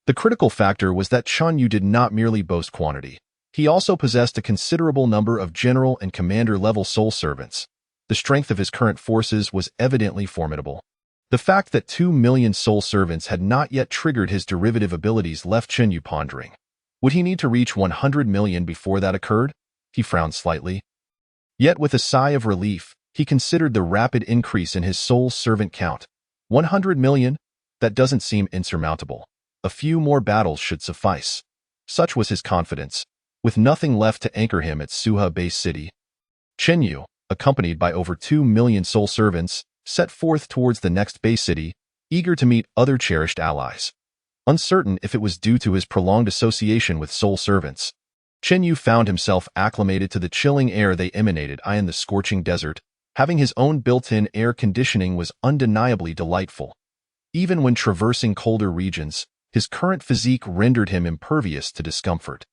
The critical factor was that Chen Yu did not merely boast quantity. He also possessed a considerable number of general and commander-level soul servants. The strength of his current forces was evidently formidable. The fact that 2 million soul servants had not yet triggered his derivative abilities left Chen Yu pondering. Would he need to reach 100 million before that occurred? He frowned slightly. Yet with a sigh of relief, he considered the rapid increase in his soul servant count. 100 million? That doesn't seem insurmountable. A few more battles should suffice. Such was his confidence. With nothing left to anchor him at Suha Bay City, Chen Yu, accompanied by over 2 million soul servants, set forth towards the next Bay City, eager to meet other cherished allies. Uncertain if it was due to his prolonged association with soul servants, Chen Yu found himself acclimated to the chilling air they emanated in the scorching desert. Having his own built-in air conditioning was undeniably delightful. Even when traversing colder regions, his current physique rendered him impervious to discomfort.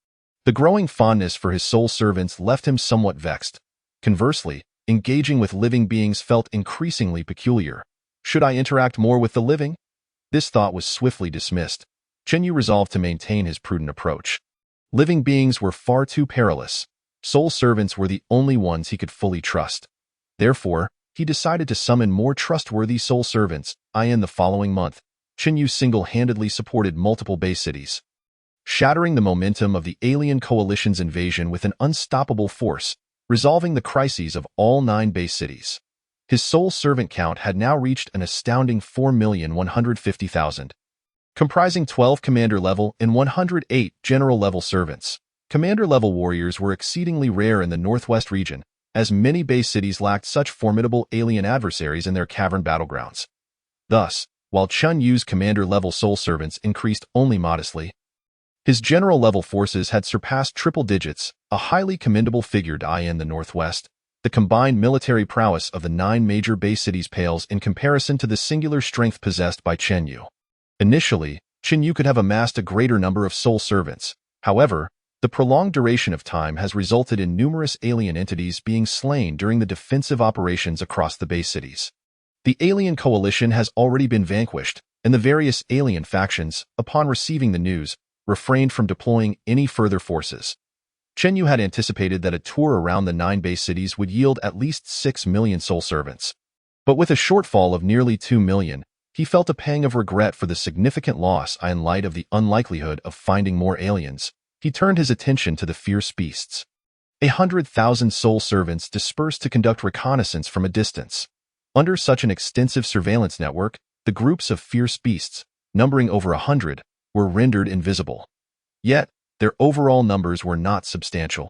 The growing fondness for his soul servants left him somewhat vexed. Conversely, engaging with living beings felt increasingly peculiar. Should I interact more with the living? This thought was swiftly dismissed. Chen Yu resolved to maintain his prudent approach. Living beings were far too perilous. Soul servants were the only ones he could fully trust. Therefore, he decided to summon more trustworthy soul servants. In the following month, Chen Yu single-handedly supported multiple Bay cities, shattering the momentum of the alien coalition's invasion with an unstoppable force, resolving the crises of all 9 Bay cities. His soul servant count had now reached an astounding 4,150,000, comprising 12 commander-level and 108 general-level servants. Commander-level warriors were exceedingly rare in the Northwest region, as many Bay cities lacked such formidable alien adversaries in their cavern battlegrounds. Thus, while Chen Yu's commander-level soul servants increased only modestly, his general-level forces had surpassed triple digits, a highly commendable figure in the Northwest. The combined military prowess of the 9 major Bay cities pales in comparison to the singular strength possessed by Chen Yu. Initially, Chen Yu could have amassed a greater number of soul servants. However, the prolonged duration of time has resulted in numerous alien entities being slain during the defensive operations across the Bay cities. The alien coalition has already been vanquished, and the various alien factions, upon receiving the news, refrained from deploying any further forces. Chen Yu had anticipated that a tour around the 9 Bay cities would yield at least 6 million soul servants. But with a shortfall of nearly 2 million, he felt a pang of regret for the significant loss in light of the unlikelihood of finding more aliens. He turned his attention to the fierce beasts. 100,000 soul servants dispersed to conduct reconnaissance from a distance. Under such an extensive surveillance network, the groups of fierce beasts, numbering over 100, were rendered invisible. Yet, their overall numbers were not substantial.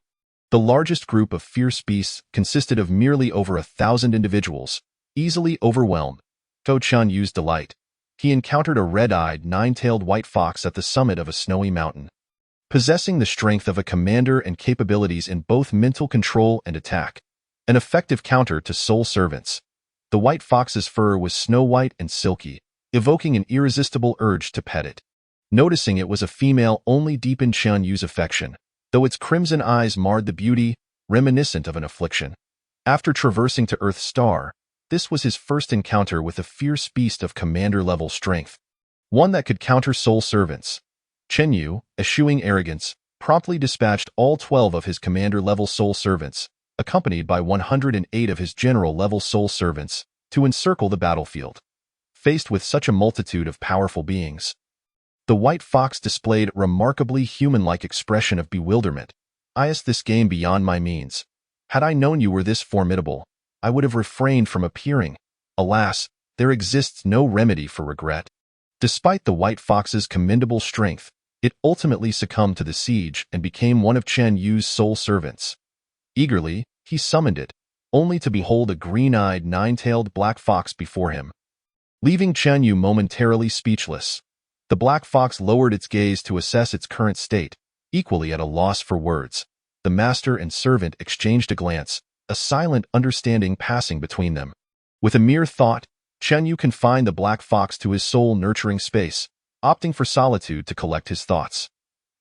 The largest group of fierce beasts consisted of merely over 1,000 individuals, easily overwhelmed. To Chen Yu's delight, he encountered a red-eyed, 9-tailed white fox at the summit of a snowy mountain. Possessing the strength of a commander and capabilities in both mental control and attack, an effective counter to soul servants. The white fox's fur was snow-white and silky, evoking an irresistible urge to pet it. Noticing it was a female only deepened Chen Yu's affection, though its crimson eyes marred the beauty, reminiscent of an affliction. After traversing to Earth's star, this was his first encounter with a fierce beast of commander-level strength, one that could counter soul servants. Chen Yu, eschewing arrogance, promptly dispatched all 12 of his commander-level soul servants, accompanied by 108 of his general-level soul servants, to encircle the battlefield. Faced with such a multitude of powerful beings, the white fox displayed a remarkably human-like expression of bewilderment. This game beyond my means. Had I known you were this formidable, I would have refrained from appearing. Alas, there exists no remedy for regret. Despite the white fox's commendable strength, it ultimately succumbed to the siege and became one of Chen Yu's soul servants. Eagerly, he summoned it, only to behold a green-eyed, 9-tailed black fox before him. leaving Chen Yu momentarily speechless. The black fox lowered its gaze to assess its current state, equally at a loss for words. The master and servant exchanged a glance, a silent understanding passing between them. With a mere thought, Chen Yu confined the black fox to his soul-nurturing space, opting for solitude to collect his thoughts.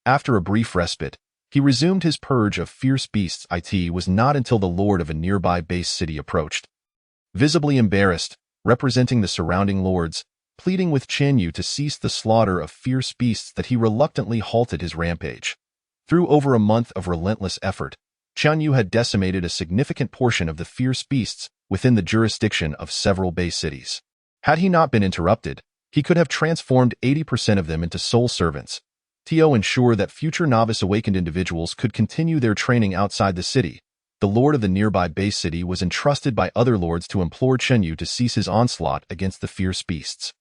After a brief respite, he resumed his purge of fierce beasts. It was not until the lord of a nearby base city approached. Visibly embarrassed, representing the surrounding lords, pleading with Chen Yu to cease the slaughter of fierce beasts, that he reluctantly halted his rampage. Through over a month of relentless effort, Chen Yu had decimated a significant portion of the fierce beasts within the jurisdiction of several base cities. Had he not been interrupted, he could have transformed 80% of them into soul servants, to ensure that future novice awakened individuals could continue their training outside the city. The lord of the nearby base city was entrusted by other lords to implore Chen Yu to cease his onslaught against the fierce beasts.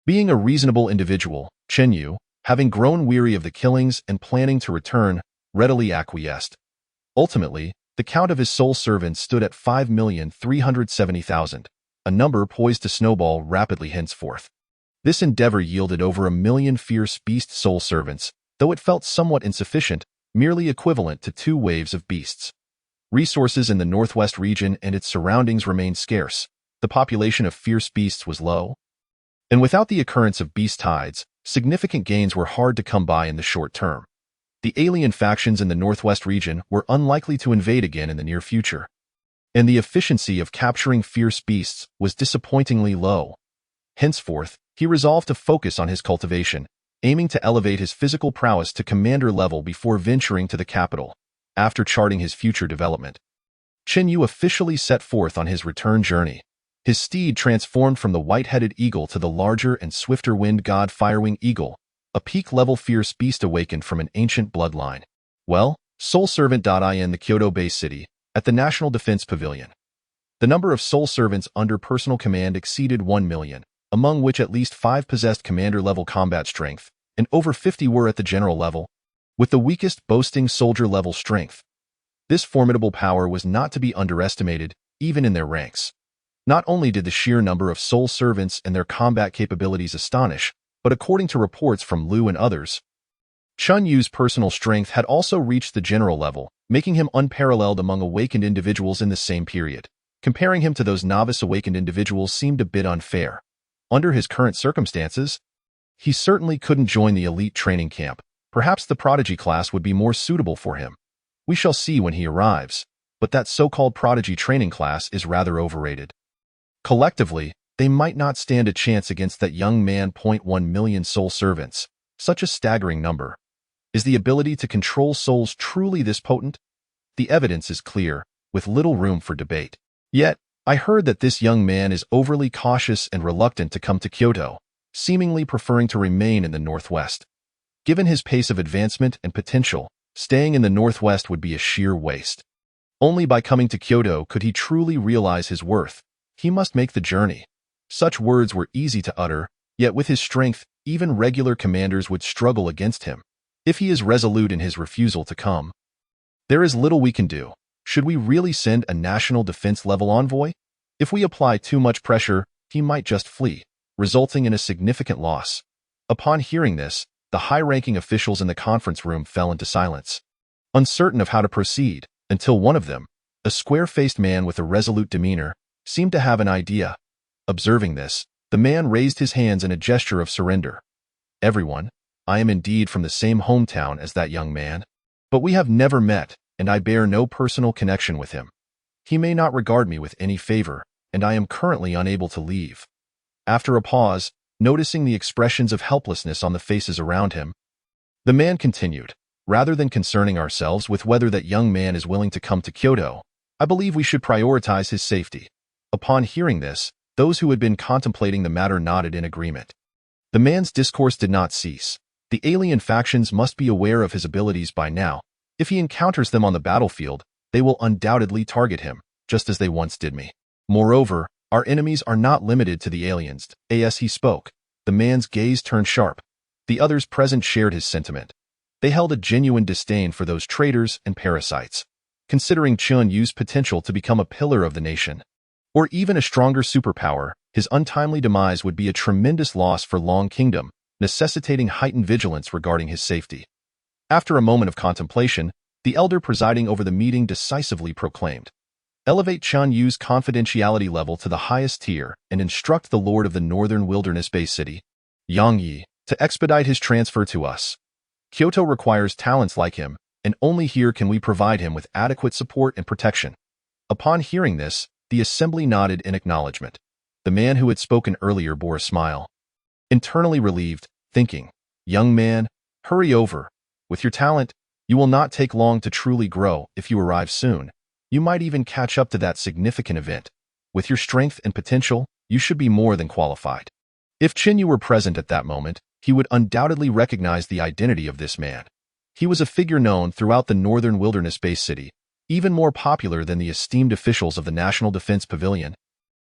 Being a reasonable individual, Chen Yu, having grown weary of the killings and planning to return, readily acquiesced. Ultimately, the count of his soul servants stood at 5,370,000, a number poised to snowball rapidly henceforth. This endeavor yielded over 1,000,000 fierce beast soul servants, though it felt somewhat insufficient, merely equivalent to 2 waves of beasts. Resources in the northwest region and its surroundings remained scarce. The population of fierce beasts was low, and without the occurrence of beast tides, significant gains were hard to come by in the short term. The alien factions in the northwest region were unlikely to invade again in the near future, and the efficiency of capturing fierce beasts was disappointingly low. Henceforth, he resolved to focus on his cultivation, aiming to elevate his physical prowess to commander level before venturing to the capital. After charting his future development, Chen Yu officially set forth on his return journey. His steed transformed from the white-headed eagle to the larger and swifter wind god Firewing Eagle, a peak-level fierce beast awakened from an ancient bloodline. Well, Soul Servant.in the Kyoto base city, at the National Defense Pavilion. The number of soul servants under personal command exceeded 1,000,000, among which at least 5 possessed commander-level combat strength, and over 50 were at the general level, with the weakest boasting soldier-level strength. This formidable power was not to be underestimated, even in their ranks. Not only did the sheer number of soul servants and their combat capabilities astonish, but according to reports from Liu and others, Chen Yu's personal strength had also reached the general level, making him unparalleled among awakened individuals in the same period. Comparing him to those novice awakened individuals seemed a bit unfair. Under his current circumstances, he certainly couldn't join the elite training camp. Perhaps the prodigy class would be more suitable for him. We shall see when he arrives, but that so-called prodigy training class is rather overrated. Collectively, they might not stand a chance against that young man. 1,000,000 soul servants, such a staggering number. Is the ability to control souls truly this potent? The evidence is clear, with little room for debate. Yet, I heard that this young man is overly cautious and reluctant to come to Kyoto, seemingly preferring to remain in the northwest. Given his pace of advancement and potential, staying in the northwest would be a sheer waste. Only by coming to Kyoto could he truly realize his worth. He must make the journey. Such words were easy to utter, yet with his strength, even regular commanders would struggle against him. If he is resolute in his refusal to come, there is little we can do. Should we really send a national defense-level envoy? If we apply too much pressure, he might just flee, resulting in a significant loss. Upon hearing this, the high-ranking officials in the conference room fell into silence, uncertain of how to proceed, until one of them, a square-faced man with a resolute demeanor, seemed to have an idea. Observing this, the man raised his hands in a gesture of surrender. Everyone, I am indeed from the same hometown as that young man, but we have never met, and I bear no personal connection with him. He may not regard me with any favor, and I am currently unable to leave. After a pause, noticing the expressions of helplessness on the faces around him, the man continued, rather than concerning ourselves with whether that young man is willing to come to Kyoto, I believe we should prioritize his safety. Upon hearing this, those who had been contemplating the matter nodded in agreement. The man's discourse did not cease. The alien factions must be aware of his abilities by now. If he encounters them on the battlefield, they will undoubtedly target him, just as they once did me. Moreover, our enemies are not limited to the aliens. As he spoke, the man's gaze turned sharp. The others present shared his sentiment. They held a genuine disdain for those traitors and parasites, considering Chen Yu's potential to become a pillar of the nation. or even a stronger superpower, his untimely demise would be a tremendous loss for Long Kingdom, necessitating heightened vigilance regarding his safety. After a moment of contemplation, the elder presiding over the meeting decisively proclaimed, "Elevate Chun Yu's confidentiality level to the highest tier and instruct the Lord of the Northern Wilderness Bay City, Yang Yi, to expedite his transfer to us. Kyoto requires talents like him, and only here can we provide him with adequate support and protection." Upon hearing this, the assembly nodded in acknowledgement. The man who had spoken earlier bore a smile, internally relieved, thinking, "Young man, hurry over. With your talent, you will not take long to truly grow. If you arrive soon, you might even catch up to that significant event. With your strength and potential, you should be more than qualified." If Chin Yu were present at that moment, he would undoubtedly recognize the identity of this man. He was a figure known throughout the Northern Wilderness Bay City, even more popular than the esteemed officials of the National Defense Pavilion.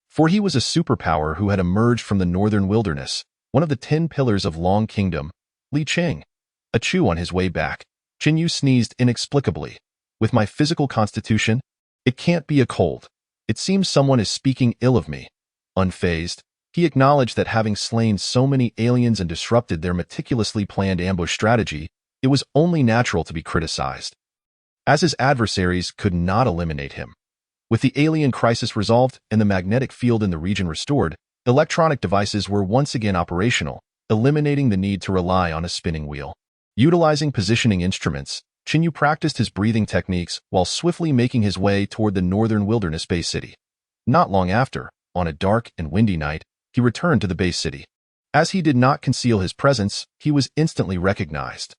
For he was a superpower who had emerged from the Northern Wilderness, one of the 10 pillars of Long Kingdom, Li Qing. A chew on his way back, Chin Yu sneezed inexplicably. "With my physical constitution, it can't be a cold. It seems someone is speaking ill of me." Unfazed, he acknowledged that having slain so many aliens and disrupted their meticulously planned ambush strategy, it was only natural to be criticized, as his adversaries could not eliminate him. With the alien crisis resolved and the magnetic field in the region restored, electronic devices were once again operational, eliminating the need to rely on a spinning wheel. Utilizing positioning instruments, Chin Yu practiced his breathing techniques while swiftly making his way toward the Northern Wilderness Bay City. Not long after, on a dark and windy night, he returned to the Bay City. As he did not conceal his presence, he was instantly recognized.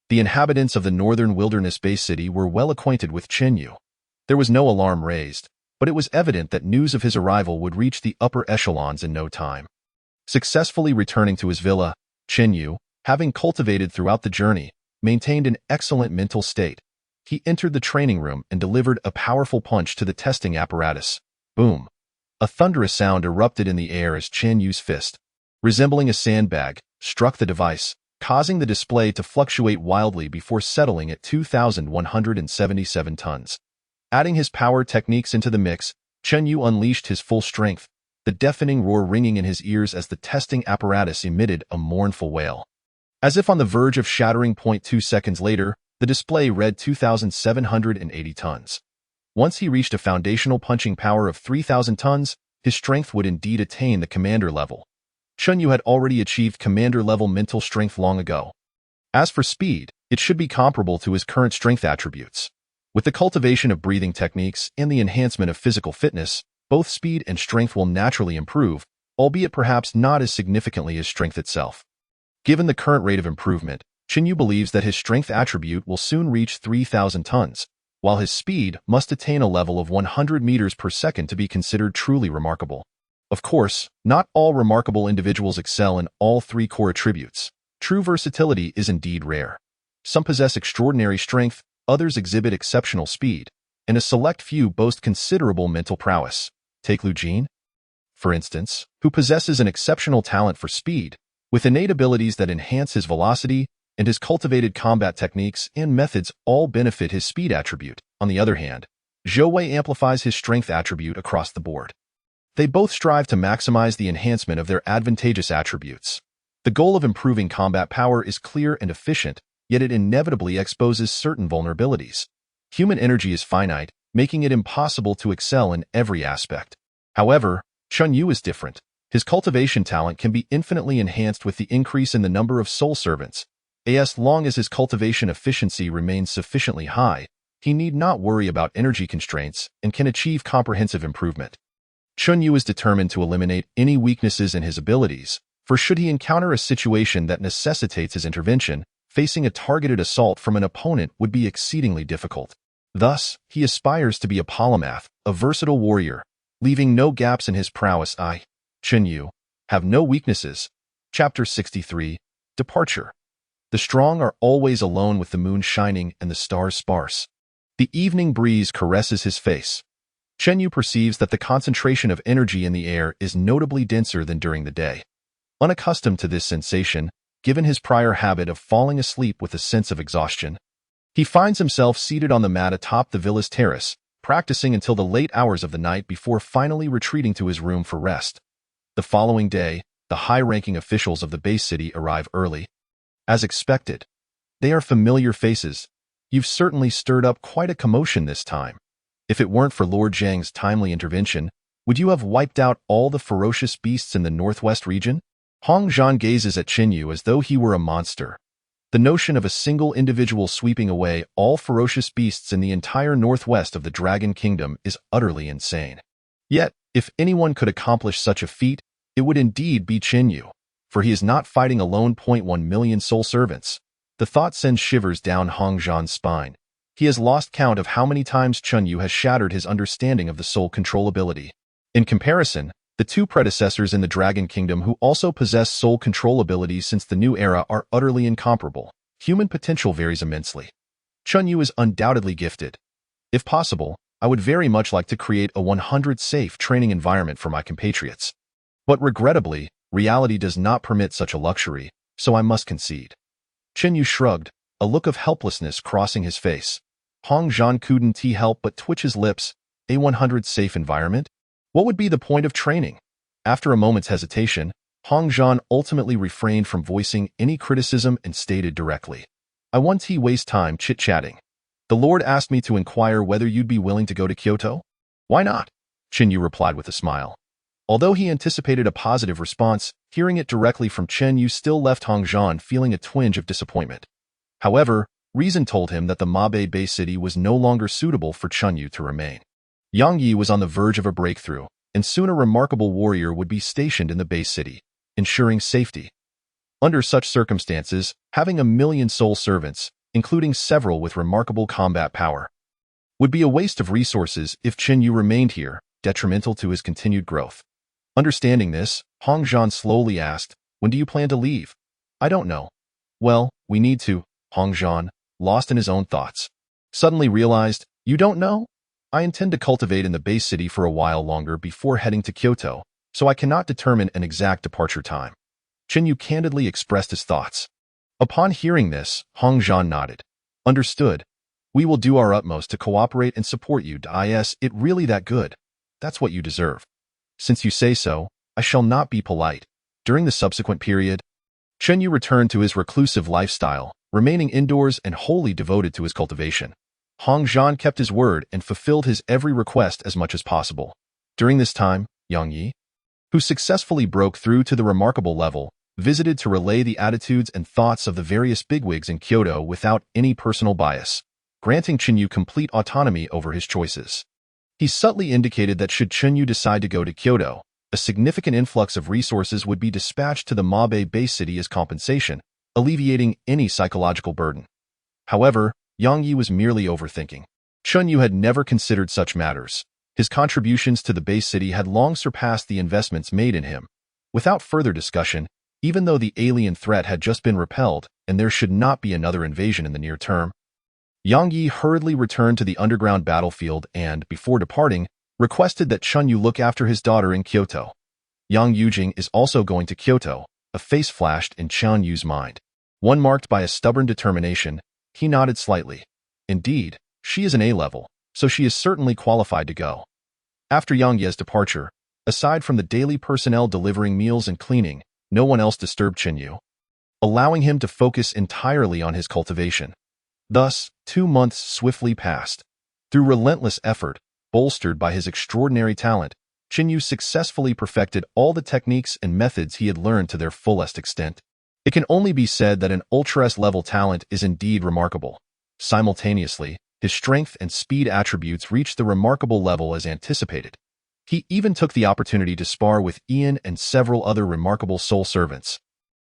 The inhabitants of the Northern Wilderness Bay City were well acquainted with Chin Yu. There was no alarm raised, but it was evident that news of his arrival would reach the upper echelons in no time. Successfully returning to his villa, Chin Yu, having cultivated throughout the journey, maintained an excellent mental state. He entered the training room and delivered a powerful punch to the testing apparatus. Boom! A thunderous sound erupted in the air as Chin Yu's fist, resembling a sandbag, struck the device, causing the display to fluctuate wildly before settling at 2,177 tons. Adding his power techniques into the mix, Chin Yu unleashed his full strength, the deafening roar ringing in his ears as the testing apparatus emitted a mournful wail. As if on the verge of shattering, 2 seconds later, the display read 2,780 tons. Once he reached a foundational punching power of 3,000 tons, his strength would indeed attain the commander level. Chin Yu had already achieved commander-level mental strength long ago. As for speed, it should be comparable to his current strength attributes. With the cultivation of breathing techniques and the enhancement of physical fitness, both speed and strength will naturally improve, albeit perhaps not as significantly as strength itself. Given the current rate of improvement, Chin Yu believes that his strength attribute will soon reach 3,000 tons, while his speed must attain a level of 100 meters per second to be considered truly remarkable. Of course, not all remarkable individuals excel in all 3 core attributes. True versatility is indeed rare. Some possess extraordinary strength, others exhibit exceptional speed, and a select few boast considerable mental prowess. Take Lu Jin, for instance, who possesses an exceptional talent for speed, with innate abilities that enhance his velocity, and his cultivated combat techniques and methods all benefit his speed attribute. On the other hand, Zhou Wei amplifies his strength attribute across the board. They both strive to maximize the enhancement of their advantageous attributes. The goal of improving combat power is clear and efficient, yet it inevitably exposes certain vulnerabilities. Human energy is finite, making it impossible to excel in every aspect. However, Chin Yu is different. His cultivation talent can be infinitely enhanced with the increase in the number of soul servants. As long as his cultivation efficiency remains sufficiently high, he need not worry about energy constraints and can achieve comprehensive improvement. Chin Yu is determined to eliminate any weaknesses in his abilities, for should he encounter a situation that necessitates his intervention, facing a targeted assault from an opponent would be exceedingly difficult. Thus, he aspires to be a polymath, a versatile warrior, leaving no gaps in his prowess. Chin Yu, have no weaknesses. Chapter 63, Departure. The strong are always alone with the moon shining and the stars sparse. The evening breeze caresses his face. Chin Yu perceives that the concentration of energy in the air is notably denser than during the day. Unaccustomed to this sensation, given his prior habit of falling asleep with a sense of exhaustion, he finds himself seated on the mat atop the villa's terrace, practicing until the late hours of the night before finally retreating to his room for rest. The following day, the high-ranking officials of the base city arrive early. As expected, they are familiar faces. You've certainly stirred up quite a commotion this time. If it weren't for Lord Zhang's timely intervention, would you have wiped out all the ferocious beasts in the northwest region? Hong Zhan gazes at Qin Yu as though he were a monster. The notion of a single individual sweeping away all ferocious beasts in the entire northwest of the Dragon Kingdom is utterly insane. Yet, if anyone could accomplish such a feat, it would indeed be Qin Yu, for he is not fighting alone. 1 million soul servants. The thought sends shivers down Hong Zhan's spine. He has lost count of how many times Qin Yu has shattered his understanding of the soul control ability. In comparison, the two predecessors in the Dragon Kingdom who also possess soul control abilities since the new era are utterly incomparable. Human potential varies immensely. Qin Yu is undoubtedly gifted. If possible, I would very much like to create a 100 safe training environment for my compatriots. But regrettably, reality does not permit such a luxury, so I must concede. Qin Yu shrugged, a look of helplessness crossing his face. Hong Zhan couldn't help but twitch his lips. A 100 safe environment? What would be the point of training? After a moment's hesitation, Hong Zhan ultimately refrained from voicing any criticism and stated directly, I won't waste time chit-chatting. The Lord asked me to inquire whether you'd be willing to go to Kyoto? Why not? Qin Yu replied with a smile. Although he anticipated a positive response, hearing it directly from Qin Yu still left Hong Zhan feeling a twinge of disappointment. However, reason told him that the Mabe Bay city was no longer suitable for Qin Yu to remain. Yang Yi was on the verge of a breakthrough, and soon a remarkable warrior would be stationed in the base city, ensuring safety. Under such circumstances, having 1 million soul servants, including several with remarkable combat power, would be a waste of resources if Qin Yu remained here, detrimental to his continued growth. Understanding this, Hong Zhan slowly asked, when do you plan to leave? I don't know. Well, we need to, Hong Zhan, lost in his own thoughts, suddenly realized, you don't know? I intend to cultivate in the base city for a while longer before heading to Kyoto, so I cannot determine an exact departure time. Qin Yu candidly expressed his thoughts. Upon hearing this, Hong Zhan nodded. Understood. We will do our utmost to cooperate and support you. Is it really that good? That's what you deserve. Since you say so, I shall not be polite. During the subsequent period, Qin Yu returned to his reclusive lifestyle, remaining indoors and wholly devoted to his cultivation. Hong Zhan kept his word and fulfilled his every request as much as possible. During this time, Yang Yi, who successfully broke through to the remarkable level, visited to relay the attitudes and thoughts of the various bigwigs in Kyoto without any personal bias, granting Qin Yu complete autonomy over his choices. He subtly indicated that should Qin Yu decide to go to Kyoto, a significant influx of resources would be dispatched to the Mabe base city as compensation, alleviating any psychological burden. However, Yang Yi was merely overthinking. Qin Yu had never considered such matters. His contributions to the base city had long surpassed the investments made in him. Without further discussion, even though the alien threat had just been repelled and there should not be another invasion in the near term, Yang Yi hurriedly returned to the underground battlefield and, before departing, requested that Qin Yu look after his daughter in Kyoto. Yang Yujing is also going to Kyoto, a face flashed in Qin Yu's mind. One marked by a stubborn determination. He nodded slightly. Indeed, she is an A-level, so she is certainly qualified to go. After Yang Ye's departure, aside from the daily personnel delivering meals and cleaning, no one else disturbed Qin Yu, allowing him to focus entirely on his cultivation. Thus, 2 months swiftly passed. Through relentless effort, bolstered by his extraordinary talent, Qin Yu successfully perfected all the techniques and methods he had learned to their fullest extent. It can only be said that an Ultra-S-level talent is indeed remarkable. Simultaneously, his strength and speed attributes reached the remarkable level as anticipated. He even took the opportunity to spar with Ian and several other remarkable soul servants.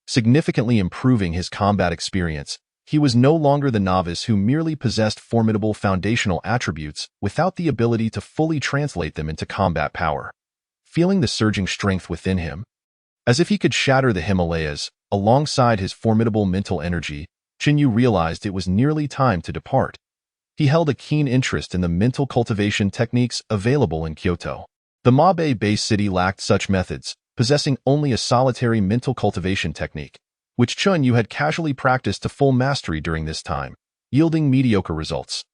Significantly improving his combat experience, he was no longer the novice who merely possessed formidable foundational attributes without the ability to fully translate them into combat power. Feeling the surging strength within him, as if he could shatter the Himalayas, alongside his formidable mental energy, Qin Yu realized it was nearly time to depart. He held a keen interest in the mental cultivation techniques available in Kyoto. The Mabe base city lacked such methods, possessing only a solitary mental cultivation technique, which Qin Yu had casually practiced to full mastery during this time, yielding mediocre results.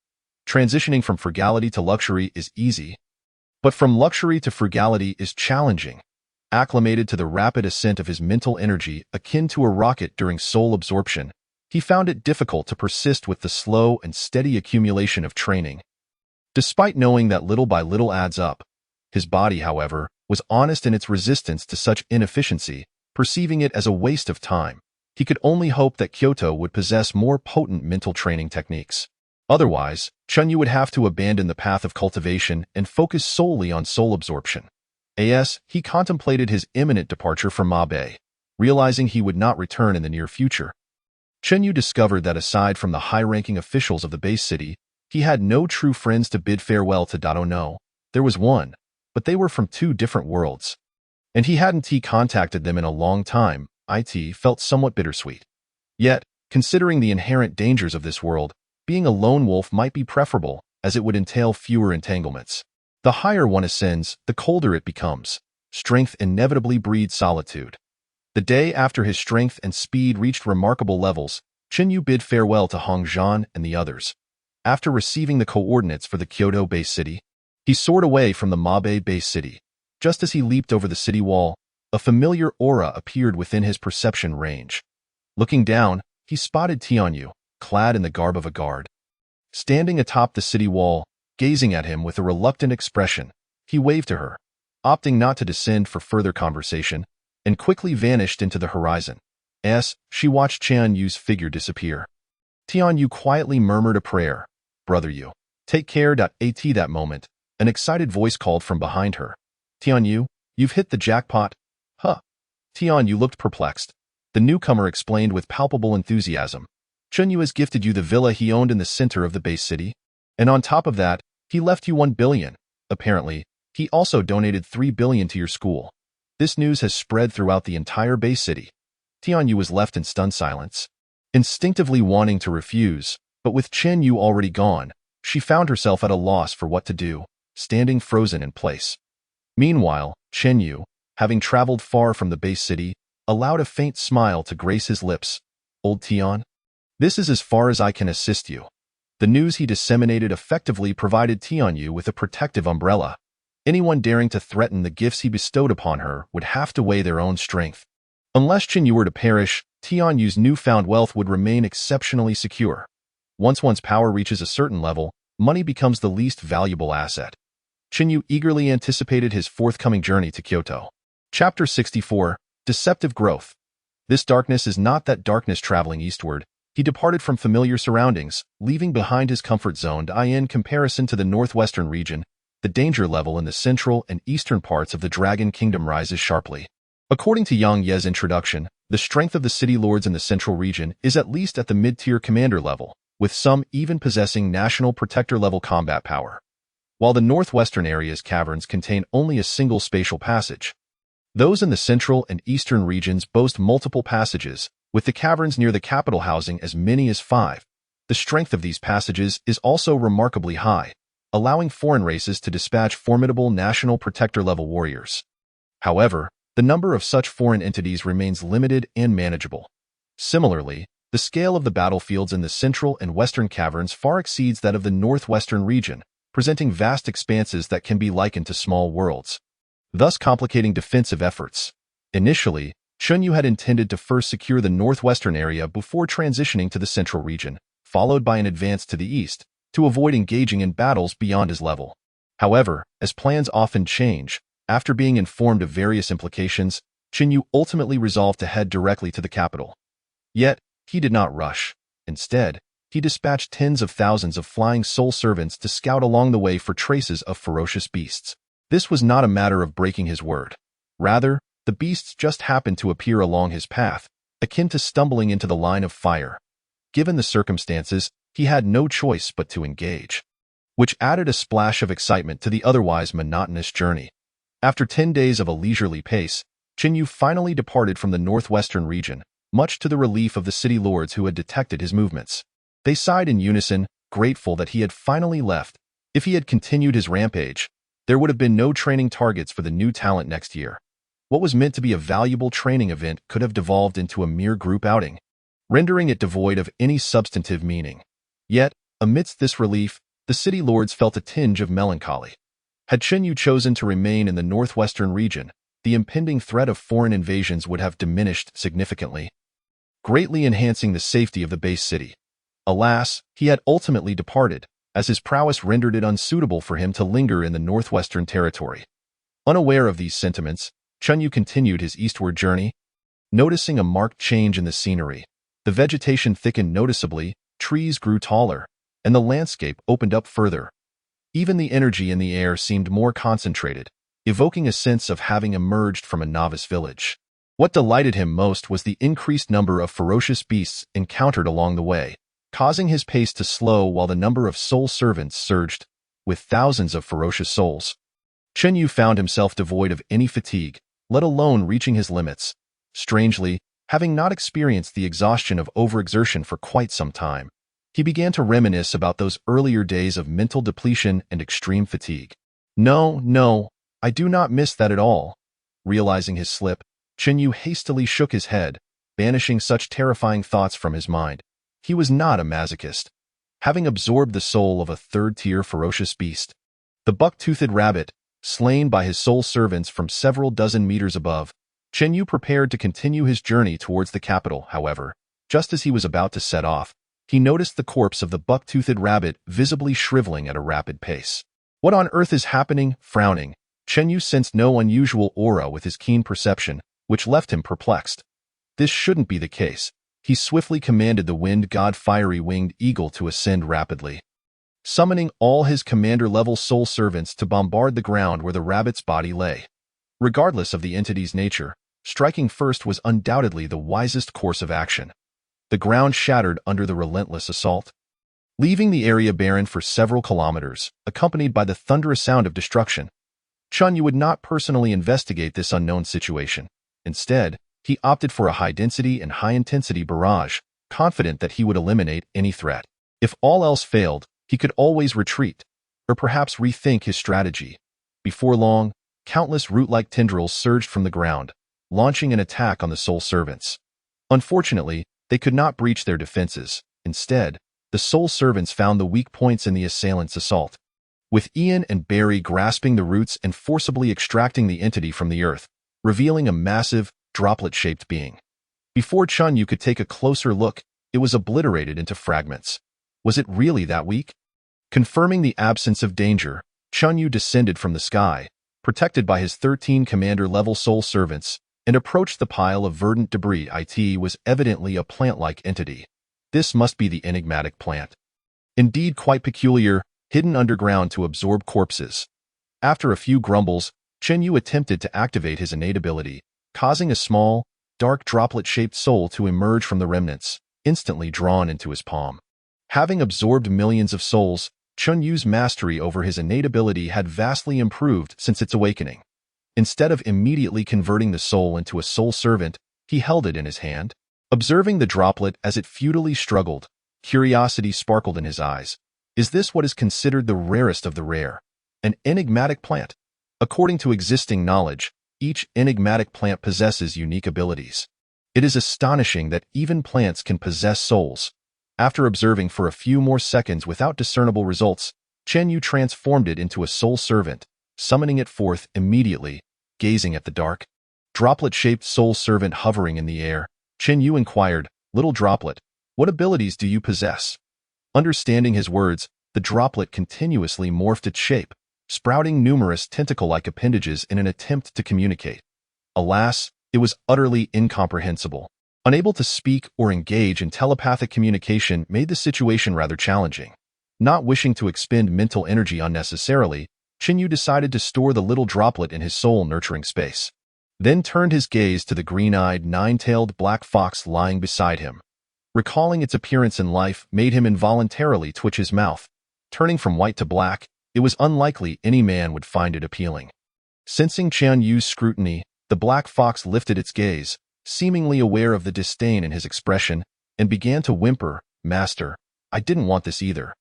Transitioning from frugality to luxury is easy, but from luxury to frugality is challenging. Acclimated to the rapid ascent of his mental energy akin to a rocket during soul absorption, he found it difficult to persist with the slow and steady accumulation of training. Despite knowing that little by little adds up, his body, however, was honest in its resistance to such inefficiency, perceiving it as a waste of time. He could only hope that Kyoto would possess more potent mental training techniques. Otherwise, Chunyu would have to abandon the path of cultivation and focus solely on soul absorption. He contemplated his imminent departure from Mabe, realizing he would not return in the near future. Chunyu discovered that aside from the high-ranking officials of the base city, he had no true friends to bid farewell to. No, there was one, but they were from two different worlds. And he hadn't contacted them in a long time. It felt somewhat bittersweet. Yet, considering the inherent dangers of this world, being a lone wolf might be preferable, as it would entail fewer entanglements. The higher one ascends, the colder it becomes. Strength inevitably breeds solitude. The day after his strength and speed reached remarkable levels, Chunyu bid farewell to Hongzhan and the others. After receiving the coordinates for the Kyoto base city, he soared away from the Mabe base city. Just as he leaped over the city wall, a familiar aura appeared within his perception range. Looking down, he spotted Tianyu, clad in the garb of a guard. Standing atop the city wall, gazing at him with a reluctant expression, he waved to her, opting not to descend for further conversation, and quickly vanished into the horizon. She watched Tianyu's figure disappear. Tianyu quietly murmured a prayer. "Brother Yu, take care." At that moment, an excited voice called from behind her. "Tianyu, you've hit the jackpot." "Huh." Tianyu looked perplexed. The newcomer explained with palpable enthusiasm. "Chunyu has gifted you the villa he owned in the center of the base city. And on top of that, he left you 1 billion. Apparently, he also donated 3 billion to your school." This news has spread throughout the entire base city. Tianyu was left in stunned silence, instinctively wanting to refuse, but with Chen Yu already gone, she found herself at a loss for what to do, standing frozen in place. Meanwhile, Chen Yu, having traveled far from the base city, allowed a faint smile to grace his lips. "Old Tian, this is as far as I can assist you." The news he disseminated effectively provided Tianyu with a protective umbrella. Anyone daring to threaten the gifts he bestowed upon her would have to weigh their own strength. Unless Chinyu were to perish, Tianyu's newfound wealth would remain exceptionally secure. Once one's power reaches a certain level, money becomes the least valuable asset. Chinyu eagerly anticipated his forthcoming journey to Kyoto. Chapter 64, Deceptive Growth. This darkness is not that darkness traveling eastward. He departed from familiar surroundings, leaving behind his comfort zone. In comparison to the northwestern region, the danger level in the central and eastern parts of the Dragon Kingdom rises sharply. According to Yang Ye's introduction, the strength of the city lords in the central region is at least at the mid-tier commander level, with some even possessing national protector-level combat power. While the northwestern area's caverns contain only a single spatial passage, those in the central and eastern regions boast multiple passages, with the caverns near the capital housing as many as 5. The strength of these passages is also remarkably high, allowing foreign races to dispatch formidable national protector-level warriors. However, the number of such foreign entities remains limited and manageable. Similarly, the scale of the battlefields in the central and western caverns far exceeds that of the northwestern region, presenting vast expanses that can be likened to small worlds, thus complicating defensive efforts. Initially, Chunyu had intended to first secure the northwestern area before transitioning to the central region, followed by an advance to the east, to avoid engaging in battles beyond his level. However, as plans often change, after being informed of various implications, Chunyu ultimately resolved to head directly to the capital. Yet, he did not rush. Instead, he dispatched tens of thousands of flying soul servants to scout along the way for traces of ferocious beasts. This was not a matter of breaking his word. Rather, the beasts just happened to appear along his path, akin to stumbling into the line of fire. Given the circumstances, he had no choice but to engage, which added a splash of excitement to the otherwise monotonous journey. After 10 days of a leisurely pace, Chinyu finally departed from the northwestern region, much to the relief of the city lords who had detected his movements. They sighed in unison, grateful that he had finally left. If he had continued his rampage, there would have been no training targets for the new talent next year. What was meant to be a valuable training event could have devolved into a mere group outing, rendering it devoid of any substantive meaning. Yet, amidst this relief, the city lords felt a tinge of melancholy. Had Chen Yu chosen to remain in the northwestern region, the impending threat of foreign invasions would have diminished significantly, greatly enhancing the safety of the base city. Alas, he had ultimately departed, as his prowess rendered it unsuitable for him to linger in the northwestern territory. Unaware of these sentiments, Chen Yu continued his eastward journey. Noticing a marked change in the scenery, the vegetation thickened noticeably, trees grew taller, and the landscape opened up further. Even the energy in the air seemed more concentrated, evoking a sense of having emerged from a novice village. What delighted him most was the increased number of ferocious beasts encountered along the way, causing his pace to slow while the number of soul servants surged, with thousands of ferocious souls. Chen Yu found himself devoid of any fatigue, let alone reaching his limits. Strangely, having not experienced the exhaustion of overexertion for quite some time, he began to reminisce about those earlier days of mental depletion and extreme fatigue. No, I do not miss that at all. Realizing his slip, Chen Yu hastily shook his head, banishing such terrifying thoughts from his mind. He was not a masochist. Having absorbed the soul of a third-tier ferocious beast, the buck-toothed rabbit, slain by his soul servants from several dozen meters above, Chen Yu prepared to continue his journey towards the capital. However, just as he was about to set off, he noticed the corpse of the buck-toothed rabbit visibly shriveling at a rapid pace. What on earth is happening? Frowning, Chen Yu sensed no unusual aura with his keen perception, which left him perplexed. This shouldn't be the case. He swiftly commanded the wind god fiery winged eagle to ascend rapidly, summoning all his commander-level soul servants to bombard the ground where the rabbit's body lay. Regardless of the entity's nature, striking first was undoubtedly the wisest course of action. The ground shattered under the relentless assault, leaving the area barren for several kilometers, accompanied by the thunderous sound of destruction. Chen Yu would not personally investigate this unknown situation. Instead, he opted for a high-density and high-intensity barrage, confident that he would eliminate any threat. If all else failed, he could always retreat, or perhaps rethink his strategy. Before long, countless root-like tendrils surged from the ground, launching an attack on the soul servants. Unfortunately, they could not breach their defenses. Instead, the soul servants found the weak points in the assailants' assault, with Ian and Barry grasping the roots and forcibly extracting the entity from the earth, revealing a massive, droplet-shaped being. Before Chen Yu could take a closer look, it was obliterated into fragments. Was it really that weak? Confirming the absence of danger, Chen Yu descended from the sky, protected by his 13 commander-level soul servants, and approached the pile of verdant debris. It was evidently a plant-like entity. This must be the enigmatic plant. Indeed quite peculiar, hidden underground to absorb corpses. After a few grumbles, Chen Yu attempted to activate his innate ability, causing a small, dark droplet-shaped soul to emerge from the remnants, instantly drawn into his palm. Having absorbed millions of souls, Chen Yu's mastery over his innate ability had vastly improved since its awakening. Instead of immediately converting the soul into a soul servant, he held it in his hand. Observing the droplet as it futilely struggled, curiosity sparkled in his eyes. Is this what is considered the rarest of the rare? An enigmatic plant? According to existing knowledge, each enigmatic plant possesses unique abilities. It is astonishing that even plants can possess souls. After observing for a few more seconds without discernible results, Chen Yu transformed it into a soul servant, summoning it forth immediately. Gazing at the dark, droplet-shaped soul servant hovering in the air, Chen Yu inquired, "Little droplet, what abilities do you possess?" Understanding his words, the droplet continuously morphed its shape, sprouting numerous tentacle-like appendages in an attempt to communicate. Alas, it was utterly incomprehensible. Unable to speak or engage in telepathic communication made the situation rather challenging. Not wishing to expend mental energy unnecessarily, Chen Yu decided to store the little droplet in his soul-nurturing space, then turned his gaze to the green-eyed, nine-tailed black fox lying beside him. Recalling its appearance in life made him involuntarily twitch his mouth. Turning from white to black, it was unlikely any man would find it appealing. Sensing Chen Yu's scrutiny, the black fox lifted its gaze, seemingly aware of the disdain in his expression, and began to whimper, "Master, I didn't want this either."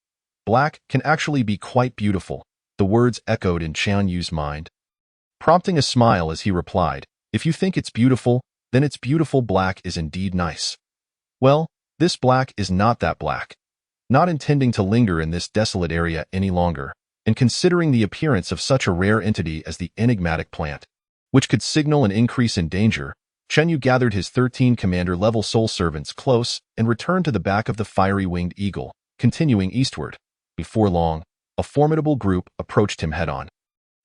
Black can actually be quite beautiful, the words echoed in Chen Yu's mind, prompting a smile as he replied, "If you think it's beautiful, then it's beautiful. Black is indeed nice." "Well, this black is not that black." Not intending to linger in this desolate area any longer, and considering the appearance of such a rare entity as the enigmatic plant, which could signal an increase in danger, Chen Yu gathered his 13 commander-level soul servants close and returned to the back of the fiery winged eagle, continuing eastward. Before long, a formidable group approached him head-on.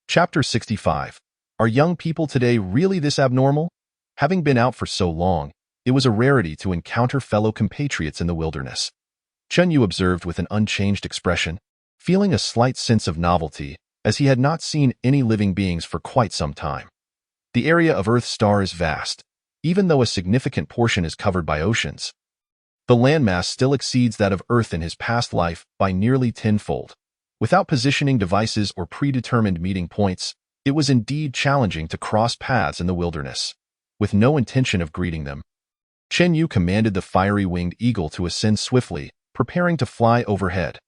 Chapter 65. Are young people today really this abnormal? Having been out for so long, it was a rarity to encounter fellow compatriots in the wilderness. Chen Yu observed with an unchanged expression, feeling a slight sense of novelty, as he had not seen any living beings for quite some time. The area of Earth's star is vast, even though a significant portion is covered by oceans. The landmass still exceeds that of Earth in his past life by nearly tenfold. Without positioning devices or predetermined meeting points, it was indeed challenging to cross paths in the wilderness. With no intention of greeting them, Chen Yu commanded the fiery winged eagle to ascend swiftly, preparing to fly overhead.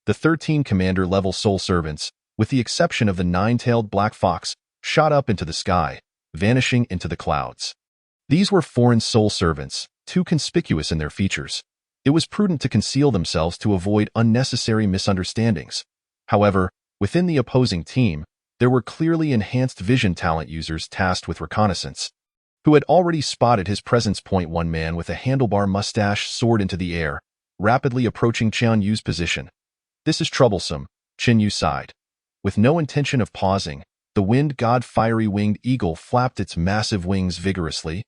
The 13 commander-level soul servants, with the exception of the 9-tailed black fox, shot up into the sky, vanishing into the clouds. These were foreign soul servants, too conspicuous in their features. It was prudent to conceal themselves to avoid unnecessary misunderstandings. However, within the opposing team, there were clearly enhanced vision talent users tasked with reconnaissance, who had already spotted his presence. One man with a handlebar mustache soared into the air, rapidly approaching Chen Yu's position. This is troublesome, Chen Yu sighed. With no intention of pausing, the wind god fiery winged eagle flapped its massive wings vigorously,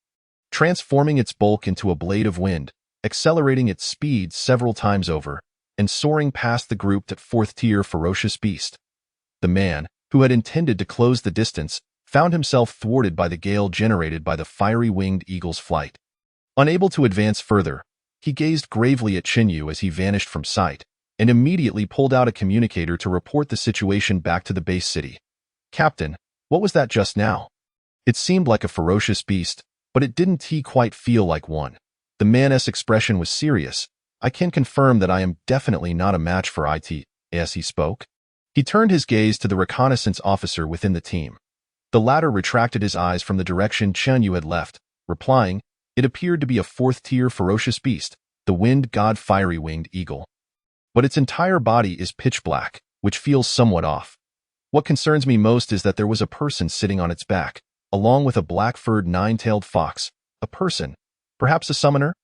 transforming its bulk into a blade of wind, accelerating its speed several times over, and soaring past the group at fourth-tier ferocious beast. The man, who had intended to close the distance, found himself thwarted by the gale generated by the fiery winged eagle's flight. Unable to advance further, he gazed gravely at Chen Yu as he vanished from sight, and immediately pulled out a communicator to report the situation back to the base city. Captain, what was that just now? It seemed like a ferocious beast, but it didn't quite feel like one. The man's expression was serious. I can confirm that I am definitely not a match for it, as he spoke. He turned his gaze to the reconnaissance officer within the team. The latter retracted his eyes from the direction Chen Yu had left, replying, it appeared to be a fourth-tier ferocious beast, the wind god fiery winged eagle. But its entire body is pitch black, which feels somewhat off. What concerns me most is that there was a person sitting on its back, along with a black-furred 9-tailed fox. A person, perhaps a summoner?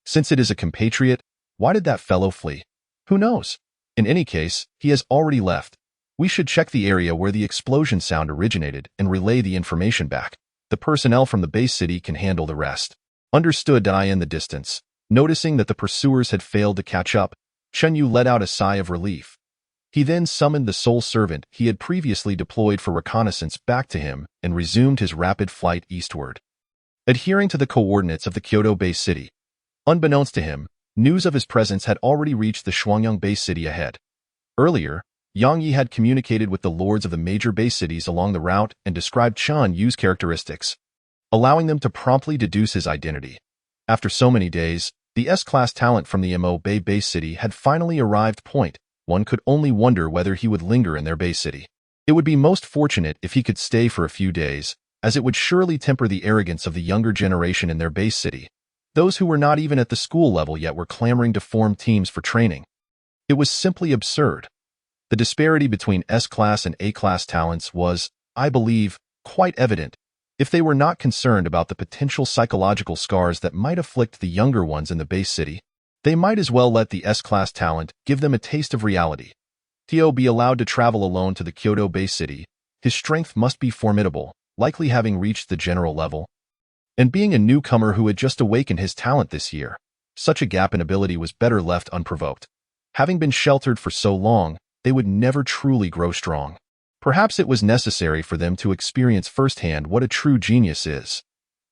Since it is a compatriot, why did that fellow flee? Who knows? In any case, he has already left. We should check the area where the explosion sound originated and relay the information back. The personnel from the base city can handle the rest. Understood. In the distance, noticing that the pursuers had failed to catch up, Chen Yu let out a sigh of relief. He then summoned the soul servant he had previously deployed for reconnaissance back to him and resumed his rapid flight eastward. Adhering to the coordinates of the Kyoto base city, unbeknownst to him, news of his presence had already reached the Shuangyang base city ahead. Earlier, Yang Yi had communicated with the lords of the major base cities along the route and described Chen Yu's characteristics, allowing them to promptly deduce his identity. After so many days, the S-class talent from the Mo Bay base city had finally arrived. One could only wonder whether he would linger in their base city. It would be most fortunate if he could stay for a few days, as it would surely temper the arrogance of the younger generation in their base city. Those who were not even at the school level yet were clamoring to form teams for training. It was simply absurd. The disparity between S-class and A-class talents was, I believe, quite evident. If they were not concerned about the potential psychological scars that might afflict the younger ones in the base city, they might as well let the S-class talent give them a taste of reality. To be allowed to travel alone to the Kyoto base city, his strength must be formidable, likely having reached the general level. And being a newcomer who had just awakened his talent this year, such a gap in ability was better left unprovoked. Having been sheltered for so long, they would never truly grow strong. Perhaps it was necessary for them to experience firsthand what a true genius is.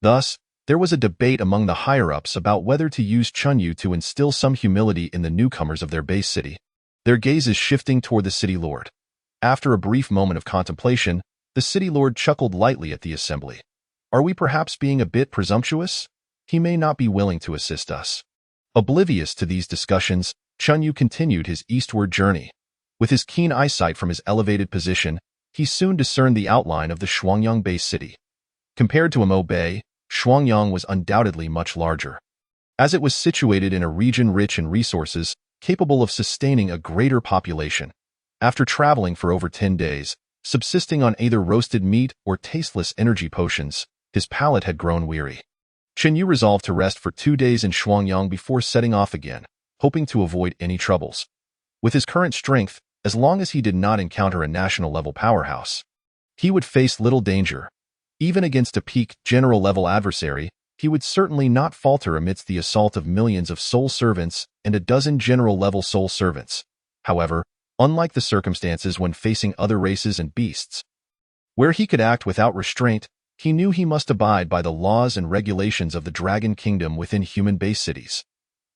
Thus, there was a debate among the higher-ups about whether to use Chen Yu to instill some humility in the newcomers of their base city. Their gazes shifting toward the city lord. After a brief moment of contemplation, the city lord chuckled lightly at the assembly. Are we perhaps being a bit presumptuous? He may not be willing to assist us. Oblivious to these discussions, Chen Yu continued his eastward journey. With his keen eyesight from his elevated position, he soon discerned the outline of the Shuangyang base city. Compared to Mo Bay, Shuangyang was undoubtedly much larger. As it was situated in a region rich in resources, capable of sustaining a greater population. After traveling for over 10 days, subsisting on either roasted meat or tasteless energy potions, his palate had grown weary. Chen Yu resolved to rest for 2 days in Shuangyang before setting off again, hoping to avoid any troubles. With his current strength, as long as he did not encounter a national-level powerhouse, he would face little danger. Even against a peak general-level adversary, he would certainly not falter amidst the assault of millions of soul servants and a dozen general-level soul servants. However, unlike the circumstances when facing other races and beasts, where he could act without restraint, he knew he must abide by the laws and regulations of the Dragon Kingdom within human-based cities.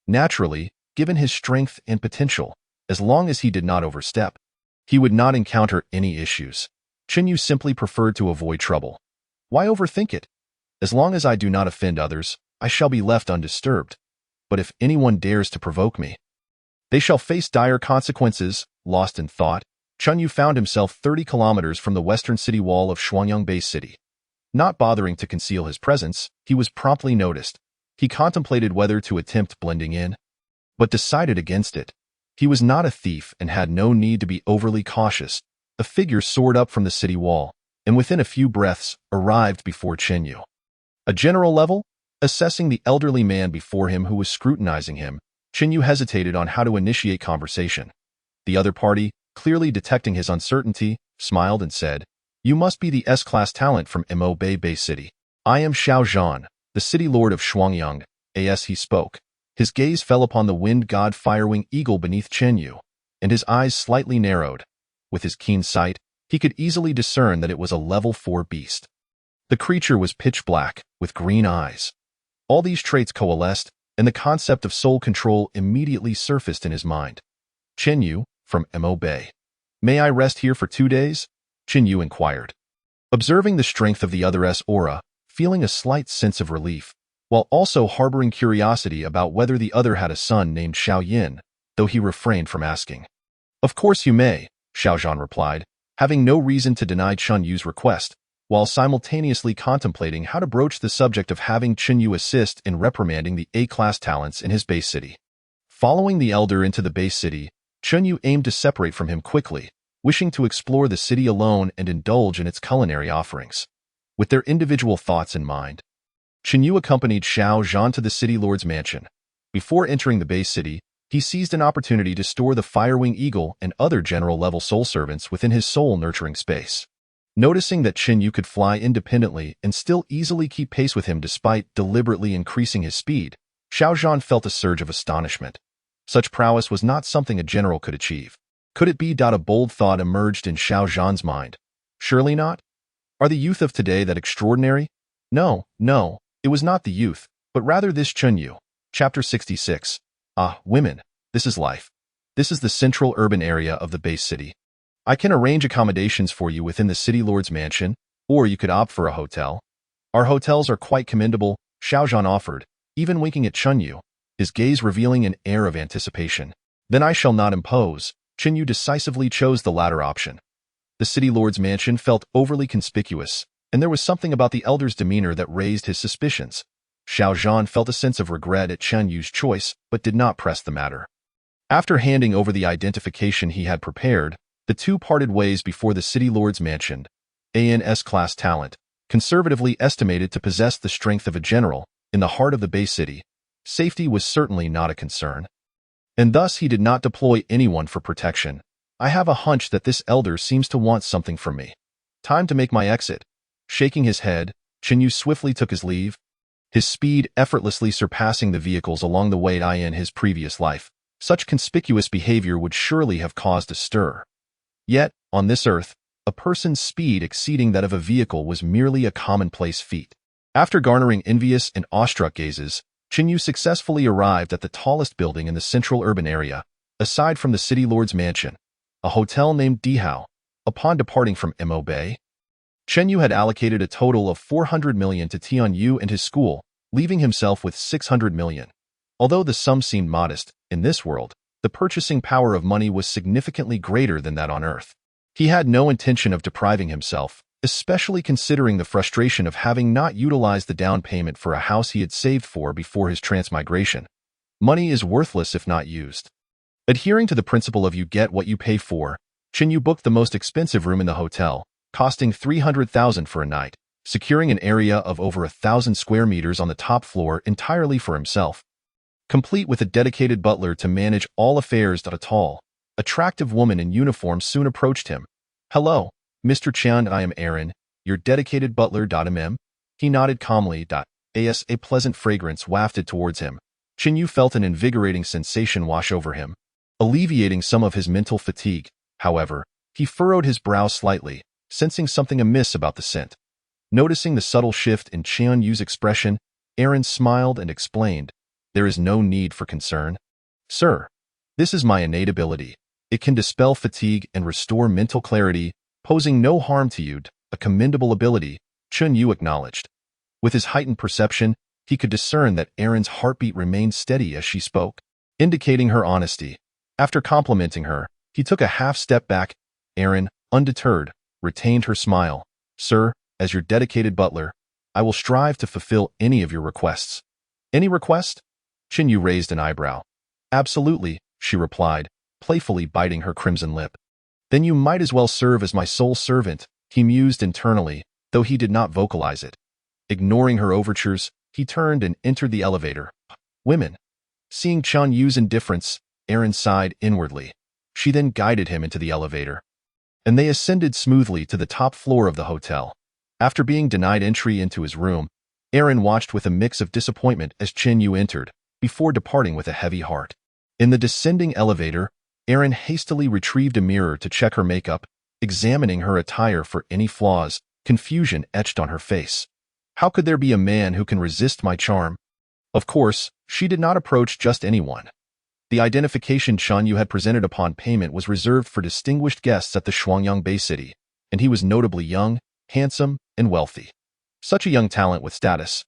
Naturally, given his strength and potential, as long as he did not overstep, he would not encounter any issues. Chen Yu simply preferred to avoid trouble. Why overthink it? As long as I do not offend others, I shall be left undisturbed. But if anyone dares to provoke me, they shall face dire consequences. Lost in thought, Chen Yu found himself 30 kilometers from the western city wall of Shuangyang Bay City. Not bothering to conceal his presence, he was promptly noticed. He contemplated whether to attempt blending in, but decided against it. He was not a thief and had no need to be overly cautious. A figure soared up from the city wall, and within a few breaths arrived before Chen Yu. A general level? Assessing the elderly man before him who was scrutinizing him, Chen Yu hesitated on how to initiate conversation. The other party, clearly detecting his uncertainty, smiled and said, "You must be the S-class talent from invade Bay City. I am Xiao Zhan, the city lord of Shuangyang." As he spoke, his gaze fell upon the wind god firewing eagle beneath Chen Yu, and his eyes slightly narrowed. With his keen sight, he could easily discern that it was a level 4 beast. The creature was pitch black, with green eyes. All these traits coalesced, and the concept of soul control immediately surfaced in his mind. Chen Yu, from Mo Bay. "May I rest here for 2 days?" Chen Yu inquired. Observing the strength of the other's aura, feeling a slight sense of relief, while also harboring curiosity about whether the other had a son named Xiao Yin, though he refrained from asking. "Of course you may," Xiao Zhan replied, having no reason to deny Chen Yu's request, while simultaneously contemplating how to broach the subject of having Chen Yu assist in reprimanding the A-class talents in his base city. Following the elder into the base city, Chen Yu aimed to separate from him quickly, wishing to explore the city alone and indulge in its culinary offerings. With their individual thoughts in mind, Chen Yu accompanied Xiao Zhan to the city lord's mansion. Before entering the base city, he seized an opportunity to store the firewing eagle and other general-level soul servants within his soul-nurturing space. Noticing that Chen Yu could fly independently and still easily keep pace with him despite deliberately increasing his speed, Xiao Zhan felt a surge of astonishment. Such prowess was not something a general could achieve. Could it be? A bold thought emerged in Xiao Zhan's mind. Surely not? Are the youth of today that extraordinary? No, it was not the youth, but rather this Chen Yu. Chapter 66. Ah, women, this is life. This is the central urban area of the base city. I can arrange accommodations for you within the city lord's mansion, or you could opt for a hotel. Our hotels are quite commendable, Xiao Zhan offered, even winking at Chen Yu, his gaze revealing an air of anticipation. Then I shall not impose. Chen Yu decisively chose the latter option. The city lord's mansion felt overly conspicuous, and there was something about the elder's demeanor that raised his suspicions. Xiao Zhan felt a sense of regret at Chen Yu's choice, but did not press the matter. After handing over the identification he had prepared, the two parted ways before the city lord's mansion. An S-class talent, conservatively estimated to possess the strength of a general, in the heart of the Bay City. Safety was certainly not a concern, and thus he did not deploy anyone for protection. I have a hunch that this elder seems to want something from me. Time to make my exit. Shaking his head, Chen Yu swiftly took his leave, his speed effortlessly surpassing the vehicles along the way in his previous life. Such conspicuous behavior would surely have caused a stir. Yet, on this earth, a person's speed exceeding that of a vehicle was merely a commonplace feat. After garnering envious and awestruck gazes, Chen Yu successfully arrived at the tallest building in the central urban area, aside from the city lord's mansion, a hotel named Dihao. Upon departing from Mo Bay, Chen Yu had allocated a total of 400 million to Tian Yu and his school, leaving himself with 600 million. Although the sum seemed modest, in this world, the purchasing power of money was significantly greater than that on Earth. He had no intention of depriving himself, especially considering the frustration of having not utilized the down payment for a house he had saved for before his transmigration. Money is worthless if not used. Adhering to the principle of you get what you pay for, Chinyu booked the most expensive room in the hotel, costing 300,000 for a night, securing an area of over 1,000 square meters on the top floor entirely for himself. Complete with a dedicated butler to manage all affairs. A tall, attractive woman in uniform soon approached him. "Hello, Mr. Chan, I am Aaron, your dedicated butler. He nodded calmly. As a pleasant fragrance wafted towards him, Chinyu felt an invigorating sensation wash over him, alleviating some of his mental fatigue. However, he furrowed his brow slightly, sensing something amiss about the scent. Noticing the subtle shift in Chan Yu's expression, Aaron smiled and explained, "There is no need for concern. Sir, this is my innate ability. It can dispel fatigue and restore mental clarity, posing no harm to you. A commendable ability," Chun Yu acknowledged. With his heightened perception, he could discern that Aaron's heartbeat remained steady as she spoke, indicating her honesty. After complimenting her, he took a half step back. Aaron, undeterred, retained her smile. "Sir, as your dedicated butler, I will strive to fulfill any of your requests." "Any request?" Chin Yu raised an eyebrow. "Absolutely," she replied, playfully biting her crimson lip. "Then you might as well serve as my sole servant," he mused internally, though he did not vocalize it. Ignoring her overtures, he turned and entered the elevator. Women. Seeing Chan Yu's indifference, Aaron sighed inwardly. She then guided him into the elevator, and they ascended smoothly to the top floor of the hotel. After being denied entry into his room, Aaron watched with a mix of disappointment as Chin Yu entered, before departing with a heavy heart. In the descending elevator, Aaron hastily retrieved a mirror to check her makeup, examining her attire for any flaws. Confusion etched on her face. How could there be a man who can resist my charm? Of course, she did not approach just anyone. The identification Chan Yu had presented upon payment was reserved for distinguished guests at the Shuangyang Bay City, and he was notably young, handsome, and wealthy. Such a young talent with status,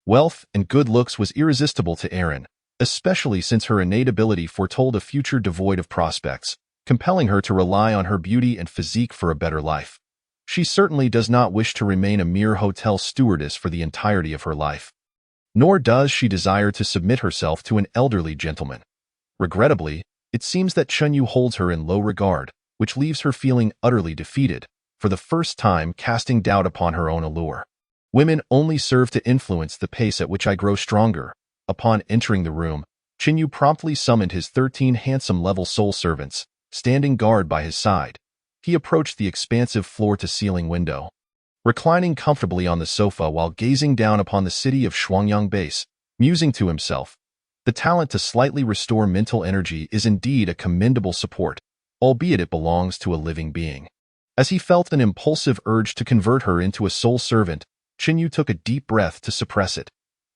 wealth, and good looks was irresistible to Aaron, especially since her innate ability foretold a future devoid of prospects, compelling her to rely on her beauty and physique for a better life. She certainly does not wish to remain a mere hotel stewardess for the entirety of her life. Nor does she desire to submit herself to an elderly gentleman. Regrettably, it seems that Chun Yu holds her in low regard, which leaves her feeling utterly defeated, for the first time casting doubt upon her own allure. Women only serve to influence the pace at which I grow stronger. Upon entering the room, Chin Yu promptly summoned his 13 handsome-level soul servants, standing guard by his side. He approached the expansive floor-to-ceiling window. Reclining comfortably on the sofa while gazing down upon the city of Shuangyang Base, musing to himself, the talent to slightly restore mental energy is indeed a commendable support, albeit it belongs to a living being. As he felt an impulsive urge to convert her into a soul servant, Chin Yu took a deep breath to suppress it.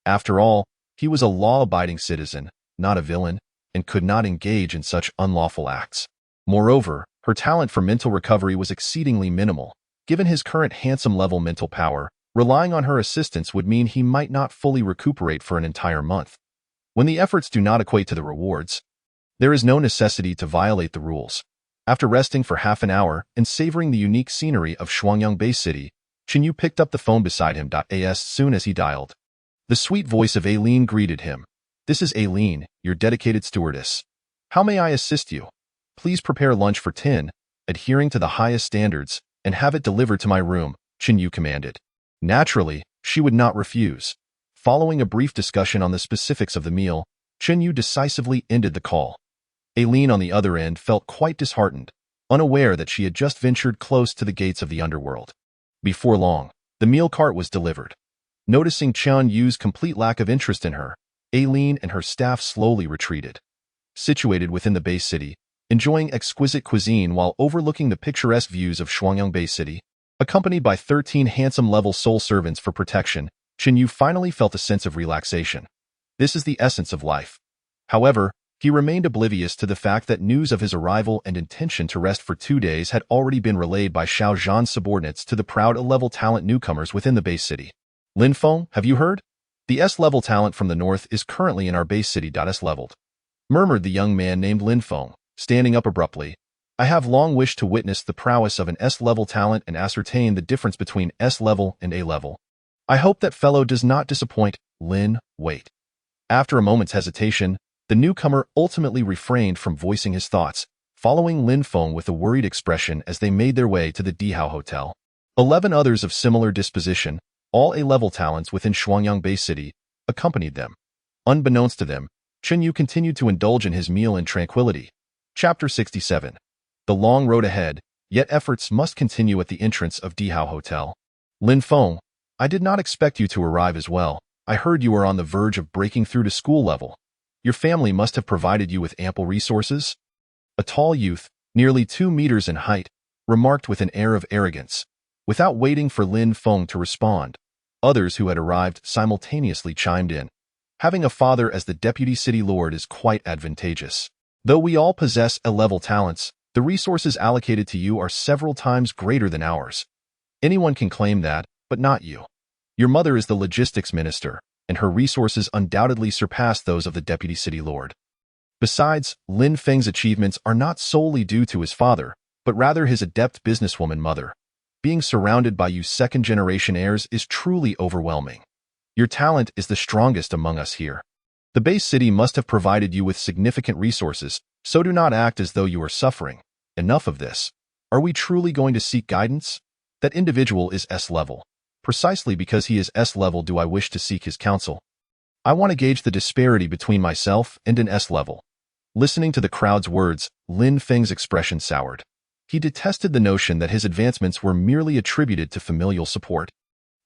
After all, he was a law-abiding citizen, not a villain, and could not engage in such unlawful acts. Moreover, her talent for mental recovery was exceedingly minimal. Given his current handsome-level mental power, relying on her assistance would mean he might not fully recuperate for an entire month. When the efforts do not equate to the rewards, there is no necessity to violate the rules. After resting for half an hour and savoring the unique scenery of Shuangyang Bay City, Chin Yu picked up the phone beside him. As soon as he dialed, the sweet voice of Aileen greeted him. "This is Aileen, your dedicated stewardess. How may I assist you? Please prepare lunch for 10, adhering to the highest standards, and have it delivered to my room," Chin Yu commanded. Naturally, she would not refuse. Following a brief discussion on the specifics of the meal, Chin Yu decisively ended the call. Aileen on the other end felt quite disheartened, unaware that she had just ventured close to the gates of the underworld. Before long, the meal cart was delivered. Noticing Chan Yu's complete lack of interest in her, Aileen and her staff slowly retreated. Situated within the Bay City, enjoying exquisite cuisine while overlooking the picturesque views of Shuangyang Bay City, accompanied by 13 handsome-level soul servants for protection, Chin Yu finally felt a sense of relaxation. This is the essence of life. However, he remained oblivious to the fact that news of his arrival and intention to rest for 2 days had already been relayed by Xiao Zhan's subordinates to the proud A-level talent newcomers within the Bay City. "Lin Feng, have you heard? The S-level talent from the north is currently in our Bay City. S-leveled," murmured the young man named Lin Feng, standing up abruptly. "I have long wished to witness the prowess of an S-level talent and ascertain the difference between S-level and A-level. I hope that fellow does not disappoint." "Lin, wait." After a moment's hesitation, The newcomer ultimately refrained from voicing his thoughts, following Lin Feng with a worried expression as they made their way to the Dihao Hotel. 11 others of similar disposition, all A-level talents within Shuangyang Bay City, accompanied them. Unbeknownst to them, Chen Yu continued to indulge in his meal in tranquility. Chapter 67. The long road ahead, yet efforts must continue at the entrance of Dihao Hotel. Lin Feng, I did not expect you to arrive as well. I heard you are on the verge of breaking through to school level. Your family must have provided you with ample resources? A tall youth, nearly 2 meters in height, remarked with an air of arrogance. Without waiting for Lin Feng to respond, others who had arrived simultaneously chimed in. Having a father as the deputy city lord is quite advantageous. Though we all possess A-level talents, the resources allocated to you are several times greater than ours. Anyone can claim that, but not you. Your mother is the logistics minister, and her resources undoubtedly surpass those of the deputy city lord. Besides, Lin Feng's achievements are not solely due to his father, but rather his adept businesswoman mother. Being surrounded by you second-generation heirs is truly overwhelming. Your talent is the strongest among us here. The base city must have provided you with significant resources, so do not act as though you are suffering. Enough of this. Are we truly going to seek guidance? That individual is S-level. Precisely because he is S-level do I wish to seek his counsel. I want to gauge the disparity between myself and an S-level. Listening to the crowd's words, Lin Feng's expression soured. He detested the notion that his advancements were merely attributed to familial support,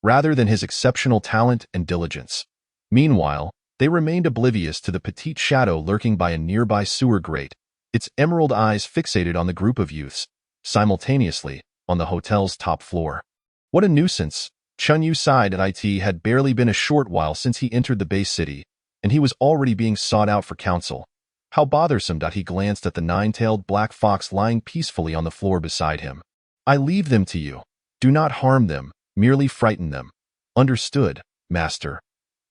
rather than his exceptional talent and diligence. Meanwhile, they remained oblivious to the petite shadow lurking by a nearby sewer grate, its emerald eyes fixated on the group of youths, simultaneously, on the hotel's top floor. What a nuisance! Chen Yu sighed at it had barely been a short while since he entered the base city, and he was already being sought out for counsel. How bothersome! He glanced at the 9-tailed black fox lying peacefully on the floor beside him. I leave them to you. Do not harm them, merely frighten them. Understood, master.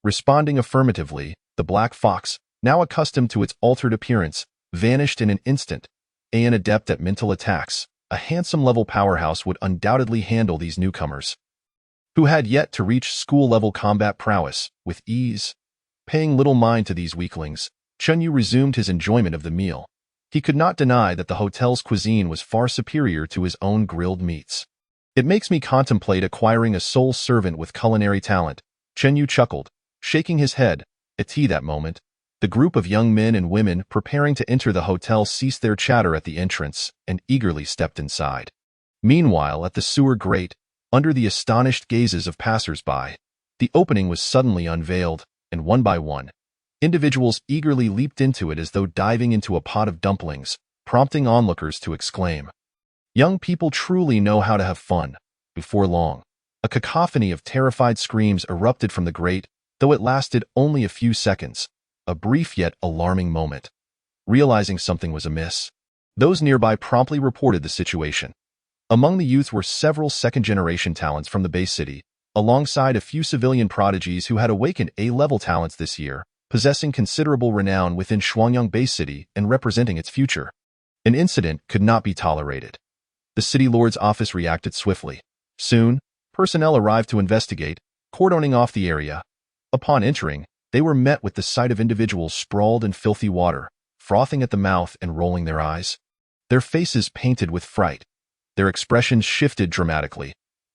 Responding affirmatively, the black fox, now accustomed to its altered appearance, vanished in an instant. An adept at mental attacks, a handsome-level powerhouse would undoubtedly handle these newcomers, who had yet to reach school-level combat prowess, with ease. Paying little mind to these weaklings, Chen Yu resumed his enjoyment of the meal. He could not deny that the hotel's cuisine was far superior to his own grilled meats. It makes me contemplate acquiring a sole servant with culinary talent, Chen Yu chuckled, shaking his head. At that moment, the group of young men and women preparing to enter the hotel ceased their chatter at the entrance and eagerly stepped inside. Meanwhile, at the sewer grate, under the astonished gazes of passers-by, the opening was suddenly unveiled, and one by one, individuals eagerly leaped into it as though diving into a pot of dumplings, prompting onlookers to exclaim, "Young people truly know how to have fun." Before long, a cacophony of terrified screams erupted from the grate, though it lasted only a few seconds, a brief yet alarming moment. Realizing something was amiss, those nearby promptly reported the situation. Among the youth were several second-generation talents from the base city, alongside a few civilian prodigies who had awakened A-level talents this year, possessing considerable renown within Shuangyang Bay City and representing its future. An incident could not be tolerated. The city lord's office reacted swiftly. Soon, personnel arrived to investigate, cordoning off the area. Upon entering, they were met with the sight of individuals sprawled in filthy water, frothing at the mouth and rolling their eyes. Their faces painted with fright. Their expressions shifted dramatically.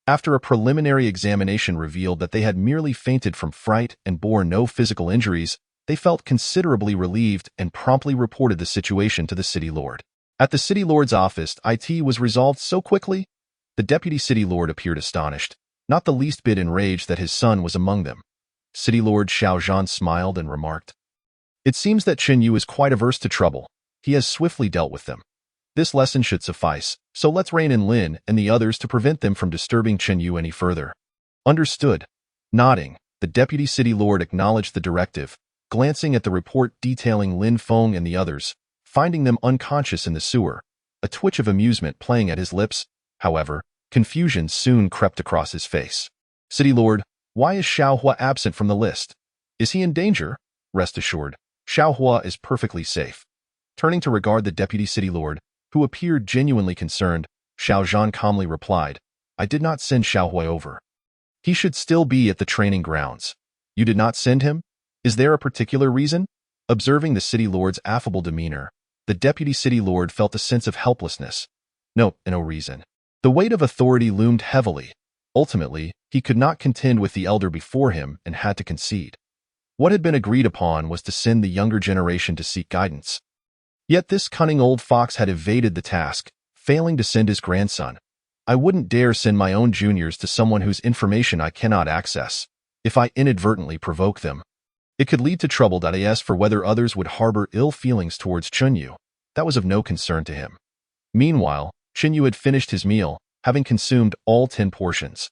After a preliminary examination revealed that they had merely fainted from fright and bore no physical injuries, they felt considerably relieved and promptly reported the situation to the city lord. At the city lord's office, it was resolved so quickly. The deputy city lord appeared astonished, not the least bit enraged that his son was among them. City Lord Xiao Zhan smiled and remarked, "It seems that Chen Yu is quite averse to trouble. He has swiftly dealt with them. This lesson should suffice, so let's rein in Lin and the others to prevent them from disturbing Chen Yu any further." Understood. Nodding, the deputy city lord acknowledged the directive, glancing at the report detailing Lin Feng and the others, finding them unconscious in the sewer, a twitch of amusement playing at his lips. However, confusion soon crept across his face. "City Lord, why is Xiao Hua absent from the list? Is he in danger?" "Rest assured, Xiao Hua is perfectly safe." Turning to regard the deputy city lord, who appeared genuinely concerned, Xiao Zhan calmly replied, "I did not send Xiao Hua over. He should still be at the training grounds." "You did not send him? Is there a particular reason?" Observing the city lord's affable demeanor, the deputy city lord felt a sense of helplessness. No reason. The weight of authority loomed heavily. Ultimately, he could not contend with the elder before him and had to concede. What had been agreed upon was to send the younger generation to seek guidance. Yet this cunning old fox had evaded the task, failing to send his grandson. I wouldn't dare send my own juniors to someone whose information I cannot access. If I inadvertently provoke them, it could lead to trouble. As for whether others would harbor ill feelings towards Chunyu, that was of no concern to him. Meanwhile, Chunyu had finished his meal, having consumed all 10 portions.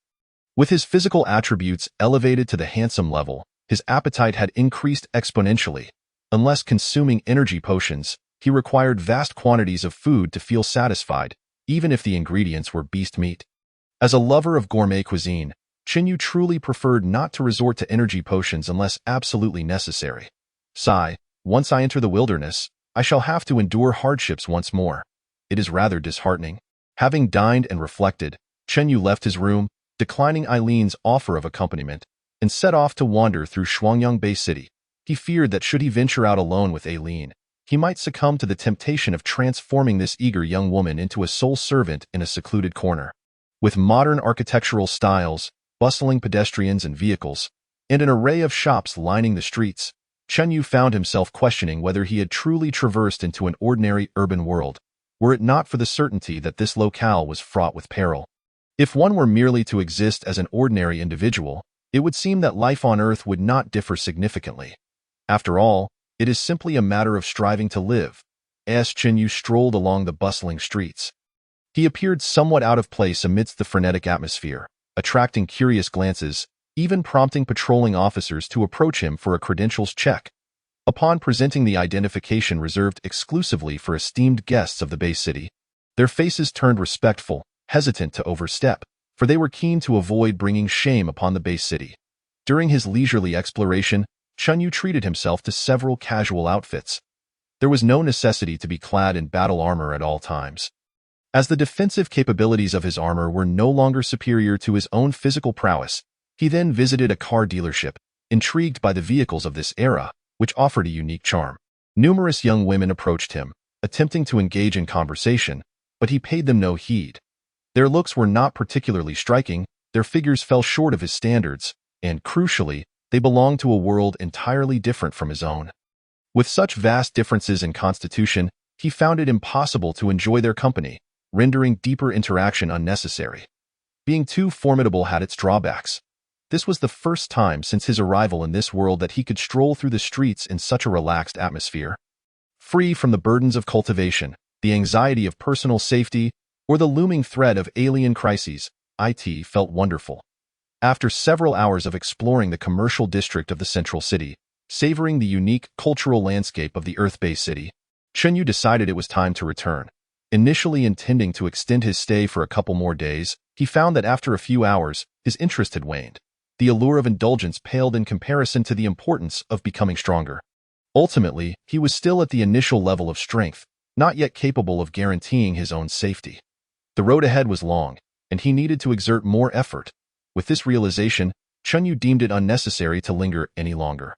With his physical attributes elevated to the handsome level, his appetite had increased exponentially. Unless consuming energy potions, he required vast quantities of food to feel satisfied, even if the ingredients were beast meat. As a lover of gourmet cuisine, Chunyu truly preferred not to resort to energy potions unless absolutely necessary. Sigh, once I enter the wilderness, I shall have to endure hardships once more. It is rather disheartening. Having dined and reflected, Chunyu left his room, declining Eileen's offer of accompaniment, and set off to wander through Shuangyang Bay City. He feared that should he venture out alone with Aileen, he might succumb to the temptation of transforming this eager young woman into a sole servant in a secluded corner. With modern architectural styles, bustling pedestrians and vehicles, and an array of shops lining the streets, Chunyu found himself questioning whether he had truly traversed into an ordinary urban world, were it not for the certainty that this locale was fraught with peril. If one were merely to exist as an ordinary individual, it would seem that life on Earth would not differ significantly. After all, it is simply a matter of striving to live. As Chunyu strolled along the bustling streets, he appeared somewhat out of place amidst the frenetic atmosphere, attracting curious glances, even prompting patrolling officers to approach him for a credentials check. Upon presenting the identification reserved exclusively for esteemed guests of the Bay City, their faces turned respectful, hesitant to overstep, for they were keen to avoid bringing shame upon the Bay City. During his leisurely exploration, Chunyu treated himself to several casual outfits. There was no necessity to be clad in battle armor at all times. As the defensive capabilities of his armor were no longer superior to his own physical prowess, he then visited a car dealership, intrigued by the vehicles of this era, which offered a unique charm. Numerous young women approached him, attempting to engage in conversation, but he paid them no heed. Their looks were not particularly striking, their figures fell short of his standards, and, crucially, they belonged to a world entirely different from his own. With such vast differences in constitution, he found it impossible to enjoy their company, rendering deeper interaction unnecessary. Being too formidable had its drawbacks. This was the first time since his arrival in this world that he could stroll through the streets in such a relaxed atmosphere. Free from the burdens of cultivation, the anxiety of personal safety, or the looming threat of alien crises, it felt wonderful. After several hours of exploring the commercial district of the central city, savoring the unique cultural landscape of the Earth Bay City, Chunyu decided it was time to return. Initially intending to extend his stay for a couple more days, he found that after a few hours, his interest had waned. The allure of indulgence paled in comparison to the importance of becoming stronger. Ultimately, he was still at the initial level of strength, not yet capable of guaranteeing his own safety. The road ahead was long, and he needed to exert more effort. With this realization, Chunyu deemed it unnecessary to linger any longer.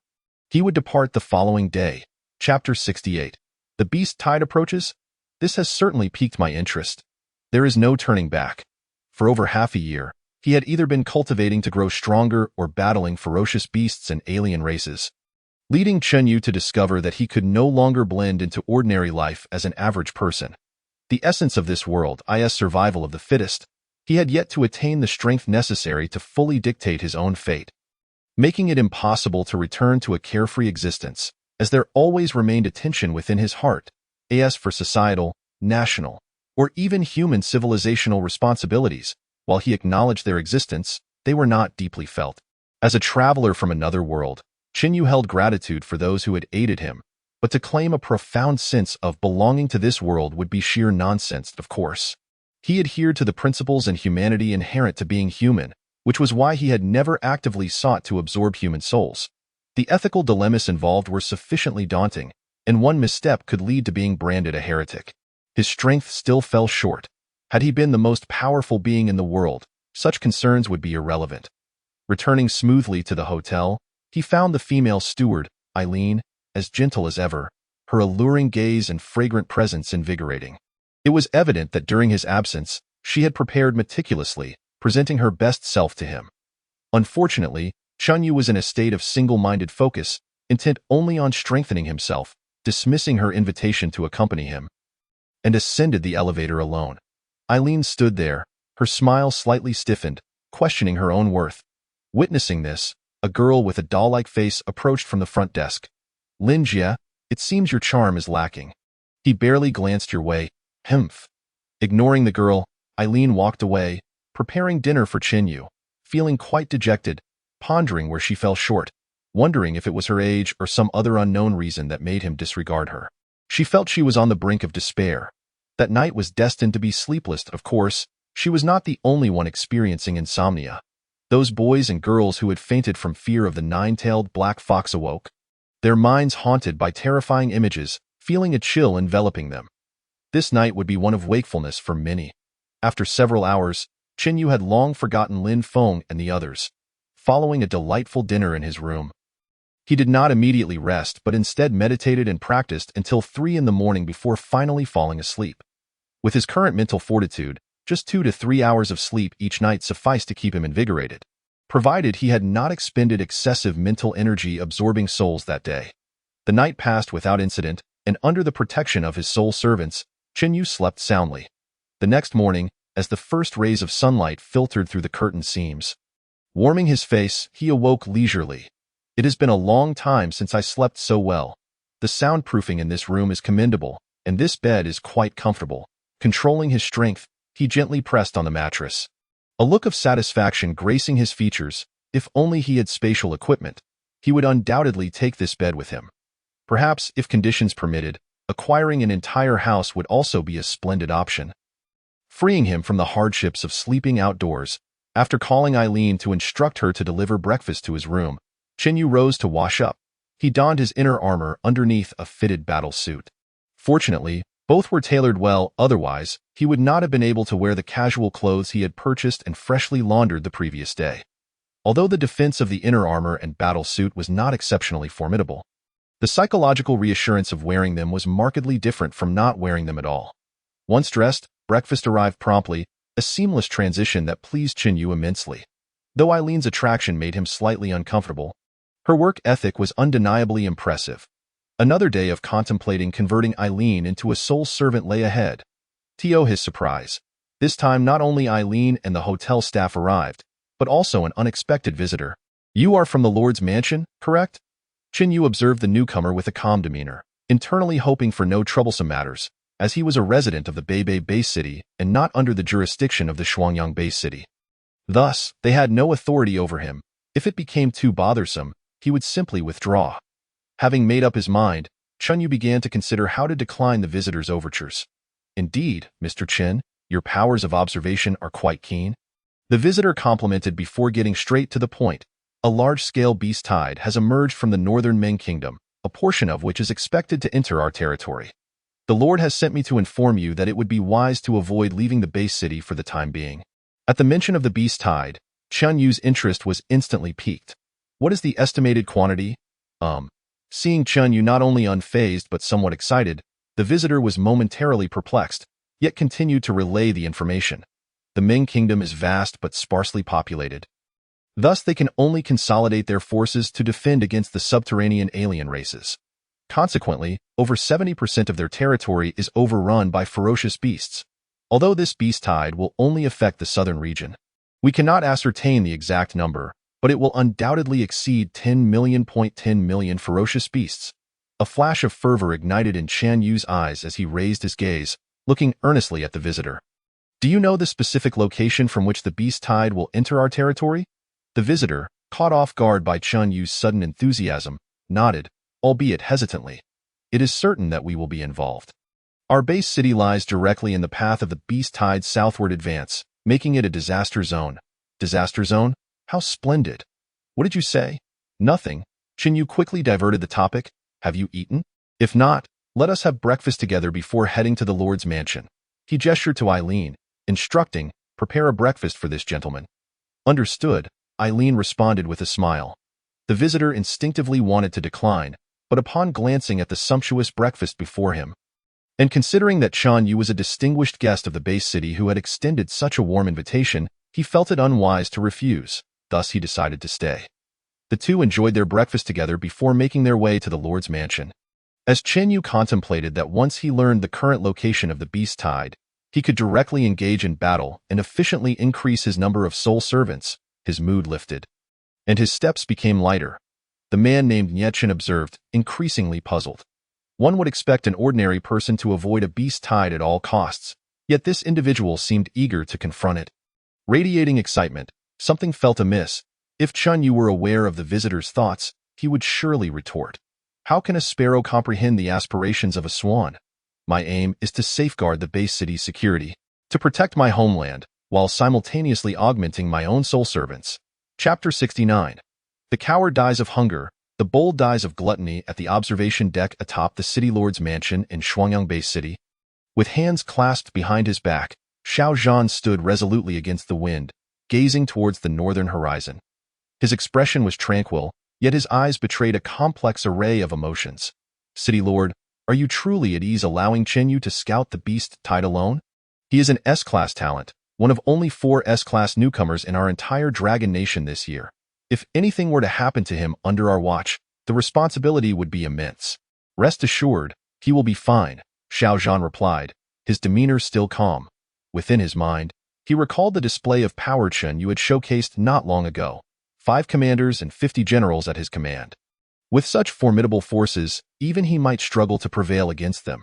He would depart the following day. Chapter 68. The beast tide approaches? This has certainly piqued my interest. There is no turning back. For over half a year, he had either been cultivating to grow stronger or battling ferocious beasts and alien races, leading Chunyu to discover that he could no longer blend into ordinary life as an average person. The essence of this world is survival of the fittest. He had yet to attain the strength necessary to fully dictate his own fate, making it impossible to return to a carefree existence, as there always remained a tension within his heart, as for societal, national, or even human civilizational responsibilities. While he acknowledged their existence, they were not deeply felt. As a traveler from another world, Chunyu held gratitude for those who had aided him, but to claim a profound sense of belonging to this world would be sheer nonsense, of course. He adhered to the principles and humanity inherent to being human, which was why he had never actively sought to absorb human souls. The ethical dilemmas involved were sufficiently daunting, and one misstep could lead to being branded a heretic. His strength still fell short. Had he been the most powerful being in the world, such concerns would be irrelevant. Returning smoothly to the hotel, he found the female steward, Eileen, as gentle as ever, her alluring gaze and fragrant presence invigorating. It was evident that during his absence, she had prepared meticulously, presenting her best self to him. Unfortunately, Chunyu was in a state of single-minded focus, intent only on strengthening himself, dismissing her invitation to accompany him, and ascended the elevator alone. Eileen stood there, her smile slightly stiffened, questioning her own worth. Witnessing this, a girl with a doll-like face approached from the front desk. "Lin Jie, it seems your charm is lacking." He barely glanced your way. "Humph." Ignoring the girl, Eileen walked away, preparing dinner for Chinyu, feeling quite dejected, pondering where she fell short, wondering if it was her age or some other unknown reason that made him disregard her. She felt she was on the brink of despair. That night was destined to be sleepless, of course. She was not the only one experiencing insomnia. Those boys and girls who had fainted from fear of the nine-tailed black fox awoke, their minds haunted by terrifying images, feeling a chill enveloping them. This night would be one of wakefulness for many. After several hours, Chinyu had long forgotten Lin Feng and the others. Following a delightful dinner in his room, he did not immediately rest but instead meditated and practiced until 3 in the morning before finally falling asleep. With his current mental fortitude, just 2 to 3 hours of sleep each night sufficed to keep him invigorated, provided he had not expended excessive mental energy absorbing souls that day. The night passed without incident, and under the protection of his soul servants, Chinyu slept soundly. The next morning, as the first rays of sunlight filtered through the curtain seams, warming his face, he awoke leisurely. "It has been a long time since I slept so well. The soundproofing in this room is commendable, and this bed is quite comfortable." Controlling his strength, he gently pressed on the mattress. A look of satisfaction gracing his features. If only he had spatial equipment, he would undoubtedly take this bed with him. Perhaps, if conditions permitted, acquiring an entire house would also be a splendid option. Freeing him from the hardships of sleeping outdoors, after calling Eileen to instruct her to deliver breakfast to his room, Chinyu rose to wash up. He donned his inner armor underneath a fitted battle suit. Fortunately, both were tailored well, otherwise, he would not have been able to wear the casual clothes he had purchased and freshly laundered the previous day. Although the defense of the inner armor and battle suit was not exceptionally formidable, the psychological reassurance of wearing them was markedly different from not wearing them at all. Once dressed, breakfast arrived promptly, a seamless transition that pleased Chinyu immensely. Though Eileen's attraction made him slightly uncomfortable, her work ethic was undeniably impressive. Another day of contemplating converting Eileen into a soul servant lay ahead. To his surprise, this time not only Eileen and the hotel staff arrived, but also an unexpected visitor. "You are from the Lord's mansion, correct?" Chinyu observed the newcomer with a calm demeanor, internally hoping for no troublesome matters, as he was a resident of the Beibei base city and not under the jurisdiction of the Shuangyang base city. Thus, they had no authority over him. If it became too bothersome, he would simply withdraw. Having made up his mind, Chunyu began to consider how to decline the visitor's overtures. "Indeed, Mr. Chen, your powers of observation are quite keen." The visitor complimented before getting straight to the point. "A large-scale beast tide has emerged from the northern Ming Kingdom, a portion of which is expected to enter our territory. The Lord has sent me to inform you that it would be wise to avoid leaving the base city for the time being." At the mention of the beast tide, Chunyu's interest was instantly piqued. "What is the estimated quantity?" Seeing Chunyu not only unfazed but somewhat excited, the visitor was momentarily perplexed, yet continued to relay the information. "The Ming Kingdom is vast but sparsely populated. Thus they can only consolidate their forces to defend against the subterranean alien races. Consequently, over 70% of their territory is overrun by ferocious beasts. Although this beast tide will only affect the southern region, we cannot ascertain the exact number, but it will undoubtedly exceed 10 million ferocious beasts." A flash of fervor ignited in Chan Yu's eyes as he raised his gaze, looking earnestly at the visitor. "Do you know the specific location from which the beast tide will enter our territory?" The visitor, caught off guard by Chun Yu's sudden enthusiasm, nodded, albeit hesitantly. "It is certain that we will be involved. Our base city lies directly in the path of the beast tide's southward advance, making it a disaster zone." "Disaster zone? How splendid." "What did you say?" "Nothing." Chinyu quickly diverted the topic. "Have you eaten? If not, let us have breakfast together before heading to the Lord's mansion." He gestured to Eileen, instructing, "Prepare a breakfast for this gentleman." "Understood," Eileen responded with a smile. The visitor instinctively wanted to decline, but upon glancing at the sumptuous breakfast before him, and considering that Shan Yu was a distinguished guest of the base city who had extended such a warm invitation, he felt it unwise to refuse. Thus he decided to stay. The two enjoyed their breakfast together before making their way to the Lord's mansion. As Chen Yu contemplated that once he learned the current location of the beast tide, he could directly engage in battle and efficiently increase his number of soul servants, his mood lifted, and his steps became lighter. The man named Chen observed, increasingly puzzled. One would expect an ordinary person to avoid a beast tide at all costs, yet this individual seemed eager to confront it. Radiating excitement, something felt amiss. If Chen Yu were aware of the visitor's thoughts, he would surely retort. How can a sparrow comprehend the aspirations of a swan? My aim is to safeguard the base city's security, to protect my homeland, while simultaneously augmenting my own soul servants. Chapter 69. The coward dies of hunger, the bold dies of gluttony. At the observation deck atop the city lord's mansion in Shuangyang Base City, with hands clasped behind his back, Xiao Zhan stood resolutely against the wind, gazing towards the northern horizon. His expression was tranquil, yet his eyes betrayed a complex array of emotions. City Lord, are you truly at ease allowing Chen Yu to scout the beast tide alone? He is an S-class talent, one of only 4 S-class newcomers in our entire Dragon Nation this year. If anything were to happen to him under our watch, the responsibility would be immense. Rest assured, he will be fine, Xiao Zhan replied, his demeanor still calm. Within his mind, he recalled the display of power Chen Yu had showcased not long ago. 5 commanders and 50 generals at his command. With such formidable forces, even he might struggle to prevail against them.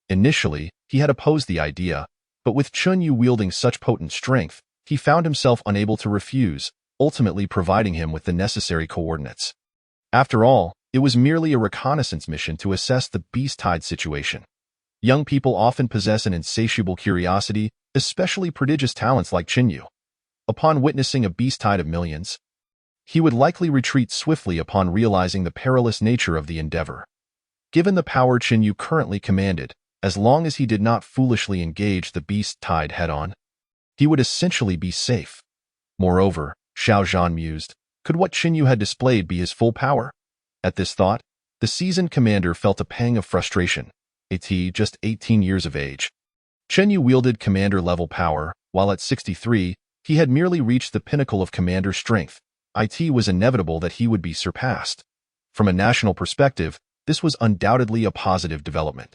Initially, he had opposed the idea, but with Chen Yu wielding such potent strength, he found himself unable to refuse, ultimately providing him with the necessary coordinates. After all, it was merely a reconnaissance mission to assess the beast tide situation. Young people often possess an insatiable curiosity, especially prodigious talents like Chen Yu. Upon witnessing a beast tide of millions, he would likely retreat swiftly upon realizing the perilous nature of the endeavor. Given the power Chen Yu currently commanded, as long as he did not foolishly engage the beast tide head-on, he would essentially be safe. Moreover, Xiao Zhan mused, could what Chen Yu had displayed be his full power? At this thought, the seasoned commander felt a pang of frustration. Just 18 years of age. Chen Yu wielded commander-level power, while at 63, he had merely reached the pinnacle of commander strength. It was inevitable that he would be surpassed. From a national perspective, this was undoubtedly a positive development.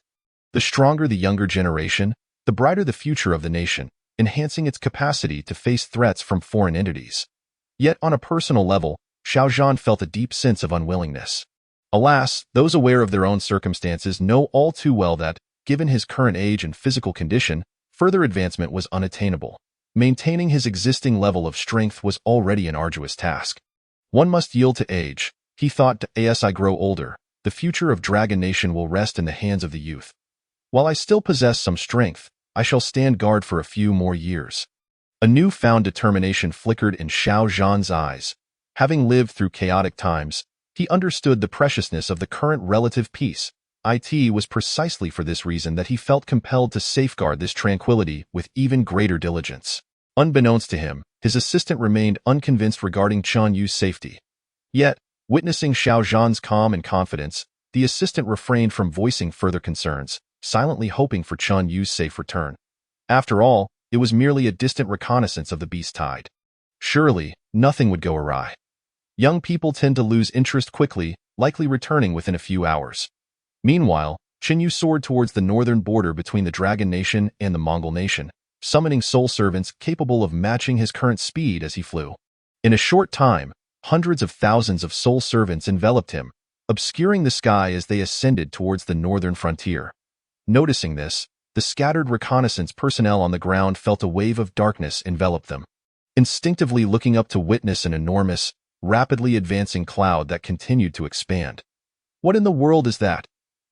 The stronger the younger generation, the brighter the future of the nation, enhancing its capacity to face threats from foreign entities. Yet on a personal level, Xiao Zhan felt a deep sense of unwillingness. Alas, those aware of their own circumstances know all too well that, given his current age and physical condition, further advancement was unattainable. Maintaining his existing level of strength was already an arduous task. One must yield to age, he thought. As I grow older, the future of Dragon Nation will rest in the hands of the youth. While I still possess some strength, I shall stand guard for a few more years. A newfound determination flickered in Xiao Zhan's eyes. Having lived through chaotic times, he understood the preciousness of the current relative peace. It was precisely for this reason that he felt compelled to safeguard this tranquility with even greater diligence. Unbeknownst to him, his assistant remained unconvinced regarding Chen Yu's safety. Yet, witnessing Xiao Zhan's calm and confidence, the assistant refrained from voicing further concerns, silently hoping for Chen Yu's safe return. After all, it was merely a distant reconnaissance of the beast tide. Surely, nothing would go awry. Young people tend to lose interest quickly, likely returning within a few hours. Meanwhile, Chen Yu soared towards the northern border between the Dragon Nation and the Mongol Nation, summoning soul servants capable of matching his current speed as he flew. In a short time, hundreds of thousands of soul servants enveloped him, obscuring the sky as they ascended towards the northern frontier. Noticing this, the scattered reconnaissance personnel on the ground felt a wave of darkness envelop them, instinctively looking up to witness an enormous, rapidly advancing cloud that continued to expand. What in the world is that?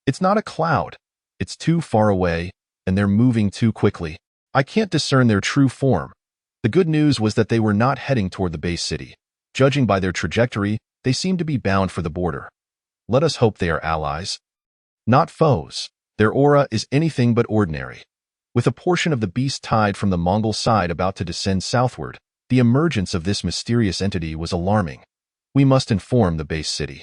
It's not a cloud. It's too far away, and they're moving too quickly. I can't discern their true form. The good news was that they were not heading toward the base city. Judging by their trajectory, they seemed to be bound for the border. Let us hope they are allies, not foes. Their aura is anything but ordinary. With a portion of the beast tide from the Mongol side about to descend southward, the emergence of this mysterious entity was alarming. We must inform the base city.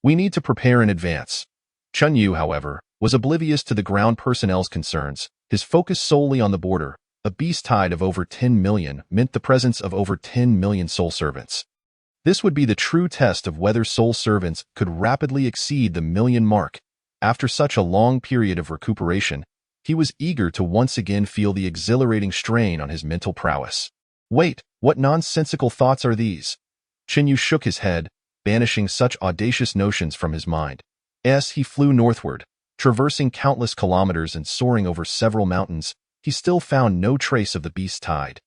We need to prepare in advance. Chun Yu, however, was oblivious to the ground personnel's concerns, his focus solely on the border. A beast tide of over 10 million meant the presence of over 10 million soul servants. This would be the true test of whether soul servants could rapidly exceed the million mark. After such a long period of recuperation, he was eager to once again feel the exhilarating strain on his mental prowess. Wait, what nonsensical thoughts are these? Chen Yu shook his head, banishing such audacious notions from his mind. As he flew northward, traversing countless kilometers and soaring over several mountains, he still found no trace of the beast tide.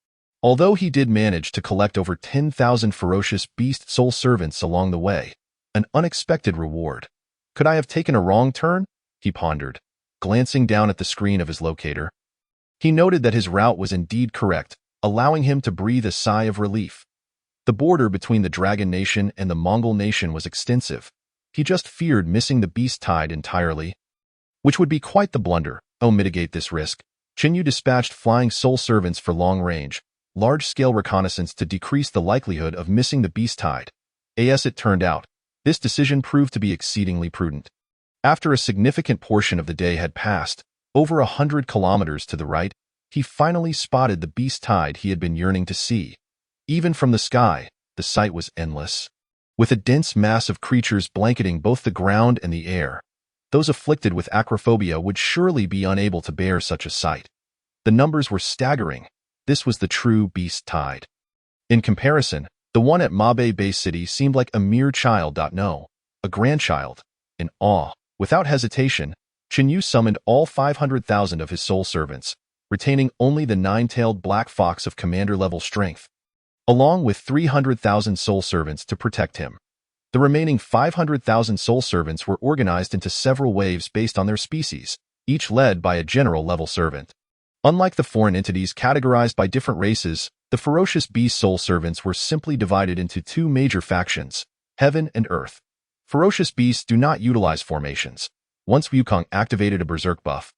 Although he did manage to collect over 10,000 ferocious beast soul servants along the way, an unexpected reward. Could I have taken a wrong turn? He pondered, glancing down at the screen of his locator. He noted that his route was indeed correct, allowing him to breathe a sigh of relief. The border between the Dragon Nation and the Mongol Nation was extensive. He just feared missing the beast tide entirely, which would be quite the blunder. To mitigate this risk, Chen Yu dispatched flying soul servants for long-range, large-scale reconnaissance to decrease the likelihood of missing the beast tide. As it turned out, this decision proved to be exceedingly prudent. After a significant portion of the day had passed, over 100 kilometers to the right, he finally spotted the beast tide he had been yearning to see. Even from the sky, the sight was endless. With a dense mass of creatures blanketing both the ground and the air, those afflicted with acrophobia would surely be unable to bear such a sight. The numbers were staggering. This was the true beast tide. In comparison, the one at Mabe Bay City seemed like a mere child. No, a grandchild. In awe, without hesitation, Chen Yu summoned all 500,000 of his soul servants, retaining only the nine-tailed black fox of commander-level strength, along with 300,000 soul servants to protect him. The remaining 500,000 soul servants were organized into several waves based on their species, each led by a general-level servant. Unlike the foreign entities categorized by different races, the ferocious beast soul servants were simply divided into two major factions, Heaven and Earth. Ferocious beasts do not utilize formations. Once Wukong activated a berserk buff,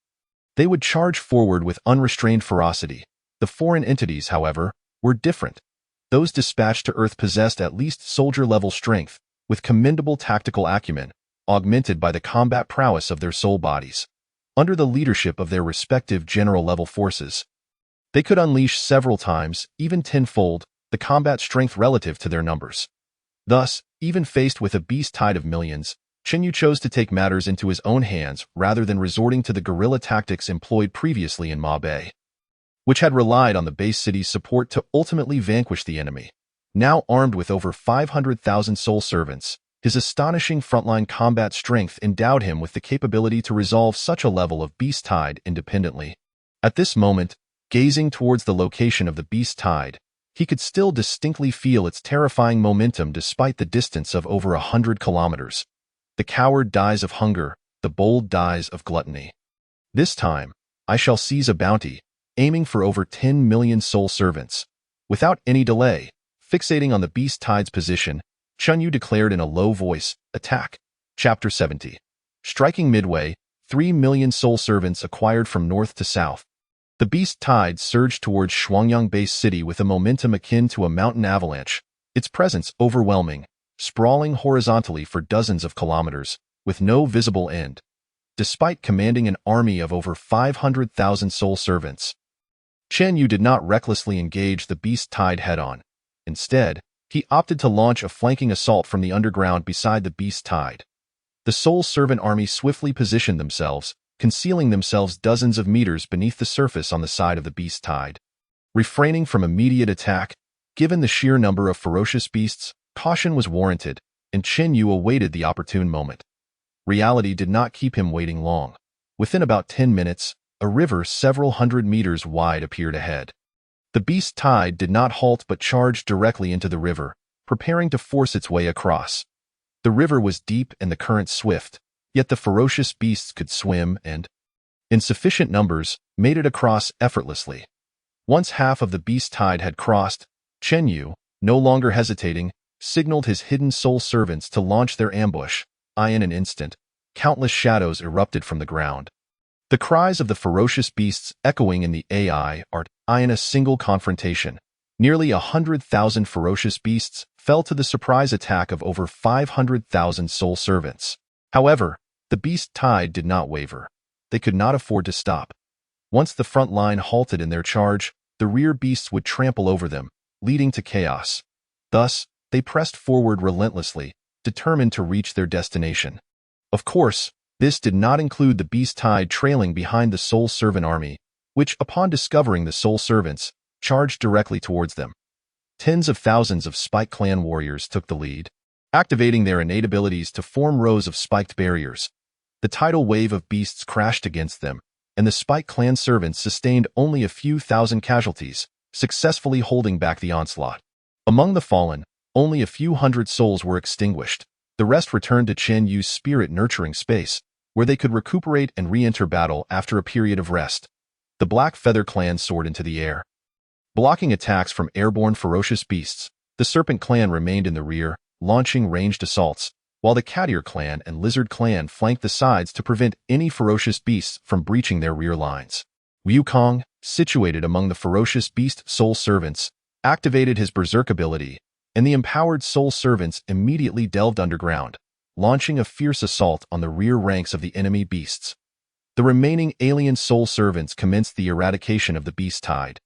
they would charge forward with unrestrained ferocity. The foreign entities, however, were different. Those dispatched to Earth possessed at least soldier-level strength, with commendable tactical acumen, augmented by the combat prowess of their soul bodies. Under the leadership of their respective general-level forces, they could unleash several times, even tenfold, the combat strength relative to their numbers. Thus, even faced with a beast tide of millions, Chen Yu chose to take matters into his own hands rather than resorting to the guerrilla tactics employed previously in Ma Bay, which had relied on the base city's support to ultimately vanquish the enemy. Now armed with over 500,000 soul servants, his astonishing frontline combat strength endowed him with the capability to resolve such a level of beast tide independently. At this moment, gazing towards the location of the beast tide, he could still distinctly feel its terrifying momentum despite the distance of over 100 kilometers. The coward dies of hunger, the bold dies of gluttony. This time, I shall seize a bounty, aiming for over 10 million soul servants. Without any delay, fixating on the beast tide's position, Chun Yu declared in a low voice, "Attack." Chapter 70. Striking midway, 3 million soul servants acquired from north to south. The beast tide surged towards Shuangyang Base City with a momentum akin to a mountain avalanche, its presence overwhelming, sprawling horizontally for dozens of kilometers, with no visible end. Despite commanding an army of over 500,000 soul servants, Chen Yu did not recklessly engage the beast tide head-on. Instead, he opted to launch a flanking assault from the underground beside the beast tide. The soul servant army swiftly positioned themselves, concealing themselves dozens of meters beneath the surface on the side of the beast tide. Refraining from immediate attack, given the sheer number of ferocious beasts, caution was warranted, and Chen Yu awaited the opportune moment. Reality did not keep him waiting long. Within about 10 minutes, a river several hundred meters wide appeared ahead. The beast tide did not halt but charged directly into the river, preparing to force its way across. The river was deep and the current swift, yet the ferocious beasts could swim and, in sufficient numbers, made it across effortlessly. Once half of the beast tide had crossed, Chen Yu, no longer hesitating, signaled his hidden soul servants to launch their ambush. In an instant, countless shadows erupted from the ground. The cries of the ferocious beasts echoing in the AI art in a single confrontation. Nearly 100,000 ferocious beasts fell to the surprise attack of over 500,000 soul servants. However, the beast tide did not waver. They could not afford to stop. Once the front line halted in their charge, the rear beasts would trample over them, leading to chaos. Thus, they pressed forward relentlessly, determined to reach their destination. Of course, this did not include the beast tide trailing behind the soul servant army, which, upon discovering the soul servants, charged directly towards them. Tens of thousands of Spike Clan warriors took the lead, activating their innate abilities to form rows of spiked barriers. The tidal wave of beasts crashed against them, and the Spike Clan servants sustained only a few thousand casualties, successfully holding back the onslaught. Among the fallen, only a few hundred souls were extinguished. The rest returned to Chen Yu's spirit-nurturing space, where they could recuperate and re-enter battle after a period of rest. The Black Feather Clan soared into the air, blocking attacks from airborne ferocious beasts. The Serpent Clan remained in the rear, launching ranged assaults, while the Cat-Ear Clan and Lizard Clan flanked the sides to prevent any ferocious beasts from breaching their rear lines. Wukong, situated among the ferocious beast soul servants, activated his berserk ability, and the empowered soul servants immediately delved underground, launching a fierce assault on the rear ranks of the enemy beasts. The remaining alien soul servants commenced the eradication of the beast tide,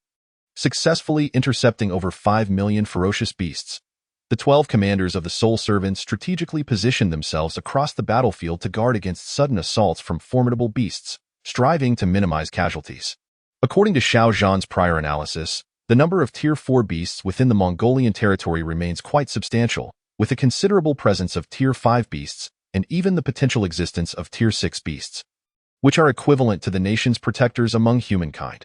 successfully intercepting over 5 million ferocious beasts. The 12 commanders of the soul servants strategically positioned themselves across the battlefield to guard against sudden assaults from formidable beasts, striving to minimize casualties. According to Xiao Zhan's prior analysis, the number of Tier 4 beasts within the Mongolian territory remains quite substantial, with a considerable presence of Tier 5 beasts and even the potential existence of Tier 6 beasts, which are equivalent to the nation's protectors among humankind.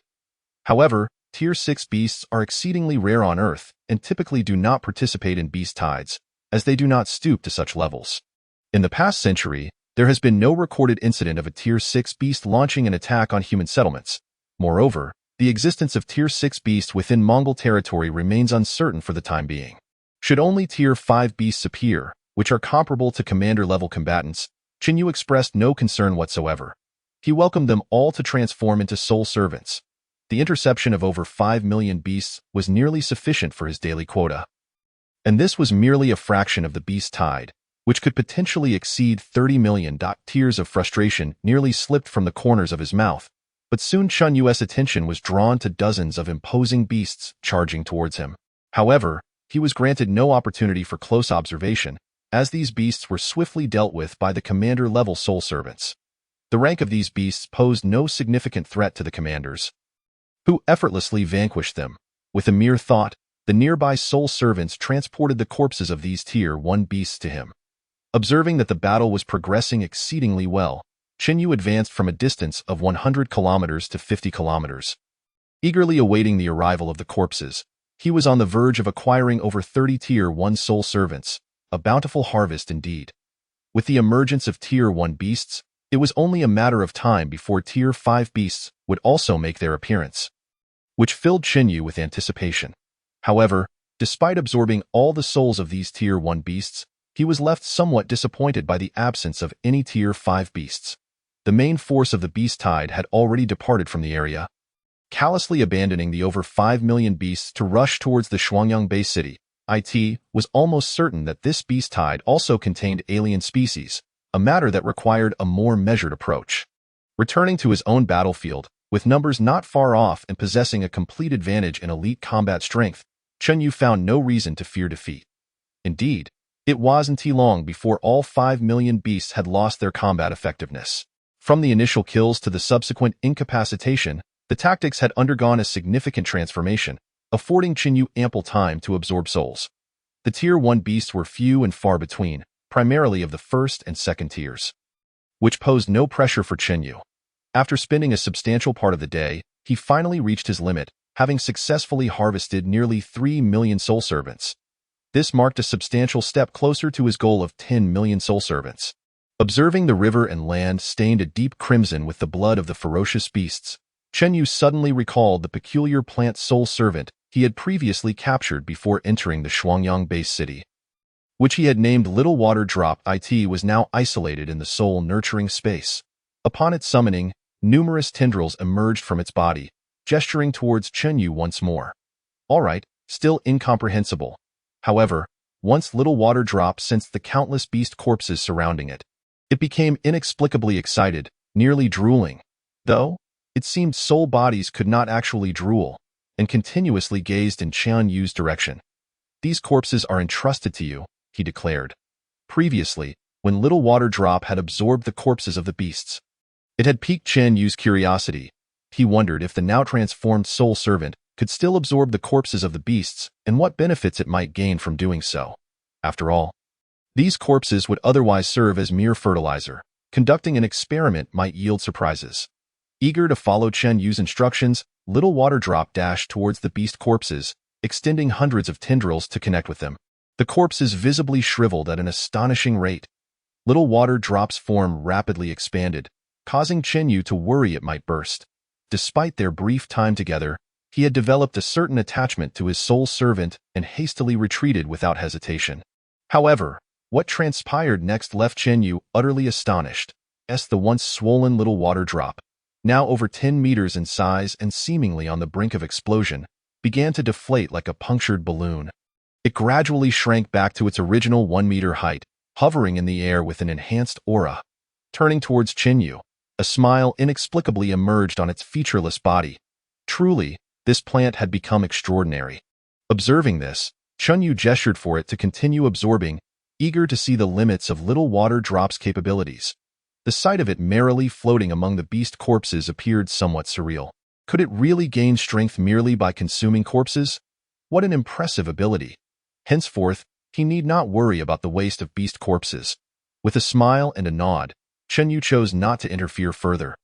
However, Tier 6 beasts are exceedingly rare on Earth and typically do not participate in beast tides, as they do not stoop to such levels. In the past century, there has been no recorded incident of a Tier 6 beast launching an attack on human settlements. Moreover, the existence of Tier 6 beasts within Mongol territory remains uncertain for the time being. Should only Tier 5 beasts appear, which are comparable to commander-level combatants, Chen Yu expressed no concern whatsoever. He welcomed them all to transform into soul servants. The interception of over 5 million beasts was nearly sufficient for his daily quota. And this was merely a fraction of the beast tide, which could potentially exceed 30 million. Tears of frustration nearly slipped from the corners of his mouth, but soon Chen Yu's attention was drawn to dozens of imposing beasts charging towards him. However, he was granted no opportunity for close observation, as these beasts were swiftly dealt with by the commander-level soul servants. The rank of these beasts posed no significant threat to the commanders, who effortlessly vanquished them. With a mere thought, the nearby soul servants transported the corpses of these Tier 1 beasts to him. Observing that the battle was progressing exceedingly well, Chen Yu advanced from a distance of 100 kilometers to 50 kilometers. Eagerly awaiting the arrival of the corpses, he was on the verge of acquiring over 30 Tier 1 soul servants, a bountiful harvest indeed. With the emergence of Tier 1 beasts, it was only a matter of time before Tier 5 beasts would also make their appearance, which filled Chen Yu with anticipation. However, despite absorbing all the souls of these Tier 1 beasts, he was left somewhat disappointed by the absence of any Tier 5 beasts. The main force of the beast tide had already departed from the area, callously abandoning the over 5 million beasts to rush towards the Shuangyang Bay city. It was almost certain that this beast tide also contained alien species, a matter that required a more measured approach. Returning to his own battlefield, with numbers not far off and possessing a complete advantage in elite combat strength, Chen Yu found no reason to fear defeat. Indeed, it wasn't long before all 5 million beasts had lost their combat effectiveness. From the initial kills to the subsequent incapacitation, the tactics had undergone a significant transformation, affording Chen Yu ample time to absorb souls. The Tier 1 beasts were few and far between, primarily of the first and second tiers, which posed no pressure for Chen Yu. After spending a substantial part of the day, he finally reached his limit, having successfully harvested nearly 3 million soul servants. This marked a substantial step closer to his goal of 10 million soul servants. Observing the river and land stained a deep crimson with the blood of the ferocious beasts, Chen Yu suddenly recalled the peculiar plant soul servant he had previously captured before entering the Shuangyang base city, which he had named Little Water Drop. It was now isolated in the soul-nurturing space. Upon its summoning, numerous tendrils emerged from its body, gesturing towards Chen Yu once more. "All right, still incomprehensible. However, once Little Water Drop sensed the countless beast corpses surrounding it, it became inexplicably excited, nearly drooling. Though, it seemed soul bodies could not actually drool, and continuously gazed in Qian Yu's direction. "These corpses are entrusted to you," he declared. Previously, when Little Water Drop had absorbed the corpses of the beasts, it had piqued Qian Yu's curiosity. He wondered if the now transformed soul servant could still absorb the corpses of the beasts and what benefits it might gain from doing so. After all, these corpses would otherwise serve as mere fertilizer. Conducting an experiment might yield surprises. Eager to follow Qian Yu's instructions, Little Water Drop dashed towards the beast corpses, extending hundreds of tendrils to connect with them. The corpses visibly shriveled at an astonishing rate. Little Water Drop's form rapidly expanded, causing Qian Yu to worry it might burst. Despite their brief time together, he had developed a certain attachment to his soul servant and hastily retreated without hesitation. However, what transpired next left Qian Yu utterly astonished. The once swollen Little Water Drop, now over 10 meters in size and seemingly on the brink of explosion, began to deflate like a punctured balloon. It gradually shrank back to its original 1-meter height, hovering in the air with an enhanced aura. Turning towards Qian Yu, a smile inexplicably emerged on its featureless body. Truly, this plant had become extraordinary. Observing this, Qian Yu gestured for it to continue absorbing, eager to see the limits of Little Water Drop's capabilities. The sight of it merrily floating among the beast corpses appeared somewhat surreal. Could it really gain strength merely by consuming corpses? What an impressive ability! Henceforth, he need not worry about the waste of beast corpses. With a smile and a nod, Qian Yu chose not to interfere further.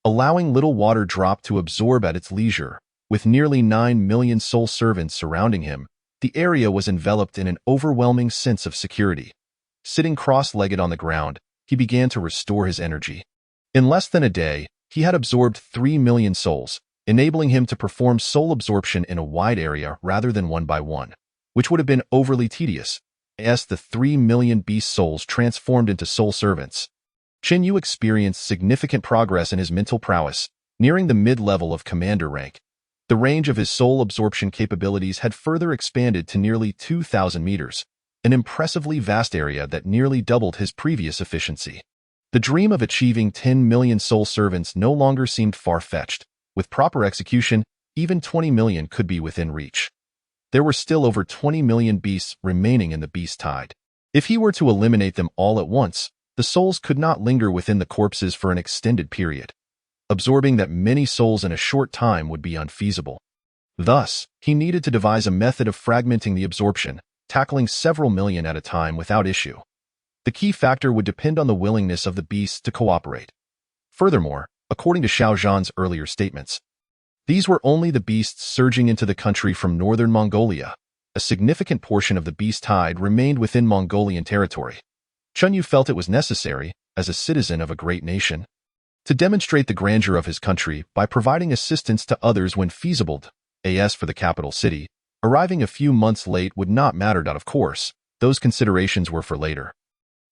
Allowing Little Water Drop to absorb at its leisure, with nearly 9 million soul servants surrounding him, the area was enveloped in an overwhelming sense of security. Sitting cross-legged on the ground, he began to restore his energy. In less than a day, he had absorbed 3 million souls, enabling him to perform soul absorption in a wide area rather than one by one, which would have been overly tedious, as the 3 million beast souls transformed into soul servants. Qian Yu experienced significant progress in his mental prowess, nearing the mid-level of commander rank. The range of his soul absorption capabilities had further expanded to nearly 2,000 meters, an impressively vast area that nearly doubled his previous efficiency. The dream of achieving 10 million soul servants no longer seemed far-fetched. With proper execution, even 20 million could be within reach. There were still over 20 million beasts remaining in the beast tide. If he were to eliminate them all at once, the souls could not linger within the corpses for an extended period. Absorbing that many souls in a short time would be unfeasible. Thus, he needed to devise a method of fragmenting the absorption, tackling several million at a time without issue. The key factor would depend on the willingness of the beasts to cooperate. Furthermore, according to Xiao Zhan's earlier statements, these were only the beasts surging into the country from northern Mongolia. A significant portion of the beast tide remained within Mongolian territory. Qian Yu felt it was necessary, as a citizen of a great nation, to demonstrate the grandeur of his country by providing assistance to others when feasible. As for the capital city, arriving a few months late would not matter. Of course, those considerations were for later.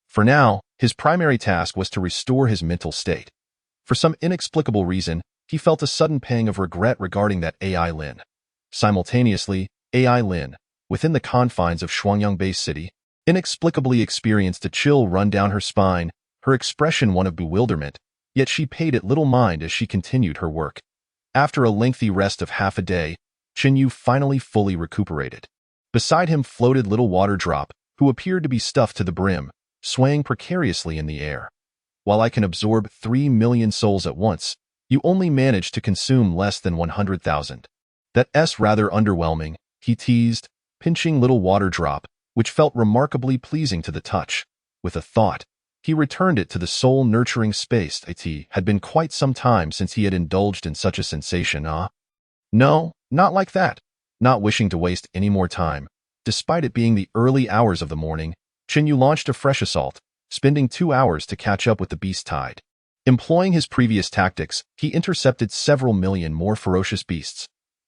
For now, his primary task was to restore his mental state. For some inexplicable reason, he felt a sudden pang of regret regarding that AI Lin. Simultaneously, AI Lin, within the confines of Shuangyang Base City, inexplicably experienced a chill run down her spine, her expression one of bewilderment, yet she paid it little mind as she continued her work. After a lengthy rest of half a day, Qian Yu finally fully recuperated. Beside him floated Little Water Drop, who appeared to be stuffed to the brim, swaying precariously in the air. While I can absorb 3 million souls at once, you only manage to consume less than 100,000. That's rather underwhelming, he teased, pinching Little Water Drop, which felt remarkably pleasing to the touch. With a thought, he returned it to the soul-nurturing space. It had been quite some time since he had indulged in such a sensation. No, not like that. Not wishing to waste any more time, despite it being the early hours of the morning, Qian Yu launched a fresh assault, spending 2 hours to catch up with the beast tide. Employing his previous tactics, he intercepted several million more ferocious beasts.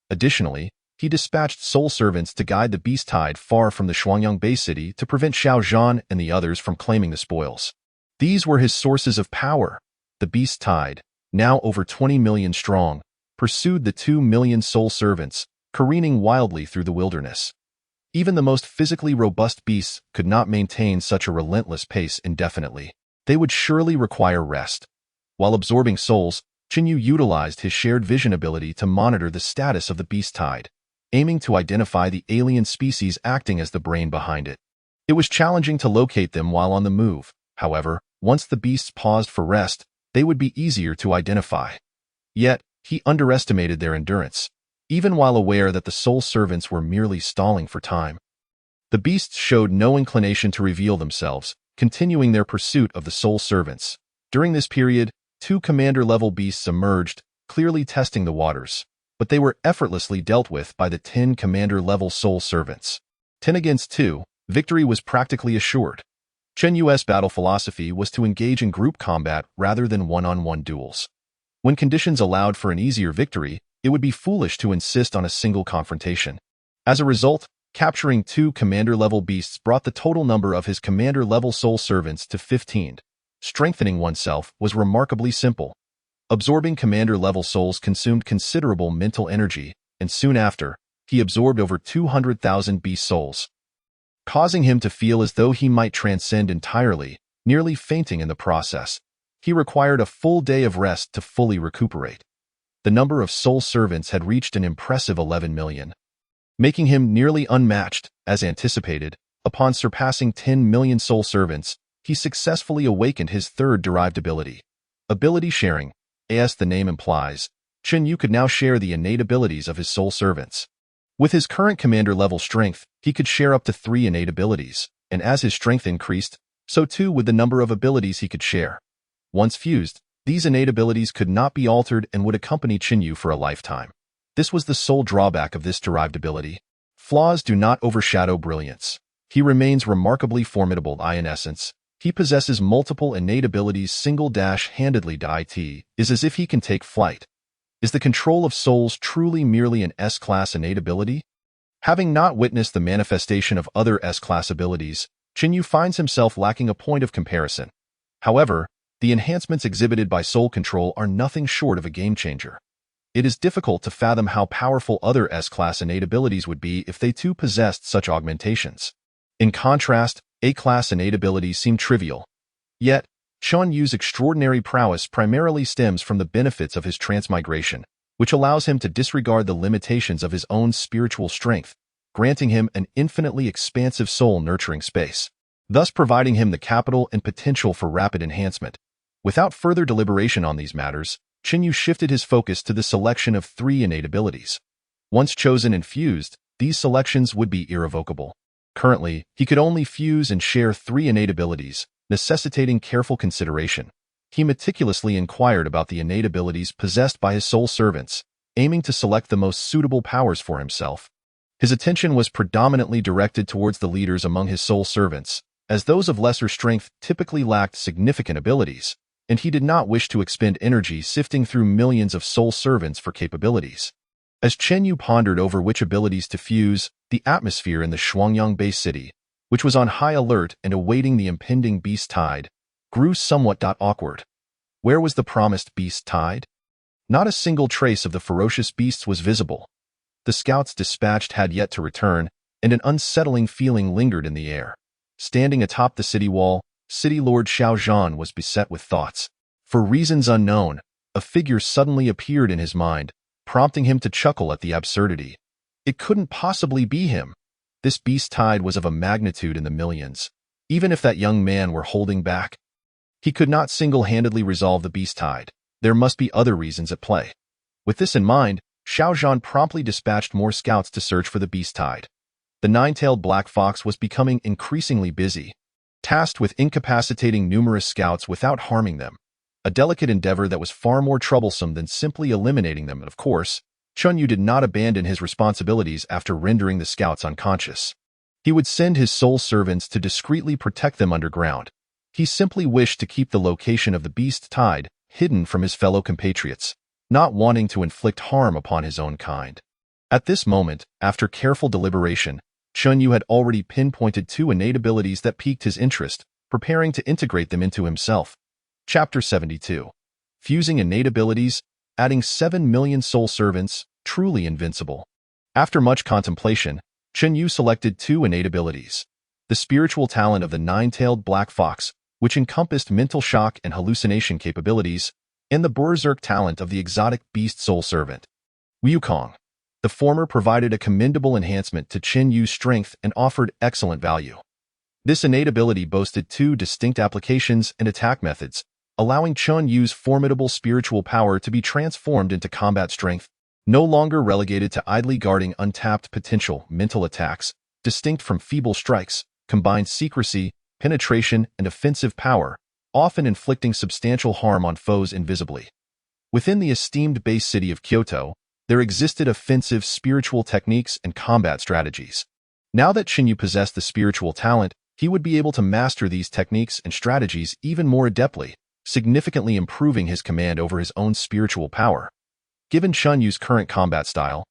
Additionally, he dispatched soul servants to guide the beast tide far from the Shuangyang Bay City to prevent Xiao Zhan and the others from claiming the spoils. These were his sources of power. The beast tide, now over 20 million strong, pursued the 2 million soul servants, careening wildly through the wilderness. Even the most physically robust beasts could not maintain such a relentless pace indefinitely. They would surely require rest. While absorbing souls, Chinyu utilized his shared vision ability to monitor the status of the beast tide, aiming to identify the alien species acting as the brain behind it. It was challenging to locate them while on the move. However, once the beasts paused for rest, they would be easier to identify. Yet, he underestimated their endurance, even while aware that the soul servants were merely stalling for time. The beasts showed no inclination to reveal themselves, continuing their pursuit of the soul servants. During this period, 2 commander-level beasts emerged, clearly testing the waters, but they were effortlessly dealt with by the 10 commander-level soul servants. 10 against 2, victory was practically assured. Chen Yu's battle philosophy was to engage in group combat rather than one-on-one duels. When conditions allowed for an easier victory, it would be foolish to insist on a single confrontation. As a result, capturing 2 commander-level beasts brought the total number of his commander-level soul servants to 15. Strengthening oneself was remarkably simple. Absorbing commander-level souls consumed considerable mental energy, and soon after, he absorbed over 200,000 beast souls, causing him to feel as though he might transcend entirely, nearly fainting in the process. He required a full day of rest to fully recuperate. The number of soul servants had reached an impressive 11 million, making him nearly unmatched, as anticipated. Upon surpassing 10 million soul servants, he successfully awakened his third derived ability. Ability sharing. As the name implies, Chen Yu could now share the innate abilities of his soul servants. With his current commander-level strength, he could share up to 3 innate abilities, and as his strength increased, so too would the number of abilities he could share. Once fused, these innate abilities could not be altered and would accompany Chen Yu for a lifetime. This was the sole drawback of this derived ability. Flaws do not overshadow brilliance. He remains remarkably formidable in essence. He possesses multiple innate abilities single-handedly. It is as if he can take flight. Is the control of souls truly merely an S-class innate ability? Having not witnessed the manifestation of other S-class abilities, Chen Yu finds himself lacking a point of comparison. However, the enhancements exhibited by soul control are nothing short of a game-changer. It is difficult to fathom how powerful other S-class innate abilities would be if they too possessed such augmentations. In contrast, A-class innate abilities seem trivial. Yet, Chen Yu's extraordinary prowess primarily stems from the benefits of his transmigration, which allows him to disregard the limitations of his own spiritual strength, granting him an infinitely expansive soul-nurturing space, thus providing him the capital and potential for rapid enhancement. Without further deliberation on these matters, Chen Yu shifted his focus to the selection of 3 innate abilities. Once chosen and fused, these selections would be irrevocable. Currently, he could only fuse and share 3 innate abilities, necessitating careful consideration. He meticulously inquired about the innate abilities possessed by his soul servants, aiming to select the most suitable powers for himself. His attention was predominantly directed towards the leaders among his soul servants, as those of lesser strength typically lacked significant abilities, and he did not wish to expend energy sifting through millions of soul servants for capabilities. As Chen Yu pondered over which abilities to fuse, the atmosphere in the Shuangyang Bay City, which was on high alert and awaiting the impending beast tide, grew somewhat awkward. Where was the promised beast tide? Not a single trace of the ferocious beasts was visible. The scouts dispatched had yet to return, and an unsettling feeling lingered in the air. Standing atop the city wall, City Lord Xiao Zhan was beset with thoughts. For reasons unknown, a figure suddenly appeared in his mind, prompting him to chuckle at the absurdity. It couldn't possibly be him. This beast tide was of a magnitude in the millions. Even if that young man were holding back, he could not single-handedly resolve the beast tide. There must be other reasons at play. With this in mind, Xiao Zhan promptly dispatched more scouts to search for the beast tide. The 9-tailed black fox was becoming increasingly busy, tasked with incapacitating numerous scouts without harming them, a delicate endeavor that was far more troublesome than simply eliminating them. And of course, Chen Yu did not abandon his responsibilities after rendering the scouts unconscious. He would send his soul servants to discreetly protect them underground. He simply wished to keep the location of the beast tide hidden from his fellow compatriots, not wanting to inflict harm upon his own kind. At this moment, after careful deliberation, Chen Yu had already pinpointed 2 innate abilities that piqued his interest, preparing to integrate them into himself. Chapter 72. Fusing innate abilities, adding 7 million soul servants, truly invincible. After much contemplation, Chen Yu selected two innate abilities: the spiritual talent of the nine-tailed black fox, which encompassed mental shock and hallucination capabilities, and the berserk talent of the exotic beast soul servant, Wukong. The former provided a commendable enhancement to Chen Yu's strength and offered excellent value. This innate ability boasted two distinct applications and attack methods, allowing Chen Yu's formidable spiritual power to be transformed into combat strength, no longer relegated to idly guarding untapped potential mental attacks. Distinct from feeble strikes, combined secrecy, penetration, and offensive power, often inflicting substantial harm on foes invisibly. Within the esteemed base city of Kyoto, there existed offensive spiritual techniques and combat strategies. Now that Chen Yu possessed the spiritual talent, he would be able to master these techniques and strategies even more adeptly, significantly improving his command over his own spiritual power. Given Chen Yu's current combat style,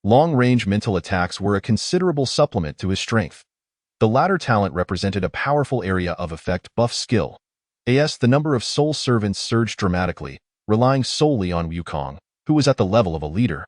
long-range mental attacks were a considerable supplement to his strength. The latter talent represented a powerful area of effect buff skill. The number of soul servants surged dramatically, relying solely on Wukong, who was at the level of a leader,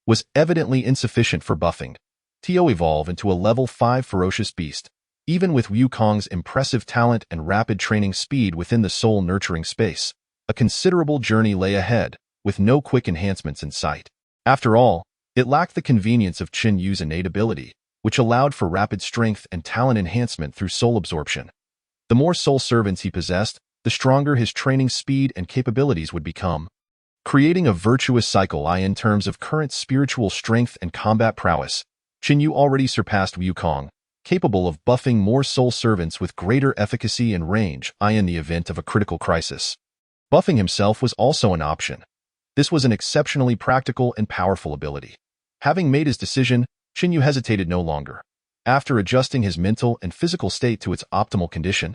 was evidently insufficient for buffing. To evolve into a level 5 ferocious beast. Even with Wukong's impressive talent and rapid training speed within the soul-nurturing space, a considerable journey lay ahead, with no quick enhancements in sight. After all, it lacked the convenience of Chen Yu's innate ability, which allowed for rapid strength and talent enhancement through soul absorption. The more soul servants he possessed, the stronger his training speed and capabilities would become, creating a virtuous cycle. In terms of current spiritual strength and combat prowess, Chen Yu already surpassed Wukong, capable of buffing more soul servants with greater efficacy and range in the event of a critical crisis. Buffing himself was also an option. This was an exceptionally practical and powerful ability. Having made his decision, Chen Yu hesitated no longer. After adjusting his mental and physical state to its optimal condition,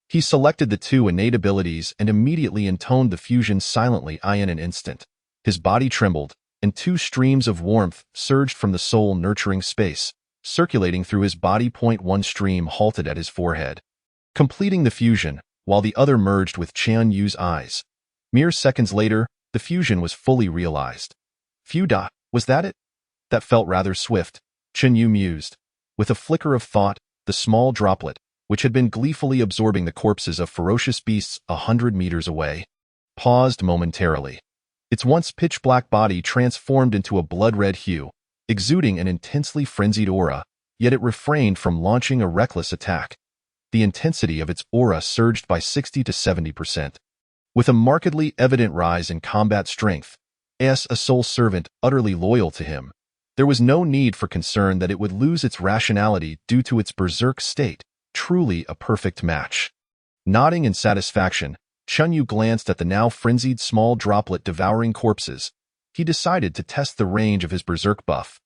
he selected the two innate abilities and immediately intoned the fusion silently. In an instant, his body trembled, and two streams of warmth surged from the soul-nurturing space, circulating through his body. One stream halted at his forehead, completing the fusion, while the other merged with Chen Yu's eyes. Mere seconds later, the fusion was fully realized. Phew, was that it? That felt rather swift, Chen Yu mused. With a flicker of thought, the small droplet, which had been gleefully absorbing the corpses of ferocious beasts 100 meters away, paused momentarily. Its once pitch-black body transformed into a blood-red hue, exuding an intensely frenzied aura, yet it refrained from launching a reckless attack. The intensity of its aura surged by 60 to 70%. With a markedly evident rise in combat strength, as a soul servant utterly loyal to him, there was no need for concern that it would lose its rationality due to its berserk state. Truly a perfect match. Nodding in satisfaction, Chen Yu glanced at the now frenzied small droplet devouring corpses. He decided to test the range of his berserk buff.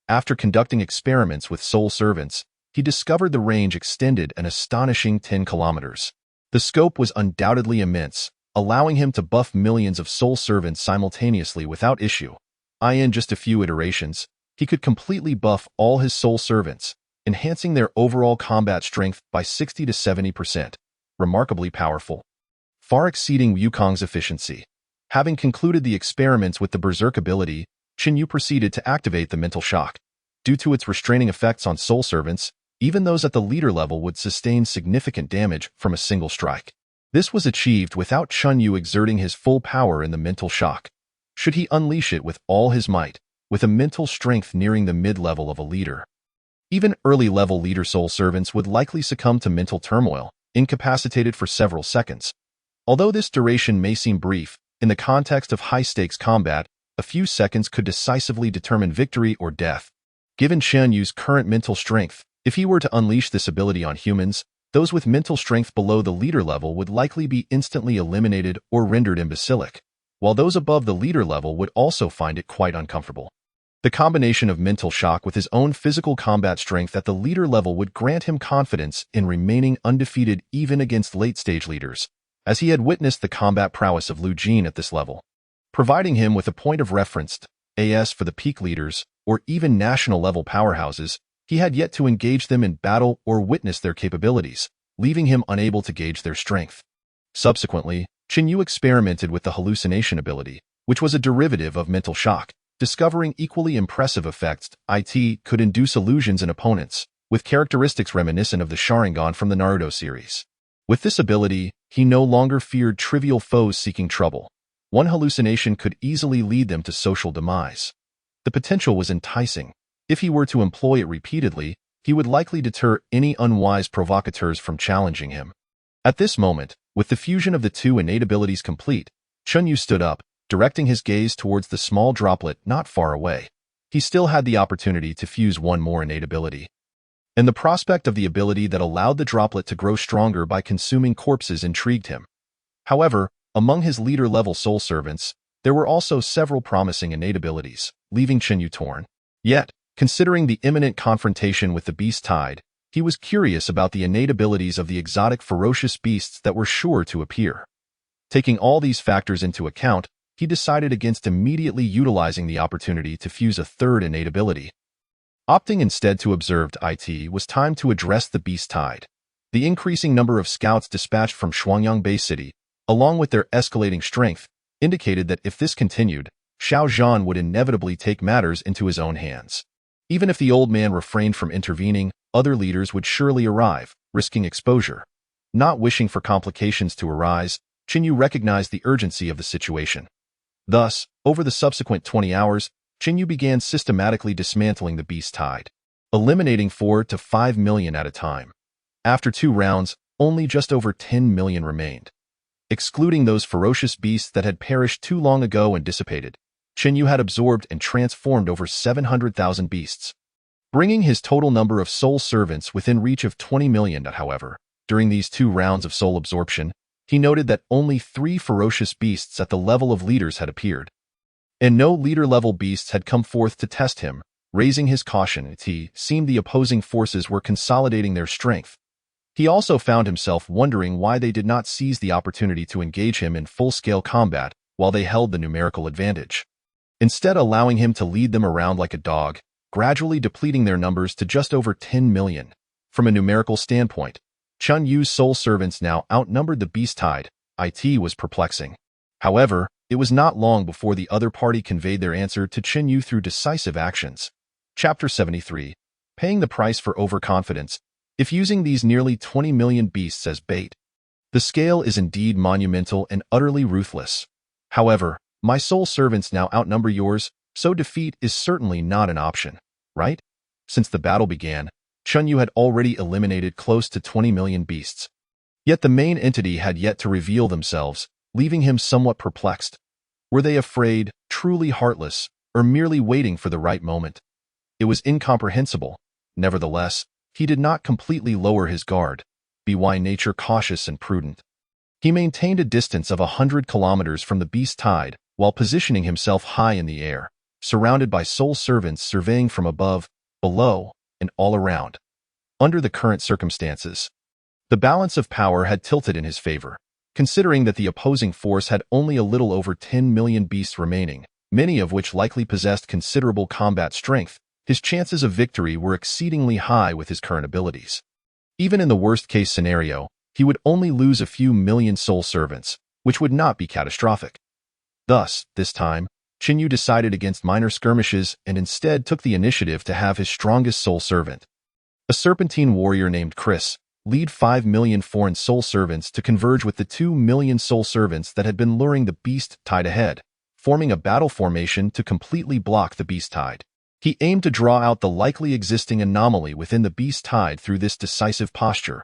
After conducting experiments with soul servants, he discovered the range extended an astonishing 10 kilometers. The scope was undoubtedly immense, allowing him to buff millions of soul servants simultaneously without issue. In just a few iterations, he could completely buff all his soul servants, enhancing their overall combat strength by 60 to 70%. Remarkably powerful, far exceeding Wukong's efficiency. Having concluded the experiments with the berserk ability, Chen Yu proceeded to activate the mental shock. Due to its restraining effects on soul servants, even those at the leader level would sustain significant damage from a single strike. This was achieved without Chen Yu exerting his full power in the mental shock. Should he unleash it with all his might, with a mental strength nearing the mid-level of a leader, even early-level leader soul servants would likely succumb to mental turmoil, incapacitated for several seconds. Although this duration may seem brief, in the context of high-stakes combat, a few seconds could decisively determine victory or death. Given Chen Yu's current mental strength, if he were to unleash this ability on humans, those with mental strength below the leader level would likely be instantly eliminated or rendered imbecilic, while those above the leader level would also find it quite uncomfortable. The combination of mental shock with his own physical combat strength at the leader level would grant him confidence in remaining undefeated even against late-stage leaders, as he had witnessed the combat prowess of Lu Jin at this level, providing him with a point of reference for the peak leaders or even national-level powerhouses. He had yet to engage them in battle or witness their capabilities, leaving him unable to gauge their strength. Subsequently, Chen Yu experimented with the hallucination ability, which was a derivative of mental shock. Discovering equally impressive effects, it could induce illusions in opponents, with characteristics reminiscent of the Sharingan from the Naruto series. With this ability, he no longer feared trivial foes seeking trouble. One hallucination could easily lead them to social demise. The potential was enticing. If he were to employ it repeatedly, he would likely deter any unwise provocateurs from challenging him. At this moment, with the fusion of the two innate abilities complete, Chunyu stood up, directing his gaze towards the small droplet not far away. He still had the opportunity to fuse one more innate ability. And the prospect of the ability that allowed the droplet to grow stronger by consuming corpses intrigued him. However, among his leader-level soul servants, there were also several promising innate abilities, leaving Chunyu torn. Yet, considering the imminent confrontation with the beast tide, he was curious about the innate abilities of the exotic ferocious beasts that were sure to appear. Taking all these factors into account, he decided against immediately utilizing the opportunity to fuse a third innate ability. Opting instead to observe it was time to address the beast tide. The increasing number of scouts dispatched from Shuangyang Bay City, along with their escalating strength, indicated that if this continued, Xiao Zhan would inevitably take matters into his own hands. Even if the old man refrained from intervening, other leaders would surely arrive, risking exposure. Not wishing for complications to arise, Chunyu recognized the urgency of the situation. Thus, over the subsequent 20 hours, Chunyu began systematically dismantling the beast tide, eliminating 4 to 5 million at a time. After 2 rounds, only just over 10 million remained. Excluding those ferocious beasts that had perished too long ago and dissipated, Chunyu had absorbed and transformed over 700,000 beasts, bringing his total number of soul servants within reach of 20 million. However, during these 2 rounds of soul absorption, he noted that only 3 ferocious beasts at the level of leaders had appeared, and no leader-level beasts had come forth to test him, raising his caution. It seemed the opposing forces were consolidating their strength. He also found himself wondering why they did not seize the opportunity to engage him in full-scale combat while they held the numerical advantage, instead allowing him to lead them around like a dog, gradually depleting their numbers to just over 10 million. From a numerical standpoint, Chunyu's soul servants now outnumbered the beast tide. It was perplexing. However, it was not long before the other party conveyed their answer to Chunyu through decisive actions. Chapter 73. Paying the price for overconfidence. If using these nearly 20 million beasts as bait, the scale is indeed monumental and utterly ruthless. However, my soul servants now outnumber yours, so defeat is certainly not an option, right? Since the battle began, Chunyu had already eliminated close to 20 million beasts. Yet the main entity had yet to reveal themselves, leaving him somewhat perplexed. Were they afraid, truly heartless, or merely waiting for the right moment? It was incomprehensible. Nevertheless, he did not completely lower his guard, by nature cautious and prudent. He maintained a distance of 100 kilometers from the beast tide, while positioning himself high in the air, surrounded by soul servants surveying from above, below, and all around. Under the current circumstances, the balance of power had tilted in his favor. Considering that the opposing force had only a little over 10 million beasts remaining, many of which likely possessed considerable combat strength, his chances of victory were exceedingly high with his current abilities. Even in the worst-case scenario, he would only lose a few million soul servants, which would not be catastrophic. Thus, this time, Chunyu decided against minor skirmishes and instead took the initiative to have his strongest soul servant, a serpentine warrior named Chris, lead 5 million foreign soul servants to converge with the 2 million soul servants that had been luring the beast tide ahead, forming a battle formation to completely block the beast tide. He aimed to draw out the likely existing anomaly within the beast tide through this decisive posture.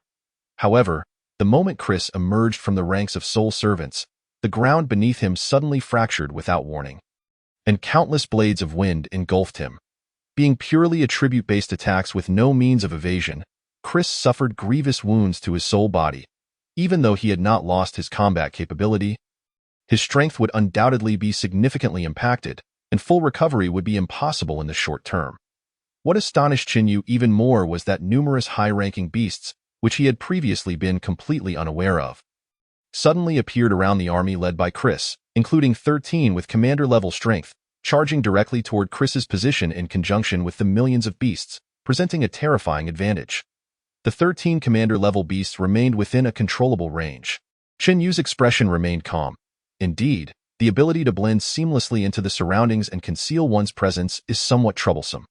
However, the moment Chris emerged from the ranks of soul servants, the ground beneath him suddenly fractured without warning, and countless blades of wind engulfed him. Being purely attribute-based attacks with no means of evasion, Chris suffered grievous wounds to his soul body. Even though he had not lost his combat capability, his strength would undoubtedly be significantly impacted, and full recovery would be impossible in the short term. What astonished Chunyu even more was that numerous high-ranking beasts, which he had previously been completely unaware of, suddenly appeared around the army led by Chris, including 13 with commander-level strength, charging directly toward Chris's position in conjunction with the millions of beasts, presenting a terrifying advantage. The 13 commander-level beasts remained within a controllable range. Chunyu's expression remained calm. Indeed, The ability to blend seamlessly into the surroundings and conceal one's presence is somewhat troublesome.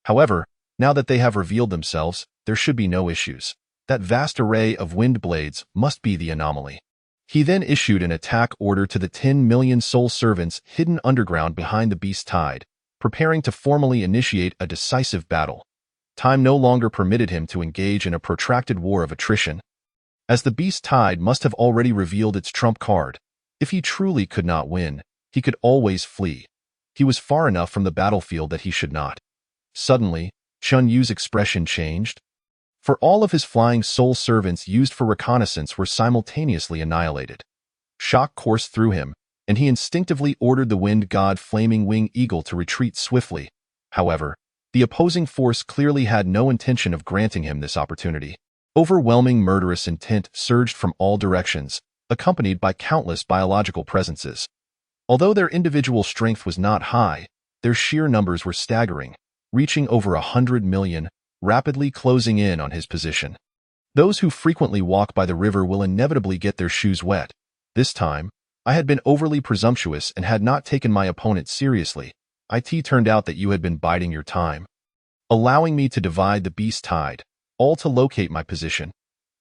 However, now that they have revealed themselves, there should be no issues. That vast array of wind blades must be the anomaly. He then issued an attack order to the 10 million soul servants hidden underground behind the beast's tide, preparing to formally initiate a decisive battle. Time no longer permitted him to engage in a protracted war of attrition, as the beast's tide must have already revealed its trump card. If he truly could not win, he could always flee. He was far enough from the battlefield that he should not. Suddenly, Chun Yu's expression changed. For all of his flying soul servants used for reconnaissance were simultaneously annihilated. Shock coursed through him, and he instinctively ordered the wind god Flaming Wing Eagle to retreat swiftly. However, the opposing force clearly had no intention of granting him this opportunity. Overwhelming murderous intent surged from all directions, accompanied by countless biological presences. Although their individual strength was not high, their sheer numbers were staggering, reaching over 100 million, rapidly closing in on his position. Those who frequently walk by the river will inevitably get their shoes wet. This time, I had been overly presumptuous and had not taken my opponent seriously. It turned out that you had been biding your time, allowing me to divide the beast's tide, all to locate my position.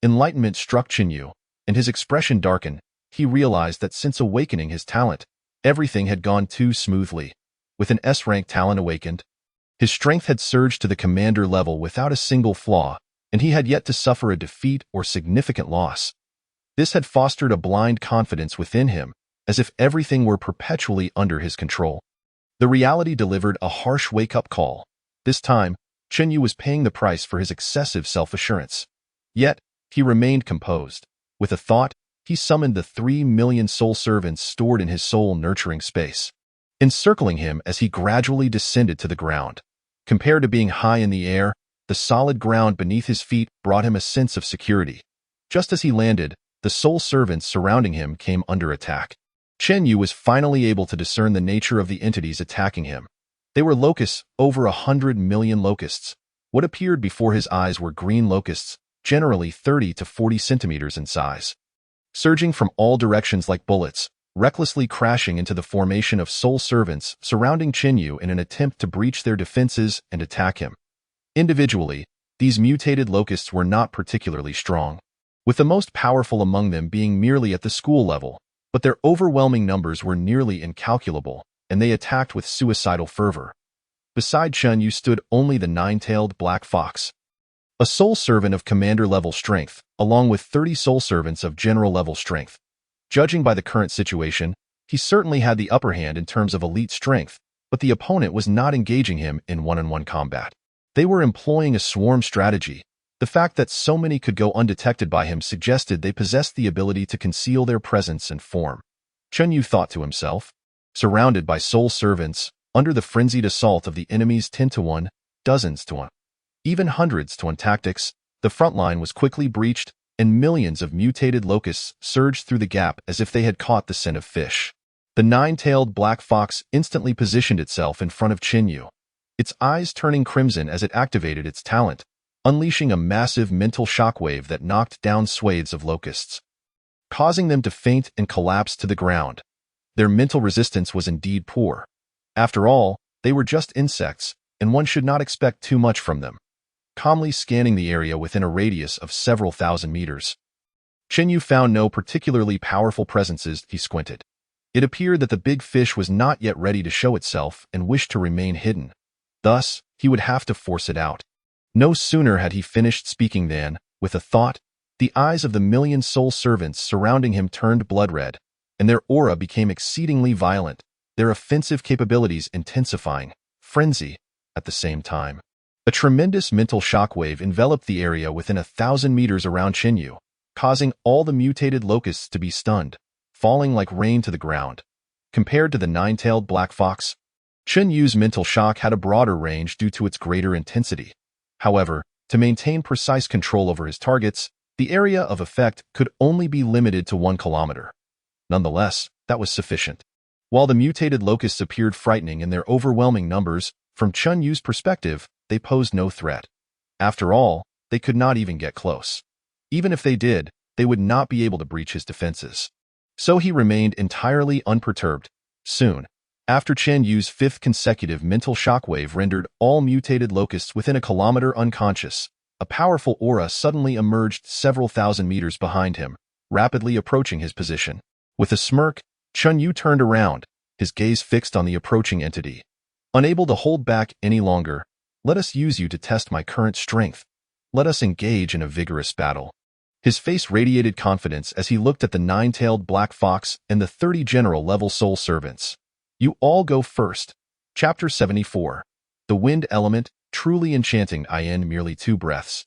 Enlightenment struck Chinyu, and his expression darkened. He realized that since awakening his talent, everything had gone too smoothly. With an S-rank talent awakened, his strength had surged to the commander level without a single flaw, and he had yet to suffer a defeat or significant loss. This had fostered a blind confidence within him, as if everything were perpetually under his control. The reality delivered a harsh wake-up call. This time, Chinyu was paying the price for his excessive self-assurance. Yet, he remained composed. With a thought, he summoned the 3 million soul servants stored in his soul-nurturing space, encircling him as he gradually descended to the ground. Compared to being high in the air, the solid ground beneath his feet brought him a sense of security. Just as he landed, the soul servants surrounding him came under attack. Chinyu was finally able to discern the nature of the entities attacking him. They were locusts, over 100 million locusts. What appeared before his eyes were green locusts, generally 30 to 40 centimeters in size, surging from all directions like bullets, recklessly crashing into the formation of soul servants surrounding Chinyu in an attempt to breach their defenses and attack him. Individually, these mutated locusts were not particularly strong, with the most powerful among them being merely at the school level, but their overwhelming numbers were nearly incalculable, and they attacked with suicidal fervor. Beside Chinyu stood only the nine-tailed black fox, a soul servant of commander-level strength, along with 30 soul servants of general-level strength. Judging by the current situation, he certainly had the upper hand in terms of elite strength, but the opponent was not engaging him in one-on-one combat. They were employing a swarm strategy. The fact that so many could go undetected by him suggested they possessed the ability to conceal their presence and form. Chinyu thought to himself. Surrounded by soul servants, under the frenzied assault of the enemy's 10-to-1, dozens to 1, even hundreds to 1 tactics, the front line was quickly breached, and millions of mutated locusts surged through the gap as if they had caught the scent of fish. The nine-tailed black fox instantly positioned itself in front of Chinyu, its eyes turning crimson as it activated its talent, unleashing a massive mental shockwave that knocked down swathes of locusts, causing them to faint and collapse to the ground. Their mental resistance was indeed poor. After all, they were just insects, and one should not expect too much from them. Calmly scanning the area within a radius of several thousand meters, Chinyu found no particularly powerful presences. He squinted. It appeared that the big fish was not yet ready to show itself and wished to remain hidden. Thus, he would have to force it out. No sooner had he finished speaking than, with a thought, the eyes of the million soul servants surrounding him turned blood-red, and their aura became exceedingly violent, their offensive capabilities intensifying, frenzy, at the same time. A tremendous mental shockwave enveloped the area within 1,000 meters around Chinyu, causing all the mutated locusts to be stunned, falling like rain to the ground. Compared to the nine-tailed black fox, Chinyu's mental shock had a broader range due to its greater intensity. However, to maintain precise control over his targets, the area of effect could only be limited to 1 kilometer. Nonetheless, that was sufficient. While the mutated locusts appeared frightening in their overwhelming numbers, from Chinyu's perspective, they posed no threat. After all, they could not even get close. Even if they did, they would not be able to breach his defenses. So he remained entirely unperturbed. Soon, after Chen Yu's fifth consecutive mental shockwave rendered all mutated locusts within a kilometer unconscious, a powerful aura suddenly emerged several thousand meters behind him, rapidly approaching his position. With a smirk, Chen Yu turned around, his gaze fixed on the approaching entity. Unable to hold back any longer, let us use you to test my current strength. Let us engage in a vigorous battle. His face radiated confidence as he looked at the nine-tailed black fox and the 30 general-level soul servants. You all go first. Chapter 74. The Wind Element, Truly Enchanting in Merely 2 breaths.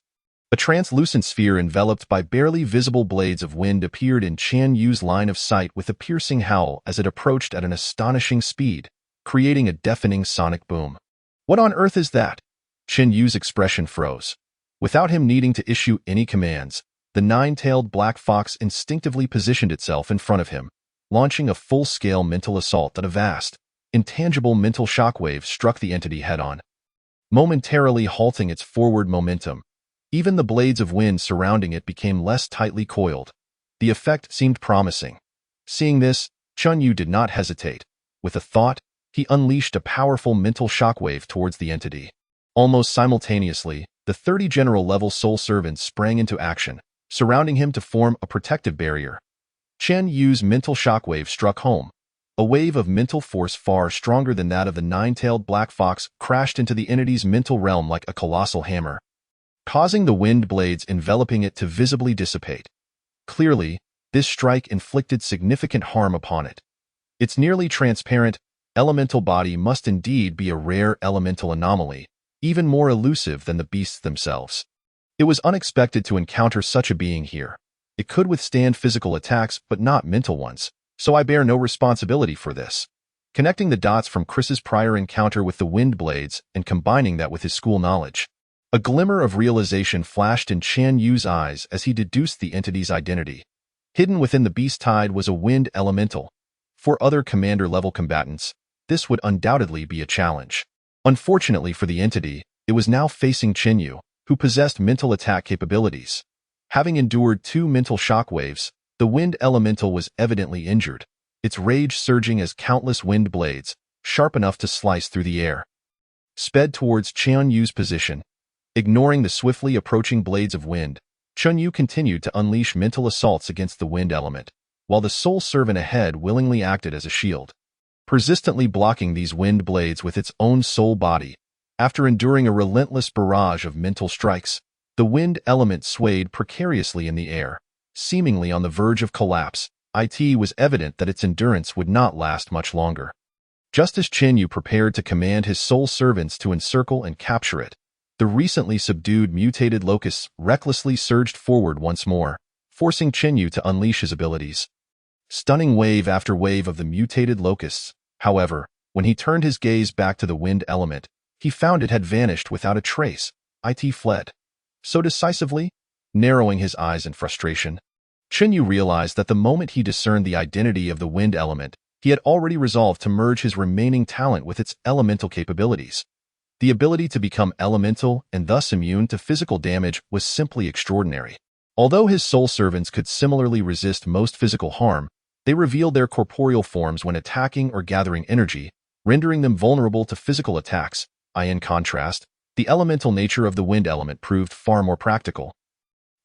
A translucent sphere enveloped by barely visible blades of wind appeared in Chen Yu's line of sight with a piercing howl as it approached at an astonishing speed, creating a deafening sonic boom. What on earth is that? Chen Yu's expression froze. Without him needing to issue any commands, the nine-tailed black fox instinctively positioned itself in front of him, launching a full-scale mental assault that a vast, intangible mental shockwave struck the entity head-on, momentarily halting its forward momentum. Even the blades of wind surrounding it became less tightly coiled. The effect seemed promising. Seeing this, Chen Yu did not hesitate. With a thought, he unleashed a powerful mental shockwave towards the entity. Almost simultaneously, the 30 general-level soul servants sprang into action, surrounding him to form a protective barrier. Chen Yu's mental shockwave struck home. A wave of mental force far stronger than that of the nine-tailed black fox crashed into the entity's mental realm like a colossal hammer, causing the wind blades enveloping it to visibly dissipate. Clearly, this strike inflicted significant harm upon it. Its nearly transparent, elemental body must indeed be a rare elemental anomaly, even more elusive than the beasts themselves. It was unexpected to encounter such a being here. It could withstand physical attacks but not mental ones, so I bear no responsibility for this. Connecting the dots from Chris's prior encounter with the wind blades and combining that with his school knowledge, a glimmer of realization flashed in Chen Yu's eyes as he deduced the entity's identity. Hidden within the beast tide was a wind elemental. For other commander-level combatants, this would undoubtedly be a challenge. Unfortunately for the entity, it was now facing Chen Yu, who possessed mental attack capabilities. Having endured 2 mental shockwaves, the wind elemental was evidently injured, its rage surging as countless wind blades, sharp enough to slice through the air, sped towards Chen Yu's position. Ignoring the swiftly approaching blades of wind, Chen Yu continued to unleash mental assaults against the wind element, while the soul servant ahead willingly acted as a shield, persistently blocking these wind blades with its own soul body. After enduring a relentless barrage of mental strikes, the wind element swayed precariously in the air, seemingly on the verge of collapse. It was evident that its endurance would not last much longer. Just as Chen Yu prepared to command his soul servants to encircle and capture it, the recently subdued mutated locusts recklessly surged forward once more, forcing Chen Yu to unleash his abilities. Stunning wave after wave of the mutated locusts. However, when he turned his gaze back to the wind element, he found it had vanished without a trace. It fled so decisively, narrowing his eyes in frustration. Chen Yu realized that the moment he discerned the identity of the wind element, he had already resolved to merge his remaining talent with its elemental capabilities. The ability to become elemental and thus immune to physical damage was simply extraordinary. Although his soul servants could similarly resist most physical harm, they revealed their corporeal forms when attacking or gathering energy, rendering them vulnerable to physical attacks. In contrast, the elemental nature of the wind element proved far more practical,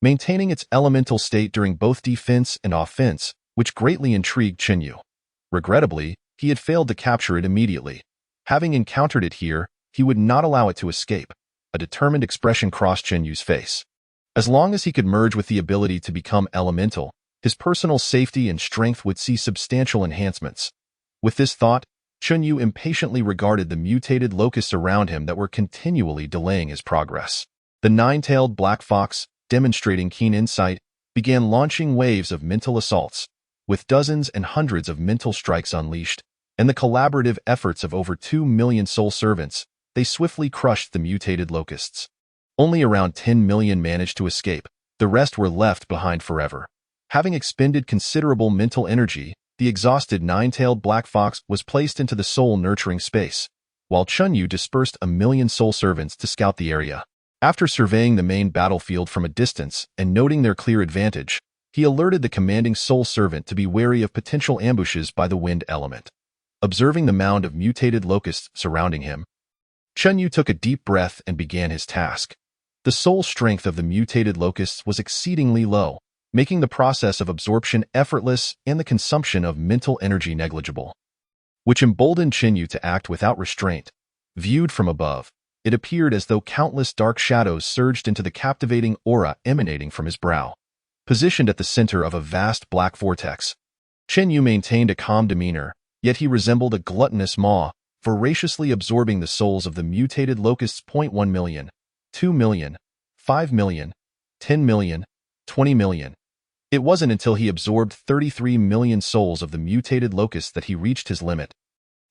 maintaining its elemental state during both defense and offense, which greatly intrigued Chen Yu. Regrettably, he had failed to capture it immediately. Having encountered it here, he would not allow it to escape. A determined expression crossed Chen Yu's face. As long as he could merge with the ability to become elemental, his personal safety and strength would see substantial enhancements. With this thought, Chen Yu impatiently regarded the mutated locusts around him that were continually delaying his progress. The nine-tailed black fox, demonstrating keen insight, began launching waves of mental assaults, with dozens and hundreds of mental strikes unleashed, and the collaborative efforts of over 2 million soul servants. They swiftly crushed the mutated locusts. Only around 10 million managed to escape. The rest were left behind forever. Having expended considerable mental energy, the exhausted nine-tailed black fox was placed into the soul-nurturing space, while Chen Yu dispersed 1 million soul servants to scout the area. After surveying the main battlefield from a distance and noting their clear advantage, he alerted the commanding soul servant to be wary of potential ambushes by the wind element. Observing the mound of mutated locusts surrounding him, Chen Yu took a deep breath and began his task. The soul strength of the mutated locusts was exceedingly low, making the process of absorption effortless and the consumption of mental energy negligible, which emboldened Chen Yu to act without restraint. Viewed from above, it appeared as though countless dark shadows surged into the captivating aura emanating from his brow. Positioned at the center of a vast black vortex, Chen Yu maintained a calm demeanor, yet he resembled a gluttonous maw, voraciously absorbing the souls of the mutated locusts. 1 million, 2 million, 5 million, 10 million, 20 million. It wasn't until he absorbed 33 million souls of the mutated locusts that he reached his limit.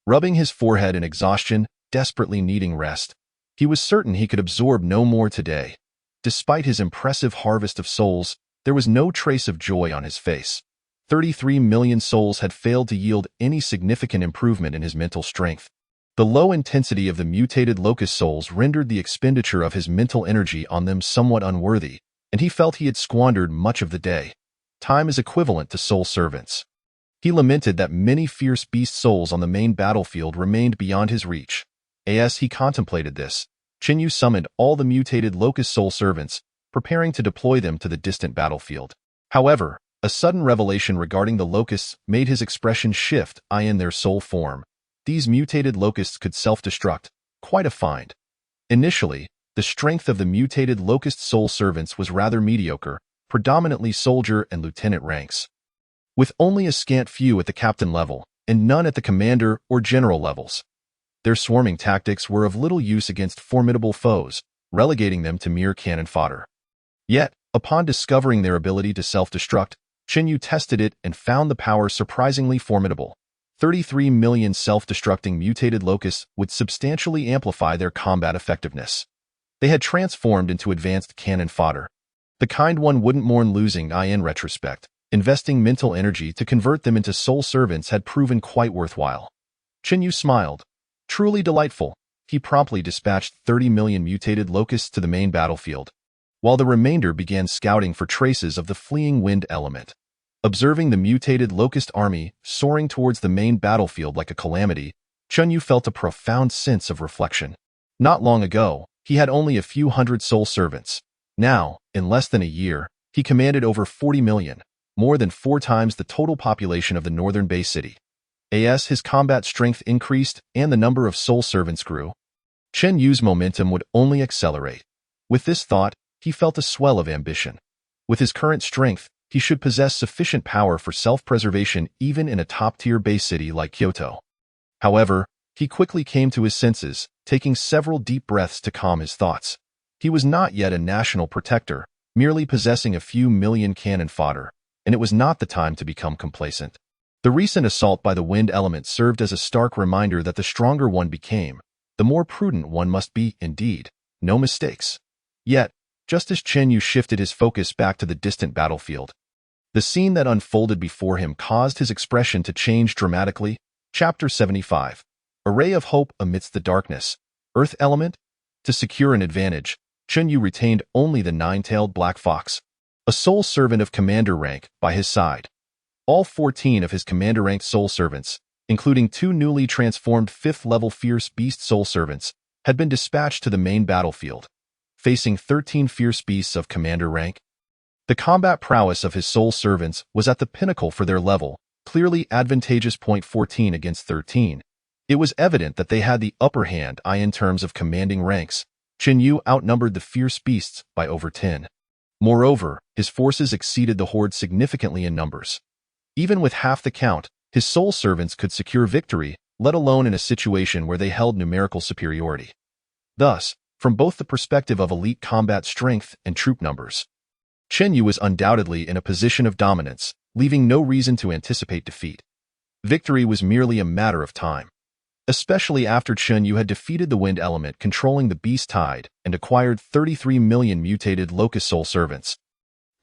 Rubbing his forehead in exhaustion, desperately needing rest, he was certain he could absorb no more today. Despite his impressive harvest of souls, there was no trace of joy on his face. 33 million souls had failed to yield any significant improvement in his mental strength. The low intensity of the mutated locust souls rendered the expenditure of his mental energy on them somewhat unworthy, and he felt he had squandered much of the day. Time is equivalent to soul servants. He lamented that many fierce beast souls on the main battlefield remained beyond his reach. As he contemplated this, Chen Yu summoned all the mutated locust soul servants, preparing to deploy them to the distant battlefield. However, a sudden revelation regarding the locusts made his expression shift. In their soul form, these mutated locusts could self-destruct. Quite a find. Initially, the strength of the mutated locust soul servants was rather mediocre, predominantly soldier and lieutenant ranks, with only a scant few at the captain level and none at the commander or general levels. Their swarming tactics were of little use against formidable foes, relegating them to mere cannon fodder. Yet, upon discovering their ability to self-destruct, Chen Yu tested it and found the power surprisingly formidable. 33 million self-destructing mutated locusts would substantially amplify their combat effectiveness. They had transformed into advanced cannon fodder, the kind one wouldn't mourn losing. In retrospect, investing mental energy to convert them into soul servants had proven quite worthwhile. Chen Yu smiled. Truly delightful. He promptly dispatched 30 million mutated locusts to the main battlefield, while the remainder began scouting for traces of the fleeing wind element. Observing the mutated locust army soaring towards the main battlefield like a calamity, Chen Yu felt a profound sense of reflection. Not long ago, he had only a few hundred soul servants. Now, in less than a year, he commanded over 40 million, more than 4 times the total population of the northern Bay City. As his combat strength increased and the number of soul servants grew, Chen Yu's momentum would only accelerate. With this thought, he felt a swell of ambition. With his current strength, he should possess sufficient power for self-preservation even in a top-tier Bay City like Kyoto. However, he quickly came to his senses, taking several deep breaths to calm his thoughts. He was not yet a national protector, merely possessing a few million cannon fodder, and it was not the time to become complacent. The recent assault by the wind element served as a stark reminder that the stronger one became, the more prudent one must be. Indeed, no mistakes. Yet, just as Chen Yu shifted his focus back to the distant battlefield, the scene that unfolded before him caused his expression to change dramatically. Chapter 75. A ray of hope amidst the darkness. Earth element? To secure an advantage, Chen Yu retained only the 9-tailed black fox, a soul servant of commander rank, by his side. All 14 of his commander-ranked soul servants, including 2 newly transformed 5th-level fierce beast soul servants, had been dispatched to the main battlefield, facing 13 fierce beasts of commander rank. The combat prowess of his soul servants was at the pinnacle for their level, clearly advantageous. 14 against 13. It was evident that they had the upper hand. In terms of commanding ranks, Chen Yu outnumbered the fierce beasts by over 10. Moreover, his forces exceeded the horde significantly in numbers. Even with half the count, his soul servants could secure victory, let alone in a situation where they held numerical superiority. Thus, from both the perspective of elite combat strength and troop numbers, Chen Yu was undoubtedly in a position of dominance, leaving no reason to anticipate defeat. Victory was merely a matter of time, especially after Chen Yu had defeated the wind element controlling the beast tide and acquired 33 million mutated locust soul servants.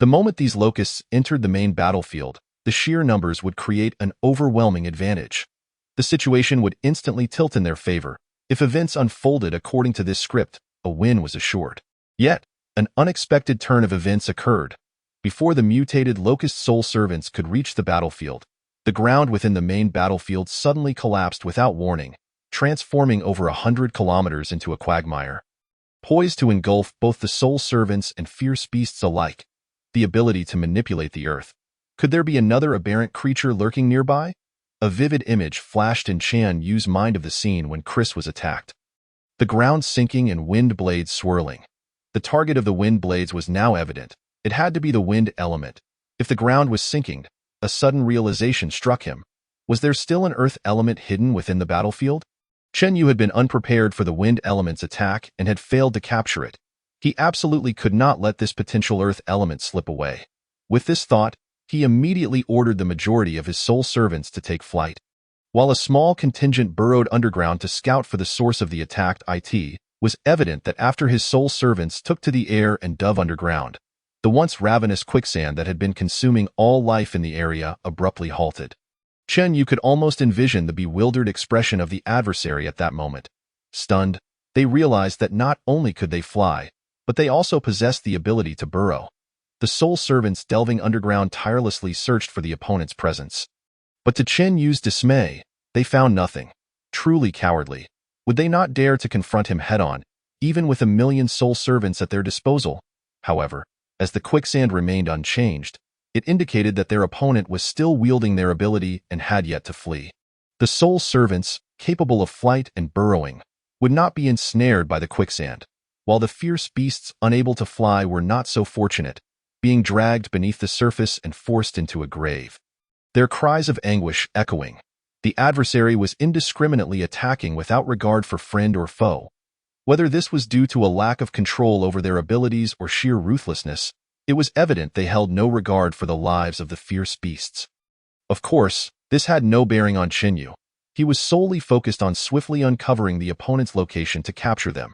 The moment these locusts entered the main battlefield, the sheer numbers would create an overwhelming advantage. The situation would instantly tilt in their favor. If events unfolded according to this script, a win was assured. Yet, an unexpected turn of events occurred. Before the mutated locust soul servants could reach the battlefield, the ground within the main battlefield suddenly collapsed without warning, transforming over 100 kilometers into a quagmire. Poised to engulf both the soul servants and fierce beasts alike, the ability to manipulate the earth. Could there be another aberrant creature lurking nearby? A vivid image flashed in Chan Yu's mind of the scene when Chris was attacked. The ground sinking and wind blades swirling. The target of the wind blades was now evident. It had to be the wind element. If the ground was sinking, a sudden realization struck him. Was there still an earth element hidden within the battlefield? Chen Yu had been unprepared for the wind element's attack and had failed to capture it. He absolutely could not let this potential earth element slip away. With this thought, he immediately ordered the majority of his soul servants to take flight. While a small contingent burrowed underground to scout for the source of the attack, it was evident that after his soul servants took to the air and dove underground, the once ravenous quicksand that had been consuming all life in the area abruptly halted. Chen Yu could almost envision the bewildered expression of the adversary at that moment. Stunned, they realized that not only could they fly, but they also possessed the ability to burrow. The soul servants delving underground tirelessly searched for the opponent's presence. But to Chen Yu's dismay, they found nothing. Truly cowardly. Would they not dare to confront him head-on, even with 1,000,000 soul servants at their disposal? However, as the quicksand remained unchanged, it indicated that their opponent was still wielding their ability and had yet to flee. The soul servants, capable of flight and burrowing, would not be ensnared by the quicksand, while the fierce beasts unable to fly were not so fortunate, being dragged beneath the surface and forced into a grave. Their cries of anguish echoing. The adversary was indiscriminately attacking without regard for friend or foe. Whether this was due to a lack of control over their abilities or sheer ruthlessness, it was evident they held no regard for the lives of the fierce beasts. Of course, this had no bearing on Chen Yu. He was solely focused on swiftly uncovering the opponent's location to capture them.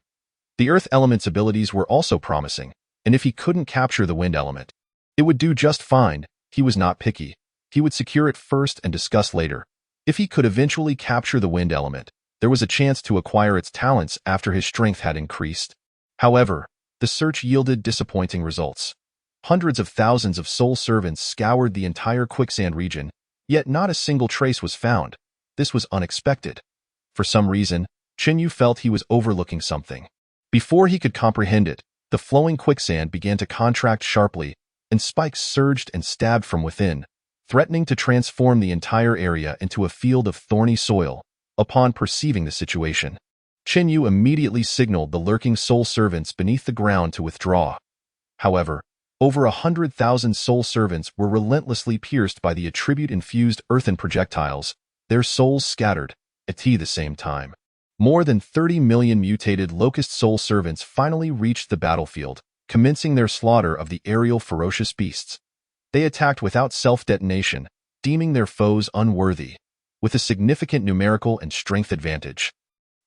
The earth element's abilities were also promising, and if he couldn't capture the wind element, it would do just fine. He was not picky. He would secure it first and discuss later. If he could eventually capture the wind element, there was a chance to acquire its talents after his strength had increased. However, the search yielded disappointing results. Hundreds of thousands of soul servants scoured the entire quicksand region, yet not a single trace was found. This was unexpected. For some reason, Chen Yu felt he was overlooking something. Before he could comprehend it, the flowing quicksand began to contract sharply, and spikes surged and stabbed from within, threatening to transform the entire area into a field of thorny soil. Upon perceiving the situation, Chen Yu immediately signaled the lurking soul servants beneath the ground to withdraw. However, over 100,000 soul servants were relentlessly pierced by the attribute-infused earthen projectiles, their souls scattered, at the same time. More than 30 million mutated locust soul servants finally reached the battlefield, commencing their slaughter of the aerial ferocious beasts. They attacked without self-detonation, deeming their foes unworthy, with a significant numerical and strength advantage.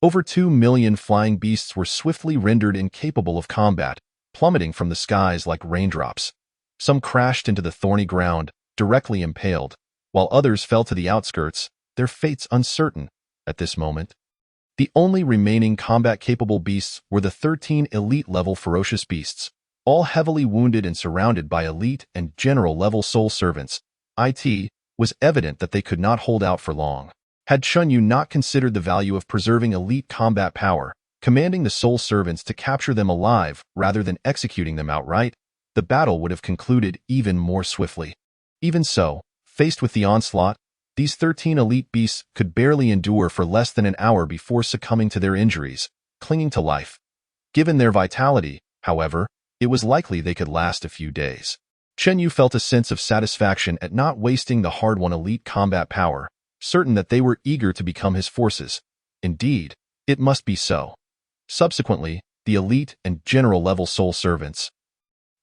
Over 2 million flying beasts were swiftly rendered incapable of combat, plummeting from the skies like raindrops. Some crashed into the thorny ground, directly impaled, while others fell to the outskirts, their fates uncertain. At this moment, the only remaining combat-capable beasts were the 13 elite-level ferocious beasts, all heavily wounded and surrounded by elite and general-level soul servants. It was evident that they could not hold out for long. Had Chen Yu not considered the value of preserving elite combat power, commanding the soul servants to capture them alive rather than executing them outright, the battle would have concluded even more swiftly. Even so, faced with the onslaught, these 13 elite beasts could barely endure for less than an hour before succumbing to their injuries, clinging to life. Given their vitality, however, it was likely they could last a few days. Chen Yu felt a sense of satisfaction at not wasting the hard-won elite combat power, certain that they were eager to become his forces. Indeed, it must be so. Subsequently, the elite and general-level soul servants,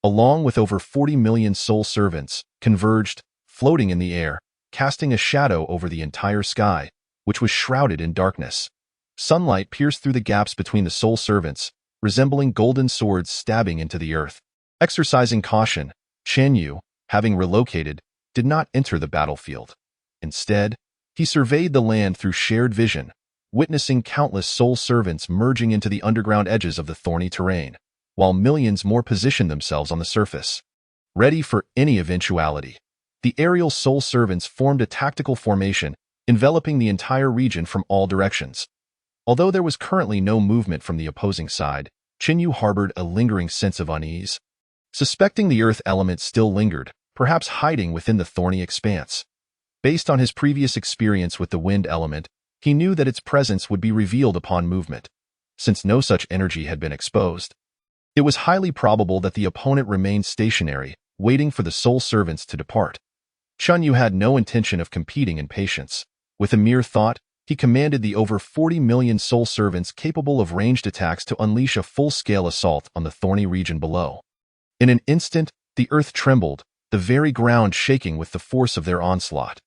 along with over 40 million soul servants, converged, floating in the air, casting a shadow over the entire sky, which was shrouded in darkness. Sunlight pierced through the gaps between the soul servants, resembling golden swords stabbing into the earth. Exercising caution, Chen Yu, having relocated, did not enter the battlefield. Instead, he surveyed the land through shared vision, witnessing countless soul servants merging into the underground edges of the thorny terrain, while millions more positioned themselves on the surface. ready for any eventuality. The aerial soul servants formed a tactical formation, enveloping the entire region from all directions. Although there was currently no movement from the opposing side, Qinyu harbored a lingering sense of unease. Suspecting the earth element still lingered, perhaps hiding within the thorny expanse. Based on his previous experience with the wind element, he knew that its presence would be revealed upon movement. Since no such energy had been exposed, it was highly probable that the opponent remained stationary, waiting for the soul servants to depart. Chunyu had no intention of competing in patience. With a mere thought, he commanded the over 40 million soul servants capable of ranged attacks to unleash a full-scale assault on the thorny region below. In an instant, the earth trembled, the very ground shaking with the force of their onslaught.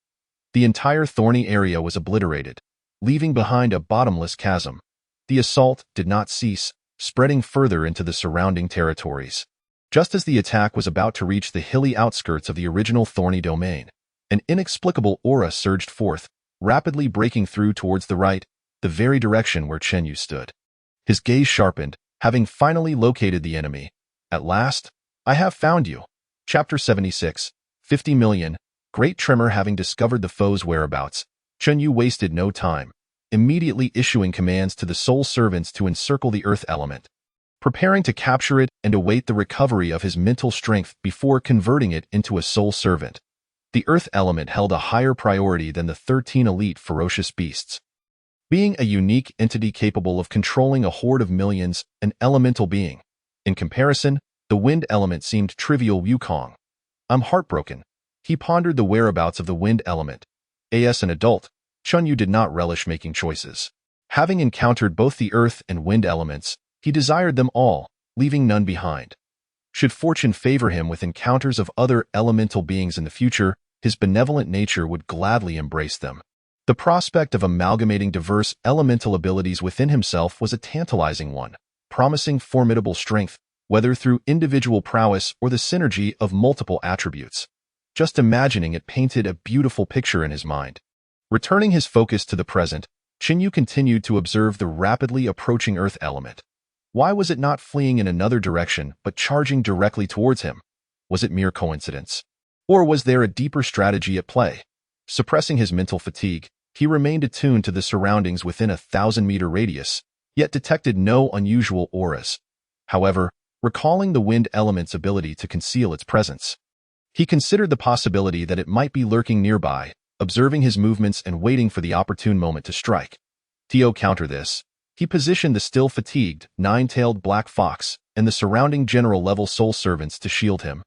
The entire thorny area was obliterated, leaving behind a bottomless chasm. The assault did not cease, spreading further into the surrounding territories. Just as the attack was about to reach the hilly outskirts of the original thorny domain, an inexplicable aura surged forth, rapidly breaking through towards the right, the very direction where Chenyu stood. His gaze sharpened, having finally located the enemy. At last, I have found you. Chapter 76, 50 million. Great Tremor. Having discovered the foe's whereabouts, Chenyu wasted no time, immediately issuing commands to the soul servants to encircle the earth element, preparing to capture it and await the recovery of his mental strength before converting it into a soul servant. The earth element held a higher priority than the 13 elite ferocious beasts. Being a unique entity capable of controlling a horde of millions, an elemental being. In comparison, the wind element seemed trivial. Wukong. I'm heartbroken. He pondered the whereabouts of the wind element. As an adult, Chunyu did not relish making choices. Having encountered both the earth and wind elements, he desired them all, leaving none behind. Should fortune favor him with encounters of other elemental beings in the future, his benevolent nature would gladly embrace them. The prospect of amalgamating diverse elemental abilities within himself was a tantalizing one, promising formidable strength, whether through individual prowess or the synergy of multiple attributes. Just imagining it painted a beautiful picture in his mind. Returning his focus to the present, Chenyu continued to observe the rapidly approaching earth element. Why was it not fleeing in another direction but charging directly towards him? Was it mere coincidence? Or was there a deeper strategy at play? Suppressing his mental fatigue, he remained attuned to the surroundings within a 1,000-meter radius, yet detected no unusual auras. However, recalling the wind element's ability to conceal its presence, he considered the possibility that it might be lurking nearby, observing his movements and waiting for the opportune moment to strike. To counter this, he positioned the still fatigued, nine-tailed black fox and the surrounding general-level soul servants to shield him.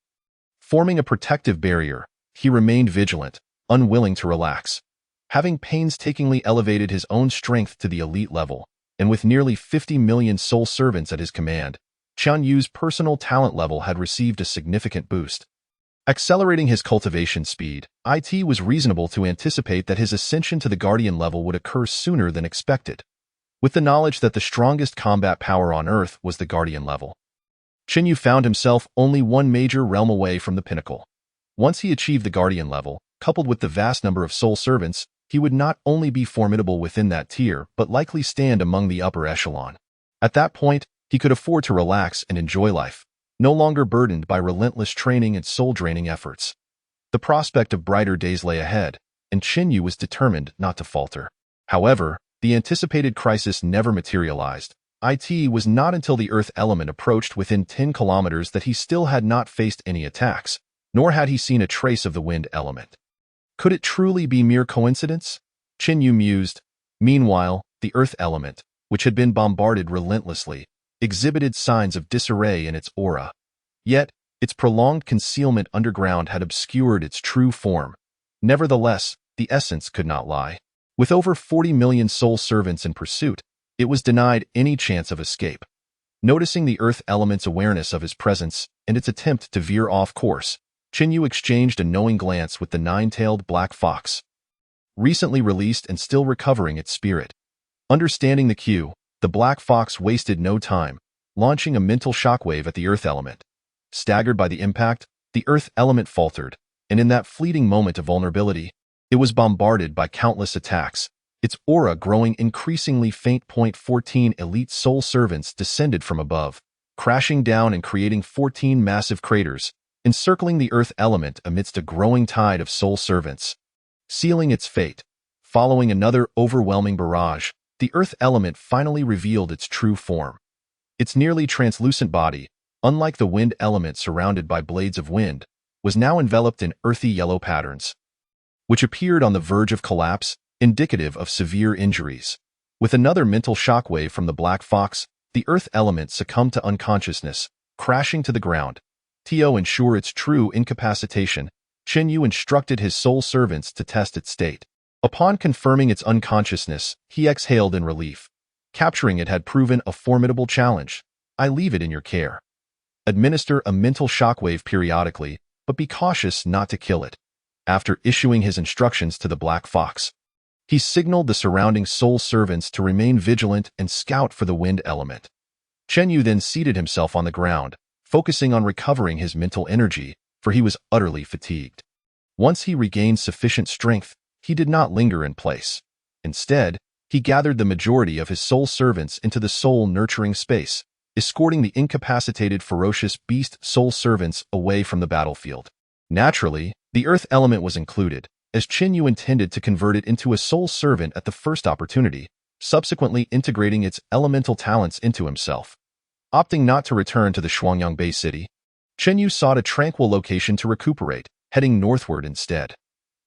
Forming a protective barrier, he remained vigilant, unwilling to relax. Having painstakingly elevated his own strength to the elite level, and with nearly 50 million soul servants at his command, Chunyu's personal talent level had received a significant boost. Accelerating his cultivation speed, it was reasonable to anticipate that his ascension to the Guardian level would occur sooner than expected. With the knowledge that the strongest combat power on Earth was the Guardian level, Chenyu found himself only one major realm away from the pinnacle. Once he achieved the Guardian level, coupled with the vast number of soul servants, he would not only be formidable within that tier but likely stand among the upper echelon. At that point, he could afford to relax and enjoy life, no longer burdened by relentless training and soul-draining efforts. The prospect of brighter days lay ahead, and Chenyu was determined not to falter. However, the anticipated crisis never materialized. It was not until the earth element approached within 10 kilometers that he still had not faced any attacks, nor had he seen a trace of the wind element. Could it truly be mere coincidence? Chenyu mused. Meanwhile, the earth element, which had been bombarded relentlessly, exhibited signs of disarray in its aura. Yet, its prolonged concealment underground had obscured its true form. Nevertheless, the essence could not lie. With over 40 million soul servants in pursuit, it was denied any chance of escape. Noticing the earth element's awareness of his presence and its attempt to veer off course, Chenyu exchanged a knowing glance with the nine-tailed black fox, recently released and still recovering its spirit. Understanding the cue, the black fox wasted no time, launching a mental shockwave at the earth element. Staggered by the impact, the earth element faltered, and in that fleeting moment of vulnerability, it was bombarded by countless attacks, its aura growing increasingly faint. 14 elite soul servants descended from above, crashing down and creating 14 massive craters, encircling the earth element amidst a growing tide of soul servants, sealing its fate. Following another overwhelming barrage, the earth element finally revealed its true form. Its nearly translucent body, unlike the wind element surrounded by blades of wind, was now enveloped in earthy yellow patterns, which appeared on the verge of collapse, indicative of severe injuries. With another mental shockwave from the black fox, the earth element succumbed to unconsciousness, crashing to the ground. To ensure its true incapacitation, Chen Yu instructed his soul servants to test its state. Upon confirming its unconsciousness, he exhaled in relief. Capturing it had proven a formidable challenge. I leave it in your care. Administer a mental shockwave periodically, but be cautious not to kill it. After issuing his instructions to the black fox, he signaled the surrounding soul servants to remain vigilant and scout for the wind element. Chen Yu then seated himself on the ground, focusing on recovering his mental energy, for he was utterly fatigued. Once he regained sufficient strength, he did not linger in place. Instead, he gathered the majority of his soul servants into the soul-nurturing space, escorting the incapacitated ferocious beast soul servants away from the battlefield. Naturally, the earth element was included, as Chen Yu intended to convert it into a soul servant at the first opportunity, subsequently integrating its elemental talents into himself. Opting not to return to the Shuangyang Bay City, Chen Yu sought a tranquil location to recuperate, heading northward instead.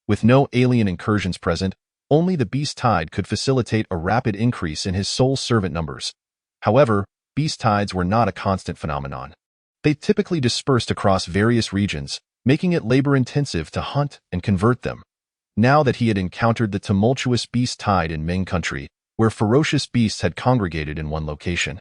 With no alien incursions present, only the beast tide could facilitate a rapid increase in his soul servant numbers. However, beast tides were not a constant phenomenon. They typically dispersed across various regions, making it labor-intensive to hunt and convert them. Now that he had encountered the tumultuous beast tide in Ming country, where ferocious beasts had congregated in one location,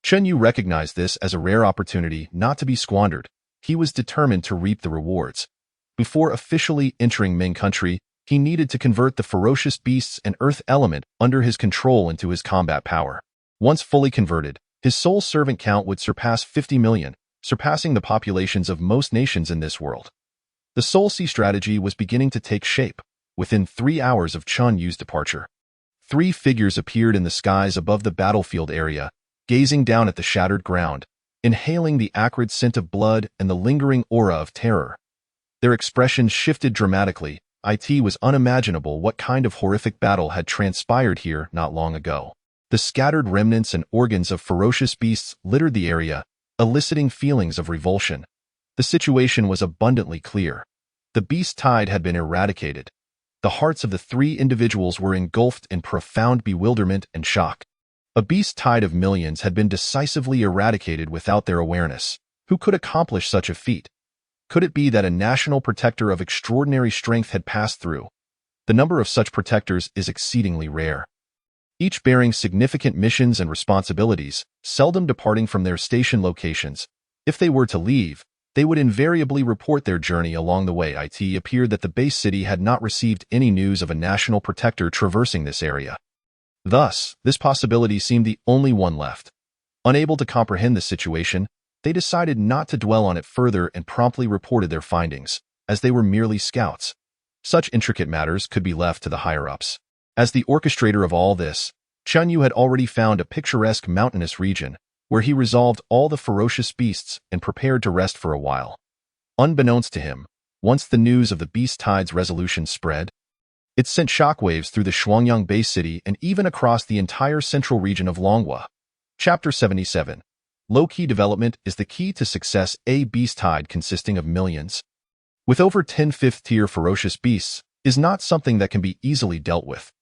Chen Yu recognized this as a rare opportunity not to be squandered. He was determined to reap the rewards. Before officially entering Ming country, he needed to convert the ferocious beasts and earth element under his control into his combat power. Once fully converted, his soul servant count would surpass 50 million, surpassing the populations of most nations in this world. The Soul Sea strategy was beginning to take shape. Within 3 hours of Chen Yu's departure, 3 figures appeared in the skies above the battlefield area, gazing down at the shattered ground, inhaling the acrid scent of blood and the lingering aura of terror. Their expressions shifted dramatically. It was unimaginable what kind of horrific battle had transpired here not long ago. The scattered remnants and organs of ferocious beasts littered the area, eliciting feelings of revulsion. The situation was abundantly clear. The beast tide had been eradicated. The hearts of the 3 individuals were engulfed in profound bewilderment and shock. A beast tide of millions had been decisively eradicated without their awareness. Who could accomplish such a feat? Could it be that a national protector of extraordinary strength had passed through? The number of such protectors is exceedingly rare, each bearing significant missions and responsibilities, seldom departing from their station locations. If they were to leave, they would invariably report their journey along the way. It appeared that the base city had not received any news of a national protector traversing this area. Thus, this possibility seemed the only one left. Unable to comprehend the situation, they decided not to dwell on it further and promptly reported their findings, as they were merely scouts. Such intricate matters could be left to the higher-ups. As the orchestrator of all this, Chen Yu had already found a picturesque mountainous region, where he resolved all the ferocious beasts and prepared to rest for a while. Unbeknownst to him, once the news of the beast tide's resolution spread, it sent shockwaves through the Shuangyang Bay City and even across the entire central region of Longhua. Chapter 77. Low-key development is the key to success. A beast tide consisting of millions, with over 10 fifth-tier ferocious beasts, is not something that can be easily dealt with.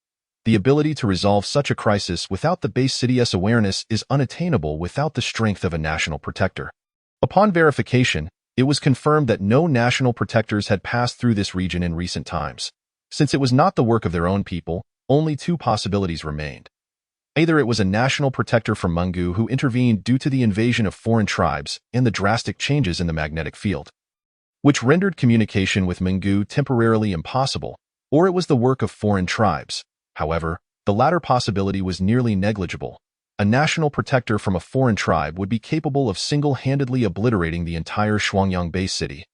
The ability to resolve such a crisis without the base city's awareness is unattainable without the strength of a national protector. Upon verification, it was confirmed that no national protectors had passed through this region in recent times. Since it was not the work of their own people, only 2 possibilities remained. Either it was a national protector from Mungu who intervened due to the invasion of foreign tribes and the drastic changes in the magnetic field, which rendered communication with Mungu temporarily impossible, or it was the work of foreign tribes. However, the latter possibility was nearly negligible. A national protector from a foreign tribe would be capable of single-handedly obliterating the entire Shuangyang Bay City,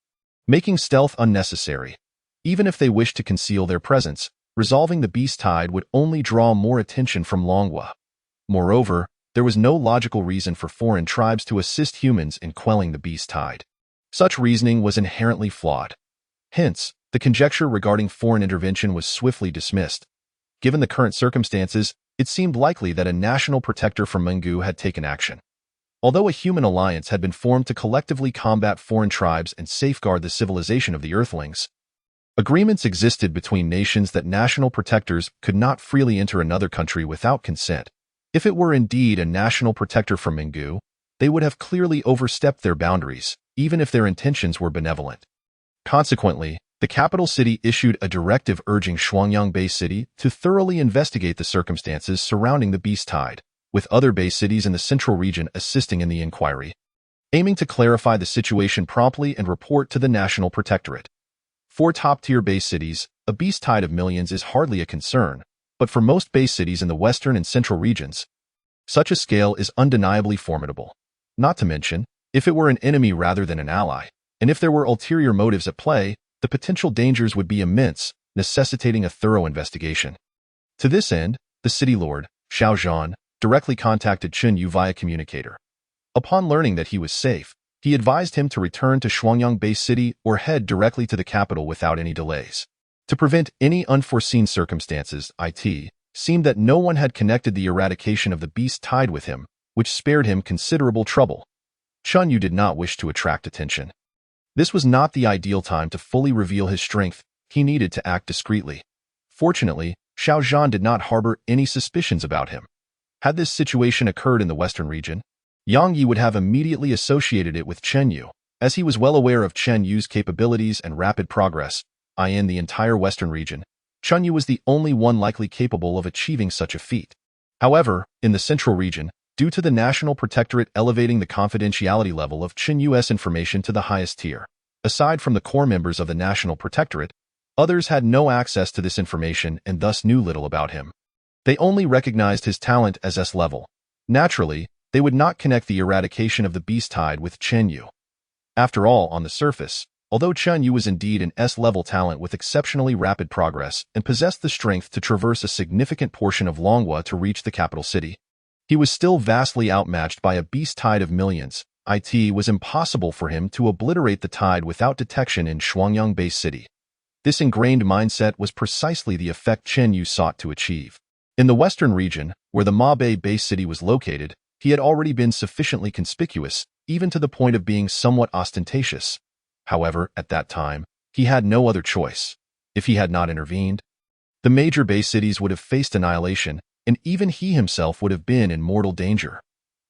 making stealth unnecessary. Even if they wished to conceal their presence, resolving the beast tide would only draw more attention from Longhua. Moreover, there was no logical reason for foreign tribes to assist humans in quelling the beast tide. Such reasoning was inherently flawed. Hence, the conjecture regarding foreign intervention was swiftly dismissed. Given the current circumstances, it seemed likely that a national protector from Mengu had taken action. Although a human alliance had been formed to collectively combat foreign tribes and safeguard the civilization of the Earthlings, agreements existed between nations that national protectors could not freely enter another country without consent. If it were indeed a national protector from Mengu, they would have clearly overstepped their boundaries, even if their intentions were benevolent. Consequently, the capital city issued a directive urging Shuangyang Bay City to thoroughly investigate the circumstances surrounding the beast tide, with other bay cities in the central region assisting in the inquiry, aiming to clarify the situation promptly and report to the National Protectorate. For top-tier bay cities, a beast tide of millions is hardly a concern, but for most bay cities in the western and central regions, such a scale is undeniably formidable. Not to mention, if it were an enemy rather than an ally, and if there were ulterior motives at play, the potential dangers would be immense, necessitating a thorough investigation. To this end, the city lord, Xiao Zhan, directly contacted Chen Yu via communicator. Upon learning that he was safe, he advised him to return to Shuangyang Bay City or head directly to the capital without any delays. To prevent any unforeseen circumstances, it seemed that no one had connected the eradication of the beast tide with him, which spared him considerable trouble. Chen Yu did not wish to attract attention. This was not the ideal time to fully reveal his strength. He needed to act discreetly. Fortunately, Xiao Zhan did not harbor any suspicions about him. Had this situation occurred in the western region, Yang Yi would have immediately associated it with Chen Yu, as he was well aware of Chen Yu's capabilities and rapid progress. In the entire western region, Chen Yu was the only one likely capable of achieving such a feat. However, in the central region, due to the National Protectorate elevating the confidentiality level of Chen Yu's information to the highest tier, aside from the core members of the National Protectorate, others had no access to this information and thus knew little about him. They only recognized his talent as S-level. Naturally, they would not connect the eradication of the beast tide with Chen Yu. After all, on the surface, although Chen Yu was indeed an S-level talent with exceptionally rapid progress and possessed the strength to traverse a significant portion of Longhua to reach the capital city, he was still vastly outmatched by a beast tide of millions. It was impossible for him to obliterate the tide without detection in Shuangyang Bay City. This ingrained mindset was precisely the effect Chen Yu sought to achieve. In the western region, where the Ma Bay Bay City was located, he had already been sufficiently conspicuous, even to the point of being somewhat ostentatious. However, at that time, he had no other choice. If he had not intervened, the major bay cities would have faced annihilation, and even he himself would have been in mortal danger.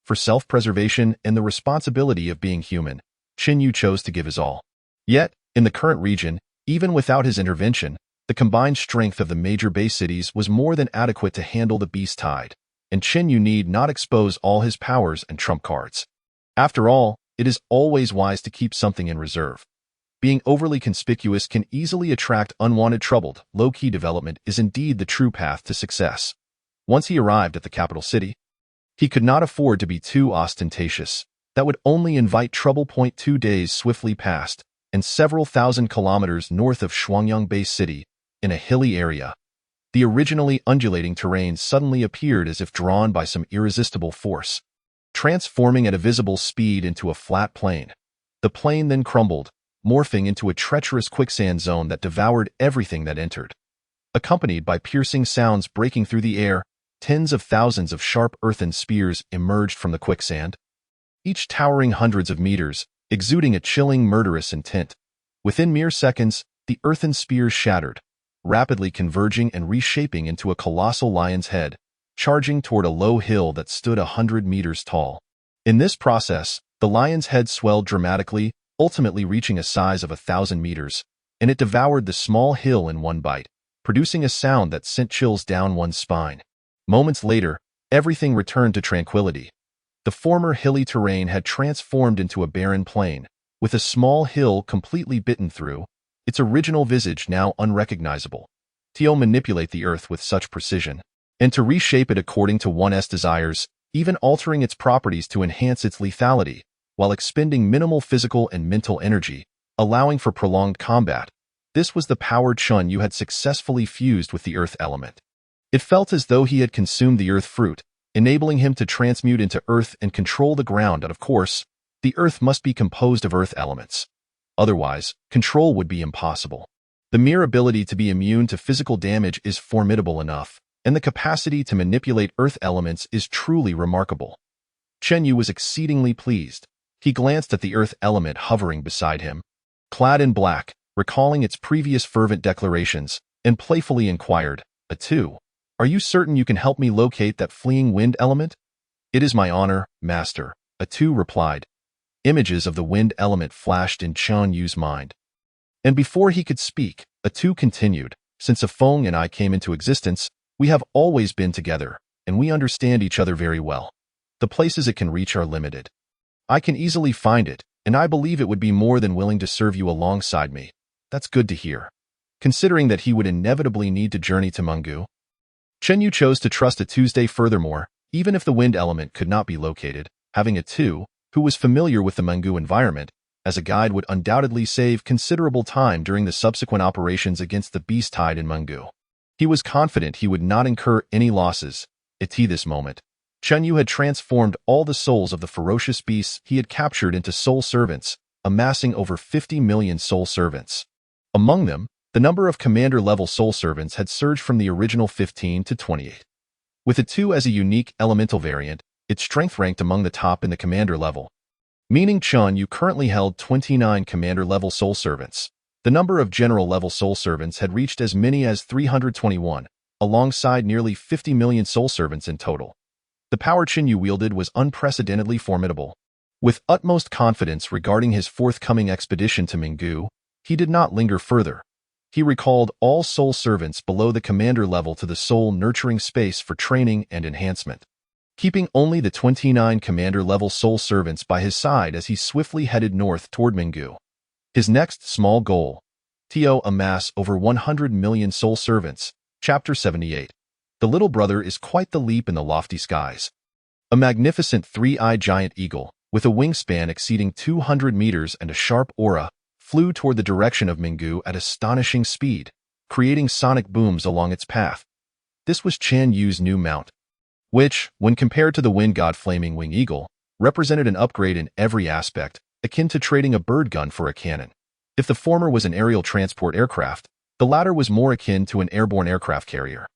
For self-preservation and the responsibility of being human, Chen Yu chose to give his all. Yet, in the current region, even without his intervention, the combined strength of the major bay cities was more than adequate to handle the beast tide, and Chen Yu need not expose all his powers and trump cards. After all, it is always wise to keep something in reserve. Being overly conspicuous can easily attract unwanted trouble. Low-key development is indeed the true path to success. Once he arrived at the capital city, he could not afford to be too ostentatious. That would only invite trouble. 2 days swiftly passed, and several thousand kilometers north of Shuangyang Bay City, in a hilly area, the originally undulating terrain suddenly appeared as if drawn by some irresistible force, transforming at a visible speed into a flat plain. The plain then crumbled, morphing into a treacherous quicksand zone that devoured everything that entered. Accompanied by piercing sounds breaking through the air, tens of thousands of sharp earthen spears emerged from the quicksand, each towering hundreds of meters, exuding a chilling, murderous intent. Within mere seconds, the earthen spears shattered, rapidly converging and reshaping into a colossal lion's head, charging toward a low hill that stood 100 meters tall. In this process, the lion's head swelled dramatically, ultimately reaching a size of 1,000 meters, and it devoured the small hill in one bite, producing a sound that sent chills down one's spine. Moments later, everything returned to tranquility. The former hilly terrain had transformed into a barren plain, with a small hill completely bitten through, its original visage now unrecognizable. To manipulate the earth with such precision, and to reshape it according to one's desires, even altering its properties to enhance its lethality, while expending minimal physical and mental energy, allowing for prolonged combat. This was the power Chen Yu had successfully fused with the earth element. It felt as though he had consumed the earth fruit, enabling him to transmute into earth and control the ground and, of course, The Earth must be composed of Earth elements. Otherwise, control would be impossible. The mere ability to be immune to physical damage is formidable enough, and the capacity to manipulate Earth elements is truly remarkable. Chen Yu was exceedingly pleased. He glanced at the Earth element hovering beside him, clad in black, recalling its previous fervent declarations, and playfully inquired, "Atu, are you certain you can help me locate that fleeing wind element?" "It is my honor, master," Atu replied. Images of the wind element flashed in Chen Yu's mind. And before he could speak, Atu continued, "Since Afeng and I came into existence, we have always been together, and we understand each other very well. The places it can reach are limited. I can easily find it, and I believe it would be more than willing to serve you alongside me." "That's good to hear." Considering that he would inevitably need to journey to Mungu, Chen Yu chose to trust Atu's. Furthermore, even if the wind element could not be located, having Atu, who was familiar with the Mungu environment, as a guide would undoubtedly save considerable time during the subsequent operations against the beast tide in Mungu. He was confident he would not incur any losses. At this moment, Chen Yu had transformed all the souls of the ferocious beasts he had captured into soul servants, amassing over 50 million soul servants. Among them, the number of commander-level soul servants had surged from the original 15 to 28. With Atu as a unique elemental variant, its strength ranked among the top in the commander level, meaning Chen Yu currently held 29 commander-level soul servants. The number of general-level soul servants had reached as many as 321, alongside nearly 50 million soul servants in total. The power Chen Yu wielded was unprecedentedly formidable. With utmost confidence regarding his forthcoming expedition to Mungu, he did not linger further. He recalled all soul servants below the commander level to the soul-nurturing space for training and enhancement, keeping only the 29 commander-level soul servants by his side as he swiftly headed north toward Mungu. His next small goal: to amass over 100 million soul servants. Chapter 78. The little brother is quite the leap in the lofty skies. A magnificent three-eyed giant eagle, with a wingspan exceeding 200 meters and a sharp aura, flew toward the direction of Mungu at astonishing speed, creating sonic booms along its path. This was Chen Yu's new mount, which, when compared to the wind god Flaming Wing Eagle, represented an upgrade in every aspect, akin to trading a bird gun for a cannon. If the former was an aerial transport aircraft, the latter was more akin to an airborne aircraft carrier.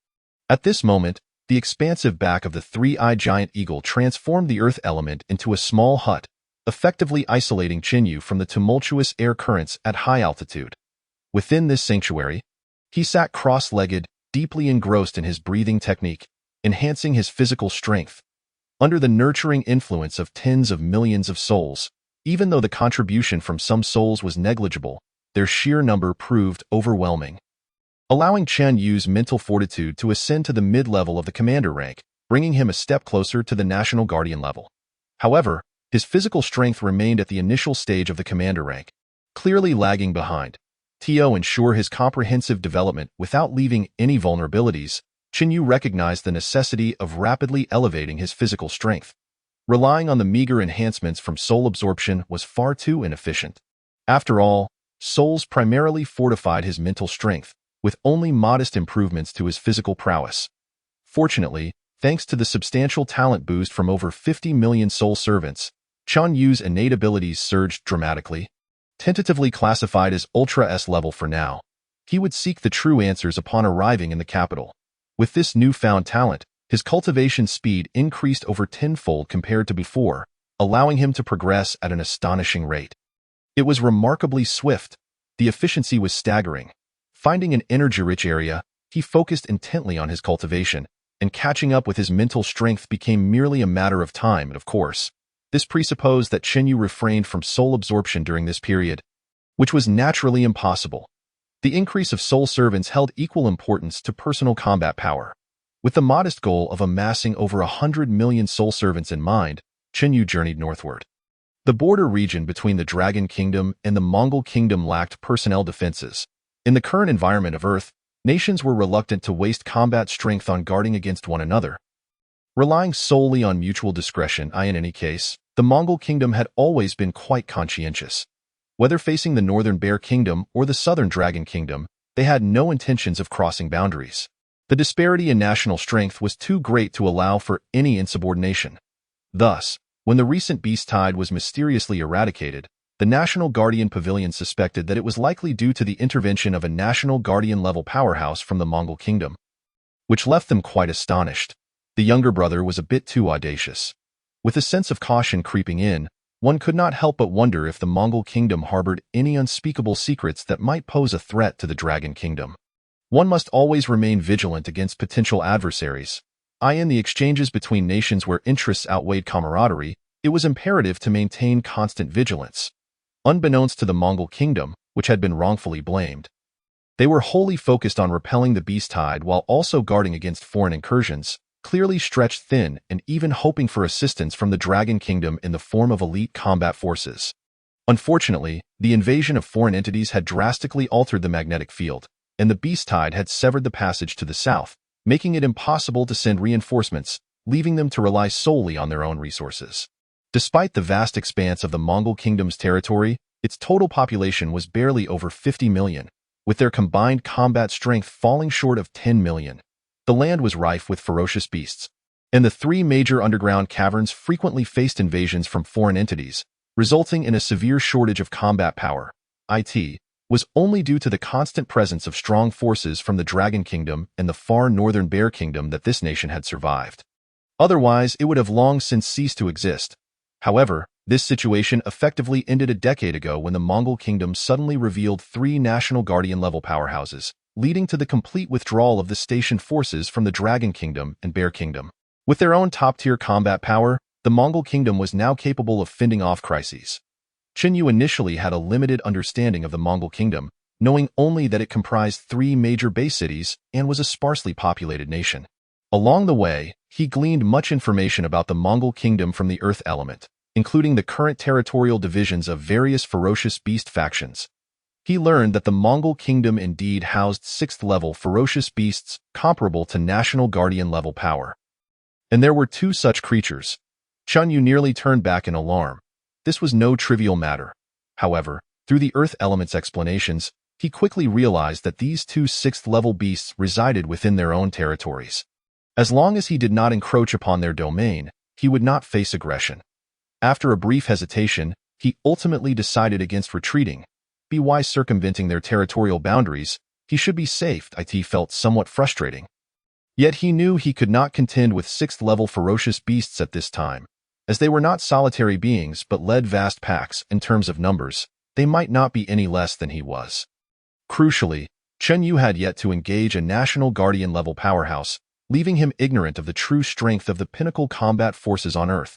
At this moment, the expansive back of the three-eyed giant eagle transformed the earth element into a small hut, effectively isolating Chen Yu from the tumultuous air currents at high altitude. Within this sanctuary, he sat cross-legged, deeply engrossed in his breathing technique, enhancing his physical strength. Under the nurturing influence of tens of millions of souls, even though the contribution from some souls was negligible, their sheer number proved overwhelming, allowing Chen Yu's mental fortitude to ascend to the mid-level of the commander rank, bringing him a step closer to the National Guardian level. However, his physical strength remained at the initial stage of the commander rank, clearly lagging behind. To ensure his comprehensive development without leaving any vulnerabilities, Chen Yu recognized the necessity of rapidly elevating his physical strength. Relying on the meager enhancements from soul absorption was far too inefficient. After all, souls primarily fortified his mental strength, with only modest improvements to his physical prowess. Fortunately, thanks to the substantial talent boost from over 50 million soul servants, Chen Yu's innate abilities surged dramatically. Tentatively classified as Ultra S level for now, he would seek the true answers upon arriving in the capital. With this newfound talent, his cultivation speed increased over tenfold compared to before, allowing him to progress at an astonishing rate. It was remarkably swift. The efficiency was staggering. Finding an energy-rich area, he focused intently on his cultivation, and catching up with his mental strength became merely a matter of time, and of course, this presupposed that Chen Yu refrained from soul absorption during this period, which was naturally impossible. The increase of soul servants held equal importance to personal combat power. With the modest goal of amassing over 100 million soul servants in mind, Chen Yu journeyed northward. The border region between the Dragon Kingdom and the Mongol Kingdom lacked personnel defenses. In the current environment of Earth, nations were reluctant to waste combat strength on guarding against one another. Relying solely on mutual discretion, in any case, the Mongol Kingdom had always been quite conscientious. Whether facing the Northern Bear Kingdom or the Southern Dragon Kingdom, they had no intentions of crossing boundaries. The disparity in national strength was too great to allow for any insubordination. Thus, When the recent beast tide was mysteriously eradicated, the National Guardian Pavilion suspected that it was likely due to the intervention of a National Guardian-level powerhouse from the Mongol kingdom, which left them quite astonished. The younger brother was a bit too audacious. With a sense of caution creeping in, one could not help but wonder if the Mongol kingdom harbored any unspeakable secrets that might pose a threat to the Dragon Kingdom. One must always remain vigilant against potential adversaries. In the exchanges between nations where interests outweighed camaraderie, it was imperative to maintain constant vigilance. Unbeknownst to the Mongol kingdom, which had been wrongfully blamed, they were wholly focused on repelling the beast tide while also guarding against foreign incursions, clearly stretched thin and even hoping for assistance from the Dragon Kingdom in the form of elite combat forces. Unfortunately, the invasion of foreign entities had drastically altered the magnetic field, and the beast tide had severed the passage to the south, making it impossible to send reinforcements, leaving them to rely solely on their own resources. Despite the vast expanse of the Mongol kingdom's territory, its total population was barely over 50 million, with their combined combat strength falling short of 10 million. The land was rife with ferocious beasts, and the three major underground caverns frequently faced invasions from foreign entities, resulting in a severe shortage of combat power. It was only due to the constant presence of strong forces from the Dragon Kingdom and the far northern Bear Kingdom that this nation had survived. Otherwise, it would have long since ceased to exist. However, this situation effectively ended a decade ago when the Mongol kingdom suddenly revealed three National Guardian-level powerhouses, leading to the complete withdrawal of the stationed forces from the Dragon Kingdom and Bear Kingdom. With their own top-tier combat power, the Mongol kingdom was now capable of fending off crises. Chen Yu initially had a limited understanding of the Mongol kingdom, knowing only that it comprised three major base cities and was a sparsely populated nation. Along the way, he gleaned much information about the Mongol kingdom from the Earth element, including the current territorial divisions of various ferocious beast factions. He learned that the Mongol kingdom indeed housed 6th-level ferocious beasts comparable to National Guardian-level power. And there were two such creatures. Chen Yu nearly turned back in alarm. This was no trivial matter. However, through the Earth element's explanations, he quickly realized that these two 6th-level beasts resided within their own territories. As long as he did not encroach upon their domain, he would not face aggression. After a brief hesitation, he ultimately decided against retreating. By circumventing their territorial boundaries, he should be safe. It felt somewhat frustrating. Yet he knew he could not contend with 6th-level ferocious beasts at this time. As they were not solitary beings but led vast packs in terms of numbers, they might not be any less than he was. Crucially, Chen Yu had yet to engage a National Guardian-level powerhouse, leaving him ignorant of the true strength of the pinnacle combat forces on Earth.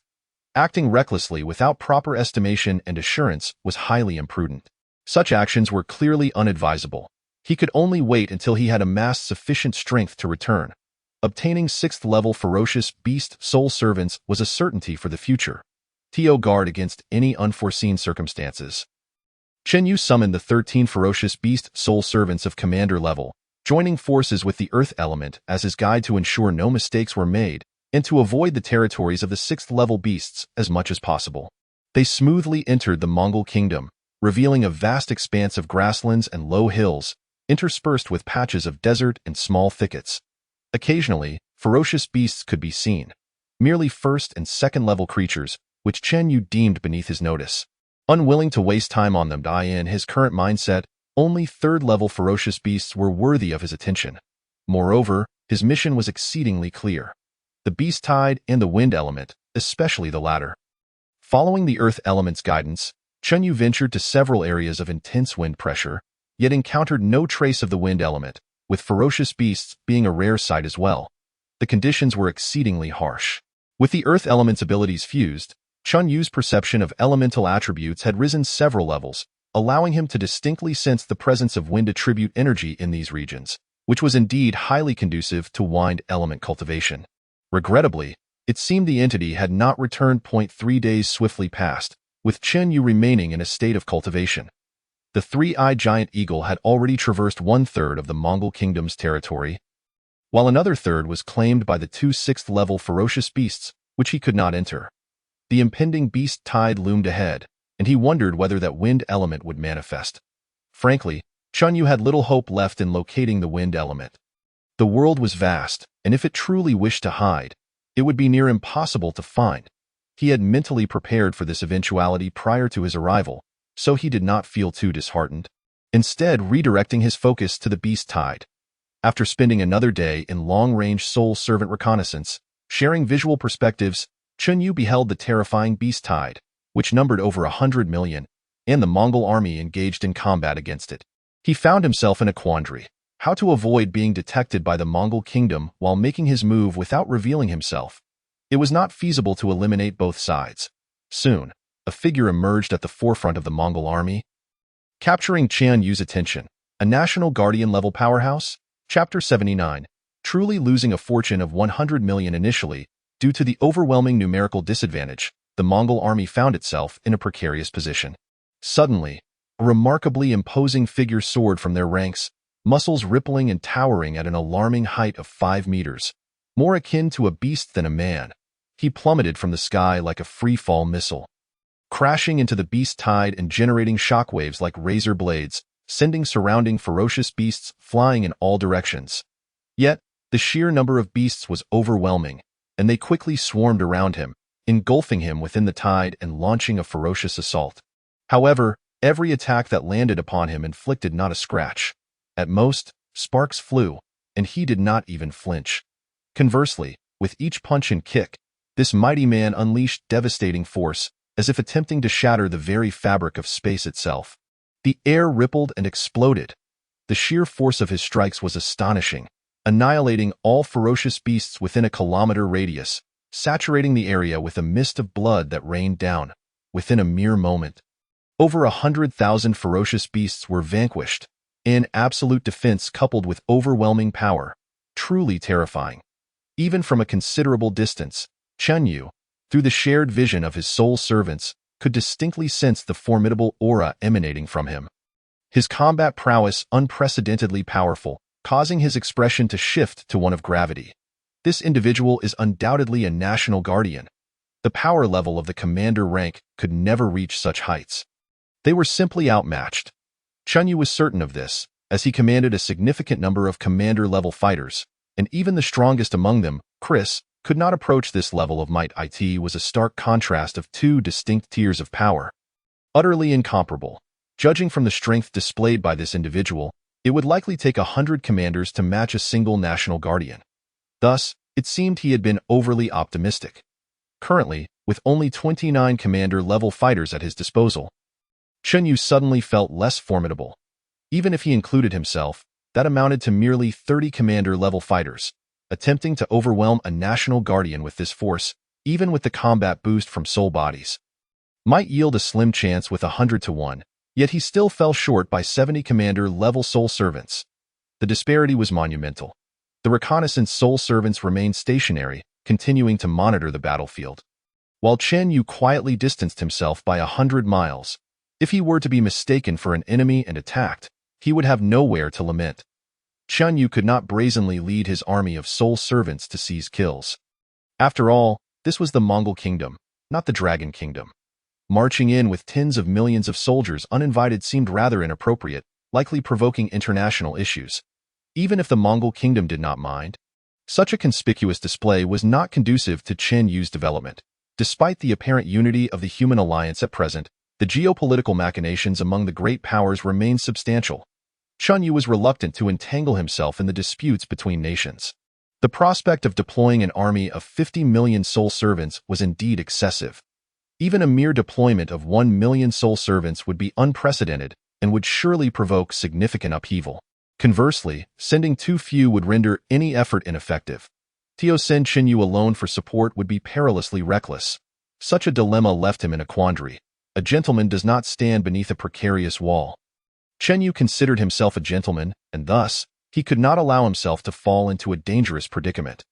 Acting recklessly without proper estimation and assurance was highly imprudent. Such actions were clearly unadvisable. He could only wait until he had amassed sufficient strength to return. Obtaining 6th-level ferocious beast soul servants was a certainty for the future. To guard against any unforeseen circumstances. Chen Yu summoned the 13 ferocious beast soul servants of commander level, joining forces with the Earth element as his guide to ensure no mistakes were made, and to avoid the territories of the 6th-level beasts as much as possible. They smoothly entered the Mongol kingdom, revealing a vast expanse of grasslands and low hills, interspersed with patches of desert and small thickets. Occasionally, ferocious beasts could be seen, merely 1st and 2nd-level creatures, which Chen Yu deemed beneath his notice. Unwilling to waste time on them, in his current mindset, only 3rd-level ferocious beasts were worthy of his attention. Moreover, his mission was exceedingly clear. The beast tide and the wind element, especially the latter. Following the Earth element's guidance, Chen Yu ventured to several areas of intense wind pressure, yet encountered no trace of the wind element, with ferocious beasts being a rare sight as well. The conditions were exceedingly harsh. With the Earth element's abilities fused, Chen Yu's perception of elemental attributes had risen several levels, allowing him to distinctly sense the presence of wind attribute energy in these regions, which was indeed highly conducive to wind element cultivation. Regrettably, it seemed the entity had not returned. 3 days swiftly passed, with Chen Yu remaining in a state of cultivation. The three-eyed giant eagle had already traversed 1/3 of the Mongol kingdom's territory, while another third was claimed by the two 6th-level ferocious beasts, which he could not enter. The impending beast tide loomed ahead, and he wondered whether that wind element would manifest. Frankly, Chen Yu had little hope left in locating the wind element. The world was vast, and if it truly wished to hide, it would be near impossible to find. He had mentally prepared for this eventuality prior to his arrival, so he did not feel too disheartened, instead redirecting his focus to the beast tide. After spending another day in long-range soul servant reconnaissance, sharing visual perspectives, Chunyu beheld the terrifying beast tide, which numbered over 100 million, and the Mongol army engaged in combat against it. He found himself in a quandary: how to avoid being detected by the Mongol kingdom while making his move without revealing himself. It was not feasible to eliminate both sides. Soon, a figure emerged at the forefront of the Mongol army, capturing Qian Yu's attention. A National Guardian-level powerhouse? Chapter 79. Truly losing a fortune of 100 million initially, due to the overwhelming numerical disadvantage, the Mongol army found itself in a precarious position. Suddenly, a remarkably imposing figure soared from their ranks, muscles rippling and towering at an alarming height of 5 meters, more akin to a beast than a man. He plummeted from the sky like a free-fall missile, crashing into the beast tide and generating shockwaves like razor blades, sending surrounding ferocious beasts flying in all directions. Yet, the sheer number of beasts was overwhelming, and they quickly swarmed around him, engulfing him within the tide and launching a ferocious assault. However, every attack that landed upon him inflicted not a scratch. At most, sparks flew, and he did not even flinch. Conversely, with each punch and kick, this mighty man unleashed devastating force, as if attempting to shatter the very fabric of space itself. The air rippled and exploded. The sheer force of his strikes was astonishing, annihilating all ferocious beasts within a kilometer radius, saturating the area with a mist of blood that rained down. Within a mere moment, over 100,000 ferocious beasts were vanquished, in absolute defense coupled with overwhelming power, truly terrifying. Even from a considerable distance, Chunyu, through the shared vision of his soul servants, could distinctly sense the formidable aura emanating from him. His combat prowess unprecedentedly powerful, causing his expression to shift to one of gravity. This individual is undoubtedly a national guardian. The power level of the commander rank could never reach such heights. They were simply outmatched. Chunyu was certain of this, as he commanded a significant number of commander-level fighters, and even the strongest among them, Chris, could not approach this level of might. It was a stark contrast of two distinct tiers of power. Utterly incomparable. Judging from the strength displayed by this individual, it would likely take 100 commanders to match a single national guardian. Thus, it seemed he had been overly optimistic. Currently, with only 29 commander-level fighters at his disposal, Chunyu suddenly felt less formidable. Even if he included himself, that amounted to merely 30 commander-level fighters. Attempting to overwhelm a national guardian with this force, even with the combat boost from soul bodies, might yield a slim chance with 100 to 1, yet he still fell short by 70 commander-level soul servants. The disparity was monumental. The reconnaissance soul servants remained stationary, continuing to monitor the battlefield, while Chen Yu quietly distanced himself by 100 miles. If he were to be mistaken for an enemy and attacked, he would have nowhere to lament. Chen Yu could not brazenly lead his army of soul servants to seize kills. After all, this was the Mongol kingdom, not the Dragon Kingdom. Marching in with tens of millions of soldiers uninvited seemed rather inappropriate, likely provoking international issues. Even if the Mongol kingdom did not mind, such a conspicuous display was not conducive to Chen Yu's development. Despite the apparent unity of the human alliance at present, the geopolitical machinations among the great powers remained substantial. Chen Yu was reluctant to entangle himself in the disputes between nations. The prospect of deploying an army of 50 million soul servants was indeed excessive. Even a mere deployment of 1 million soul servants would be unprecedented and would surely provoke significant upheaval. Conversely, sending too few would render any effort ineffective. To send Chen Yu alone for support would be perilously reckless. Such a dilemma left him in a quandary. A gentleman does not stand beneath a precarious wall. Chen Yu considered himself a gentleman, and thus, he could not allow himself to fall into a dangerous predicament.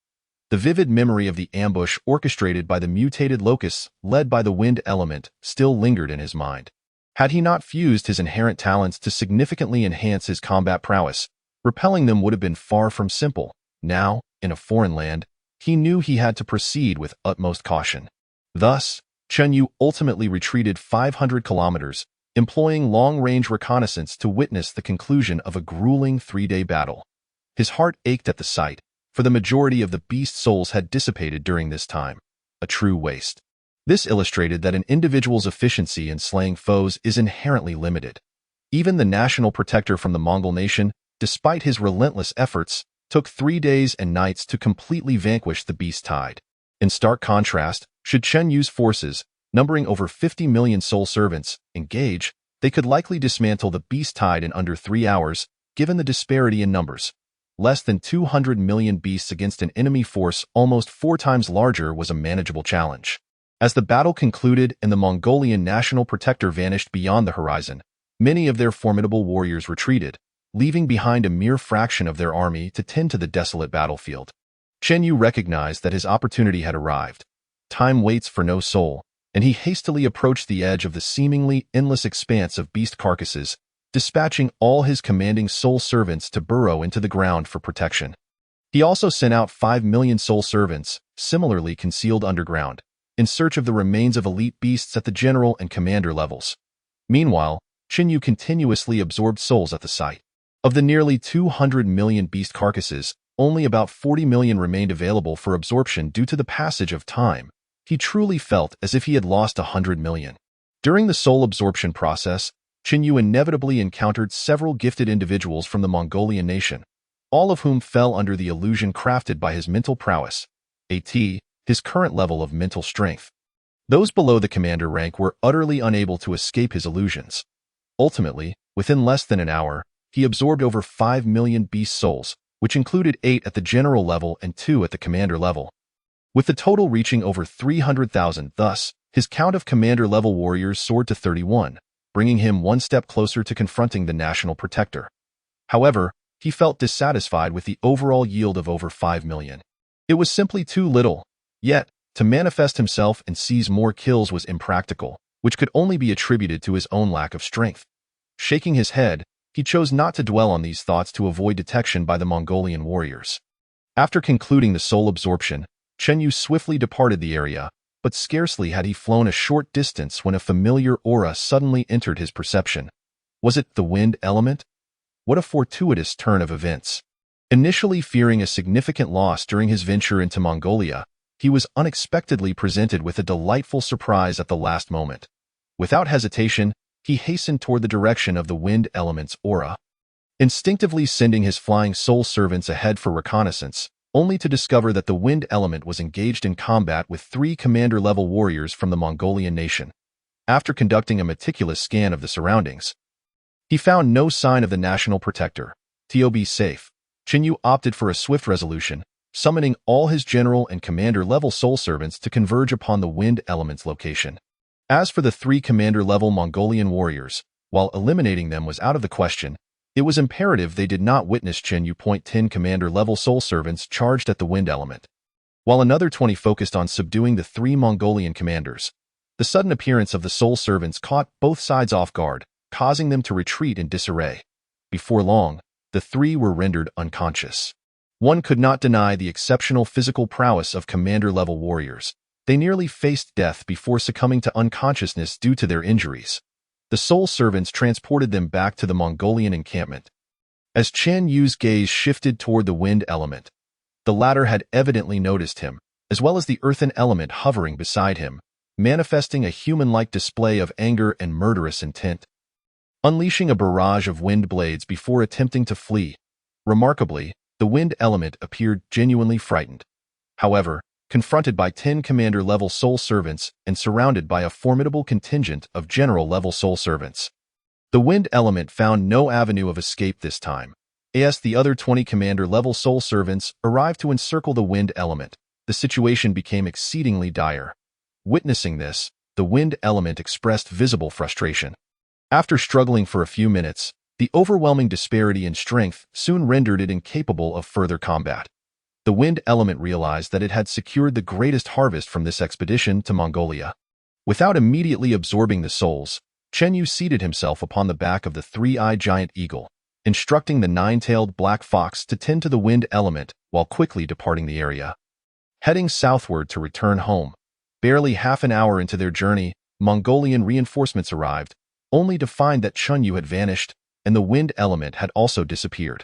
The vivid memory of the ambush orchestrated by the mutated locusts led by the wind element still lingered in his mind. Had he not fused his inherent talents to significantly enhance his combat prowess, repelling them would have been far from simple. Now, in a foreign land, he knew he had to proceed with utmost caution. Thus, Chen Yu ultimately retreated 500 kilometers, employing long-range reconnaissance to witness the conclusion of a grueling 3-day battle. His heart ached at the sight, for the majority of the beast souls had dissipated during this time. A true waste. This illustrated that an individual's efficiency in slaying foes is inherently limited. Even the national protector from the Mongol nation, despite his relentless efforts, took 3 days and nights to completely vanquish the beast tide. In stark contrast, should Chen Yu's forces, numbering over 50 million soul servants, engage, they could likely dismantle the beast tide in under 3 hours, given the disparity in numbers. Less than 200 million beasts against an enemy force almost 4 times larger was a manageable challenge. As the battle concluded and the Mongolian national protector vanished beyond the horizon, many of their formidable warriors retreated, leaving behind a mere fraction of their army to tend to the desolate battlefield. Chen Yu recognized that his opportunity had arrived. Time waits for no soul, and he hastily approached the edge of the seemingly endless expanse of beast carcasses, dispatching all his commanding soul servants to burrow into the ground for protection. He also sent out 5 million soul servants, similarly concealed underground, in search of the remains of elite beasts at the general and commander levels. Meanwhile, Chen Yu continuously absorbed souls at the site. Of the nearly 200 million beast carcasses, only about 40 million remained available for absorption due to the passage of time. He truly felt as if he had lost 100 million. During the soul absorption process, Chen Yu inevitably encountered several gifted individuals from the Mongolian nation, all of whom fell under the illusion crafted by his mental prowess, his current level of mental strength. Those below the commander rank were utterly unable to escape his illusions. Ultimately, within less than an hour, he absorbed over 5 million beast souls, which included 8 at the general level and 2 at the commander level. With the total reaching over 300,000, thus, his count of commander-level warriors soared to 31, bringing him one step closer to confronting the national protector. However, he felt dissatisfied with the overall yield of over 5 million. It was simply too little. Yet, to manifest himself and seize more kills was impractical, which could only be attributed to his own lack of strength. Shaking his head, he chose not to dwell on these thoughts to avoid detection by the Mongolian warriors. After concluding the soul absorption, Chen Yu swiftly departed the area, but scarcely had he flown a short distance when a familiar aura suddenly entered his perception. Was it the wind element? What a fortuitous turn of events. Initially fearing a significant loss during his venture into Mongolia, he was unexpectedly presented with a delightful surprise at the last moment. Without hesitation, he hastened toward the direction of the wind element's aura, instinctively sending his flying soul servants ahead for reconnaissance, only to discover that the wind element was engaged in combat with 3 commander-level warriors from the Mongolian nation. After conducting a meticulous scan of the surroundings, he found no sign of the national protector. To be safe, Chen Yu opted for a swift resolution, summoning all his general and commander-level soul servants to converge upon the wind element's location. As for the 3 commander-level Mongolian warriors, while eliminating them was out of the question, it was imperative they did not witness Chen Yu point 10 commander-level soul servants charged at the wind element, while another 20 focused on subduing the 3 Mongolian commanders. The sudden appearance of the soul servants caught both sides off guard, causing them to retreat in disarray. Before long, the 3 were rendered unconscious. One could not deny the exceptional physical prowess of commander-level warriors. They nearly faced death before succumbing to unconsciousness due to their injuries. The soul servants transported them back to the Mongolian encampment. As Chen Yu's gaze shifted toward the wind element, the latter had evidently noticed him, as well as the earthen element hovering beside him, manifesting a human-like display of anger and murderous intent, unleashing a barrage of wind blades before attempting to flee. Remarkably, the wind element appeared genuinely frightened. However, confronted by 10 commander-level soul servants and surrounded by a formidable contingent of general-level soul servants, the wind element found no avenue of escape this time. As the other 20 commander-level soul servants arrived to encircle the wind element, the situation became exceedingly dire. Witnessing this, the wind element expressed visible frustration. After struggling for a few minutes, the overwhelming disparity in strength soon rendered it incapable of further combat. The wind element realized that it had secured the greatest harvest from this expedition to Mongolia. Without immediately absorbing the souls, Chen Yu seated himself upon the back of the 3-eyed giant eagle, instructing the 9-tailed black fox to tend to the wind element while quickly departing the area. Heading southward to return home, barely half an hour into their journey, Mongolian reinforcements arrived, only to find that Chen Yu had vanished and the wind element had also disappeared.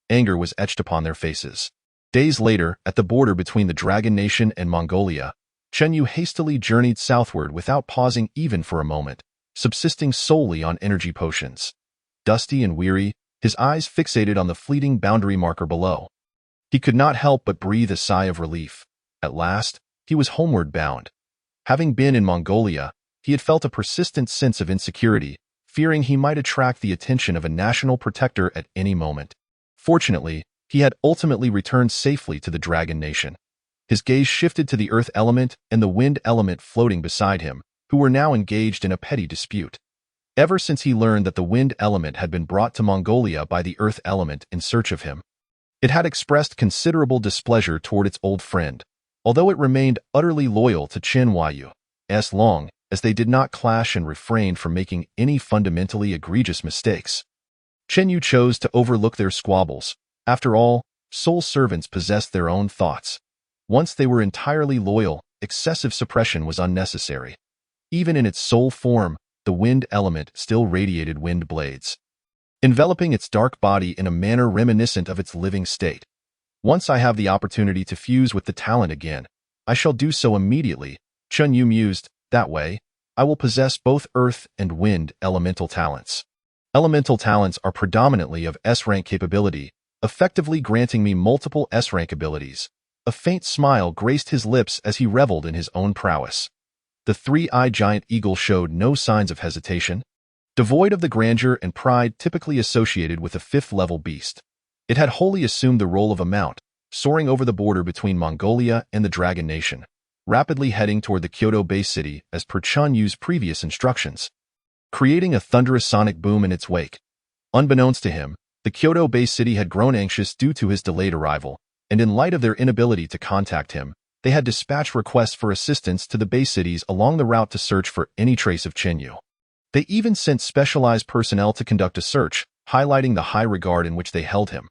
Anger was etched upon their faces. Days later, at the border between the Dragon Nation and Mongolia, Chen Yu hastily journeyed southward without pausing even for a moment, subsisting solely on energy potions. Dusty and weary, his eyes fixated on the fleeting boundary marker below. He could not help but breathe a sigh of relief. At last, he was homeward bound. Having been in Mongolia, he had felt a persistent sense of insecurity, fearing he might attract the attention of a national protector at any moment. Fortunately, he had ultimately returned safely to the Dragon Nation. His gaze shifted to the earth element and the wind element floating beside him, who were now engaged in a petty dispute. Ever since he learned that the wind element had been brought to Mongolia by the earth element in search of him, it had expressed considerable displeasure toward its old friend, although it remained utterly loyal to Chen Yu, as long as they did not clash and refrained from making any fundamentally egregious mistakes. Chen Yu chose to overlook their squabbles. After all, soul servants possessed their own thoughts. Once they were entirely loyal, excessive suppression was unnecessary. Even in its soul form, the wind element still radiated wind blades, enveloping its dark body in a manner reminiscent of its living state. Once I have the opportunity to fuse with the talent again, I shall do so immediately, Chen Yu mused. That way, I will possess both earth and wind elemental talents. Elemental talents are predominantly of S-rank capability, effectively granting me multiple S-rank abilities. A faint smile graced his lips as he reveled in his own prowess. The three-eyed giant eagle showed no signs of hesitation. Devoid of the grandeur and pride typically associated with a fifth-level beast, it had wholly assumed the role of a mount, soaring over the border between Mongolia and the Dragon Nation, rapidly heading toward the Kyoto Bay City as per Chen Yu's previous instructions, creating a thunderous sonic boom in its wake. Unbeknownst to him, the Kyoto Bay City had grown anxious due to his delayed arrival, and in light of their inability to contact him, they had dispatched requests for assistance to the Bay Cities along the route to search for any trace of Chen Yu. They even sent specialized personnel to conduct a search, highlighting the high regard in which they held him.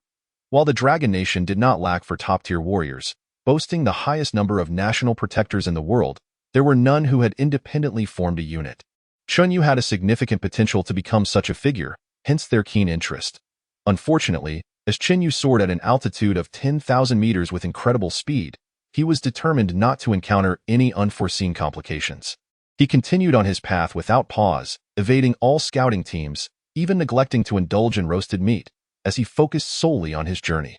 While the Dragon Nation did not lack for top-tier warriors, boasting the highest number of national protectors in the world, there were none who had independently formed a unit. Chen Yu had a significant potential to become such a figure, hence their keen interest. Unfortunately, as Chen Yu soared at an altitude of 10,000 meters with incredible speed, he was determined not to encounter any unforeseen complications. He continued on his path without pause, evading all scouting teams, even neglecting to indulge in roasted meat, as he focused solely on his journey.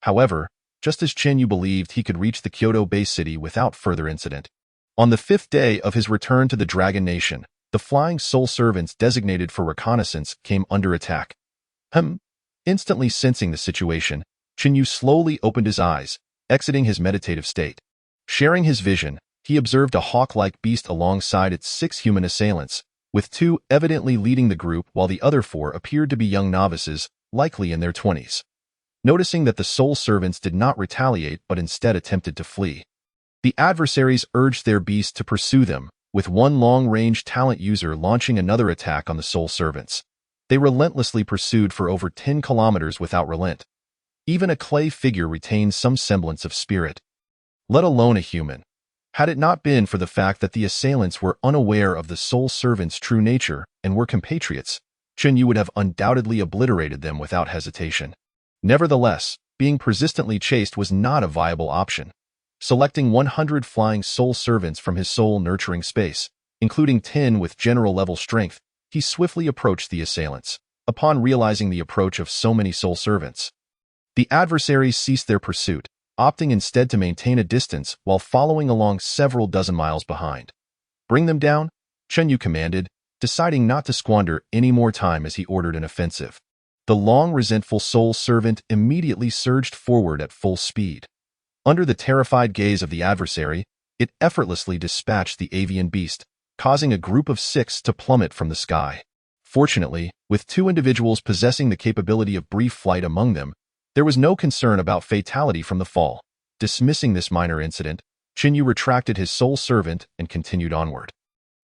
However, just as Chen Yu believed he could reach the Kyoto Bay City without further incident, on the 5th day of his return to the Dragon Nation, the flying soul servants designated for reconnaissance came under attack. Instantly sensing the situation, Chen Yu slowly opened his eyes, exiting his meditative state. Sharing his vision, he observed a hawk-like beast alongside its 6 human assailants, with 2 evidently leading the group while the other 4 appeared to be young novices, likely in their 20s. Noticing that the soul servants did not retaliate but instead attempted to flee, the adversaries urged their beast to pursue them, with one long-range talent user launching another attack on the soul servants. They relentlessly pursued for over 10 kilometers without relent. Even a clay figure retained some semblance of spirit, let alone a human. Had it not been for the fact that the assailants were unaware of the soul servants' true nature and were compatriots, Chen Yu would have undoubtedly obliterated them without hesitation. Nevertheless, being persistently chased was not a viable option. Selecting 100 flying soul servants from his soul-nurturing space, including 10 with general-level strength, he swiftly approached the assailants. Upon realizing the approach of so many soul servants, the adversaries ceased their pursuit, opting instead to maintain a distance while following along several dozen miles behind. Bring them down, Chen Yu commanded, deciding not to squander any more time as he ordered an offensive. The long, resentful soul servant immediately surged forward at full speed. Under the terrified gaze of the adversary, it effortlessly dispatched the avian beast, causing a group of 6 to plummet from the sky. Fortunately, with 2 individuals possessing the capability of brief flight among them, there was no concern about fatality from the fall. Dismissing this minor incident, Chen Yu retracted his soul servant and continued onward.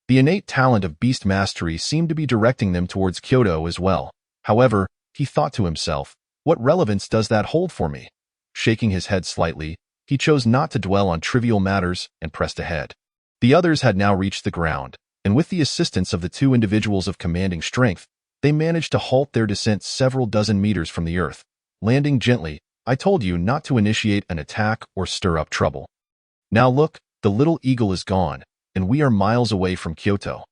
The innate talent of beast mastery seemed to be directing them towards Kyoto as well. However, he thought to himself, what relevance does that hold for me? Shaking his head slightly, he chose not to dwell on trivial matters and pressed ahead. The others had now reached the ground, and with the assistance of the 2 individuals of commanding strength, they managed to halt their descent several dozen meters from the earth, landing gently. I told you not to initiate an attack or stir up trouble. Now look, The little eagle is gone, and we are miles away from Kyoto.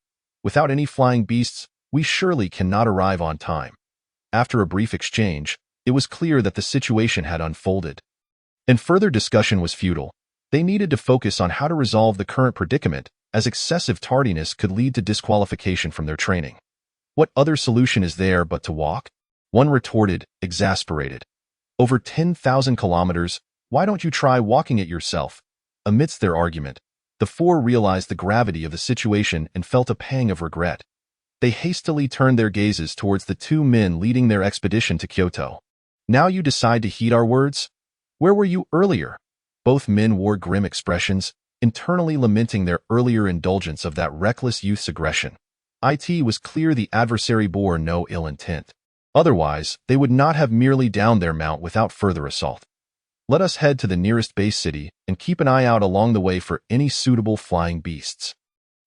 Without any flying beasts, we surely cannot arrive on time. After a brief exchange, it was clear that the situation had unfolded, and further discussion was futile. They needed to focus on how to resolve the current predicament, as excessive tardiness could lead to disqualification from their training. What other solution is there but to walk? One retorted, exasperated. Over 10,000 kilometers, why don't you try walking it yourself? Amidst their argument, the four realized the gravity of the situation and felt a pang of regret. They hastily turned their gazes towards the two men leading their expedition to Kyoto. Now you decide to heed our words? Where were you earlier? Both men wore grim expressions, internally lamenting their earlier indulgence of that reckless youth's aggression. It was clear the adversary bore no ill intent. Otherwise, they would not have merely downed their mount without further assault. Let us head to the nearest base city and keep an eye out along the way for any suitable flying beasts.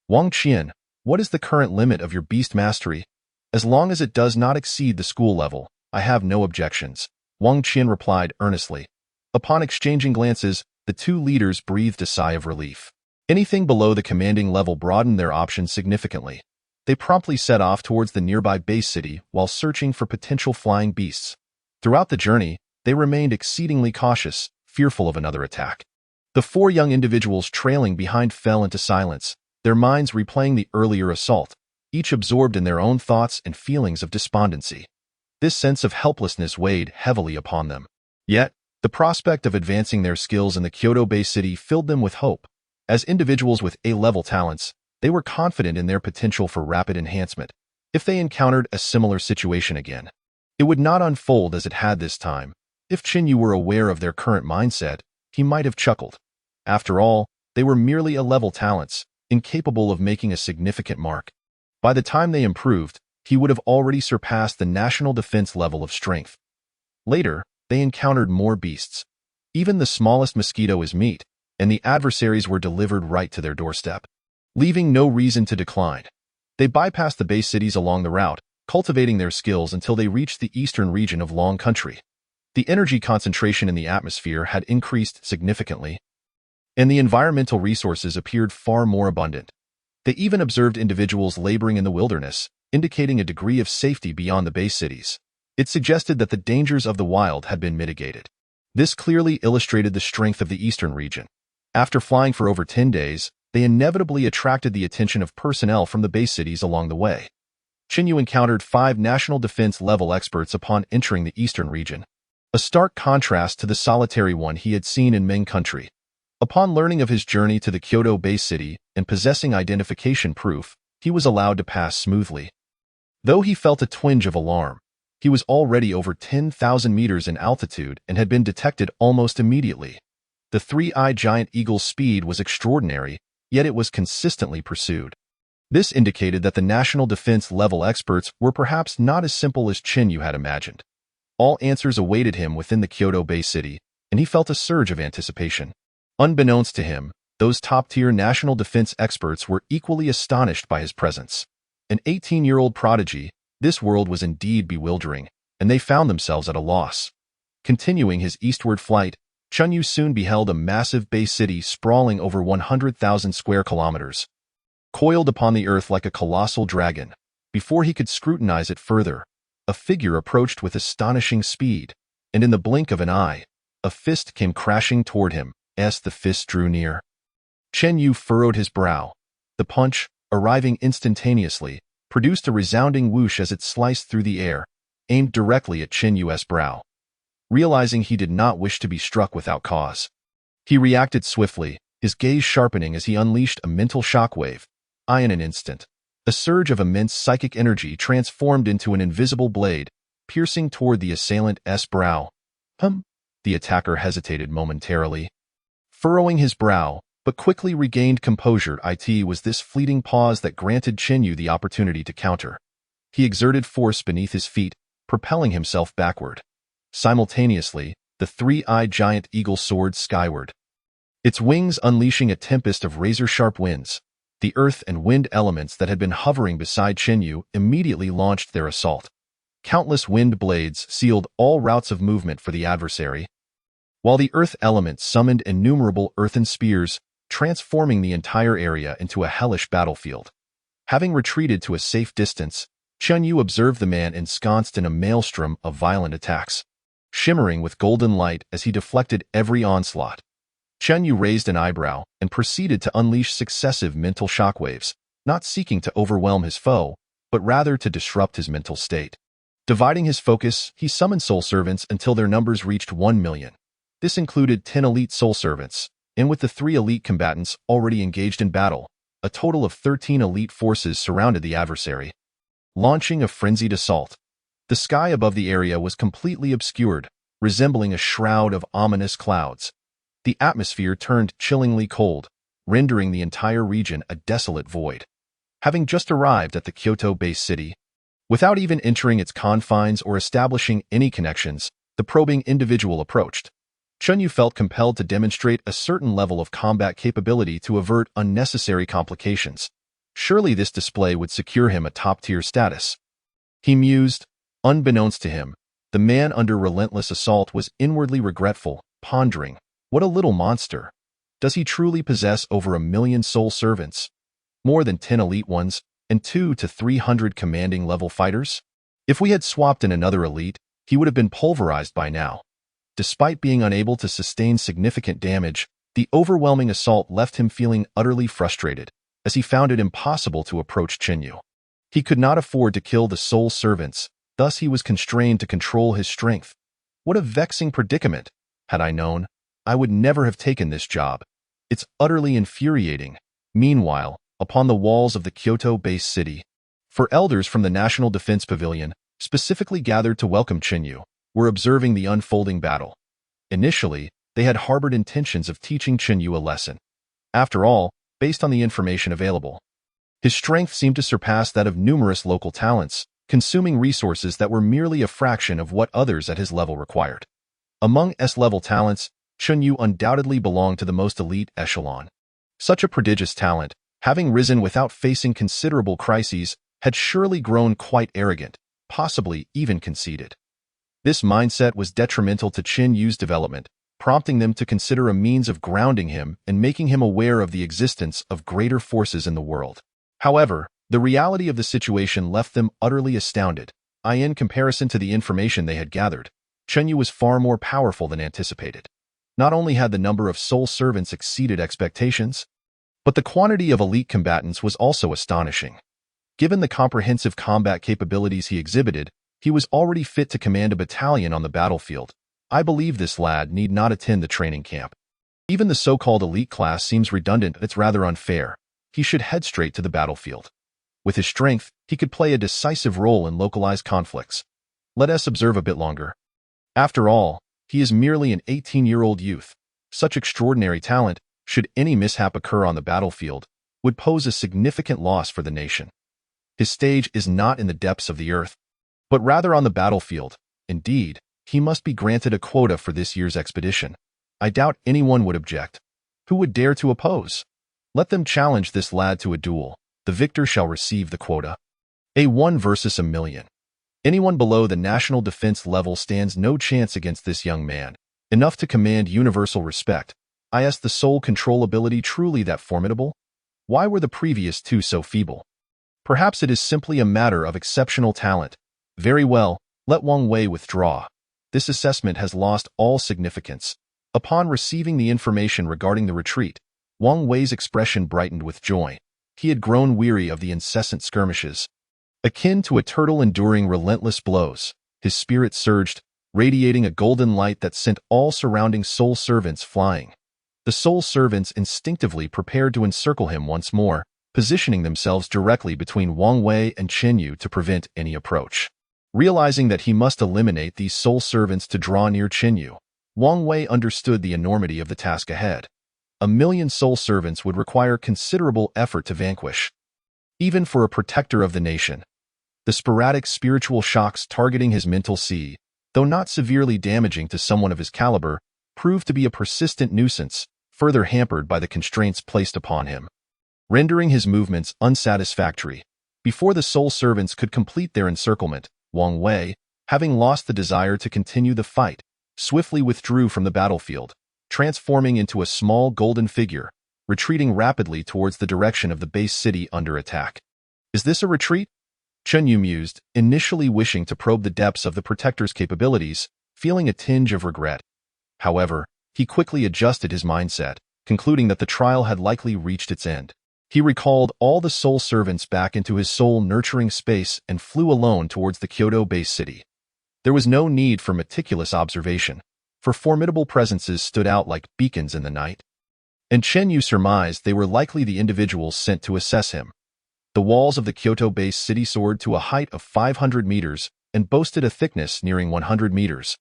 Wang Qian, what is the current limit of your beast mastery? As long as it does not exceed the school level, I have no objections, Wang Qian replied earnestly. Upon exchanging glances, the two leaders breathed a sigh of relief. Anything below the commanding level broadened their options significantly. They promptly set off towards the nearby base city while searching for potential flying beasts. Throughout the journey, they remained exceedingly cautious, fearful of another attack. The four young individuals trailing behind fell into silence, their minds replaying the earlier assault, each absorbed in their own thoughts and feelings of despondency. This sense of helplessness weighed heavily upon them. Yet, the prospect of advancing their skills in the Kyoto base city filled them with hope. As individuals with A-level talents, they were confident in their potential for rapid enhancement. If they encountered a similar situation again, it would not unfold as it had this time. If Qin Yu were aware of their current mindset, he might have chuckled. After all, they were merely A-level talents, incapable of making a significant mark. By the time they improved, he would have already surpassed the national defense level of strength. Later, they encountered more beasts. Even the smallest mosquito is meat, and the adversaries were delivered right to their doorstep, leaving no reason to decline. They bypassed the base cities along the route, cultivating their skills until they reached the eastern region of Long Country. The energy concentration in the atmosphere had increased significantly, and the environmental resources appeared far more abundant. They even observed individuals laboring in the wilderness, indicating a degree of safety beyond the base cities. It suggested that the dangers of the wild had been mitigated. This clearly illustrated the strength of the eastern region. After flying for over 10 days, they inevitably attracted the attention of personnel from the base cities along the way. Qin Yu encountered 5 national defense level experts upon entering the eastern region, a stark contrast to the solitary one he had seen in Ming Country. Upon learning of his journey to the Kyoto base city and possessing identification proof, he was allowed to pass smoothly. Though he felt a twinge of alarm, he was already over 10,000 meters in altitude and had been detected almost immediately. The three-eyed giant eagle's speed was extraordinary, yet it was consistently pursued. This indicated that the national defense level experts were perhaps not as simple as Qin Yu had imagined. All answers awaited him within the Kyoto base city, and he felt a surge of anticipation. Unbeknownst to him, those top-tier national defense experts were equally astonished by his presence. An 18-year-old prodigy, this world was indeed bewildering, and they found themselves at a loss. Continuing his eastward flight, Qin Yu soon beheld a massive base city sprawling over 100,000 square kilometers, coiled upon the earth like a colossal dragon. Before he could scrutinize it further, a figure approached with astonishing speed, and in the blink of an eye, a fist came crashing toward him. As the fist drew near, Qin Yu furrowed his brow. The punch, arriving instantaneously, produced a resounding whoosh as it sliced through the air, aimed directly at Qin Yu's brow. Realizing he did not wish to be struck without cause, he reacted swiftly, his gaze sharpening as he unleashed a mental shockwave. In an instant, a surge of immense psychic energy transformed into an invisible blade, piercing toward the assailant's brow. The attacker hesitated momentarily, furrowing his brow, but quickly regained composure. It was this fleeting pause that granted Qin Yu the opportunity to counter. He exerted force beneath his feet, propelling himself backward. Simultaneously, the three-eyed giant eagle soared skyward, its wings unleashing a tempest of razor-sharp winds. The earth and wind elements that had been hovering beside Qin Yu immediately launched their assault. Countless wind blades sealed all routes of movement for the adversary, while the earth element summoned innumerable earthen spears, transforming the entire area into a hellish battlefield. Having retreated to a safe distance, Chun Yu observed the man ensconced in a maelstrom of violent attacks, shimmering with golden light as he deflected every onslaught. Chun Yu raised an eyebrow and proceeded to unleash successive mental shockwaves, not seeking to overwhelm his foe, but rather to disrupt his mental state. Dividing his focus, he summoned soul servants until their numbers reached 1 million. This included 10 elite soul servants, and with the 3 elite combatants already engaged in battle, a total of 13 elite forces surrounded the adversary. Launching a frenzied assault. The sky above the area was completely obscured, resembling a shroud of ominous clouds. The atmosphere turned chillingly cold, rendering the entire region a desolate void. Having just arrived at the Kyoto-based city, without even entering its confines or establishing any connections, the probing individual approached. Chun Yu felt compelled to demonstrate a certain level of combat capability to avert unnecessary complications. Surely this display would secure him a top-tier status. He mused. Unbeknownst to him, the man under relentless assault was inwardly regretful, pondering, what a little monster. Does he truly possess over 1 million soul servants? More than 10 elite ones, and 200 to 300 commanding level fighters? If we had swapped in another elite, he would have been pulverized by now. Despite being unable to sustain significant damage, the overwhelming assault left him feeling utterly frustrated, as he found it impossible to approach Chun Yu. He could not afford to kill the soul servants, thus he was constrained to control his strength. What a vexing predicament! Had I known, I would never have taken this job. It's utterly infuriating. Meanwhile, upon the walls of the Kyoto-based city, 4 elders from the National Defense Pavilion, specifically gathered to welcome Chun Yu, were observing the unfolding battle. Initially, they had harbored intentions of teaching Chun Yu a lesson. After all, based on the information available, his strength seemed to surpass that of numerous local talents, consuming resources that were merely a fraction of what others at his level required. Among S-level talents, Chun Yu undoubtedly belonged to the most elite echelon. Such a prodigious talent, having risen without facing considerable crises, had surely grown quite arrogant, possibly even conceited. This mindset was detrimental to Chun Yu's development, prompting them to consider a means of grounding him and making him aware of the existence of greater forces in the world. However, the reality of the situation left them utterly astounded. In comparison to the information they had gathered, Chun Yu was far more powerful than anticipated. Not only had the number of soul servants exceeded expectations, but the quantity of elite combatants was also astonishing. Given the comprehensive combat capabilities he exhibited, he was already fit to command a battalion on the battlefield. I believe this lad need not attend the training camp. Even the so-called elite class seems redundant. It's rather unfair. He should head straight to the battlefield. With his strength, he could play a decisive role in localized conflicts. Let us observe a bit longer. After all, he is merely an 18-year-old youth. Such extraordinary talent, should any mishap occur on the battlefield, would pose a significant loss for the nation. His stage is not in the depths of the earth, but rather on the battlefield. Indeed, he must be granted a quota for this year's expedition. I doubt anyone would object. Who would dare to oppose? Let them challenge this lad to a duel. The victor shall receive the quota. A 1 versus 1 million. Anyone below the national defense level stands no chance against this young man, enough to command universal respect. Is the soul control ability truly that formidable? Why were the previous 2 so feeble? Perhaps it is simply a matter of exceptional talent. Very well, let Wang Wei withdraw. This assessment has lost all significance. Upon receiving the information regarding the retreat, Wang Wei's expression brightened with joy. He had grown weary of the incessant skirmishes. Akin to a turtle enduring relentless blows, his spirit surged, radiating a golden light that sent all surrounding soul servants flying. The soul servants instinctively prepared to encircle him once more, positioning themselves directly between Wang Wei and Chun Yu to prevent any approach. Realizing that he must eliminate these soul servants to draw near Chun Yu, Wang Wei understood the enormity of the task ahead. 1 million soul servants would require considerable effort to vanquish, even for a protector of the nation. The sporadic spiritual shocks targeting his mental sea, though not severely damaging to someone of his caliber, proved to be a persistent nuisance, further hampered by the constraints placed upon him, rendering his movements unsatisfactory. Before the soul servants could complete their encirclement, Wang Wei, having lost the desire to continue the fight, swiftly withdrew from the battlefield, transforming into a small golden figure. retreating rapidly towards the direction of the base city under attack. Is this a retreat? Chen Yu mused, initially wishing to probe the depths of the Protector's capabilities, feeling a tinge of regret. However, he quickly adjusted his mindset, concluding that the trial had likely reached its end. He recalled all the soul servants back into his soul-nurturing space and flew alone towards the Kyoto base city. There was no need for meticulous observation, for formidable presences stood out like beacons in the night. And Chen Yu surmised they were likely the individuals sent to assess him. The walls of the Kyoto base city soared to a height of 500 meters and boasted a thickness nearing 100 meters.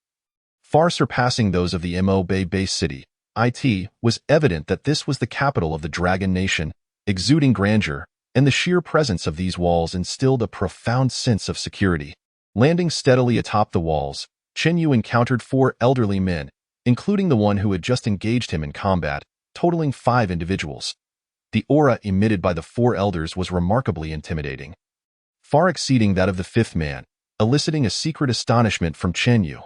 Far surpassing those of the Mo Bay base city, it was evident that this was the capital of the Dragon Nation, exuding grandeur, and the sheer presence of these walls instilled a profound sense of security. Landing steadily atop the walls, Chen Yu encountered 4 elderly men, including the one who had just engaged him in combat, totaling 5 individuals. The aura emitted by the 4 elders was remarkably intimidating, far exceeding that of the 5th man, eliciting a secret astonishment from Chen Yu.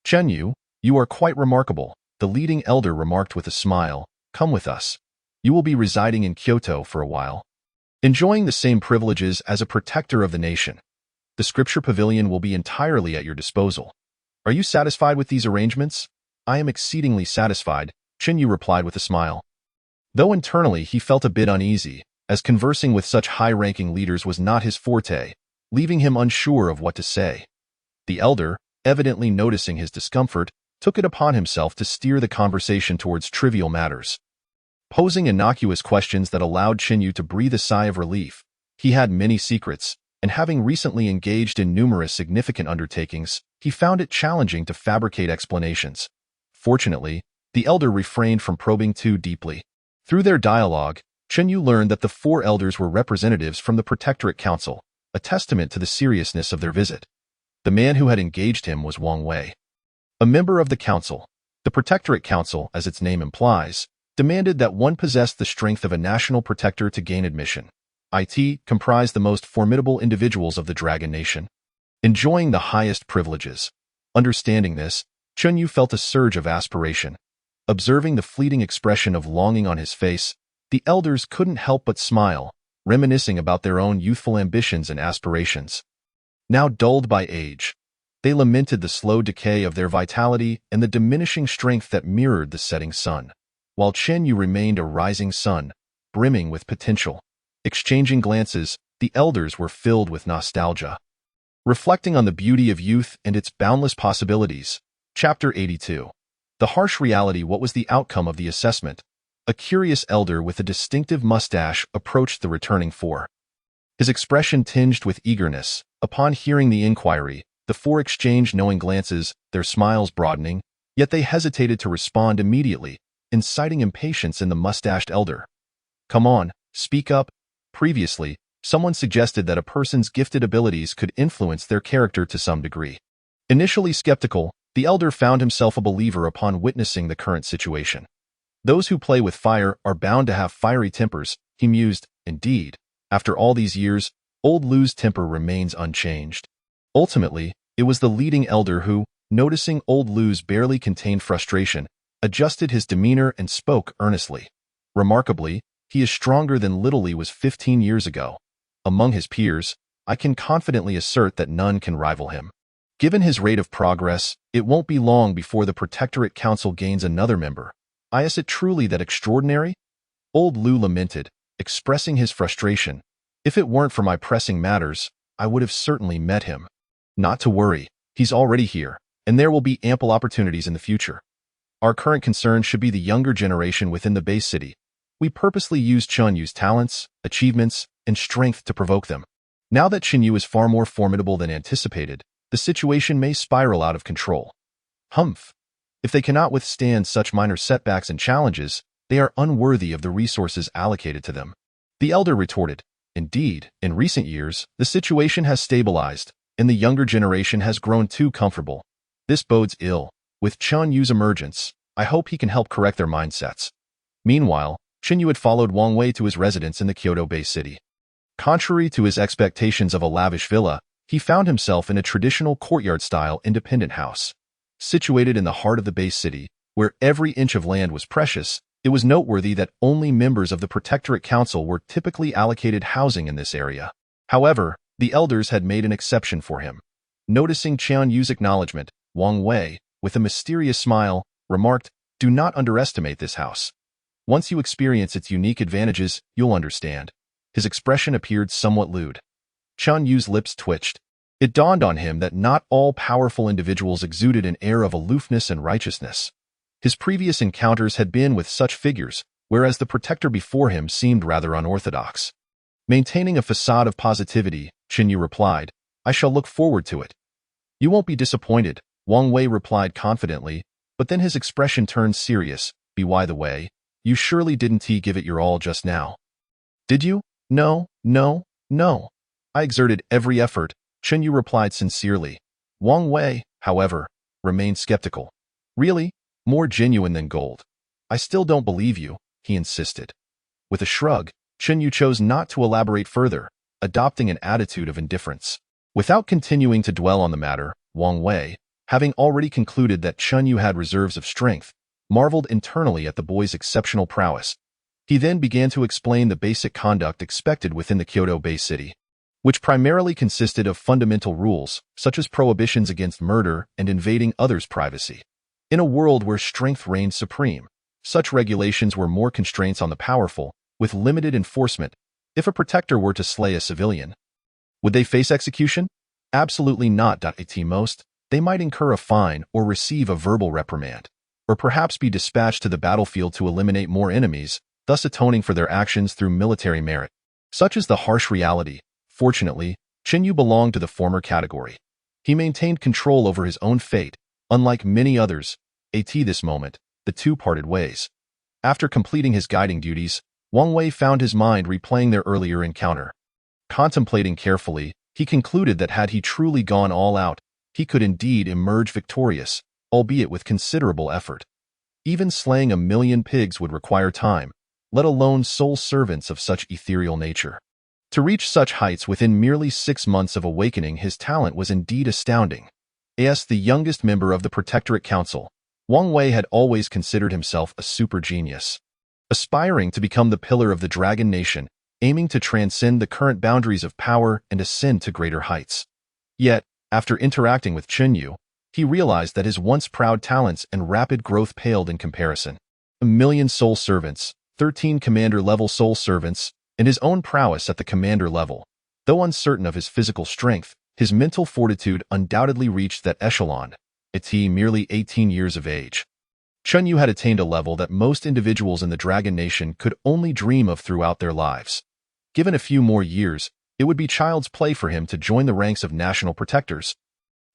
Chen Yu, you are quite remarkable, the leading elder remarked with a smile. Come with us. You will be residing in Kyoto for a while, enjoying the same privileges as a protector of the nation. The scripture pavilion will be entirely at your disposal. Are you satisfied with these arrangements? I am exceedingly satisfied, Chen Yu replied with a smile. Though internally he felt a bit uneasy, as conversing with such high-ranking leaders was not his forte, leaving him unsure of what to say. The elder, evidently noticing his discomfort, took it upon himself to steer the conversation towards trivial matters. Posing innocuous questions that allowed Chen Yu to breathe a sigh of relief. He had many secrets, and having recently engaged in numerous significant undertakings, he found it challenging to fabricate explanations. Fortunately, the elder refrained from probing too deeply. Through their dialogue, Chen Yu learned that the 4 elders were representatives from the Protectorate Council, a testament to the seriousness of their visit. The man who had engaged him was Wang Wei. A member of the council, the Protectorate Council, as its name implies, demanded that one possess the strength of a national protector to gain admission. It comprised the most formidable individuals of the Dragon Nation, enjoying the highest privileges. Understanding this, Chen Yu felt a surge of aspiration. Observing the fleeting expression of longing on his face, the elders couldn't help but smile, reminiscing about their own youthful ambitions and aspirations. Now dulled by age, they lamented the slow decay of their vitality and the diminishing strength that mirrored the setting sun, while Chen Yu remained a rising sun, brimming with potential. Exchanging glances, the elders were filled with nostalgia. Reflecting on the beauty of youth and its boundless possibilities. Chapter 82. The harsh reality. What was the outcome of the assessment? A curious elder with a distinctive mustache approached the returning 4. His expression tinged with eagerness. Upon hearing the inquiry, the 4 exchanged knowing glances, their smiles broadening, yet they hesitated to respond immediately, inciting impatience in the mustached elder. Come on, speak up. Previously, someone suggested that a person's gifted abilities could influence their character to some degree. Initially skeptical, the elder found himself a believer upon witnessing the current situation. Those who play with fire are bound to have fiery tempers, he mused. Indeed, after all these years, old Lu's temper remains unchanged. Ultimately, it was the leading elder who, noticing old Lu's barely contained frustration, adjusted his demeanor and spoke earnestly. Remarkably, he is stronger than little Li was 15 years ago. Among his peers, I can confidently assert that none can rival him. Given his rate of progress, it won't be long before the Protectorate Council gains another member. Is it truly that extraordinary? Old Lu lamented, expressing his frustration. If it weren't for my pressing matters, I would have certainly met him. Not to worry, he's already here, and there will be ample opportunities in the future. Our current concern should be the younger generation within the base city. We purposely used Chen Yu's talents, achievements, and strength to provoke them. Now that Chen Yu is far more formidable than anticipated, the situation may spiral out of control. Humph! If they cannot withstand such minor setbacks and challenges, they are unworthy of the resources allocated to them. The elder retorted, Indeed, in recent years, the situation has stabilized, and the younger generation has grown too comfortable. This bodes ill. With Chen Yu's emergence, I hope he can help correct their mindsets. Meanwhile, Chen Yu had followed Wang Wei to his residence in the Kyoto Bay City. Contrary to his expectations of a lavish villa, he found himself in a traditional courtyard-style independent house. Situated in the heart of the Bay City, where every inch of land was precious, It was noteworthy that only members of the Protectorate Council were typically allocated housing in this area. However, the elders had made an exception for him. Noticing Qian Yu's acknowledgement, Wang Wei, with a mysterious smile, remarked, "Do not underestimate this house. Once you experience its unique advantages, you'll understand." His expression appeared somewhat lewd. Qian Yu's lips twitched. It dawned on him that not all powerful individuals exuded an air of aloofness and righteousness. His previous encounters had been with such figures, whereas the protector before him seemed rather unorthodox. Maintaining a facade of positivity, Qin Yu replied, "I shall look forward to it." "You won't be disappointed," Wang Wei replied confidently, but then his expression turned serious. "By the way, you surely didn't give it your all just now. Did you?" No. I exerted every effort," Qin Yu replied sincerely. Wang Wei, however, remained skeptical. "Really? More genuine than gold?" "I still don't believe you," he insisted. With a shrug, Qin Yu chose not to elaborate further, adopting an attitude of indifference. Without continuing to dwell on the matter, Wang Wei, having already concluded that Qin Yu had reserves of strength, marveled internally at the boy's exceptional prowess. He then began to explain the basic conduct expected within the Kyoto Bay City, which primarily consisted of fundamental rules, such as prohibitions against murder and invading others' privacy. In a world where strength reigned supreme, such regulations were more constraints on the powerful, with limited enforcement. If a protector were to slay a civilian, would they face execution? Absolutely not. At most, they might incur a fine or receive a verbal reprimand, or perhaps be dispatched to the battlefield to eliminate more enemies, thus atoning for their actions through military merit. Such is the harsh reality. Fortunately, Qin Yu belonged to the former category. He maintained control over his own fate, unlike many others. At this moment, the two parted ways. After completing his guiding duties, Wang Wei found his mind replaying their earlier encounter. Contemplating carefully, he concluded that had he truly gone all out, he could indeed emerge victorious, albeit with considerable effort. Even slaying 1,000,000 pigs would require time, let alone soul servants of such ethereal nature. To reach such heights within merely 6 months of awakening his talent was indeed astounding. As the youngest member of the Protectorate Council, Wang Wei had always considered himself a super genius, aspiring to become the pillar of the Dragon Nation, aiming to transcend the current boundaries of power and ascend to greater heights. Yet, after interacting with Qin Yu, he realized that his once proud talents and rapid growth paled in comparison. 1,000,000 soul servants, 13 commander-level soul servants, and his own prowess at the commander level. Though uncertain of his physical strength, his mental fortitude undoubtedly reached that echelon, at merely 18 years of age. Qin Yu had attained a level that most individuals in the Dragon Nation could only dream of throughout their lives. Given a few more years, it would be child's play for him to join the ranks of national protectors,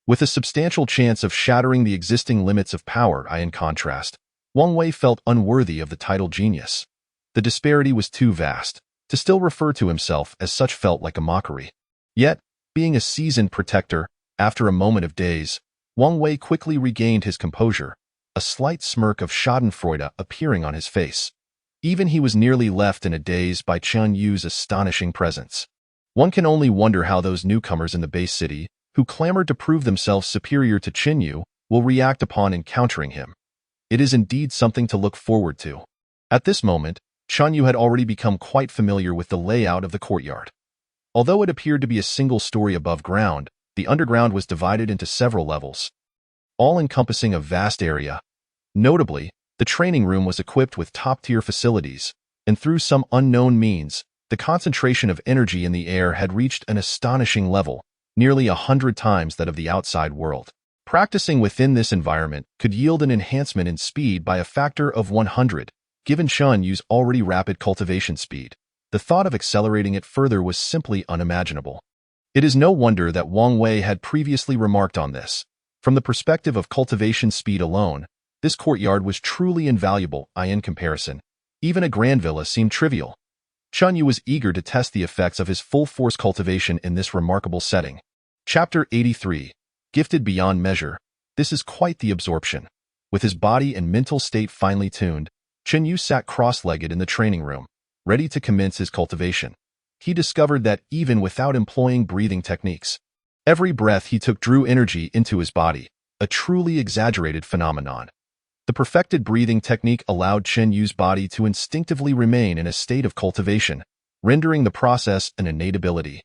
with a substantial chance of shattering the existing limits of power. In contrast, Wang Wei felt unworthy of the title genius. The disparity was too vast. To still refer to himself as such felt like a mockery. Yet, being a seasoned protector, after a moment of daze, Wang Wei quickly regained his composure, a slight smirk of schadenfreude appearing on his face. Even he was nearly left in a daze by Qian Yu's astonishing presence. One can only wonder how those newcomers in the base city, who clamored to prove themselves superior to Qin Yu, will react upon encountering him. It is indeed something to look forward to. At this moment, Qian Yu had already become quite familiar with the layout of the courtyard. Although it appeared to be a single story above ground, the underground was divided into several levels, all encompassing a vast area. Notably, the training room was equipped with top-tier facilities, and through some unknown means, the concentration of energy in the air had reached an astonishing level, nearly 100 times that of the outside world. Practicing within this environment could yield an enhancement in speed by a factor of 100. Given Qian Yu's already rapid cultivation speed, the thought of accelerating it further was simply unimaginable. It is no wonder that Wang Wei had previously remarked on this. From the perspective of cultivation speed alone, this courtyard was truly invaluable. In comparison, even a grand villa seemed trivial. Qian Yu was eager to test the effects of his full-force cultivation in this remarkable setting. Chapter 83. Gifted beyond measure. This is quite the absorption. With his body and mental state finely tuned, Qin Yu sat cross-legged in the training room, ready to commence his cultivation. He discovered that even without employing breathing techniques, every breath he took drew energy into his body, a truly exaggerated phenomenon. The perfected breathing technique allowed Chen Yu's body to instinctively remain in a state of cultivation, rendering the process an innate ability.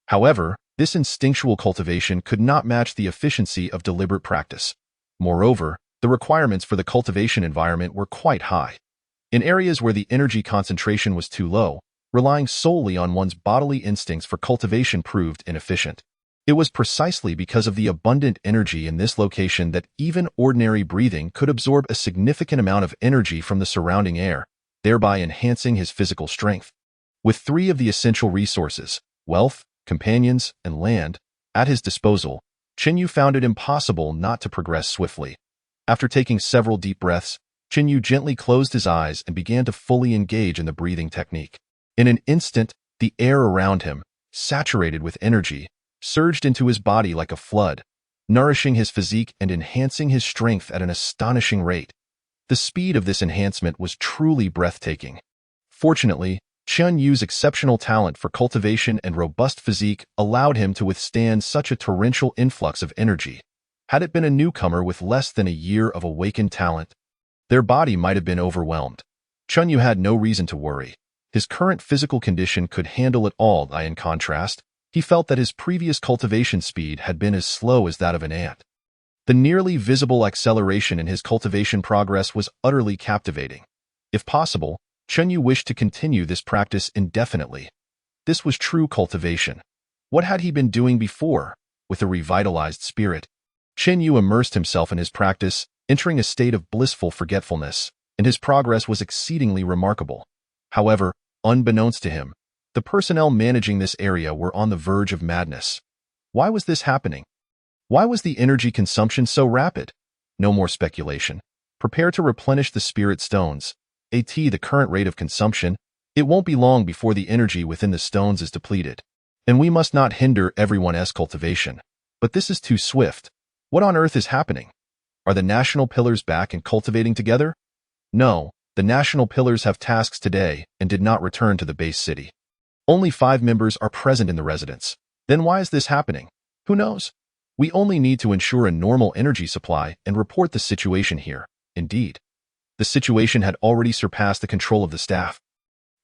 However, this instinctual cultivation could not match the efficiency of deliberate practice. Moreover, the requirements for the cultivation environment were quite high. In areas where the energy concentration was too low, relying solely on one's bodily instincts for cultivation proved inefficient. It was precisely because of the abundant energy in this location that even ordinary breathing could absorb a significant amount of energy from the surrounding air, thereby enhancing his physical strength. With three of the essential resources, wealth, companions, and land, at his disposal, Chen Yu found it impossible not to progress swiftly. After taking several deep breaths, Chen Yu gently closed his eyes and began to fully engage in the breathing technique. In an instant, the air around him, saturated with energy, surged into his body like a flood, nourishing his physique and enhancing his strength at an astonishing rate. The speed of this enhancement was truly breathtaking. Fortunately, Chen Yu's exceptional talent for cultivation and robust physique allowed him to withstand such a torrential influx of energy. Had it been a newcomer with less than a year of awakened talent, their body might have been overwhelmed. Chen Yu had no reason to worry. His current physical condition could handle it all. In contrast, he felt that his previous cultivation speed had been as slow as that of an ant. The nearly visible acceleration in his cultivation progress was utterly captivating. If possible, Chen Yu wished to continue this practice indefinitely. This was true cultivation. What had he been doing before? With a revitalized spirit, Chen Yu immersed himself in his practice, entering a state of blissful forgetfulness, and his progress was exceedingly remarkable. However, unbeknownst to him, the personnel managing this area were on the verge of madness. Why was this happening? Why was the energy consumption so rapid? No more speculation. Prepare to replenish the spirit stones. The current rate of consumption, it won't be long before the energy within the stones is depleted. And we must not hinder everyone's cultivation. But this is too swift. What on earth is happening? Are the national pillars back and cultivating together? No, the national pillars have tasks today and did not return to the base city. Only 5 members are present in the residence. Then why is this happening? Who knows? We only need to ensure a normal energy supply and report the situation here. Indeed, the situation had already surpassed the control of the staff.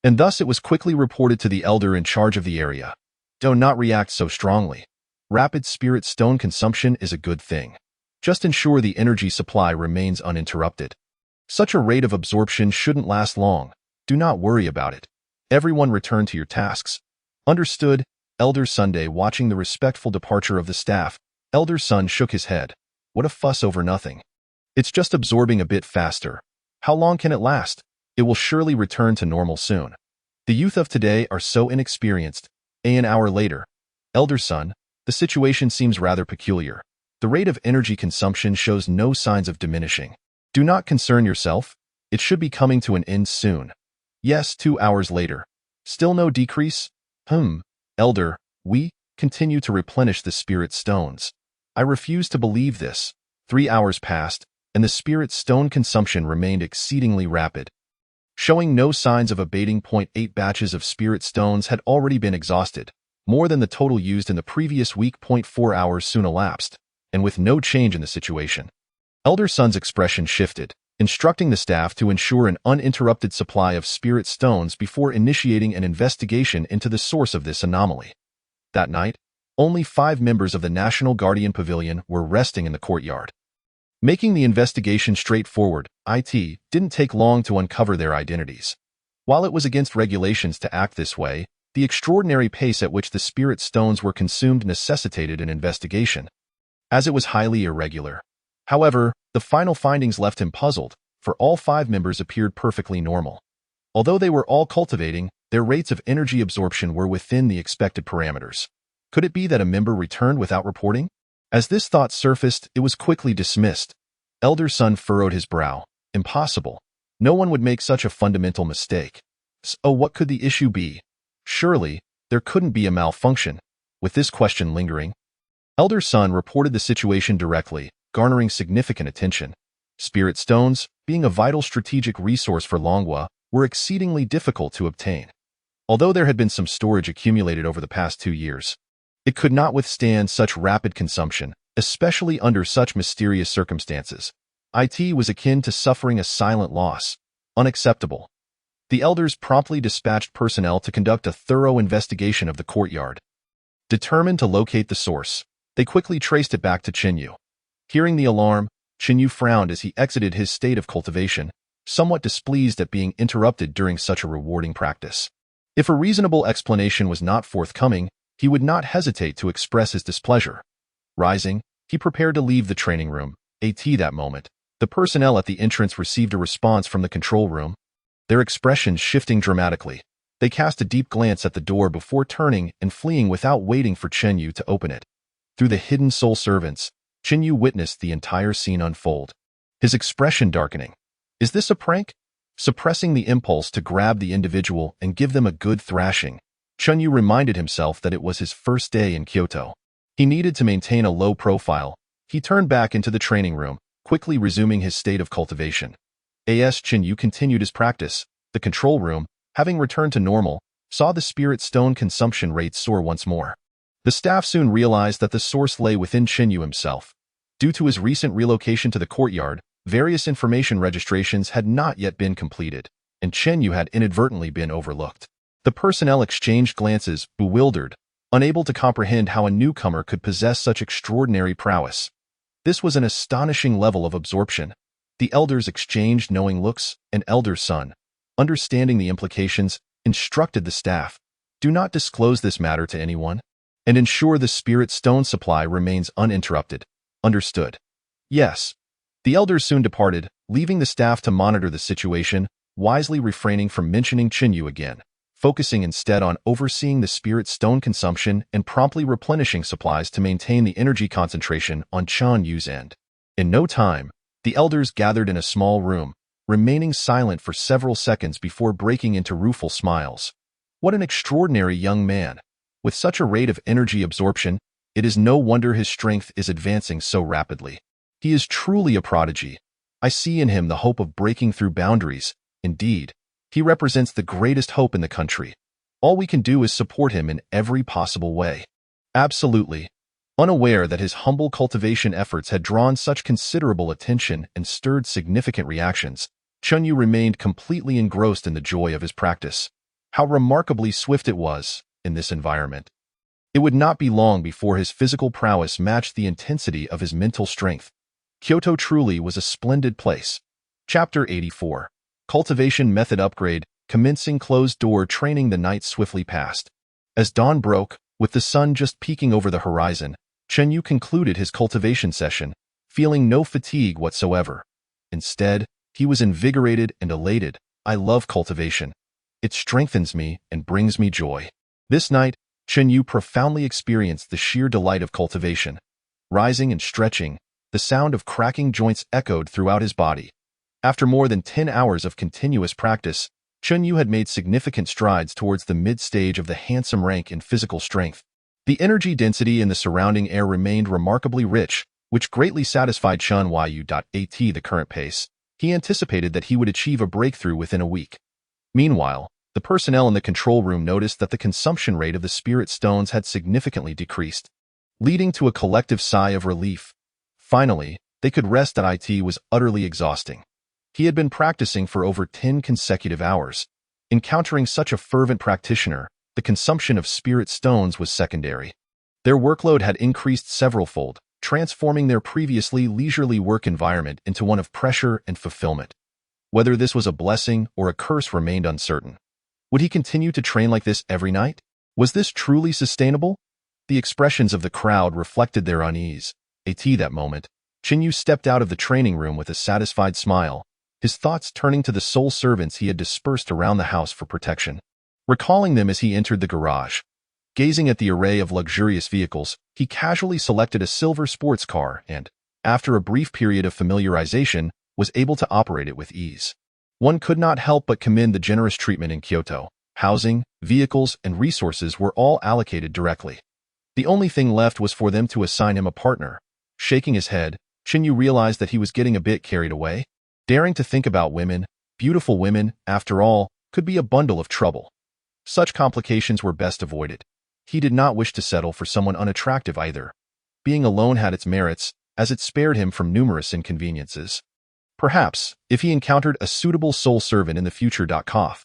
And thus it was quickly reported to the elder in charge of the area. Do not react so strongly. Rapid spirit stone consumption is a good thing. Just ensure the energy supply remains uninterrupted. Such a rate of absorption shouldn't last long. Do not worry about it. Everyone return to your tasks. Understood. Elder Sunday, watching the respectful departure of the staff, Elder Sun shook his head. What a fuss over nothing. It's just absorbing a bit faster. How long can it last? It will surely return to normal soon. The youth of today are so inexperienced. An hour later. Elder Sun, the situation seems rather peculiar. The rate of energy consumption shows no signs of diminishing. Do not concern yourself. It should be coming to an end soon. Yes, 2 hours later. Still no decrease? Elder, we continue to replenish the spirit stones. I refuse to believe this. 3 hours passed, and the spirit stone consumption remained exceedingly rapid. Showing no signs of abating. 8 batches of spirit stones had already been exhausted, more than the total used in the previous week. 4 hours soon elapsed, and with no change in the situation. Elder Sun's expression shifted, instructing the staff to ensure an uninterrupted supply of spirit stones before initiating an investigation into the source of this anomaly. That night, only 5 members of the National Guardian Pavilion were resting in the courtyard. Making the investigation straightforward, it didn't take long to uncover their identities. While it was against regulations to act this way, the extraordinary pace at which the spirit stones were consumed necessitated an investigation, as it was highly irregular. However, the final findings left him puzzled, for all 5 members appeared perfectly normal. Although they were all cultivating, their rates of energy absorption were within the expected parameters. Could it be that a member returned without reporting? As this thought surfaced, it was quickly dismissed. Elder Sun furrowed his brow. Impossible. No one would make such a fundamental mistake. So what could the issue be? Surely, there couldn't be a malfunction. With this question lingering, Elder Sun reported the situation directly, garnering significant attention. Spirit stones, being a vital strategic resource for Longhua, were exceedingly difficult to obtain. Although there had been some storage accumulated over the past 2 years, it could not withstand such rapid consumption, especially under such mysterious circumstances. It was akin to suffering a silent loss. Unacceptable. The elders promptly dispatched personnel to conduct a thorough investigation of the courtyard. Determined to locate the source, they quickly traced it back to Chinyu. Hearing the alarm, Chinyu frowned as he exited his state of cultivation, somewhat displeased at being interrupted during such a rewarding practice. If a reasonable explanation was not forthcoming, he would not hesitate to express his displeasure. Rising, he prepared to leave the training room. That moment, the personnel at the entrance received a response from the control room, their expressions shifting dramatically. They cast a deep glance at the door before turning and fleeing without waiting for Chinyu to open it. Through the hidden soul servants, Chinyu witnessed the entire scene unfold, his expression darkening. Is this a prank? Suppressing the impulse to grab the individual and give them a good thrashing, Chinyu reminded himself that it was his first day in Kyoto. He needed to maintain a low profile. He turned back into the training room, quickly resuming his state of cultivation. As Chinyu continued his practice, the control room, having returned to normal, saw the spirit stone consumption rate soar once more. The staff soon realized that the source lay within Chinyu himself. Due to his recent relocation to the courtyard, various information registrations had not yet been completed, and Chinyu had inadvertently been overlooked. The personnel exchanged glances, bewildered, unable to comprehend how a newcomer could possess such extraordinary prowess. This was an astonishing level of absorption. The elders exchanged knowing looks, and Elder Son, understanding the implications, instructed the staff, do not disclose this matter to anyone, and ensure the spirit stone supply remains uninterrupted. Understood. Yes. The elders soon departed, leaving the staff to monitor the situation, wisely refraining from mentioning Chinyu again, focusing instead on overseeing the spirit stone consumption and promptly replenishing supplies to maintain the energy concentration on Chan Yu's end. In no time, the elders gathered in a small room, remaining silent for several seconds before breaking into rueful smiles. What an extraordinary young man! With such a rate of energy absorption, it is no wonder his strength is advancing so rapidly. He is truly a prodigy. I see in him the hope of breaking through boundaries. Indeed, he represents the greatest hope in the country. All we can do is support him in every possible way. Absolutely. Unaware that his humble cultivation efforts had drawn such considerable attention and stirred significant reactions, Chinyu remained completely engrossed in the joy of his practice. How remarkably swift it was, in this environment. It would not be long before his physical prowess matched the intensity of his mental strength. Kyoto truly was a splendid place. Chapter 84. Cultivation Method Upgrade. Commencing closed-door training. The night swiftly passed. As dawn broke, with the sun just peeking over the horizon, Chinyu concluded his cultivation session, feeling no fatigue whatsoever. Instead, he was invigorated and elated. I love cultivation. It strengthens me and brings me joy. This night, Chinyu profoundly experienced the sheer delight of cultivation. Rising and stretching, the sound of cracking joints echoed throughout his body. After more than 10 hours of continuous practice, Chinyu had made significant strides towards the mid-stage of the handsome rank in physical strength. The energy density in the surrounding air remained remarkably rich, which greatly satisfied Chan Yu. At the current pace, he anticipated that he would achieve a breakthrough within a week. Meanwhile, the personnel in the control room noticed that the consumption rate of the spirit stones had significantly decreased, leading to a collective sigh of relief. Finally, they could rest that it was utterly exhausting. He had been practicing for over 10 consecutive hours. Encountering such a fervent practitioner, the consumption of spirit stones was secondary. Their workload had increased several-fold, transforming their previously leisurely work environment into one of pressure and fulfillment. Whether this was a blessing or a curse remained uncertain. Would he continue to train like this every night? Was this truly sustainable? The expressions of the crowd reflected their unease. At that moment, Chinyu stepped out of the training room with a satisfied smile, his thoughts turning to the soul servants he had dispersed around the house for protection. Recalling them as he entered the garage, gazing at the array of luxurious vehicles, he casually selected a silver sports car and, after a brief period of familiarization, was able to operate it with ease. One could not help but commend the generous treatment in Kyoto. Housing, vehicles, and resources were all allocated directly. The only thing left was for them to assign him a partner. Shaking his head, Chinyu realized that he was getting a bit carried away. Daring to think about women, beautiful women, after all, could be a bundle of trouble. Such complications were best avoided. He did not wish to settle for someone unattractive either. Being alone had its merits, as it spared him from numerous inconveniences. Perhaps, if he encountered a suitable soul servant in the future. Koff.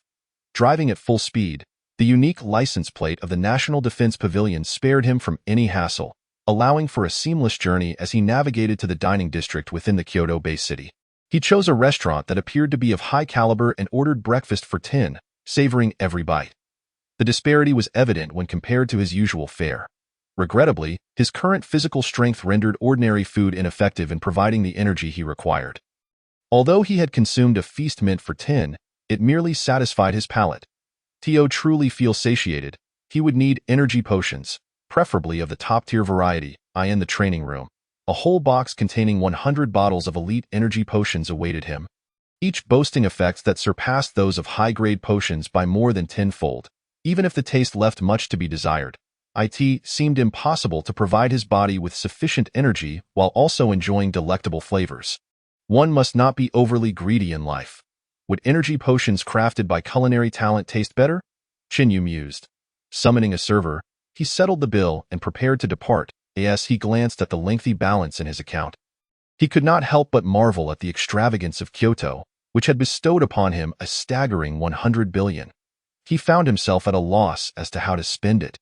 Driving at full speed, the unique license plate of the National Defense Pavilion spared him from any hassle, allowing for a seamless journey as he navigated to the dining district within the Kyoto Bay City. He chose a restaurant that appeared to be of high caliber and ordered breakfast for 10, savoring every bite. The disparity was evident when compared to his usual fare. Regrettably, his current physical strength rendered ordinary food ineffective in providing the energy he required. Although he had consumed a feast meant for 10, it merely satisfied his palate. To truly feel satiated, he would need energy potions, preferably of the top-tier variety, in the training room. A whole box containing 100 bottles of elite energy potions awaited him, each boasting effects that surpassed those of high-grade potions by more than tenfold. Even if the taste left much to be desired, it seemed impossible to provide his body with sufficient energy while also enjoying delectable flavors. One must not be overly greedy in life. Would energy potions crafted by culinary talent taste better? Chinyu mused. Summoning a server, he settled the bill and prepared to depart. As he glanced at the lengthy balance in his account, he could not help but marvel at the extravagance of Kyoto, which had bestowed upon him a staggering 100 billion. He found himself at a loss as to how to spend it.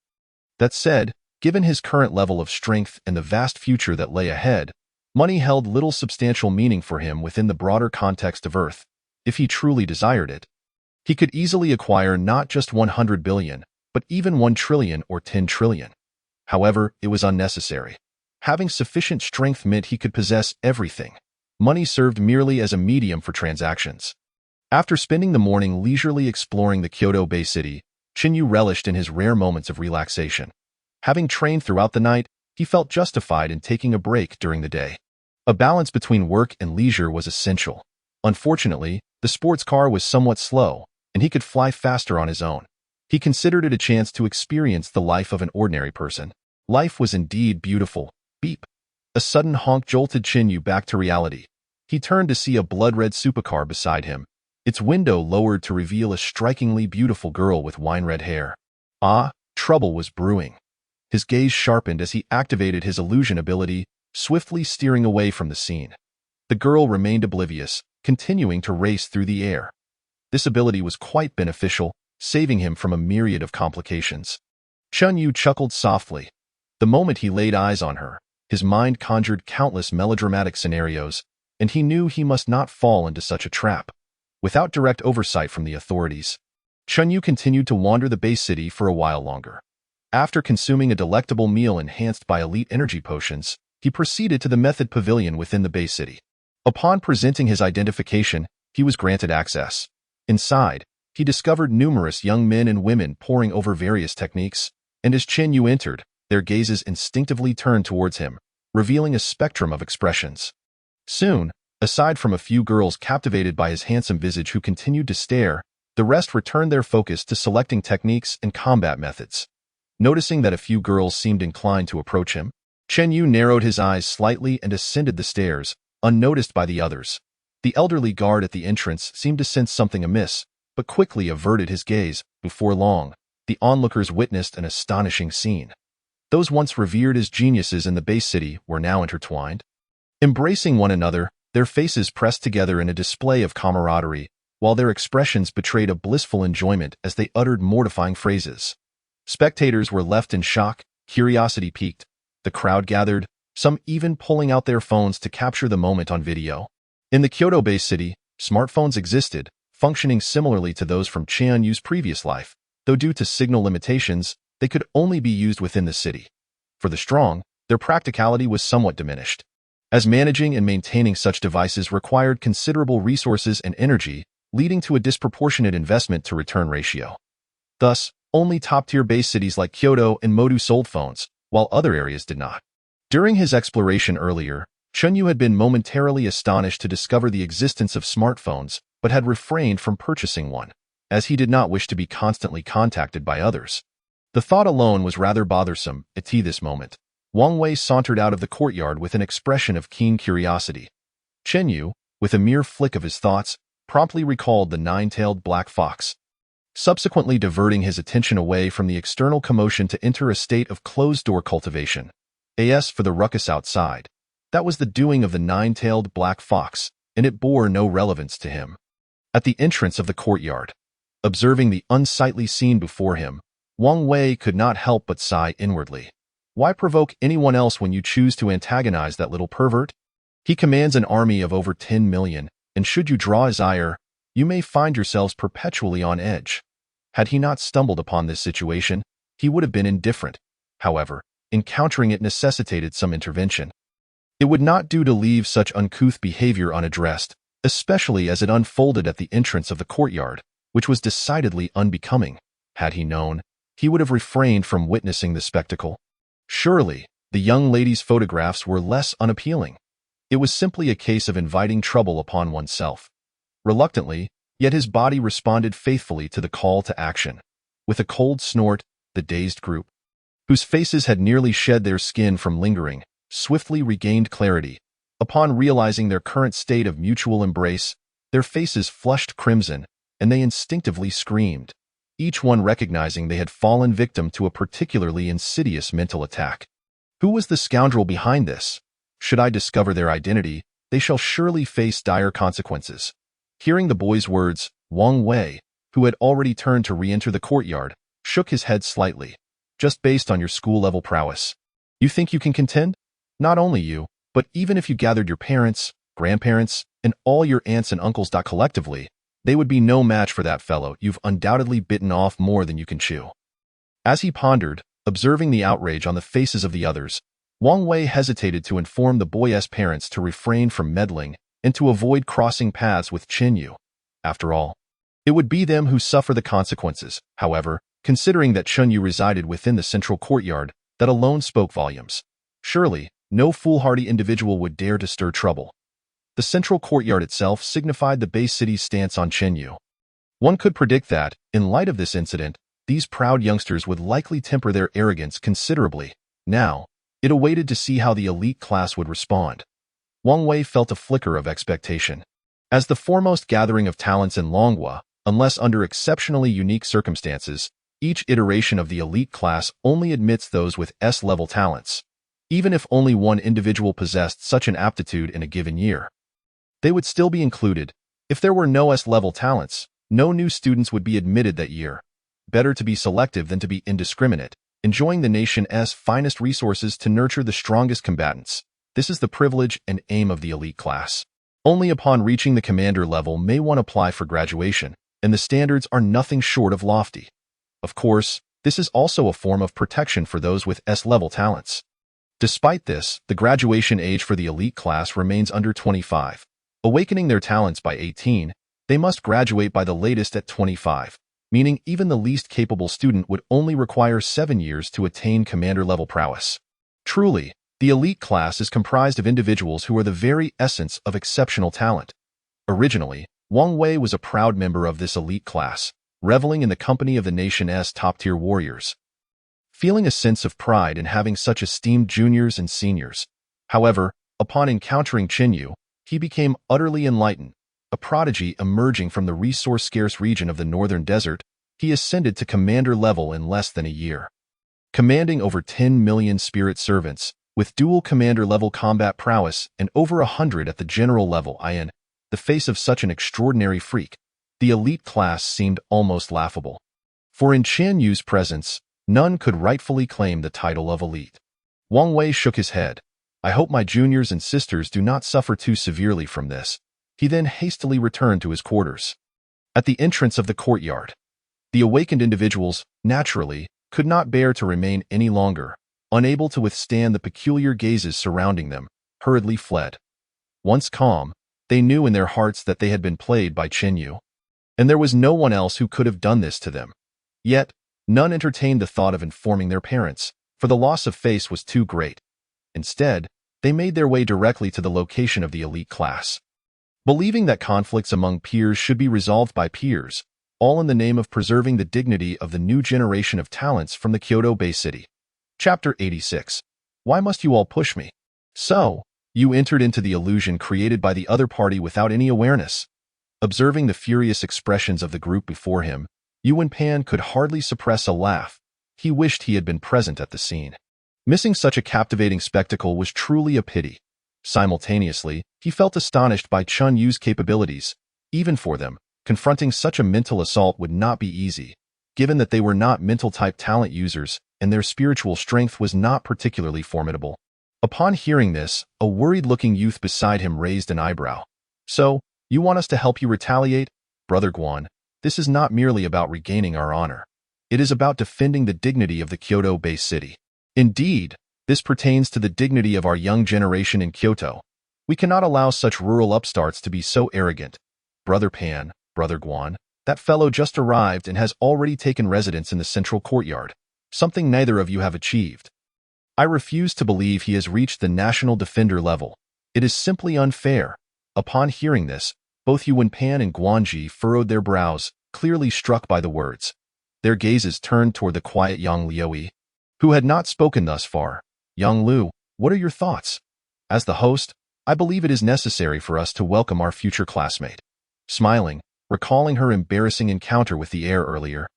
That said, given his current level of strength and the vast future that lay ahead, money held little substantial meaning for him within the broader context of Earth. If he truly desired it, he could easily acquire not just 100 billion, but even 1 trillion or 10 trillion. However, it was unnecessary. Having sufficient strength meant he could possess everything. Money served merely as a medium for transactions. After spending the morning leisurely exploring the Kyoto Bay City, Chinyu relished in his rare moments of relaxation. Having trained throughout the night, he felt justified in taking a break during the day. A balance between work and leisure was essential. Unfortunately, the sports car was somewhat slow, and he could fly faster on his own. He considered it a chance to experience the life of an ordinary person. Life was indeed beautiful. Beep. A sudden honk jolted Chinyu back to reality. He turned to see a blood-red supercar beside him, its window lowered to reveal a strikingly beautiful girl with wine-red hair. Trouble was brewing. His gaze sharpened as he activated his illusion ability, swiftly steering away from the scene. The girl remained oblivious, continuing to race through the air. This ability was quite beneficial, saving him from a myriad of complications. Chinyu chuckled softly. The moment he laid eyes on her, his mind conjured countless melodramatic scenarios, and he knew he must not fall into such a trap. Without direct oversight from the authorities, Chinyu continued to wander the Bay City for a while longer. After consuming a delectable meal enhanced by elite energy potions, he proceeded to the Method Pavilion within the Bay City. Upon presenting his identification, he was granted access. Inside, he discovered numerous young men and women poring over various techniques, and as Chinyu entered, their gazes instinctively turned towards him, revealing a spectrum of expressions. Soon, aside from a few girls captivated by his handsome visage who continued to stare, the rest returned their focus to selecting techniques and combat methods. Noticing that a few girls seemed inclined to approach him, Chinyu narrowed his eyes slightly and ascended the stairs, unnoticed by the others. The elderly guard at the entrance seemed to sense something amiss, but quickly averted his gaze. Before long, the onlookers witnessed an astonishing scene. Those once revered as geniuses in the Bay City were now intertwined. Embracing one another, their faces pressed together in a display of camaraderie, while their expressions betrayed a blissful enjoyment as they uttered mortifying phrases. Spectators were left in shock, curiosity piqued. The crowd gathered, some even pulling out their phones to capture the moment on video. In the Kyoto Bay City, smartphones existed, functioning similarly to those from Chinyu's previous life, though due to signal limitations, they could only be used within the city. For the strong, their practicality was somewhat diminished, as managing and maintaining such devices required considerable resources and energy, leading to a disproportionate investment-to-return ratio. Thus, only top-tier base cities like Kyoto and Modu sold phones, while other areas did not. During his exploration earlier, Chinyu had been momentarily astonished to discover the existence of smartphones, but had refrained from purchasing one, as he did not wish to be constantly contacted by others. The thought alone was rather bothersome. At this moment, Wang Wei sauntered out of the courtyard with an expression of keen curiosity. Chinyu, with a mere flick of his thoughts, promptly recalled the nine-tailed black fox, subsequently diverting his attention away from the external commotion to enter a state of closed-door cultivation. As for the ruckus outside, that was the doing of the nine-tailed black fox. and it bore no relevance to him. At the entrance of the courtyard, observing the unsightly scene before him, Wang Wei could not help but sigh inwardly. Why provoke anyone else when you choose to antagonize that little pervert? He commands an army of over 10 million, and should you draw his ire, you may find yourselves perpetually on edge. Had he not stumbled upon this situation, he would have been indifferent. However, encountering it necessitated some intervention. It would not do to leave such uncouth behavior unaddressed, especially as it unfolded at the entrance of the courtyard, which was decidedly unbecoming. Had he known, he would have refrained from witnessing the spectacle. Surely, the young lady's photographs were less unappealing. It was simply a case of inviting trouble upon oneself. Reluctantly, yet his body responded faithfully to the call to action. With a cold snort, the dazed group, whose faces had nearly shed their skin from lingering, swiftly regained clarity. Upon realizing their current state of mutual embrace, their faces flushed crimson, and they instinctively screamed, each one recognizing they had fallen victim to a particularly insidious mental attack. Who was the scoundrel behind this? Should I discover their identity, they shall surely face dire consequences. Hearing the boy's words, Wang Wei, who had already turned to re-enter the courtyard, shook his head slightly. Just based on your school-level prowess, you think you can contend? Not only you, but even if you gathered your parents, grandparents, and all your aunts and uncles collectively, they would be no match for that fellow. You've undoubtedly bitten off more than you can chew. As he pondered, observing the outrage on the faces of the others, Wang Wei hesitated to inform the boy's parents to refrain from meddling and to avoid crossing paths with Chen Yu. After all, it would be them who suffer the consequences. However, considering that Chen Yu resided within the central courtyard, that alone spoke volumes. Surely, no foolhardy individual would dare to stir trouble. The central courtyard itself signified the Bay City's stance on Chen Yu. One could predict that, in light of this incident, these proud youngsters would likely temper their arrogance considerably. Now, it awaited to see how the elite class would respond. Wang Wei felt a flicker of expectation. As the foremost gathering of talents in Longhua, unless under exceptionally unique circumstances, each iteration of the elite class only admits those with S-level talents. Even if only one individual possessed such an aptitude in a given year, they would still be included. If there were no S-level talents, no new students would be admitted that year. Better to be selective than to be indiscriminate, enjoying the nation's finest resources to nurture the strongest combatants. This is the privilege and aim of the elite class. Only upon reaching the commander level may one apply for graduation, and the standards are nothing short of lofty. Of course, this is also a form of protection for those with S-level talents. Despite this, the graduation age for the elite class remains under 25. Awakening their talents by 18, they must graduate by the latest at 25, meaning even the least capable student would only require 7 years to attain commander-level prowess. Truly, the elite class is comprised of individuals who are the very essence of exceptional talent. Originally, Wang Wei was a proud member of this elite class, reveling in the company of the nation's top-tier warriors, feeling a sense of pride in having such esteemed juniors and seniors. However, upon encountering Chen Yu, he became utterly enlightened. A prodigy emerging from the resource-scarce region of the northern desert, he ascended to commander level in less than a year. Commanding over 10 million spirit servants, with dual commander-level combat prowess and over 100 at the general level in the face of such an extraordinary freak, the elite class seemed almost laughable. For in Chen Yu's presence, none could rightfully claim the title of elite. Wang Wei shook his head. I hope my juniors and sisters do not suffer too severely from this. He then hastily returned to his quarters. At the entrance of the courtyard, the awakened individuals, naturally, could not bear to remain any longer. Unable to withstand the peculiar gazes surrounding them, hurriedly fled. Once calm, they knew in their hearts that they had been played by Chen Yu, and there was no one else who could have done this to them. Yet, none entertained the thought of informing their parents, for the loss of face was too great. Instead, they made their way directly to the location of the elite class. Believing that conflicts among peers should be resolved by peers, all in the name of preserving the dignity of the new generation of talents from the Kyoto Bay City. Chapter 86. Why must you all push me? So, you entered into the illusion created by the other party without any awareness. Observing the furious expressions of the group before him, Yuan Pan could hardly suppress a laugh. He wished he had been present at the scene. Missing such a captivating spectacle was truly a pity. Simultaneously, He felt astonished by Chun Yu's capabilities. Even for them, confronting such a mental assault would not be easy, given that they were not mental-type talent users and their spiritual strength was not particularly formidable. Upon hearing this, a worried-looking youth beside him raised an eyebrow. "So, you want us to help you retaliate? Brother Guan, this is not merely about regaining our honor. It is about defending the dignity of the Kyoto-based city. Indeed, this pertains to the dignity of our young generation in Kyoto. We cannot allow such rural upstarts to be so arrogant. Brother Pan, Brother Guan, that fellow just arrived and has already taken residence in the central courtyard, something neither of you have achieved. I refuse to believe he has reached the national defender level. It is simply unfair." Upon hearing this, both Yuan Pan and Guanji furrowed their brows, clearly struck by the words. Their gazes turned toward the quiet Yang Liuyi, who had not spoken thus far. "Yang Lu, what are your thoughts? As the host, I believe it is necessary for us to welcome our future classmate." Smiling, recalling her embarrassing encounter with the heir earlier,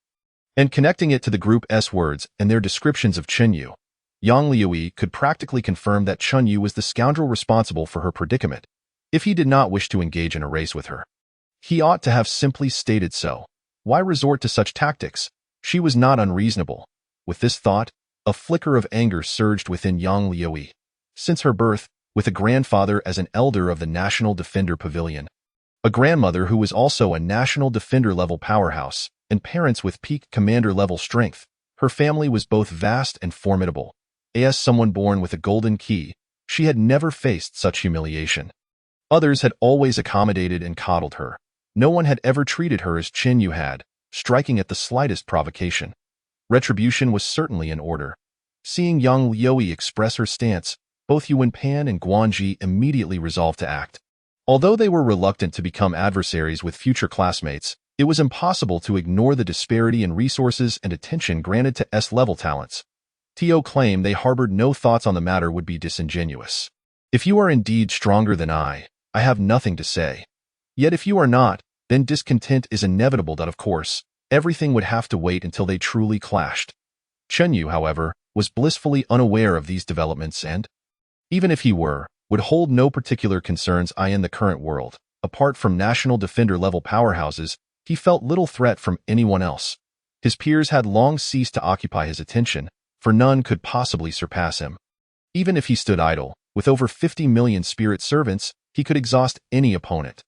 and connecting it to the group's words and their descriptions of Chun Yu, Yang Liuyi could practically confirm that Chun Yu was the scoundrel responsible for her predicament. If he did not wish to engage in a race with her, he ought to have simply stated so. Why resort to such tactics? She was not unreasonable. With this thought, a flicker of anger surged within Yang Liuyi. Since her birth, with a grandfather as an elder of the National Defender Pavilion, a grandmother who was also a National Defender-level powerhouse, and parents with peak commander-level strength, her family was both vast and formidable. As someone born with a golden key, she had never faced such humiliation. Others had always accommodated and coddled her. No one had ever treated her as Chen Yu had, striking at the slightest provocation. Retribution was certainly in order. Seeing Yang Liuyi express her stance, both Yuan Pan and Guanji immediately resolved to act. Although they were reluctant to become adversaries with future classmates, it was impossible to ignore the disparity in resources and attention granted to S-level talents. To claim they harbored no thoughts on the matter would be disingenuous. If you are indeed stronger than I have nothing to say. Yet if you are not, then discontent is inevitable. That of course, everything would have to wait until they truly clashed. Chen Yu, however, was blissfully unaware of these developments and, even if he were, would hold no particular concerns in the current world. Apart from National Defender-level powerhouses, he felt little threat from anyone else. His peers had long ceased to occupy his attention, for none could possibly surpass him. Even if he stood idle, with over 50 million spirit servants, he could exhaust any opponent.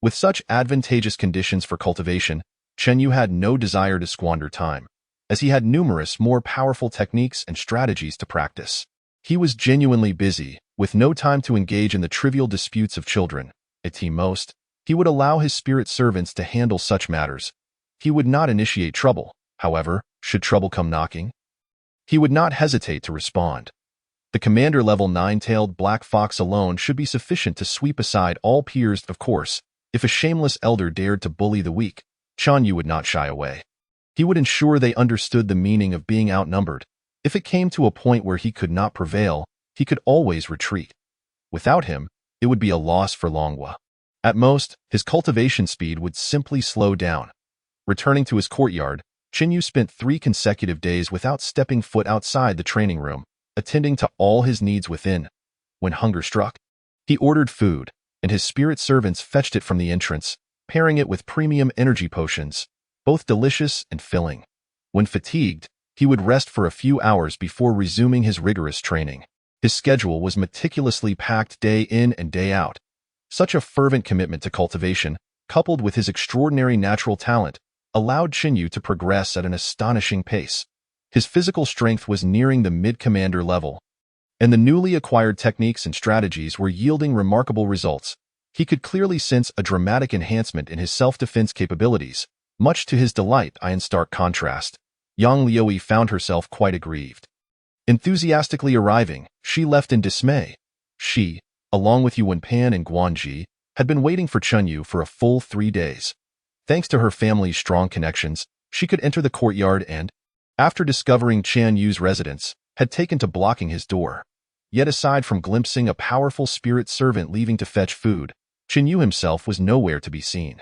With such advantageous conditions for cultivation, Chen Yu had no desire to squander time, as he had numerous more powerful techniques and strategies to practice. He was genuinely busy, with no time to engage in the trivial disputes of children. At most, he would allow his spirit servants to handle such matters. He would not initiate trouble, however, should trouble come knocking. He would not hesitate to respond. The commander-level nine-tailed black fox alone should be sufficient to sweep aside all peers. Of course, if a shameless elder dared to bully the weak, Chen Yu would not shy away. He would ensure they understood the meaning of being outnumbered. If it came to a point where he could not prevail, he could always retreat. Without him, it would be a loss for Longhua. At most, his cultivation speed would simply slow down. Returning to his courtyard, Chen Yu spent 3 consecutive days without stepping foot outside the training room, attending to all his needs within. When hunger struck, he ordered food, and his spirit servants fetched it from the entrance, pairing it with premium energy potions, both delicious and filling. When fatigued, he would rest for a few hours before resuming his rigorous training. His schedule was meticulously packed day in and day out. Such a fervent commitment to cultivation, coupled with his extraordinary natural talent, allowed Chen Yu to progress at an astonishing pace. His physical strength was nearing the mid-commander level, and the newly acquired techniques and strategies were yielding remarkable results. He could clearly sense a dramatic enhancement in his self-defense capabilities, much to his delight. In stark contrast, Yang Liuyi found herself quite aggrieved. Enthusiastically arriving, she left in dismay. She, along with Yuan Pan and Guanji, had been waiting for Chen Yu for a full 3 days. Thanks to her family's strong connections, she could enter the courtyard and, after discovering Chen Yu's residence, had taken to blocking his door. Yet aside from glimpsing a powerful spirit servant leaving to fetch food, Chen Yu himself was nowhere to be seen.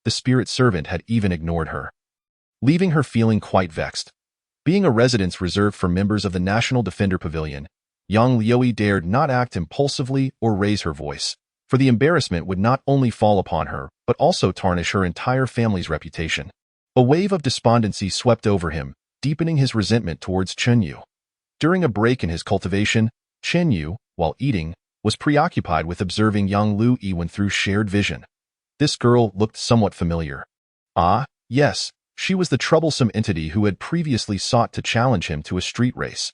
The spirit servant had even ignored her, leaving her feeling quite vexed. Being a residence reserved for members of the National Defender Pavilion, Yang Liuyi dared not act impulsively or raise her voice, for the embarrassment would not only fall upon her, but also tarnish her entire family's reputation. A wave of despondency swept over him, deepening his resentment towards Chenyu. During a break in his cultivation, Chenyu, while eating, was preoccupied with observing Yang Lu Yiwen through shared vision. This girl looked somewhat familiar. Ah, yes, she was the troublesome entity who had previously sought to challenge him to a street race.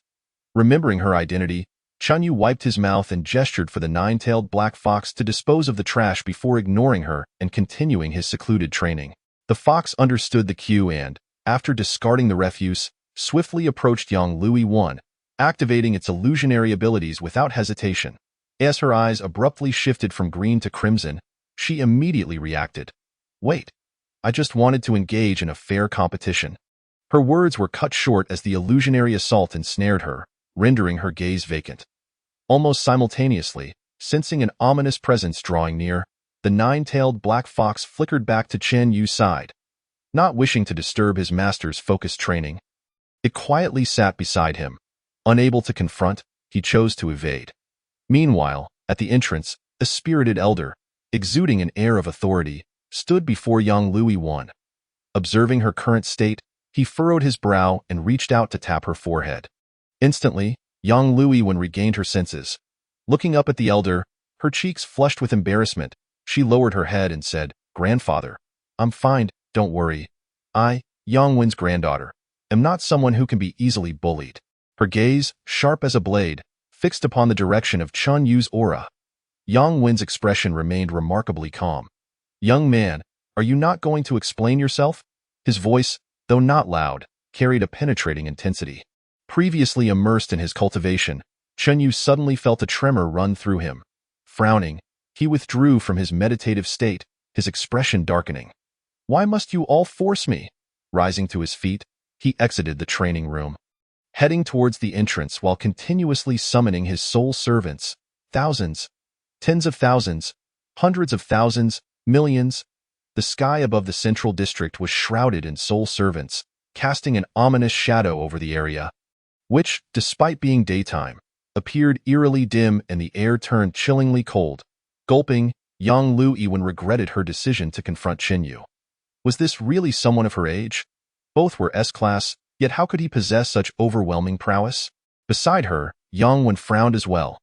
Remembering her identity, Chenyu wiped his mouth and gestured for the nine-tailed black fox to dispose of the trash before ignoring her and continuing his secluded training. The fox understood the cue and, after discarding the refuse, swiftly approached Yang Lu Yiwen, activating its illusionary abilities without hesitation. As her eyes abruptly shifted from green to crimson, she immediately reacted. Wait, I just wanted to engage in a fair competition. Her words were cut short as the illusionary assault ensnared her, rendering her gaze vacant. Almost simultaneously, sensing an ominous presence drawing near, the nine-tailed black fox flickered back to Chen Yu's side. Not wishing to disturb his master's focused training, it quietly sat beside him. Unable to confront, he chose to evade. Meanwhile, at the entrance, a spirited elder, exuding an air of authority, stood before Yang Lu Yiwen. Observing her current state, he furrowed his brow and reached out to tap her forehead. Instantly, Yang Lu Yiwen regained her senses. Looking up at the elder, her cheeks flushed with embarrassment, she lowered her head and said, "Grandfather, I'm fine, don't worry. I, Yang Wen's granddaughter, am not someone who can be easily bullied." Her gaze, sharp as a blade, fixed upon the direction of Chen Yu's aura. Yang Wen's expression remained remarkably calm. "Young man, are you not going to explain yourself?" His voice, though not loud, carried a penetrating intensity. Previously immersed in his cultivation, Chen Yu suddenly felt a tremor run through him. Frowning, he withdrew from his meditative state, his expression darkening. "Why must you all force me?" Rising to his feet, he exited the training room. Heading towards the entrance while continuously summoning his soul servants, thousands, tens of thousands, hundreds of thousands, millions. The sky above the central district was shrouded in soul servants, casting an ominous shadow over the area, which, despite being daytime, appeared eerily dim and the air turned chillingly cold. Gulping, Yang Lu Yiwen regretted her decision to confront Chenyu. Was this really someone of her age? Both were S-class, yet how could he possess such overwhelming prowess? Beside her, Yang Wen frowned as well.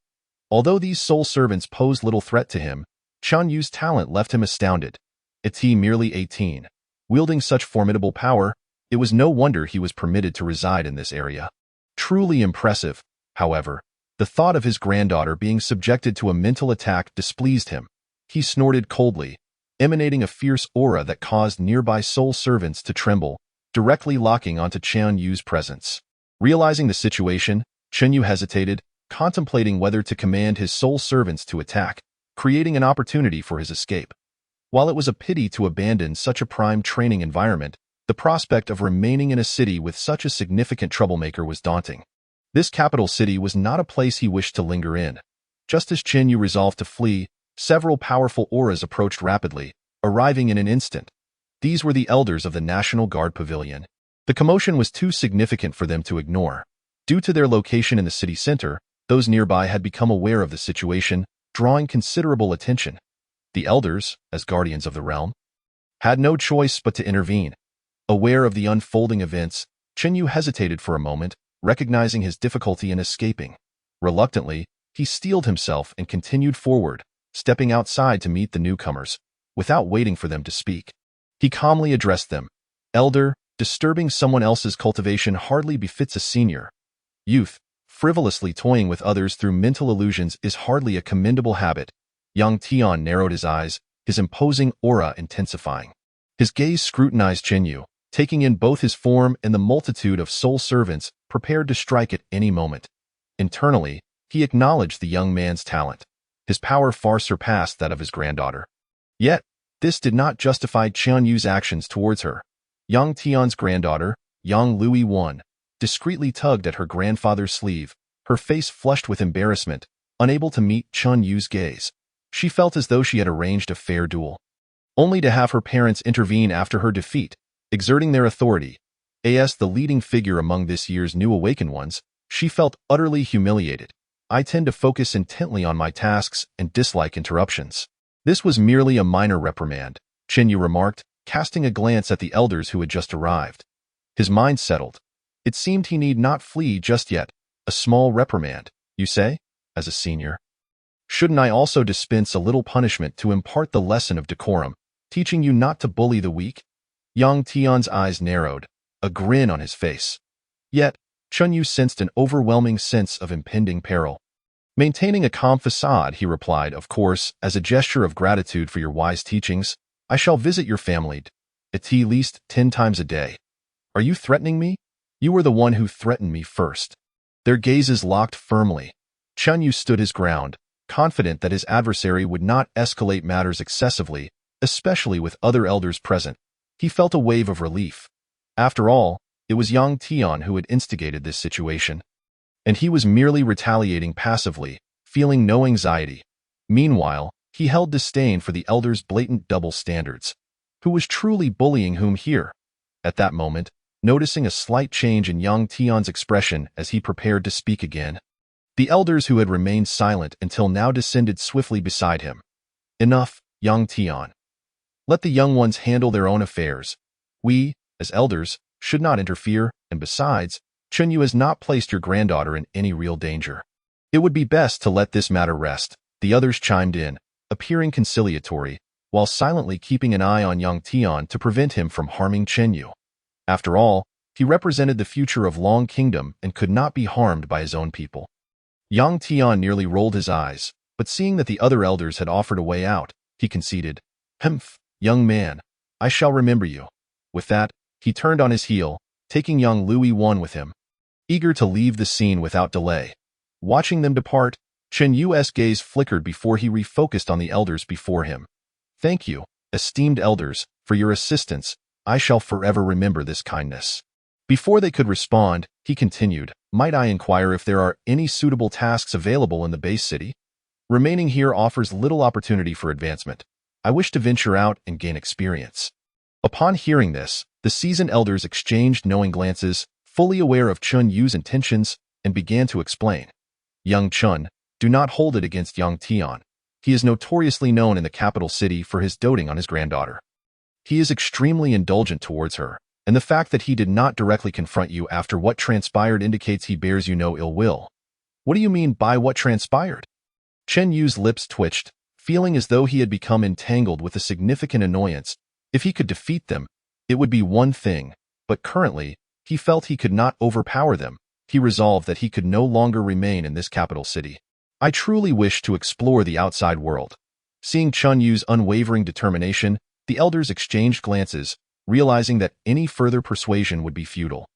Although these soul servants posed little threat to him, Chen Yu's talent left him astounded. At merely 18, wielding such formidable power, it was no wonder he was permitted to reside in this area. Truly impressive, however, the thought of his granddaughter being subjected to a mental attack displeased him. He snorted coldly, emanating a fierce aura that caused nearby soul servants to tremble, directly locking onto Chen Yu's presence. Realizing the situation, Chen Yu hesitated, contemplating whether to command his soul servants to attack, creating an opportunity for his escape. While it was a pity to abandon such a prime training environment, the prospect of remaining in a city with such a significant troublemaker was daunting. This capital city was not a place he wished to linger in. Just as Chen Yu resolved to flee, several powerful auras approached rapidly, arriving in an instant. These were the elders of the National Guard Pavilion. The commotion was too significant for them to ignore. Due to their location in the city center, those nearby had become aware of the situation, drawing considerable attention. The elders, as guardians of the realm, had no choice but to intervene. Aware of the unfolding events, Chen Yu hesitated for a moment, recognizing his difficulty in escaping. Reluctantly, he steeled himself and continued forward, stepping outside to meet the newcomers, without waiting for them to speak. He calmly addressed them. "Elder, disturbing someone else's cultivation hardly befits a senior. Youth, frivolously toying with others through mental illusions is hardly a commendable habit." Yang Tian narrowed his eyes, his imposing aura intensifying. His gaze scrutinized Chen Yu, taking in both his form and the multitude of soul servants prepared to strike at any moment. Internally, he acknowledged the young man's talent. His power far surpassed that of his granddaughter. Yet, this did not justify Chen Yu's actions towards her. Yang Tian's granddaughter, Yang Lu Yiwen, discreetly tugged at her grandfather's sleeve, her face flushed with embarrassment, unable to meet Chen Yu's gaze. She felt as though she had arranged a fair duel, only to have her parents intervene after her defeat, exerting their authority. As the leading figure among this year's new awakened ones, she felt utterly humiliated. I tend to focus intently on my tasks and dislike interruptions. This was merely a minor reprimand, Chen Yu remarked, casting a glance at the elders who had just arrived. His mind settled. It seemed he need not flee just yet. A small reprimand, you say? As a senior. Shouldn't I also dispense a little punishment to impart the lesson of decorum, teaching you not to bully the weak? Yang Tian's eyes narrowed, a grin on his face. Yet, Chen Yu sensed an overwhelming sense of impending peril. Maintaining a calm facade, he replied, of course, as a gesture of gratitude for your wise teachings, I shall visit your family at least 10 times a day. Are you threatening me? You were the one who threatened me first. Their gazes locked firmly. Chen Yu stood his ground, confident that his adversary would not escalate matters excessively, especially with other elders present. He felt a wave of relief. After all, it was Yang Tian who had instigated this situation, and he was merely retaliating passively, feeling no anxiety. Meanwhile, he held disdain for the elders' blatant double standards. Who was truly bullying whom here? At that moment, noticing a slight change in Yang Tian's expression as he prepared to speak again, the elders who had remained silent until now descended swiftly beside him. Enough, Yang Tian. Let the young ones handle their own affairs. We, as elders, should not interfere, and besides, Chen Yu has not placed your granddaughter in any real danger. It would be best to let this matter rest, the others chimed in, appearing conciliatory, while silently keeping an eye on Yang Tian to prevent him from harming Chen Yu. After all, he represented the future of Long Kingdom and could not be harmed by his own people. Yang Tian nearly rolled his eyes, but seeing that the other elders had offered a way out, he conceded, "Humph, young man, I shall remember you." With that, he turned on his heel, taking young Louis Wan with him. Eager to leave the scene without delay. Watching them depart, Chen Yu's gaze flickered before he refocused on the elders before him. Thank you, esteemed elders, for your assistance. I shall forever remember this kindness. Before they could respond, he continued, might I inquire if there are any suitable tasks available in the base city? Remaining here offers little opportunity for advancement. I wish to venture out and gain experience. Upon hearing this, the seasoned elders exchanged knowing glances, fully aware of Chen Yu's intentions, and began to explain. Young Chen, do not hold it against Yang Tian. He is notoriously known in the capital city for his doting on his granddaughter. He is extremely indulgent towards her, and the fact that he did not directly confront you after what transpired indicates he bears you no ill will. What do you mean by what transpired? Chen Yu's lips twitched, feeling as though he had become entangled with a significant annoyance. If he could defeat them, it would be one thing, but currently, he felt he could not overpower them. He resolved that he could no longer remain in this capital city. I truly wish to explore the outside world. Seeing Chen Yu's unwavering determination, the elders exchanged glances, realizing that any further persuasion would be futile.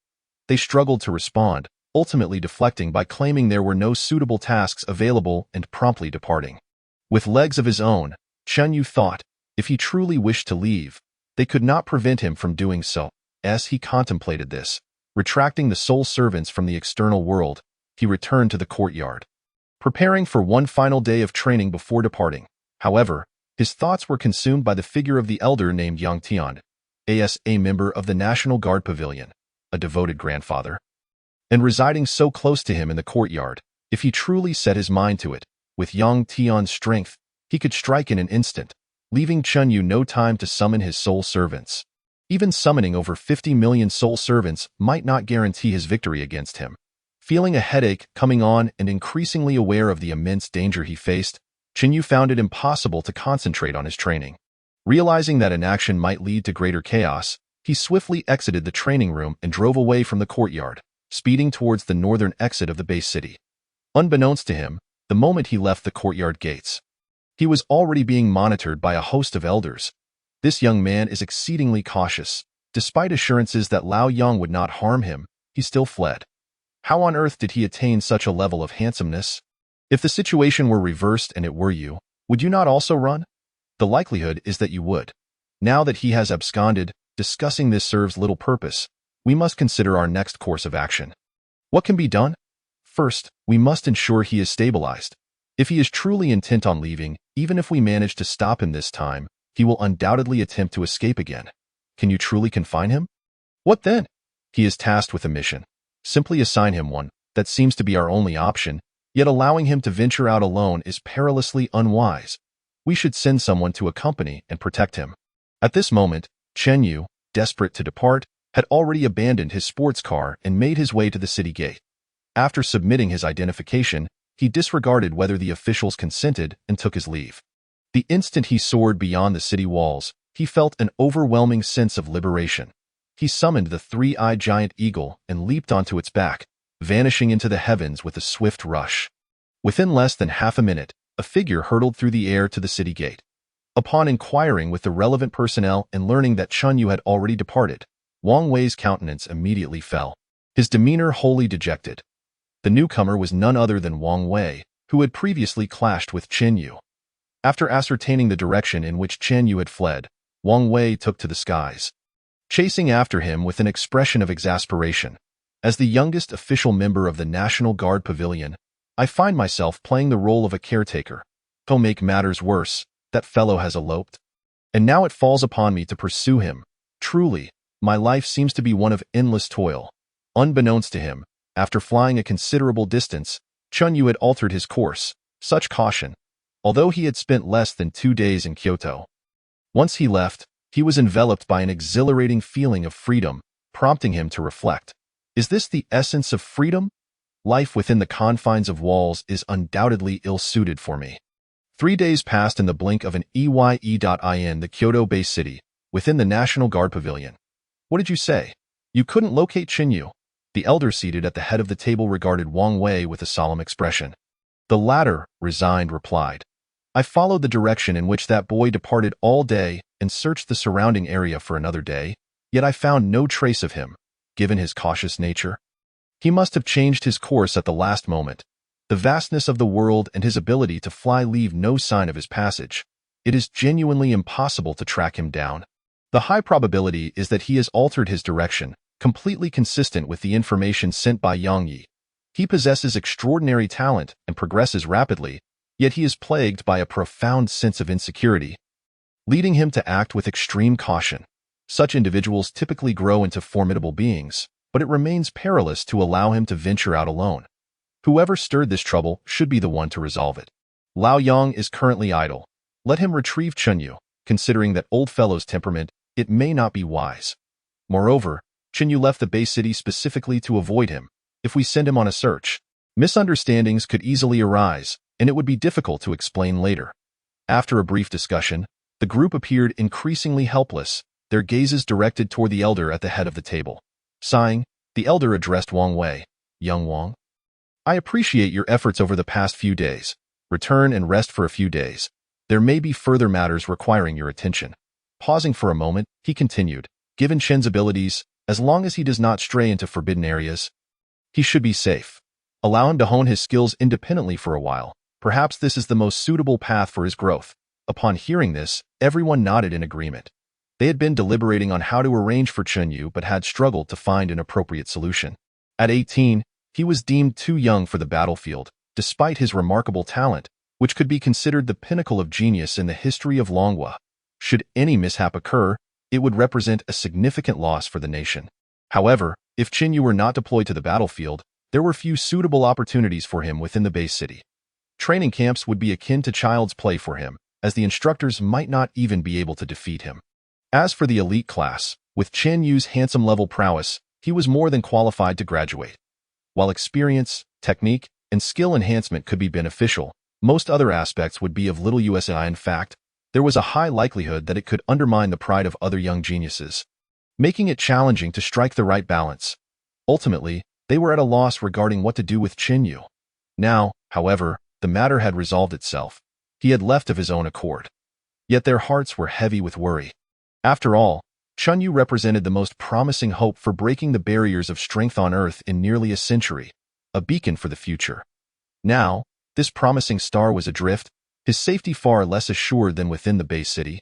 They struggled to respond, ultimately deflecting by claiming there were no suitable tasks available and promptly departing. With legs of his own, Chen Yu thought, if he truly wished to leave, they could not prevent him from doing so. As he contemplated this, retracting the soul servants from the external world, he returned to the courtyard, preparing for one final day of training before departing. However, his thoughts were consumed by the figure of the elder named Yang Tian, a member of the National Guard Pavilion, a devoted grandfather, and residing so close to him in the courtyard. If he truly set his mind to it, with Yang Tian's strength, he could strike in an instant, leaving Chen Yu no time to summon his soul servants. Even summoning over 50 million soul servants might not guarantee his victory against him. Feeling a headache coming on and increasingly aware of the immense danger he faced, Chen Yu found it impossible to concentrate on his training. Realizing that inaction might lead to greater chaos, he swiftly exited the training room and drove away from the courtyard, speeding towards the northern exit of the base city. Unbeknownst to him, the moment he left the courtyard gates, he was already being monitored by a host of elders. This young man is exceedingly cautious. Despite assurances that Lao Yang would not harm him, he still fled. How on earth did he attain such a level of handsomeness? If the situation were reversed and it were you, would you not also run? The likelihood is that you would. Now that he has absconded, discussing this serves little purpose. We must consider our next course of action. What can be done? First, we must ensure he is stabilized. If he is truly intent on leaving, even if we manage to stop him this time, he will undoubtedly attempt to escape again. Can you truly confine him? What then? He is tasked with a mission. Simply assign him one. That seems to be our only option. Yet allowing him to venture out alone is perilously unwise. We should send someone to accompany and protect him. At this moment, Chen Yu, desperate to depart, had already abandoned his sports car and made his way to the city gate. After submitting his identification, he disregarded whether the officials consented and took his leave. The instant he soared beyond the city walls, he felt an overwhelming sense of liberation. He summoned the three-eyed giant eagle and leaped onto its back, vanishing into the heavens with a swift rush. Within less than half a minute, a figure hurtled through the air to the city gate. Upon inquiring with the relevant personnel and learning that Chen Yu had already departed, Wang Wei's countenance immediately fell, his demeanor wholly dejected. The newcomer was none other than Wang Wei, who had previously clashed with Chen Yu. After ascertaining the direction in which Chen Yu had fled, Wang Wei took to the skies, chasing after him with an expression of exasperation. As the youngest official member of the National Guard Pavilion, I find myself playing the role of a caretaker. To make matters worse, that fellow has eloped. And now it falls upon me to pursue him. Truly, my life seems to be one of endless toil. Unbeknownst to him, after flying a considerable distance, Chen Yu had altered his course. Such caution, although he had spent less than 2 days in Kyoto. Once he left, he was enveloped by an exhilarating feeling of freedom, prompting him to reflect. Is this the essence of freedom? Life within the confines of walls is undoubtedly ill-suited for me. 3 days passed in the blink of an eye. The Kyoto-based city, within the National Guard Pavilion. What did you say? You couldn't locate Chen Yu? The elder seated at the head of the table regarded Wang Wei with a solemn expression. The latter, resigned, replied, I followed the direction in which that boy departed all day and searched the surrounding area for another day, yet I found no trace of him, given his cautious nature. He must have changed his course at the last moment. The vastness of the world and his ability to fly leave no sign of his passage. It is genuinely impossible to track him down. The high probability is that he has altered his direction, completely consistent with the information sent by Yang Yi. He possesses extraordinary talent and progresses rapidly, yet he is plagued by a profound sense of insecurity, leading him to act with extreme caution. Such individuals typically grow into formidable beings, but it remains perilous to allow him to venture out alone. Whoever stirred this trouble should be the one to resolve it. Lao Yang is currently idle. Let him retrieve Chen Yu. Considering that old fellow's temperament, it may not be wise. Moreover, Chen Yu left the Bay City specifically to avoid him. If we send him on a search, misunderstandings could easily arise, and it would be difficult to explain later. After a brief discussion, the group appeared increasingly helpless, their gazes directed toward the elder at the head of the table. Sighing, the elder addressed Wang Wei. Young Wang, I appreciate your efforts over the past few days. Return and rest for a few days. There may be further matters requiring your attention. Pausing for a moment, he continued, given Chen's abilities, as long as he does not stray into forbidden areas, he should be safe. Allow him to hone his skills independently for a while. Perhaps this is the most suitable path for his growth. Upon hearing this, everyone nodded in agreement. They had been deliberating on how to arrange for Chen Yu but had struggled to find an appropriate solution. At 18, he was deemed too young for the battlefield, despite his remarkable talent, which could be considered the pinnacle of genius in the history of Longhua. Should any mishap occur, it would represent a significant loss for the nation. However, if Chen Yu were not deployed to the battlefield, there were few suitable opportunities for him within the base city. Training camps would be akin to child's play for him, as the instructors might not even be able to defeat him. As for the elite class, with Chen Yu's handsome level prowess, he was more than qualified to graduate. While experience, technique, and skill enhancement could be beneficial, most other aspects would be of little use. In fact, there was a high likelihood that it could undermine the pride of other young geniuses, making it challenging to strike the right balance. Ultimately, they were at a loss regarding what to do with Chen Yu. Now, however, the matter had resolved itself. He had left of his own accord. Yet their hearts were heavy with worry. After all, Chen Yu represented the most promising hope for breaking the barriers of strength on Earth in nearly a century, a beacon for the future. Now, this promising star was adrift, his safety far less assured than within the base city.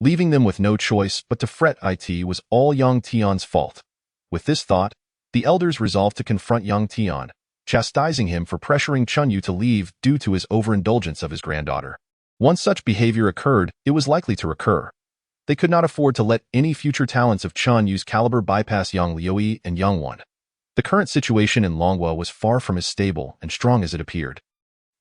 Leaving them with no choice but to fret it was all Yang Tian's fault. With this thought, the elders resolved to confront Yang Tian, chastising him for pressuring Chen Yu to leave due to his overindulgence of his granddaughter. Once such behavior occurred, it was likely to recur. They could not afford to let any future talents of Chen Yu's caliber bypass Yang Liuyi and Yang Wan. The current situation in Longhua was far from as stable and strong as it appeared.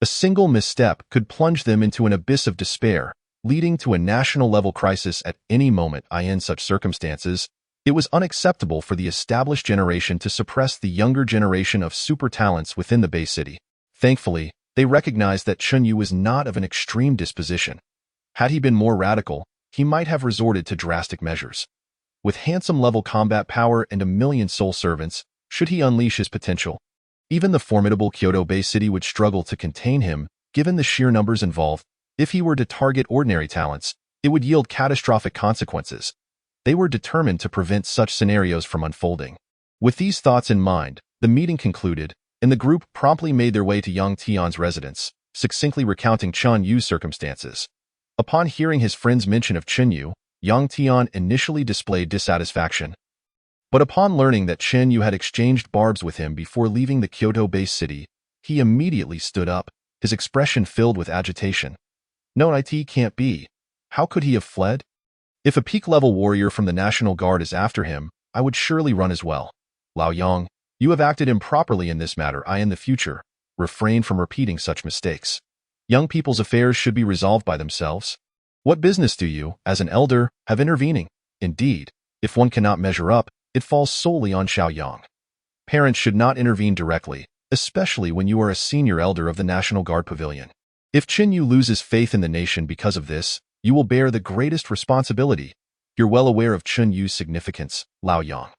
A single misstep could plunge them into an abyss of despair, leading to a national-level crisis at any moment. In such circumstances, it was unacceptable for the established generation to suppress the younger generation of super talents within the Bay City. Thankfully, they recognized that Chunyu was not of an extreme disposition. Had he been more radical, he might have resorted to drastic measures. With handsome-level combat power and a million soul servants, should he unleash his potential, even the formidable Kyoto Bay City would struggle to contain him, given the sheer numbers involved. If he were to target ordinary talents, it would yield catastrophic consequences. They were determined to prevent such scenarios from unfolding. With these thoughts in mind, the meeting concluded, and the group promptly made their way to Yang Tian's residence, succinctly recounting Chunyu's circumstances. Upon hearing his friend's mention of Chunyu, Yang Tian initially displayed dissatisfaction. But upon learning that Chunyu had exchanged barbs with him before leaving the Kyoto-based city, he immediately stood up, his expression filled with agitation. No, it can't be. How could he have fled? If a peak-level warrior from the National Guard is after him, I would surely run as well. Lao Yang, you have acted improperly in this matter. In the future, refrain from repeating such mistakes. Young people's affairs should be resolved by themselves. What business do you, as an elder, have intervening? Indeed, if one cannot measure up, it falls solely on Xiaoyang. Parents should not intervene directly, especially when you are a senior elder of the National Guard Pavilion. If Chunyu loses faith in the nation because of this, you will bear the greatest responsibility. You're well aware of Chunyu's significance, Lao Yang.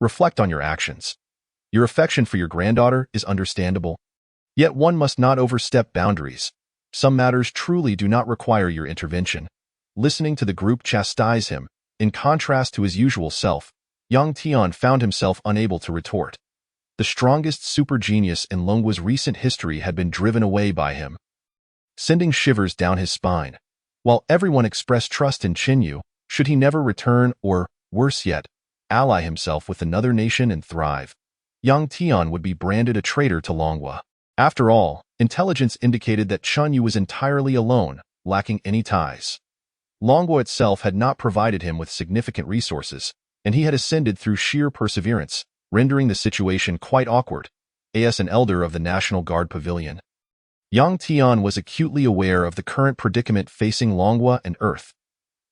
Reflect on your actions. Your affection for your granddaughter is understandable. Yet one must not overstep boundaries. Some matters truly do not require your intervention. Listening to the group chastise him, in contrast to his usual self, Yang Tian found himself unable to retort. The strongest super genius in Longgua's recent history had been driven away by him, sending shivers down his spine. While everyone expressed trust in Chunyu, should he never return or, worse yet, ally himself with another nation and thrive, Yang Tian would be branded a traitor to Longhua. After all, intelligence indicated that Chunyu was entirely alone, lacking any ties. Longhua itself had not provided him with significant resources, and he had ascended through sheer perseverance, rendering the situation quite awkward. As an elder of the National Guard Pavilion, Yang Tian was acutely aware of the current predicament facing Longhua and Earth.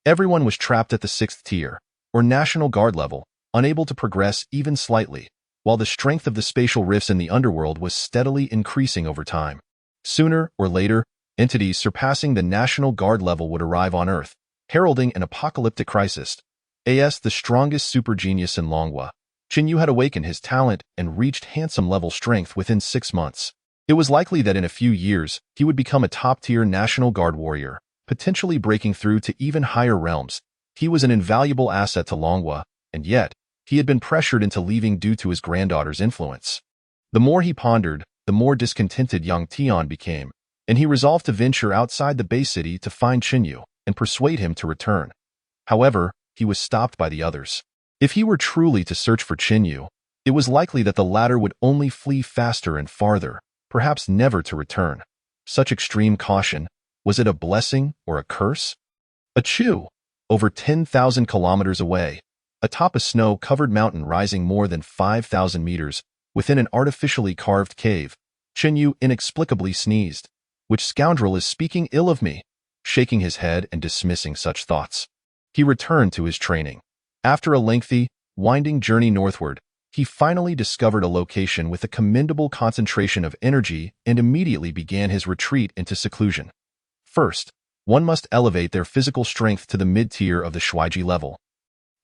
Everyone was trapped at the 6th tier, or National Guard level, unable to progress even slightly, while the strength of the spatial rifts in the underworld was steadily increasing over time. Sooner or later, entities surpassing the National Guard level would arrive on Earth, heralding an apocalyptic crisis. The strongest super genius in Longhua, Chunyu had awakened his talent and reached handsome-level strength within 6 months. It was likely that in a few years, he would become a top-tier National Guard warrior, potentially breaking through to even higher realms. He was an invaluable asset to Longhua, and yet, he had been pressured into leaving due to his granddaughter's influence. The more he pondered, the more discontented Yang Tian became, and he resolved to venture outside the Bay City to find Chunyu and persuade him to return. However, he was stopped by the others. If he were truly to search for Chunyu, it was likely that the latter would only flee faster and farther, perhaps never to return. Such extreme caution, was it a blessing or a curse? Achoo! Over 10,000 kilometers away, atop a snow-covered mountain rising more than 5,000 meters, within an artificially carved cave, Chunyu inexplicably sneezed. Which scoundrel is speaking ill of me? Shaking his head and dismissing such thoughts, he returned to his training. After a lengthy, winding journey northward, he finally discovered a location with a commendable concentration of energy and immediately began his retreat into seclusion. First, one must elevate their physical strength to the mid-tier of the Shuaiji level,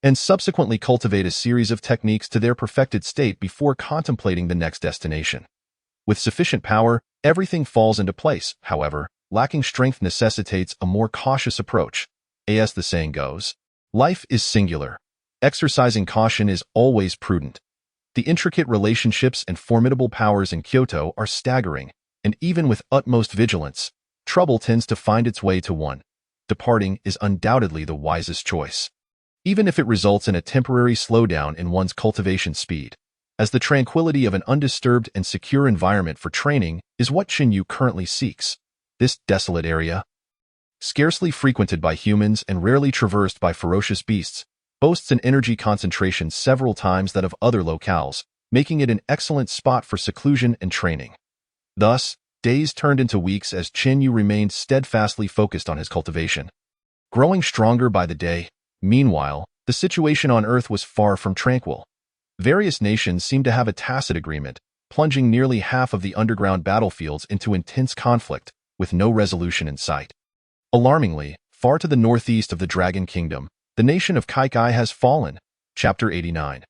and subsequently cultivate a series of techniques to their perfected state before contemplating the next destination. With sufficient power, everything falls into place. However, lacking strength necessitates a more cautious approach. As the saying goes, life is singular. Exercising caution is always prudent. The intricate relationships and formidable powers in Kyoto are staggering, and even with utmost vigilance, trouble tends to find its way to one. Departing is undoubtedly the wisest choice, even if it results in a temporary slowdown in one's cultivation speed, as the tranquility of an undisturbed and secure environment for training is what Chunyu currently seeks. This desolate area, scarcely frequented by humans and rarely traversed by ferocious beasts, boasts an energy concentration several times that of other locales, making it an excellent spot for seclusion and training. Thus, Days turned into weeks as Chen Yu remained steadfastly focused on his cultivation. Growing stronger by the day, meanwhile, the situation on Earth was far from tranquil. Various nations seemed to have a tacit agreement, plunging nearly half of the underground battlefields into intense conflict, with no resolution in sight. Alarmingly, far to the northeast of the Dragon Kingdom, the nation of Kaikai has fallen. Chapter 89.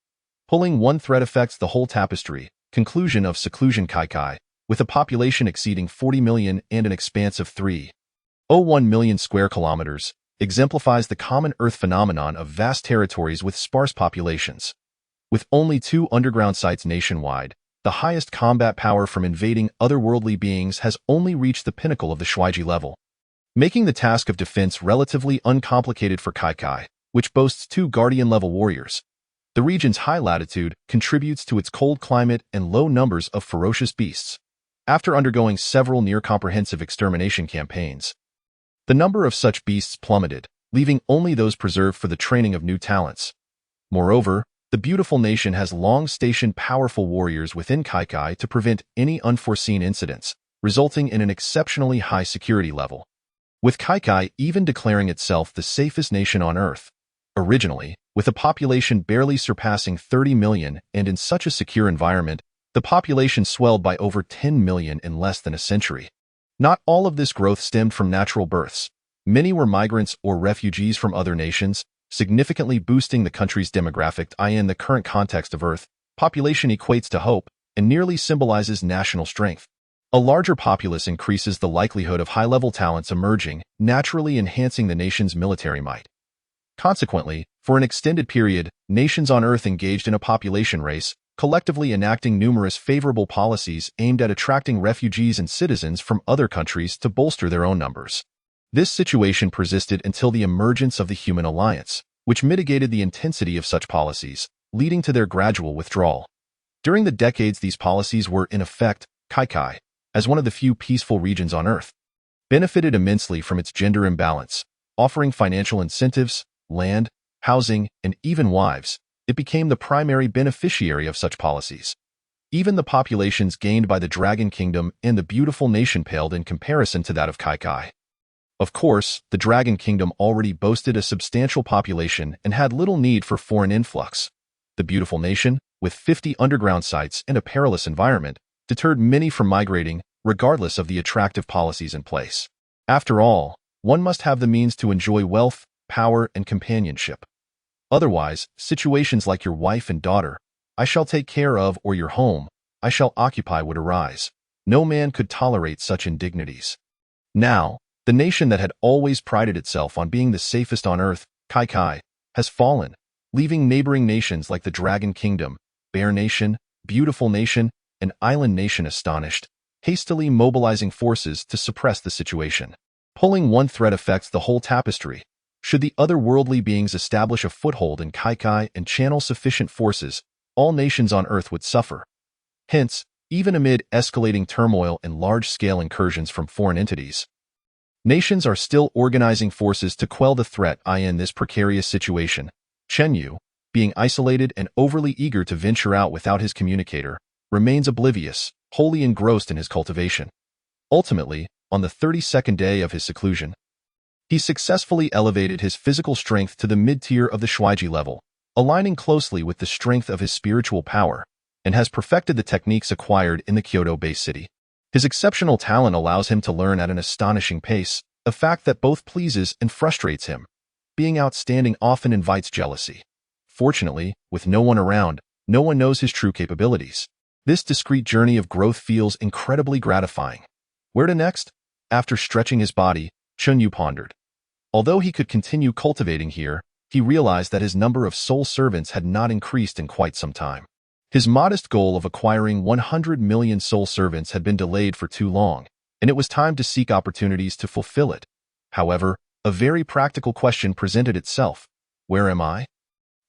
Pulling one thread affects the whole tapestry. Conclusion of Seclusion Kaikai, with a population exceeding 40 million and an expanse of 3.01 million square kilometers, exemplifies the common Earth phenomenon of vast territories with sparse populations. With only 2 underground sites nationwide, the highest combat power from invading otherworldly beings has only reached the pinnacle of the Shuiji level, making the task of defense relatively uncomplicated for Kaikai, which boasts 2 Guardian-level warriors. The region's high latitude contributes to its cold climate and low numbers of ferocious beasts. After undergoing several near-comprehensive extermination campaigns, the number of such beasts plummeted, leaving only those preserved for the training of new talents. Moreover, the beautiful nation has long stationed powerful warriors within Kaikai to prevent any unforeseen incidents, resulting in an exceptionally high security level. With Kaikai even declaring itself the safest nation on Earth. Originally, with a population barely surpassing 30 million and in such a secure environment, the population swelled by over 10 million in less than a century. Not all of this growth stemmed from natural births. Many were migrants or refugees from other nations, significantly boosting the country's demographic. In the current context of Earth, population equates to hope and nearly symbolizes national strength. A larger populace increases the likelihood of high-level talents emerging, naturally enhancing the nation's military might. Consequently, for an extended period, nations on Earth engaged in a population race, collectively enacting numerous favorable policies aimed at attracting refugees and citizens from other countries to bolster their own numbers. This situation persisted until the emergence of the Human Alliance, which mitigated the intensity of such policies, leading to their gradual withdrawal. During the decades these policies were in effect, Kaikai, as one of the few peaceful regions on Earth, benefited immensely from its gender imbalance, offering financial incentives, land, housing, and even wives. It became the primary beneficiary of such policies. Even the populations gained by the Dragon Kingdom and the beautiful nation paled in comparison to that of Kaikai. Of course, the Dragon Kingdom already boasted a substantial population and had little need for foreign influx. The beautiful nation, with 50 underground sites and a perilous environment, deterred many from migrating, regardless of the attractive policies in place. After all, one must have the means to enjoy wealth, power, and companionship. Otherwise, situations like your wife and daughter, I shall take care of, or your home, I shall occupy would arise. No man could tolerate such indignities. Now, the nation that had always prided itself on being the safest on Earth, Kaikai, has fallen, leaving neighboring nations like the Dragon Kingdom, Bear Nation, Beautiful Nation, and Island Nation astonished, hastily mobilizing forces to suppress the situation. Pulling one thread affects the whole tapestry. Should the otherworldly beings establish a foothold in Kaikai and channel sufficient forces, all nations on Earth would suffer. Hence, even amid escalating turmoil and large-scale incursions from foreign entities, nations are still organizing forces to quell the threat. In this precarious situation, Chen Yu, being isolated and overly eager to venture out without his communicator, remains oblivious, wholly engrossed in his cultivation. Ultimately, on the 32nd day of his seclusion, he successfully elevated his physical strength to the mid-tier of the Shuiji level, aligning closely with the strength of his spiritual power, and has perfected the techniques acquired in the Kyoto-based city. His exceptional talent allows him to learn at an astonishing pace, a fact that both pleases and frustrates him. Being outstanding often invites jealousy. Fortunately, with no one around, no one knows his true capabilities. This discreet journey of growth feels incredibly gratifying. Where to next? After stretching his body, Chen Yu pondered. Although he could continue cultivating here, he realized that his number of soul servants had not increased in quite some time. His modest goal of acquiring 100 million soul servants had been delayed for too long, and it was time to seek opportunities to fulfill it. However, a very practical question presented itself. Where am I?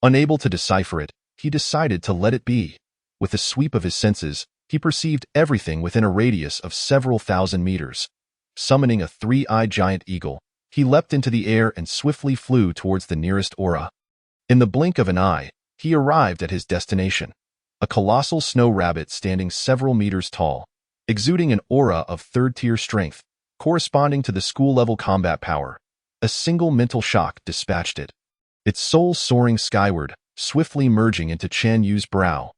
Unable to decipher it, he decided to let it be. With a sweep of his senses, he perceived everything within a radius of several thousand meters. Summoning a 3-eyed giant eagle, he leapt into the air and swiftly flew towards the nearest aura. In the blink of an eye, he arrived at his destination. A colossal snow rabbit standing several meters tall. exuding an aura of third-tier strength, corresponding to the school-level combat power. A single mental shock dispatched it, its soul soaring skyward, swiftly merging into Chen Yu's brow.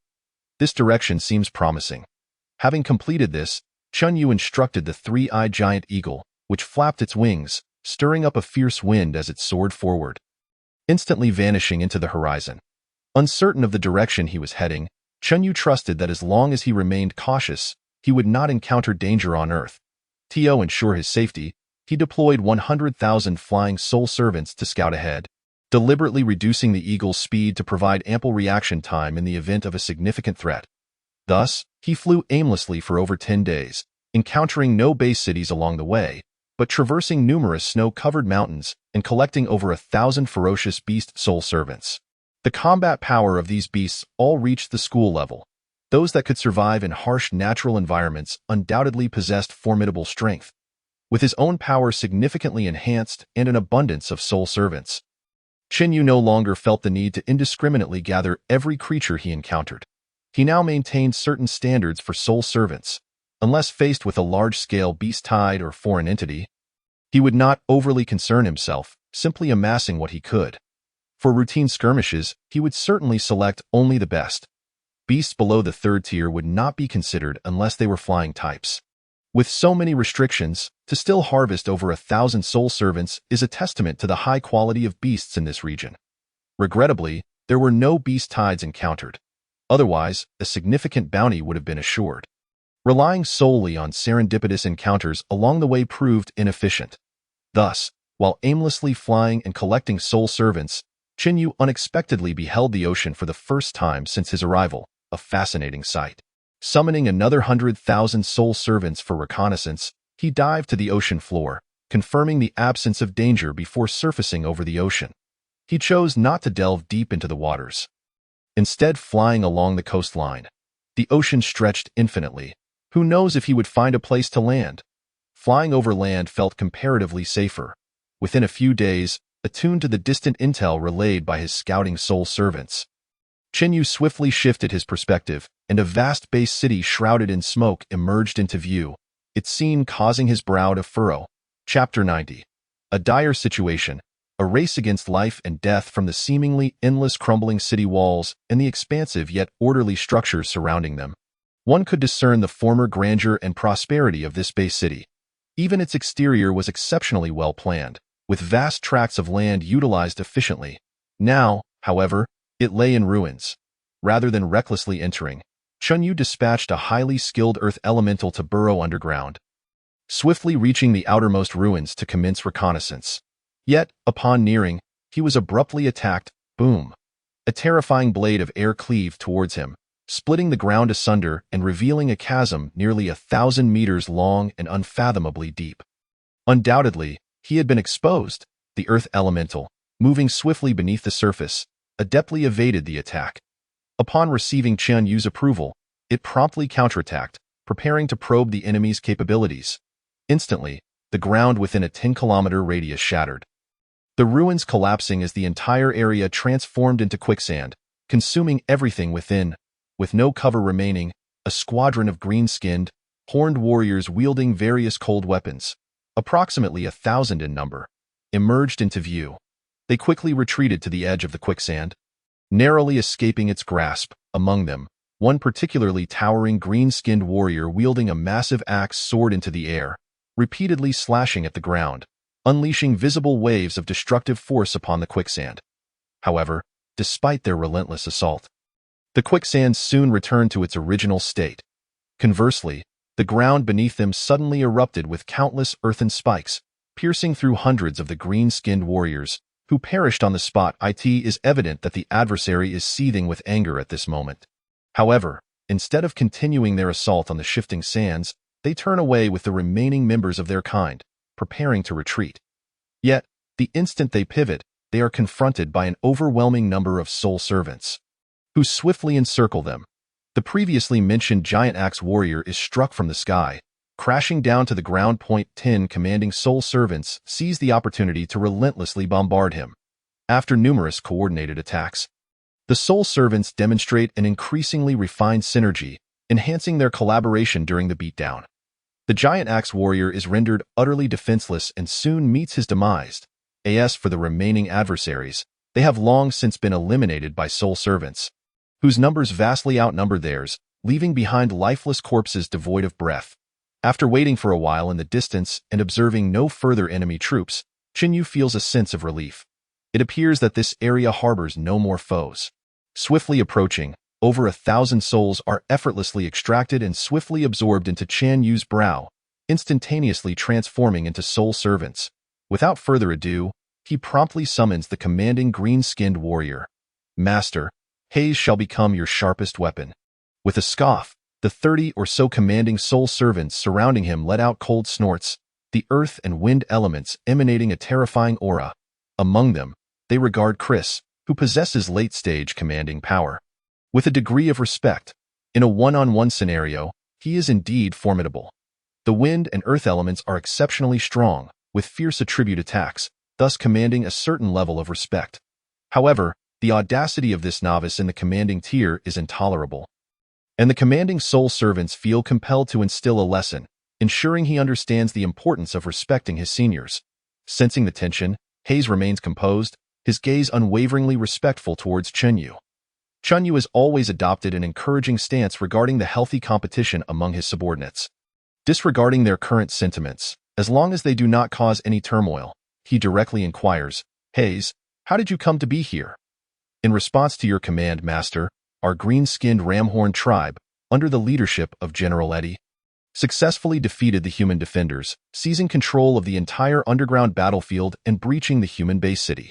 This direction seems promising. Having completed this, Chen Yu instructed the three-eyed giant eagle, which flapped its wings, stirring up a fierce wind as it soared forward, instantly vanishing into the horizon. Uncertain of the direction he was heading, Chen Yu trusted that as long as he remained cautious, he would not encounter danger on Earth. To ensure his safety, he deployed 100,000 flying soul servants to scout ahead, deliberately reducing the eagle's speed to provide ample reaction time in the event of a significant threat. Thus, he flew aimlessly for over 10 days, encountering no base cities along the way, but traversing numerous snow-covered mountains and collecting over 1,000 ferocious beast soul servants. The combat power of these beasts all reached the school level. Those that could survive in harsh natural environments undoubtedly possessed formidable strength, with his own power significantly enhanced and an abundance of soul servants. Chen Yu no longer felt the need to indiscriminately gather every creature he encountered. He now maintained certain standards for soul servants. Unless faced with a large-scale beast tide or foreign entity, he would not overly concern himself, simply amassing what he could. For routine skirmishes, he would certainly select only the best. Beasts below the third tier would not be considered unless they were flying types. With so many restrictions, to still harvest over 1,000 soul servants is a testament to the high quality of beasts in this region. Regrettably, there were no beast tides encountered. Otherwise, a significant bounty would have been assured. Relying solely on serendipitous encounters along the way proved inefficient. Thus, while aimlessly flying and collecting soul servants, Chen Yu unexpectedly beheld the ocean for the first time since his arrival, a fascinating sight. Summoning another 100,000 soul servants for reconnaissance, he dived to the ocean floor, confirming the absence of danger before surfacing over the ocean. He chose not to delve deep into the waters, instead flying along the coastline. The ocean stretched infinitely. Who knows if he would find a place to land? Flying over land felt comparatively safer. Within a few days, attuned to the distant intel relayed by his scouting soul servants, Chen Yu swiftly shifted his perspective, and a vast base city shrouded in smoke emerged into view, its scene causing his brow to furrow. Chapter 90. A dire situation, a race against life and death from the seemingly endless crumbling city walls and the expansive yet orderly structures surrounding them. One could discern the former grandeur and prosperity of this base city. Even its exterior was exceptionally well planned, with vast tracts of land utilized efficiently. Now, however, it lay in ruins. Rather than recklessly entering, Chen Yu dispatched a highly skilled earth elemental to burrow underground, swiftly reaching the outermost ruins to commence reconnaissance. Yet, upon nearing, he was abruptly attacked. Boom! A terrifying blade of air cleaved towards him, splitting the ground asunder and revealing a chasm nearly 1,000 meters long and unfathomably deep. Undoubtedly, he had been exposed. The earth elemental, moving swiftly beneath the surface, adeptly evaded the attack. Upon receiving Chen Yu's approval, it promptly counterattacked, preparing to probe the enemy's capabilities. Instantly, the ground within a 10-kilometer radius shattered, the ruins collapsing as the entire area transformed into quicksand, consuming everything within. With no cover remaining, a squadron of green-skinned, horned warriors wielding various cold weapons, approximately 1,000 in number, emerged into view. They quickly retreated to the edge of the quicksand, narrowly escaping its grasp. Among them, one particularly towering green-skinned warrior wielding a massive axe soared into the air, repeatedly slashing at the ground, unleashing visible waves of destructive force upon the quicksand. However, despite their relentless assault, the quicksand soon returned to its original state. Conversely, the ground beneath them suddenly erupted with countless earthen spikes, piercing through hundreds of the green-skinned warriors, who perished on the spot. It is evident that the adversary is seething with anger at this moment. However, instead of continuing their assault on the shifting sands, they turn away with the remaining members of their kind, preparing to retreat. Yet, the instant they pivot, they are confronted by an overwhelming number of soul servants, who swiftly encircle them. The previously mentioned giant axe warrior is struck from the sky, crashing down to the ground. 10 commanding soul servants seize the opportunity to relentlessly bombard him. After numerous coordinated attacks, the soul servants demonstrate an increasingly refined synergy, enhancing their collaboration during the beatdown. The giant axe warrior is rendered utterly defenseless and soon meets his demise. As for the remaining adversaries, they have long since been eliminated by soul servants, whose numbers vastly outnumber theirs, leaving behind lifeless corpses devoid of breath. After waiting for a while in the distance and observing no further enemy troops, Chinyu feels a sense of relief. It appears that this area harbors no more foes. Swiftly approaching, over 1,000 souls are effortlessly extracted and swiftly absorbed into Chan Yu's brow, instantaneously transforming into soul servants. Without further ado, he promptly summons the commanding green-skinned warrior. Master, haze shall become your sharpest weapon. With a scoff, the 30 or so commanding soul servants surrounding him let out cold snorts, the earth and wind elements emanating a terrifying aura. Among them, they regard Chris, who possesses late-stage commanding power, with a degree of respect. In a one-on-one scenario, he is indeed formidable. The wind and earth elements are exceptionally strong, with fierce attribute attacks, thus commanding a certain level of respect. However, the audacity of this novice in the commanding tier is intolerable, and the commanding soul servants feel compelled to instill a lesson, ensuring he understands the importance of respecting his seniors. Sensing the tension, Haze remains composed, his gaze unwaveringly respectful towards Chenyu. Chenyu has always adopted an encouraging stance regarding the healthy competition among his subordinates. Disregarding their current sentiments, as long as they do not cause any turmoil, he directly inquires, Haze, how did you come to be here? In response to your command, Master, our green-skinned Ramhorn tribe, under the leadership of General Eddie, successfully defeated the human defenders, seizing control of the entire underground battlefield and breaching the human base city.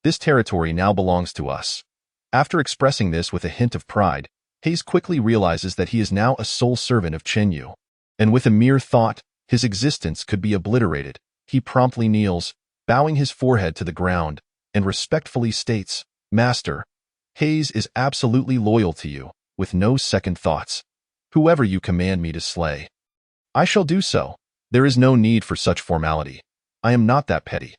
This territory now belongs to us. After expressing this with a hint of pride, Haze quickly realizes that he is now a sole servant of Chenyu, and with a mere thought, his existence could be obliterated. He promptly kneels, bowing his forehead to the ground, and respectfully states, Master, Haze is absolutely loyal to you, with no second thoughts. Whoever you command me to slay, I shall do so. There is no need for such formality. I am not that petty.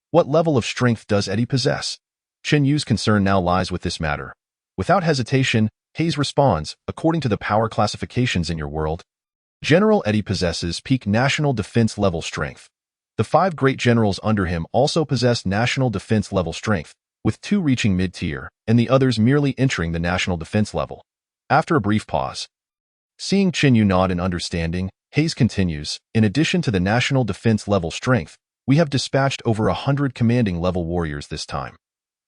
What level of strength does Eddie possess? Chenyu's concern now lies with this matter. Without hesitation, Haze responds, according to the power classifications in your world, General Eddie possesses peak national defense level strength. The 5 great generals under him also possess national defense level strength, with 2 reaching mid-tier, and the others merely entering the national defense level. After a brief pause, seeing Chenyu nod in understanding, Haze continues, in addition to the national defense level strength, we have dispatched over 100 commanding level warriors this time.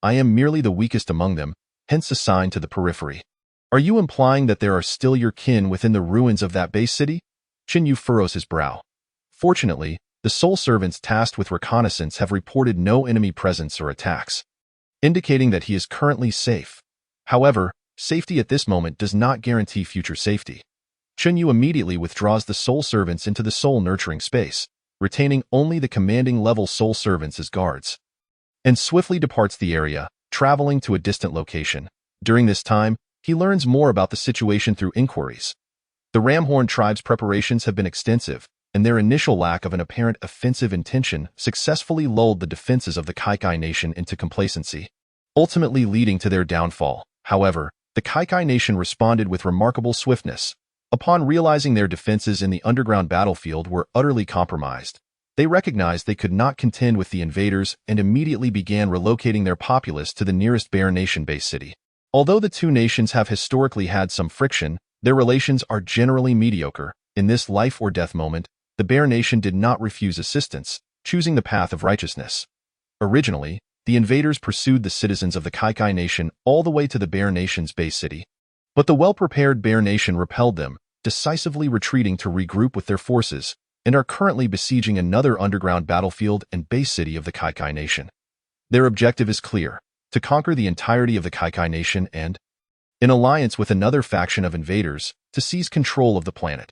I am merely the weakest among them, hence assigned to the periphery. Are you implying that there are still your kin within the ruins of that base city? Chenyu furrows his brow. Fortunately, the soul servants tasked with reconnaissance have reported no enemy presence or attacks, indicating that he is currently safe. However, safety at this moment does not guarantee future safety. Chenyu immediately withdraws the soul servants into the soul nurturing space, retaining only the commanding level soul servants as guards, and swiftly departs the area, traveling to a distant location. During this time, he learns more about the situation through inquiries. The Ramhorn tribe's preparations have been extensive, and their initial lack of an apparent offensive intention successfully lulled the defenses of the Kaikai Nation into complacency, ultimately leading to their downfall. However, the Kaikai Nation responded with remarkable swiftness. Upon realizing their defenses in the underground battlefield were utterly compromised, they recognized they could not contend with the invaders and immediately began relocating their populace to the nearest Bear Nation-based city. Although the two nations have historically had some friction, their relations are generally mediocre. In this life-or-death moment, the Bear Nation did not refuse assistance, choosing the path of righteousness. Originally, the invaders pursued the citizens of the Kaikai Nation all the way to the Bear Nation's base city. But the well-prepared Bear Nation repelled them, decisively retreating to regroup with their forces, and are currently besieging another underground battlefield and base city of the Kaikai Nation. Their objective is clear: to conquer the entirety of the Kaikai Nation and, in alliance with another faction of invaders, to seize control of the planet.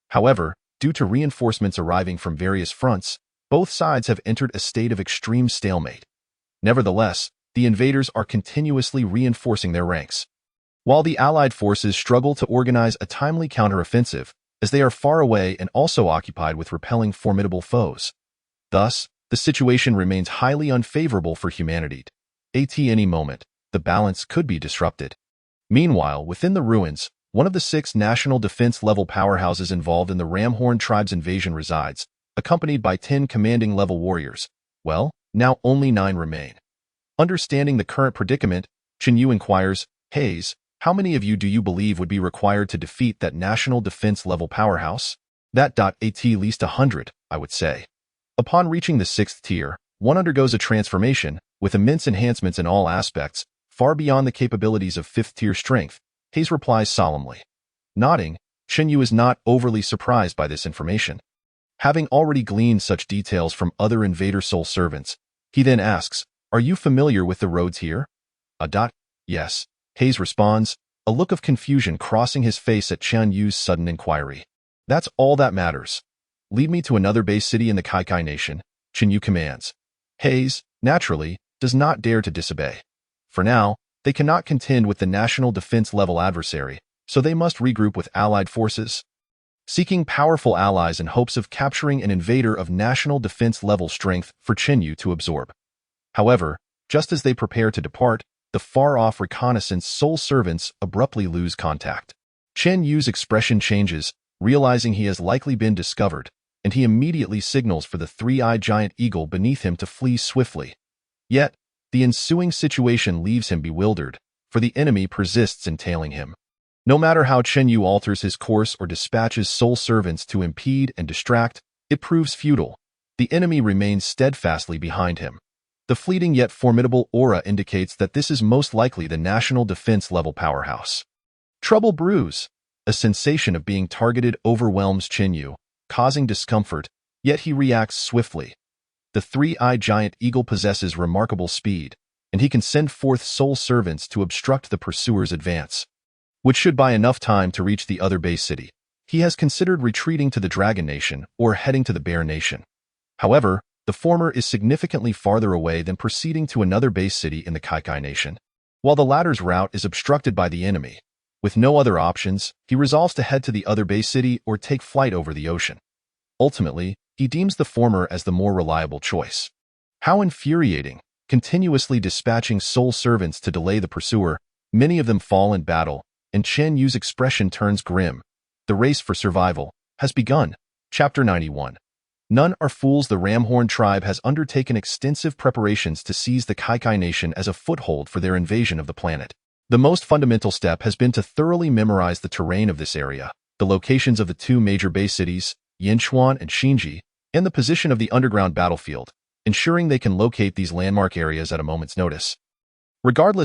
However, due to reinforcements arriving from various fronts, both sides have entered a state of extreme stalemate. Nevertheless, the invaders are continuously reinforcing their ranks, while the Allied forces struggle to organize a timely counteroffensive, as they are far away and also occupied with repelling formidable foes. Thus, the situation remains highly unfavorable for humanity. At any moment, the balance could be disrupted. Meanwhile, within the ruins, one of the 6 national defense-level powerhouses involved in the Ramhorn tribe's invasion resides, accompanied by 10 commanding-level warriors. Well, now only 9 remain. Understanding the current predicament, Chen Yu inquires, Hayes, how many of you do you believe would be required to defeat that national defense-level powerhouse? At least 100, I would say. Upon reaching the 6th tier, one undergoes a transformation, with immense enhancements in all aspects, far beyond the capabilities of 5th-tier strength. Hayes replies solemnly. Nodding, Chen Yu is not overly surprised by this information. Having already gleaned such details from other invader soul servants, he then asks, are you familiar with the roads here? Yes, Hayes responds, a look of confusion crossing his face at Chen Yu's sudden inquiry. That's all that matters. Lead me to another base city in the Kaikai Nation, Chen Yu commands. Hayes, naturally, does not dare to disobey. For now, they cannot contend with the national defense-level adversary, so they must regroup with allied forces, seeking powerful allies in hopes of capturing an invader of national defense-level strength for Chen Yu to absorb. However, just as they prepare to depart, the far-off reconnaissance soul servants abruptly lose contact. Chen Yu's expression changes, realizing he has likely been discovered, and he immediately signals for the 3-eyed giant eagle beneath him to flee swiftly. Yet, the ensuing situation leaves him bewildered, for the enemy persists in tailing him. No matter how Chen Yu alters his course or dispatches soul servants to impede and distract, it proves futile. The enemy remains steadfastly behind him. The fleeting yet formidable aura indicates that this is most likely the national defense-level powerhouse. Trouble brews. A sensation of being targeted overwhelms Chen Yu, causing discomfort, yet he reacts swiftly. The 3-eyed giant eagle possesses remarkable speed, and he can send forth soul servants to obstruct the pursuer's advance, which should buy enough time to reach the other base city. He has considered retreating to the Dragon Nation or heading to the Bear Nation. However, the former is significantly farther away than proceeding to another base city in the Kaikai Nation, while the latter's route is obstructed by the enemy. With no other options, he resolves to head to the other base city or take flight over the ocean. Ultimately, he deems the former as the more reliable choice. How infuriating, continuously dispatching soul servants to delay the pursuer. Many of them fall in battle, and Chen Yu's expression turns grim. The race for survival has begun. Chapter 91. None are fools. The Ramhorn tribe has undertaken extensive preparations to seize the Kaikai Nation as a foothold for their invasion of the planet. The most fundamental step has been to thoroughly memorize the terrain of this area, the locations of the 2 major base cities, Yinchuan and Xinji, and the position of the underground battlefield, ensuring they can locate these landmark areas at a moment's notice. Regardless